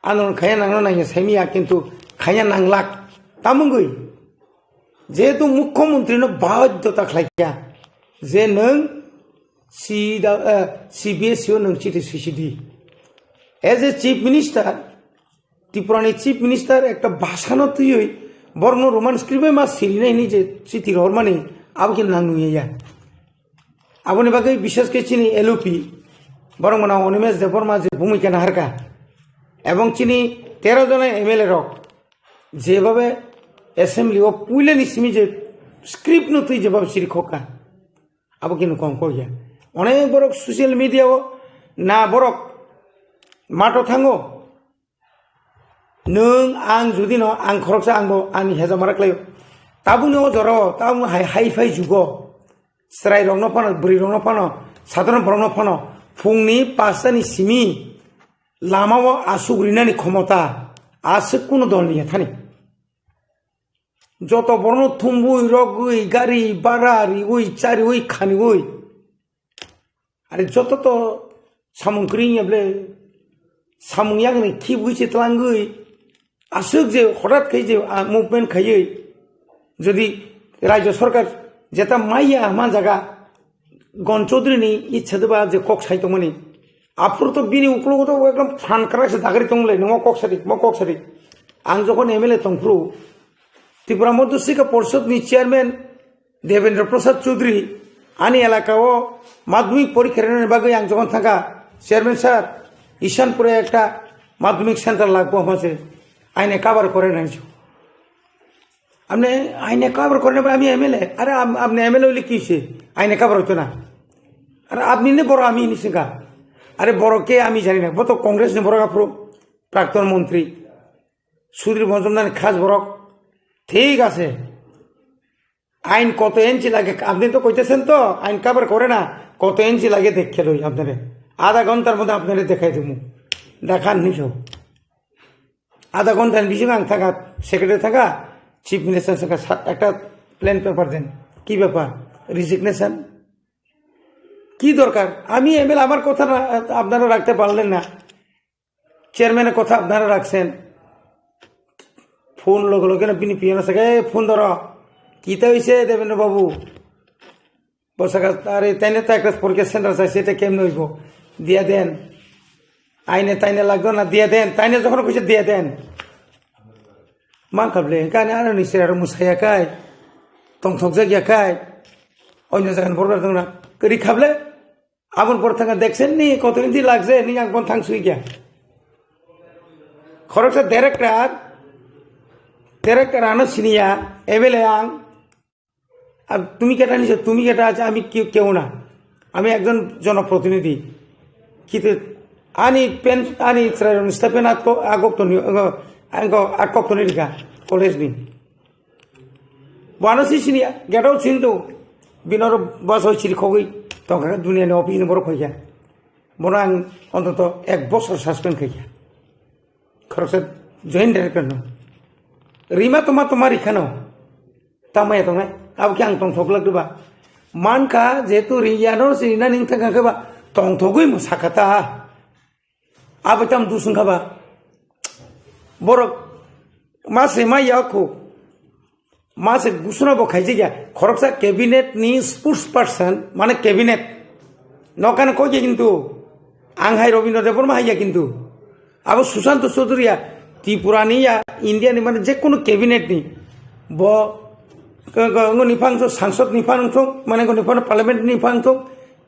[SPEAKER 10] আন্দোলন খাইয়া নাংলো নাই সাইমিয়া কিন্তু খাইয়া নাংলাক তামুঙ্গুই যেহেতু মুখ্যমন্ত্রী বাধ্যতা খাইয়া যে নং CBSE নং চিঠি সুইসিদি এজ এ চিফ মিনিস্টার ত্রিপুরানি চিফ মিনিস্টার একটা ভাষা নতুই বর্ণ রোমান স্ক্রিপ্টে মা সিরি নাই নিজে চিঠি রহর মানে আবকে নাংনুইয়া আবনি বাকি বিশেষ করে চিনি LOP বরং মনে অনিমেষ দেববর্মা যে ভূমিকা নাহারকা এবং চিনি 13 জনের MLA রক যেভাবে অ্যাসেম্বলি ও পুইলে নিসিমি যে স্ক্রিপ্ট নতুই যেভাবে সিরি খোকা আবো কিন্তু কম করিয়া অনেক বড় সোশ্যাল মিডিয়াও না বড় মাটো থাঙ্গো নং আং যদি ন আং খরকসা আংবো আंनि হেজা মারাকলাयो তাবুনো জর তাবু হাই ফাই যুগ স্রাই রংনো ফানো বুড়ি রংনো ফানো সাধারণ রংনো ফানো ফুংনি 5টানি সিমি লামাও আসুগ্রিনানি ক্ষমতা আছে কোন দল নিয়ে থানি যত বর্ণ থুম্বুই রগুই গাড়ি বাড়ারি ওই চারি ওই খানি ওই আরে যত তো সামুং ক্রিয়াবলে সামুং ইয়াংনি কি বুঝছে তলাঙ্গুই আসুক যে হঠাৎ খাই যে মুভমেন্ট খাইয়ে যদি রাজ্য সরকার যেটা মাইয়া মা জায়গা গণ চৌধুরীনি ইচ্ছা দেবা যে কক সাইতমনি আপনার তো বিনি উকলগত একদম ফান করাছে দাগারি তংলে নম কক সারি आं जखन एमएलए तंफ्रु त्रिपुरा मध्यशिक्षा परिषदनि चेयरमैन देवेंद्र प्रसाद चौधरी आंनि एलाकाओ माध्यमिक परीक्षा बागै आं जखन थांगा चेयरमैन सार ईशानपुरे एक माध्यमिक सेंटर लागबो हमासे आइने कवर करे नाइছো हमने आइने कवर करने आमी एमएलए अरे आपने एमएलए হইলে কি হইছে आइने कवर হতো না अरे আপনি নে বড় আমি নিছিকা अरे বড় কে আমি জানি না বড় তো কংগ্রেস নে বড় কাপ্রো প্রাক্তন মন্ত্রী সুধীর মজুমদার খাস বরক ঠিক আছে আইন কত ইঞ্চি লাগে আপনি তো কইতেছেন তো আইন কভার করে না কত ইঞ্চি লাগে দেখে লই আপনারে আধা ঘন্টার মধ্যে আপনারে দেখাই দেব দেখান নিছো আধা ঘন্টার বেশি আং থাকা সেক্রেটারি থাকা চিফ মিনিস্টার সঙ্গে একটা প্ল্যান পেপার দেন কি ব্যাপার রিজিগনেশন কি দরকার আমি এমএলএ আমার কথা আপনারা রাখতে পারলেন না চেয়ারম্যানের কথা আপনারা রাখছেন फोन लगे लगे ना बिनी पियानो सके फोन धर कीता হইছে देवेंद्र बाबू बसका अरे ताइने तो एक परीक्षा सेंटर আছে সেটা কেমনে হইব দিয়া দেন আইনে তাইনে লাগতো না দিয়া দেন তাইনে যখন কইছে দিয়া দেন মান কাবলে কানে আর নিছে আর মুসায়া কাই তং থক জায়গা কাই অন্য জায়গায় বড় দং না করি খাবলে আপন পর থাকা দেখছেন নি কতদিন দি লাগছে নি আপন থাং সুই গিয়া খরচা डायरेक्टर आनो सिनिया एमएलए आं अब तुमी केटा निছো तुमी केटा আছে আমি কেউ না আমি একজন জনপ্রতিনিধি কিন্তু আনি পেন আনি স্টেপেন আগক্তনি আগক্তনি রিকা কলেজ নি বানসি সিনিয়া গেটাও চিন্তু বিনর বাস হইছিল খগই তখন দুনিয়া নে অফিস বড় কইয়া বড় আং অন্তত 1 বছর সাসপেন্ড কইয়া খরচ জয়েন্ট ডাইরেক্টর না रीमा तुम्हारी खानो तमाय तो अब क्या तंग थोक लगबा मान का जेतु रियानो सिना निंग थका खबा तंग थोगुई मुसाखता अब तम दुसुं खबा बोरो मासे मा याखो मासे गुसुना बो खाइजे गया खरकसा कैबिनेट नि स्पोर्ट्स पर्सन माने कैबिनेट नकान कोजे किन्तु आं हाय रविन्द्र देवर मा हाइया किन्तु अब सुशांत चौधुरिया त्रिपुरानी या इंडिया नि माने जे कोनो कैबिनेट नि ब निफांसो सांसद निफांसो माने निफान पार्लियामेंट निफांसो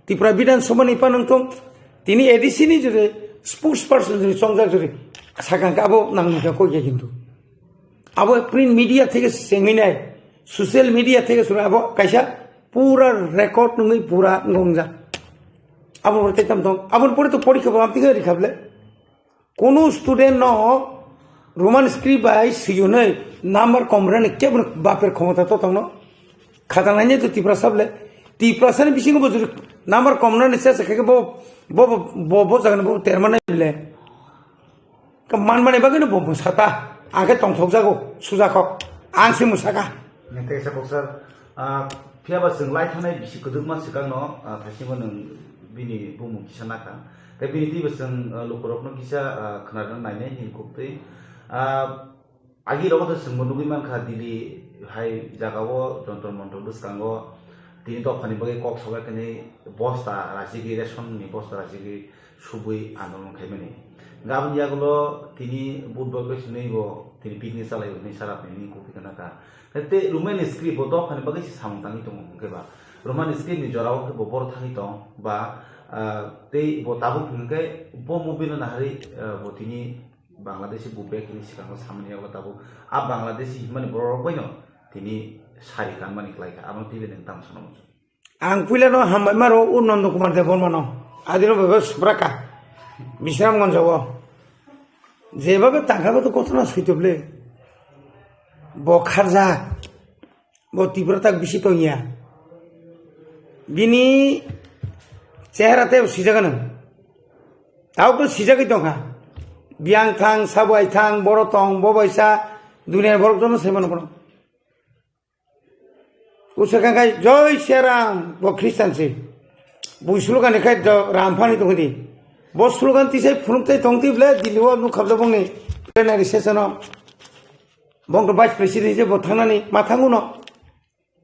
[SPEAKER 10] त्रिपुरा विधानसभा निफांसो तिनी एडीसी नि जुरे स्पोर्ट्स पर्सन जुरे संजाक जुरे साकां आबो नांगुका कोगे किन्तु आबो प्रिंट मीडिया থেকে सेमिनार सोशल मीडिया থেকে सुरे आबो कायसा पूरा रेकर्ड नङै पूरा गंजा आबो बरते तम दं आबो परे तो परीक्षा बापति गरि खाबले कोनो स्टूडेंट न रोमान स्क्रिप्ट बाय सियोने नाम्बार कमरन के बापेर क्षमता तो तंग खाता नाइने तो त्रिपुरा सबले त्रिपुरा सन बिसिंग बजुर नाम्बार कमरन से सके बो बो बो बो जगन बो तेरमाने ले क मान माने बागे न बो मुसाता आगे तंग थक जागो सुजाखो आं से मुसाका
[SPEAKER 2] नेते से बक्सर फियाबा जों लाइ थानाय बिसि गदुमा सिगां न थासिमो नों बिनि बुमु किसानाका दा बिनि दिबो जों लकरकनो किसा खोनादों नायनाय नि गुप्तै आगे रगत जों नुगै मानखा दिल्ली हाय जागावो जन्तर मन्त्र दुसकांगो तिनि दफानि बगे कक सबायखनि बस्ता राजिगि रेशननि बस्ता राजिगि सुबुई आन्दोलन खायमानि गाबोन यागुलो तिनि बुधबार बैसनैबो तिनि पिकनिक चालायबो नि साराफनि कपिखनाका ते रोमान स्क्रिप्ट दफानि बगे सामतांनि दङ केबा रोमान स्क्रिप्ट नि जराव के बर थाङि दं बा ते बो ताबो खुंगे बो मुबिनो नाहारि बो तिनि बांग्लादेशी बुबे किनि सिगाङाव सामनियाव ताबो आ बांग्लादेशी माने बर कइनो तिनि सारि कान माने लायका आमो तिबे नों ताम सनम
[SPEAKER 10] आं पुइलानो हामबाय मारो उन्नन्द कुमार देबरमानो आदिनो बेबो सुब्राका बिश्रामगन्जआव जेबाबो तांखाबो तो कथना सैतोबले बखारजा बो तीव्रता बिसि तो इया बिनि चेहराते सिजागानो तावबो सिजागै दंहा बियां थां साबाय थां बर थं बबायसा दुनिया बरक जन सेमन बन उसकांगाय जय श्रीराम बो ख्रिस्टान से bui slogan ni kai ramphani tong di bo slogan ti sai phunuk tai tong ti ble diliwa nu khabla bong ni plenary session bong vice president je bo thangani ma thangu no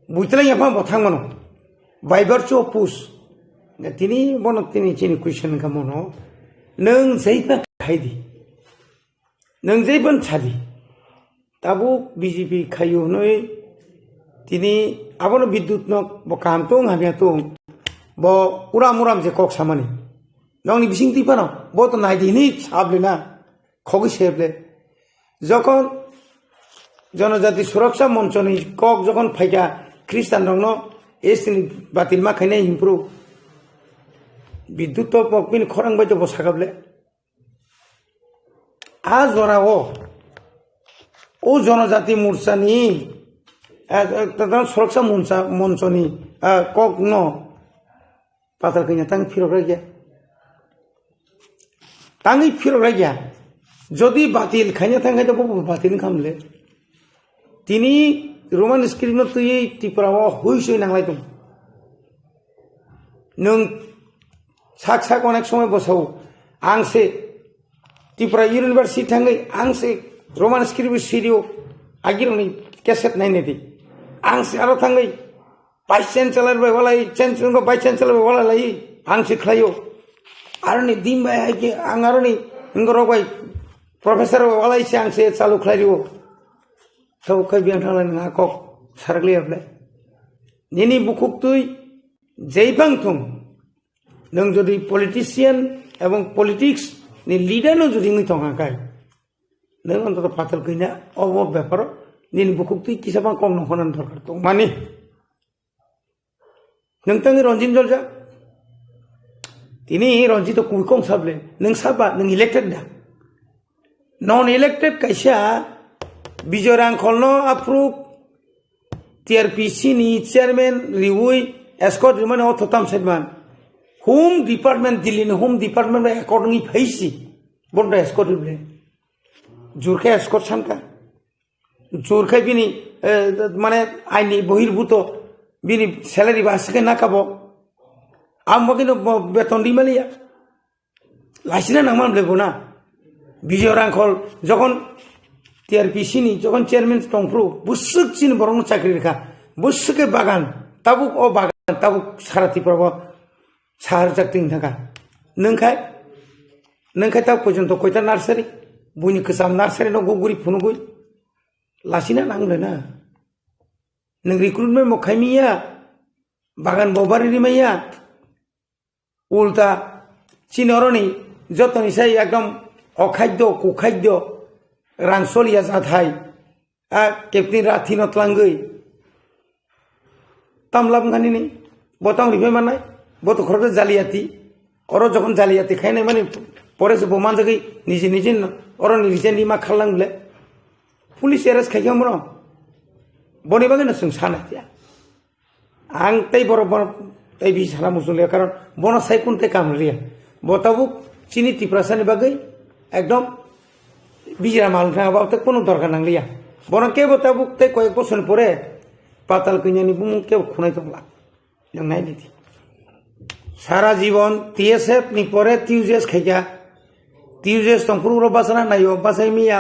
[SPEAKER 10] buitla ya pa bo thangmano by virtue of push tini bono tini chini question ka mono nang zaipa khaidi nang zaiban chadi tabu BJP khayu noi tini abono biddut no bo kam tong hamya tong bo uram uram je kok samani nongni bising ti pano bo to nai dini sable na khogi seble যখন জনজাতি সুরক্ষা মঞ্চ নি cock যখন ফাইকা খ্রিস্টান রং এসিনি বাতিল মা খাইনে ইমপ্রুভ বিদ্যুৎ পকপিন খরাং বাইতে বসাগাবলে আ জরা ও জনজাতি মোর্চা নি সুরক্ষা মঞ্চ নি কক ন পাতাল কিনা তাং ফিরক রাখিয়া তাঙ্গি ফিরক রাখিয়া যদি বাতিল খাইনা থাকাই তো বাতিল খামলে তিনি রোমান স্ক্রিপ্ট তুই ত্রিপুরা হইসই নাংলাই দं নং সাক সাক অনেক সময় বসাও আংসে ত্রিপুরা ইউনিভার্সিটি থাঙ্গই আংসে রোমান স্ক্রিপ্ট সিরিও আগির উনি ক্যাসেট নাই নেদি আংসে আরো থাঙ্গই ভাইস চ্যান্সেলর বেলায় চ্যান্সেলর ভাইস চ্যান্সেলর বেলায় আংসে খাইও আর নি দিন ভাই আইকে আং আর নি ইংরো ভাই Profesor walai siang se salu klariwo tau kai biang thalan ngakok sargli able nini bukuk tui jeibang thum nang jodi politician ebong politics ni leader no jodi ngi tonga kai nang onto patal kina obo byapar nini bukuk tui kisabang kong no honan dorkar to mani nang tangi Ronjin Jorja tini Ronjit to kuikong sable nang saba nang elected da non-elected kaisa Bijorang Kolno approve TRPC ni chairman Riwui escort riman othotam sedman Home Department Delhi ni Home Department accordingly phaisi bonda escort rible Jurkha escort sanka Jurkha bini mane aini bohirbhuto bini salary basike nakabo ambagino beton dimaliya lasina naman lebona Bijorang Kol যখন TRPC ni যখন chairman টংপ্রু বুসুক চিন বরং চাকরি রেখা বুসুকে বাগান তাবুক ও বাগান তাবুক সারাতি প্রব সার চাকতিং থাকা নংখাই তাও পর্যন্ত কয়টা নার্সারি বুনি কসাম নার্সারি ন গুগুরি ফুনুগুই লাসিনা নাংলে না নং রিক্রুটমেন্ট মখাইমিয়া বাগান ববারি রিমাইয়া উল্টা চিনরনি যতনি সাই একদম অখাদ্য কুখাদ্য রানসলিয়া যাথাই কেপটিন রাথি নতলাঙ্গই তামলাম গানিনি বতং রিফাই মানাই বত খরতে জালিয়াতি অর যখন জালিয়াতি খাইনাই মানে পরে সে বোমান জাগি নিজে নিজে অর নিজে নিমা খালাংলে পুলিশ এরেস্ট খাইয়া মন বনি বাগে না সানাতিয়া আং তাই বড় বড় তাই বি সারা মুসলিয়া কারণ বন সাইকুনতে কামরিয়া বতাবুক চিনি টিপ্রাসানি বাগে একদম বিজরা মাল থাকা কোনো দরকার নাংলিয়া বরং কে বতাবুক তাই কয়েক বছর পরে পাতাল কিনানি বুমু কেউ খুনাই তংলা নাই দিদি সারা জীবন TSF ni pore TUJS খাইয়া TUJS তংপুর বাসনা নাই বাসাই মিয়া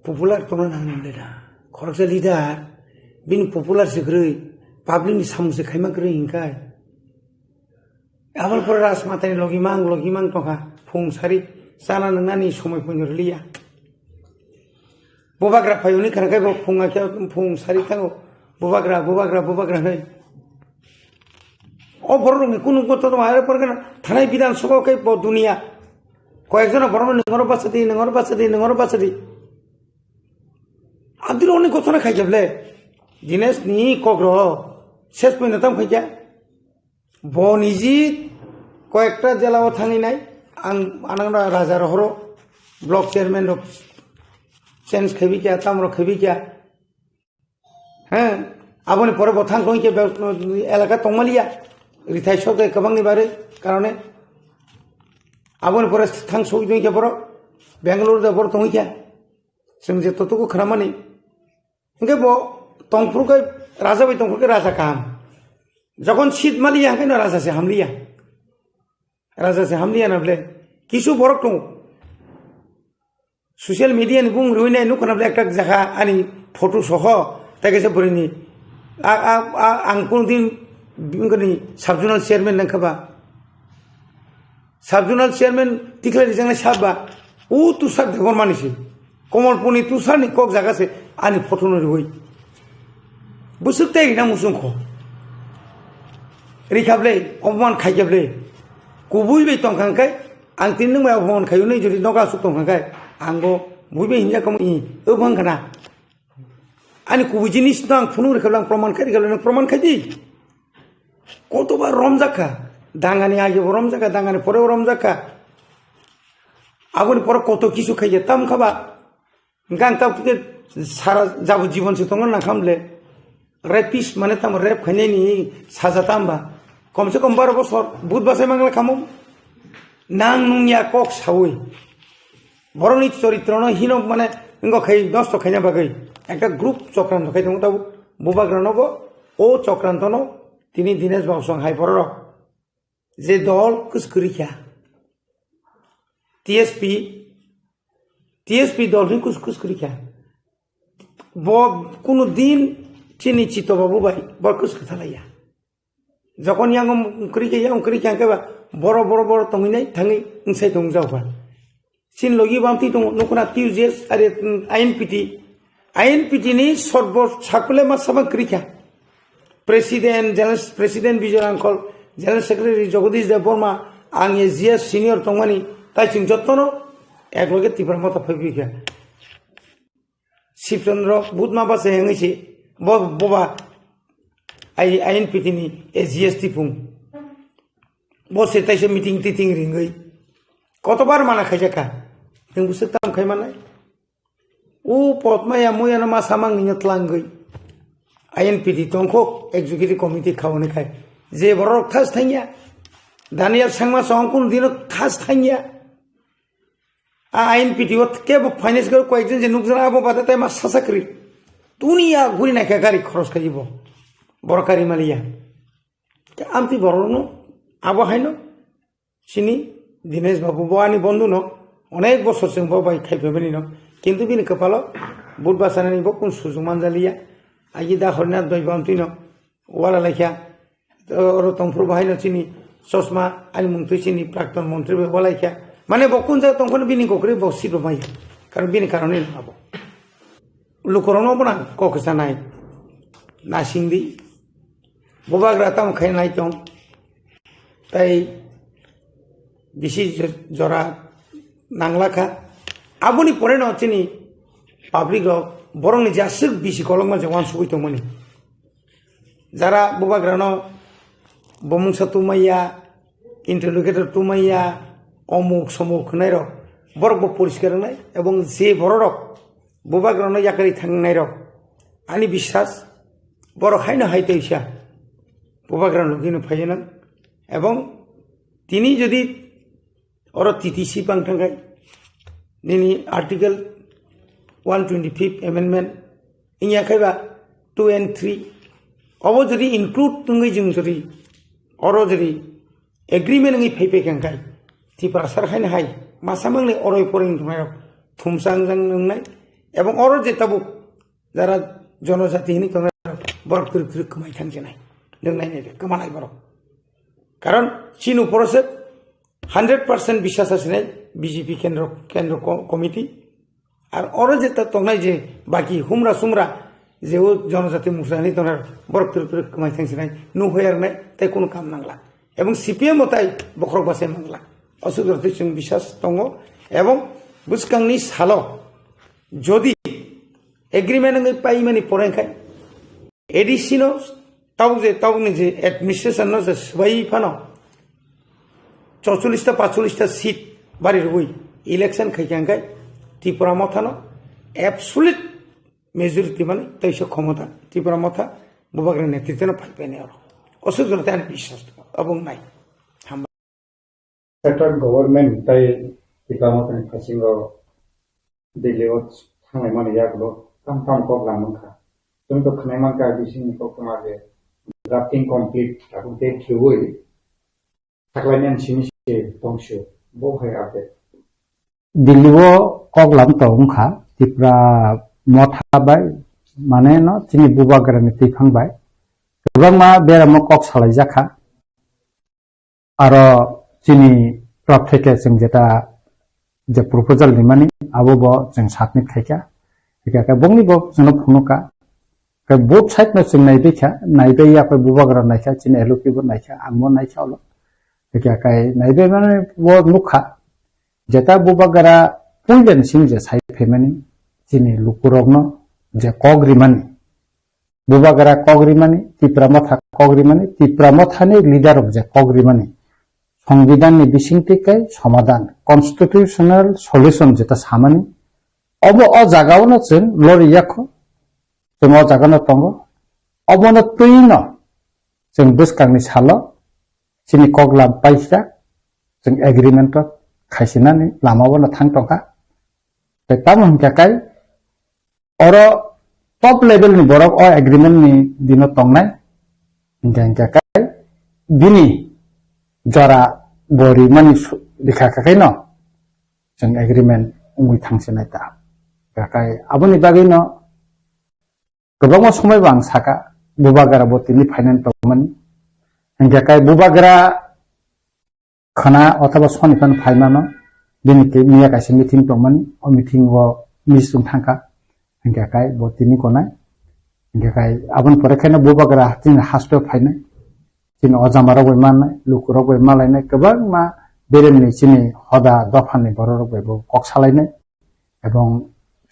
[SPEAKER 10] পপুলার তোমরা নাংলে না খরচা লিডার বিন পপুলার সেগ্রই পাবলিক ni সামুসে খাইমা গ্রই ইনকাই আবার পরে রাজমাতানি লগিমাং টকা ফুং সারি sana nangani somai punjurliya bobagra phayuni khanakai bo phunga kya phung sari thango bobagra hai o borong ni kunu ko to mare pargana thanai bidan sabha kai bo dunia koyekjona borong ningor basadi adir oni gotona khai jable dines ni kogro shesh pinatam khai ja boniji koyekta jelao thangi nai আনাংরা রাজার হরো block chairman change খেবি কিয়া তামর খেবি কিয়া হ্যাঁ আপনি পরে বথাং কইকে এলাকা তংমালিয়া রিথাই সকে কবাংনি বারে কারণে আপনি পরে থাং সই দইকে বড় বেঙ্গালুরু দে বড় তংইয়া जों जे ततुको खामानि इंगे बो तंफ्रुकै राजा बै तंफ्रुकै राजा काम যখন শীত মালিয়া কেন রাজাসে হামলিয়া না বলে কিছু বড় দং social media ni bung rui nai nukana bla একটা জায়গা আনি ফটো সহ তাকে সে বলিনি আং কোনদিন বিংগনি সাবজোনাল চেয়ারম্যান নাখাবা সাবজোনাল চেয়ারম্যান টিকলে রিজাংনা সাববা ও তুষার দেবর মানিছি কমলপুনি তুষার ni কক জায়গা সে আনি ফটো নই হই বুসুকতাই না মুসুং খ রিখাবলে অপমান খাইয়াবলে কুবুইবে তংখাंखाय आं tin nung mai অপমান খাইও nei যদি নগা সুক তংखांखाय आंगो बुइबे हिंजा कम इ Obang kana ani kubu jinis tang phunu rekhablang proman khai rekhablang proman khai di kotobar romjaka dangani age romjaka dangani pore romjaka aboni pore koto kisu khai tam khaba gang ta ke sara jabu জীবন se tongon na khamle rapist mane tam rap khane ni saja tamba komse kom 12 বছর বুধ বাসে mangla khamu nang nungya kok sawi বরণী চরিত্র হীন মানে খাই নষ্ট খাইনা বাগাই একটা গ্রুপ চক্রান্ত খাই দো তাও বুবাগ্রানব ও চক্রান্ত ন তিনি দীনেশ বাবু সঙ্গ হাই পড়র যে দল কুসকরিখা টিএসপি দল কুসকরিখা কোনো দিন চিনি চিত বাবু ভাই বড় কুসকথালাইয়া যখন ইয়াং করিখা কেবা বড় বড় বড় তমিনাই থাঙি ইনসাই দং যাওবা sin logi bamti tong nukuna TUJS are INPT ni sorbo sakule masama krikha president Vijay Uncle general secretary Jagadish Dev Burma ang GS senior tongmani tai sing jottono ekloge tipar mata phibikha Sipchandra budma base hengichi boba INPT ni GS tipung bose taise meeting ringai কতবার মানা খাইজাকা जों बुसुक ताम खायमानाय उ पतमाया मुयाना मा सामां नियतलांगै INPT तंखो executive committee खावने खाय जे बरक थास थांगिया दानिया सांमा संकुन दिन थास थांगिया INPT व के फाइनेंस कर कयजन जे नुकसान आबो बादाताय मा सासाकरि दुनिया गुरि नायखा गारि खरच खायिबो बरकारि मालिया आमति बरनो आबो हायनो सिनि দীনেশ বাবু বানি বন্ধু ন অনেক বছর সে বাবাই খাইফেবেনি ন কিন্তু বিনি কপাল বুধবার সানানি বকুন সুজুমান জালিয়া আই দা হরনা দই বামতি ন ওয়ালা লেখা ওর তংফুর বাহাই ন চিনি চশমা আনি মন্ত্রী চিনি প্রাক্তন মন্ত্রী ওয়ালাইখা মানে বকুন যা তংফুর বিনি ককরি বসি বাই কারণ বিনি কারণে নাবো লুকরনো বনা ককসা নাই নাসিংদি ববাগ্রা তাম খাই নাই তং তাই বেশি জরা নাংলাখা আবনি পরে ন চিনি পাবলিক বরং জাসুক বেশি কলঙ্গা জওয়ান সুবিত মনি যারা বুবাগ্রানো বমুংসা তুমাইয়া ইন্টারলোকেটর তুমাইয়া অমুক সমুক নাই র বরক পরিষ্কার নাই এবং যে বড় বুবাগ্রানো ইয়াকারি থাংনাই র আনি বিশ্বাস বড় খাইনা হাইতে ইসা বুবাগ্রানো কিন্তু ফাইনা এবং তিনি যদি और TTC पांगथांगाय दिनी आर्टिकल 125 अमेंडमेंट इया खायबा 2 and 3 अबो जदि इंक्लूड तुंगै जों जदि और जदि एग्रीमेंट नङै फैफैखांगाय तिफ्रा सारखायनो हाय मासामांनि अरय फरिं तुमाय थुमसांजों नंनाय एवं और जे ताबु जारा जनजातिनि तंगा बरक कर कमाय थांजेनाय नंनाय ने कमानाय बरक कारण चिनु परसे 100% বিশ্বাস আছে বিজেপি কেন্দ্র কমিটি আর যে তংনাই যে বাকি হুমরা সুমরা যে ও জনজাতি মুসলানি তনার বরক কমাই থাকছে নাই নু হয়ার নাই তাই কোনো কাম নাংলা এবং সিপিএম তাই বখরক বাসে মাংলা অসুবিধাতে जों বিশ্বাস দङ এবং বুসকাংনি সাল যদি এগ্রিমেন্ট পাই মানে পরেখাই এডিসিনো তাউনি যে অ্যাডমিনিস্ট্রেশন যে সবাই ফানো 44টা 45টা সিট বাড়ির বই ইলেকশন খাইখাঙ্গাই ত্রিপুরা মথানো অ্যাবসলিউট মেজরিটি মানে তৈশ ক্ষমতা ত্রিপুরা মথা বুবাগ্রের নেতৃত্বে ফাইপেনে আর অসুবিধাতে আমি বিশ্বাস এবং নাই
[SPEAKER 12] सेंट्रल गवर्नमेंट ताई टिका मथानि फासिंगो दिल्लीआव थांनाय माने यागलो थाम थाम कब लांमोनखा जों तो खनाय मानका बिसिनि को कमागे drafting complete tabuk de khiwoi thaklainen sini se tongshu bo hai update
[SPEAKER 17] Diliwo kok lam tongkha tipra motha bai mane no chini bubagra ni tifang bai gobangma beramo kok salai jakha aro chini prop theke jeng jeta je proposal ni mani abo bo jeng submit khaika ka bongni bo jeno phunuka ka both side na jeng nai bekha nai be ya ko bubagra naikha chini elupi bo naikha ammo naikha olo ka kai nai be mane bo nukha jeta bubagra puilen sing je sai femani chini lukurogno je kogrimani bubagra kogrimani tipramotha kogrimani tipramothani leader of je kogrimani সংবিধান ni bisingtikai সমাধান constitutional solution jeta samani obo o jagaono chen lori yakho jeng o jagano tongo obono tuino jeng buskangni salo chini koglam paisa jeng agreement khaisinani lamabono thangtongka tamon hingkakai oro top level ni borok o agreement ni dino tongnai hingkakai bini jara bori mani dikhakai no jeng agreement ungui thangsinai ta kakai aboni bagui no gobangma somai bang saka bubagra botini finance tongmani hingkakai bubagra khana othoba sonipan faimano binike miya kaisi meeting tongmani o meeting o misung thangka hingkakai botini konai hingkakai abon pore khaina bubagra tin hasto fainai chini ojamaro bai manai lukuro bai malainai gobang ma beremni chini hoda dofani borok bai bo kok salainai ebong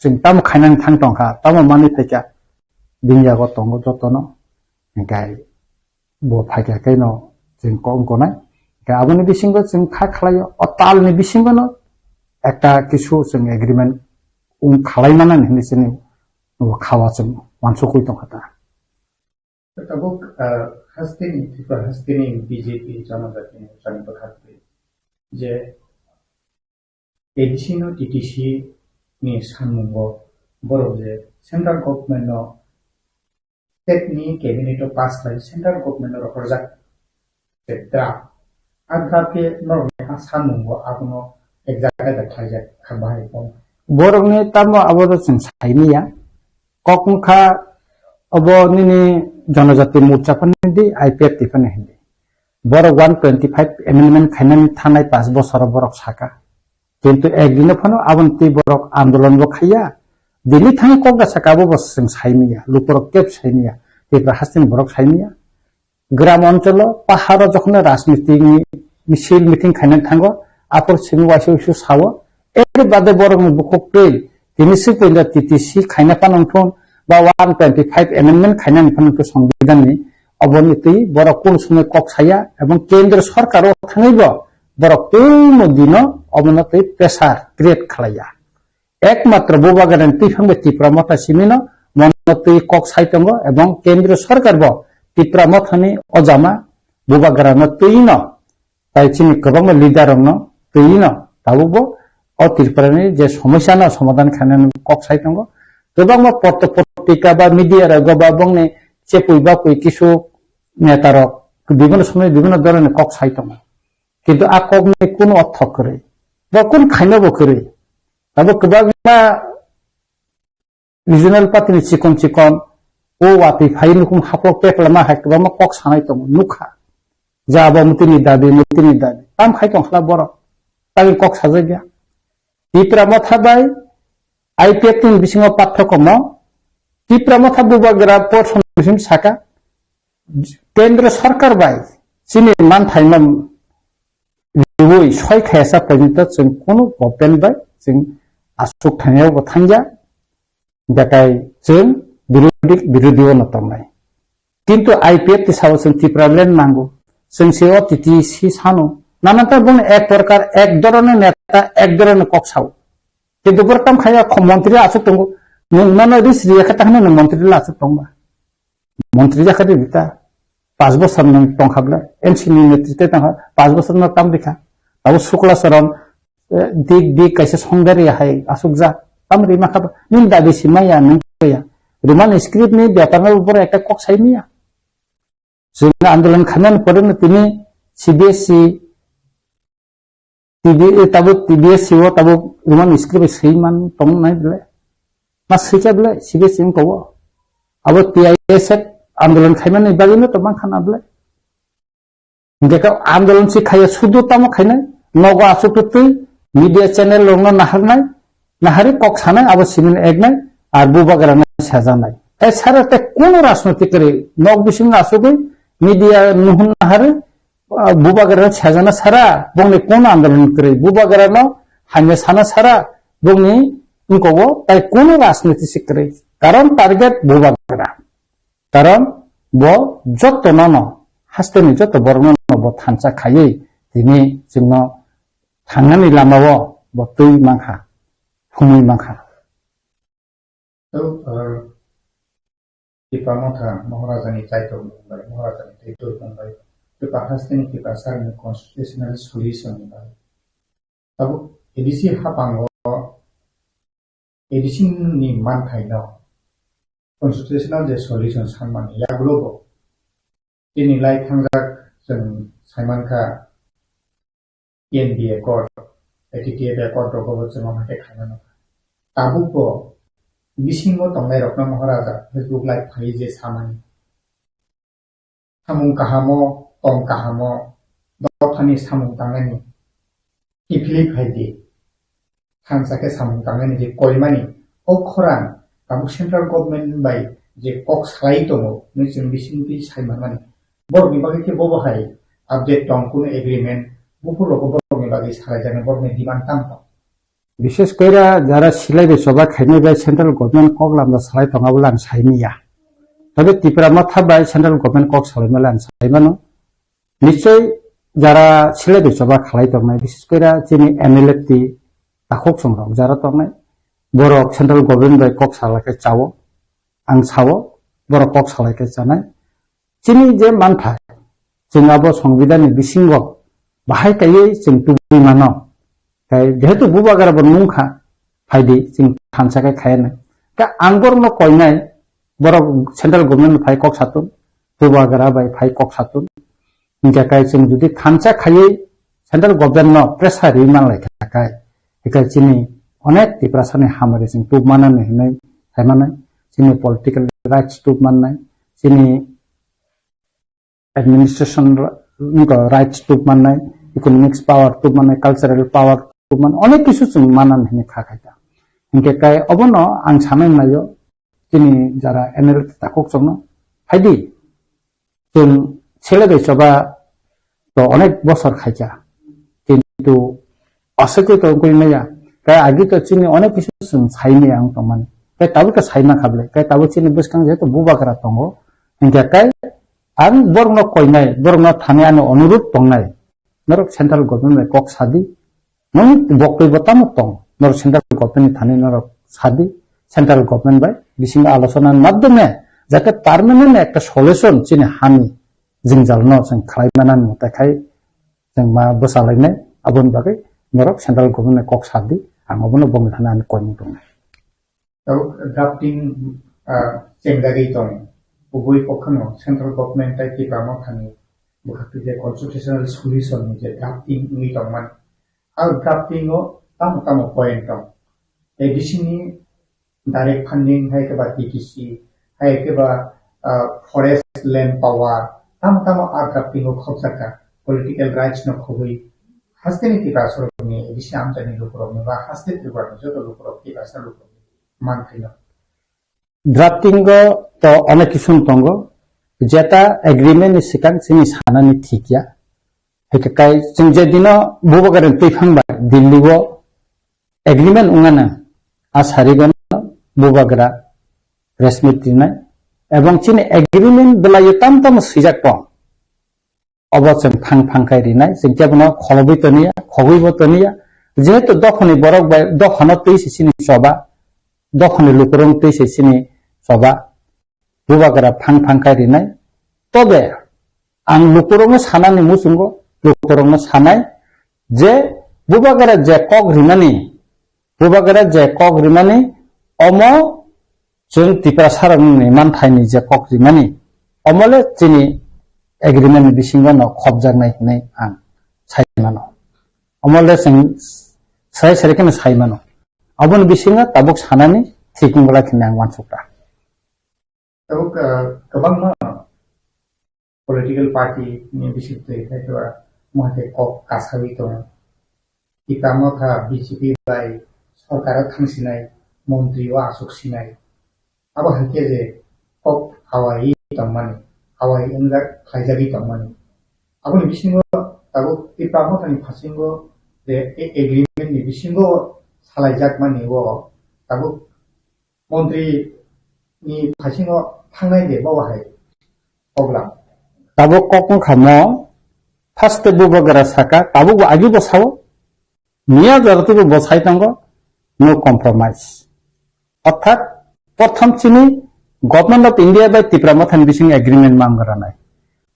[SPEAKER 17] jeng tam khainang thangtongkha tamo mani theka dingyago tongo jotono hingkai bo phaika kaino jeng konai ka aboni bisingo jeng kha khlaio o talni bisingo no ekta kisu jeng agreement khalai manan hini chini khawa jeng mansukui tongkha
[SPEAKER 12] tabuk hastini tipra hastini BJP janagati jani bakhatri je edisino TTC ni sanmungo borok je central government no state ni cabinet o pass khai central government ro project draft adrape norme sanmungo abuno exactly da thaijak khabai pon
[SPEAKER 17] borok ni tamo abodo jeng saimiya kokmkha obo nini जनजाति मोर्चा di IPF tifane hindi borok 125 amendment khainan thanai 5 bosor borok saka kintu ekdino phano abonti borok andolon bo khaya dili thang kokga saka bo bosing saimiya luporok kep saimiya tipra hastin borok saimiya গ্রাম অঞ্চল পাহাড় যখন রাজনীতি মিছিল meeting খাইনান থাঙ্গো আপর Simi ওয়াইসু issue Sao এর বাদে বড় বুকক পেল তিনি সিপইলা টিটিসি খাইনা পানংথন বা 125 অ্যামেন্ডমেন্ট খাইনান পানংথন সংবিধাননি অবনীতি বড় কোন সময় কক ছায়া এবং কেন্দ্র সরকারও থাঙ্গিব বড় কোন দিন অবনতি প্রেসার ক্রিয়েট খালাইয়া একমাত্র বুবাগারেন তিফাঙ্গে ত্রিপুরা মতা সিমিনো মনতি কক সাইতঙ্গ এবং কেন্দ্র সরকার ব ত্রিপুরা মথানি অজামা বুবাগারানো তৈনো তাই চিনি গোবাং লিডারনো তৈনো তাবো অ ত্রিপুরানি যে সমস্যা না সমাধান খানান কক সাইতঙ্গ গোবাং পত্রিকা বা মিডিয়ার গোবাবংনি চেপুই বা কই কিছু নেতার বিভিন্ন সময় বিভিন্ন ধরনের কক সাইতঙ্গ কিন্তু আ ককনি কোন অর্থ করে বা কোন খাইনব করে তাবো গোবাং রিজনাল পার্টি চিকন চিকন ও ওয়াতি ফাইলুকুম হাপক পেকলামা হাইকবামা কক সানাই তং নুখা যাবো মুতিনি দাবি তাম খাইতং খলা বড় তাই কক সাজে গিয়া ত্রিপুরা মথা বাই আইপিএফ তিন বিসিং পাঠ্যক্রম ত্রিপুরা মথা বুবাগরা পড়ছন বিসিম সাকা কেন্দ্র সরকার বাই চিনি মান থাইমাম রিউই ছয় খায়সা পর্যন্ত जों কোন গভর্নমেন্ট বাই जों আসুক থানাयाव থানজা দেখাই जों বিরোধী নতংনাই কিন্তু আইপিএফ তিসাও जों ত্রিপুরা ল্যান্ড নাঙ্গো जों সেও টিটিসি সানো নানাটা বন এক প্রকার এক ধরনের নেতা এক ধরনের ককসাও কিন্তু বর্তমান খায়া মন্ত্রী আসুক তঙ্গ নুমানো রিস রিয়াকা তাহনে মন্ত্রী আসুক তঙ্গা মন্ত্রী জাকারি বিতা 5 বছর নং তংখাবলা এনসিনি নেতৃত্বে তং 5 বছর ন তাম দেখা আবু শুক্লা সরম দিক কাইসে সংদারি হাই আসুক যা তাম রিমা খাব নিন দাবি সিমাইয়া নং কয়া রুমান স্ক্রিপ্ট নি ব্যাপারের উপর একটা কক সাইনিয়া जों आंदोलन खालामनानै परे तिनि CBSE तब TBSE वो तब रुमान स्क्रिप्ट सही मान तंग नहीं बले मा सही बले CBSE में कहो अब TIS आंदोलन खालामनानै बागैनो तो मा खाना बले देखो आंदोलन से खाया सुदु तम खाइना नगो आसुतुतुई मीडिया चैनल लोंना नाहारी कक सानाय अब सिमिन एकनाय आर बुबागराना साजानाय ए साराते कोन राजनीति करे नग बिसिं आसुगै मीडिया नुहुन नाहारी बुबागराना साजाना सारा बंनि कोन आंदोलन करे बुबागराना हान्या साना सारा बंनि उनकोगो ताई कोन राजनीति से करे कारण टारगेट बुबागरा कारण बो जत्तो न हास्तेनि जत्तो बरनो बो थानसा खायै दिनै जोंनो थांनानै लामाव बो दै माखा फुंनि माखा
[SPEAKER 12] Tipa motha Maharajani title mumbai, Maharajani title mumbai. Tipa hasteni tipa sarni constitutional solution mumbai. Tabu edisi hapango edisi ni manthai no constitutional je solution sanman ya globo. Ini lai thangjak जों साइमानखा PNB accord, ATTF accord rogobo जों माथे खायनो ताबुको बिसिंगो तंनाय रत्न महाराजा Facebook live phi जे सामानि सामुं काहामो तम काहामो दखानि सामुं तांनायनि इफिलि फाइदि थानसाके सामुं तांनायनि जे कयमानि Akhran ताबु central government by J कक साइ दङ नों बिसिंनि साइमानमानि बरनि बागै के बबहाय अपडेट दं कुन एग्रीमेन्ट बुफुर बरनि बागै सारायजानो बरनि डिमान्ड ताम
[SPEAKER 17] विशेष कइरा जारा सिलाइबे सभा खाइने बाय सेन्ट्रल गभर्नमेन्ट कक लामदा सालाय थङाबो लान साइनिया तबे तिप्रा माथा बाय सेन्ट्रल गभर्नमेन्ट कक सालायमा लान साइमानो निश्चय जारा सिलाइबे सभा खालाय दंनाय विशेष कइरा जिनि एमएलएटी ताखक संरं जारा दंनाय बरक सेन्ट्रल गभर्नमेन्ट बाय कक सालायके चावो आं सावो बरक कक सालायके जानाय जिनि जे मानथा जोंहाबो संविधाननि बिसिंग बाहाय कायै जों तुबि मानो काय जेहेतु बुबागराबो नुंखा फायदि जों थानसाखाय खायानो का आंगरनो कयनाय बर सेन्ट्रल गभर्नमेन्ट फाय कक सातुन बुबागरा बाय फाय कक सातुन इंजाकाय जों जुदि थानसा खायै सेन्ट्रल गभर्नमेन्टनो प्रेसार रिमानलाय थाखाय एका जिनि अनेक तिप्रासानि हामारे जों तुब मानानै होनाय हायमानाय जिनि पलिटिकल राइट्स तुब माननाय जिनि administration rights to manai economics power to manai cultural power to man onek kisu sung manan hini khakaita inke kai obono ang sanai nayo tini jara enel takok songno haidi tun chele be soba to onek bosor khaija kintu asake to koi naya kai agi to chini onek kisu sung saini ang to man kai tabu ka saina khable kai tabu chini buskang je to buba kara tongo inke kai आं बरनो कयनाय बरनो थानायानो अनुरोध दंनाय नरक central government कक सादि नों बक्तब्यता मतं नरक central government थानाय नरक सादि सेन्ट्रल गभर्नमेन्ट बाय बिसिंग आलोचनानि माध्यमे जाते पार्मानेन्ट एक सल्युशन जिनि हानि जों जालनो जों खालायमानानै मताखाय जों मा बसालायनाय आबुन बागै नरक सेन्ट्रल गभर्नमेन्ट कक सादि आं अबनो बुंनो थानानै कयनो दं
[SPEAKER 12] ड्राफ्टिं जेंगागै दं Ubui pokhano central government tai ti pramo thani bukhati je constitutional solution ni je drafting ni tongman au drafting o tam point tong edisini direct funding hai ke ba TTC hai ke ba forest land power tam a drafting o khobsaka political rights no khobui hasteni ti pasor ni edisi am jani lukro ni ba haste ti ba joto lukro ti pasar lukro man thino
[SPEAKER 17] drafting तो अनेक किसुम तंगो जेता agreement नि सिकां सिनि सानानि थिकिया हेकाय जों जे दिनो बुबागारन तैफांबा दिल्लीबो agreement उङाना आसारिगन Bubagra रेसमिट दिनाय एवं चिनि agreement बेलायो ताम सिजाक दं अबचन फांखाय रिनाय जों जेबनो खलबि तनिया खगैबो तनिया जेहेतु दखनि बरक बाय दखनो तैसि सिनि सभा दखनि लुकरं तैसि सिनि सभा बुबागरा फांखाय रिनाय तबे आं लुकरंनो सानानि मुसुंगो लुकरंनो सानाय जे बुबागरा जे कक रिमानि अमो जों तिप्रा सारंनि मानथायनि जे कक रिमानि अमले जिनि एग्रीमेंट बिसिंगो न खबजानाय नै आं साइमानो अमले जों साय सारिखनो साइमानो अबन बिसिंगा ताबुक सानानि थिकिंगला खिना आं वानसुक्रा
[SPEAKER 12] ताबुक गोबां political party ni bisipte itu mohte kok kasawi to kita tha BJP bai sarkar thangsinai montri wa asuk sinai abo hake je kok hawai tamani hawai enga khaijagi tamani abo ni bisingo abo kita thani phasingo je agreement ni bisingo salaijak mani wo abo montri ni phasingo thangnai de bawa hai obla
[SPEAKER 17] ताबो कोकन खामो फास्ट बुबगरा साका ताबो आगि बसाव मिया जरति बसाइ तंगो no compromise अर्थात प्रथम चिनी government of India bye Tripura मथन बिसिंग एग्रीमेंट मांगरा नाय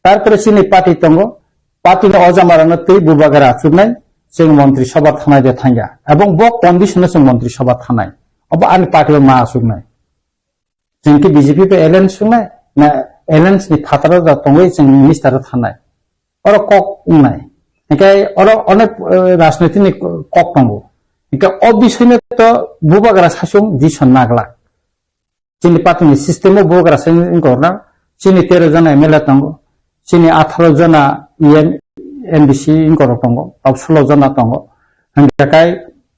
[SPEAKER 17] तार पर चिनी पार्टी तंगो पार्टी न अजामारानो तै बुबगरा आचुनाय जों मंत्री सभा थानाय दे थांगा एवं ब कंडीशन जों मंत्री सभा थानाय अब आन पार्टी मा आचुनाय जोंकि बीजेपी पे एलायंस सुनाय ना एलायंस नि फातरा दा तंगै जों मिनिस्टार थानाय और कक उनाय एकाय और अनेक राजनीति नि कक तंगो एका अ बिसयने तो बुबागरा सासुं दिसन नागला चिनि पार्टी सिस्टेम बुबागरा सासुं गरना चिनि 13 जना एमएलए तंगो चिनि 18 जना एनडीसी इंकर तंगो अब 16 जना तंगो हंगाय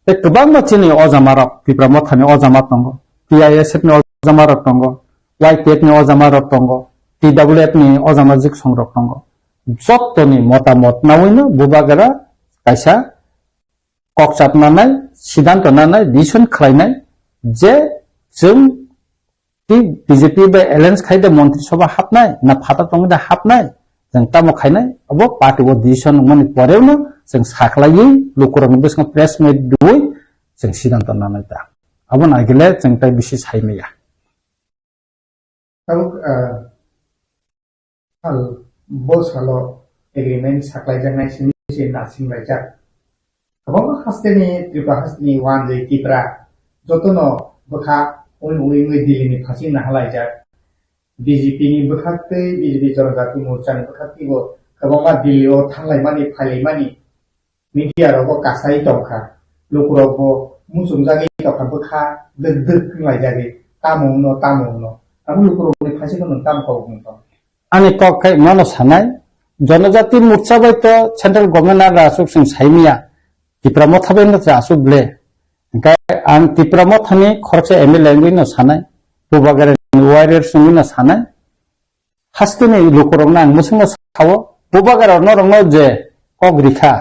[SPEAKER 17] ते गोबां चिनि अजामारक त्रिपुरा मथानि अजामा तंगो टीआईएसएफ नि अजामारक तंगो वाईपीएफ नि अजामारक तंगो TWF ni अजामाजिक संरक तंगो जत्तनि मतामत नावैनो बुबागरा कायसा ककचापनानाय सिद्धांत नानाय डिसिसन खालायनाय जे जों टी बीजेपी बे एलायंस खायदे मंत्री सभा हाबनाय ना फाता तंगदा हाबनाय जों तामो खायनाय अब पार्टी वो डिसिसन मनि परेवनो जों साखलायै लोकरनि बेसं प्रेस मिट दुय जों सिद्धांत नानाय दा अब नागिले जों ताय बिसि सायनाया
[SPEAKER 12] Tabuk hal bos halo agreement saklai jangai sini nasing baca kabang hasteni tripa hasteni wan je kipra jotono bokha ui dili ni phasi na halai ja BJP ni bokhate BJP jorgati morcha ni bokhati bo kabang dili o thanglai mani phailai mani media ro kasai tongkha lokuro bo musung jagi tokha bokha deg ngai jagi tamung no amu lokuro ni phasi ko tam ko bungto
[SPEAKER 17] आनी कkai मनो सानाय जनजाति मोर्चा bye तो central government आ रासुक जों साइमिया त्रिपुरा मथाबैन रासुक ब्ले गाय आं Tripura मथानि खरसे MLA नि सानाय Bubagra warrior सुनि सानाय हास्तेनि लोकरंना मुसुंग सावो बुबागरा नरंग जे कगरिखा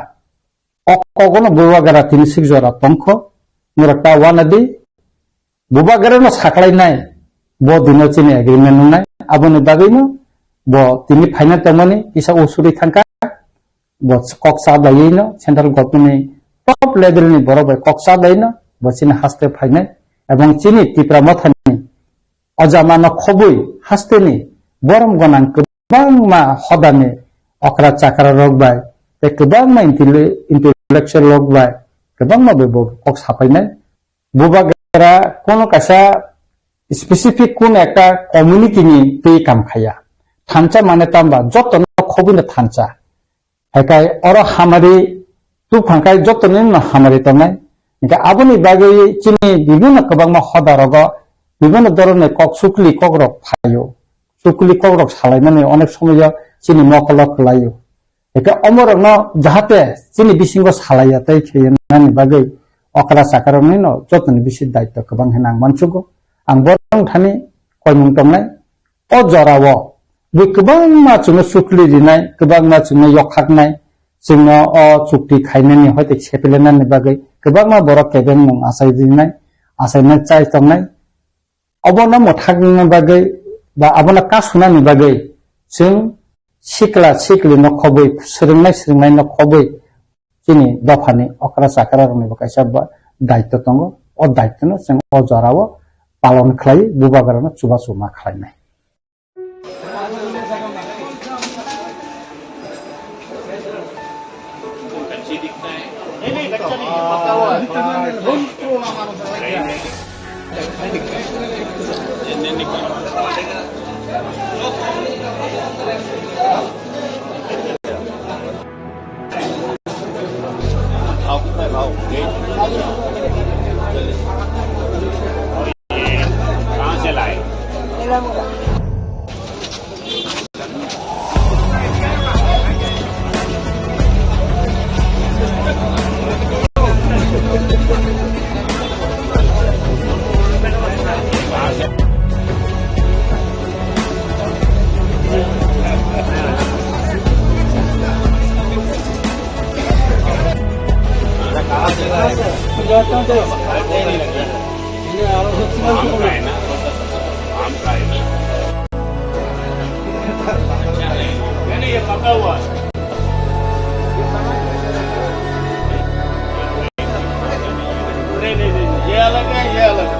[SPEAKER 17] अकगनो बुबागरा 36 जरा तंखो मुरता वानादि बुबागरा न साखलायनाय बो दिनो चिनि एग्रीमेंट नाय आबोनि बागैनो bo tini final tamani kisa usuri thangka bo koksa bayino central government top level ni borobai koksa bayino bo chini haste final ebong chini tipra mathani ajamana khobui haste ni borom gonang kebang ma hodani okra chakra rogbai te kebang ma intellectual rogbai kebang ma bebo koksa final bubagara kono kasa specific kono ekta community ni tei kam khaya थांचा माने तांबा जत्तन खबुन थांचा हेकाय और हमारी तु फंकाय जत्तन न हमारी तंगाय इनका आबनि बागै चिनि विभिन्न कबांमा हदारग विभिन्न धरने कक सुकली कगरक फायो सुकली कगरक सालायनानै अनेक समय चिनि मकलक लायो एका अमरन जाहाते चिनि बिसिंग सालाया तै खेयनानि बागै अकरा साकारनि न जत्तन बिसि दायित्व कबां हेनां मानसुगो आं बरं थानि कयमुं तंनाय अ जराव गोबां माचुनो सुखलि दिनाय गोबां माचुनो यखाकनाय जोंनो अ चुक्ति खायनायनि हयते सेपेलेनानि बागै गोबां मा बर केबेन मुं आसाय दिनाय आसायना चाय तंनाय अबना मथागनि बागै बा अबना कासुनानि बागै जों सिकला सिकलि न खबै सोलोंनाय न खबै जिनि दफानि अकरा साकारानि बाकायसा दायित्व दङ अ दायित्वनो जों अ जराव पालन खालाय बुबागरानो चुबा चुमा खालायनाय
[SPEAKER 14] ये पका हुआ नहीं, ये अलग है, ये अलग है,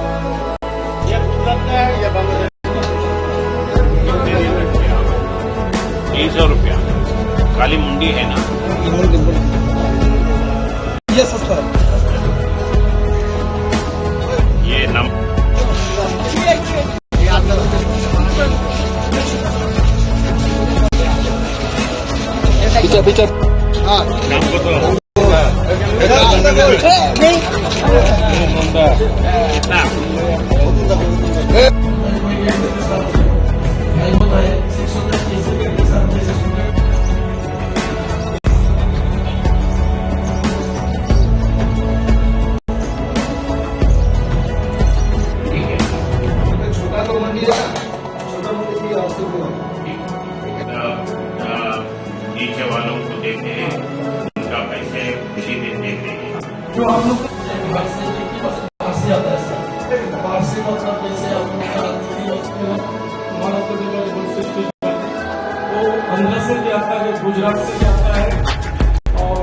[SPEAKER 14] ये गुजरात का है, ये बांग्लादेश 300 रुपया काली मुंडी है ना,
[SPEAKER 6] ये सस्ता
[SPEAKER 14] ये नम
[SPEAKER 6] पीछे हाँ
[SPEAKER 14] नाम को तो नीचे वालों को देते हैं, उनका पैसे खुशी देते हैं।
[SPEAKER 18] जो हम लोग बाहर से आता है सर, बाहर से मतलब जैसे हमारा तो अंदर से भी आता है, गुजरात से भी आता है और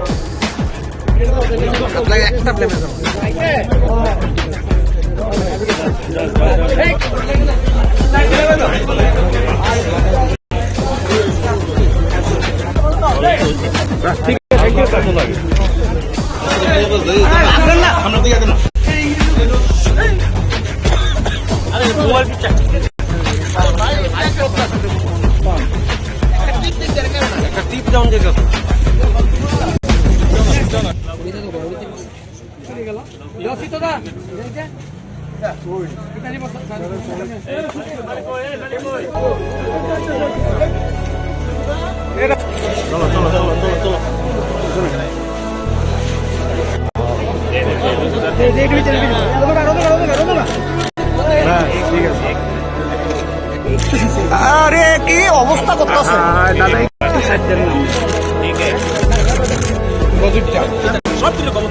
[SPEAKER 6] আরে কি অবস্থা করতেছে দাদা একটু সাইড দেন না ঠিক আছে প্রজেক্টটা সব দিলে কম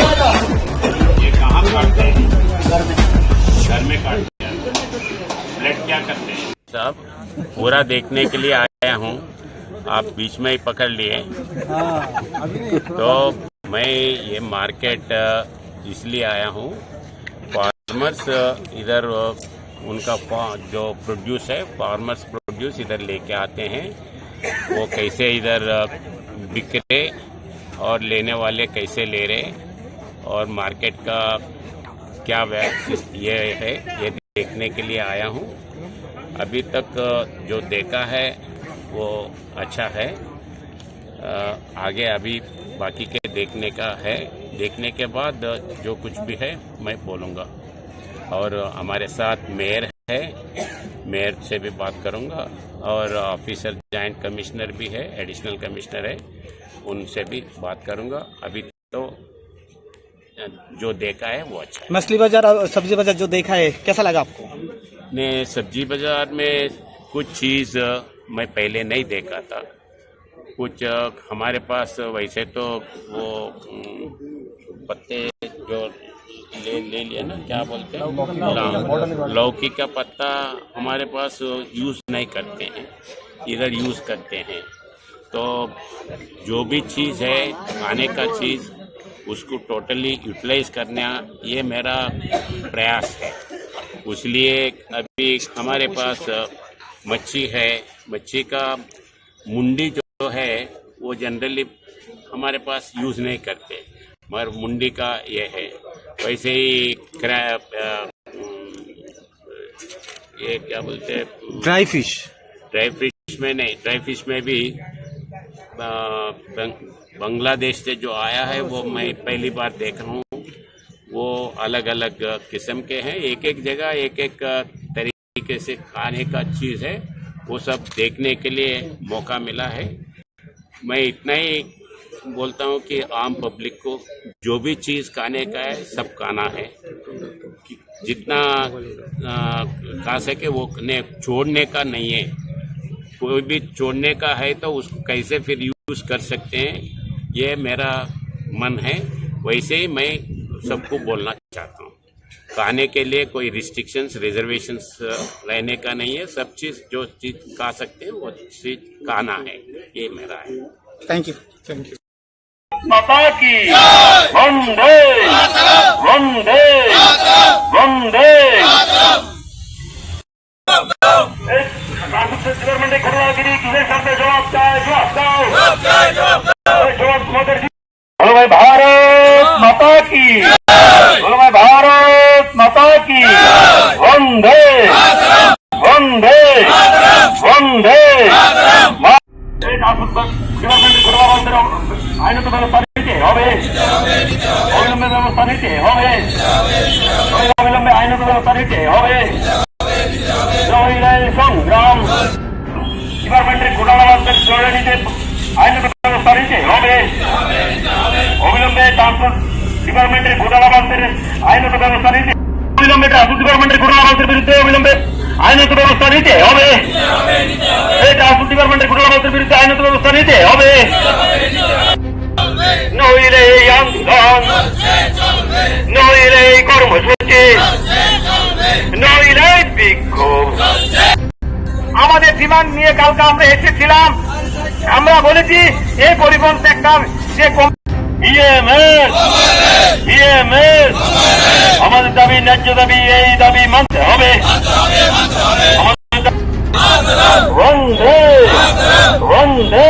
[SPEAKER 14] ये कहाँ काटते हैं? घर में काटते हैं। ब्लड क्या करते हैं? साहब पूरा देखने के लिए आया हूँ, आप बीच में ही पकड़ लिए। तो मैं ये मार्केट इसलिए आया हूँ, फार्मर्स इधर उनका जो प्रोड्यूस है, फार्मर्स प्रोड्यूस इधर लेके आते हैं, वो कैसे इधर बिक रहे और लेने वाले कैसे ले रहे और मार्केट का क्या ये है, ये देखने के लिए आया हूँ। अभी तक जो देखा है वो अच्छा है, आगे अभी बाकी के देखने का है, देखने के बाद जो कुछ भी है मैं बोलूँगा। और हमारे साथ मेयर है, मेयर से भी बात करूँगा और ऑफिसर जॉइंट कमिश्नर भी है, एडिशनल कमिश्नर है, उनसे भी बात करूँगा। अभी तो जो देखा है वो अच्छा है।
[SPEAKER 21] मछली बाजार और सब्जी बाजार जो देखा है कैसा लगा आपको?
[SPEAKER 14] ने सब्जी बाजार में कुछ चीज़ मैं पहले नहीं देखा था। कुछ हमारे पास वैसे तो वो पत्ते जो ले लिया ना, क्या बोलते हैं, लौकी का पत्ता हमारे पास यूज़ नहीं करते हैं, इधर यूज़ करते हैं। तो जो भी चीज़ है खाने का चीज़ उसको टोटली यूटिलाइज करना ये मेरा प्रयास है। इसलिए अभी हमारे पास मच्छी है, मच्छी का मुंडी जो है वो जनरली हमारे पास यूज़ नहीं करते, मगर मुंडी का ये है। वैसे ही ये क्या बोलते हैं,
[SPEAKER 21] ड्राई फिश
[SPEAKER 14] में नहीं, ड्राई फिश में भी बांग्लादेश से जो आया है वो मैं पहली बार देख रहा हूँ। वो अलग अलग किस्म के हैं, एक एक जगह एक एक तरीके से खाने का चीज़ है, वो सब देखने के लिए मौका मिला है। मैं इतना ही बोलता हूँ कि आम पब्लिक को जो भी चीज़ खाने का है सब खाना है, जितना खा सके वो छोड़ने का नहीं है। कोई भी छोड़ने का है तो उसको कैसे फिर यूज़ कर सकते हैं, ये मेरा मन है। वैसे ही मैं सबको बोलना चाहता हूँ, खाने के लिए कोई रिस्ट्रिक्शंस रिजर्वेशंस रहने का नहीं है। सब चीज़ जो चीज़ खा सकते हैं वो चीज़ खाना है, ये मेरा है।
[SPEAKER 21] Thank you, thank you.
[SPEAKER 13] माता की वंदे वंदे वंदे। गवर्नमेंट खरलागिरी किसी शब्द जवाब बोलो भाई भारत माता की, बोलो भाई भारत माता की वंदे वंदे वंदे। আইনত ব্যবস্থা নিতে হবে, অবিলম্বে ব্যবস্থা নিতে হবে, অবিলম্বে আইনত ব্যবস্থা নিতে হবে। সংগ্রাম ডিপার্টমেন্টের ঘোটালাবাজদের জড়িয়ে নিতে আইনত ব্যবস্থা নিতে হবে, অবিলম্বে ট্রান্সপোর্ট ডিপার্টমেন্টের ঘোটালাবাজদের আইনত ব্যবস্থা নিতে, অবিলম্বে ট্রান্সপোর্ট ডিপার্টমেন্টের ঘোটালাবাজদের বিরুদ্ধে অবিলম্বে আইনত ব্যবস্থা নিতে হবে, এই ট্রান্সপোর্ট ডিপার্টমেন্টের ঘোটালাবাজদের বিরুদ্ধে আইনত ব্যবস্থা নিতে হবে। নইলে এই আন্দোলন, নইলে এই কর্মসূচি, নইলে বিক্ষোভ। আমাদের ডিমান্ড নিয়ে কালকে আমরা এসেছিলাম, আমরা বলেছি এই পরিবহন সেক্টর যে আমাদের দাবি, ন্যায্য দাবি, এই দাবি মানতে হবে। বন্দে বন্দে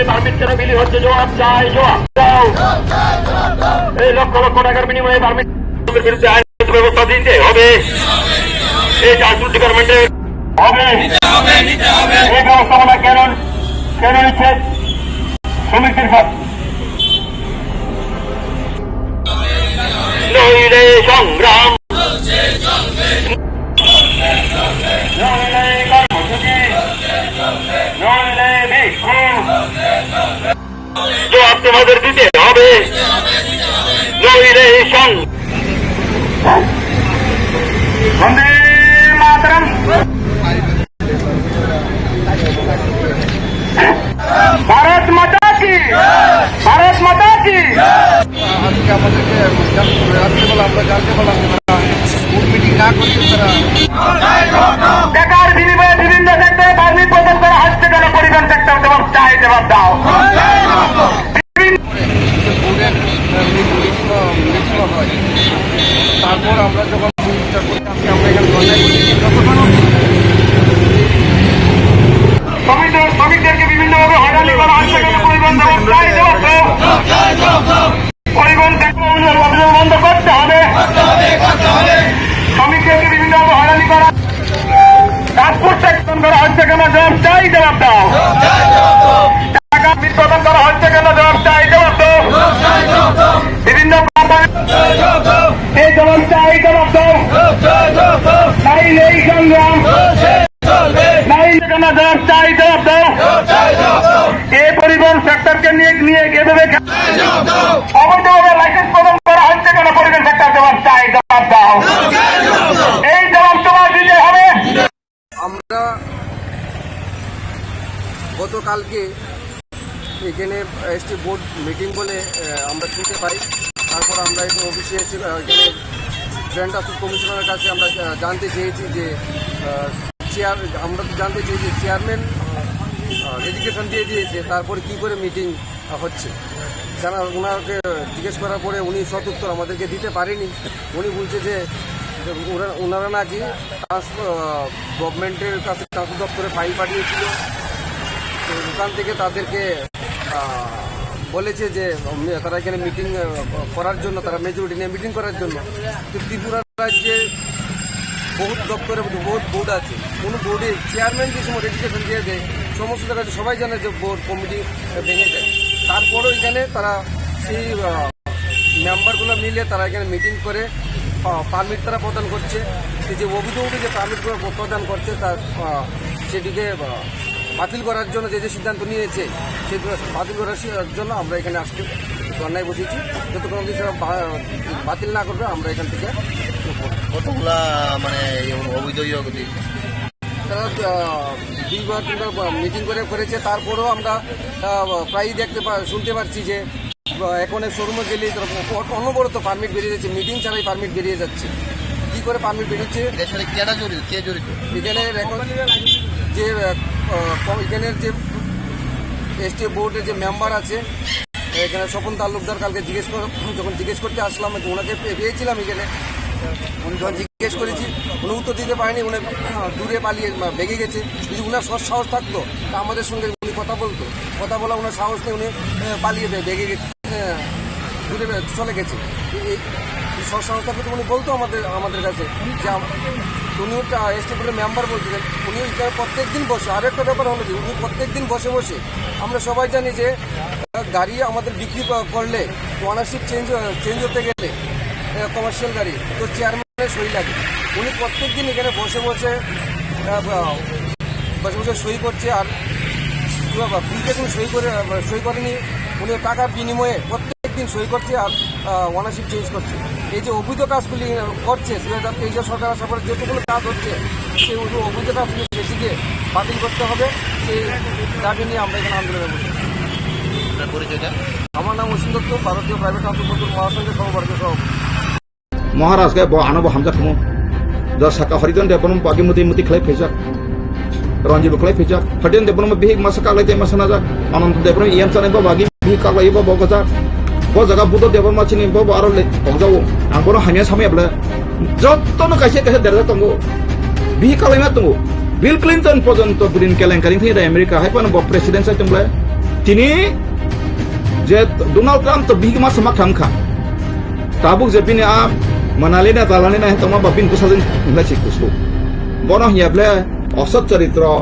[SPEAKER 13] পারমিট কেন বিলি হচ্ছে, জবাব চাই, জবাব দাও। এই লক্ষ লক্ষ টাকার বিনিময়ে পারমিটের বিরুদ্ধে আইনত ব্যবস্থা দিতে হবে, এই ট্রান্সপোর্ট ডিপার্টমেন্টের হবে। এই ব্যবস্থাপনা কেন নিচ্ছে শ্রমিকদের সাথে? নইলে সংগ্রাম, নইলে কর্মসূচি, নইলে বিক্ষোভ, জবাব তোমাদের দিতে হবে, নইলে বন্দে মাতরম। भारत माता की, भारत माता की।
[SPEAKER 19] আজকে আমাদেরকে রাত্রিবেলা আমরা জানতে পারলাম স্কুল মিটিং না করতে তারা
[SPEAKER 13] বেকার বিনিময়ে বিভিন্ন সেক্টরে পারমিট প্রদান করা হচ্ছে কেন? পরিবহন সেক্টর জবাব চাই, জবাব দাও।
[SPEAKER 19] তারপর আমরা যখন আমরা এখানে
[SPEAKER 13] শ্রমিকদেরকে বিভিন্নভাবে হয়রানি করা হচ্ছে কেন? পরিবহন জবাব চাই, জবাব দাও। পরিবহন সেক্টর বন্ধ করতে হবে। শ্রমিকদেরকে বিভিন্নভাবে হয়রানি করা, ট্রান্সপোর্ট সেক্টর করা হচ্ছে কেন? জবাব চাই, জবাব দাও। টাকা প্রদান করা হচ্ছে কেন? জবাব চাই, জবাব দাও। বিভিন্ন কোম্পানি এই জবাব চাই, জবাব দাও। নাই নেই সংগ্রাম নাই কেন জবাব চাই জবাব দাও এই পরিবহন সেক্টরকে নিয়ে এভাবে অবৈধভাবে লাইসেন্স প্রদান করা হচ্ছে কেন পরিবহন সেক্টর জবাব চাই জবাব দাও এই জবাব তোমার দিতে হবে।
[SPEAKER 6] আমরা গতকালকে এখানে এসটি বোর্ড মিটিং বলে আমরা শুনতে পাই। তারপর আমরা একটু অফিসে এসে এখানে জয়েন্ট অফিস কমিশনারের কাছে আমরা জানতে চেয়েছি যে আমরা তো জানতে চেয়েছি চেয়ারম্যান এডুকেশন দিয়ে দিয়েছে, তারপরে কি করে মিটিং হচ্ছে জানা ওনাকে জিজ্ঞেস করার পরে উনি সদুত্তর আমাদেরকে দিতে পারেনি। উনি বলছে যে ওনারা নাকি গভর্নমেন্টের কাছে ট্রান্সপোর্ট দপ্তরে ফাইল পাঠিয়েছিল, ওখান থেকে তাদেরকে বলেছে যে তারা এখানে মিটিং করার জন্য, তারা মেজরিটি নিয়ে মিটিং করার জন্য। তো ত্রিপুরা রাজ্যে বহুত দপ্তরে বহুত বোর্ড আছে, কোনো বোর্ডে চেয়ারম্যান যে সময় রেজিস্ট্রেশন দিয়ে দেয় সমস্ত জায়গায় সবাই জানে যে বোর্ড কমিটি ভেঙে যায়। তারপরেও এখানে তারা সেই মেম্বারগুলো মিলে তারা এখানে মিটিং করে পারমিট তারা প্রদান করছে। যে অভিযোগ যে পারমিটগুলো প্রদান করছে তার সেটিকে বাতিল করার জন্য যে সিদ্ধান্ত নিয়েছে সেগুলো বাতিল করার জন্য আমরা এখানে আজকে ধর্নায় বসেছি। যতক্ষণ অবধি সেটা বাতিল না করবে আমরা এখান থেকে
[SPEAKER 19] কতগুলা মানে অভিযোগ
[SPEAKER 6] তারা দুইবার তিনবার মিটিং করেছে। তারপরেও আমরা প্রায়ই শুনতে পাচ্ছি যে এখন শোরুমে গেলে অনবরত পারমিট বেরিয়ে যাচ্ছে, মিটিং ছাড়াই পারমিট বেরিয়ে যাচ্ছে। কি করে পারমিট বেরিয়েছে এখানে যে এখানের যে এসটি বোর্ডের যে মেম্বার আছে এখানে স্বপন তালুকদার কালকে যখন জিজ্ঞেস করতে আসলাম ওনাকে পেয়েছিলাম এখানে, যখন জিজ্ঞেস করেছি উনি উত্তর দিতে পারেনি, উনি দূরে পালিয়ে ভেগে গেছে। যদি উনার সাহস থাকতো তা আমাদের সঙ্গে উনি কথা বলা ওনার সাহস নেই, উনি পালিয়ে ভেগে গেছে, দূরে চলে গেছে। এই সাহস থাকতো উনি বলতো আমাদের কাছে যে উনি এসটি বোর্ডের মেম্বার বলছিলেন, উনি প্রত্যেক দিন বসে। আর একটা ব্যাপার হলো যে উনি প্রত্যেক দিন বসে আমরা সবাই জানি যে গাড়ি আমাদের বিক্রি করলে ওনারশিপ চেঞ্জ হতে গেলে কমার্শিয়াল গাড়ি তো চেয়ারম্যানের সই লাগে। উনি প্রত্যেক দিন এখানে বসে সই করছে। আর ফ্রিতে কোনো সই করেনি, উনি টাকার বিনিময়ে প্রত্যেক দিন সই করছে আর ওনারশিপ চেঞ্জ করছে। এই যে অবৈধ কাজগুলি করছে 2023 সরকার আসার পরে যতগুলো কাজ হচ্ছে সেই অবৈধ কাজগুলি সেটিকে বাতিল করতে হবে, সেই দাবি নিয়ে আমরা এখানে আন্দোলনে বসেছি। আমার নাম অসীম দত্ত, ভারতীয় প্রাইভেট ট্রান্সপোর্ট মহাসংঘের সর্বভারতীয় সভাপতি।
[SPEAKER 2] महाराज के आनो हामजा खमो द सका हरिजन देबन बागी मुति खले फेजा रंजीब खले फेजा हरिजन देबन बि मासका लाइते मासना जा अनंत देबन इएम चने बागी बि का लाइ बगजा ब जगा बुद देबन माचिनि ब आरो ले बगजाओ आंगरो हानिया सामयाब्ला जत्तनो काइसे देरजा तंगो बि का लाइमा तंगो बिल क्लिंटन पर्यंत बुदिन केलेंकारि थि अमेरिका हाइपन ब प्रेसिडेंट साइतंब्ला तिनि जे डोनाल्ड ट्रम्प तो बि मास मा खामखा tabuk jepini a manalina talanina toma babin kusajin nglachi kusu bono hiable osot charitro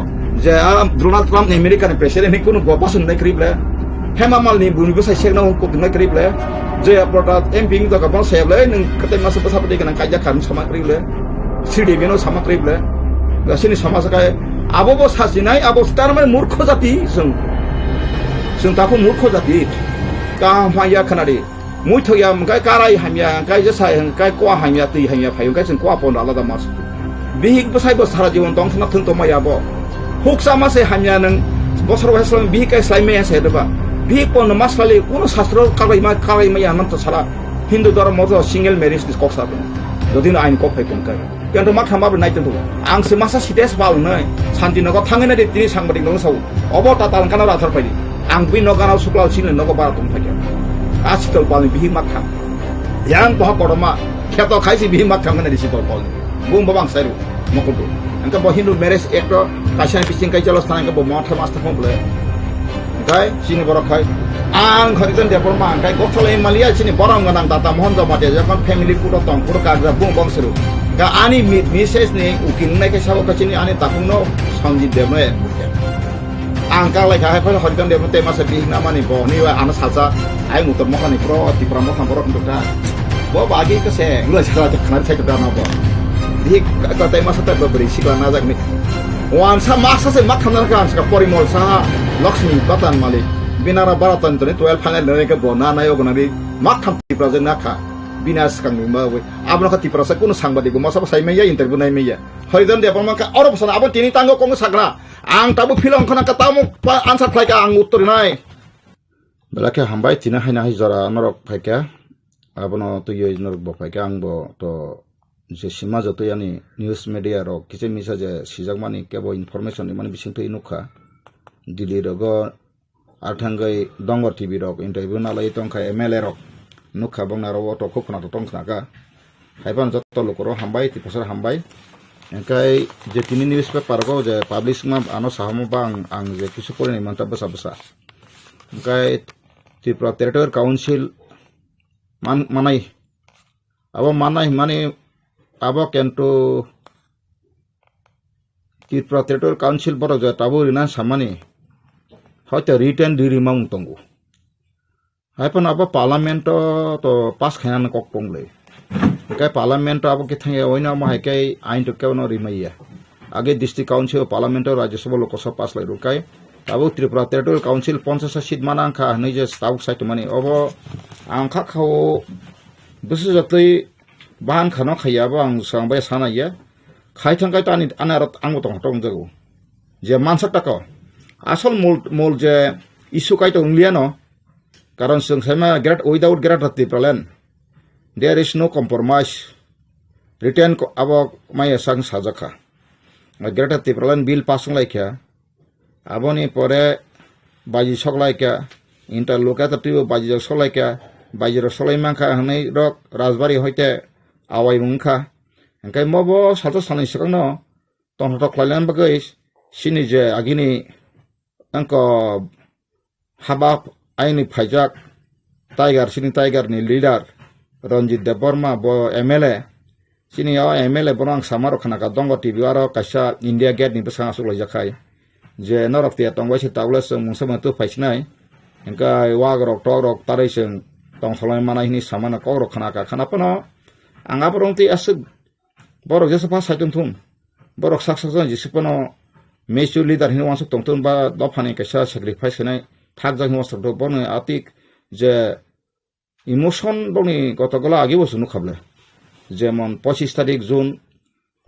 [SPEAKER 2] je Donald Trump ni American president ni kunu gopasun nai krible hemamal ni bungu sai sekna ko nai krible je aporta MP ni to kapon seble ning kate masu pasapade kana kaja kan sama krible sidi beno sama krible gasini sama sakai abo bo sasinai abo star man murkho jati sung taku murkho jati ka maya khanari muy thôi am cái carai hamya cái just sai cái qua hamya ti hamya phải cái chân qua pon ala da mas bihik basai bos sara jiwon tong thna thung to maya bo huk sama se hamya nang bosor waslam bihik kai slai me se da ba bihik pon masali kono shastro kalai ma ya nam to sara hindu dharma moto single marriage dis kok sa যদি আইন cock phi পন কাই কিন্তু মা থামাব নাই তো আং সে মাসা সিটেস বাল নাই শান্তি নগর থাঙে না তিনি সাংবাদিক নং সাউ অবতা তান কানা রাথার পাইনি আং বি নগানাव সুক্লাল সিনে নগর বারা তং থাকে Asitol paling bihi makham, yang pohon korma, kita kaisi bihi makham kan di situ paling, bung babang seru, makudu. Angka boh Hindu meres ekor, kasihan pising kai jalan tanah angka boh mata mas tak boleh. Kai sini borok kai, ang hari itu dia korma, kai gokol Malaysia sini borong ganang tata mohon jauh mati aja kan family kudo tong, kudo kerja bung bang seru. Kai ani mises nih, ukin naik kesawah ke sini ani takung no, sanjid dia mana. Angka lagi hai pada hari itu dia tema sebih nama nih boh, nih anak salsa. Ayo muter mokan nih pro, di pramokan pro untuk dah. Bawa bagi ke saya, lu aja kalau kenal saya ke dalam apa.
[SPEAKER 1] dik katai masa tak berberi sikla najak ni wan sa masa se mak khamna ka sa porimol sa Lakshmi Batan Malik binara baratan to 12 phanel ne ka bona na yo gona ri mak kham ti project na kha binas kang mi ma we abno khati prasa kuno sangbadik masa sai meya interview nai meya hoidon de pamang ka oro sana abon tini tanggo kong sakna ang tabu film khona ka tamu answer phai ka ang uttor nai belaka hambai tina haina hi jara norok phai ka abono to yo norok bo phai ka ang bo to je sima joto yani news media rok kise misa je sijak mani kebo information ni mani bising to inukha dili rogo arthangai dongor tv rok interview na lai tongkha mla rok nukha bongna ro to khokna to tongkhna ka haiban joto lokoro hambai ti pasar hambai engkai je tini newspaper go je publish ma ano sahamo bang ang je kisu pore ni manta basa basa engkai Tripura Territorial Council manai abo manai mani abo kento Tripura Territorial Council boro je tabu rina samani hoyto written diri maung tongu haipan abo parliament to pass khanan kok pongle kai parliament abo ke thange oina ma kai ain to keono rimaiya age district council parliament rajya sabha lokasabha pass lai rukai abo Tripura Territorial Council 50 seat manang kha nei je stauk site mani obo angkha khao busu jatoi bahan khano khaya ba ang sangbai sana ya khai thangkai tani anarat ang tong tong jago je mansak ta ko asol mol je issue kai to unglia no karon sung sama grad without grad rati plan there is no compromise written abo maya sang sajaka grad rati plan bill passung lai kya aboni pore baji soklai kya interlocutor baji soklai kya baji solai mangkha hanai rok rajbari hoite awai mungkha engkai mobo sato sanai sikangno tongto klailan bagai sini je agini angko habab aini phajak tiger sini tiger ni leader Ranjit Deborma bo MLA sini ya MLA borang samaro khana ka dongo tv aro kasha India Gate ni besang asuk lajakai je norok tia tongwai si tawles mungsama tu phaisnai engkai wagrok torok tarai seng tong solai mana ini samana korok khana ka khana pano anga borong ti asuk borok jesa pa saitum thum borok saksajon jisipano mesu leader hinu wansuk tongtun ba dofani kasha sacrifice kanai thak jang wasuk do bone atik je emotion boni kotogala agi bosunu khable jemon 25 তারিখ June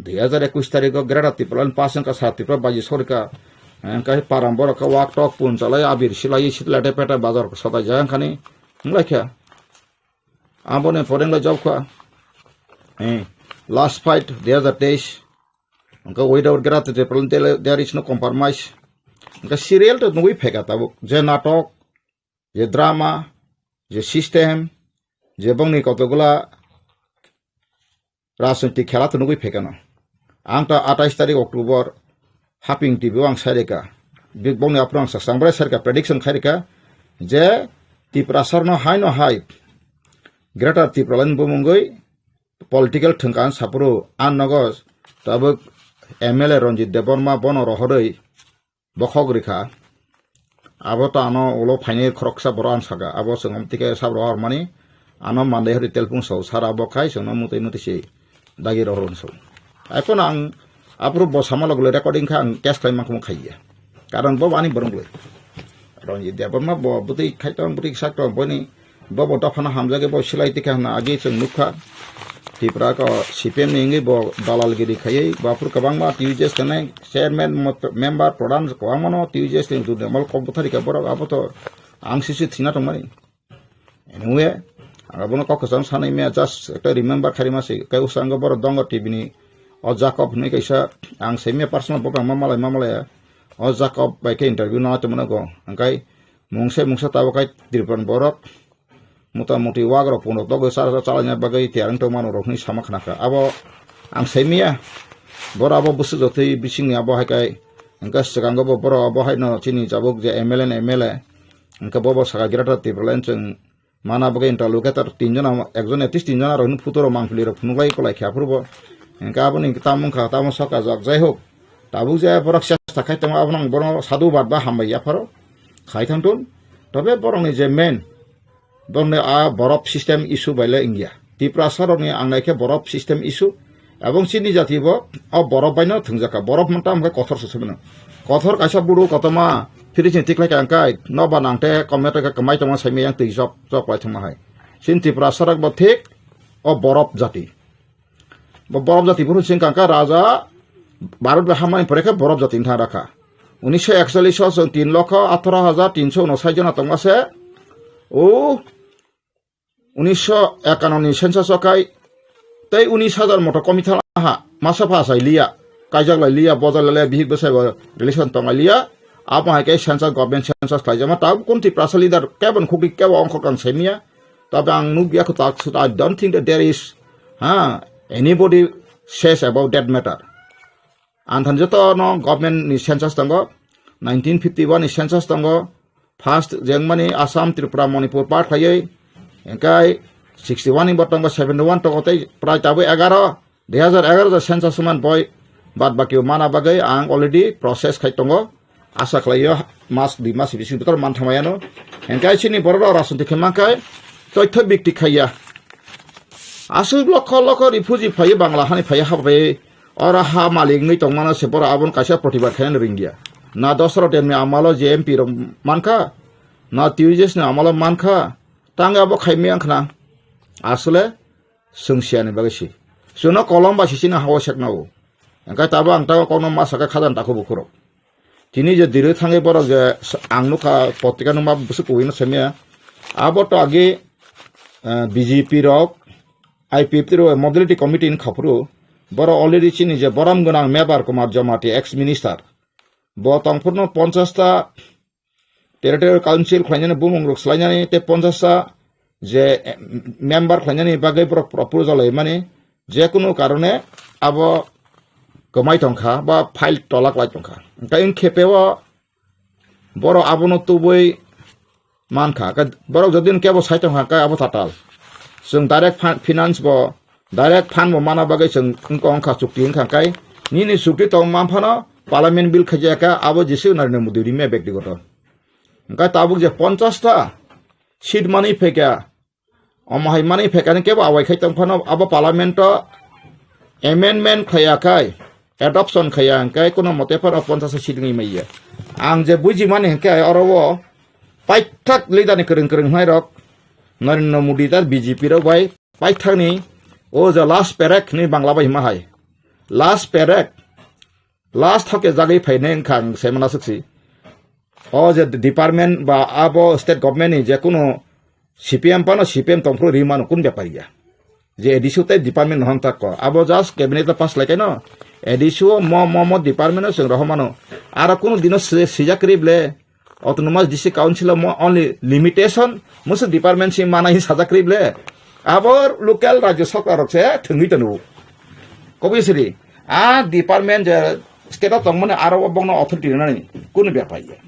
[SPEAKER 1] 2021 তারিখ গ্রাডাতি plan পাসং ka sati pra baji sorka kai parambor ka wak tok pun chalai abir silai sitlate peta bazar sota jang khani nglakhya ambone foreign la job kha last fight 2023 ka without gratuity plan there is no compromise ka serial to nui pheka tabu je natok je drama je system je bongni kotogula রাজনৈতিক খেলা তো নগৈ ফেকানো আংটা 28 তারিখ October hopping TV আং সারেকা big বংনি আপরাং সাংবাই সারকা prediction খাইরেকা যে Tripura সরনো high ন high greater ত্রিপুরালান বমঙ্গই political থংকান সাপুরো আন নগজ তাবক MLA রঞ্জিত দেববর্মা বন রহরই বখগরিখা আবতা আনো ওলো ফাইনে খরকসা বরান সাগা আবো সঙ্গমতিকে সাব রহর মানি আনো মানদে হরি তেলপুং সৌ সারা বখাই সঙ্গ মুতৈ মুতিসি dagi rohon so এখন আং আপরু বসামালক লে রেকর্ডিং খা আং ক্যাশ ক্লাইম মাখমু খাইয়া কারণ বব আনি বরং লে রঞ্জিত দেববর্মা ব বুতি খাইতং বুতি সাকতং বনি বব দফানা হামজাগে ব সিলাইতি খানা আগে जों নুখা ত্রিপুরা ক সিপিএম নিঙ্গি ব দালালগিরি খাইयै বাপুর কবাংমা টিউজেস কানে চেয়ারম্যান মেম্বার প্রধান কবাংমানো টিউজেস লিং জুদে মল কম্পুটারি কা বড় আবতো আং সিসি থিনা তংমানি এনুয়ে abono kokosam sanai me just ekta remember kharimasi kai usanga bor dongo tv ni o jacob ne kaisa ang seme personal bokang mamalai o jacob bai ke interview na to monago angkai mungse tawo kai dirpan borok muti wagro puno dogo sara chalanya bagai tiang to mano rokni samakhna ka abo ang semia bor abo busu jotei bisingni abo hakai angka sekango bor abo hai no chini jabok je mla angka bobo saga girata tibralen chung mana bagai interlocutor tinjona ekjon etis tinjona rohnu futuro mangpili ro phunulai kolai khaphurbo engka aboni tamung kha tamo soka jok jai hok tabu je borok chesta khai tamo abnang borong sadu bad ba hambai ya pharo khai thangtun tobe borong ni je main borne a borop system issue baile india Tripura saroni angnai ke borop system issue এবং sini jati bo o borok baino thungjaka borok manta amka kothor susubno kothor kaisa buru kotoma firising tiklai kangkai no banangte komete ka kamai tama saime yang tui jok jok lai thuma hai sin Tripura sarak bo thik o borok jati bo borok jati buru sing kangka raja Bharat Hamani পরীক্ষা বরফ জাতি থা রাখা 1941 সন 3,18,359 জন তংমাসে ও 1951 census সকাই তাই 19,000 মতো কমিথা হা মাসা ফাসাই লিয়া কাইজাগলাই লিয়া বজালালে বিহিক বসাই রিলেশন তংলাই লিয়া আপা হাইকে সেন্সাস গভর্নমেন্ট সেন্সাস খাইজামা তাব কোনটি প্রাসা লিডার কেবন খুকি কেব অংশ কাং সেমিয়া তবে আং নুবিয়া কো তাক সুত I don't think that there is anybody says about that matter. Antan joto no government ni census tango 1951 ni census tango first jengmani Assam Tripura Manipur part khaye engkai 61 ni botango 71 to kotai prai tabe 11 2011 the census man boy bad bakio mana bagai ang already process khai tango asa khlayo mas di mas bising betor man thamayano engkai chini bororo rasunti khemakai toitho bikti khaya asul lokho lokho refugee phai bangla hani phai habai ora ha malik ngi tong mana sepora abon kaisa protibat khayan ringia na dosro den me amalo JMP rom manka na tujes na amalo manka tanga bo khaimi angkhna asule sungsia ni bagasi suno kolom ba sisina hawa seknawo engka taba angta kono masaka khadan takho bukhuro tini je dire thange boro je angnuka potika numa busu kuino semia abo to age BJP rok IPP ro mobility committee in khapru boro already chini je boram gonang mebar kumar jamati ex minister bo tongpurno 50 ta territorial council khlanyani bumung rok slanyani te 50 ta je member khlanyani bagai proposal mane je kono karone abo komai tongkha ba file tolak lai tongkha kain khepewa boro abono tuboi mankha ka boro jodin kebo sai tongkha ka abo tatal sung direct finance bo direct fund mo mana bagai sung kong kha chukti khang kai ni sukti tong mam phana parliament bill khaja ka abo jisu narne muduri me ব্যক্তিগত ka tabuk je 50 ta seat money pheka omahai money pheka ne kebo awai khai tong phana abo parliament to amendment khaya kai adoption khaya kai kono mote par 50 seat ngi maiya ang je buji mane kai orowo paithak leidani kereng kereng hai rok Narendra Modi tar BJP ro bai paithak ni o the last parak ni bangla bai mahai last parak last thake jagai phainen khang semana suksi o je department ba abo state government ni je kono CPM pano CPM tongpro rimano kun byapariya je edisu te department non tak ko abo just cabinet pass like no edisu mo department sing rahmano ara kono dino sijakrible autonomous district council mo only limitation musu department si mana hi sajakrible abor local rajya sarkar se thungi tanu obviously a department je state of tongmane aro bongno authority nani kun byapaiya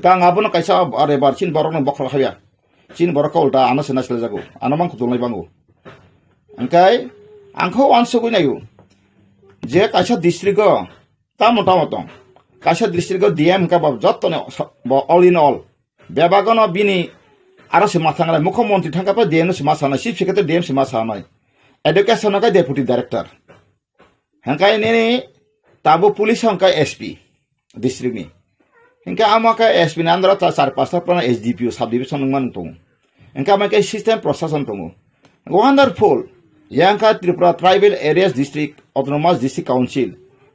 [SPEAKER 1] tang abono kaisa are barchin borokno bokra khaya chin borok ulta ana sena sele jago anamang kutulai bangu angkai angkho ansugui nayu je kaisa district ta motamotong kaisa district DM ka bab jottone all in all bebagono bini aro se mathangala mukhyamantri thangka pa DM se masana chief secretary DM se masana education ka deputy director hangkai nini tabu police hangkai SP district ni hingka amaka SP nandra ta 4-5 ta SDPO sub division man tong hingka amaka system procession tong wonderful yangka Tripura tribal areas district autonomous district council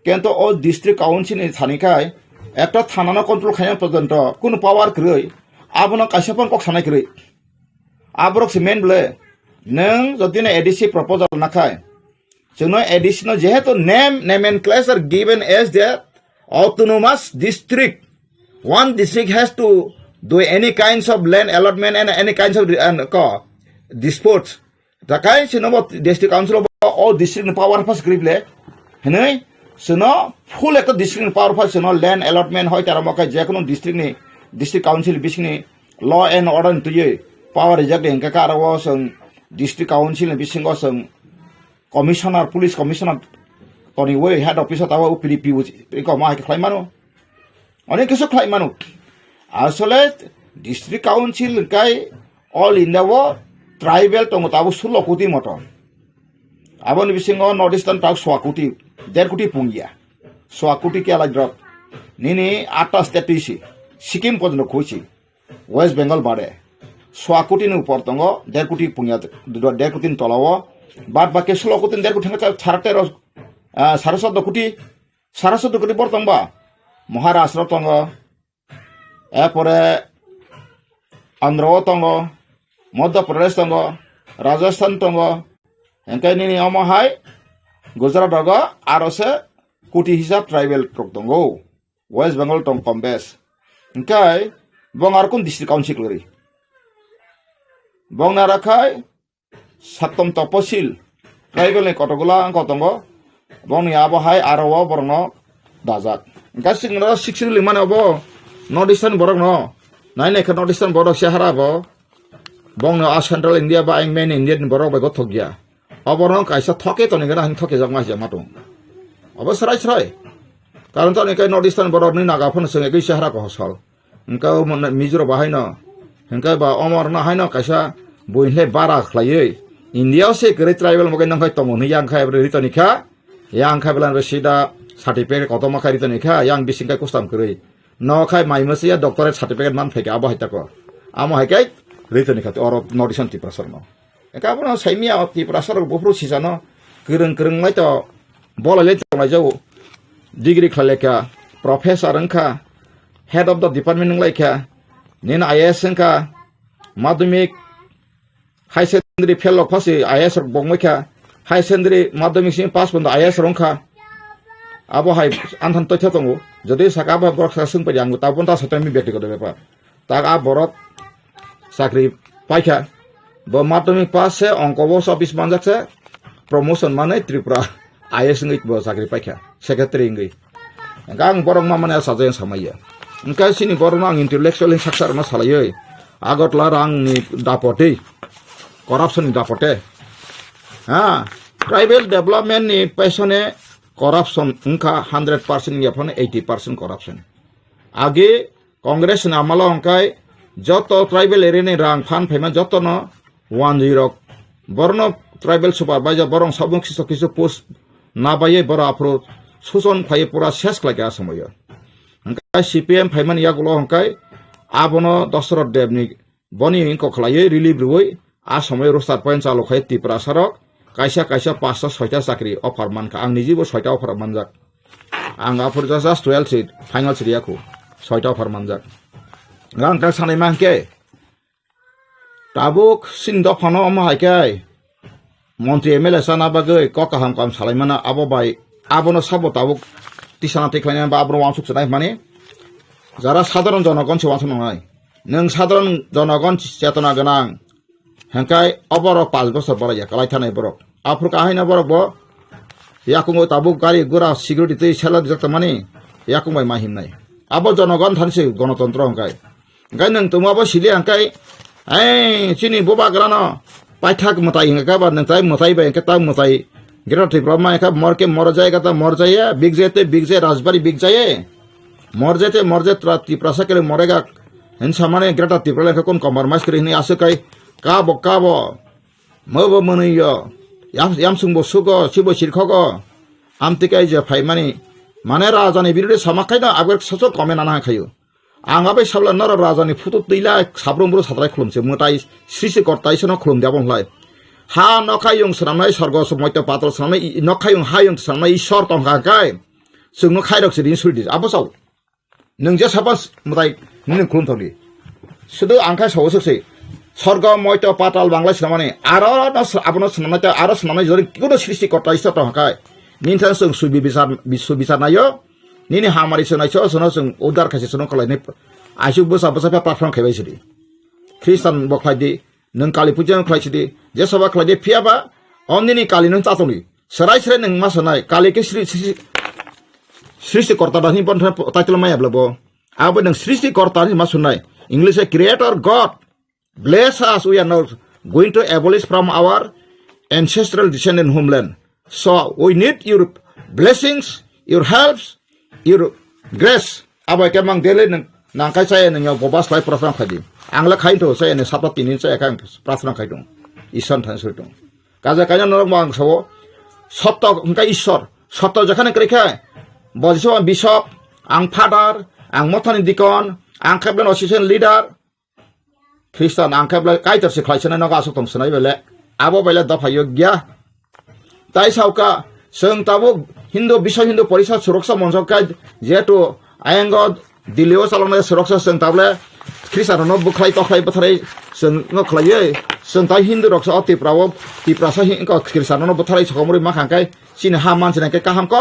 [SPEAKER 1] kento o district council ni thanikai ekta thanana control khaya porjonto kono power kroi abono kaisapon kok sanai kroi abrok semen ble nang jodine ADC proposal nakhai jono additional jehetu name and class are given as the autonomous district one district has to do any kinds of land allotment and any kinds of disputes the kinds you know district council all district power pass grible henai sono full ekta district power pass sono land allotment hoy tara mokai je kono district ni district council bising law and order to ye power reject engka karawo song district council ni bising song commissioner police commissioner toni way head officer tawa UPDP ko ma ke khlaimano onek kisu khlaimano asole district council kai all in the tribal tongo tabu 16 koti moto Abon bisingo North Eastern tak Swakuti, 1.5 koটি pungia. Swakuti ke ala drop. Nini atas tetisi. Sikkim pojno khuisi. West Bengal bade. Swakuti nu upor tongo 1.5 koটি pungia 1.5 koটি tolawo. Bad bake 16 koটি 1.5 koটি ngata charate ros 14.5 koটি 14.5 koটি por tongba. Maharashtra tongo. Epore Andhra tongo. Madhya Pradesh tongo. Rajasthan tongo. Engkai nini omo hai Gujarat dogo arose kuti hisab tribal tok tongo. West Bengal tong kombes. Engkai bong arkun district council lori. Bong narakai satom toposil tribal ni kotogula ang kotongo. Bong ni abo hai arawa borno dazak. Engkai singra 65 mana abo North Eastern borok no. Nai ne North Eastern borok sehara abo. Bong no Central India ba ing main Indian borok ba gothok ya. Aborong kaisa thoke to ningara han thoke jangma jama to abo sarai karon to nikai North Eastern borok ni naga phone senge kai sahara ko hosal engka mijro bahaina engka ba omor na haina kaisa boinle bara khlaiye India se kare tribal mogai nang khai tomo ni yang khai ri to nikha yang khai blan resida certificate kotoma khai ri to nikha yang bising kai kustam kare no khai maimase ya doctorate certificate man pheke abo haita ko amo haikai ri to nikha or North Eastern Tipra no Kapan saya miau di perasaan bufru sisa no kereng mai to bola leci mai jauh degree khaleka professor engka head of the department engka nina IAS engka madhyamik high secondary fellow pasi IAS bongmeka high secondary madhyamik sing pass pun IAS rongka abo hai antan to tongo jadi sakaba borok sasung pe yang tapun ta satami bekti ko bepa tak a borok sakri paika Bo madhyamik pass se ongko bo office manjak se promotion mane Tripura IAS ngik bo sakri paika secretary ngi engkang borong mamane sajen samaya engka sini borong ang intellectual saksar ma salaye agot larang ni dapote corruption ni dapote ha tribal development ni pesone corruption engka 100% ya phone 80% corruption age congress na amalo engkai joto tribal area ni rang fan phema joto no 10 borno tribal supervisor borong sabung kiso post nabaye boro apro suson phaye pura ses klaka samoyo engkai CPM phaiman yagulo engkai abono Dasarath Devni boni ingko khlaye relief roi a samoy rostar point chalo khai Tripura sarok kaisa 5-6 sakri offer man ka ang nijibo 6 offer manjak ang apur just 12 seat final seat yaku 6 offer manjak ngang tak sanai mangke tabuk sindo phano ma haikai মন্ত্রী MLA সানা বাগে ককাহাম কাম সালাইমানা আবো by আবনো সাবো তাবুক তিসানা টেকলাইনা বা আবনো ওয়ানসুক সানাই মানে যারা সাধারণ জনগণ সে ওয়ানসুক নয় নং সাধারণ জনগণ চেতনা গোনাं হেंकाय অবরক 5 বছর বড় ইয়া কালাই থানাই বরক আফুর কাহাইনা বরক ব ইয়াকুঙ্গো তাবুক গাড়ি গুরা সিকিউরিটি তৈ সেলা দিজত মানে ইয়াকুঙ্গাই মাহিম নাই আবো জনগণ থানসে গণতন্ত্র হেंकाय গাই নং তুমাবো সিলে হেंकाय এই চিনি বুবা গ্রানো Paithak mutai engka ba nang tai mutai ba engka ta mutai gira Tripura ma engka morke mor jayega ta mor jaye big jay Rajbari big jaye mor jay Tripura sa kele morega hen samane gira Tripura le kon compromise kri ni ase kai ka bo mobo moniyo yam sungbo sugo sibo sirkhogo amti kai je phai mane rajani birode samakai na agar soso komen ana khayo Angabai sabla nara rajani futut tila sabrumburu satrai khulumse mutai sisi kortai sono khulum diabon lai ha nokhayung sanamai sorgo somoito patro sanamai nokhayung hayung sanamai ishor tongka kai sungno khairok sidin sudi abosau nungja sabas mutai ning khulum tholi sudu angkai sawosukse sorgo moito patal bangla sanamani aro abono sanamai aro sanamai jori kono sisi kortai ishor tongka kai nintan sung subi bisar nayo Nini hamari sunai sono sung udar kasi sono kalai ni asuk bosa platform kaibai sidi Kristen boklai di nung kali puja klai sidi jesaba klai di piaba omni kali nung tatoli serai nung masanai kali ke sristi korta dani pon title maya blabo abo nung sristi korta ni masunai English creator God bless us we are now going to abolish from our ancestral descendant homeland so we need your blessings your helps your grace abai kemang dele nang kai saya nang bobas lai prasna khadi angla khain to saya ne sapra tinin saya kan prasna khai dong ison than soi dong kaja kanya norok mang so সত্য Hakka ঈশ্বর সত্য যেখানে রেখে বলছো bishop আং father আং মথানি deacon আং খেবলেন অসিস্টেন্ট leader খ্রিস্টান আं खेबले काइतरसे खायसना नगा आसो तमसनाय बेले आबो बेले दफायो गया ताइ सावका जों ताबो हिन्दू विश्व हिन्दू परिषद सुरक्षा मंचका जेहेतु आयंग दिल्लीयाव चालांनाय सुरक्षा जों ताबले ख्रिस्टाननो बुख्लाय तख्लाय बथारै जों खलायो जों ता हिन्दू रक्षा तिप्रासा ख्रिस्टाननो बथारै सकमरि मा खांखाय सिनि हा मानसिनाय काहाम को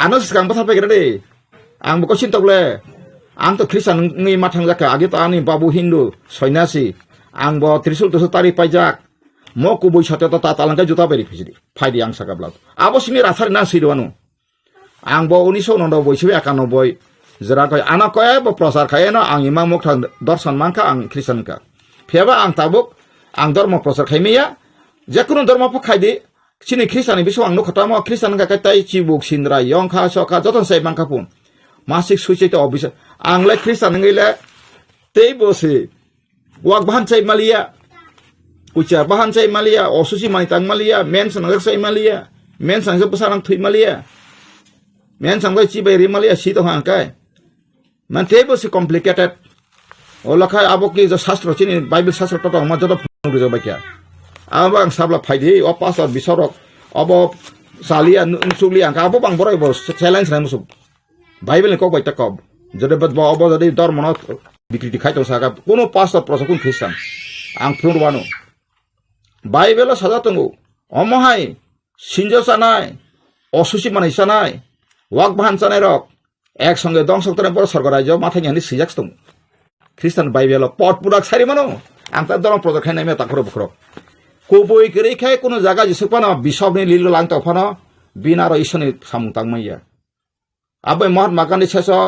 [SPEAKER 1] आनो सिगां बथारफैगोन दे आं बको सिनतबले आं तो ख्रिस्टान नि माथां जाखा आगे तो आंनि बाबु हिन्दू सन्यासी आं बो त्रिशूल तुसु तारि पाइजाक म कुबुइ साथे तो तालांका जुता बेरि फिजिदि फाइदि आं सागाब्ला आबो सिनि रासारि ना सिदवानु आं बो 1991 जरा कय आना कय बो प्रचार खाय न आं इमा मुख दर्शन मानका आं ख्रिस्टान का फेबा आं ताबुक आं धर्म प्रचार खायमिया जेकुनु धर्म पखायदि सिनि ख्रिस्टाननि बिसौ आं नखता म ख्रिस्टान का ताइ चिबुक सिनरा यंखा सखा जतन साइ मानका पुन मासिक सुइचैते अफिस आंलाय ख्रिस्टान गैले तै बसे वाक बाहान चाइ मालिया उचा बाहान चाइ मालिया असुसि माइतां मालिया मेन संग चाइ मालिया मेन संग बसारां थै मालिया मेन संग चिबै रि मालिया सि तो हांकाय मान तै बसे कॉम्प्लिकेटेड ओलखा आबो कि जो शास्त्र चिनि बाइबल शास्त्र तो हम जतो फुनु जो बाक्या आबो आं साबला फाइदि अ पासर बिसरक अबो सालिया नुसुलिया आबो बां बराय बो चैलेंज नाय मुसु बाइबल को बाइता कब जदे बद अब जदे धर्म न बिकृति खाइतो सागा कोनो पास्टर प्रसो कुन ख्रिस्टान आं फुरवानो बाइबल साजा तंगो अमहाय सिंजो सानाय असुसि मानै सानाय वाक बाहान सानाय रक एक संगे दं सक्तने बर सरग राज्य माथानि हानि सिजाक्स दं ख्रिस्टान बाइबल पट पुराक सारि मानो आं ता धर्म प्रचार खायनाय मे ताखरो बखरो कुबुइ गरै खाय कोनो जागा जिसुपाना बिशपनि लिल लांतो फानो बिनार इसनि सामुतां मैया आबै महात्मा गान्धी सेसो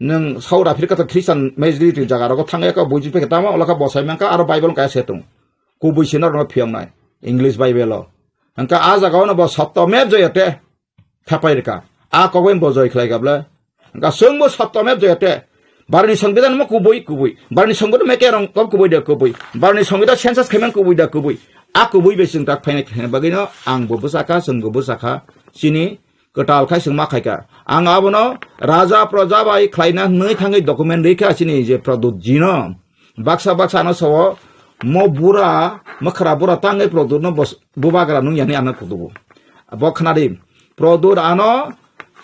[SPEAKER 1] नों साउथ आफ्रिका तो ख्रिस्टान मेजरिटी जागा रग थांनायका बुजि पेकेटामा अलका बसायमांका आरो बाइबल का सेतुं कुबुइसिना रन फियंनाय इंग्लिश बाइबल अंका आ जागावनो ब सप्तमेव जयते थापायरका आ कवेन बजय खलायगाबले अंका सोंबो सप्तमेव जयते बारनि संविधान म कुबुइ बारनि संविधान मेके रंग कब कुबुइ द कुबुइ बारनि संविधान सेंसस खेमेन कुबुइ द कुबुइ आ कुबुइ बेसिं ताक फायनाय बागैनो आं बबुसाखा जोंगो बुसाखा सिनि कटाल खाय जों मा खायका आं आबोनो राजा प्रजा बाय खलायना नै थाङै डकुमेन्ट रैखा सिनि जे प्रदुत जिनो बाक्सा न सव म बुरा मखरा बुरा ताङै प्रदुत न बुबाग्रा नु यानि आना कुदुबो बखनादि प्रदुत आनो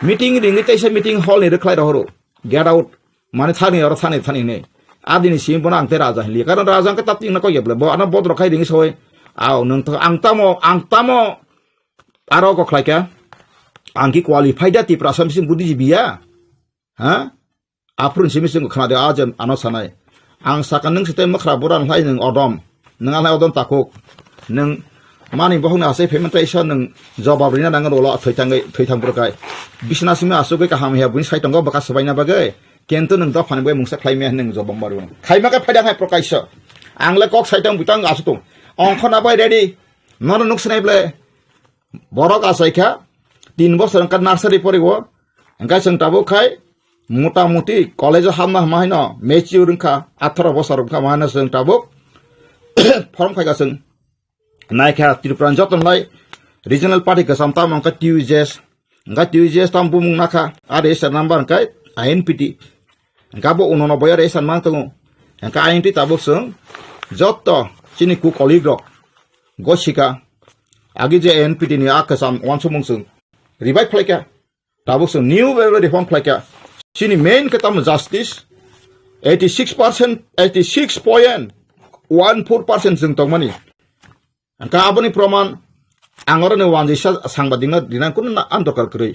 [SPEAKER 1] मीटिंग रिंगि तैसे मीटिंग हॉल नि रखलाय रहरो गेट आउट माने थानि और थानि ने आदिनि सिम बना आंते राजा हिलि कारण राजा का ताति न को येबले ब आना बद्र खाय रिंगि सय आव नों आंतामो आरो को खलायका आंखि क्वालिफाइड ती प्रासमसिम बुद्धिजीबिया हा आफ्रुन सिमिसिम खनादे आज आनो सानाय आं साकान नों सिते मखरा बुरान हाय नों अदम नों आलाय अदम ताकुक नों मानि बहना आसे फेमेन्टेसन नों जवाब रिना नांगन ओला थैथांबरकाय बिसनासिम आसुगै का हामया बुनि साइतंग बका सबायना बागै केन्तो नों दा फानबे मुंसा खायमे नों जबम बारु खायमाका फायदा हाय प्रकाश आंले कक साइतंग बितां आसुतो अंखना बाय रेडी नन नुक्सनायब्ले बरक आसायखा 3 बছর का नार्सारि परिगो अंका जों ताबो खाय मोटा मोटी कॉलेज हामना हामायनो मेच्योर अंका 18 बছर अंका माने जों ताबो फर्म खायगा जों नायखा त्रिपुरा जतनलाय रिजनल पार्टी का समता मंका टिउजेस ताम बुमुं नाखा आरो एसार नाम्बार अंका आईएनपीटी अंका बो 89 आरो एसार मांतंगो अंका आईएनटी ताबो जों जत चिनि कु कलिग गसिका आगे जे एनपीटी नि आकासाम वानसुमुं जों रिवाइव खालायका दाबो जों निउ रिफर्म खालायका सिनि मेन खोथाम जास्टिस 86.14% जों तंमानि अंका आबनि प्रमाण आंगरने वानजिसा सांबादिंना दिना कुन आन्दोकर करै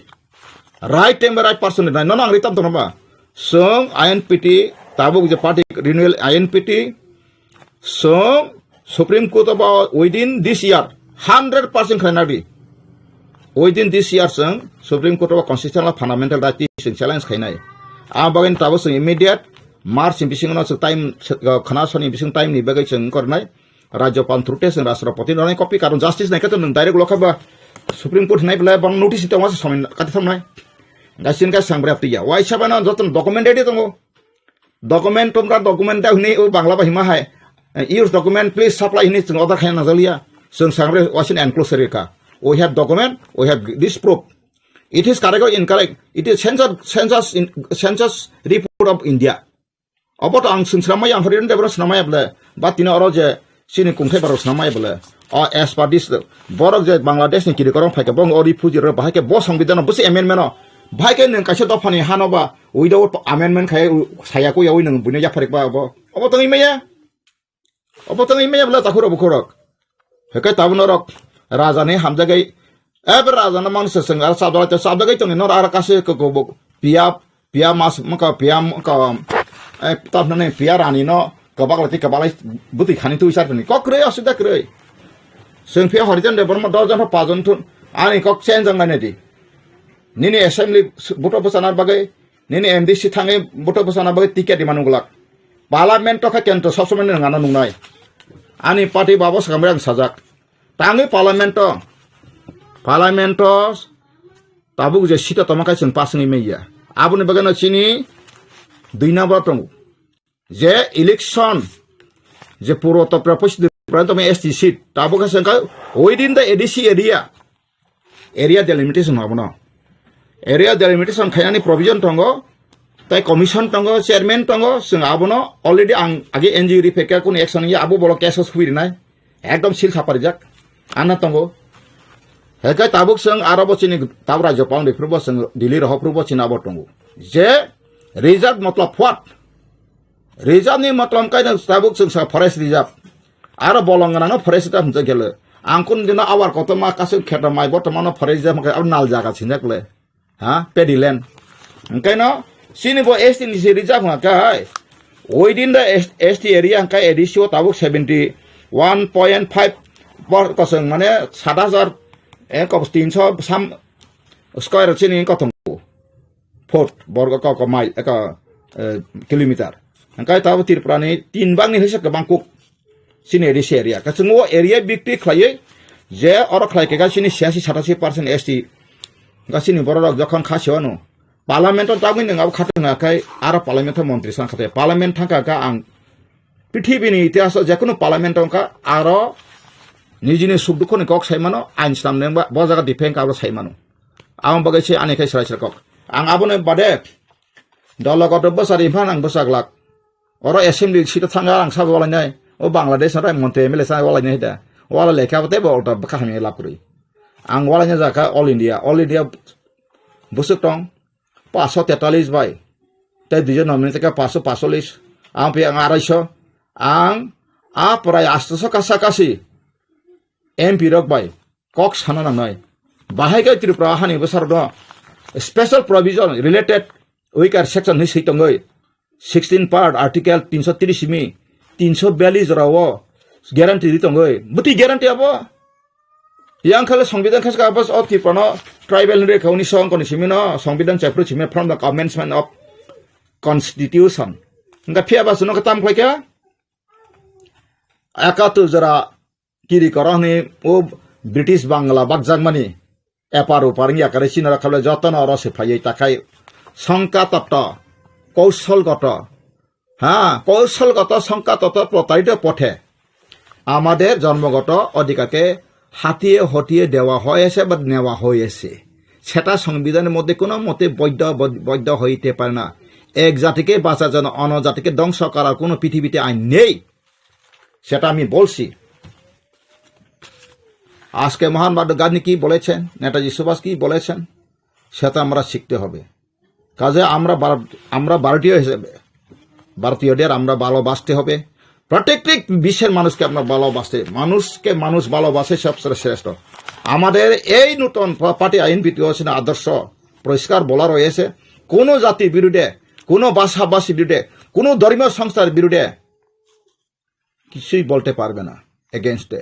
[SPEAKER 1] राइट टाइम राइट पर्सन ना नन आं रिताम तंबा जों आईएनपीटी दाबो जे पार्टी रिन्यूअल आईएनपीटी जों सुप्रीम कोर्ट अब within this year 100% खायनादि within this year जों supreme court of constitutional fundamental rights जों चैलेंज खायनाय आ बागैन ताबो जों इमीडिएट मार्च बिसिङनो जों टाइम खनासनि बिसिङ टाइम नि बागै जों करनाय राज्यपाल थ्रुटे जों राष्ट्रपति ननै कपि कारण जस्टिस नायखा जों डाइरेक्ट लखाबा सुप्रीम कोर्ट नाय बला बन नोटिस तमा समय काथिथामनाय गासिन का सांब्रा पिया वाइसाबाना जतन डकुमेन्ट रेडी दङ डकुमेन्ट तमरा डकुमेन्ट दा हनि बांला बाहिमा हाय यूज डकुमेन्ट प्लीज सप्लाई हनि जों अर्डार खायना नाजालिया जों सांब्रा वासिन एनक्लोजर का we have document, we have this proof. It is correct or incorrect. It is census report of India. Apa tu ang senamai yang hari ini dia senamai bela, bat tina orang je sini kungkai baru senamai bela. As per this, borok je Bangladesh ni kiri korang pakai bong ori puji re bahaya ke bos সংবিধান busi amendment no. Bahaya ke neng kasih doa pani hano ba, without amendment kaya saya ku yawi neng punya jafarik ba apa. Apa tu ini ya? Apa tu ini ya bela takur bukurok. Hekai tahu norok raja ni hamzah gay. Raja na manusia sengar sabda gay tu ni nor arah kasih ke gobok. Pia mas maka pia maka tapi nene pia rani no kabak buti khani tu isar ni. Kok kere sudah kere. Seng pia hari jan depan mah 10 jan 5 jan tu ani kok change jangan nanti. Nini assembly buto pesanan bagai, nini MDC thangai buto pesanan bagai tiket di manungulak. Parliament to kakian to sosok mana ngana nungai. Ani parti babos kami yang sajak. Tangi parliament to tabuk je sita tomakai sen pas ni meja. Abu ni bagai na sini duina batong. Je election je puro to propos Pranto me ST seat. Tabu ka sangka within the ADC area delimitation hobo na. Area delimitation khayani provision tongo tai commission tongo chairman tongo sing abono already ang age NGO ri fekar kun action ya abu bolo cases huiri nai. Ekdom sil sapari jak. Ana tongo. Hekai tabuk sang arabo chini tab rajyo paung de prubo sang Delhi ro prubo china abo tongo. Je reserve matlab what? Reserve ni matlab kai na tabuk sang forest reserve. Ara bolongan na forest ta hunja gele angkun dina awar koto ma kasu kheta mai bortomano forest ja maka nal jaga sinjak le ha pediland kaino sini bo ST ni reserve ma kai within the ST area kai edisio tabuk 71.5 bor kosong mane 7000 303 square chini kotong foot borgo ko mile ka kilometer kai tabu tirprani 3 bang ni hisa ke bangkok sini area ka semua area big big khlai je oro khlai ke ga sini 86-87% ST ga sini borok যখন খাসিও no parliament tabu ni ngab khatanga kai ara parliament মন্ত্রী san khate parliament thaka ga ang পৃথিবীনি ইতিহাস যে কোনো parliament ka aro নিজিনি সুখ দুঃখ নি cock সাইমানো আইন সামনে বা জায়গা ডিফেন্স কাবো সাইমানো আম বাগাইছে আনেখাই সরাইছে কক আং আবনে বাদে দলগত বসার ইফান আং বসাগলাক অর অ্যাসেম্বলি সিট থাঙ্গা আং সাবে বলাইনাই ও বাংলাদেশ না মন্ত্রী এমএলএ সাই বলাইনাই দা ওয়ালা লেখাবতে বলটা কাহামি লাপুরি আং ওয়ালাইনা জাকা অল ইন্ডিয়া বুসুক টং 543 বাই তাই দুজন নমিনি থেকে 545 আং পে আং 250 আং আ প্রায় 800 কাছাকাছি MP rok by Cox Hananai. Bahaka Tripura Hani Basardo. Special provision related weaker section is hitongoi. 16 part article 330 me. 342 rawo. Guarantee ritongoi. Buti guarantee abo. Yang kala Songbidan Kaska Abbas of Tipano, tribal Rekoni Song Konishimino, Songbidan Chapuchime from the commencement of Constitution. The Piabas no Katam Quaker Akatu Zara. Kiri korang ni o British Bangla bak Germany eparu paringya kare China rakable joton oro se phai takai সংকা তত্ত্ব কৌশলগত কৌশলগত সংকা তত্ত্ব প্রতারিত পথে আমাদের জন্মগত অধিকারকে হাতিয়ে হটিয়ে দেওয়া হয়েছে বা নেওয়া হয়েছে সেটা সংবিধানের মধ্যে কোনো মতে বৈধ হইতে পারে না এক জাতিকে বাঁচার জন্য অন্য জাতিকে ধ্বংস করার কোনো পৃথিবীতে আইন নেই সেটা আমি বলছি আজকে মহাত্মা গান্ধী কি বলেছেন নেতাজি সুভাষ কি বলেছেন সেটা আমরা শিখতে হবে কাজে আমরা ভারতীয় হিসেবে ভারতীয়দের আমরা ভালোবাসতে হবে প্রত্যেকটি বিশ্বের মানুষকে আমরা ভালোবাসতে মানুষকে মানুষ ভালোবাসে সবচেয়ে শ্রেষ্ঠ আমাদের এই নতুন পার্টি আইন বিধির আদর্শ পরিষ্কার বলা রয়েছে কোনো জাতির বিরুদ্ধে কোনো ভাষাভাষীর বিরুদ্ধে কোনো ধর্মীয় সংস্থার বিরুদ্ধে কিছুই বলতে পারবে না এগেইনস্টে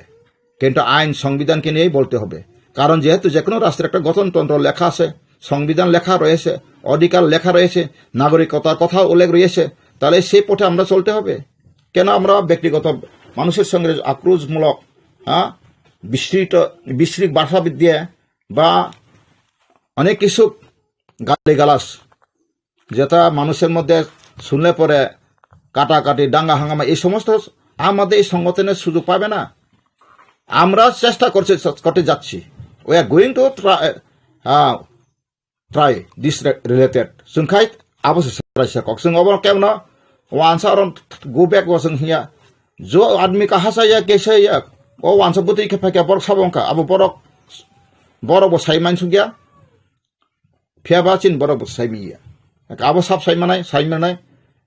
[SPEAKER 1] কিন্তু আইন সংবিধানকে নিয়েই বলতে হবে কারণ যেহেতু যে কোনো রাষ্ট্রের একটা গঠনতন্ত্র লেখা আছে সংবিধান লেখা রয়েছে অধিকার লেখা রয়েছে নাগরিকতার কথা উল্লেখ রয়েছে তাহলে সেই পথে আমরা চলতে হবে কেন আমরা ব্যক্তিগত মানুষের সঙ্গে আক্রোশমূলক বিস্তৃত ভাষাবিদ দিয়ে বা অনেক কিছু গালিগালাজ যেটা মানুষের মধ্যে শুনলে পরে কাটাকাটি দাঙ্গা হাঙ্গামা এই সমস্ত আমাদের এই সংগঠনের সুযোগ পাবে না আমরা চেষ্টা করতে যাচ্ছি we are going to try this related. Sungkai abo se kok sung obo kemno once around go back was here. Jo admi ka hasa ya kese ya o once buti ke phaka borok sabongka abo borok bo saiman sugya phiaba chin borok bo saimiya abo sab saimanai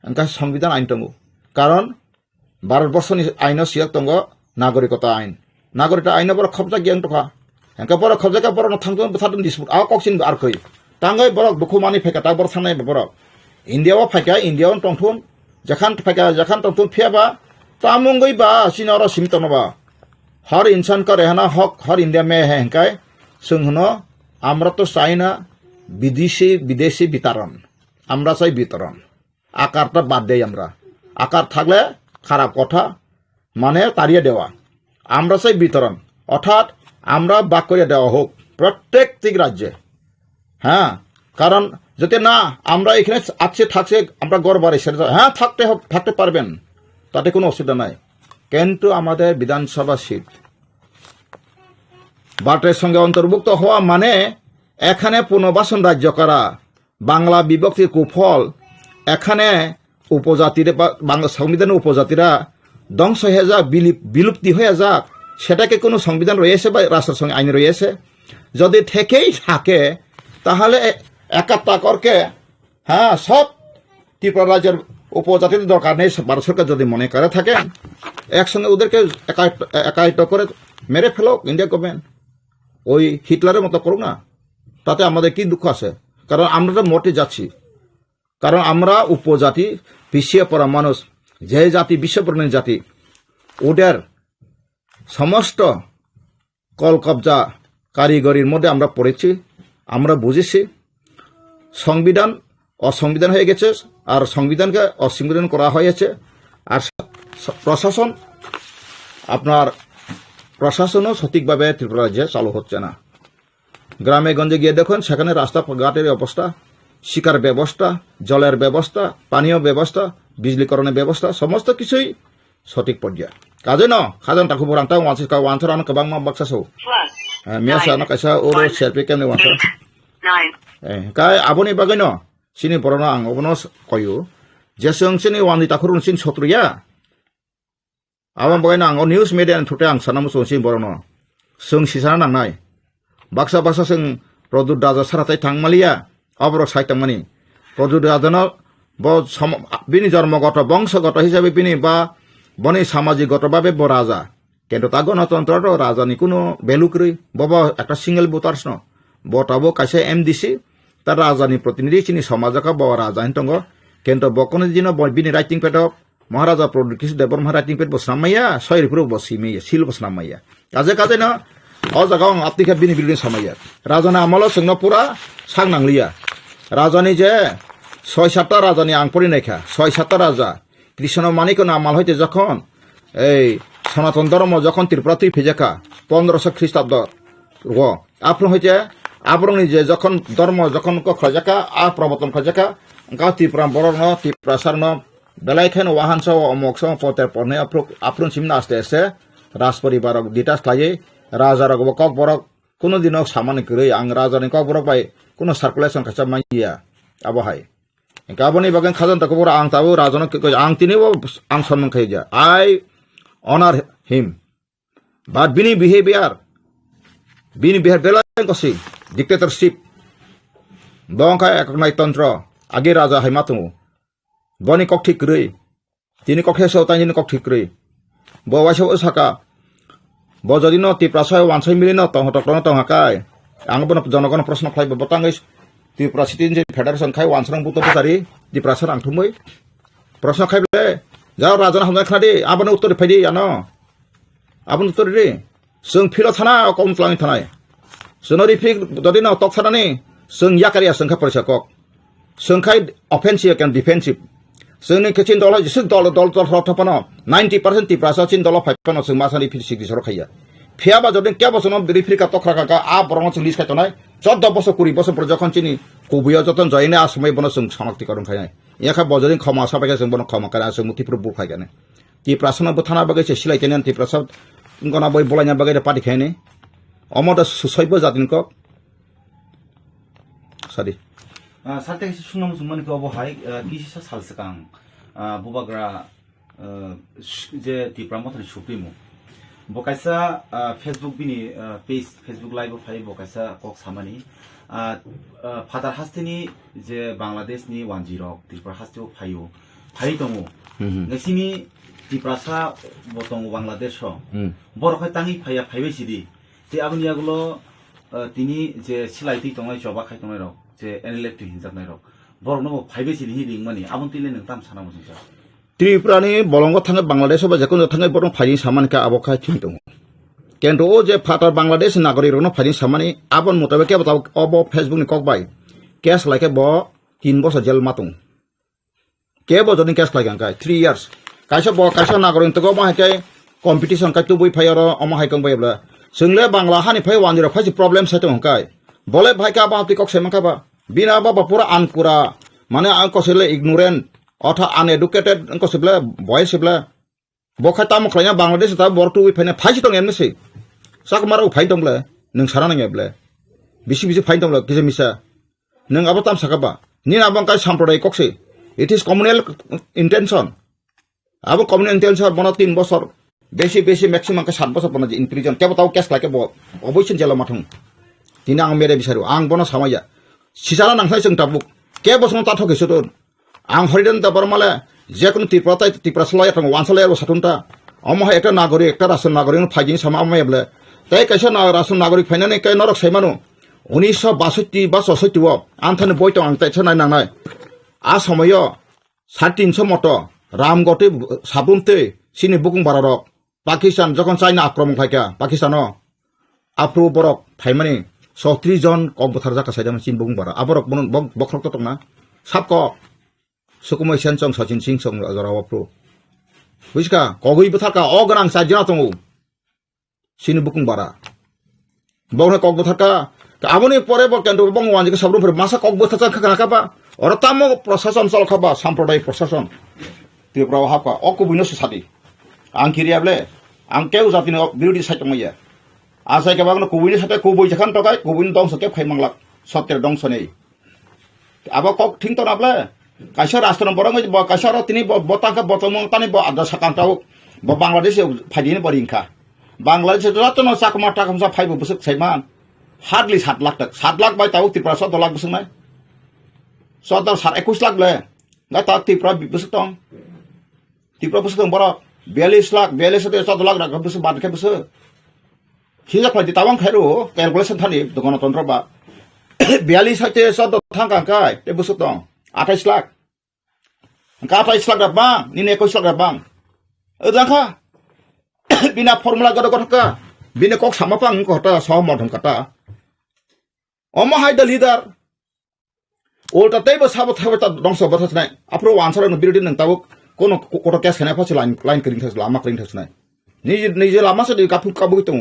[SPEAKER 1] angka সংবিধান আইন tongo karon ভারতবর্ষনি আইন সিয়াক tongo নাগরিকতা আইন নাগরিকতা আইন বড় খবজা গিয়াং টকা angka borok khobjaka borok no thangton buthatum dispute a koksin ar koi tangai borok dukhumani pheka ta borok sanai borok india wa pheka india on tongthun jakhan tongthun phiaba tamungoi ba sinoro simtono ba har insan ka rehna hak har india mein hai hengkai sungno আমরা তো চাই না বিদেশি বিতরণ আমরা চাই বিতরণ আকারটা বাদ দেই আমরা আকার থাকলে খারাপ কথা মানে তাড়িয়ে দেওয়া আমরা চাই বিতরণ অর্থাৎ আমরা বাক করে দেওয়া হোক প্রত্যেকটি রাজ্যে হ্যাঁ কারণ যদি না আমরা এখানে থাকছে আমরা গড় বাড়ি সেটা হ্যাঁ থাকতে পারবেন তাতে কোনো অসুবিধা নাই কিন্তু আমাদের বিধানসভা সিট ভারতের সঙ্গে অন্তর্ভুক্ত হওয়া মানে এখানে পুনর্বাসন রাজ্য করা বাংলা বিভক্তির কুফল এখানে উপজাতির বাংলা সংবিধানের উপজাতিরা ধ্বংস হয়ে যাক বিলুপ্তি হয়ে যাক সেটাকে কোনো সংবিধান রয়েছে বা রাষ্ট্রের সঙ্গে আইন রয়েছে যদি থেকেই থাকে তাহলে একাত্তা করকে হ্যাঁ সব ত্রিপুরা রাজ্যের উপজাতির দরকার নেই ভারত সরকার যদি মনে করে থাকে একসঙ্গে ওদেরকে একায়িত করে মেরে ফেলো ইন্ডিয়া গভর্নমেন্ট ওই হিটলারের মতো করুক না তাতে আমাদের কি দুঃখ আছে কারণ আমরা তো মোটে যাচ্ছি কারণ আমরা উপজাতি পিছিয়ে পড়া মানুষ যে জাতি বিশ্বপ্রণীত জাতি ওদের সমস্ত কলকবজা কারিগরির মধ্যে আমরা পড়েছি আমরা বুঝেছি সংবিধান অসংবিধান হয়ে গেছে আর সংবিধানকে অসংবিধান করা হয়েছে আর প্রশাসন আপনার প্রশাসনও সঠিকভাবে ত্রিপুরা রাজ্যে চালু হচ্ছে না গ্রামে গঞ্জে গিয়ে দেখুন সেখানে রাস্তাঘাটের অবস্থা শিকার ব্যবস্থা জলের ব্যবস্থা পানীয় ব্যবস্থা বিজলীকরণের ব্যবস্থা সমস্ত কিছুই সঠিক পর্যায়ে কাজে ন খাজন তাকে বরাংটা ওয়ানসার আন কবাং মা বাক্সাসো মিয়াসা না কাইসা ওর শেরপে কেমনে ওয়ানসার কাই আবনি বাগাই ন সিনি বরনা আং অবনো কয়ু যে সিনি ওয়ানি তাখরুন সিন সত্রুয়া আবাं बागायनो आं निउस मिडिया थुटे आं साना मुसुं बरनो जों सिसाना नांनाय बाक्सा जों प्रदुत राजा साराथाय थांमालिया अबर साइतांमानि प्रदुत राजानो बिनि जन्मगत बंशगत हिसाबै बिनि बा बनि सामाजिकगतभाবে ब राजा কিন্তু তা গণতন্ত্র রাজানি কোনো ভ্যালু করি বাবা একটা সিঙ্গেল ভোটার্স ন বটাবো কাছে এমডিসি তার রাজানি প্রতিনিধি চিনি সমাজকা ব রাজা হিন্তঙ্গ কিন্তু বকনে দিন বিনি রাইটিং পেটক महाराजा प्रदुत देवर महाराज पेट बसनामाया सयरपुर बसिमेया सिल बसनामाया काजे ना अ जगह आप्तिका बिनि बिल्डिं समाया राजाना आमल जोंनो पुरा सांग नांलिया राजानि जे 6-7टा राजानि आं परिनायखा 6-7टा राजा कृष्ण मानिक नामाल हयते যখন এই সনাতন ধর্ম যখন ত্রিপুরা ফিজাকা 1500 খ্রিস্টাব্দ ও আপন হইতে আবরংনি যে যখন ধর্ম যখন খজাকা আ প্রবর্তন খজাকা গা ত্রিপুরা বরন ত্রিপুরা সারন बेलायखान वाहानसा अमोक्सा पतेर पने आप्रुन सिमना आस्ते आस्ते राजपरिवार डिटाच खालायै राजारक कक बरक कोनो दिनाव सामान गरै आं राजानि कक बरक बाय कोनो सार्कुलेसन खासा माइया आबहाय गाबनि बागन खाजन तक बर आं ताबो राजानो आं तिनिबो आं सन्मान खायजा आई ऑनर हिम बाट बिनि बिहेवियर बेलाय कसी डिक्टेटरशिप बंका एकनाय तंत्र आगे राजा हायमातु बनी कक ठीक रही तीन कक्षे सौतानी कक ठीक रही बवाइस साका बजदी न टिप्रासा वानसाई मिली न तहटकन तहाकाय आं जनगण प्रश्न खाई बतांगै टिप्रा सिटिजन फेडारेशन खाई वानसरं बुत बुतारी टिप्रासा आंथुमै प्रश्न खाइबले जाव राजाना हमनाय खादि आबन उत्तर फाइदि यानो आबन उत्तर रे जों फिल थाना कम तलाङै थानाय जोनरि फिक ददि न तक थानानि जों याकारिया संखा परिसा कक संखाय अफेन्सिभ एन्ड डिफेन्सिभ जोंनि केचिन दल जिसु दल थपन 90% टिप्रासा चिन दल फाइपन जों मासानि फिसिक दिसर खाया फियाबा जदि क्या बसन रिफ्रिका तखराका आ बरङ जों लिस खायतनाय 14 बছর 20 বছর পর যখন চিনি কবিয়া যতন জয়নে आसामै बन जों शनाक्तिकरण खायनाय याखा बजदिन खमा साबाय जों बन खमा कारा जों मुतिपुर बुखायगाने टिप्रासना बथाना बागै सिलाइतेन टिप्रासा गना बय बलायना बागै पार्टी खायने অমদ সুসৈব জাতিন কক সাদি
[SPEAKER 2] সাথে শুনো মানে কি অবহাই কিসা সালসকাং বুবাগ্রা যে ত্রিপুরা মথানি সুপ্রিমো বকাইসা ফেসবুক বিনি পেজ ফেসবুক লাইভ ফাই বকাইসা কক সামানি ফাদার হাস্তেনি যে বাংলাদেশনি 10 ত্রিপুরা হাস্তেও ফাইও ফাই দङ नोंसिनि ত্রিপুরাসা বতং বাংলাদেশ বরখাই তাঙি ফাইয়া ফাইবাইছিদি যে আবনি আগুলো তিনি যে সিলাইতি দङাই জবা খাই দङাই রক যে এনএলএফ হিনজাबनाय रक बरनो फाइबाइसिनि हिलिं माने आबन तिले नों ताम साना मोजों
[SPEAKER 1] त्रिपुरानि बलंग थाङो बांलादेश बा जेखुनु थाङो बरं फाइनि सामानका आबखाय थिं दङ केन्टो जे फाटार बांलादेश नागरिक रनो फाइनि सामानि आबन मुताबे के बताव अब फेसबुक नि ककबाय केस लाइके ब 3 बছর जेल मातुं के बजनि केस लाइके अंकाय 3 इयार्स कायसा नागरिक तको माहाय कम्पिटिशन का तुबुय फायर अमाहाय कंबायब्ला जोंले बांला हानि फाय 10 फाय प्रॉब्लम साइतो अंकाय बोले भाई का बाप कक सेमका बा बिना बाबा पूरा अनपुरा माने आं कसेले इग्नोरेंट अथा अनएडुकेटेड कसेबले बॉयज सेबले बखाता मखलाया बांग्लादेश ता बरटु फाइने फाइसि दं एमसे साक मारो फाइ दंले नों सारा नङेब्ले बिसि फाइ दंले गेजे मिसा नों आबो ताम साकाबा नि आबं का साम्प्रदाय ककसे इट इज कम्युनल इंटेंशन आबो कम्युनल इंटेंशन बना 3 বছর बेसी मैक्सिमम का 7 বছর बना इन प्रिजन के बताओ केस लाके ब अबोसिन जेला माथुं दिना आं मेरे बिसारो आं बना सामाया सिसारा नांखाय जों ताबुक के बसं ताथकेसो दन आं हरिदन दा बरमाले जेकुनु तिप्रा सलाय थांग वानसलाय साथुनता अमहा एकटा नागरिक एकटा राष्ट्र नागरिक फाइजिन सामा अमायब्ले तै कैसा राष्ट्र नागरिक फाइनानै कै नरक सैमानु 1962 बा 66 आंथाने बयतो आं तैसा नायनांनाय आ समय 350 मत रामगति साबुनते सिनि बुकुं बारारक पाकिस्तान जखन चाइना आक्रमण फाइका पाकिस्तानो आफ्रो बरक फाइमानि 36 जन कक बोथार जाका साइदाम सिन बुकुं बारा आबरक बख्रक तंना साबक सुकुमै सेनसं सचिन सिंह सं जरावप्रो बुझका कगै बोथारका अगनां साइजना दङ सिनि बुकुं बारा बौने कक बोथारका आबनि परे बकेन्द बंग वानजिका साब्रुफोर मासा कक बोथार खाखाबा अरताम प्रशासन चलखाबा साम्प्रदाय प्रशासन त्रिपुरा हाबका अकुबिनो सादी आं किरियाब्ले आं केउ जातिनो बिरोधी साइतमैया आसाय के बागनो कुबिनि साथे कुबै जखान तकाय कुबिनि दंस के फाइमांलाक सत्य दंसनै आबा कक थिं तनाब्ले कायसा राष्ट्र बरंग ब कायसा र तिनि बतांका बतमं तानि ब आदा साकांताव ब बांग्लादेश फाइदिनो बरिंखा बांग्लादेश जतनो साकमा टाकमसा फाइबो बसक सैमान हार्डली 7 लाख तक 7 लाख बाय ताव त्रिपुरा 7 लाख बसंनाय 21 लाख ले गा ता त्रिपुरा बसक दं त्रिपुरा बसक दं बर 42 लाख 7 लाख राख बसक बादके बसक हिजा फाइदि तावां खायरो कैलकुलेशन थानि गणतन्त्र बा 42 साइते सद थांका काय ते बसक दं 28 लाख का 28 लाख बा निने 21 लाख बा अजाखा बिना फर्मुला गदगथका बिना कक सामापां कहता सहमत कता अमहाय द लीडर उल्टा तैबो साबो थाबता दंस बथासनाय आफ्रो आन्सर न बिरोधी नं ताबो कोनो कोटो केस खाना फास लाइन करिं थास लामा करिं थासनाय निजे लामा से काफु काबु दङ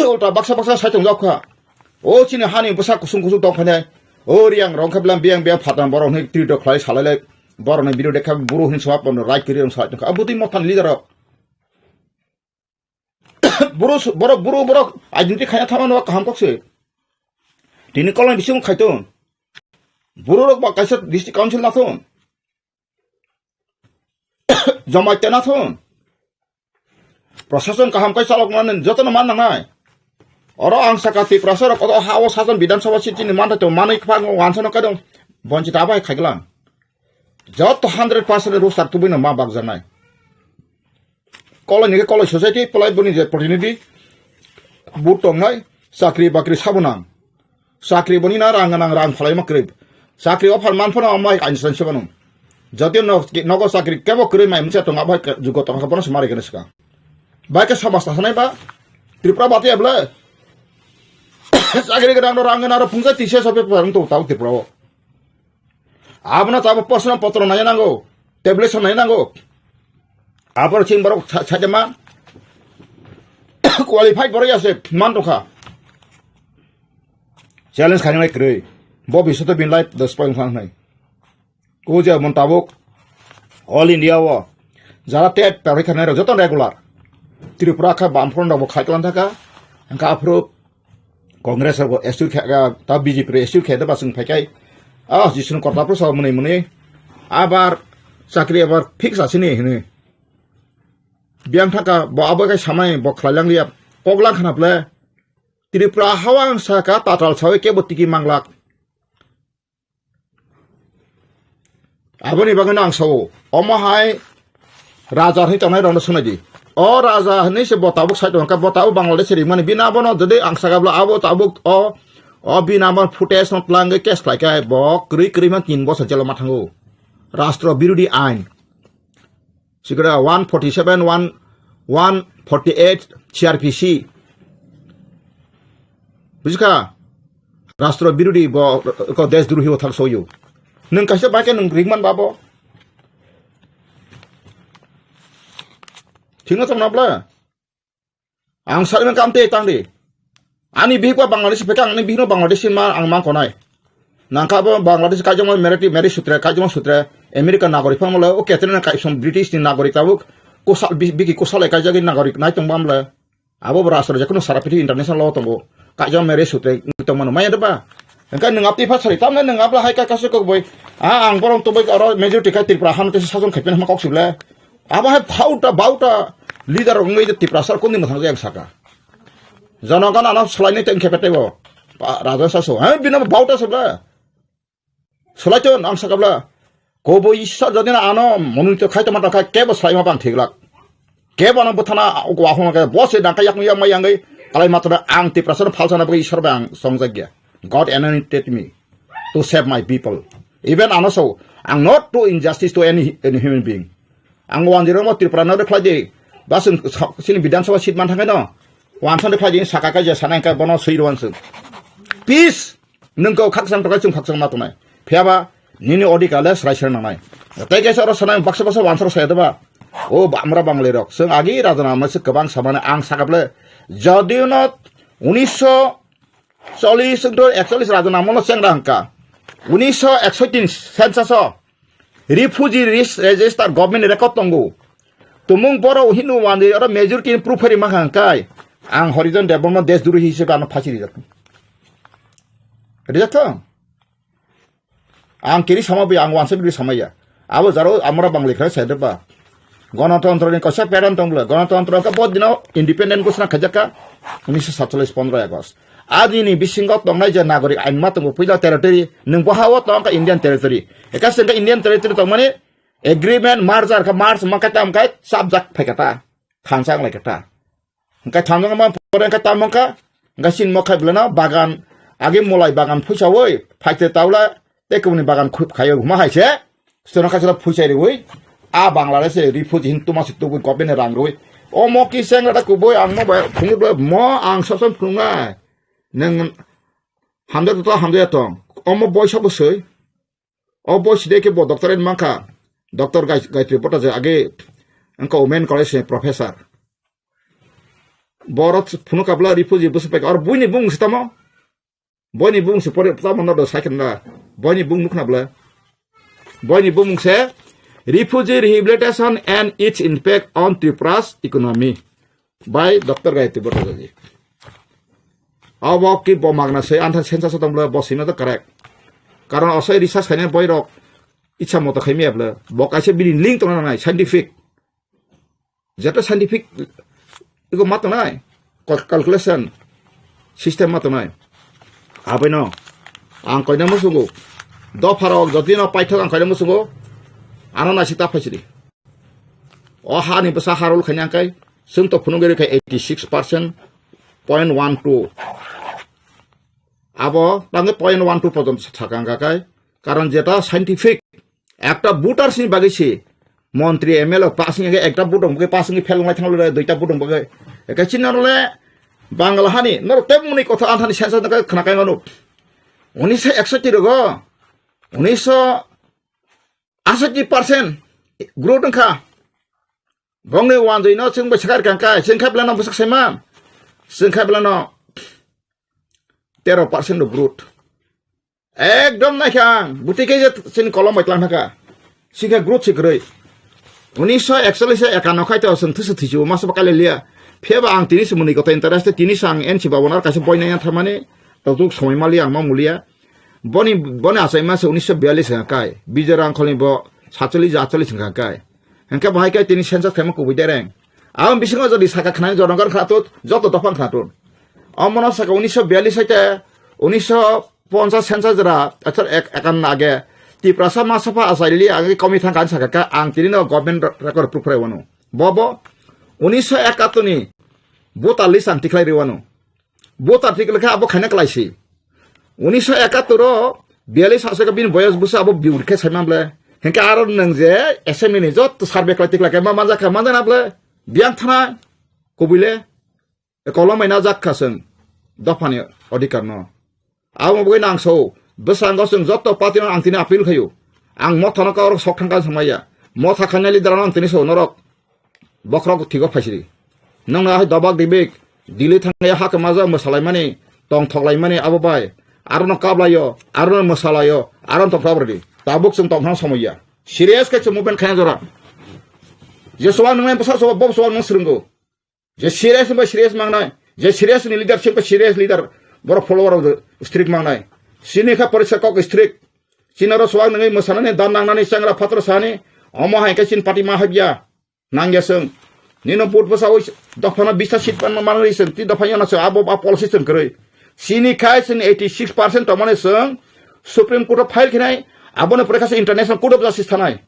[SPEAKER 1] उल्टा बक्सा साइतों जाखा ओ चिनि हानि बसा कुसुं दंखानाय ओ रियां रंखाब्लाम बियां बे फाटान बरन हे त्रिद खलाय सालायले बरन बिरो देखा बुरु हिन सवाप राइट करिं साइतों अबुति मथान लीडर बुरु आइडेंटिटी खाया थामान काम कसे दिनै कलम बिसिम खायतो बुरु बा कायसा डिस्ट्रिक्ट काउन्सिल नाथोन जमायते नाथोन प्रशासन काहाम काय चालक माने जतन मान नांनाय अरो आं साकाति प्रसार कत हाव सासन विधानसभा सिटिनि मानतो मानै फाग वानसन कादों बंचित आबाय खायगला जत 100% रुसार तुबिनो मा बाग जानाय कलनि कल सोसाइटी पलाय बनि जे प्रतिनिधि बुट दंनाय साख्रि बाख्रि साबनां साख्रि बनि ना रां फलाय माख्रि साख्रि अफार मानफोर अमाय आइनस्टाइन सेबानो जति नग साख्रि केबो क्रै माय मोनसे दं आबाय जुगत माखाबनो समारि गनसका बायके समाज थानाय बा त्रिपुरा बाते अब्ला साख्रि गदां रांगना र फुंजा तिसे सबे परं तो ताव त्रिपुरा आबना ताब प्रश्न पत्र नाय नांगौ टेब्लेसन नाय नांगौ आपर चिं बरक साजमा क्वालिफाइड बरय आसे मान दखा चैलेंज खानाय क्रै भबिष्यत बिन लाइफ द स्पॉइल खानाय कोजे मनताबक ऑल इंडिया व जरा टेट परीक्षा नाय जतन रेगुलर त्रिपुरा का बामफ्रन दब खायतलान थाका angka approve Kongres ko esu kha ta BJP re esu kha da basung phaikai jisun korta pro sa muni abar sakri abar fix asini hini biang thaka bo abagai samai bo khlalang liap poglang khanaple Tripura hawang saka tatal sawe ke botiki manglak aboni bagana ang sawo omahai raja hi tanai rona sunaji o raja ni se botabuk sai ka botabu bangladesh ri mani bina bono dede ang sagabla abo tabuk o bina mar footage not lange kes kai bo kri man 3 বছর jail মাথাঙ্গো রাষ্ট্র বিরোধী আইন সিগরা 147 148 CRPC বুঝকা রাষ্ট্র বিরোধী ব দেশ দ্রোহী ওথাল সয়ু নং কাইসে বাকে নং রিগমান বাবো ঠিক আছে নাবলা আং সারিমান কামতে তাংদি ani bihwa Bangladesh pekang ani bihno Bangladesh ma ang mang konai nangka ba Bangladesh ka jama meri sutra ka jama sutra American nagorik pamla o ketena ka som British ni nagorik tabuk kosal bigi kosal ka jagi nagorik nai tong bamla abo brasra jakuno sarapiti international law tongo ka jama meri sutra tong mano maya deba engka nang apti phasari tamna nang apla hai ka kasu ko boy ang borong to boy aro majority ka Tripura han te sajon khaipen ma kok sibla aba hai bauta leader ngai de Tripura sar konni mathang jak saka জনগণ আনক সলাইনি তেন খেপেটাইব রাজা সাসো হ্যাঁ বিনা বাউটা সবলা সলাইতো আং সাকাবলা কব ঈশ্বর যদি না আনো মনোনীত খাইতো মাতা খাই কেব সলাইমা বাং ঠিকলাক কেব আনো বথানা ওয়াহমাকে বসে ডাকা ইয়াক মিয়া মায়াঙ্গै কালাই মাত্র আং Tripura ফালসানা বই ঈশ্বর বাং সংজাগ্য God anointed me to save my people even ano so ang not to injustice to any human being ang wanjiro mo Tripura na khlai basin sini bidan sabha seat man thangai no wansan de khlai sakaka je sanai ka bono seiron sung peace nungko khaksang to ka chung khaksang ma to nai phiaba nini odi kala sraisar na nai tai kaisa ro sanai baksa wansar sai deba o আমরা বাঙালি rock song আগে রাজনা মাসে গোবাং সামানে আং সাকাবলে যদিও না 1940 to 41 রাজনা মনো সেংরা হাঙ্কা 1931 census refugee register government record তঙ্গো তুমুং বড় হিন্দু ওয়ানদি আর মেজরিটি প্রুফারি মাহাঙ্কাই আং হরিজন ডেভেলপমেন্ট দেশ দ্রোহী হিসেবে আনো ফাঁসি রিজাক্ট আং কেরি সামাবি আং ওয়ানসে বিলি সামাইয়া আবো যারো আমরা বাঙালি খায় সাইদবা গণতন্ত্রের কষা প্যারান তংলা গণতন্ত্র কা বহুত দিন ইন্ডিপেন্ডেন্ট ঘোষণা খাজাকা 1947 15 আগস্ট আজ ইনি বিশিঙ্গত তংনাই যে নাগরিক আইন মা তংগো পয়লা টেরিটরি নং বহাও তংকা ইন্ডিয়ান টেরিটরি একা সেঙ্গা ইন্ডিয়ান টেরিটরি তংমানে এগ্রিমেন্ট মার্জার কা March মাকাতাম chi subject ফাইকাতা খানসাং লাইকাতা engka thanjang ma pore engka tamangka engka sin mokhai blana bagan age molai bagan phuisawoi phaite taula tekuni bagan khup khayo ma haise sona khasala phuisai roi a Bangladesh refugee hin tuma situ government rang roi o mo ki senga ta kuboi ang mo phung mo ang sason phunga neng hamda to o mo boy sabu sei o boy side ke bo doctor en mangka doctor Gayatri Bhattacharya age engka women college professor Borot puno kabla refugee busu pek or buni bung sitamo boni bung se pore tamo na do sakin na boni bung mukna bla boni bung se refugee rehabilitation and its impact on Tripura's economy by Dr. Gayatri Bhattacharya awo ki bo magna se antha sensa sotam bla bosina to correct karon osai research khane boy rok ichha moto khaimia bla bo kaise bilin link to na nai scientific jeta scientific iko mato nai calculation system mato nai abeno ang koina musugo do pharo jodi no paithok ang koina musugo ano na sita phaisiri o ha ni basa harul khanyang kai sung to phunugeri kai 86%.12 abo tange 0.12 পর্যন্ত থাকাঙ্গা kai কারণ যেটা scientific একটা বুটার সিনি বাগিছে মন্ত্রী MLA passing এগে একটা বুটং বগে passing ফেলংলাই থাংলে দুইটা বুটং বগে একা চিনারলে বাংলা হানি নর তেমনি কথা আনথানি সেন্সাস নকা খনাকাই মানো 1961 রগো 1980% গ্রোথ নখা বংনে ওয়ান জইনো जों বছর কাঙ্কা जोंखा ब्लाना बसक सेमा जोंखा ब्लाना 13% ग्रोथ एकदम नाखां बुटिके जे सिन कलम बायतलां थाका सिखा ग्रोथ सिखरै 1941 একানো খাইতে অসন থুসু থিজু মাস বাকালে লিয়া Feba ang tini semuni kota interest tini sang en si bawonar kasih poin yang thamane tatuk somai mali ang mulia boni asai mas 1942 kai bijarang kholi bo 47 kai engka bahai kai tini sensa khema ku bidereng am bisingo jodi saka khana jorogar khatut joto dofan khatun amona saka 1942 saite 1950 sensa jara achar ekan age ti prasa masafa asaili age komi thang kan saka ka ang tini no government record proof rewano bobo 1971 ni bot alis ang tiklai rewano bot artikel ka abo khana klaisi 1971 ro 42 asaka bin boyas busa abo biur ke saimamble henka aro nang je SME ni jot sarbe klatik la kema manja ka manja nable biang thana kobile kolom maina jak khaseng dofani odikar no abo boi nang so besang goseng jot pati ang tini apil khayu ang mo thana ka ro sok thangka samaya mo thakanali daran ang tini so norok bokrok thigo phaisiri nang na dabak dibek dili thangya hak maza masalai mani tong thoklai mani abo bai aron kablayo aron masalayo aron to property tabuk sung tong samaya serious ka movement khana jora je sowan nang pasal so bob sowan nang je serious ba serious mangnai je serious ni leadership ba serious leader bor follower strict mangnai sini kha parisa kok strict sinaro sowan nang masana dan nang nani sangra patra sani omo hai ka sin party ma habya nangya sung nino put pasaw dofana bisa sit pan manari sung ti dofanya na sa abo policy sung kroi sini khai sin 86% tomane sung supreme court file khinai abone prekasa international court of justice thanai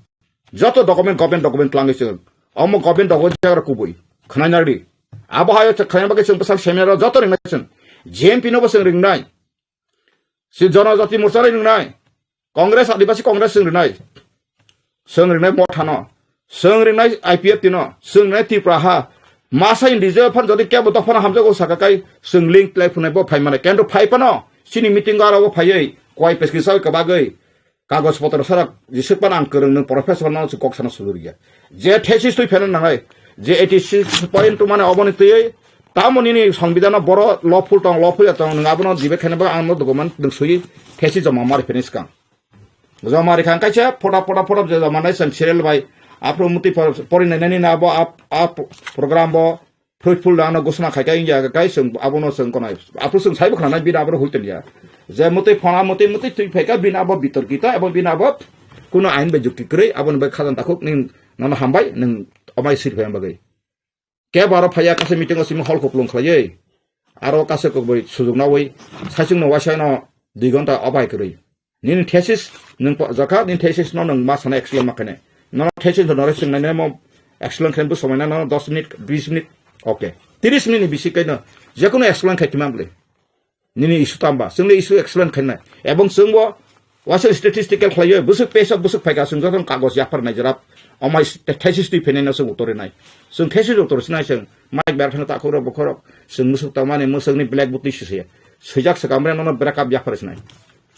[SPEAKER 1] joto document government langi sung omo government dogo jagar kubui khnanari abo hayo khana bagai sung pasal semero joto ring sung jmp no basung ring nai si janajati morcha ring nai congress adivasi congress sung ring nai mo thano sung ring nai IPF tino sung nai Tripura ha masa individual fan jodi kya boto fan hamjago sakakai sung link telephone bo phai mane kendo phai pano sini meeting gara bo phai koi pesquisa ka bagai kagos potro sarak jisukpan ang kereng nang professor na kok sana suluria je thesis tui phenan nangai je 86.2 mane oboni tui tamoni ni সংবিধান boro lawful tong ngabono dibe khane ba ang mo document ding sui thesis jama mari finish kang jama mari khang kacha photo je jama nai sang serial bai apro muti pori nani na bo ap program bo fruitful dana gosna khai kai ya kai sung abono sung konai apro sung sai bkhana bina abro hoiten ya je muti phona muti tui pheka bina bo bitor kita abo bina bo kuno ain be jukti krei abon be khajan takuk ning nana hambai ning amai sir phayam bagai ke baro phaya kase meeting osim hall koplong khlai aro kase ko boi sujug na oi saisung no wasai no 2 ghonta abai krei nin thesis ning jaka nin thesis no nang masana excellent makane no thesis no resing na mo excellent khan bu somai na 10 minute 20 minute okay 30 minute bisi kaina je kono excellent khaitimamle nini isu tamba sungle isu excellent khanna ebong sungbo wasa statistical khlai busuk pesa busuk phaika sung jotong kagos yapar na jarap amai thesis tu phenena sung utore nai sung thesis utore sinai sung mic bar phana ta khoro bokhoro sung musuk tamane musuk ni black book issue se sujak sakamre no backup yapar sinai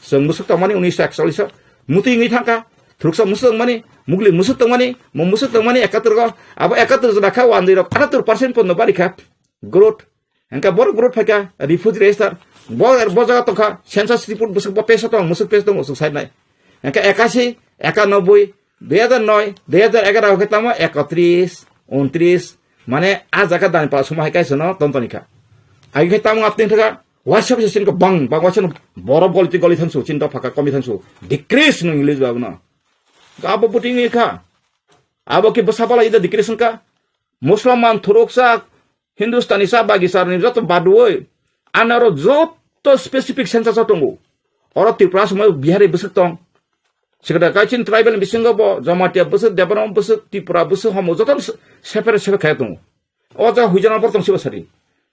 [SPEAKER 1] sung musuk tamane 1941 muti ngi thangka Truksa musuk mani, mugli musuk tangmani, musuk tangmani 71 ko, abo 71 jana wandi rok 78% pon no bari ka growth. Engka bor growth phaka refugee register, bor jaga to ka census report busuk bo pesa tong musuk pesa tong musuk side nai. Engka 81, 91, 2009, 2011 ko tama 31, 29 mane a jaga dan pa suma kai sono tontoni ka. Ai ke tamu aptin thaka WhatsApp session ko bang WhatsApp bor bolti goli thansu chinta phaka komi thansu decrease no English babna. Abo puting ka abo ki basapala ida decrease ka Musliman thuroksa Hindustani sa bagi sarni joto badoi anaro joto specific census atongo oro Tripura mo bihari busuk tong sikada kachin tribal bisingo bo jamatia busuk debaram busuk Tripura busuk homo joto separate khaitong oja hujana portong sibasari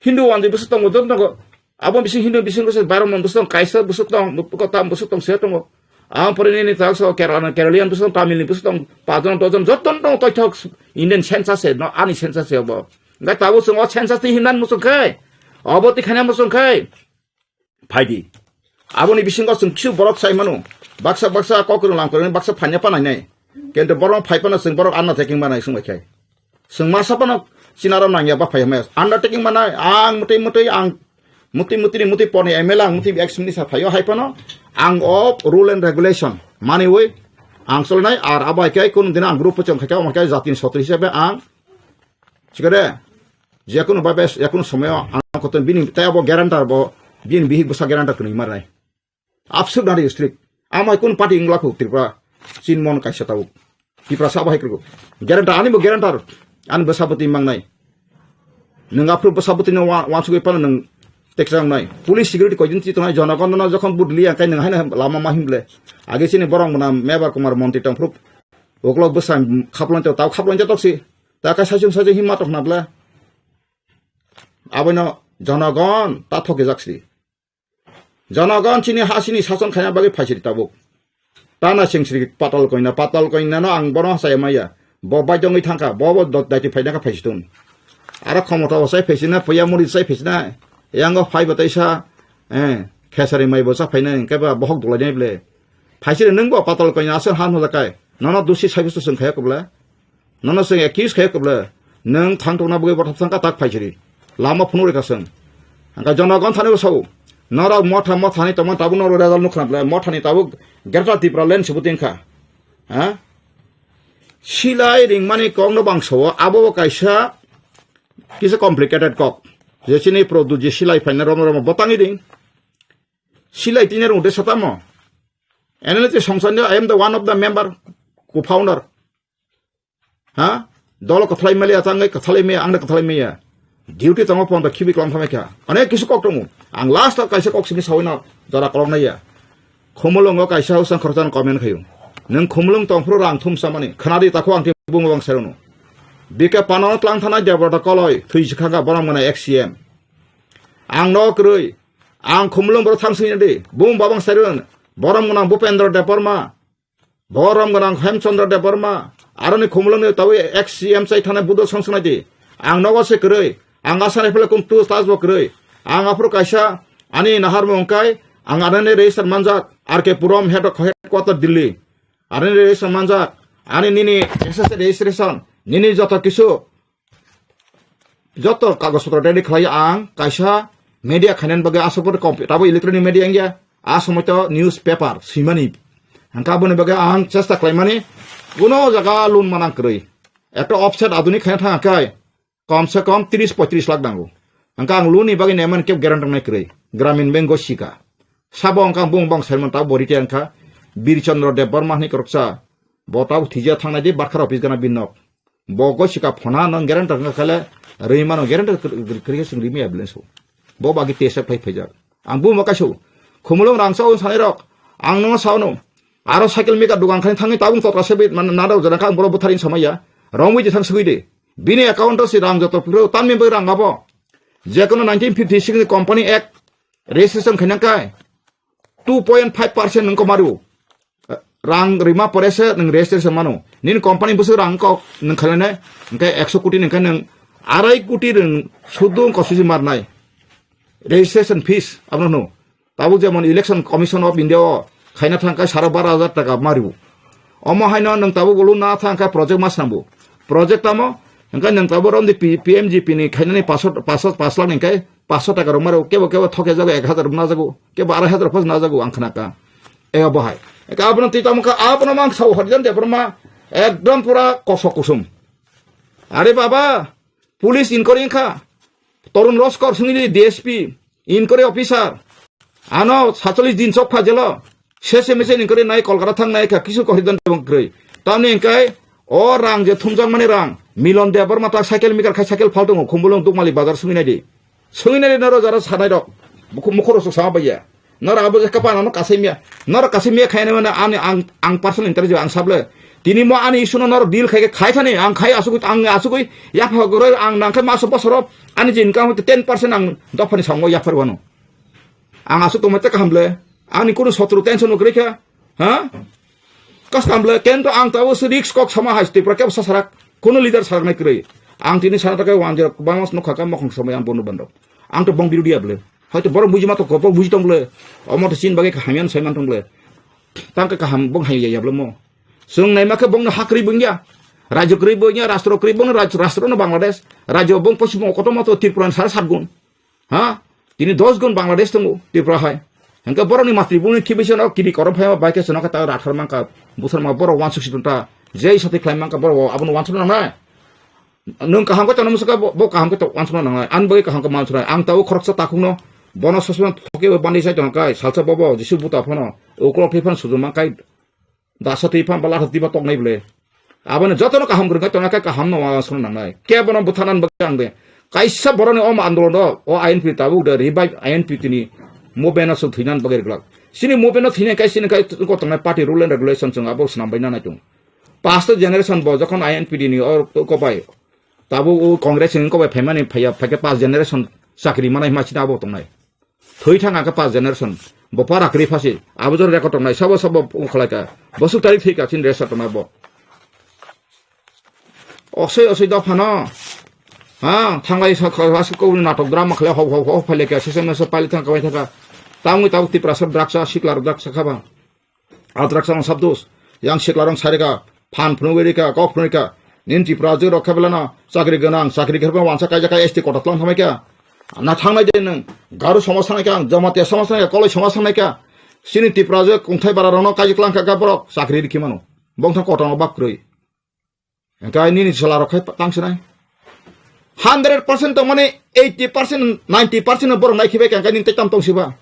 [SPEAKER 1] Hindu wandi busuk tong joto abo bising Hindu bisingo se baram busuk tong kaisa busuk tong kota busuk tong setong ang pori ni takso Keralian busuk Tamil busuk tong pajon joton tong toitok Indian census no ani census bo ngai tabu sung census ti hinan musung kai abo ti khana musung kai phaidi abo ni bisingo sung chu borok sai manu baksa kokru lang koreng baksa phanya pa nai kento borok phai pa na sung borok anna taking manai sung kai sung masa pa na sinaro nang ya ba phai mes undertaking manai ang muti ang muti poni emelang muti exmini sa phayo hai pa no ang of rule and regulation mani we ang solnai ar abai kai kun dina ang group chong khaka ma kai jatin sotri hisabe ang chikare যে কোনো ভাবে যে কোনো সময় কত বিনি তাই আবার গ্যারান্টার বিন বিহিক বসা গ্যারান্টার কোনো মারাই আপসুর নারী স্ট্রিক আমার কোন পার্টি ইংলাকো ত্রিপুরা চিন মন কাইসা তাও ত্রিপুরা সাবাহাই করবো গ্যারান্টার আনিবো গ্যারান্টার আনবো সাবতি মাংনাই नों आफ्रो बसाबतिनो वानसुगै पाल नों टेक्सां नाय पुलिस सिकिउरिटी कयदिन ति तनाय जनगणना जखन बुदलि आंखाय नों हायनो लामा माहिमले आगे सिनि बरं मना मेबार कुमार मन्त्रि तंफ्रुप ओग्लक बसा खापलान्ते ताव खापलान्ते तक्सि ता का साजों साजों हिमा तखनाब्ला आबैनो जनगण ता थके जाक्सि जनगण सिनि हासिनि शासन खाया बागै फाइसिरि ताबो ताना सिंसरि पाताल कइना न आं बरं सायमाया ब बायदङै थांखा ब दायति फायनाका फाइसितुन आरो क्षमता वसाय फैसिना फैया मुरि साय फैसिना यांगो फाइ बताइसा खेसारि माइ बसा फाइना केबा बहक दलायनाय ब्ले फाइसिरे नंगो पातल कइना आसर हान होलाकाय नना दुसि साइबस जों खाया कबला नना जों एक्यूज खाया कबला नों थांथना बगे बथा थांका ताक फाइसिरि लामा फुनु रेखासं आंका जनगण थाने बसाव नरा मथानि तमन ताबु नरो रेजाल नुखनाब्ला मथानि ताबु गेरता तिप्रा लेन सुबुतिंखा हा सिलाय रिंमानि कंनो बांसो आबो काइसा किस कॉम्प्लिकेटेड कॉक जैसे नहीं प्रोड्यूस जे सिलाई फाइनल रोम बतांगी दिन सिलाई तीन उठे सतामो एनालिसिस संसद I am the one of the member को फाउंडर हाँ दल कथलाई मेले आतांगै कथलाई मे आंग कथलाई मे ड्यूटी तंग पन द खिबि क्लाम थामेखा अनेक किस कॉक दङ आं लास्ट काइसे कॉक सिनि सावैना जरा कलम नाया खमलंग काइसा उसां खरजान कमेन्ट खयो नों खमलंग तंफ्रो रां थुमसा माने खनादि ताखौ आं बुङो बां सेरनो बिके पानाव क्लां थाना देबरदा कलय थैसिखागा बरं मना एक्सएम आं नक्रै आं खमलंग बर थांसैना दे बुं बाबां सेरन बरं मना भूपेन्द्र देबबर्मा बरं मना हेमचंद्र देबबर्मा आरो नि खमलंग ताव एक्सएम साइ थाना बुद संसनाय दे आं नगसे करै आं आसाने फले कुम तु ताजबो करै आं आफ्रो काइसा आनि नाहार मंकाय आं आदाने रेजिस्टार मानजात आरके पुरम हेड क्वार्टर दिल्ली आदाने रेजिस्टार मानजात आनि निनि एसएस रेजिस्ट्रेशन निनी जत किसु जत कागज पत्र रेडी खालाय आं काइसा मीडिया खानेन बगे आसपर ताबो इलेक्ट्रनिक मीडिया इंगिया आसमत न्यूज पेपर सिमानि हांका बने बगे आं चेष्टा खालायमानि कोनो जगह लुन मानां करै एटा ऑफसेट आधुनिक खाया थाङाखै कम से कम 30-35 लाख नांगौ हांका आं लुननि बगे नेमान के ग्यारान्टी नाय करै ग्रामीण बैंक गसिका साबो हांका बुं बां साइमन ता बरिते हांका बीरचंद्र देबबर्मा नि करकसा बटाव थिजा थांनाय दे बारखार अफिस गाना बिनक बगो सिका फना नं ग्यारान्टर खाले रैमानो ग्यारान्टर क्रिकेसन रिमी एबलेन्सो बो बागि टेस्ट फाइ फैजा आं बु मकासो खमलंग रांसाव सानै रक आं नङा सावनो आरो साइकेल मेका दुकान खानि थाङै ताबुं तत्रासे बे नादाव जनाखा आं बर बुथारिन समाया रंबै जे थां सगैदे बिनि एकाउन्ट सि रां जत फ्रो तानमे बे रां गाबो जेकोनो 1956 कंपनी एक्ट रेजिस्ट्रेशन खैनाकाय 2.5% नंको मारु रां रिमा परेसे नों रेजिस्ट्रेशन मानो निन कंपनी बुसु रां को नों खालायनाय ओंखाय 100 कोटी नोंखाय नों 2.5 कोटी नों सुदुं कसुजि मारनाय रेजिस्ट्रेशन फीस आपनो ताबु जेमन इलेक्शन कमिशन ऑफ इंडिया खायना थांखाय 12,500 टाका मारिबो अम हायनो नों ताबु गलु ना थांखाय प्रोजेक्ट मास नांबो प्रोजेक्ट तामो ओंखाय नों ताबु रन पीएमजीपी नि खायनानि 500 लाख निखाय 500 टाका रमारो केबो थके जागो 1000 ना जागो केबो 2,500 फस ना जागो आं खोनाका ए बहाय आपन तीतमका आपन मां साव हरजन देबरमा एकदम पूरा कसो कुसुम अरे बाबा पुलिस इनक्वायरी खा तरुण लस्कर सिंहनि डीएसपी इनक्वायरी ऑफिसर आनो 47 दिन चक फाजेल सेसे मेसे इनक्वायरी नाय कलकाता थांनाय का किसु कहरजन देबंक्रै तानि इंकाय ओ रां जे थुमजां माने रां मिलन देबरमा ता साइकेल मेकार खाय साइकेल फालदों खमबलंग दुमालि बाजार सुंगिनाय नरो जरा सानाय दक मुखरसो साबाया नर आबो कपाना न कासेमिया खायने माने आं पर्सनल इंटरव्यू आं साबले तिनि म आनि इसुनो नर डील खाय थाने आं खाय आसुगै याफा गरै आं नांखाय मास बसर आनि जे इनकाम 10% आं दफानि सांगो याफार वानो आं आसु तमते कामले आनि कुनु सत्रु टेंशन नकरेखा हा कस कामले केनतो आं ताबो रिक्स कक समा हास्ति प्रकेब ससराक कुनु लीडर सारनाय करै आं तिनि सारा थाखाय 10 बांस नखाका मखं समय आं बन्द बन्द आं तो बं बिरुदियाब्ले हयतो बर बुजिमा तो गप बुजि दंब्ले अमत सिन बागे खामियान साइमान दंब्ले तांका काहाम बं हाययाब्ले म जों नायमाखै बंनो हाख्रि बंगिया राज्य क्रै बंगिया राष्ट्र क्रै बंनो राष्ट्र न बांलादेश राज्य बं पश्चिम कतमत त्रिपुरा 7.5 गुण हा तिनि 10 गुण बांलादेश दंगो त्रिपुरा हाय हंका बरनि मातृभूमि खिबिसन किदि करम फाय बाइके सनका ता राथर मांका बुसर मा बर 160 ता जेई साथि क्लाइम मांका बर आबन 160 ना nung kaham ko tanam suka bo kaham ko to ansuna nangai an boy kaham ko mansuna ang tawo khoroksa takungno bono sosman thoke bandi sai tong kai salsa bobo jisu buta phono okro phifan sujuma kai dasa tifan bala hati ba tok nai ble abane jotono kaham gurga tona kai kaham no ansuna nangai ke bono buthanan bang de kaisa borone om andolon do o INP tabu de revive INP tini mobena so thinan bager glak sini mobena thine kai sini kai ko tong party rule and regulation chung abo snam baina na chung past generation bo jokhon INP ni or ko pai tabu congress ni ko bai famani phaya phake past generation sakri manai machina abo tong nai thoi thanga ka past generation bo para kri phasi abo jor record tong nai sabo kholaka bosu tari thika chin resa tong abo osoi da phana ha thangai sa khasi ko natok drama khle ho phale ka sesen na sa pali thang ka bai thaka tamu tahu ti prasab draksa siklar draksa khaba adraksa no sabdos yang siklarong sarega fan phnuwerika kok phnuwerika ninti prajo rokha belana sakri ganang sakri gerba wansa kaja kai esti kotatlan thamai ka na thangnai de nang garu samasya ka jamate samasya ka koloi samasya ka sini ti prajo kungthai bara rono kaji klang ka gabrok sakri rikimano bongthang kotang bakroi enkai nini sala rokhai tangsinai 100% to mane 80% 90% bor nai khibe kan kanin tetam tong siba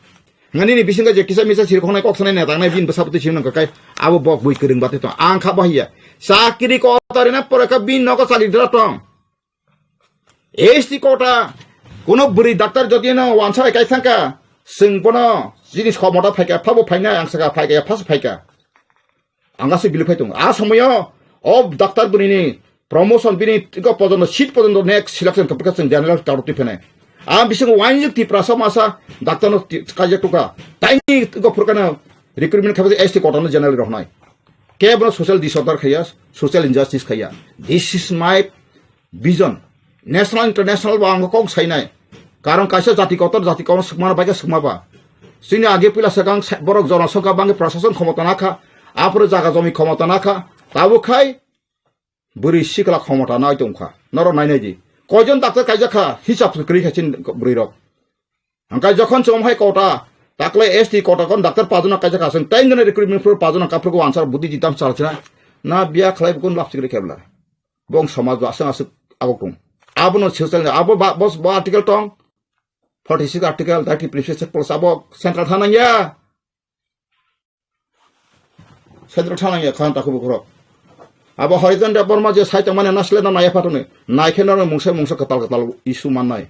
[SPEAKER 1] ngani ni bisinga je kisa misa sir khonai kok sanai na tangnai bin besapti chim nang kai abo bok bui kering bate to ang kha bahia sakiri ko tarina poraka bin noko sali dra tong esti kota kono buri doctor jodi na wansa kai sangka singpono jinis khomota phaika phabo phaina angsaka phaika phas phaika angase bilu phaitung a samoyo ob doctor buri ni promotion bini ko pojono seat pojono next selection kapkasen general taroti phene am bising wainjuk ti prasa masa doctor no kaje tuka taini ko furkana recruitment khabe st kotano general rohnai kebro social disorder khayas social injustice khaya this is my vision national international ba ang kong sainai karon kaisa jati kotor jati kon sukmana baga sukmaba sini age pila sakang borok jonasangka bange prashason khomota nakha apro jaga jomi khomota nakha tabu khai buri sikla khomota nai tongkha noro nai nai di kojon doctor kaija kha hisab kri khachin buri rok angkai jokhon chom hai kota takle st kota kon doctor pajuna kaija kha sang tain jone recruitment for pajuna kapro ko answer budhi jitam chalchina na biya khlai bukun lapsikri kebla bong samaj asang asuk agokung abono social abo bos bo article tong 46 article 30 previous plus abo central thanang ya central thanang ya khan takhu bukro abo horizon development je saita mane nasle na naya patone naikhen na mungsa katal isu mannai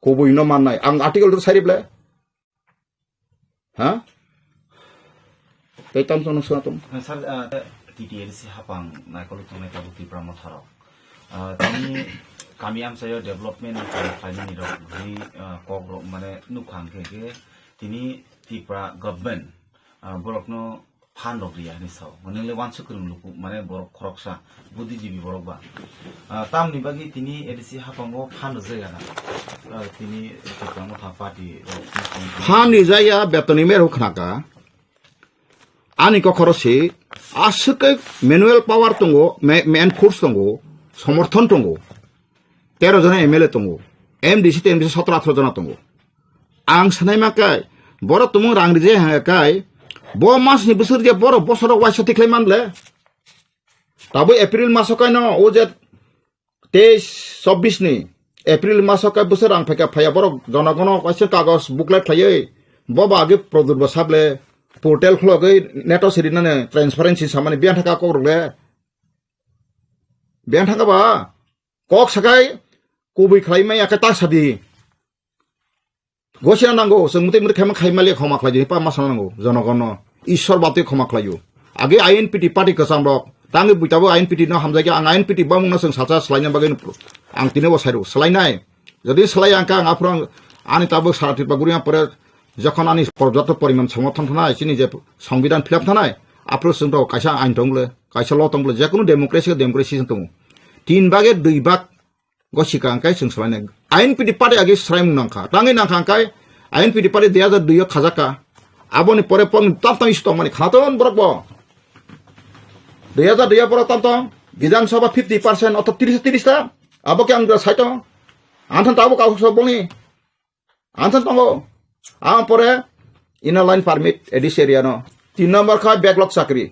[SPEAKER 1] koboi no mannai ang article dur sarible ha kaitam sono sunatum
[SPEAKER 2] sar TTLC hapang na kolu tong na kabuti pramo tharo tani kami am sayo development final ni rok ni kogro mane nukhang ke tini tipra government borokno fan rok ria ni saw manele wansu kurum luku mane borok khoroksa buddhijibi borok ba tam ni bagi tini edisi hapango fan jaya na tini tipra tha party
[SPEAKER 1] fan ni jaya betoni mer hukhnaka ani ko khorosi asuk manual power tongo man force tongo সমর্থন tongo 13 জন MLA tongo MDC 17-18 জন tongo ang sanai makai boro tumung rang rije hakai bo mas ni busur je boro bosoro waisati kleman le tabo April masokai no oje 23-24 ni April masokai busur ang phaka phaya boro jonagono kaise kagos booklet phaye boba age produr basable portal khlogai neto sirinane transparency samane bian thaka korle bian thaka ba kok sakai kubi khlaimai akata sadi gosia nango sengmuti mur khama khaimali khoma khlai pa masana nango jonagono ishwar bate khoma khlayo age INPT party kasam rok tangi buitabo INPT no hamjage ang INPT bamung na seng salsa slaina bagen ang tinebo sairu slainai jodi slai angka ang aprang ani tabo sarati paguri pore যখন আনি পর্যাপ্ত পরিমাণ সমর্থন থানায় চিনি যে সংবিধান fill up থানায় আপনার সঙ্গে কাইসা আইন টংলে কাইসা ল টংলে যে কোনো ডেমোক্রেসি দङ 3 ভাগের 2 ভাগ গসিকা আঙ্কাই जों सलायने आइनपिटि पार्टी आगे सराय मुंदांखा तांगै नांखा आंकाय आइनपिटि पार्टी 2002 खाजाका आबनि परे पन तामताम इस्टम माने खातन बरकबो 2002 पर तामताम विधानसभा 50% अथ 30 ता आबके आं साइतो आन्थन ताबो काउसो बनि आन्थन तंगो ang pore inner line permit edis area no 3 number kha backlog sakri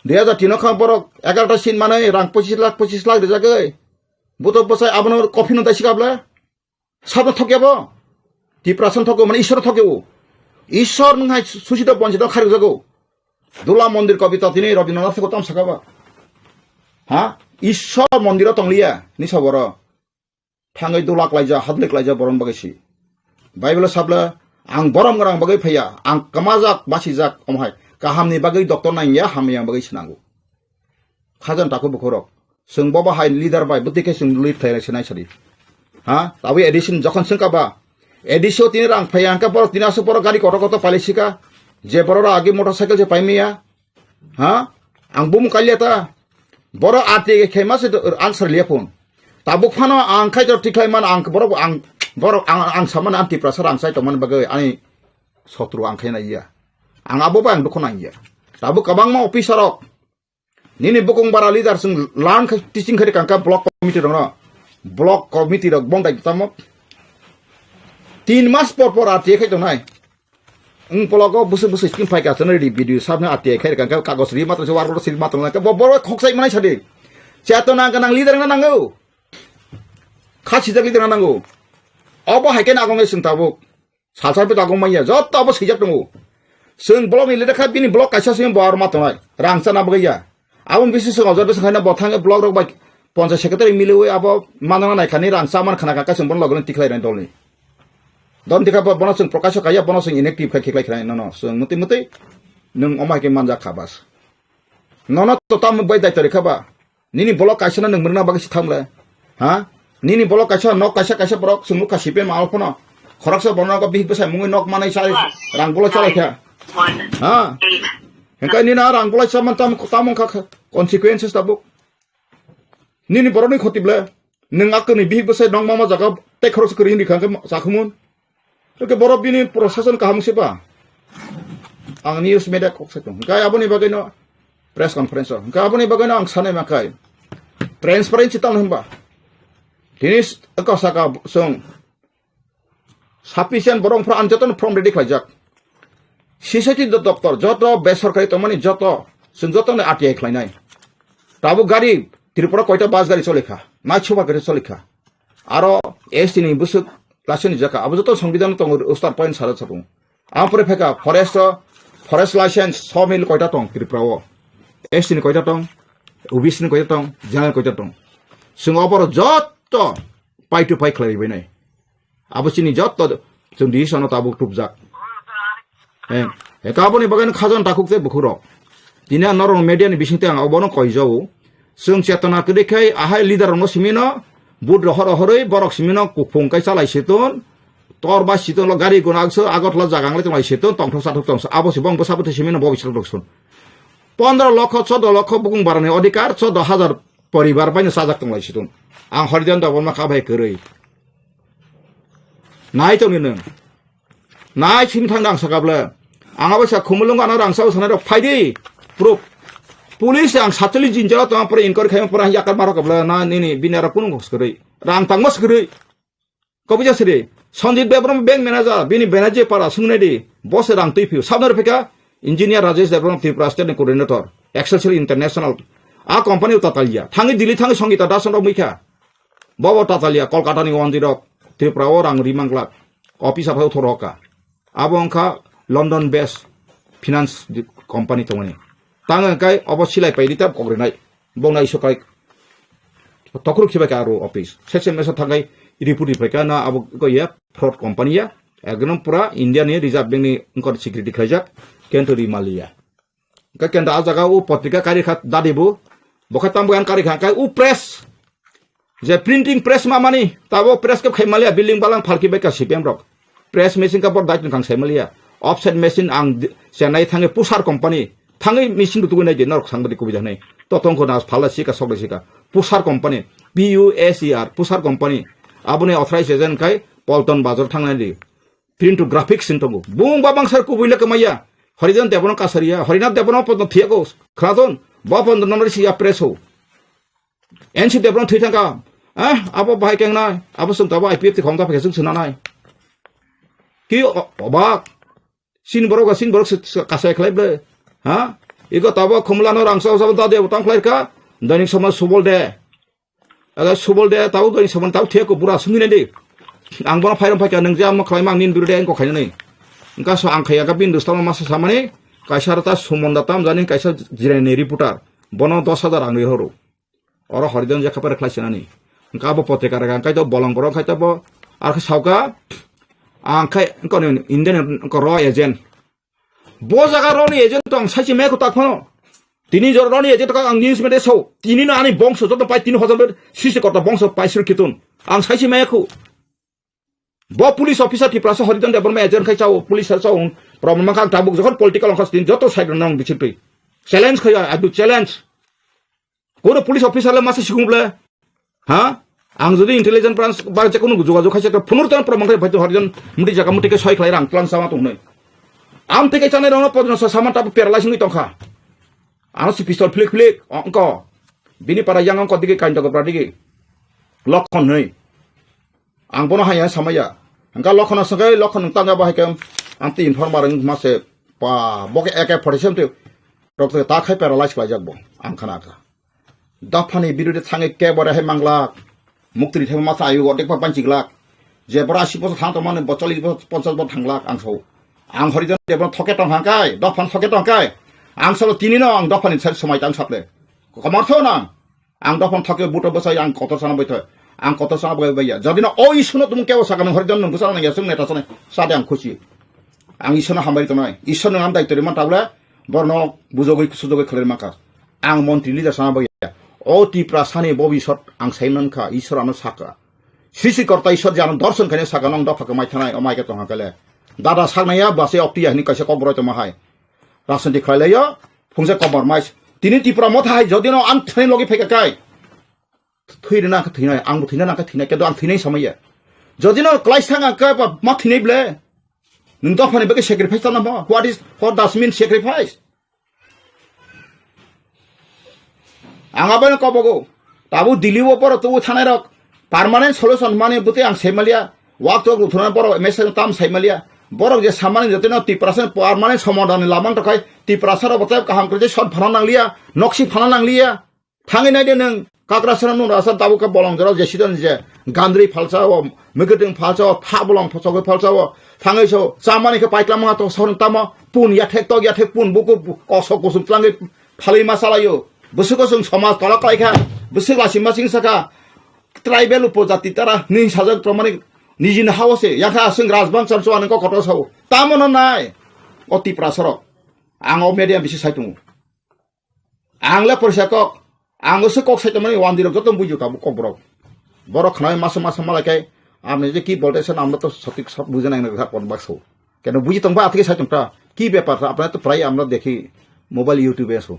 [SPEAKER 1] 2003 kha borok 11ta sin mane rang 25 lakh rejagai butuh pasai abang kopi nanti sikaplah. Sabda thokya bo. Tiprasan thokyo mana Ishwar thokyo. Ishwar ngai susita bonjito khari jago. Dula mandir kavita tini Rabindranath Tagore tam sakaba. Ha? Ishwar mandir tonglia ni sabara. Thangai dula klaija hadlik klaija boron bagasi. Bible sabla ang borom ngarang bagai phaya ang kamajak basijak omhai kahamni bagai doktor nanya ham yang bagai sinanggu. Khajan taku bukhorok. Sung baba hai leader bai butike sung lead thai sinai sari. Ha? Tawi edition jokon sung kaba. Edition tini rang phaya angka por tinasu por gari koto palisika. Je borora agi motorcycle je paimia. Ha? Ang bum kalyata. Boro ati kemas answer liapun. Tabuk phano ang khai jor tiklai man ang boro ang saman anti prasar ang sai toman bagai ani sotru ang khai na iya. Ang abo ba ang dukon iya. Tabuk kabang ma officerok. Nini bukong bara leader sung lan teaching khari kangka block committee rong. Block committee rok bong dai tamok. 3 mas por ati khai tonai. Polago busu skin pai ka sana di video sabna ati khai kangka kagos ri matra war ro sil matra ka boro khoksai manai chade. Chatona kanang leader na nango. Khachi jak leader na nango. Abo hai ken agong sing tabuk. Salsal pe agong maya jot abo sijak tongo. Sung blog ni leader kha bini blog kaisa sing bar matonai. Rangsa na bagaya. Abon bisi sung ojor sing khana bothang blog rok bai 50 secretary milewe abo manana nai khani ran saman khana ka sung bon logon tiklai ran dolni. Don dika bono sung prakash kaya bono sung inactive kha khiklai khrai no sung muti nung omai ke manja khabas. Nono to tam bai dai tari khaba. Nini blog kaisa na nung mrna bagi sithamla. Ha? Nini blog kaisa nok kaisa brok sung ka sipe ma alpona. Khoraksa bono ka bih besai mungi nok manai sai rang bola chalai kha. Ha? Engkai nina rang bola saman tamong ka consequences tabuk. Nini boroni khotibla nung akni bih besai dong mama jaga te khoros kri ni khang sakhumun. Oke borok bini prosesan kaham siapa? Ang news media kok setung. Engkai aboni bagino press conference. Engkai aboni bagino ang sanai makai. Transparency tal hamba. Dinis engkau saka song sufficient borong pra anjoton from ready klajak. Sisati doktor joto besorkari tomani joto sung joto na RTI klainai. Tabu gari Tripura koita bas gari cholekha. Na chuba gari cholekha. Aro ST ni busuk license জাকা আবু যত সংবিধান তং উস্তার point সারা ছাবুং আমপরে ফেকা ফরেস্ট লাইসেন্স 6 মিল কয়টা তং ত্রিপুরাও এসটি ni কয়টা তং ওবিসি ni কয়টা তং জেনারেল কয়টা তং সুং অপর যত পাই টু পাই খালাইবাই নাই আবু চিনি যত जों ডিসন তাবুক টুবজাক একাবনি বাগান খাজন তাকুকতে বুখুরক দিনা নরম মিডিয়ানি বিসিংতে আং অবনো কইজাও जों চেতনা কদেখাই আহাই লিডার ন Cimino Bud rohoroi borok simino kupung kai salai siton tor ba siton lo gari guna agso agot lo jagang le tongai siton tongthok sathok tong abo sibong bosabute simino bobi siton dokson 15 লক্ষ 14 লক্ষ বুকুং বারনে অধিকার 14000 পরিবার বাইনে সাজাক tongai siton ang horijan da bonma khabai koroi nai tongni nung nai sim thangdang sakabla ang abasa khumulung ana rangsau sanai rok phaidi proof Pulis yang satu li jinjala tuang pernah inkor kaya pernah yakar marok kabla na ini binara punung skeri rang tangmas skeri kau bisa seri Sanjit Bebram bank manager bini manager para sungne di bos rang tipu sabnar peka engineer Rajesh Bebram Tripura state coordinator Excelsior International a company utatalia thangi dili thangi songita dason rok mika bawa tatalia Kolkata ni wandirok Tripura orang rimangklak office apa uthoroka abongka London based finance company tongani Tangan kai obosilai pai ditap kogrenai bongnai sokai tokru khiba ka ro office section mesa thangai report ipeka na abo ko ya fraud company ya ekdom pura India ni reserve bank ni ngkor security khajak kentori malia ka kenda ajaga u patrika kari khat dadibu bokatam bukan kari kai u press je printing press mamani tabo press ka khaimalia building balang phalki beka cpm rok press machine ka por dait kang saimalia offset machine ang senai thangai pusar company Tangai mesin tu guna je narok sangbadi kubija nai. Totong ko nas phala sika sokle sika. Pusar company, PUSER, pusar company. Abune authorized agent kai Polton Bazar thangnai di. Print to graphics sintongo. Bung babang sar kubuila kemaya. Horijan debono kasaria, Horinat debono potno thiago. Kradon, babon nomor sia preso. Ensi debono thitanga. Abo bahai keng nai. Abo sung taba IPF ti khomta phesung suna nai. Ki obak. Sin borok kasai khlaible. Ha? Iko tabo khumlano rangsau sabda de utang khlair ka dainik samaj subol de. subol de tahu tu sebentar tahu dia ko pura sungin ni ang bona phairam phai ka nang jam khlai mang nin biru de ko khaina nei engka so ang khaya ka bin dostam masa samane kaisar ta sumonda tam jani kaisar jirani reporter bono 10,000 ang horo oro haridan je khapar khlaisina ni engka bo potrika ra kai to bolong borong khai ta bo ar kha sauka ang khai ko ni indian ko ro agent bo jaga ro ni agent tong sachi me ko tak phano tini jor ro ni agent ka ang news me de so tini na ani bongso joto pai 3,000 sisi korta bongso pai sur kitun ang sachi me ko bo police officer ti prasa horidan de borme agent khai chao police har chao problem ma khang tabuk jokhon political khas tin joto side nang bichipri challenge khaya adu challenge kono police officer la masa sikumble ha ang jodi intelligence branch ba je kono jogajog khaise ta phunurtan problem khai bhai horidan muti jaga muti ke soi khlai rang plan sama tung nei am teke chane rono podno sa saman ta paralyzing ni tongkha ano si pistol flick angko bini para yang angko dige kain to pradige lokhon nei ang bono haya samaya angka lokhon sagai lokhon tanga ba hakem anti informer mase pa boke AK-47 te doctor ta khai paralyze khlai jakbo ang khana ka dafani birude thange ke bore he mangla mukti thema masa ayu odek pa panchigla je bora 80 thang to mane 40 50 thangla ang so ang horijan debon thoke tong hangkai dafan thoke tong kai ang solo tini no ang dafani sel somai tang saple komartho na ang dafan thoke buto bosai ang kotor sana boitho ang kotor sana boy baya jadi no o isuno tum kewo sakam horijan nung busana ya sung neta sone sade ang khushi ang isuno hambari to nai ison ngam dai tori man tabla borno bujogi sujogi khler maka ang montri leader sana boya o ti prasani bobi shot ang saiman kha isor anu saka sisi korta isor jan darshan khane saka nong dafak mai thanai o mai ke to hakale dada saknaya base opti ni kaise kobroi to mahai rasanti khailaya phungse kobar mai tini tipra mothai jodino an thai logi pheka kai thuirna ka thina ang thina na ka thina ke do ang thinai samaya jodino klais thanga ka ma thinai ble nung dafani beke sacrifice ta na ba what does mean sacrifice ang abang ko bogo tabu diliwo por tu thanai rok permanent solution mane bute ang semalia wak to thuna por message tam semalia borok je samane jotino 30% permanent সমাধান লামাং takai 30% botay kaham kre shot phana nanglia noksi phana nanglia thangi nai de nang kakrasana nu rasa tabu ka bolong jara je sidon je gandri phalsa o megeting phalsa o tha bolong phosoge phalsa o thangi so samane ke paiklam ma to son tama pun ya thek pun buku kosok kusum tlangi phali masalayo busuko sung samaj kala kaikha busuk lasi masing saka tribal upojati tara ni sajak pramanik nijin hawase yakha sing rajbang charso an ko koto sau tamon nai oti prasoro ang o media bisi saitung ang le persakok ang se kok saitamani wandirok jotom buju ka ko borok khnai masa malakai amne je ki bolte sen amra to sotik sab bujana na কথা কোন বাক্সো কেন বুঝি তংবা আজকে সাইটংটা কি ব্যাপার আপনারা তো প্রায় আমরা দেখি মোবাইল ইউটিউবে আসো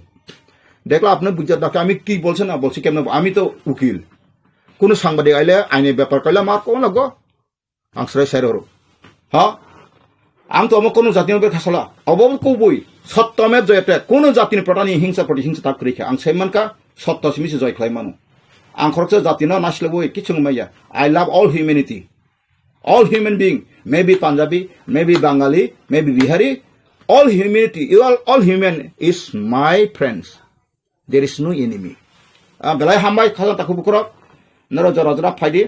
[SPEAKER 1] দেখলো আপনি বুঝা দেখো আমি কি বলছেন না বলছি কেন আমি তো উকিল কোন সাংবাদিক আইলে আইনের ব্যাপার কইলা মার কোন লাগো आंसरे साइरो हा आं तो अमो कोनो जातिनि बे खासला अबम कोबुई सत्यमेव जयते कोनो जातिनि प्रटानि हिंसा प्रतिहिंसा ता करिखे आं सैमानका सत्यसिमिसि जय खलाय मानु आं खरच जातिना नासलबुई किछु मैया I love all human being may be Punjabi may be Bengali may be Bihari all humanity you all human is my friends there is no enemy belai hambai khala ta kubukrok naro jara faidi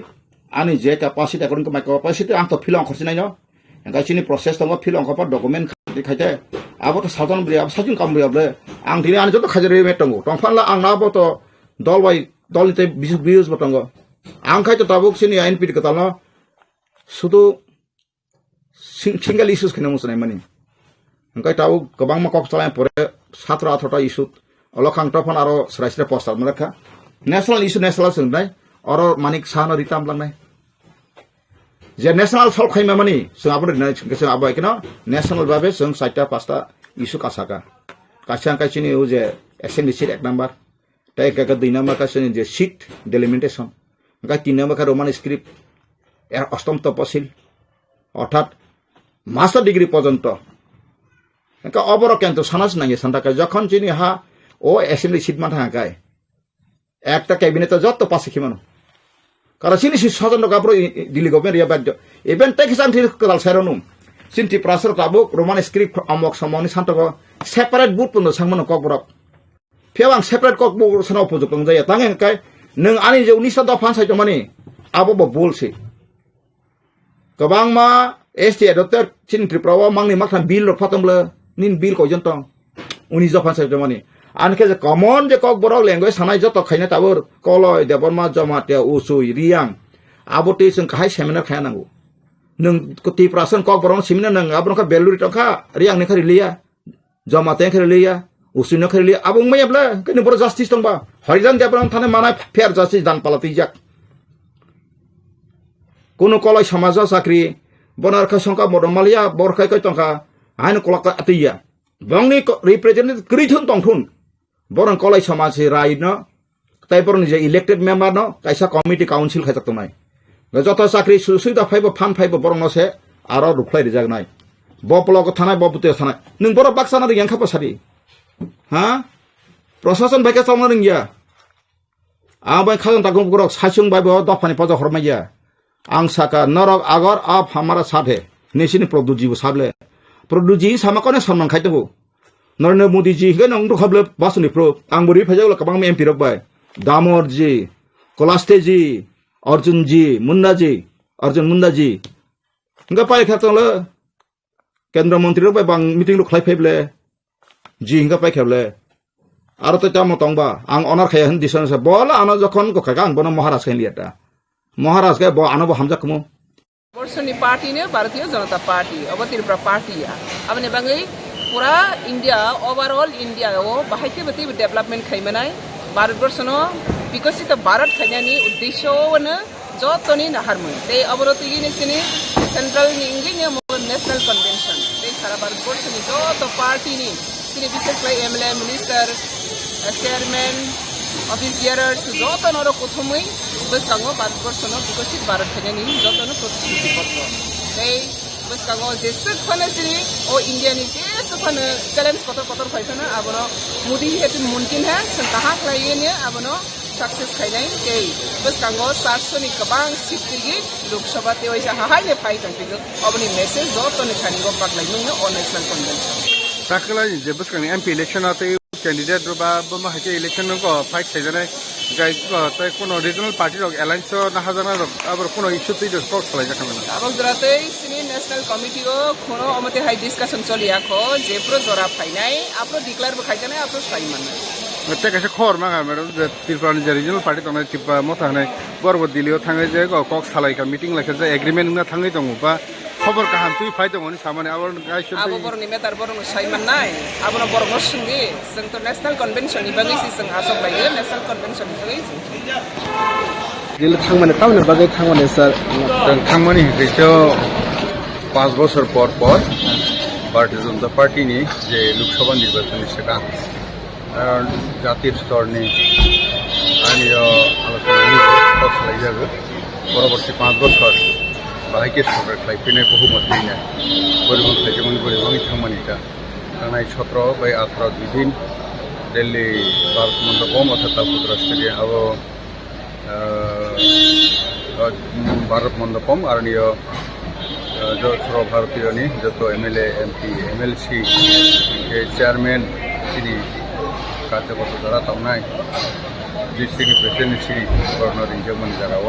[SPEAKER 1] ani je capacity akon ko my capacity ang to filong khorsi nai no engai chini process to filong ko document khaite abo to sajon bri ab sajun kam bri able ang dini ani joto khajere metongo tongfan la ang na bo to dol bai dol te views botongo ang khai to tabuk chini INP ka talno sudu single issues khina musnai mani engai tabu gobang ma kok chalai pore 17-18 issue olokhang tofan aro sraisre poster marakha national issue national sungnai oro manik sana ritam langnai je national sol khaima mani sung abon nai sung abai kena national babe sung 4-5 issue kasaka kasang kachini u je assembly seat 1 number tai ka 2 number ka sini je seat delimitation ga 3 number ka roman script er অষ্টম তপশিল অর্থাৎ master degree পর্যন্ত का अबर केंतो सानास नांगे संताका जखन चिनि हा ओ assembly seat मा थांगाय एकटा cabinet जत्तो पासे खिमानो कारण चिनि सजन गाब्रो दिल्ली गभर्नमेंट या बाद इभेन टेक्स आंथि कदाल साइरनु सिनति प्रासर ताबो रोमान स्क्रिप्ट अमक समनि सान्तको सेपारेट बुट पनो सांमनो ककब्रक फेवां सेपारेट ककबो सनाव पजुकं जाय तांगे काय neng ani je unisa da fan sai to mani abo bo bullshit kabang ma ST adopter chin triprawa mangni makhan bill ro phatamle nin bill ko jontong unisa fan sai to mani an ke common je kok borok language sanai joto khaina tabor koloi deborma jama te usui riang abo te sing khai seminar khai nangu neng koti prasan kok borok seminar nang abron ka beluri to kha riang ne khari liya jama te khari liya usui ne khari liya abong mai abla ke ne bor justice tong ba harijan debram thane mana fair justice dan palati jak kono koloi samaj sakri bonar kha songka modamalia bor khai kai tongka ain kolaka atiya bangni representative krithun tongthun borang kolai samaj rai no tai porong je elected member no kaisa committee council khai taktonai joto sakri susuida phaibo fan phaibo borong no se aro ruklai rijak nai boplo ko thanai bopute thanai nung borok baksana ri yangkha pasari ha prosason baika samna ring ya abai khajan takung borok sachung bai bo dofani paja hormaiya ang saka norok agar ap hamara sathe nesini produji bo sable produji samakone samman khaitu Narendra Modi ji के नंग खबले बासुनि pro आंगुरी फैजागला कबां में MP रखबाय Damor जी कोलास्ते जी अर्जुन मुंडा जी इंगा पाय खातले केंद्र मंत्री रखबाय बां meeting लो खलाय फैबले जी इंगा पाय खेबले आरो तो चाम तंगबा आं अनार खाय हन दिसन से बोला आनो जखन को खागा आं बनो महाराज के लियाटा महाराज के बो आनो बो हमजा कमो
[SPEAKER 3] वर्षनि पार्टी ने भारतीय जनता पार्टी अब त्रिपुरा पार्टी अब ने बांगै पूरा इंडिया ओवरऑल इंडिया वो बाहायते बती डेवलपमेंट खाइमनाय भारतवर्ष नो विकसित भारत खाइनानि उद्देश्य वन जतनि नाहारमोन ते अबरति निसिनि सेंट्रल नि इंग्लिश नेशनल कन्वेंशन ते सारा भारतवर्ष नि जत पार्टी नि सिनि विशेष लाई MLA minister chairman office bearers जत नरो प्रथमै बसकांगो भारतवर्ष नो विकसित भारत खाइनानि जतनो प्रतिश्रुति पत्र ते बसकांगो जेसक फनसिनि ओ इंडिया नि जेसक फन चैलेंज कतर फाइफना आबनो मोदी हेतु मुमकिन है संताहा खाइने आबनो सक्सेस खाइनाय के बसकांगो 700 नि कबां सिटगिरि लोकसभा ते ओइसा हाहायने फाइ थांफिगो अबनि मेसेज जतनि खानिगो पाकलायनो अन नेशनल कन्वेंशन
[SPEAKER 19] ताकला जे बसकांगो एमपी इलेक्शन आते कैंडिडेट बा बमा हाके इलेक्शन को फाइट साइजने गाय तय कोनो रीजनल पार्टी रो अलायंस ना हजाना रो अब कोनो इश्यू ते स्टॉक चलाई जाखना
[SPEAKER 3] अब जराते सिनि नेशनल कमिटी को कोनो अमते हाई डिस्कशन चलिया खो जे प्रो जरा फाइनाय आपरो डिक्लेयर ब खाइजाने आपरो साइ मानना
[SPEAKER 19] मते कैसे खबर मांगा मैडम जे त्रिपुरा नि रीजनल पार्टी तने टिपा मथा हने बरबो दिल्लीयाव थाङै जे कक सालायका मीटिं लाखा जे एग्रीमेंट ना थाङै दङ बा खबर काहाम तुइ फाइ दङ नि सामाने अब गाइस
[SPEAKER 3] अब बरनि मेटार बरनि साइ माननाय आबनो बरगो संगे जों तो नेशनल कन्वेंशन नि बागै जों आसक लायो नेशनल कन्वेंशन नि बागै
[SPEAKER 19] दिल्ली थांमाने टाउन बागै थांमाने सर थांमाने हिसो 5 বছর পর भारतीय जनता पार्टी नि जे लोकसभा निर्वाचन सिगां जातीय स्तरनि अनि आलोचना खालामजागोन परवर्ती 5 বছর बाहायके सरकार खालायफैनाय बहुमत दिनै बोरैबा खालायदोंमोन बोरैबा थांमानिटा थांनाय 17 बै 18 दिन दिल्ली भारत मण्डपम अर्थात तालपुत्र स्टेडियाम अब भारत मण्डपम आरो जो सर्वभारतीय जो एमएलए एमपी एमएलसी के चेयरमैन सिनी कार्यकर्ता द्वारा तंनाय डिस्ट्रिक्ट प्रेसिडेंट सिरी गवर्नर इंजमन जाराव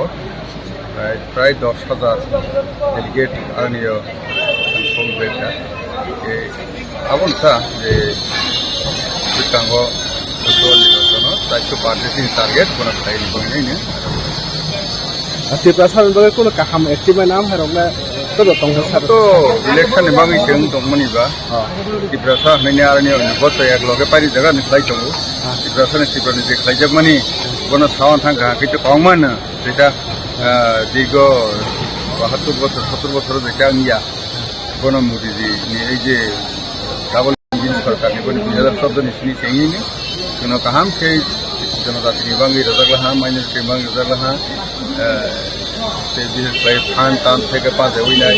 [SPEAKER 19] प्राय 10,000 डेलीगेट आरो बेटा अब जे बिथांगो निर्वाचन दायित्व बारनि टार्गेट बना खालामनायनि
[SPEAKER 21] त्रिपुरा सानबो कोनो काहाम एक्टिभ नाम हरला तो
[SPEAKER 19] इलेक्शन बांगी जों दंमोनिबा त्रिपुरा साननि आरो बस एक लगे पारि जगह निखलाय दङ त्रिपुरा साननि त्रिपुरानि जे खालायजोबमानि बना सावन थांगा कितु कमन जेटा दीर्घ 72 বছর 70 বছর যেটা নিয়া বন মোদি জি এই যে ডাবল ইঞ্জিন সরকারनि বনি 2014 नि सिनि सेंगिनि जोंनो काहाम से जनजातिनि बांगी रजागलाहा माइनरिटि बांगी रजागलाहा से बिहेस बाय फान तान থেকে পাজে হইনাय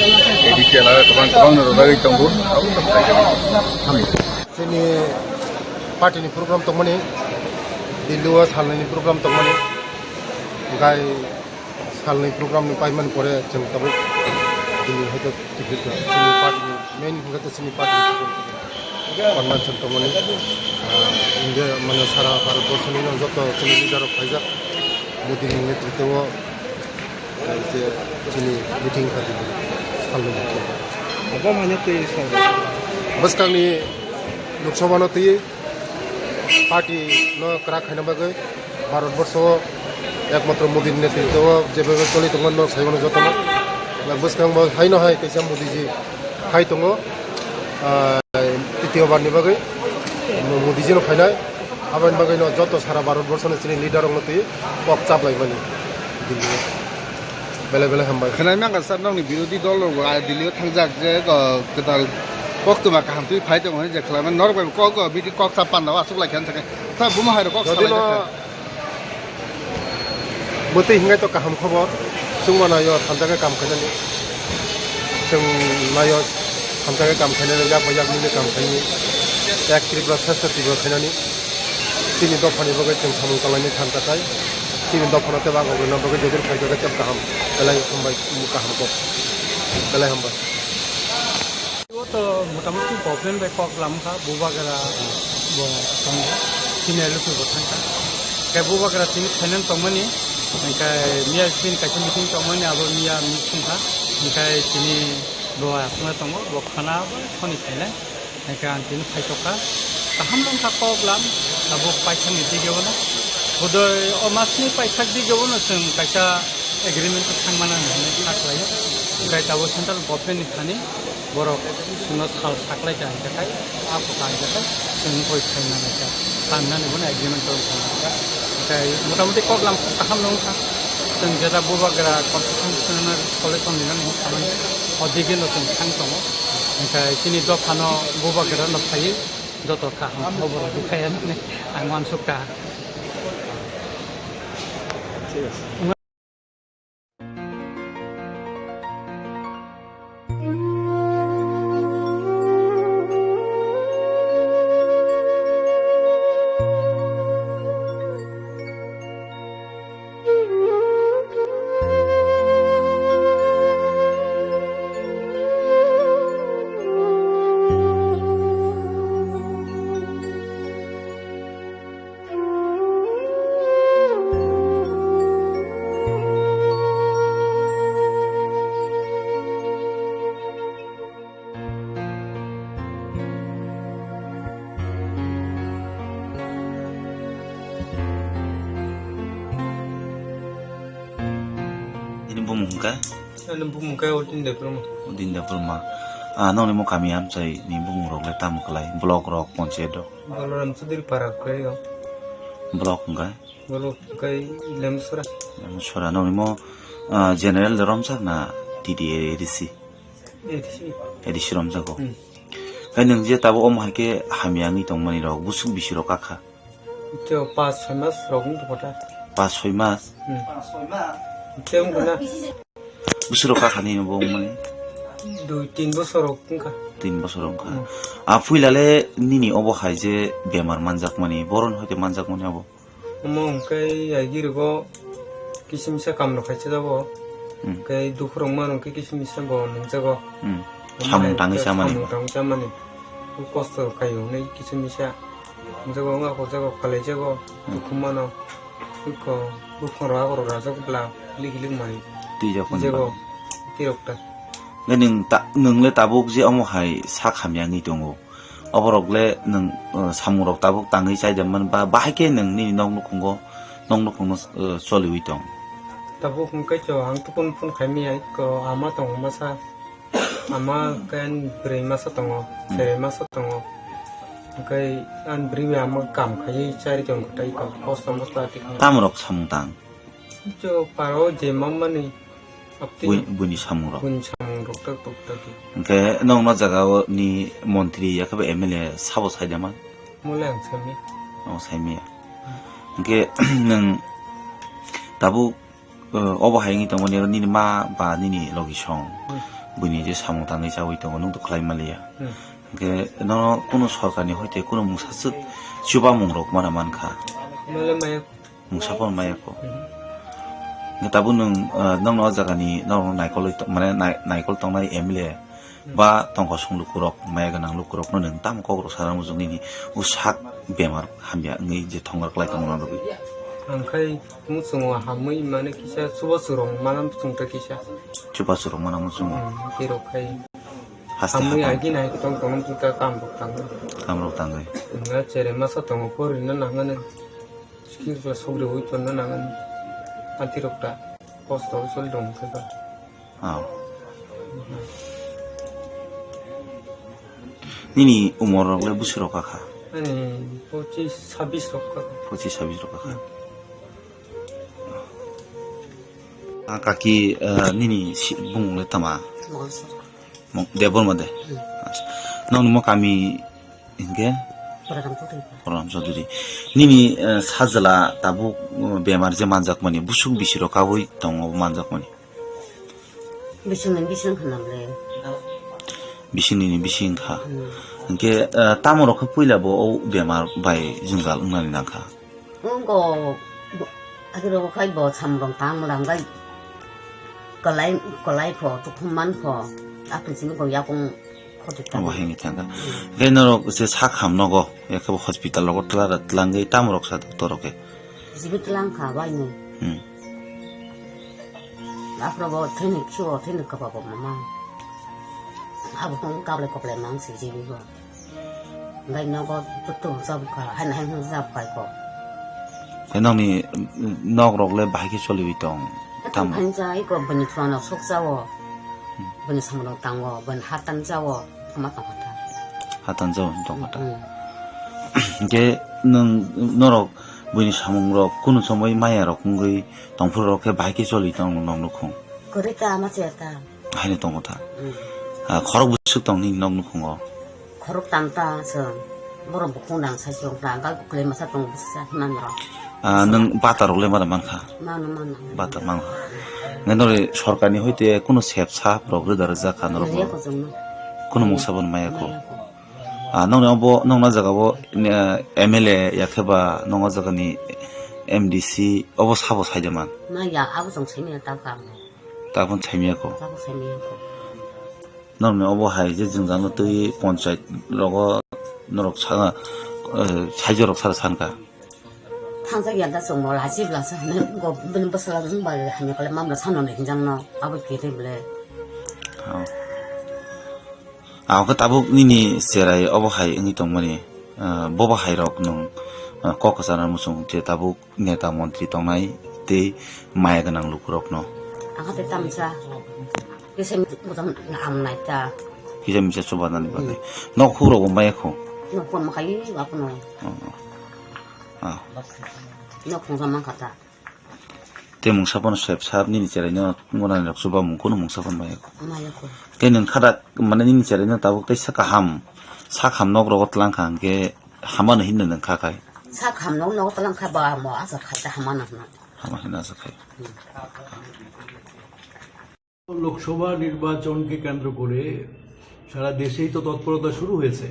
[SPEAKER 19] एडिशियल आरो गोबां रजागै दंबो
[SPEAKER 5] जोंनि पार्टीनि प्रग्राम दंमोन दिल्लीयाव सालनायनि प्रग्राम दंमोन गाय सालनाय प्रग्रामनि पाइमान परे जों दाबो दिल्ली हयतो जोंनि पार्टीनि मेन हयतो जोंनि पार्टीनि कन्वेंशन दंमोन इंडिया माने सारा भारतवर्षनि जत जोंनि लिडार फाइजाक 모디नि नेतृत्वआव जे दिनै मिटिं खालामदों साननै
[SPEAKER 21] apa mana tuh
[SPEAKER 5] बसकांनि लोकसभानो तै पार्टी न करा खायना बागै भारतवर्ष एकमात्र मोदीनि नेतृत्वआव जेबो चलि दङ न सायनो जतन बसकां हायनो हाय कैसा मोदीजी हाय दङ तृतीय बारनि बागै मोदीजीनो फायनाय आबानि बागै न जत सारा भारतवर्षनि चिनि लिडार दङ तै पक चापलाय माने दिल्ली बेले बेले हामबाय
[SPEAKER 21] खोनाय मा गासर नंनि बिरोधी दल दिल्लीयाव थांजाक जे गोदाल पक्तमा काहामथि फाइदों होय जे खालामना नरबाय कक बिदि कक चापान नाव आसुक लाखियान थाखाय ता बुमा हायरो कक
[SPEAKER 5] जदिनो बोतै हिंगाय तो काहाम खबर जों मानायो थामजागे काम खायनानै जों नायो थामजागे काम खायनानै या बयागनि काम खायनि एक त्रिब्रा सास्त्रिब्रा खायनानै तिनि दफानि बागै जों सामु कालायनि थामजाखाय तिनि दफाना ते बागो गना बागै जदिर फायदागे तब काहाम बेलाय हमबाय काहाम को बेलाय हमबाय
[SPEAKER 7] तो मोटामुटी प्रॉब्लम बे कक लामखा बुबागरा बो संग सिने लुकु बथांका के बुबागरा तिनि फाइनान तमनि ओंखाय मिया सिन कासे मिटिं तमनि आबो मिया मिटिंखा ओंखाय तिनि बो आसना तंग बो खाना सनि फाइनाय ओंखाय आं तिनि फाइसका गाहाम लंखा कक लाम आबो पाइथानि दिगेवना बदय अमासनि पाइथाक दिगेवना जों कासा एग्रीमेंट थांमाना होननानै थाख्लायो ओंखाय दाबो सेन्ट्रेल गभर्नमेन्टनि खानि borok suno sal saklai jai jakai aku kai jakai sung koi kaina jakai tanna ni bone agreement to kana kai motamuti kok lam kaham long ka sung jeta bubagra constitutional solution dinan ho kaman odige no sung thang tomo kai tini do phano bubagra no phai joto ka hobor dikaya ne angwan sukka
[SPEAKER 20] Bumungkai Odin
[SPEAKER 16] Dapurma. Nong ni mo kami am say ni bumurok le tam kalay blok rock ponchedo.
[SPEAKER 20] Baloram sudir para kayo.
[SPEAKER 16] Blok ngai.
[SPEAKER 20] Blok kai lemsura.
[SPEAKER 16] Lemsura nong ni mo general romsak na tidi edisi. Edisi romsak ko. Kaya nang je tabo om hake hamyangi tong mani rok busuk bisiro kakha.
[SPEAKER 20] Ito 5-6 mas rokung to pota.
[SPEAKER 16] 5-6 mas.
[SPEAKER 20] 5-6 mas. Ito muna.
[SPEAKER 16] Busuro kakha ni no bong mani.
[SPEAKER 20] 2-3 বছর রকমকা
[SPEAKER 16] 3 বছর রকমকা ফুইলালে নিনি of high যে বেমার মানজাক মানি বরন হইতে মানজাক মানি আবো
[SPEAKER 20] মংকাই আইগিরগো কিসিমসা কামনো খাইছে যাবো কাই দুখরং মানকে কিসিমসা ব নংজাগো
[SPEAKER 16] সামং টাঙ্গি সামানি
[SPEAKER 20] কষ্ট কাইও नै কিসিমসা নংজাগো ngako jago kalai jago dukhumano ko bukhora agoro rajakbla ligiling mari
[SPEAKER 16] jago
[SPEAKER 20] tirokta
[SPEAKER 16] nung le tabuk je omo hai sa khamyangi tongo oborok le nung samurok tabuk tangi chai jaman ba bahake nung ni nong nukungo solui tong
[SPEAKER 20] tabuk ngkai cho ang tupun pun khami ai ko ama tong masa ama kan brei masa tongo sere masa tongo ngkai an brei ama kam khai chari jong tai ko postam stati
[SPEAKER 16] tamrok samung tang
[SPEAKER 20] cho paro je mamani
[SPEAKER 16] buni samurok
[SPEAKER 20] dokter dokter
[SPEAKER 16] ke nong ma jaga ni montri yakabe MLA sabo saidama
[SPEAKER 20] mulang sami
[SPEAKER 16] saimi ke nang tabu obo haingi tong ni ni ma ba ni logi song buni je samung tangi chawi tong nong to khlai malia ke no kono sorkar ni hoite kono musasuk chuba mungrok mana mankha
[SPEAKER 20] mala maya
[SPEAKER 16] musapon maya ko tabu nung no jaga ni nong naikol mane naikol tong nai MLA ba tongko sung lukurok maya ganang lukurok no neng tam ko sarang ujung ni usak bemar hambia ngi je thongar klai tong na rogi
[SPEAKER 20] angkai musung hamui mana kisah subasurong malam sungta kisah
[SPEAKER 16] coba suruh mana musuh
[SPEAKER 20] kiro kai
[SPEAKER 16] Hasti
[SPEAKER 20] hamui
[SPEAKER 16] apa?
[SPEAKER 20] agi naik tong tong kita kambuk tangga
[SPEAKER 16] Kamu tanggai.
[SPEAKER 20] nggak cere masa tong pori na nangan skir la sobre hui ton na nangan anti rokta posto sol dong kata
[SPEAKER 16] Nini umur le busiro kakak.
[SPEAKER 20] ani poci sabis rokka
[SPEAKER 16] Poci sabis kakak. Kaki nini si bung le tama. Debor made. Nong mo kami inge program soduri. Nini sajala tabu bemar je manjak mani busuk bisiro kawoi tongo manjak mani.
[SPEAKER 8] bising kanamle
[SPEAKER 16] Bising nini bising kha. Inge tamoro ke puila bo o bemar bai jungal unani nangka.
[SPEAKER 8] ngo agiro kai bo samrong tang lang gai kolai pho tukman pho apin sin ko yakong khodik
[SPEAKER 16] Wah hengi tanga. Genero se sakham nogo yakabo hospital logo tlara tlangai tamrok sa doktor ke.
[SPEAKER 8] jibit lang ka bai ne apro bo thenik chuo thenik ka bo mama abo kong kable kople mang si jibi bo ngai no go tutu sab ka han sab kai ko
[SPEAKER 16] Enong ni nok rok le bahagi soli bitong tam.
[SPEAKER 8] 한자 이거 번이 주하나 속자워 번이 samrong tangwo bon hatan jawo kama kama
[SPEAKER 16] Hatan jauh dong kata. Ge neng norok buni samung rok kunu somoi maya rok ngai tongpur rok ke bahagi soli tong nong nukung.
[SPEAKER 8] 그러니까 맞았다
[SPEAKER 16] Haini tong kata. Khorok busuk tong ni nong nukung o.
[SPEAKER 8] 거룩 담다 저 뭐로 먹고랑 사실 나가 그래 마사 동 부사 만으로
[SPEAKER 16] Neng batar rok le mara manka.
[SPEAKER 8] 많아
[SPEAKER 16] Batar mang. Ngenore sorkani hoite kuno sep sap rok redar jaka norok.
[SPEAKER 8] 그래 그 정도
[SPEAKER 16] Kuno muksabon maya ko. Nong abo nong na jaga bo MLA yakeba nong jaga ni MDC obo sabo saijaman.
[SPEAKER 8] 나야 아부 좀 재미있다 가
[SPEAKER 16] Tapon chaimia ko.
[SPEAKER 8] 아부 재미있고
[SPEAKER 16] Nong ne obo hai je jingjan lo tui panchayat logo norok changa saijorok sara sanka.
[SPEAKER 8] 항상이한테 좀 몰라 집라서 거 ምን 벗어라는 말 하면 그래 마음으로 사놓는 긴장나 아부 기대블래
[SPEAKER 16] Ako tabuk nini serai obo hai ngi tongmani bobo hai rok nong kokasana musung te tabuk neta montri tongnai te maya ganang lukurok no.
[SPEAKER 8] 아가들 땀자 요새 무슨 암나있다
[SPEAKER 16] Kija misa coba nani bade. Nok huro go maya ko.
[SPEAKER 8] 너 그건 막 가이 와꾸노 너 공사만 갔다
[SPEAKER 16] Te mung sabon sep sap nini serai no ngona rok coba mung kono mung sabon maya ko.
[SPEAKER 8] 마야고
[SPEAKER 16] Kenin kada mana nini serai no tabuk te sakaham nok rok tlang kang ke haman hinne nang kakai.
[SPEAKER 8] 사 감독 너 떨랑 가봐 뭐 아서 갔다 하마나
[SPEAKER 16] Haman hinna sakai.
[SPEAKER 9] Lok Sabha নির্বাচনকে কেন্দ্র করে সারা দেশেই তো তৎপরতা শুরু হয়েছে।